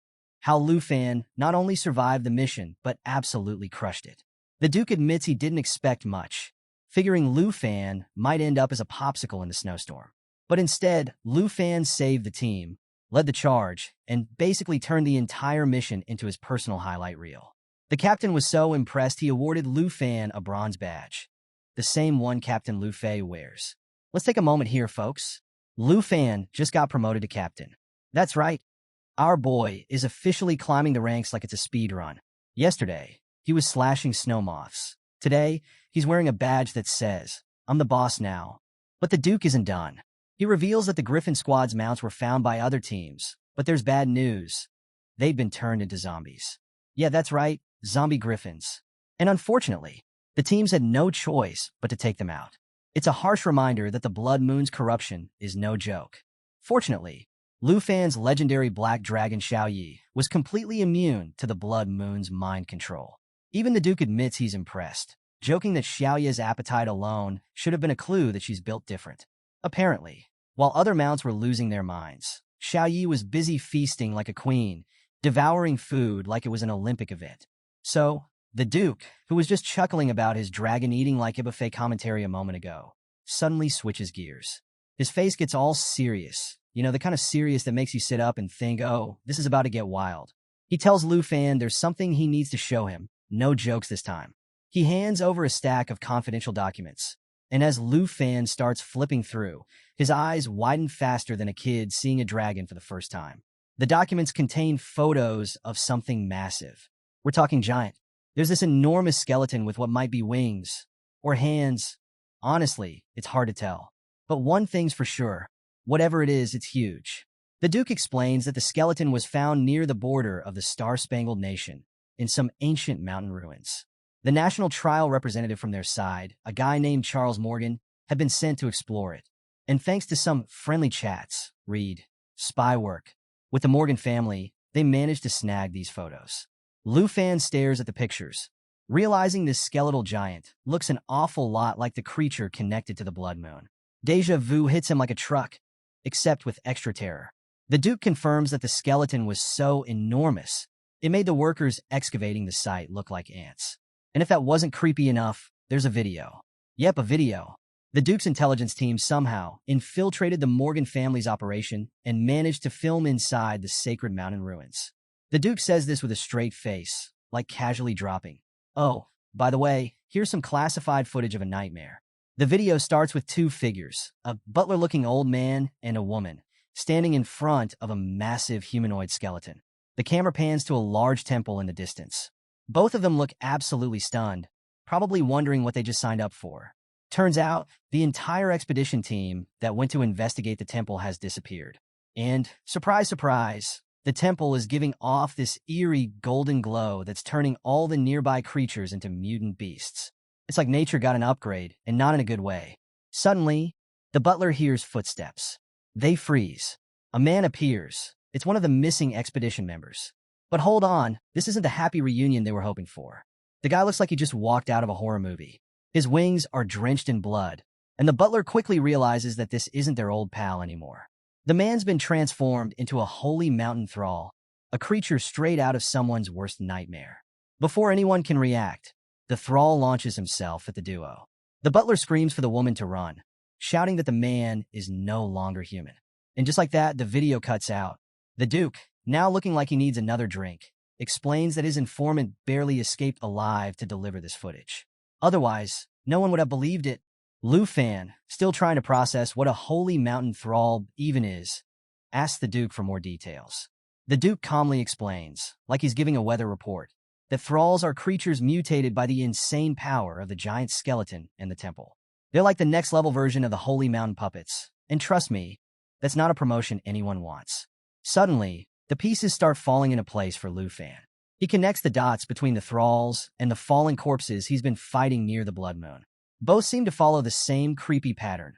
[SPEAKER 1] How Lu Fan not only survived the mission, but absolutely crushed it. The Duke admits he didn't expect much, figuring Lu Fan might end up as a popsicle in the snowstorm. But instead, Lu Fan saved the team, led the charge, and basically turned the entire mission into his personal highlight reel. The captain was so impressed he awarded Lu Fan a bronze badge, the same one Captain Lu Fei wears. Let's take a moment here, folks. Lu Fan just got promoted to captain. That's right. Our boy is officially climbing the ranks like it's a speed run. Yesterday, he was slashing snow moths. Today, he's wearing a badge that says, "I'm the boss now." But the Duke isn't done. He reveals that the Griffin squad's mounts were found by other teams, but there's bad news. They've been turned into zombies. Yeah, that's right, zombie griffins. And unfortunately, the teams had no choice but to take them out. It's a harsh reminder that the Blood Moon's corruption is no joke. Fortunately, Lu Fan's legendary black dragon Xiao Yi was completely immune to the Blood Moon's mind control. Even the Duke admits he's impressed, joking that Xiao Yi's appetite alone should have been a clue that she's built different. Apparently, while other mounts were losing their minds, Xiao Yi was busy feasting like a queen, devouring food like it was an Olympic event. So, the Duke, who was just chuckling about his dragon eating like a buffet commentary a moment ago, suddenly switches gears. His face gets all serious, the kind of serious that makes you sit up and think, oh, this is about to get wild. He tells Lu Fan there's something he needs to show him, no jokes this time. He hands over a stack of confidential documents, and as Lu Fan starts flipping through, his eyes widen faster than a kid seeing a dragon for the first time. The documents contain photos of something massive. We're talking giant. There's this enormous skeleton with what might be wings or hands. Honestly, it's hard to tell. But one thing's for sure. Whatever it is, it's huge. The Duke explains that the skeleton was found near the border of the Star-Spangled Nation, in some ancient mountain ruins. The national trial representative from their side, a guy named Charles Morgan, had been sent to explore it. And thanks to some friendly chats, spy work, with the Morgan family, they managed to snag these photos. Lu Fan stares at the pictures, realizing this skeletal giant looks an awful lot like the creature connected to the Blood Moon. Deja vu hits him like a truck, except with extra terror. The Duke confirms that the skeleton was so enormous, it made the workers excavating the site look like ants. And if that wasn't creepy enough, there's a video. Yep, a video. The Duke's intelligence team somehow infiltrated the Morgan family's operation and managed to film inside the sacred mountain ruins. The Duke says this with a straight face, like casually dropping, "Oh, by the way, here's some classified footage of a nightmare." The video starts with two figures, a butler-looking old man and a woman, standing in front of a massive humanoid skeleton. The camera pans to a large temple in the distance. Both of them look absolutely stunned, probably wondering what they just signed up for. Turns out, the entire expedition team that went to investigate the temple has disappeared. And, surprise, surprise, the temple is giving off this eerie golden glow that's turning all the nearby creatures into mutant beasts. It's like nature got an upgrade, and not in a good way. Suddenly, the butler hears footsteps. They freeze. A man appears. It's one of the missing expedition members. But hold on, this isn't the happy reunion they were hoping for. The guy looks like he just walked out of a horror movie. His wings are drenched in blood, and the butler quickly realizes that this isn't their old pal anymore. The man's been transformed into a holy mountain thrall, a creature straight out of someone's worst nightmare. Before anyone can react, the thrall launches himself at the duo. The butler screams for the woman to run, shouting that the man is no longer human. And just like that, the video cuts out. The Duke, now looking like he needs another drink, explains that his informant barely escaped alive to deliver this footage. Otherwise, no one would have believed it. Lu Fan, still trying to process what a holy mountain thrall even is, asks the Duke for more details. The Duke calmly explains, like he's giving a weather report, that thralls are creatures mutated by the insane power of the giant skeleton in the temple. They're like the next level version of the holy mountain puppets, and trust me, that's not a promotion anyone wants. Suddenly, the pieces start falling into place for Lu Fan. He connects the dots between the thralls and the fallen corpses he's been fighting near the Blood Moon. Both seem to follow the same creepy pattern.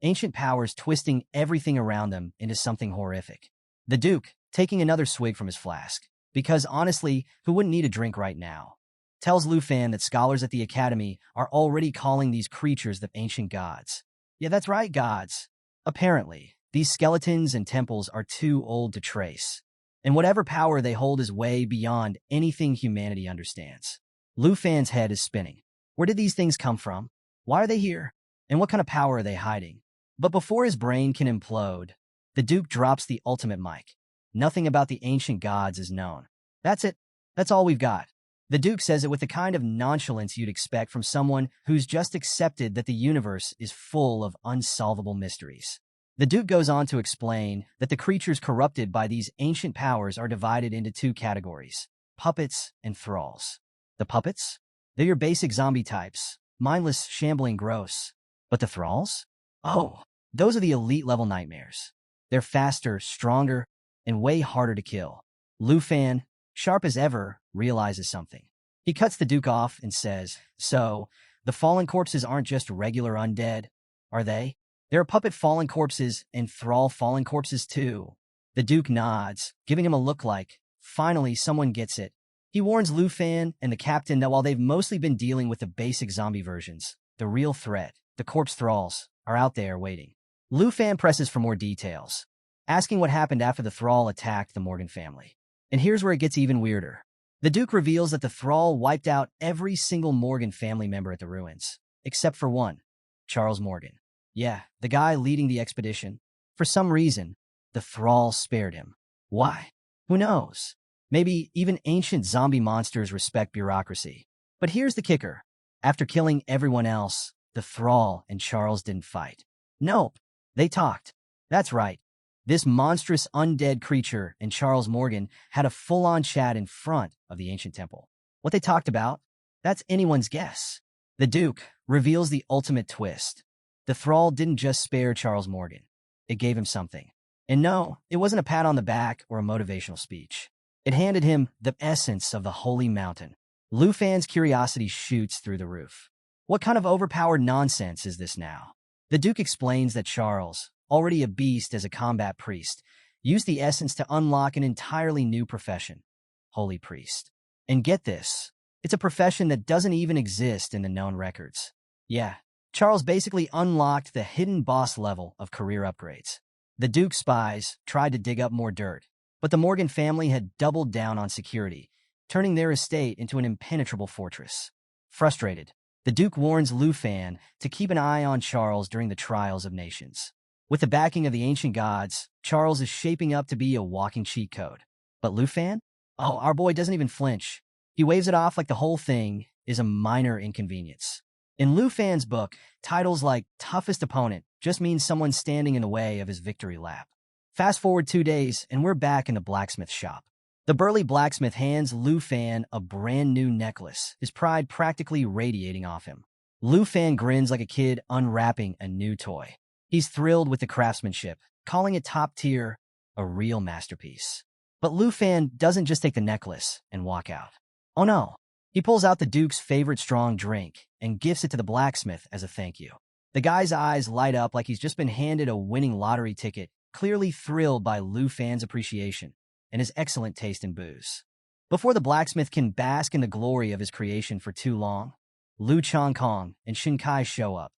[SPEAKER 1] Ancient powers twisting everything around them into something horrific. The Duke, taking another swig from his flask, because honestly, who wouldn't need a drink right now, tells Lu Fan that scholars at the Academy are already calling these creatures the ancient gods. Yeah, that's right, gods. Apparently, these skeletons and temples are too old to trace, and whatever power they hold is way beyond anything humanity understands. Lu Fan's head is spinning. Where did these things come from? Why are they here? And what kind of power are they hiding? But before his brain can implode, the Duke drops the ultimate mic. Nothing about the ancient gods is known. That's it. That's all we've got. The Duke says it with the kind of nonchalance you'd expect from someone who's just accepted that the universe is full of unsolvable mysteries. The Duke goes on to explain that the creatures corrupted by these ancient powers are divided into two categories: puppets and thralls. The puppets? They're your basic zombie types, mindless, shambling, gross. But the thralls? Oh, those are the elite-level nightmares. They're faster, stronger, and way harder to kill. Lu Fan, sharp as ever, realizes something. He cuts the Duke off and says, "So, the fallen corpses aren't just regular undead, are they? There are puppet fallen corpses and thrall fallen corpses too." The Duke nods, giving him a look like, finally someone gets it. He warns Lu Fan and the captain that while they've mostly been dealing with the basic zombie versions, the real threat, the corpse thralls, are out there waiting. Lu Fan presses for more details, asking what happened after the thrall attacked the Morgan family. And here's where it gets even weirder. The Duke reveals that the thrall wiped out every single Morgan family member at the ruins, except for one, Charles Morgan. Yeah, the guy leading the expedition. For some reason, the thrall spared him. Why? Who knows? Maybe even ancient zombie monsters respect bureaucracy. But here's the kicker. After killing everyone else, the thrall and Charles didn't fight. Nope, they talked. That's right. This monstrous undead creature and Charles Morgan had a full-on chat in front of the ancient temple. What they talked about? That's anyone's guess. The Duke reveals the ultimate twist. The thrall didn't just spare Charles Morgan. It gave him something. And no, it wasn't a pat on the back or a motivational speech. It handed him the essence of the holy mountain. Lu Fan's curiosity shoots through the roof. What kind of overpowered nonsense is this now? The Duke explains that Charles, already a beast as a combat priest, used the essence to unlock an entirely new profession: holy priest. And get this, it's a profession that doesn't even exist in the known records. Yeah, Charles basically unlocked the hidden boss level of career upgrades. The Duke's spies tried to dig up more dirt, but the Morgan family had doubled down on security, turning their estate into an impenetrable fortress. Frustrated, the Duke warns Lu Fan to keep an eye on Charles during the trials of nations. With the backing of the ancient gods, Charles is shaping up to be a walking cheat code. But Lu Fan? Oh, our boy doesn't even flinch. He waves it off like the whole thing is a minor inconvenience. In Lu Fan's book, titles like toughest opponent just mean someone standing in the way of his victory lap. Fast forward 2 days, and we're back in the blacksmith shop. The burly blacksmith hands Lu Fan a brand new necklace, his pride practically radiating off him. Lu Fan grins like a kid unwrapping a new toy. He's thrilled with the craftsmanship, calling it top tier, a real masterpiece. But Lu Fan doesn't just take the necklace and walk out. Oh no, he pulls out the Duke's favorite strong drink and gifts it to the blacksmith as a thank you. The guy's eyes light up like he's just been handed a winning lottery ticket, clearly thrilled by Lu Fan's appreciation and his excellent taste in booze. Before the blacksmith can bask in the glory of his creation for too long, Lu Chongkong and Shin Kai show up,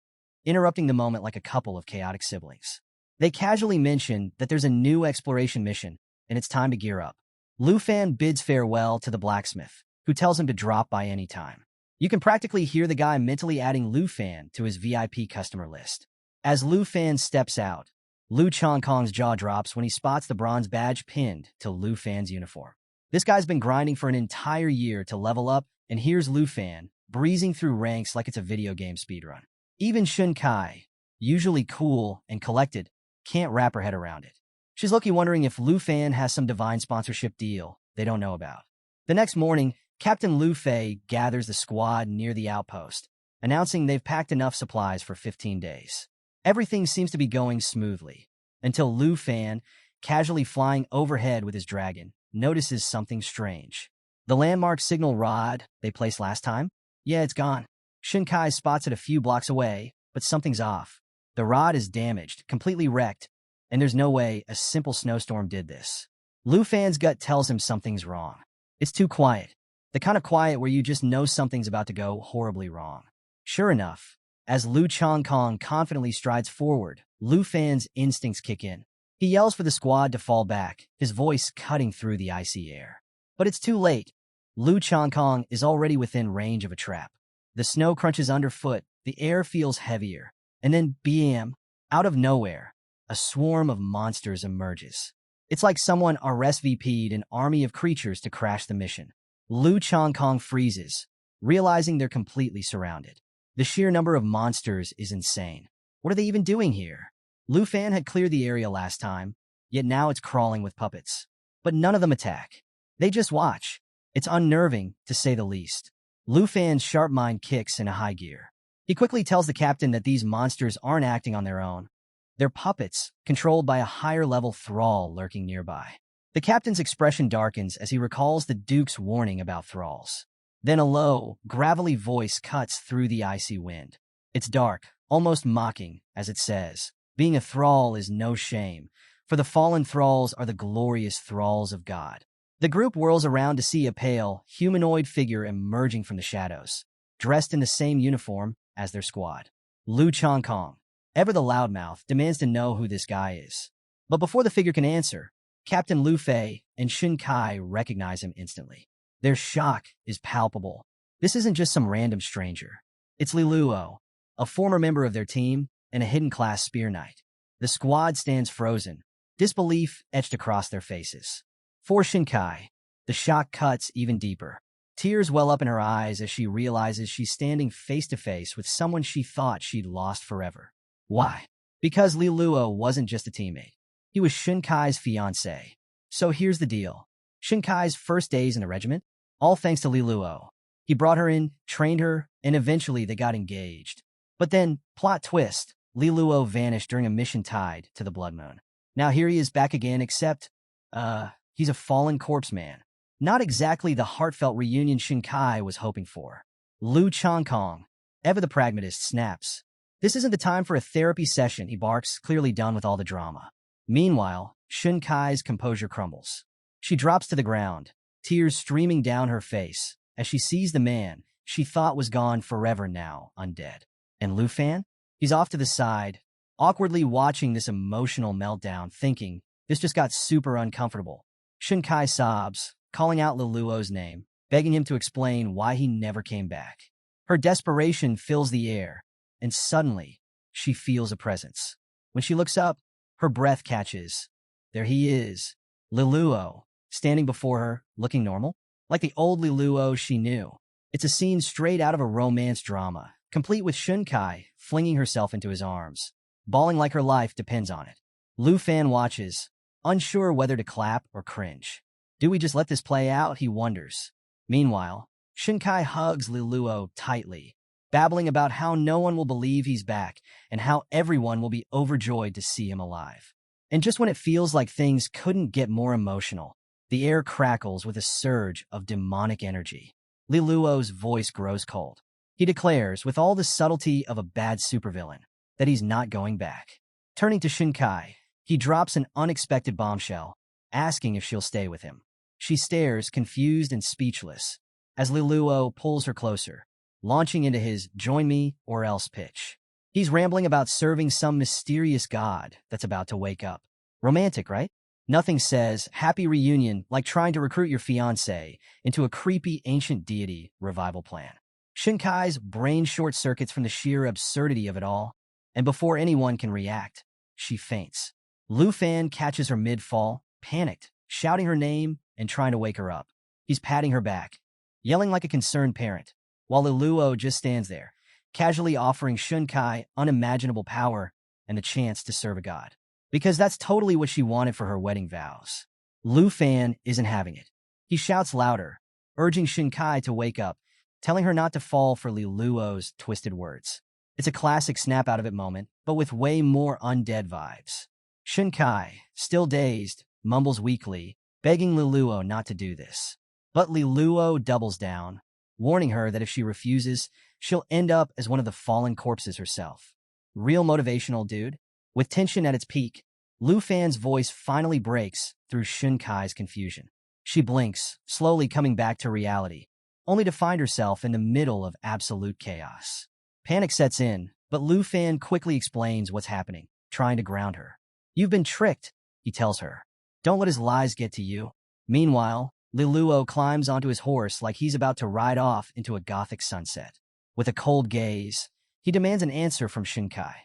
[SPEAKER 1] interrupting the moment like a couple of chaotic siblings. They casually mention that there's a new exploration mission, and it's time to gear up. Lu Fan bids farewell to the blacksmith, who tells him to drop by any time. You can practically hear the guy mentally adding Lu Fan to his VIP customer list. As Lu Fan steps out, Lu Chongkong's jaw drops when he spots the bronze badge pinned to Lu Fan's uniform. This guy's been grinding for an entire year to level up, and here's Lu Fan, breezing through ranks like it's a video game speedrun. Even Shun Kai, usually cool and collected, can't wrap her head around it. She's low-key wondering if Lu Fan has some divine sponsorship deal they don't know about. The next morning, Captain Lu Fei gathers the squad near the outpost, announcing they've packed enough supplies for 15 days. Everything seems to be going smoothly, until Lu Fan, casually flying overhead with his dragon, notices something strange. The landmark signal rod they placed last time? Yeah, it's gone. Shinkai spots it a few blocks away, but something's off. The rod is damaged, completely wrecked, and there's no way a simple snowstorm did this. Lu Fan's gut tells him something's wrong. It's too quiet. The kind of quiet where you just know something's about to go horribly wrong. Sure enough, as Lu Changkong confidently strides forward, Lu Fan's instincts kick in. He yells for the squad to fall back, his voice cutting through the icy air. But it's too late. Lu Changkong is already within range of a trap. The snow crunches underfoot, the air feels heavier, and then bam, out of nowhere, a swarm of monsters emerges. It's like someone RSVP'd an army of creatures to crash the mission. Lu Changkong freezes, realizing they're completely surrounded. The sheer number of monsters is insane. What are they even doing here? Lu Fan had cleared the area last time, yet now it's crawling with puppets. But none of them attack. They just watch. It's unnerving, to say the least. Lu Fan's sharp mind kicks into high gear. He quickly tells the captain that these monsters aren't acting on their own. They're puppets, controlled by a higher-level thrall lurking nearby. The captain's expression darkens as he recalls the Duke's warning about thralls. Then a low, gravelly voice cuts through the icy wind. It's dark, almost mocking, as it says, "Being a thrall is no shame, for the fallen thralls are the glorious thralls of God." The group whirls around to see a pale, humanoid figure emerging from the shadows, dressed in the same uniform as their squad. Lu Changkong, ever the loudmouth, demands to know who this guy is. But before the figure can answer, Captain Lu Fei and Shin Kai recognize him instantly. Their shock is palpable. This isn't just some random stranger. It's Li Luo, a former member of their team and a hidden class spear knight. The squad stands frozen, disbelief etched across their faces. For Shinkai, the shock cuts even deeper. Tears well up in her eyes as she realizes she's standing face-to-face with someone she thought she'd lost forever. Why? Because Li Luo wasn't just a teammate. He was Shinkai's fiancé. So here's the deal. Shinkai's first days in the regiment, all thanks to Li Luo. He brought her in, trained her, and eventually they got engaged. But then, plot twist, Li Luo vanished during a mission tied to the Blood Moon. Now here he is back again, except, he's a fallen corpse man. Not exactly the heartfelt reunion Shinkai was hoping for. Lu Changkong, ever the pragmatist, snaps. This isn't the time for a therapy session, he barks, clearly done with all the drama. Meanwhile, Shinkai's composure crumbles. She drops to the ground, tears streaming down her face, as she sees the man she thought was gone forever now, undead. And Lu Fan? He's off to the side, awkwardly watching this emotional meltdown, thinking, this just got super uncomfortable. Shinkai sobs, calling out Li Luo's name, begging him to explain why he never came back. Her desperation fills the air, and suddenly, she feels a presence. When she looks up, her breath catches. There he is, Li Luo, standing before her, looking normal, like the old Li Luo she knew. It's a scene straight out of a romance drama, complete with Shinkai flinging herself into his arms, bawling like her life depends on it. Lu Fan watches, unsure whether to clap or cringe. Do we just let this play out, he wonders. Meanwhile, Shinkai hugs Li Luo tightly, babbling about how no one will believe he's back and how everyone will be overjoyed to see him alive. And just when it feels like things couldn't get more emotional, the air crackles with a surge of demonic energy. Li Luo's voice grows cold. He declares, with all the subtlety of a bad supervillain, that he's not going back. Turning to Shinkai, he drops an unexpected bombshell, asking if she'll stay with him. She stares, confused and speechless, as Li Luo pulls her closer, launching into his "join me or else" pitch. He's rambling about serving some mysterious god that's about to wake up. Romantic, right? Nothing says happy reunion like trying to recruit your fiancé into a creepy ancient deity revival plan. Shinkai's brain short-circuits from the sheer absurdity of it all, and before anyone can react, she faints. Lu Fan catches her mid-fall, panicked, shouting her name and trying to wake her up. He's patting her back, yelling like a concerned parent, while Li Luo just stands there, casually offering Shinkai unimaginable power and the chance to serve a god. Because that's totally what she wanted for her wedding vows. Lu Fan isn't having it. He shouts louder, urging Shinkai to wake up, telling her not to fall for Li Luo's twisted words. It's a classic snap-out-of-it moment, but with way more undead vibes. Shinkai, still dazed, mumbles weakly, begging Li Luo not to do this. But Liluo doubles down, warning her that if she refuses, she'll end up as one of the fallen corpses herself. Real motivational, dude. With tension at its peak, Lu Fan's voice finally breaks through Shunkai's confusion. She blinks, slowly coming back to reality, only to find herself in the middle of absolute chaos. Panic sets in, but Lu Fan quickly explains what's happening, trying to ground her. "You've been tricked," he tells her. "Don't let his lies get to you." Meanwhile, Liluo climbs onto his horse like he's about to ride off into a gothic sunset. With a cold gaze, he demands an answer from Shinkai.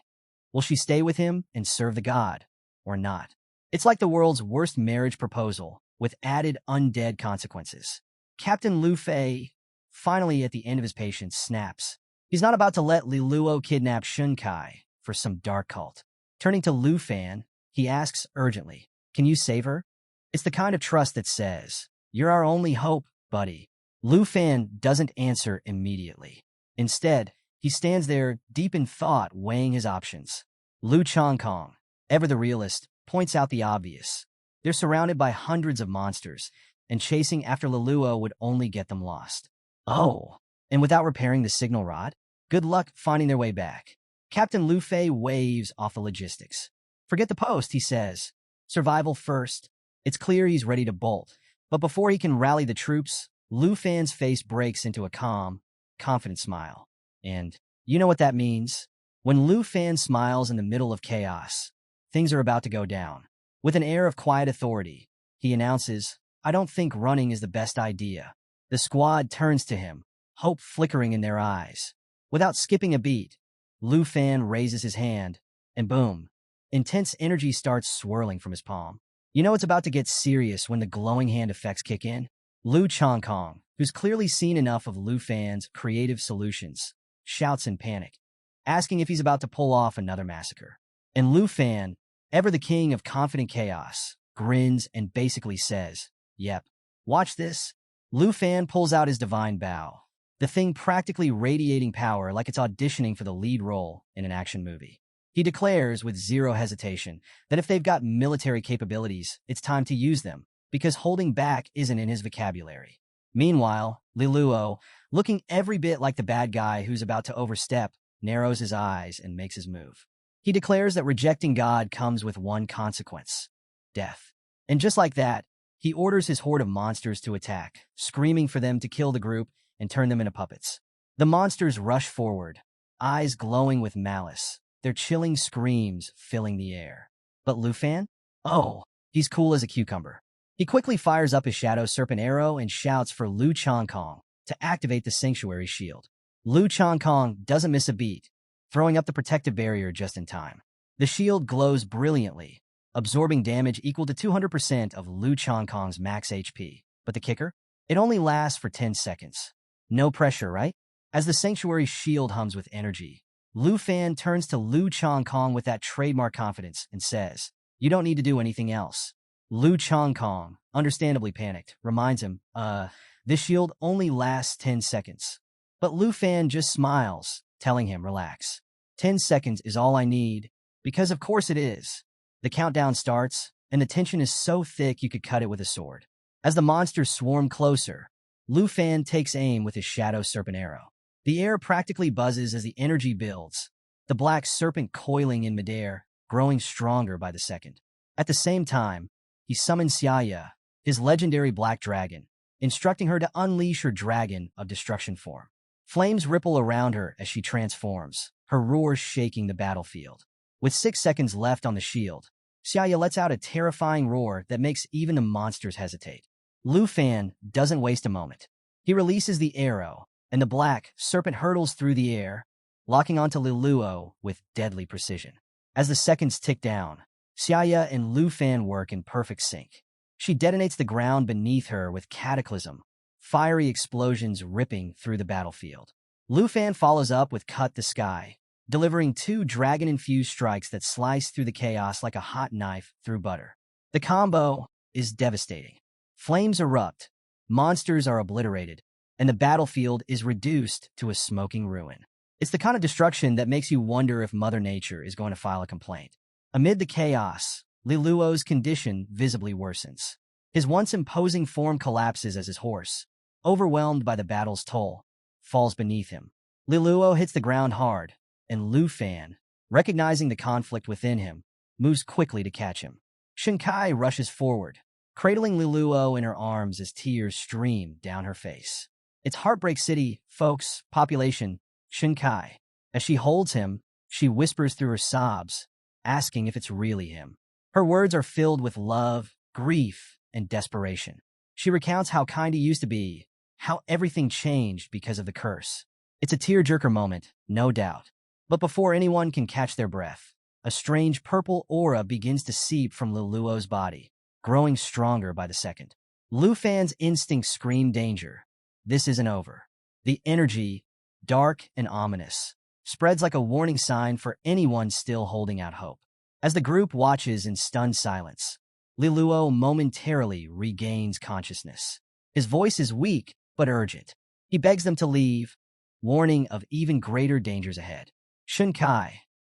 [SPEAKER 1] Will she stay with him and serve the god, or not? It's like the world's worst marriage proposal, with added undead consequences. Captain Lu Fei, finally at the end of his patience, snaps. He's not about to let Liluo kidnap Shinkai for some dark cult. Turning to Lu Fan, he asks urgently, "Can you save her?" It's the kind of trust that says, "You're our only hope, buddy." Lu Fan doesn't answer immediately. Instead, he stands there, deep in thought, weighing his options. Lu Changkong, ever the realist, points out the obvious. They're surrounded by hundreds of monsters, and chasing after Liluo would only get them lost. Oh, and without repairing the signal rod? Good luck finding their way back. Captain Lu Fei waves off the logistics. "Forget the post," he says. "Survival first." It's clear he's ready to bolt, but before he can rally the troops, Lu Fan's face breaks into a calm, confident smile. And you know what that means? When Lu Fan smiles in the middle of chaos, things are about to go down. With an air of quiet authority, he announces, "I don't think running is the best idea." The squad turns to him, hope flickering in their eyes. Without skipping a beat, Lu Fan raises his hand, and boom, intense energy starts swirling from his palm. You know it's about to get serious when the glowing hand effects kick in. Lu Changkong, who's clearly seen enough of Lu Fan's creative solutions, shouts in panic, asking if he's about to pull off another massacre. And Lu Fan, ever the king of confident chaos, grins and basically says, "Yep, watch this." Lu Fan pulls out his divine bow, the thing practically radiating power like it's auditioning for the lead role in an action movie. He declares with zero hesitation that if they've got military capabilities, it's time to use them, because holding back isn't in his vocabulary. Meanwhile, Liluo, looking every bit like the bad guy who's about to overstep, narrows his eyes and makes his move. He declares that rejecting God comes with one consequence: death. And just like that, he orders his horde of monsters to attack, screaming for them to kill the group and turn them into puppets. The monsters rush forward, eyes glowing with malice, their chilling screams filling the air. But Lu Fan? Oh, he's cool as a cucumber. He quickly fires up his Shadow Serpent arrow and shouts for Lu Changkong to activate the Sanctuary Shield. Lu Changkong doesn't miss a beat, throwing up the protective barrier just in time. The shield glows brilliantly, absorbing damage equal to 200% of Lu Changkong's max HP. But the kicker? It only lasts for 10 seconds. No pressure, right? As the Sanctuary Shield hums with energy, Lu Fan turns to Lu Changkong with that trademark confidence and says, "You don't need to do anything else." Lu Changkong, understandably panicked, reminds him, this shield only lasts 10 seconds. But Lu Fan just smiles, telling him, "Relax. 10 seconds is all I need," because of course it is. The countdown starts, and the tension is so thick you could cut it with a sword. As the monsters swarm closer, Lu Fan takes aim with his Shadow Serpent arrow. The air practically buzzes as the energy builds, the black serpent coiling in midair, growing stronger by the second. At the same time, he summons Xiaya, his legendary black dragon, instructing her to unleash her dragon of destruction form. Flames ripple around her as she transforms, her roar shaking the battlefield. With 6 seconds left on the shield, Xiaya lets out a terrifying roar that makes even the monsters hesitate. Lu Fan doesn't waste a moment. He releases the arrow, and the black serpent hurtles through the air, locking onto Liluo with deadly precision. As the seconds tick down, Xiaya and Lu Fan work in perfect sync. She detonates the ground beneath her with cataclysm, fiery explosions ripping through the battlefield. Lu Fan follows up with Cut the Sky, delivering 2 dragon-infused strikes that slice through the chaos like a hot knife through butter. The combo is devastating. Flames erupt, monsters are obliterated, and the battlefield is reduced to a smoking ruin. It's the kind of destruction that makes you wonder if Mother Nature is going to file a complaint. Amid the chaos, Liluo's condition visibly worsens. His once imposing form collapses as his horse, overwhelmed by the battle's toll, falls beneath him. Liluo hits the ground hard, and Lu Fan, recognizing the conflict within him, moves quickly to catch him. Shinkai rushes forward, cradling Liluo in her arms as tears stream down her face. It's Heartbreak City, folks, population, Shinkai. As she holds him, she whispers through her sobs, asking if it's really him. Her words are filled with love, grief, and desperation. She recounts how kind he used to be, how everything changed because of the curse. It's a tearjerker moment, no doubt. But before anyone can catch their breath, a strange purple aura begins to seep from Liluo's body, growing stronger by the second. Lu Fan's instincts scream danger. This isn't over. The energy, dark and ominous, spreads like a warning sign for anyone still holding out hope. As the group watches in stunned silence, Liluo momentarily regains consciousness. His voice is weak but urgent. He begs them to leave, warning of even greater dangers ahead. Shinkai,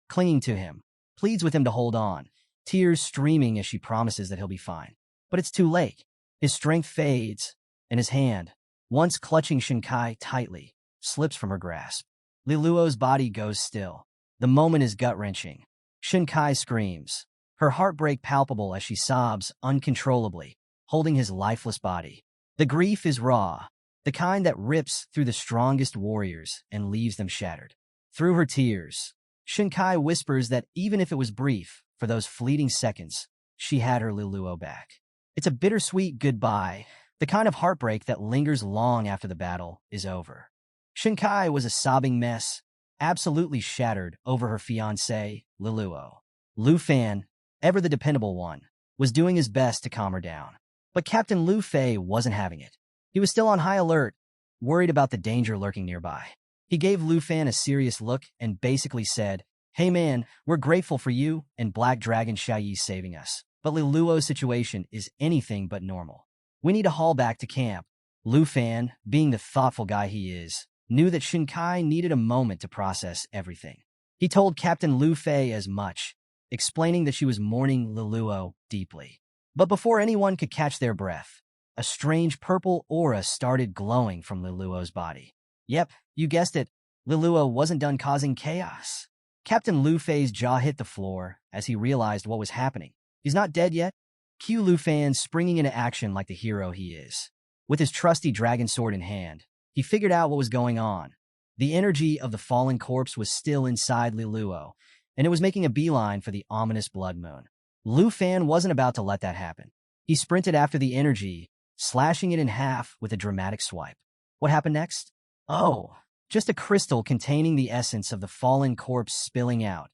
[SPEAKER 1] clinging to him, pleads with him to hold on, tears streaming as she promises that he'll be fine. But it's too late. His strength fades, and his hand, once clutching Shinkai tightly, slips from her grasp. Liluo's body goes still. The moment is gut-wrenching. Shinkai screams, her heartbreak palpable as she sobs uncontrollably, holding his lifeless body. The grief is raw, the kind that rips through the strongest warriors and leaves them shattered. Through her tears, Shinkai whispers that even if it was brief, for those fleeting seconds, she had her Liluo back. It's a bittersweet goodbye, the kind of heartbreak that lingers long after the battle is over. Shinkai was a sobbing mess, absolutely shattered over her fiancé, Liluo. Lu Fan, ever the dependable one, was doing his best to calm her down. But Captain Lu Fei wasn't having it. He was still on high alert, worried about the danger lurking nearby. He gave Lu Fan a serious look and basically said, "Hey man, we're grateful for you and Black Dragon Xiaoyi saving us, but Liluo's situation is anything but normal. We need to haul back to camp." Lu Fan, being the thoughtful guy he is, knew that Shinkai needed a moment to process everything. He told Captain Lu Fei as much, explaining that she was mourning Liluo deeply. But before anyone could catch their breath, a strange purple aura started glowing from Liluo's body. Yep, you guessed it, Liluo wasn't done causing chaos. Captain Lu Fei's jaw hit the floor as he realized what was happening. He's not dead yet. Cue Lu Fan springing into action like the hero he is. With his trusty dragon sword in hand, he figured out what was going on. The energy of the fallen corpse was still inside Liluo, and it was making a beeline for the ominous blood moon. Lu Fan wasn't about to let that happen. He sprinted after the energy, slashing it in half with a dramatic swipe. What happened next? Oh, just a crystal containing the essence of the fallen corpse spilling out,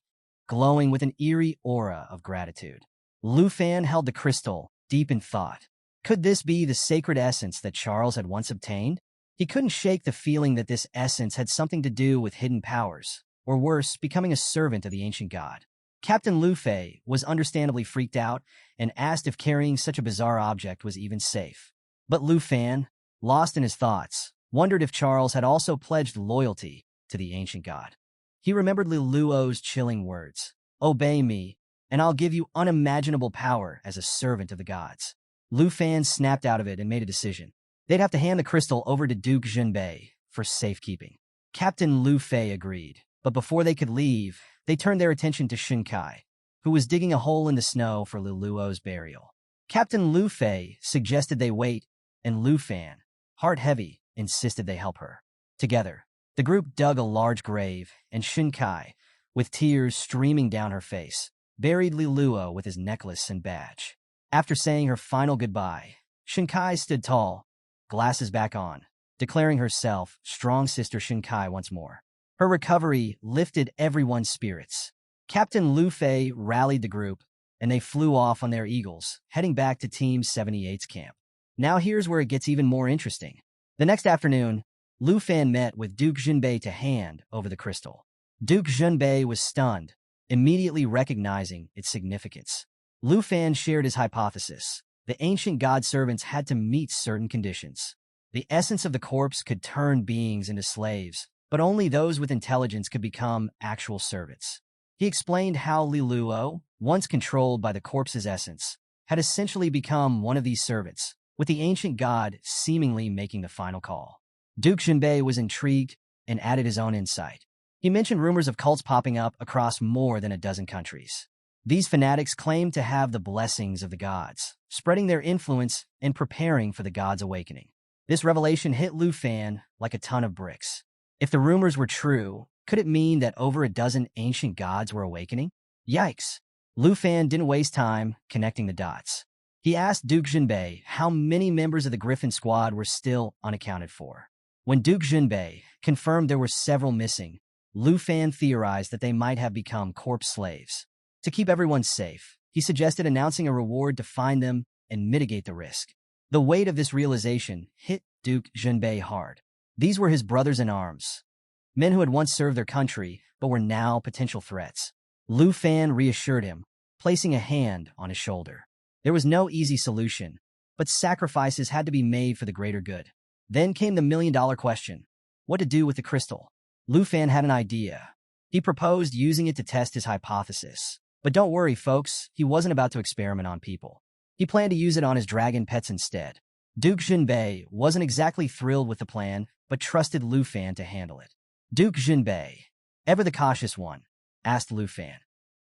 [SPEAKER 1] glowing with an eerie aura of gratitude. Lu Fan held the crystal, deep in thought. Could this be the sacred essence that Charles had once obtained? He couldn't shake the feeling that this essence had something to do with hidden powers, or worse, becoming a servant of the ancient god. Captain Lu Fei was understandably freaked out and asked if carrying such a bizarre object was even safe. But Lu Fan, lost in his thoughts, wondered if Charles had also pledged loyalty to the ancient god. He remembered Liluo's chilling words, "Obey me, and I'll give you unimaginable power as a servant of the gods." Lu Fan snapped out of it and made a decision. They'd have to hand the crystal over to Duke Junbei for safekeeping. Captain Lu Fei agreed, but before they could leave, they turned their attention to Shinkai, who was digging a hole in the snow for Liluo's burial. Captain Lu Fei suggested they wait, and Lu Fan, heart heavy, insisted they help her. Together, the group dug a large grave, and Shinkai, with tears streaming down her face, buried Liluo with his necklace and badge. After saying her final goodbye, Shinkai stood tall, glasses back on, declaring herself strong sister Shinkai once more. Her recovery lifted everyone's spirits. Captain Lu Fei rallied the group, and they flew off on their eagles, heading back to Team 78's camp. Now here's where it gets even more interesting. The next afternoon, Lu Fan met with Duke Junbei to hand over the crystal. Duke Junbei was stunned, immediately recognizing its significance. Lu Fan shared his hypothesis. The ancient god servants had to meet certain conditions. The essence of the corpse could turn beings into slaves, but only those with intelligence could become actual servants. He explained how Liluo, once controlled by the corpse's essence, had essentially become one of these servants, with the ancient god seemingly making the final call. Duke Jinbei was intrigued and added his own insight. He mentioned rumors of cults popping up across more than a dozen countries. These fanatics claimed to have the blessings of the gods, spreading their influence and preparing for the gods' awakening. This revelation hit Lu Fan like a ton of bricks. If the rumors were true, could it mean that over a dozen ancient gods were awakening? Yikes! Lu Fan didn't waste time connecting the dots. He asked Duke Jinbei how many members of the Griffin squad were still unaccounted for. When Duke Jinbei confirmed there were several missing, Lu Fan theorized that they might have become corpse slaves. To keep everyone safe, he suggested announcing a reward to find them and mitigate the risk. The weight of this realization hit Duke Jinbei hard. These were his brothers in arms, men who had once served their country but were now potential threats. Lu Fan reassured him, placing a hand on his shoulder. There was no easy solution, but sacrifices had to be made for the greater good. Then came the million-dollar question: what to do with the crystal? Lu Fan had an idea. He proposed using it to test his hypothesis. But don't worry, folks, he wasn't about to experiment on people. He planned to use it on his dragon pets instead. Duke Jinbei wasn't exactly thrilled with the plan, but trusted Lu Fan to handle it. Duke Jinbei, ever the cautious one, asked Lu Fan,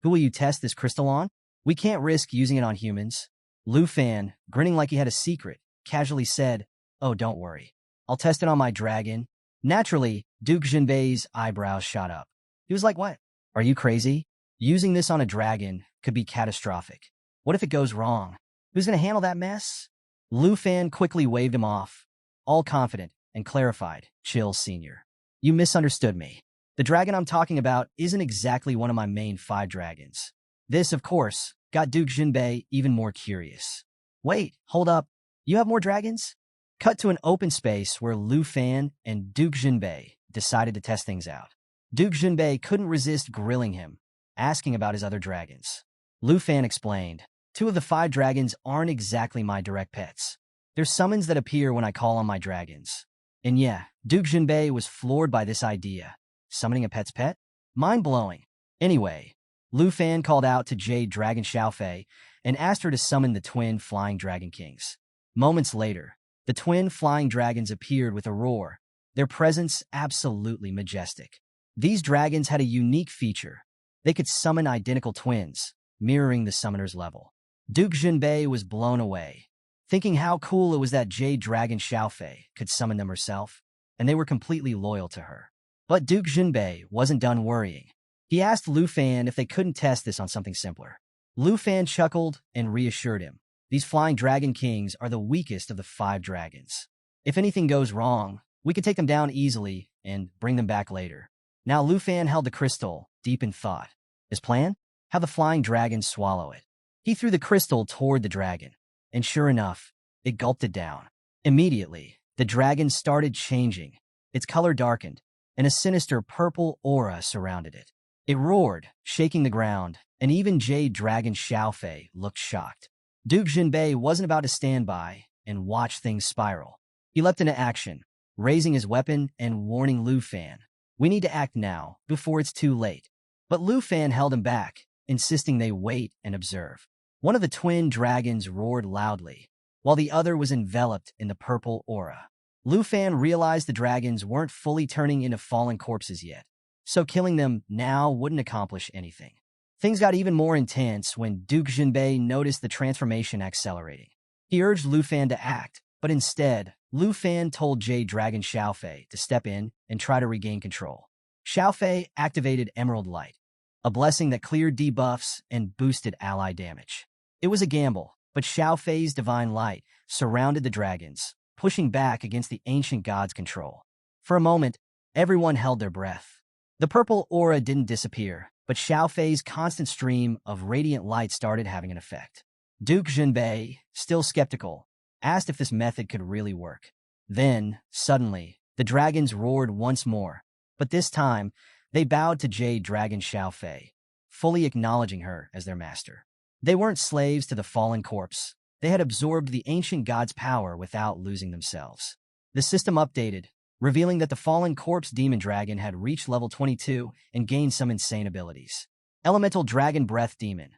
[SPEAKER 1] "Who will you test this crystal on? We can't risk using it on humans." Lu Fan, grinning like he had a secret, casually said, "Oh, don't worry. I'll test it on my dragon." Naturally, Duke Jinbei's eyebrows shot up. He was like, "What? Are you crazy? Using this on a dragon could be catastrophic. What if it goes wrong? Who's going to handle that mess?" Lu Fan quickly waved him off, all confident, and clarified, "Chill, senior. You misunderstood me. The dragon I'm talking about isn't exactly one of my main 5 dragons." This, of course, got Duke Jinbei even more curious. "Wait, hold up. You have more dragons?" Cut to an open space where Lu Fan and Duke Jinbei decided to test things out. Duke Jinbei couldn't resist grilling him, asking about his other dragons. Lu Fan explained, 2 of the 5 dragons aren't exactly my direct pets. They're summons that appear when I call on my dragons. And yeah, Duke Jinbei was floored by this idea. Summoning a pet's pet? Mind-blowing. Anyway, Lu Fan called out to Jade Dragon Xiaofei and asked her to summon the twin flying dragon kings. Moments later, the twin flying dragons appeared with a roar, their presence absolutely majestic. These dragons had a unique feature. They could summon identical twins, mirroring the summoner's level. Duke Jinbei was blown away, thinking how cool it was that Jade Dragon Xiaofei could summon them herself, and they were completely loyal to her. But Duke Jinbei wasn't done worrying. He asked Lu Fan if they couldn't test this on something simpler. Lu Fan chuckled and reassured him. These flying dragon kings are the weakest of the 5 dragons. If anything goes wrong, we could take them down easily and bring them back later. Now Lu Fan held the crystal, deep in thought. His plan? Have the flying dragon swallow it. He threw the crystal toward the dragon, and sure enough, it gulped it down. Immediately, the dragon started changing. Its color darkened, and a sinister purple aura surrounded it. It roared, shaking the ground, and even Jade Dragon Xiaofei looked shocked. Duke Jinbei wasn't about to stand by and watch things spiral. He leapt into action, raising his weapon and warning Lu Fan, "We need to act now, before it's too late." But Lu Fan held him back, insisting they wait and observe. One of the twin dragons roared loudly, while the other was enveloped in the purple aura. Lu Fan realized the dragons weren't fully turning into fallen corpses yet, so killing them now wouldn't accomplish anything. Things got even more intense when Duke Jinbei noticed the transformation accelerating. He urged Lu Fan to act, but instead, Lu Fan told Jade Dragon Xiaofei to step in and try to regain control. Xiaofei activated Emerald Light, a blessing that cleared debuffs and boosted ally damage. It was a gamble, but Xiaofei's divine light surrounded the dragons, pushing back against the ancient god's control. For a moment, everyone held their breath. The purple aura didn't disappear, but Xiaofei's constant stream of radiant light started having an effect. Duke Jinbei, still skeptical, asked if this method could really work. Then, suddenly, the dragons roared once more, but this time, they bowed to Jade Dragon Xiaofei, fully acknowledging her as their master. They weren't slaves to the fallen corpse. They had absorbed the ancient god's power without losing themselves. The system updated, revealing that the fallen corpse demon dragon had reached level 22 and gained some insane abilities. Elemental Dragon Breath Demon.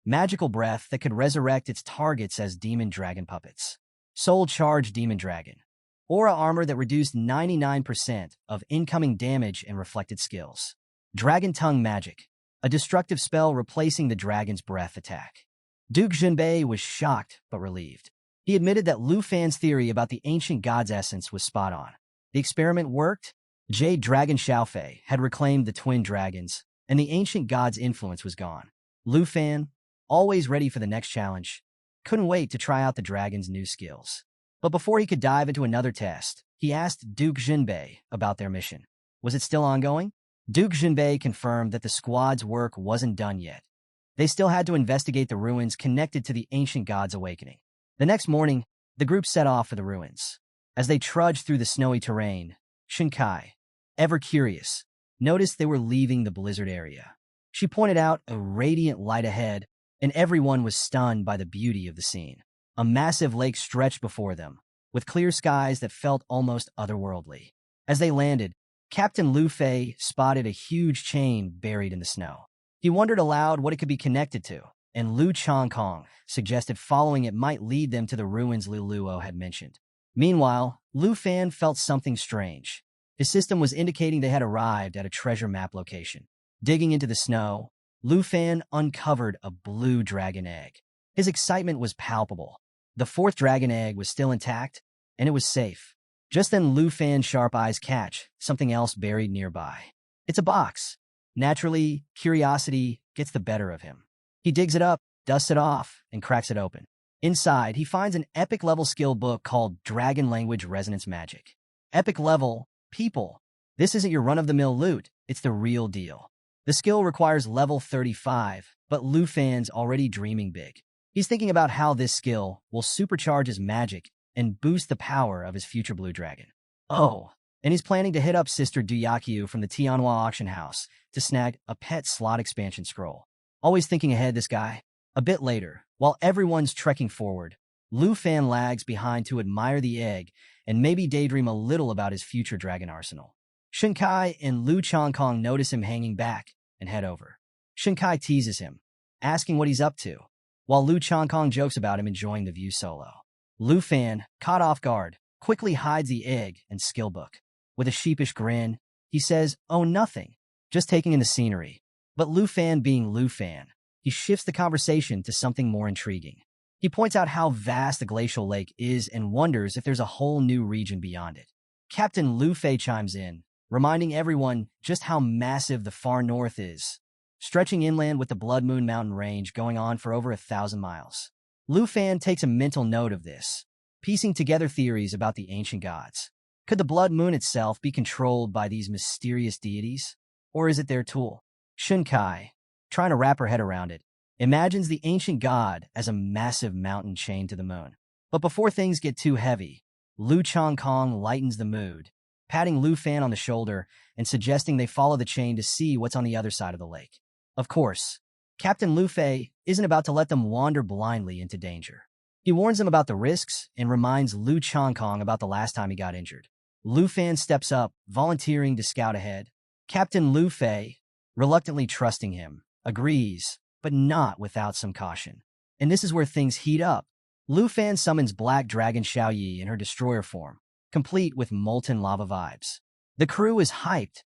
[SPEAKER 1] magical breath that could resurrect its targets as demon dragon puppets. Soul Charge Demon Dragon. Aura armor that reduced 99% of incoming damage and reflected skills. Dragon Tongue Magic. A destructive spell replacing the dragon's breath attack. Duke Jinbei was shocked but relieved. He admitted that Lu Fan's theory about the ancient god's essence was spot on. The experiment worked. Jade Dragon Xiaofei had reclaimed the twin dragons, and the ancient god's influence was gone. Lu Fan, always ready for the next challenge, couldn't wait to try out the dragon's new skills. But before he could dive into another test, he asked Duke Jinbei about their mission. Was it still ongoing? Duke Jinbei confirmed that the squad's work wasn't done yet. They still had to investigate the ruins connected to the ancient god's awakening. The next morning, the group set off for the ruins. As they trudged through the snowy terrain, Shinkai, ever curious, noticed they were leaving the blizzard area. She pointed out a radiant light ahead, and everyone was stunned by the beauty of the scene. A massive lake stretched before them, with clear skies that felt almost otherworldly. As they landed, Captain Lu Fei spotted a huge chain buried in the snow. He wondered aloud what it could be connected to, and Lu Changkong suggested following it might lead them to the ruins Lu Luo had mentioned. Meanwhile, Lu Fan felt something strange. His system was indicating they had arrived at a treasure map location. Digging into the snow, Lu Fan uncovered a blue dragon egg. His excitement was palpable. The fourth dragon egg was still intact, and it was safe. Just then Lu Fan's sharp eyes catch something else buried nearby. It's a box. Naturally, curiosity gets the better of him. He digs it up, dusts it off, and cracks it open. Inside, he finds an epic-level skill book called Dragon Language Resonance Magic. Epic level, people. This isn't your run-of-the-mill loot, it's the real deal. The skill requires level 35, but Lu Fan's already dreaming big. He's thinking about how this skill will supercharge his magic and boost the power of his future blue dragon. Oh, and he's planning to hit up Sister Duyakyu from the Tianhua auction house to snag a pet slot expansion scroll. Always thinking ahead, this guy. A bit later, while everyone's trekking forward, Lu Fan lags behind to admire the egg and maybe daydream a little about his future dragon arsenal. Shinkai and Lu Changkong notice him hanging back and head over. Shinkai teases him, asking what he's up to, while Lu Changkong jokes about him enjoying the view solo. Lu Fan, caught off guard, quickly hides the egg and skill book. With a sheepish grin, he says, "Oh, nothing, just taking in the scenery." But Lu Fan being Lu Fan, he shifts the conversation to something more intriguing. He points out how vast the glacial lake is and wonders if there's a whole new region beyond it. Captain Lu Fei chimes in, reminding everyone just how massive the far north is, stretching inland with the Blood Moon Mountain range going on for over 1,000 miles. Lu Fan takes a mental note of this, piecing together theories about the ancient gods. Could the Blood Moon itself be controlled by these mysterious deities? Or is it their tool? Shinkai, trying to wrap her head around it, imagines the ancient god as a massive mountain chained to the moon. But before things get too heavy, Lu Changkong lightens the mood, patting Lu Fan on the shoulder and suggesting they follow the chain to see what's on the other side of the lake. Of course, Captain Lu Fei isn't about to let them wander blindly into danger. He warns them about the risks and reminds Lu Changkong about the last time he got injured. Lu Fan steps up, volunteering to scout ahead. Captain Lu Fei, reluctantly trusting him, agrees, but not without some caution. And this is where things heat up. Lu Fan summons Black Dragon Xiaoyi in her destroyer form, complete with molten lava vibes. The crew is hyped.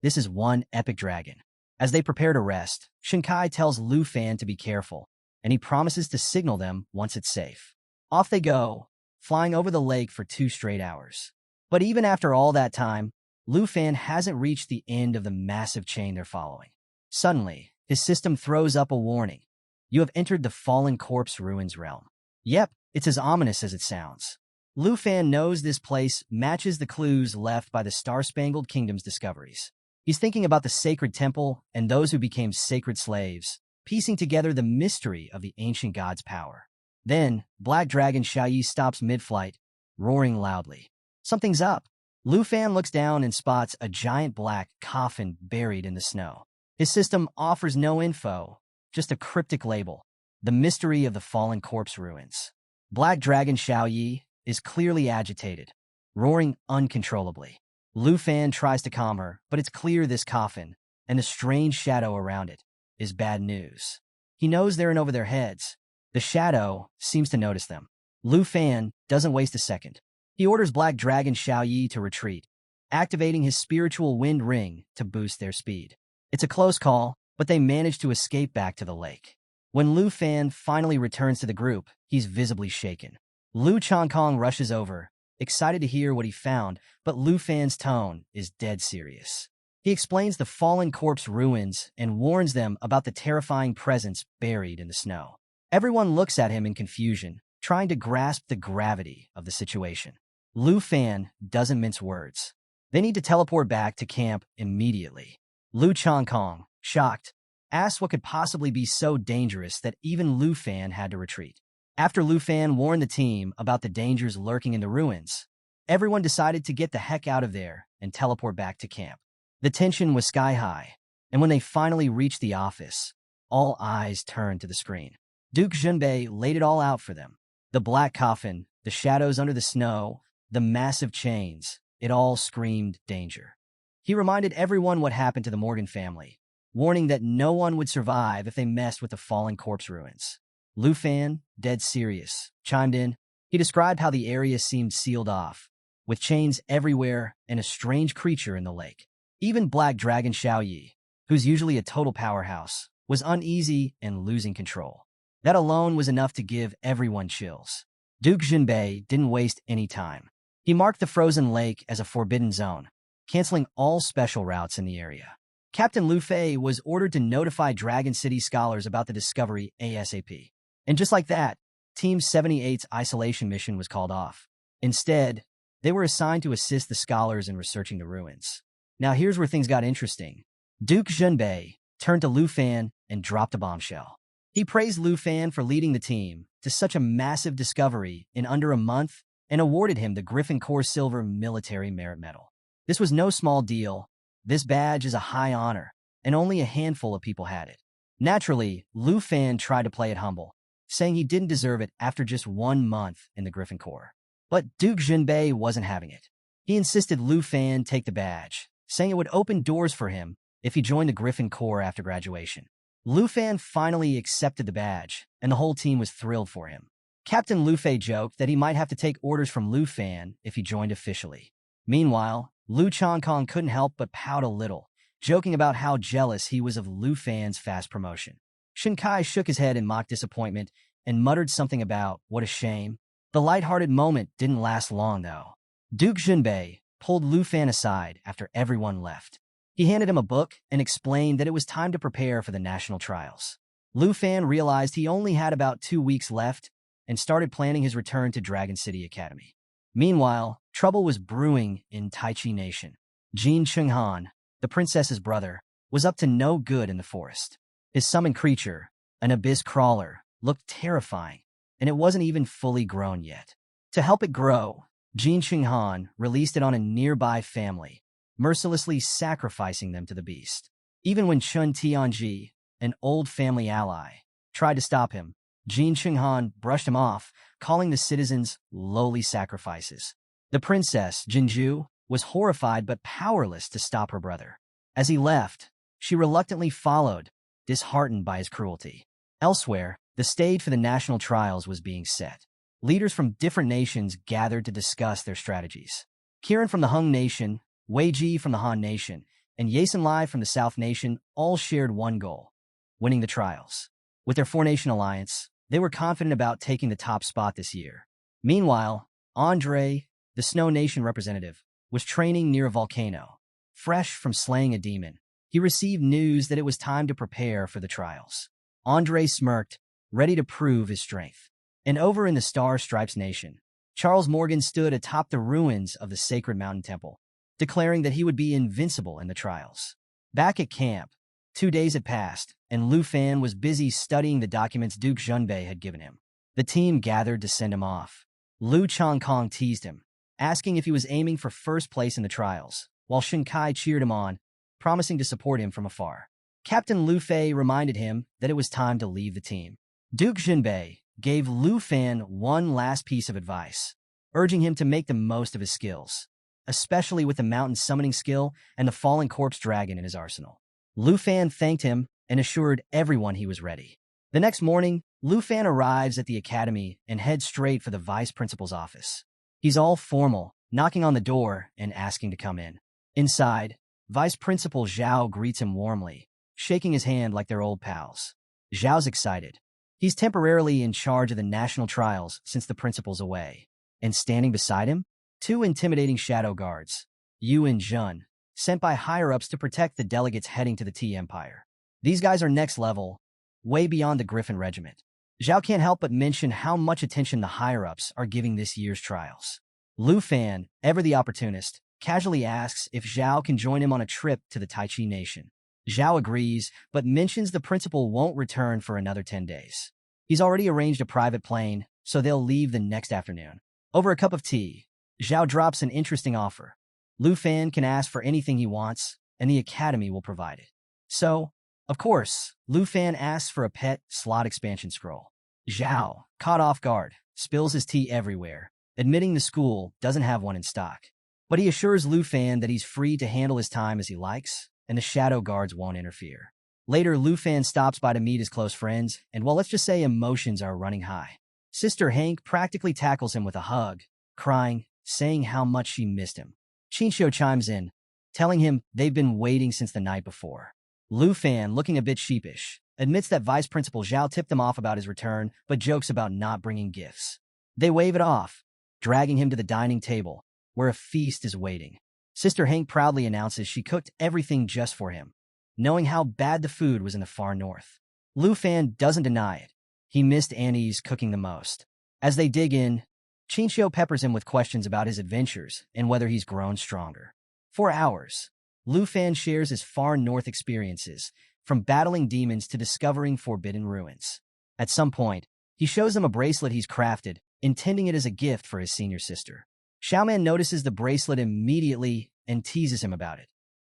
[SPEAKER 1] This is one epic dragon. As they prepare to rest, Shinkai tells Lu Fan to be careful, and he promises to signal them once it's safe. Off they go, flying over the lake for 2 straight hours. But even after all that time, Lu Fan hasn't reached the end of the massive chain they're following. Suddenly, his system throws up a warning. You have entered the Fallen Corpse Ruins realm. Yep, it's as ominous as it sounds. Lu Fan knows this place matches the clues left by the Star-Spangled Kingdom's discoveries. He's thinking about the sacred temple and those who became sacred slaves, piecing together the mystery of the ancient god's power. Then, Black Dragon Xiaoyi stops mid-flight, roaring loudly. Something's up. Lu Fan looks down and spots a giant black coffin buried in the snow. His system offers no info, just a cryptic label, the mystery of the Fallen Corpse Ruins. Black Dragon Xiaoyi is clearly agitated, roaring uncontrollably. Lu Fan tries to calm her, but it's clear this coffin, and the strange shadow around it, is bad news. He knows they're in over their heads. The shadow seems to notice them. Lu Fan doesn't waste a second. He orders Black Dragon Xiao Yi to retreat, activating his spiritual wind ring to boost their speed. It's a close call, but they manage to escape back to the lake. When Lu Fan finally returns to the group, he's visibly shaken. Lu Changkong rushes over, excited to hear what he found, but Lu Fan's tone is dead serious. He explains the fallen corpse ruins and warns them about the terrifying presence buried in the snow. Everyone looks at him in confusion, trying to grasp the gravity of the situation. Lu Fan doesn't mince words. They need to teleport back to camp immediately. Lu Changkong, shocked, asks what could possibly be so dangerous that even Lu Fan had to retreat. After Lu Fan warned the team about the dangers lurking in the ruins, everyone decided to get the heck out of there and teleport back to camp. The tension was sky high, and when they finally reached the office, all eyes turned to the screen. Duke Junbei laid it all out for them. The black coffin, the shadows under the snow, the massive chains, it all screamed danger. He reminded everyone what happened to the Morgan family, warning that no one would survive if they messed with the fallen corpse ruins. Lu Fan, dead serious, chimed in. He described how the area seemed sealed off, with chains everywhere and a strange creature in the lake. Even Black Dragon Xiao Yi, who's usually a total powerhouse, was uneasy and losing control. That alone was enough to give everyone chills. Duke Junbei didn't waste any time. He marked the frozen lake as a forbidden zone, canceling all special routes in the area. Captain Lu Fei was ordered to notify Dragon City scholars about the discovery ASAP. And just like that, Team 78's isolation mission was called off. Instead, they were assigned to assist the scholars in researching the ruins. Now here's where things got interesting. Duke Junbei turned to Lu Fan and dropped a bombshell. He praised Lu Fan for leading the team to such a massive discovery in under a month and awarded him the Griffin Corps Silver Military Merit Medal. This was no small deal. This badge is a high honor, and only a handful of people had it. Naturally, Lu Fan tried to play it humble, saying he didn't deserve it after just 1 month in the Griffin Corps. But Duke Junbei wasn't having it. He insisted Lu Fan take the badge, saying it would open doors for him if he joined the Griffin Corps after graduation. Lu Fan finally accepted the badge, and the whole team was thrilled for him. Captain Lu Fei joked that he might have to take orders from Lu Fan if he joined officially. Meanwhile, Lu Changkong couldn't help but pout a little, joking about how jealous he was of Lu Fan's fast promotion. Shin Kai shook his head in mock disappointment and muttered something about, what a shame. The lighthearted moment didn't last long, though. Duke Junbei pulled Lu Fan aside after everyone left. He handed him a book and explained that it was time to prepare for the national trials. Lu Fan realized he only had about 2 weeks left and started planning his return to Dragon City Academy. Meanwhile, trouble was brewing in Taichi Nation. Jin Chenghan, the princess's brother, was up to no good in the forest. His summoned creature, an abyss crawler, looked terrifying, and it wasn't even fully grown yet. To help it grow, Jin Chenghan released it on a nearby family, mercilessly sacrificing them to the beast. Even when Chun Tianji, an old family ally, tried to stop him, Jin Chenghan brushed him off, calling the citizens lowly sacrifices. The princess, Jinju, was horrified but powerless to stop her brother. As he left, she reluctantly followed, disheartened by his cruelty. Elsewhere, the stage for the national trials was being set. Leaders from different nations gathered to discuss their strategies. Kiran from the Hung Nation, Wei Ji from the Han Nation, and Yasin Lai from the South Nation all shared one goal: winning the trials. With their four-nation alliance, they were confident about taking the top spot this year. Meanwhile, Andre, the Snow Nation representative, was training near a volcano. Fresh from slaying a demon, he received news that it was time to prepare for the trials. Andre smirked, ready to prove his strength. And over in the Star Stripes Nation, Charles Morgan stood atop the ruins of the sacred mountain temple, declaring that he would be invincible in the trials. Back at camp, 2 days had passed, and Lu Fan was busy studying the documents Duke Junbei had given him. The team gathered to send him off. Lu Changkong teased him, asking if he was aiming for first place in the trials, while Shin Kai cheered him on, promising to support him from afar. Captain Lu Fei reminded him that it was time to leave the team. Duke Junbei gave Lu Fan one last piece of advice, urging him to make the most of his skills, especially with the mountain summoning skill and the fallen corpse dragon in his arsenal. Lu Fan thanked him and assured everyone he was ready. The next morning, Lu Fan arrives at the academy and heads straight for the vice principal's office. He's all formal, knocking on the door and asking to come in. Inside, Vice Principal Zhao greets him warmly, shaking his hand like they're old pals. Zhao's excited. He's temporarily in charge of the national trials since the principal's away. And standing beside him, two intimidating shadow guards, Yu and Jun, sent by higher-ups to protect the delegates heading to the Tea Empire. These guys are next level, way beyond the Griffin Regiment. Zhao can't help but mention how much attention the higher-ups are giving this year's trials. Lu Fan, ever the opportunist, casually asks if Zhao can join him on a trip to the Tai Chi Nation. Zhao agrees, but mentions the principal won't return for another 10 days. He's already arranged a private plane, so they'll leave the next afternoon. Over a cup of tea, Zhao drops an interesting offer. Lu Fan can ask for anything he wants, and the academy will provide it. So, of course, Lu Fan asks for a pet slot expansion scroll. Zhao, caught off guard, spills his tea everywhere, admitting the school doesn't have one in stock. But he assures Lu Fan that he's free to handle his time as he likes, and the shadow guards won't interfere. Later, Lu Fan stops by to meet his close friends, and well, let's just say emotions are running high. Sister Hank practically tackles him with a hug, crying, saying how much she missed him. Chinchou chimes in, telling him they've been waiting since the night before. Lu Fan, looking a bit sheepish, admits that Vice Principal Zhao tipped him off about his return, but jokes about not bringing gifts. They wave it off, dragging him to the dining table, where a feast is waiting. Sister Hank proudly announces she cooked everything just for him, knowing how bad the food was in the far north. Lu Fan doesn't deny it. He missed Annie's cooking the most. As they dig in, Chinchou peppers him with questions about his adventures and whether he's grown stronger. For hours, Lu Fan shares his far north experiences, from battling demons to discovering forbidden ruins. At some point, he shows them a bracelet he's crafted, intending it as a gift for his senior sister. Xiaoman notices the bracelet immediately and teases him about it,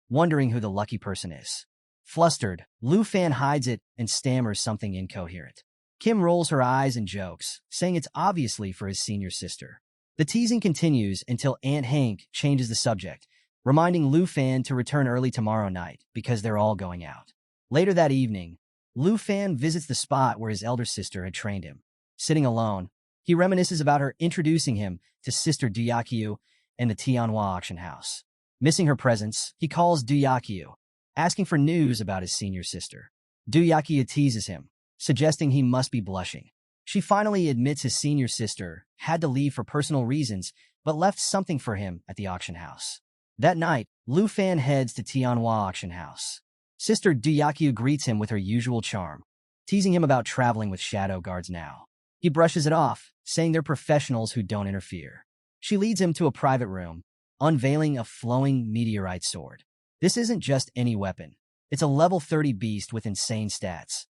[SPEAKER 1] wondering who the lucky person is. Flustered, Lu Fan hides it and stammers something incoherent. Kim rolls her eyes and jokes, saying it's obviously for his senior sister. The teasing continues until Aunt Hank changes the subject, reminding Lu Fan to return early tomorrow night because they're all going out. Later that evening, Lu Fan visits the spot where his elder sister had trained him. Sitting alone, he reminisces about her introducing him to Sister Duyakyu and the Tianhua auction house. Missing her presence, he calls Duyakyu, asking for news about his senior sister. Duyakyu teases him, suggesting he must be blushing. She finally admits his senior sister had to leave for personal reasons, but left something for him at the auction house. That night, Lu Fan heads to Tianhua auction house. Sister Duyakyu greets him with her usual charm, teasing him about traveling with shadow guards now. He brushes it off, saying they're professionals who don't interfere. She leads him to a private room, unveiling a flowing meteorite sword. This isn't just any weapon. It's a level 30 beast with insane stats.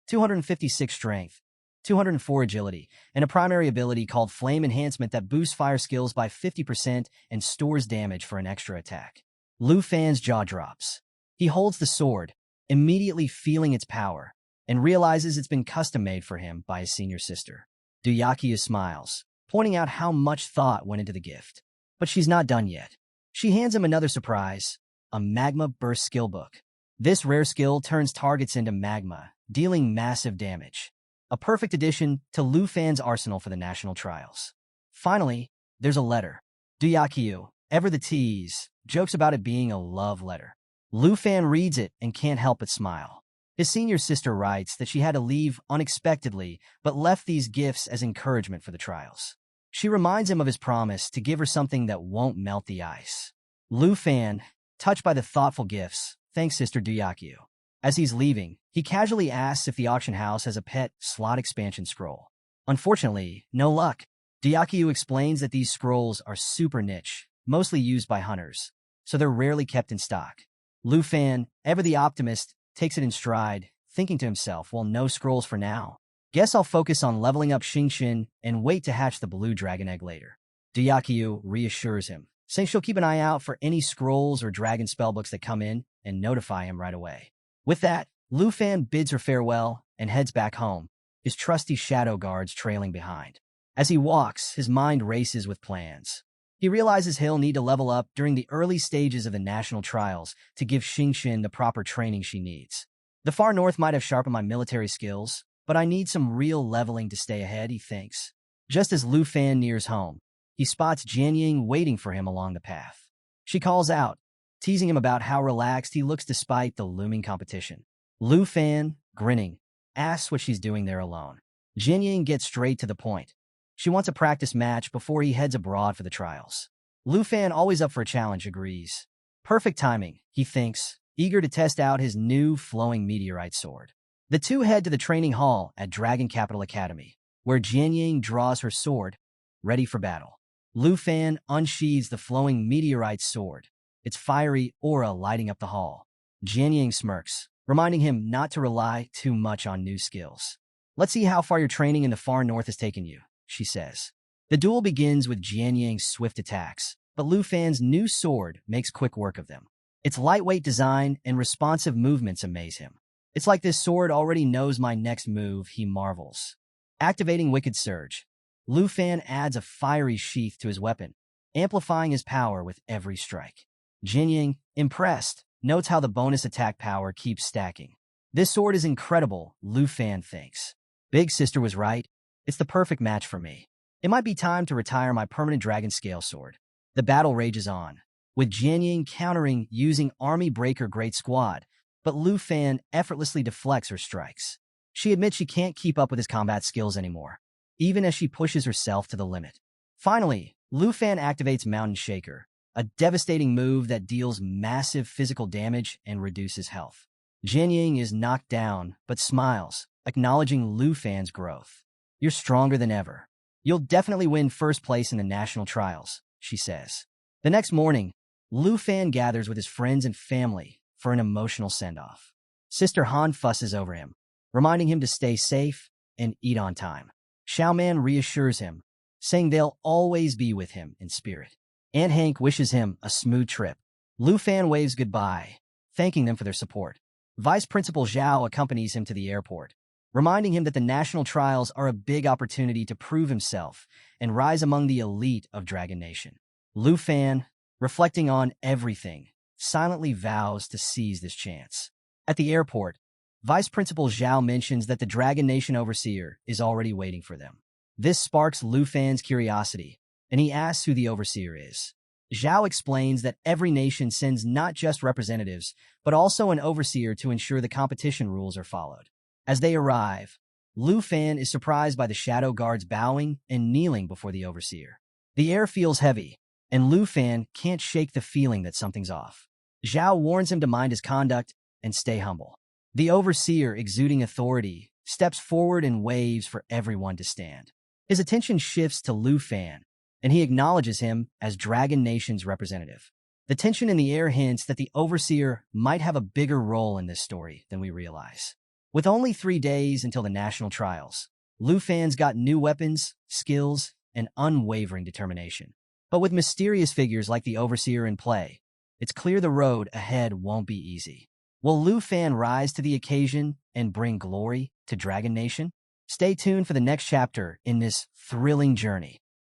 [SPEAKER 1] 256 strength, 204 agility, and a primary ability called Flame Enhancement that boosts fire skills by 50% and stores damage for an extra attack. Lu Fan's jaw drops. He holds the sword, immediately feeling its power, and realizes it's been custom-made for him by his senior sister. Duyakyu smiles, pointing out how much thought went into the gift. But she's not done yet. She hands him another surprise, a Magma Burst skill book. This rare skill turns targets into magma, dealing massive damage. A perfect addition to Lu Fan's arsenal for the national trials. Finally, there's a letter. Duyakyu, ever the tease, jokes about it being a love letter. Lu Fan reads it and can't help but smile. His senior sister writes that she had to leave unexpectedly, but left these gifts as encouragement for the trials. She reminds him of his promise to give her something that won't melt the ice. Lu Fan, touched by the thoughtful gifts, thanks Sister Duyakyu. As he's leaving, he casually asks if the auction house has a pet slot expansion scroll. Unfortunately, no luck. Duyakyu explains that these scrolls are super niche, mostly used by hunters, so they're rarely kept in stock. Lu Fan, ever the optimist, takes it in stride, thinking to himself, well, no scrolls for now. Guess I'll focus on leveling up Xingxin and wait to hatch the blue dragon egg later. Duyakyu reassures him, saying she'll keep an eye out for any scrolls or dragon spellbooks that come in and notify him right away. With that, Lu Fan bids her farewell and heads back home, his trusty shadow guards trailing behind. As he walks, his mind races with plans. He realizes he'll need to level up during the early stages of the national trials to give Xingxin the proper training she needs. The far north might have sharpened my military skills, but I need some real leveling to stay ahead, he thinks. Just as Lu Fan nears home, he spots Jian Ying waiting for him along the path. She calls out, teasing him about how relaxed he looks despite the looming competition. Lu Fan, grinning, asks what she's doing there alone. Jian Ying gets straight to the point. She wants a practice match before he heads abroad for the trials. Lu Fan, always up for a challenge, agrees. Perfect timing, he thinks, eager to test out his new flowing meteorite sword. The two head to the training hall at Dragon Capital Academy, where Jian Ying draws her sword, ready for battle. Lu Fan unsheathes the flowing meteorite sword, its fiery aura lighting up the hall. Jian Ying smirks, reminding him not to rely too much on new skills. Let's see how far your training in the far north has taken you, she says. The duel begins with Jian Ying's swift attacks, but Lu Fan's new sword makes quick work of them. Its lightweight design and responsive movements amaze him. It's like this sword already knows my next move, he marvels. Activating Wicked Surge, Lu Fan adds a fiery sheath to his weapon, amplifying his power with every strike. Jian Ying, impressed, notes how the bonus attack power keeps stacking. This sword is incredible, Lu Fan thinks. Big Sister was right. It's the perfect match for me. It might be time to retire my permanent dragon scale sword. The battle rages on, with Jian Ying countering using Army Breaker Great Squad, but Lu Fan effortlessly deflects her strikes. She admits she can't keep up with his combat skills anymore, even as she pushes herself to the limit. Finally, Lu Fan activates Mountain Shaker, a devastating move that deals massive physical damage and reduces health. Jian Ying is knocked down, but smiles, acknowledging Lu Fan's growth. You're stronger than ever. You'll definitely win first place in the national trials, she says. The next morning, Lu Fan gathers with his friends and family for an emotional send-off. Sister Han fusses over him, reminding him to stay safe and eat on time. Xiaoman reassures him, saying they'll always be with him in spirit. Aunt Hank wishes him a smooth trip. Lu Fan waves goodbye, thanking them for their support. Vice Principal Zhao accompanies him to the airport, reminding him that the national trials are a big opportunity to prove himself and rise among the elite of Dragon Nation. Lu Fan, reflecting on everything, silently vows to seize this chance. At the airport, Vice Principal Zhao mentions that the Dragon Nation Overseer is already waiting for them. This sparks Lu Fan's curiosity, and he asks who the Overseer is. Zhao explains that every nation sends not just representatives, but also an Overseer to ensure the competition rules are followed. As they arrive, Lu Fan is surprised by the Shadow Guards bowing and kneeling before the Overseer. The air feels heavy, and Lu Fan can't shake the feeling that something's off. Zhao warns him to mind his conduct and stay humble. The Overseer, exuding authority, steps forward and waves for everyone to stand. His attention shifts to Lu Fan, and he acknowledges him as Dragon Nation's representative. The tension in the air hints that the Overseer might have a bigger role in this story than we realize. With only 3 days until the national trials, Lu Fan's got new weapons, skills, and unwavering determination. But with mysterious figures like the Overseer in play, it's clear the road ahead won't be easy. Will Lu Fan rise to the occasion and bring glory to Dragon Nation? Stay tuned for the next chapter in this thrilling journey.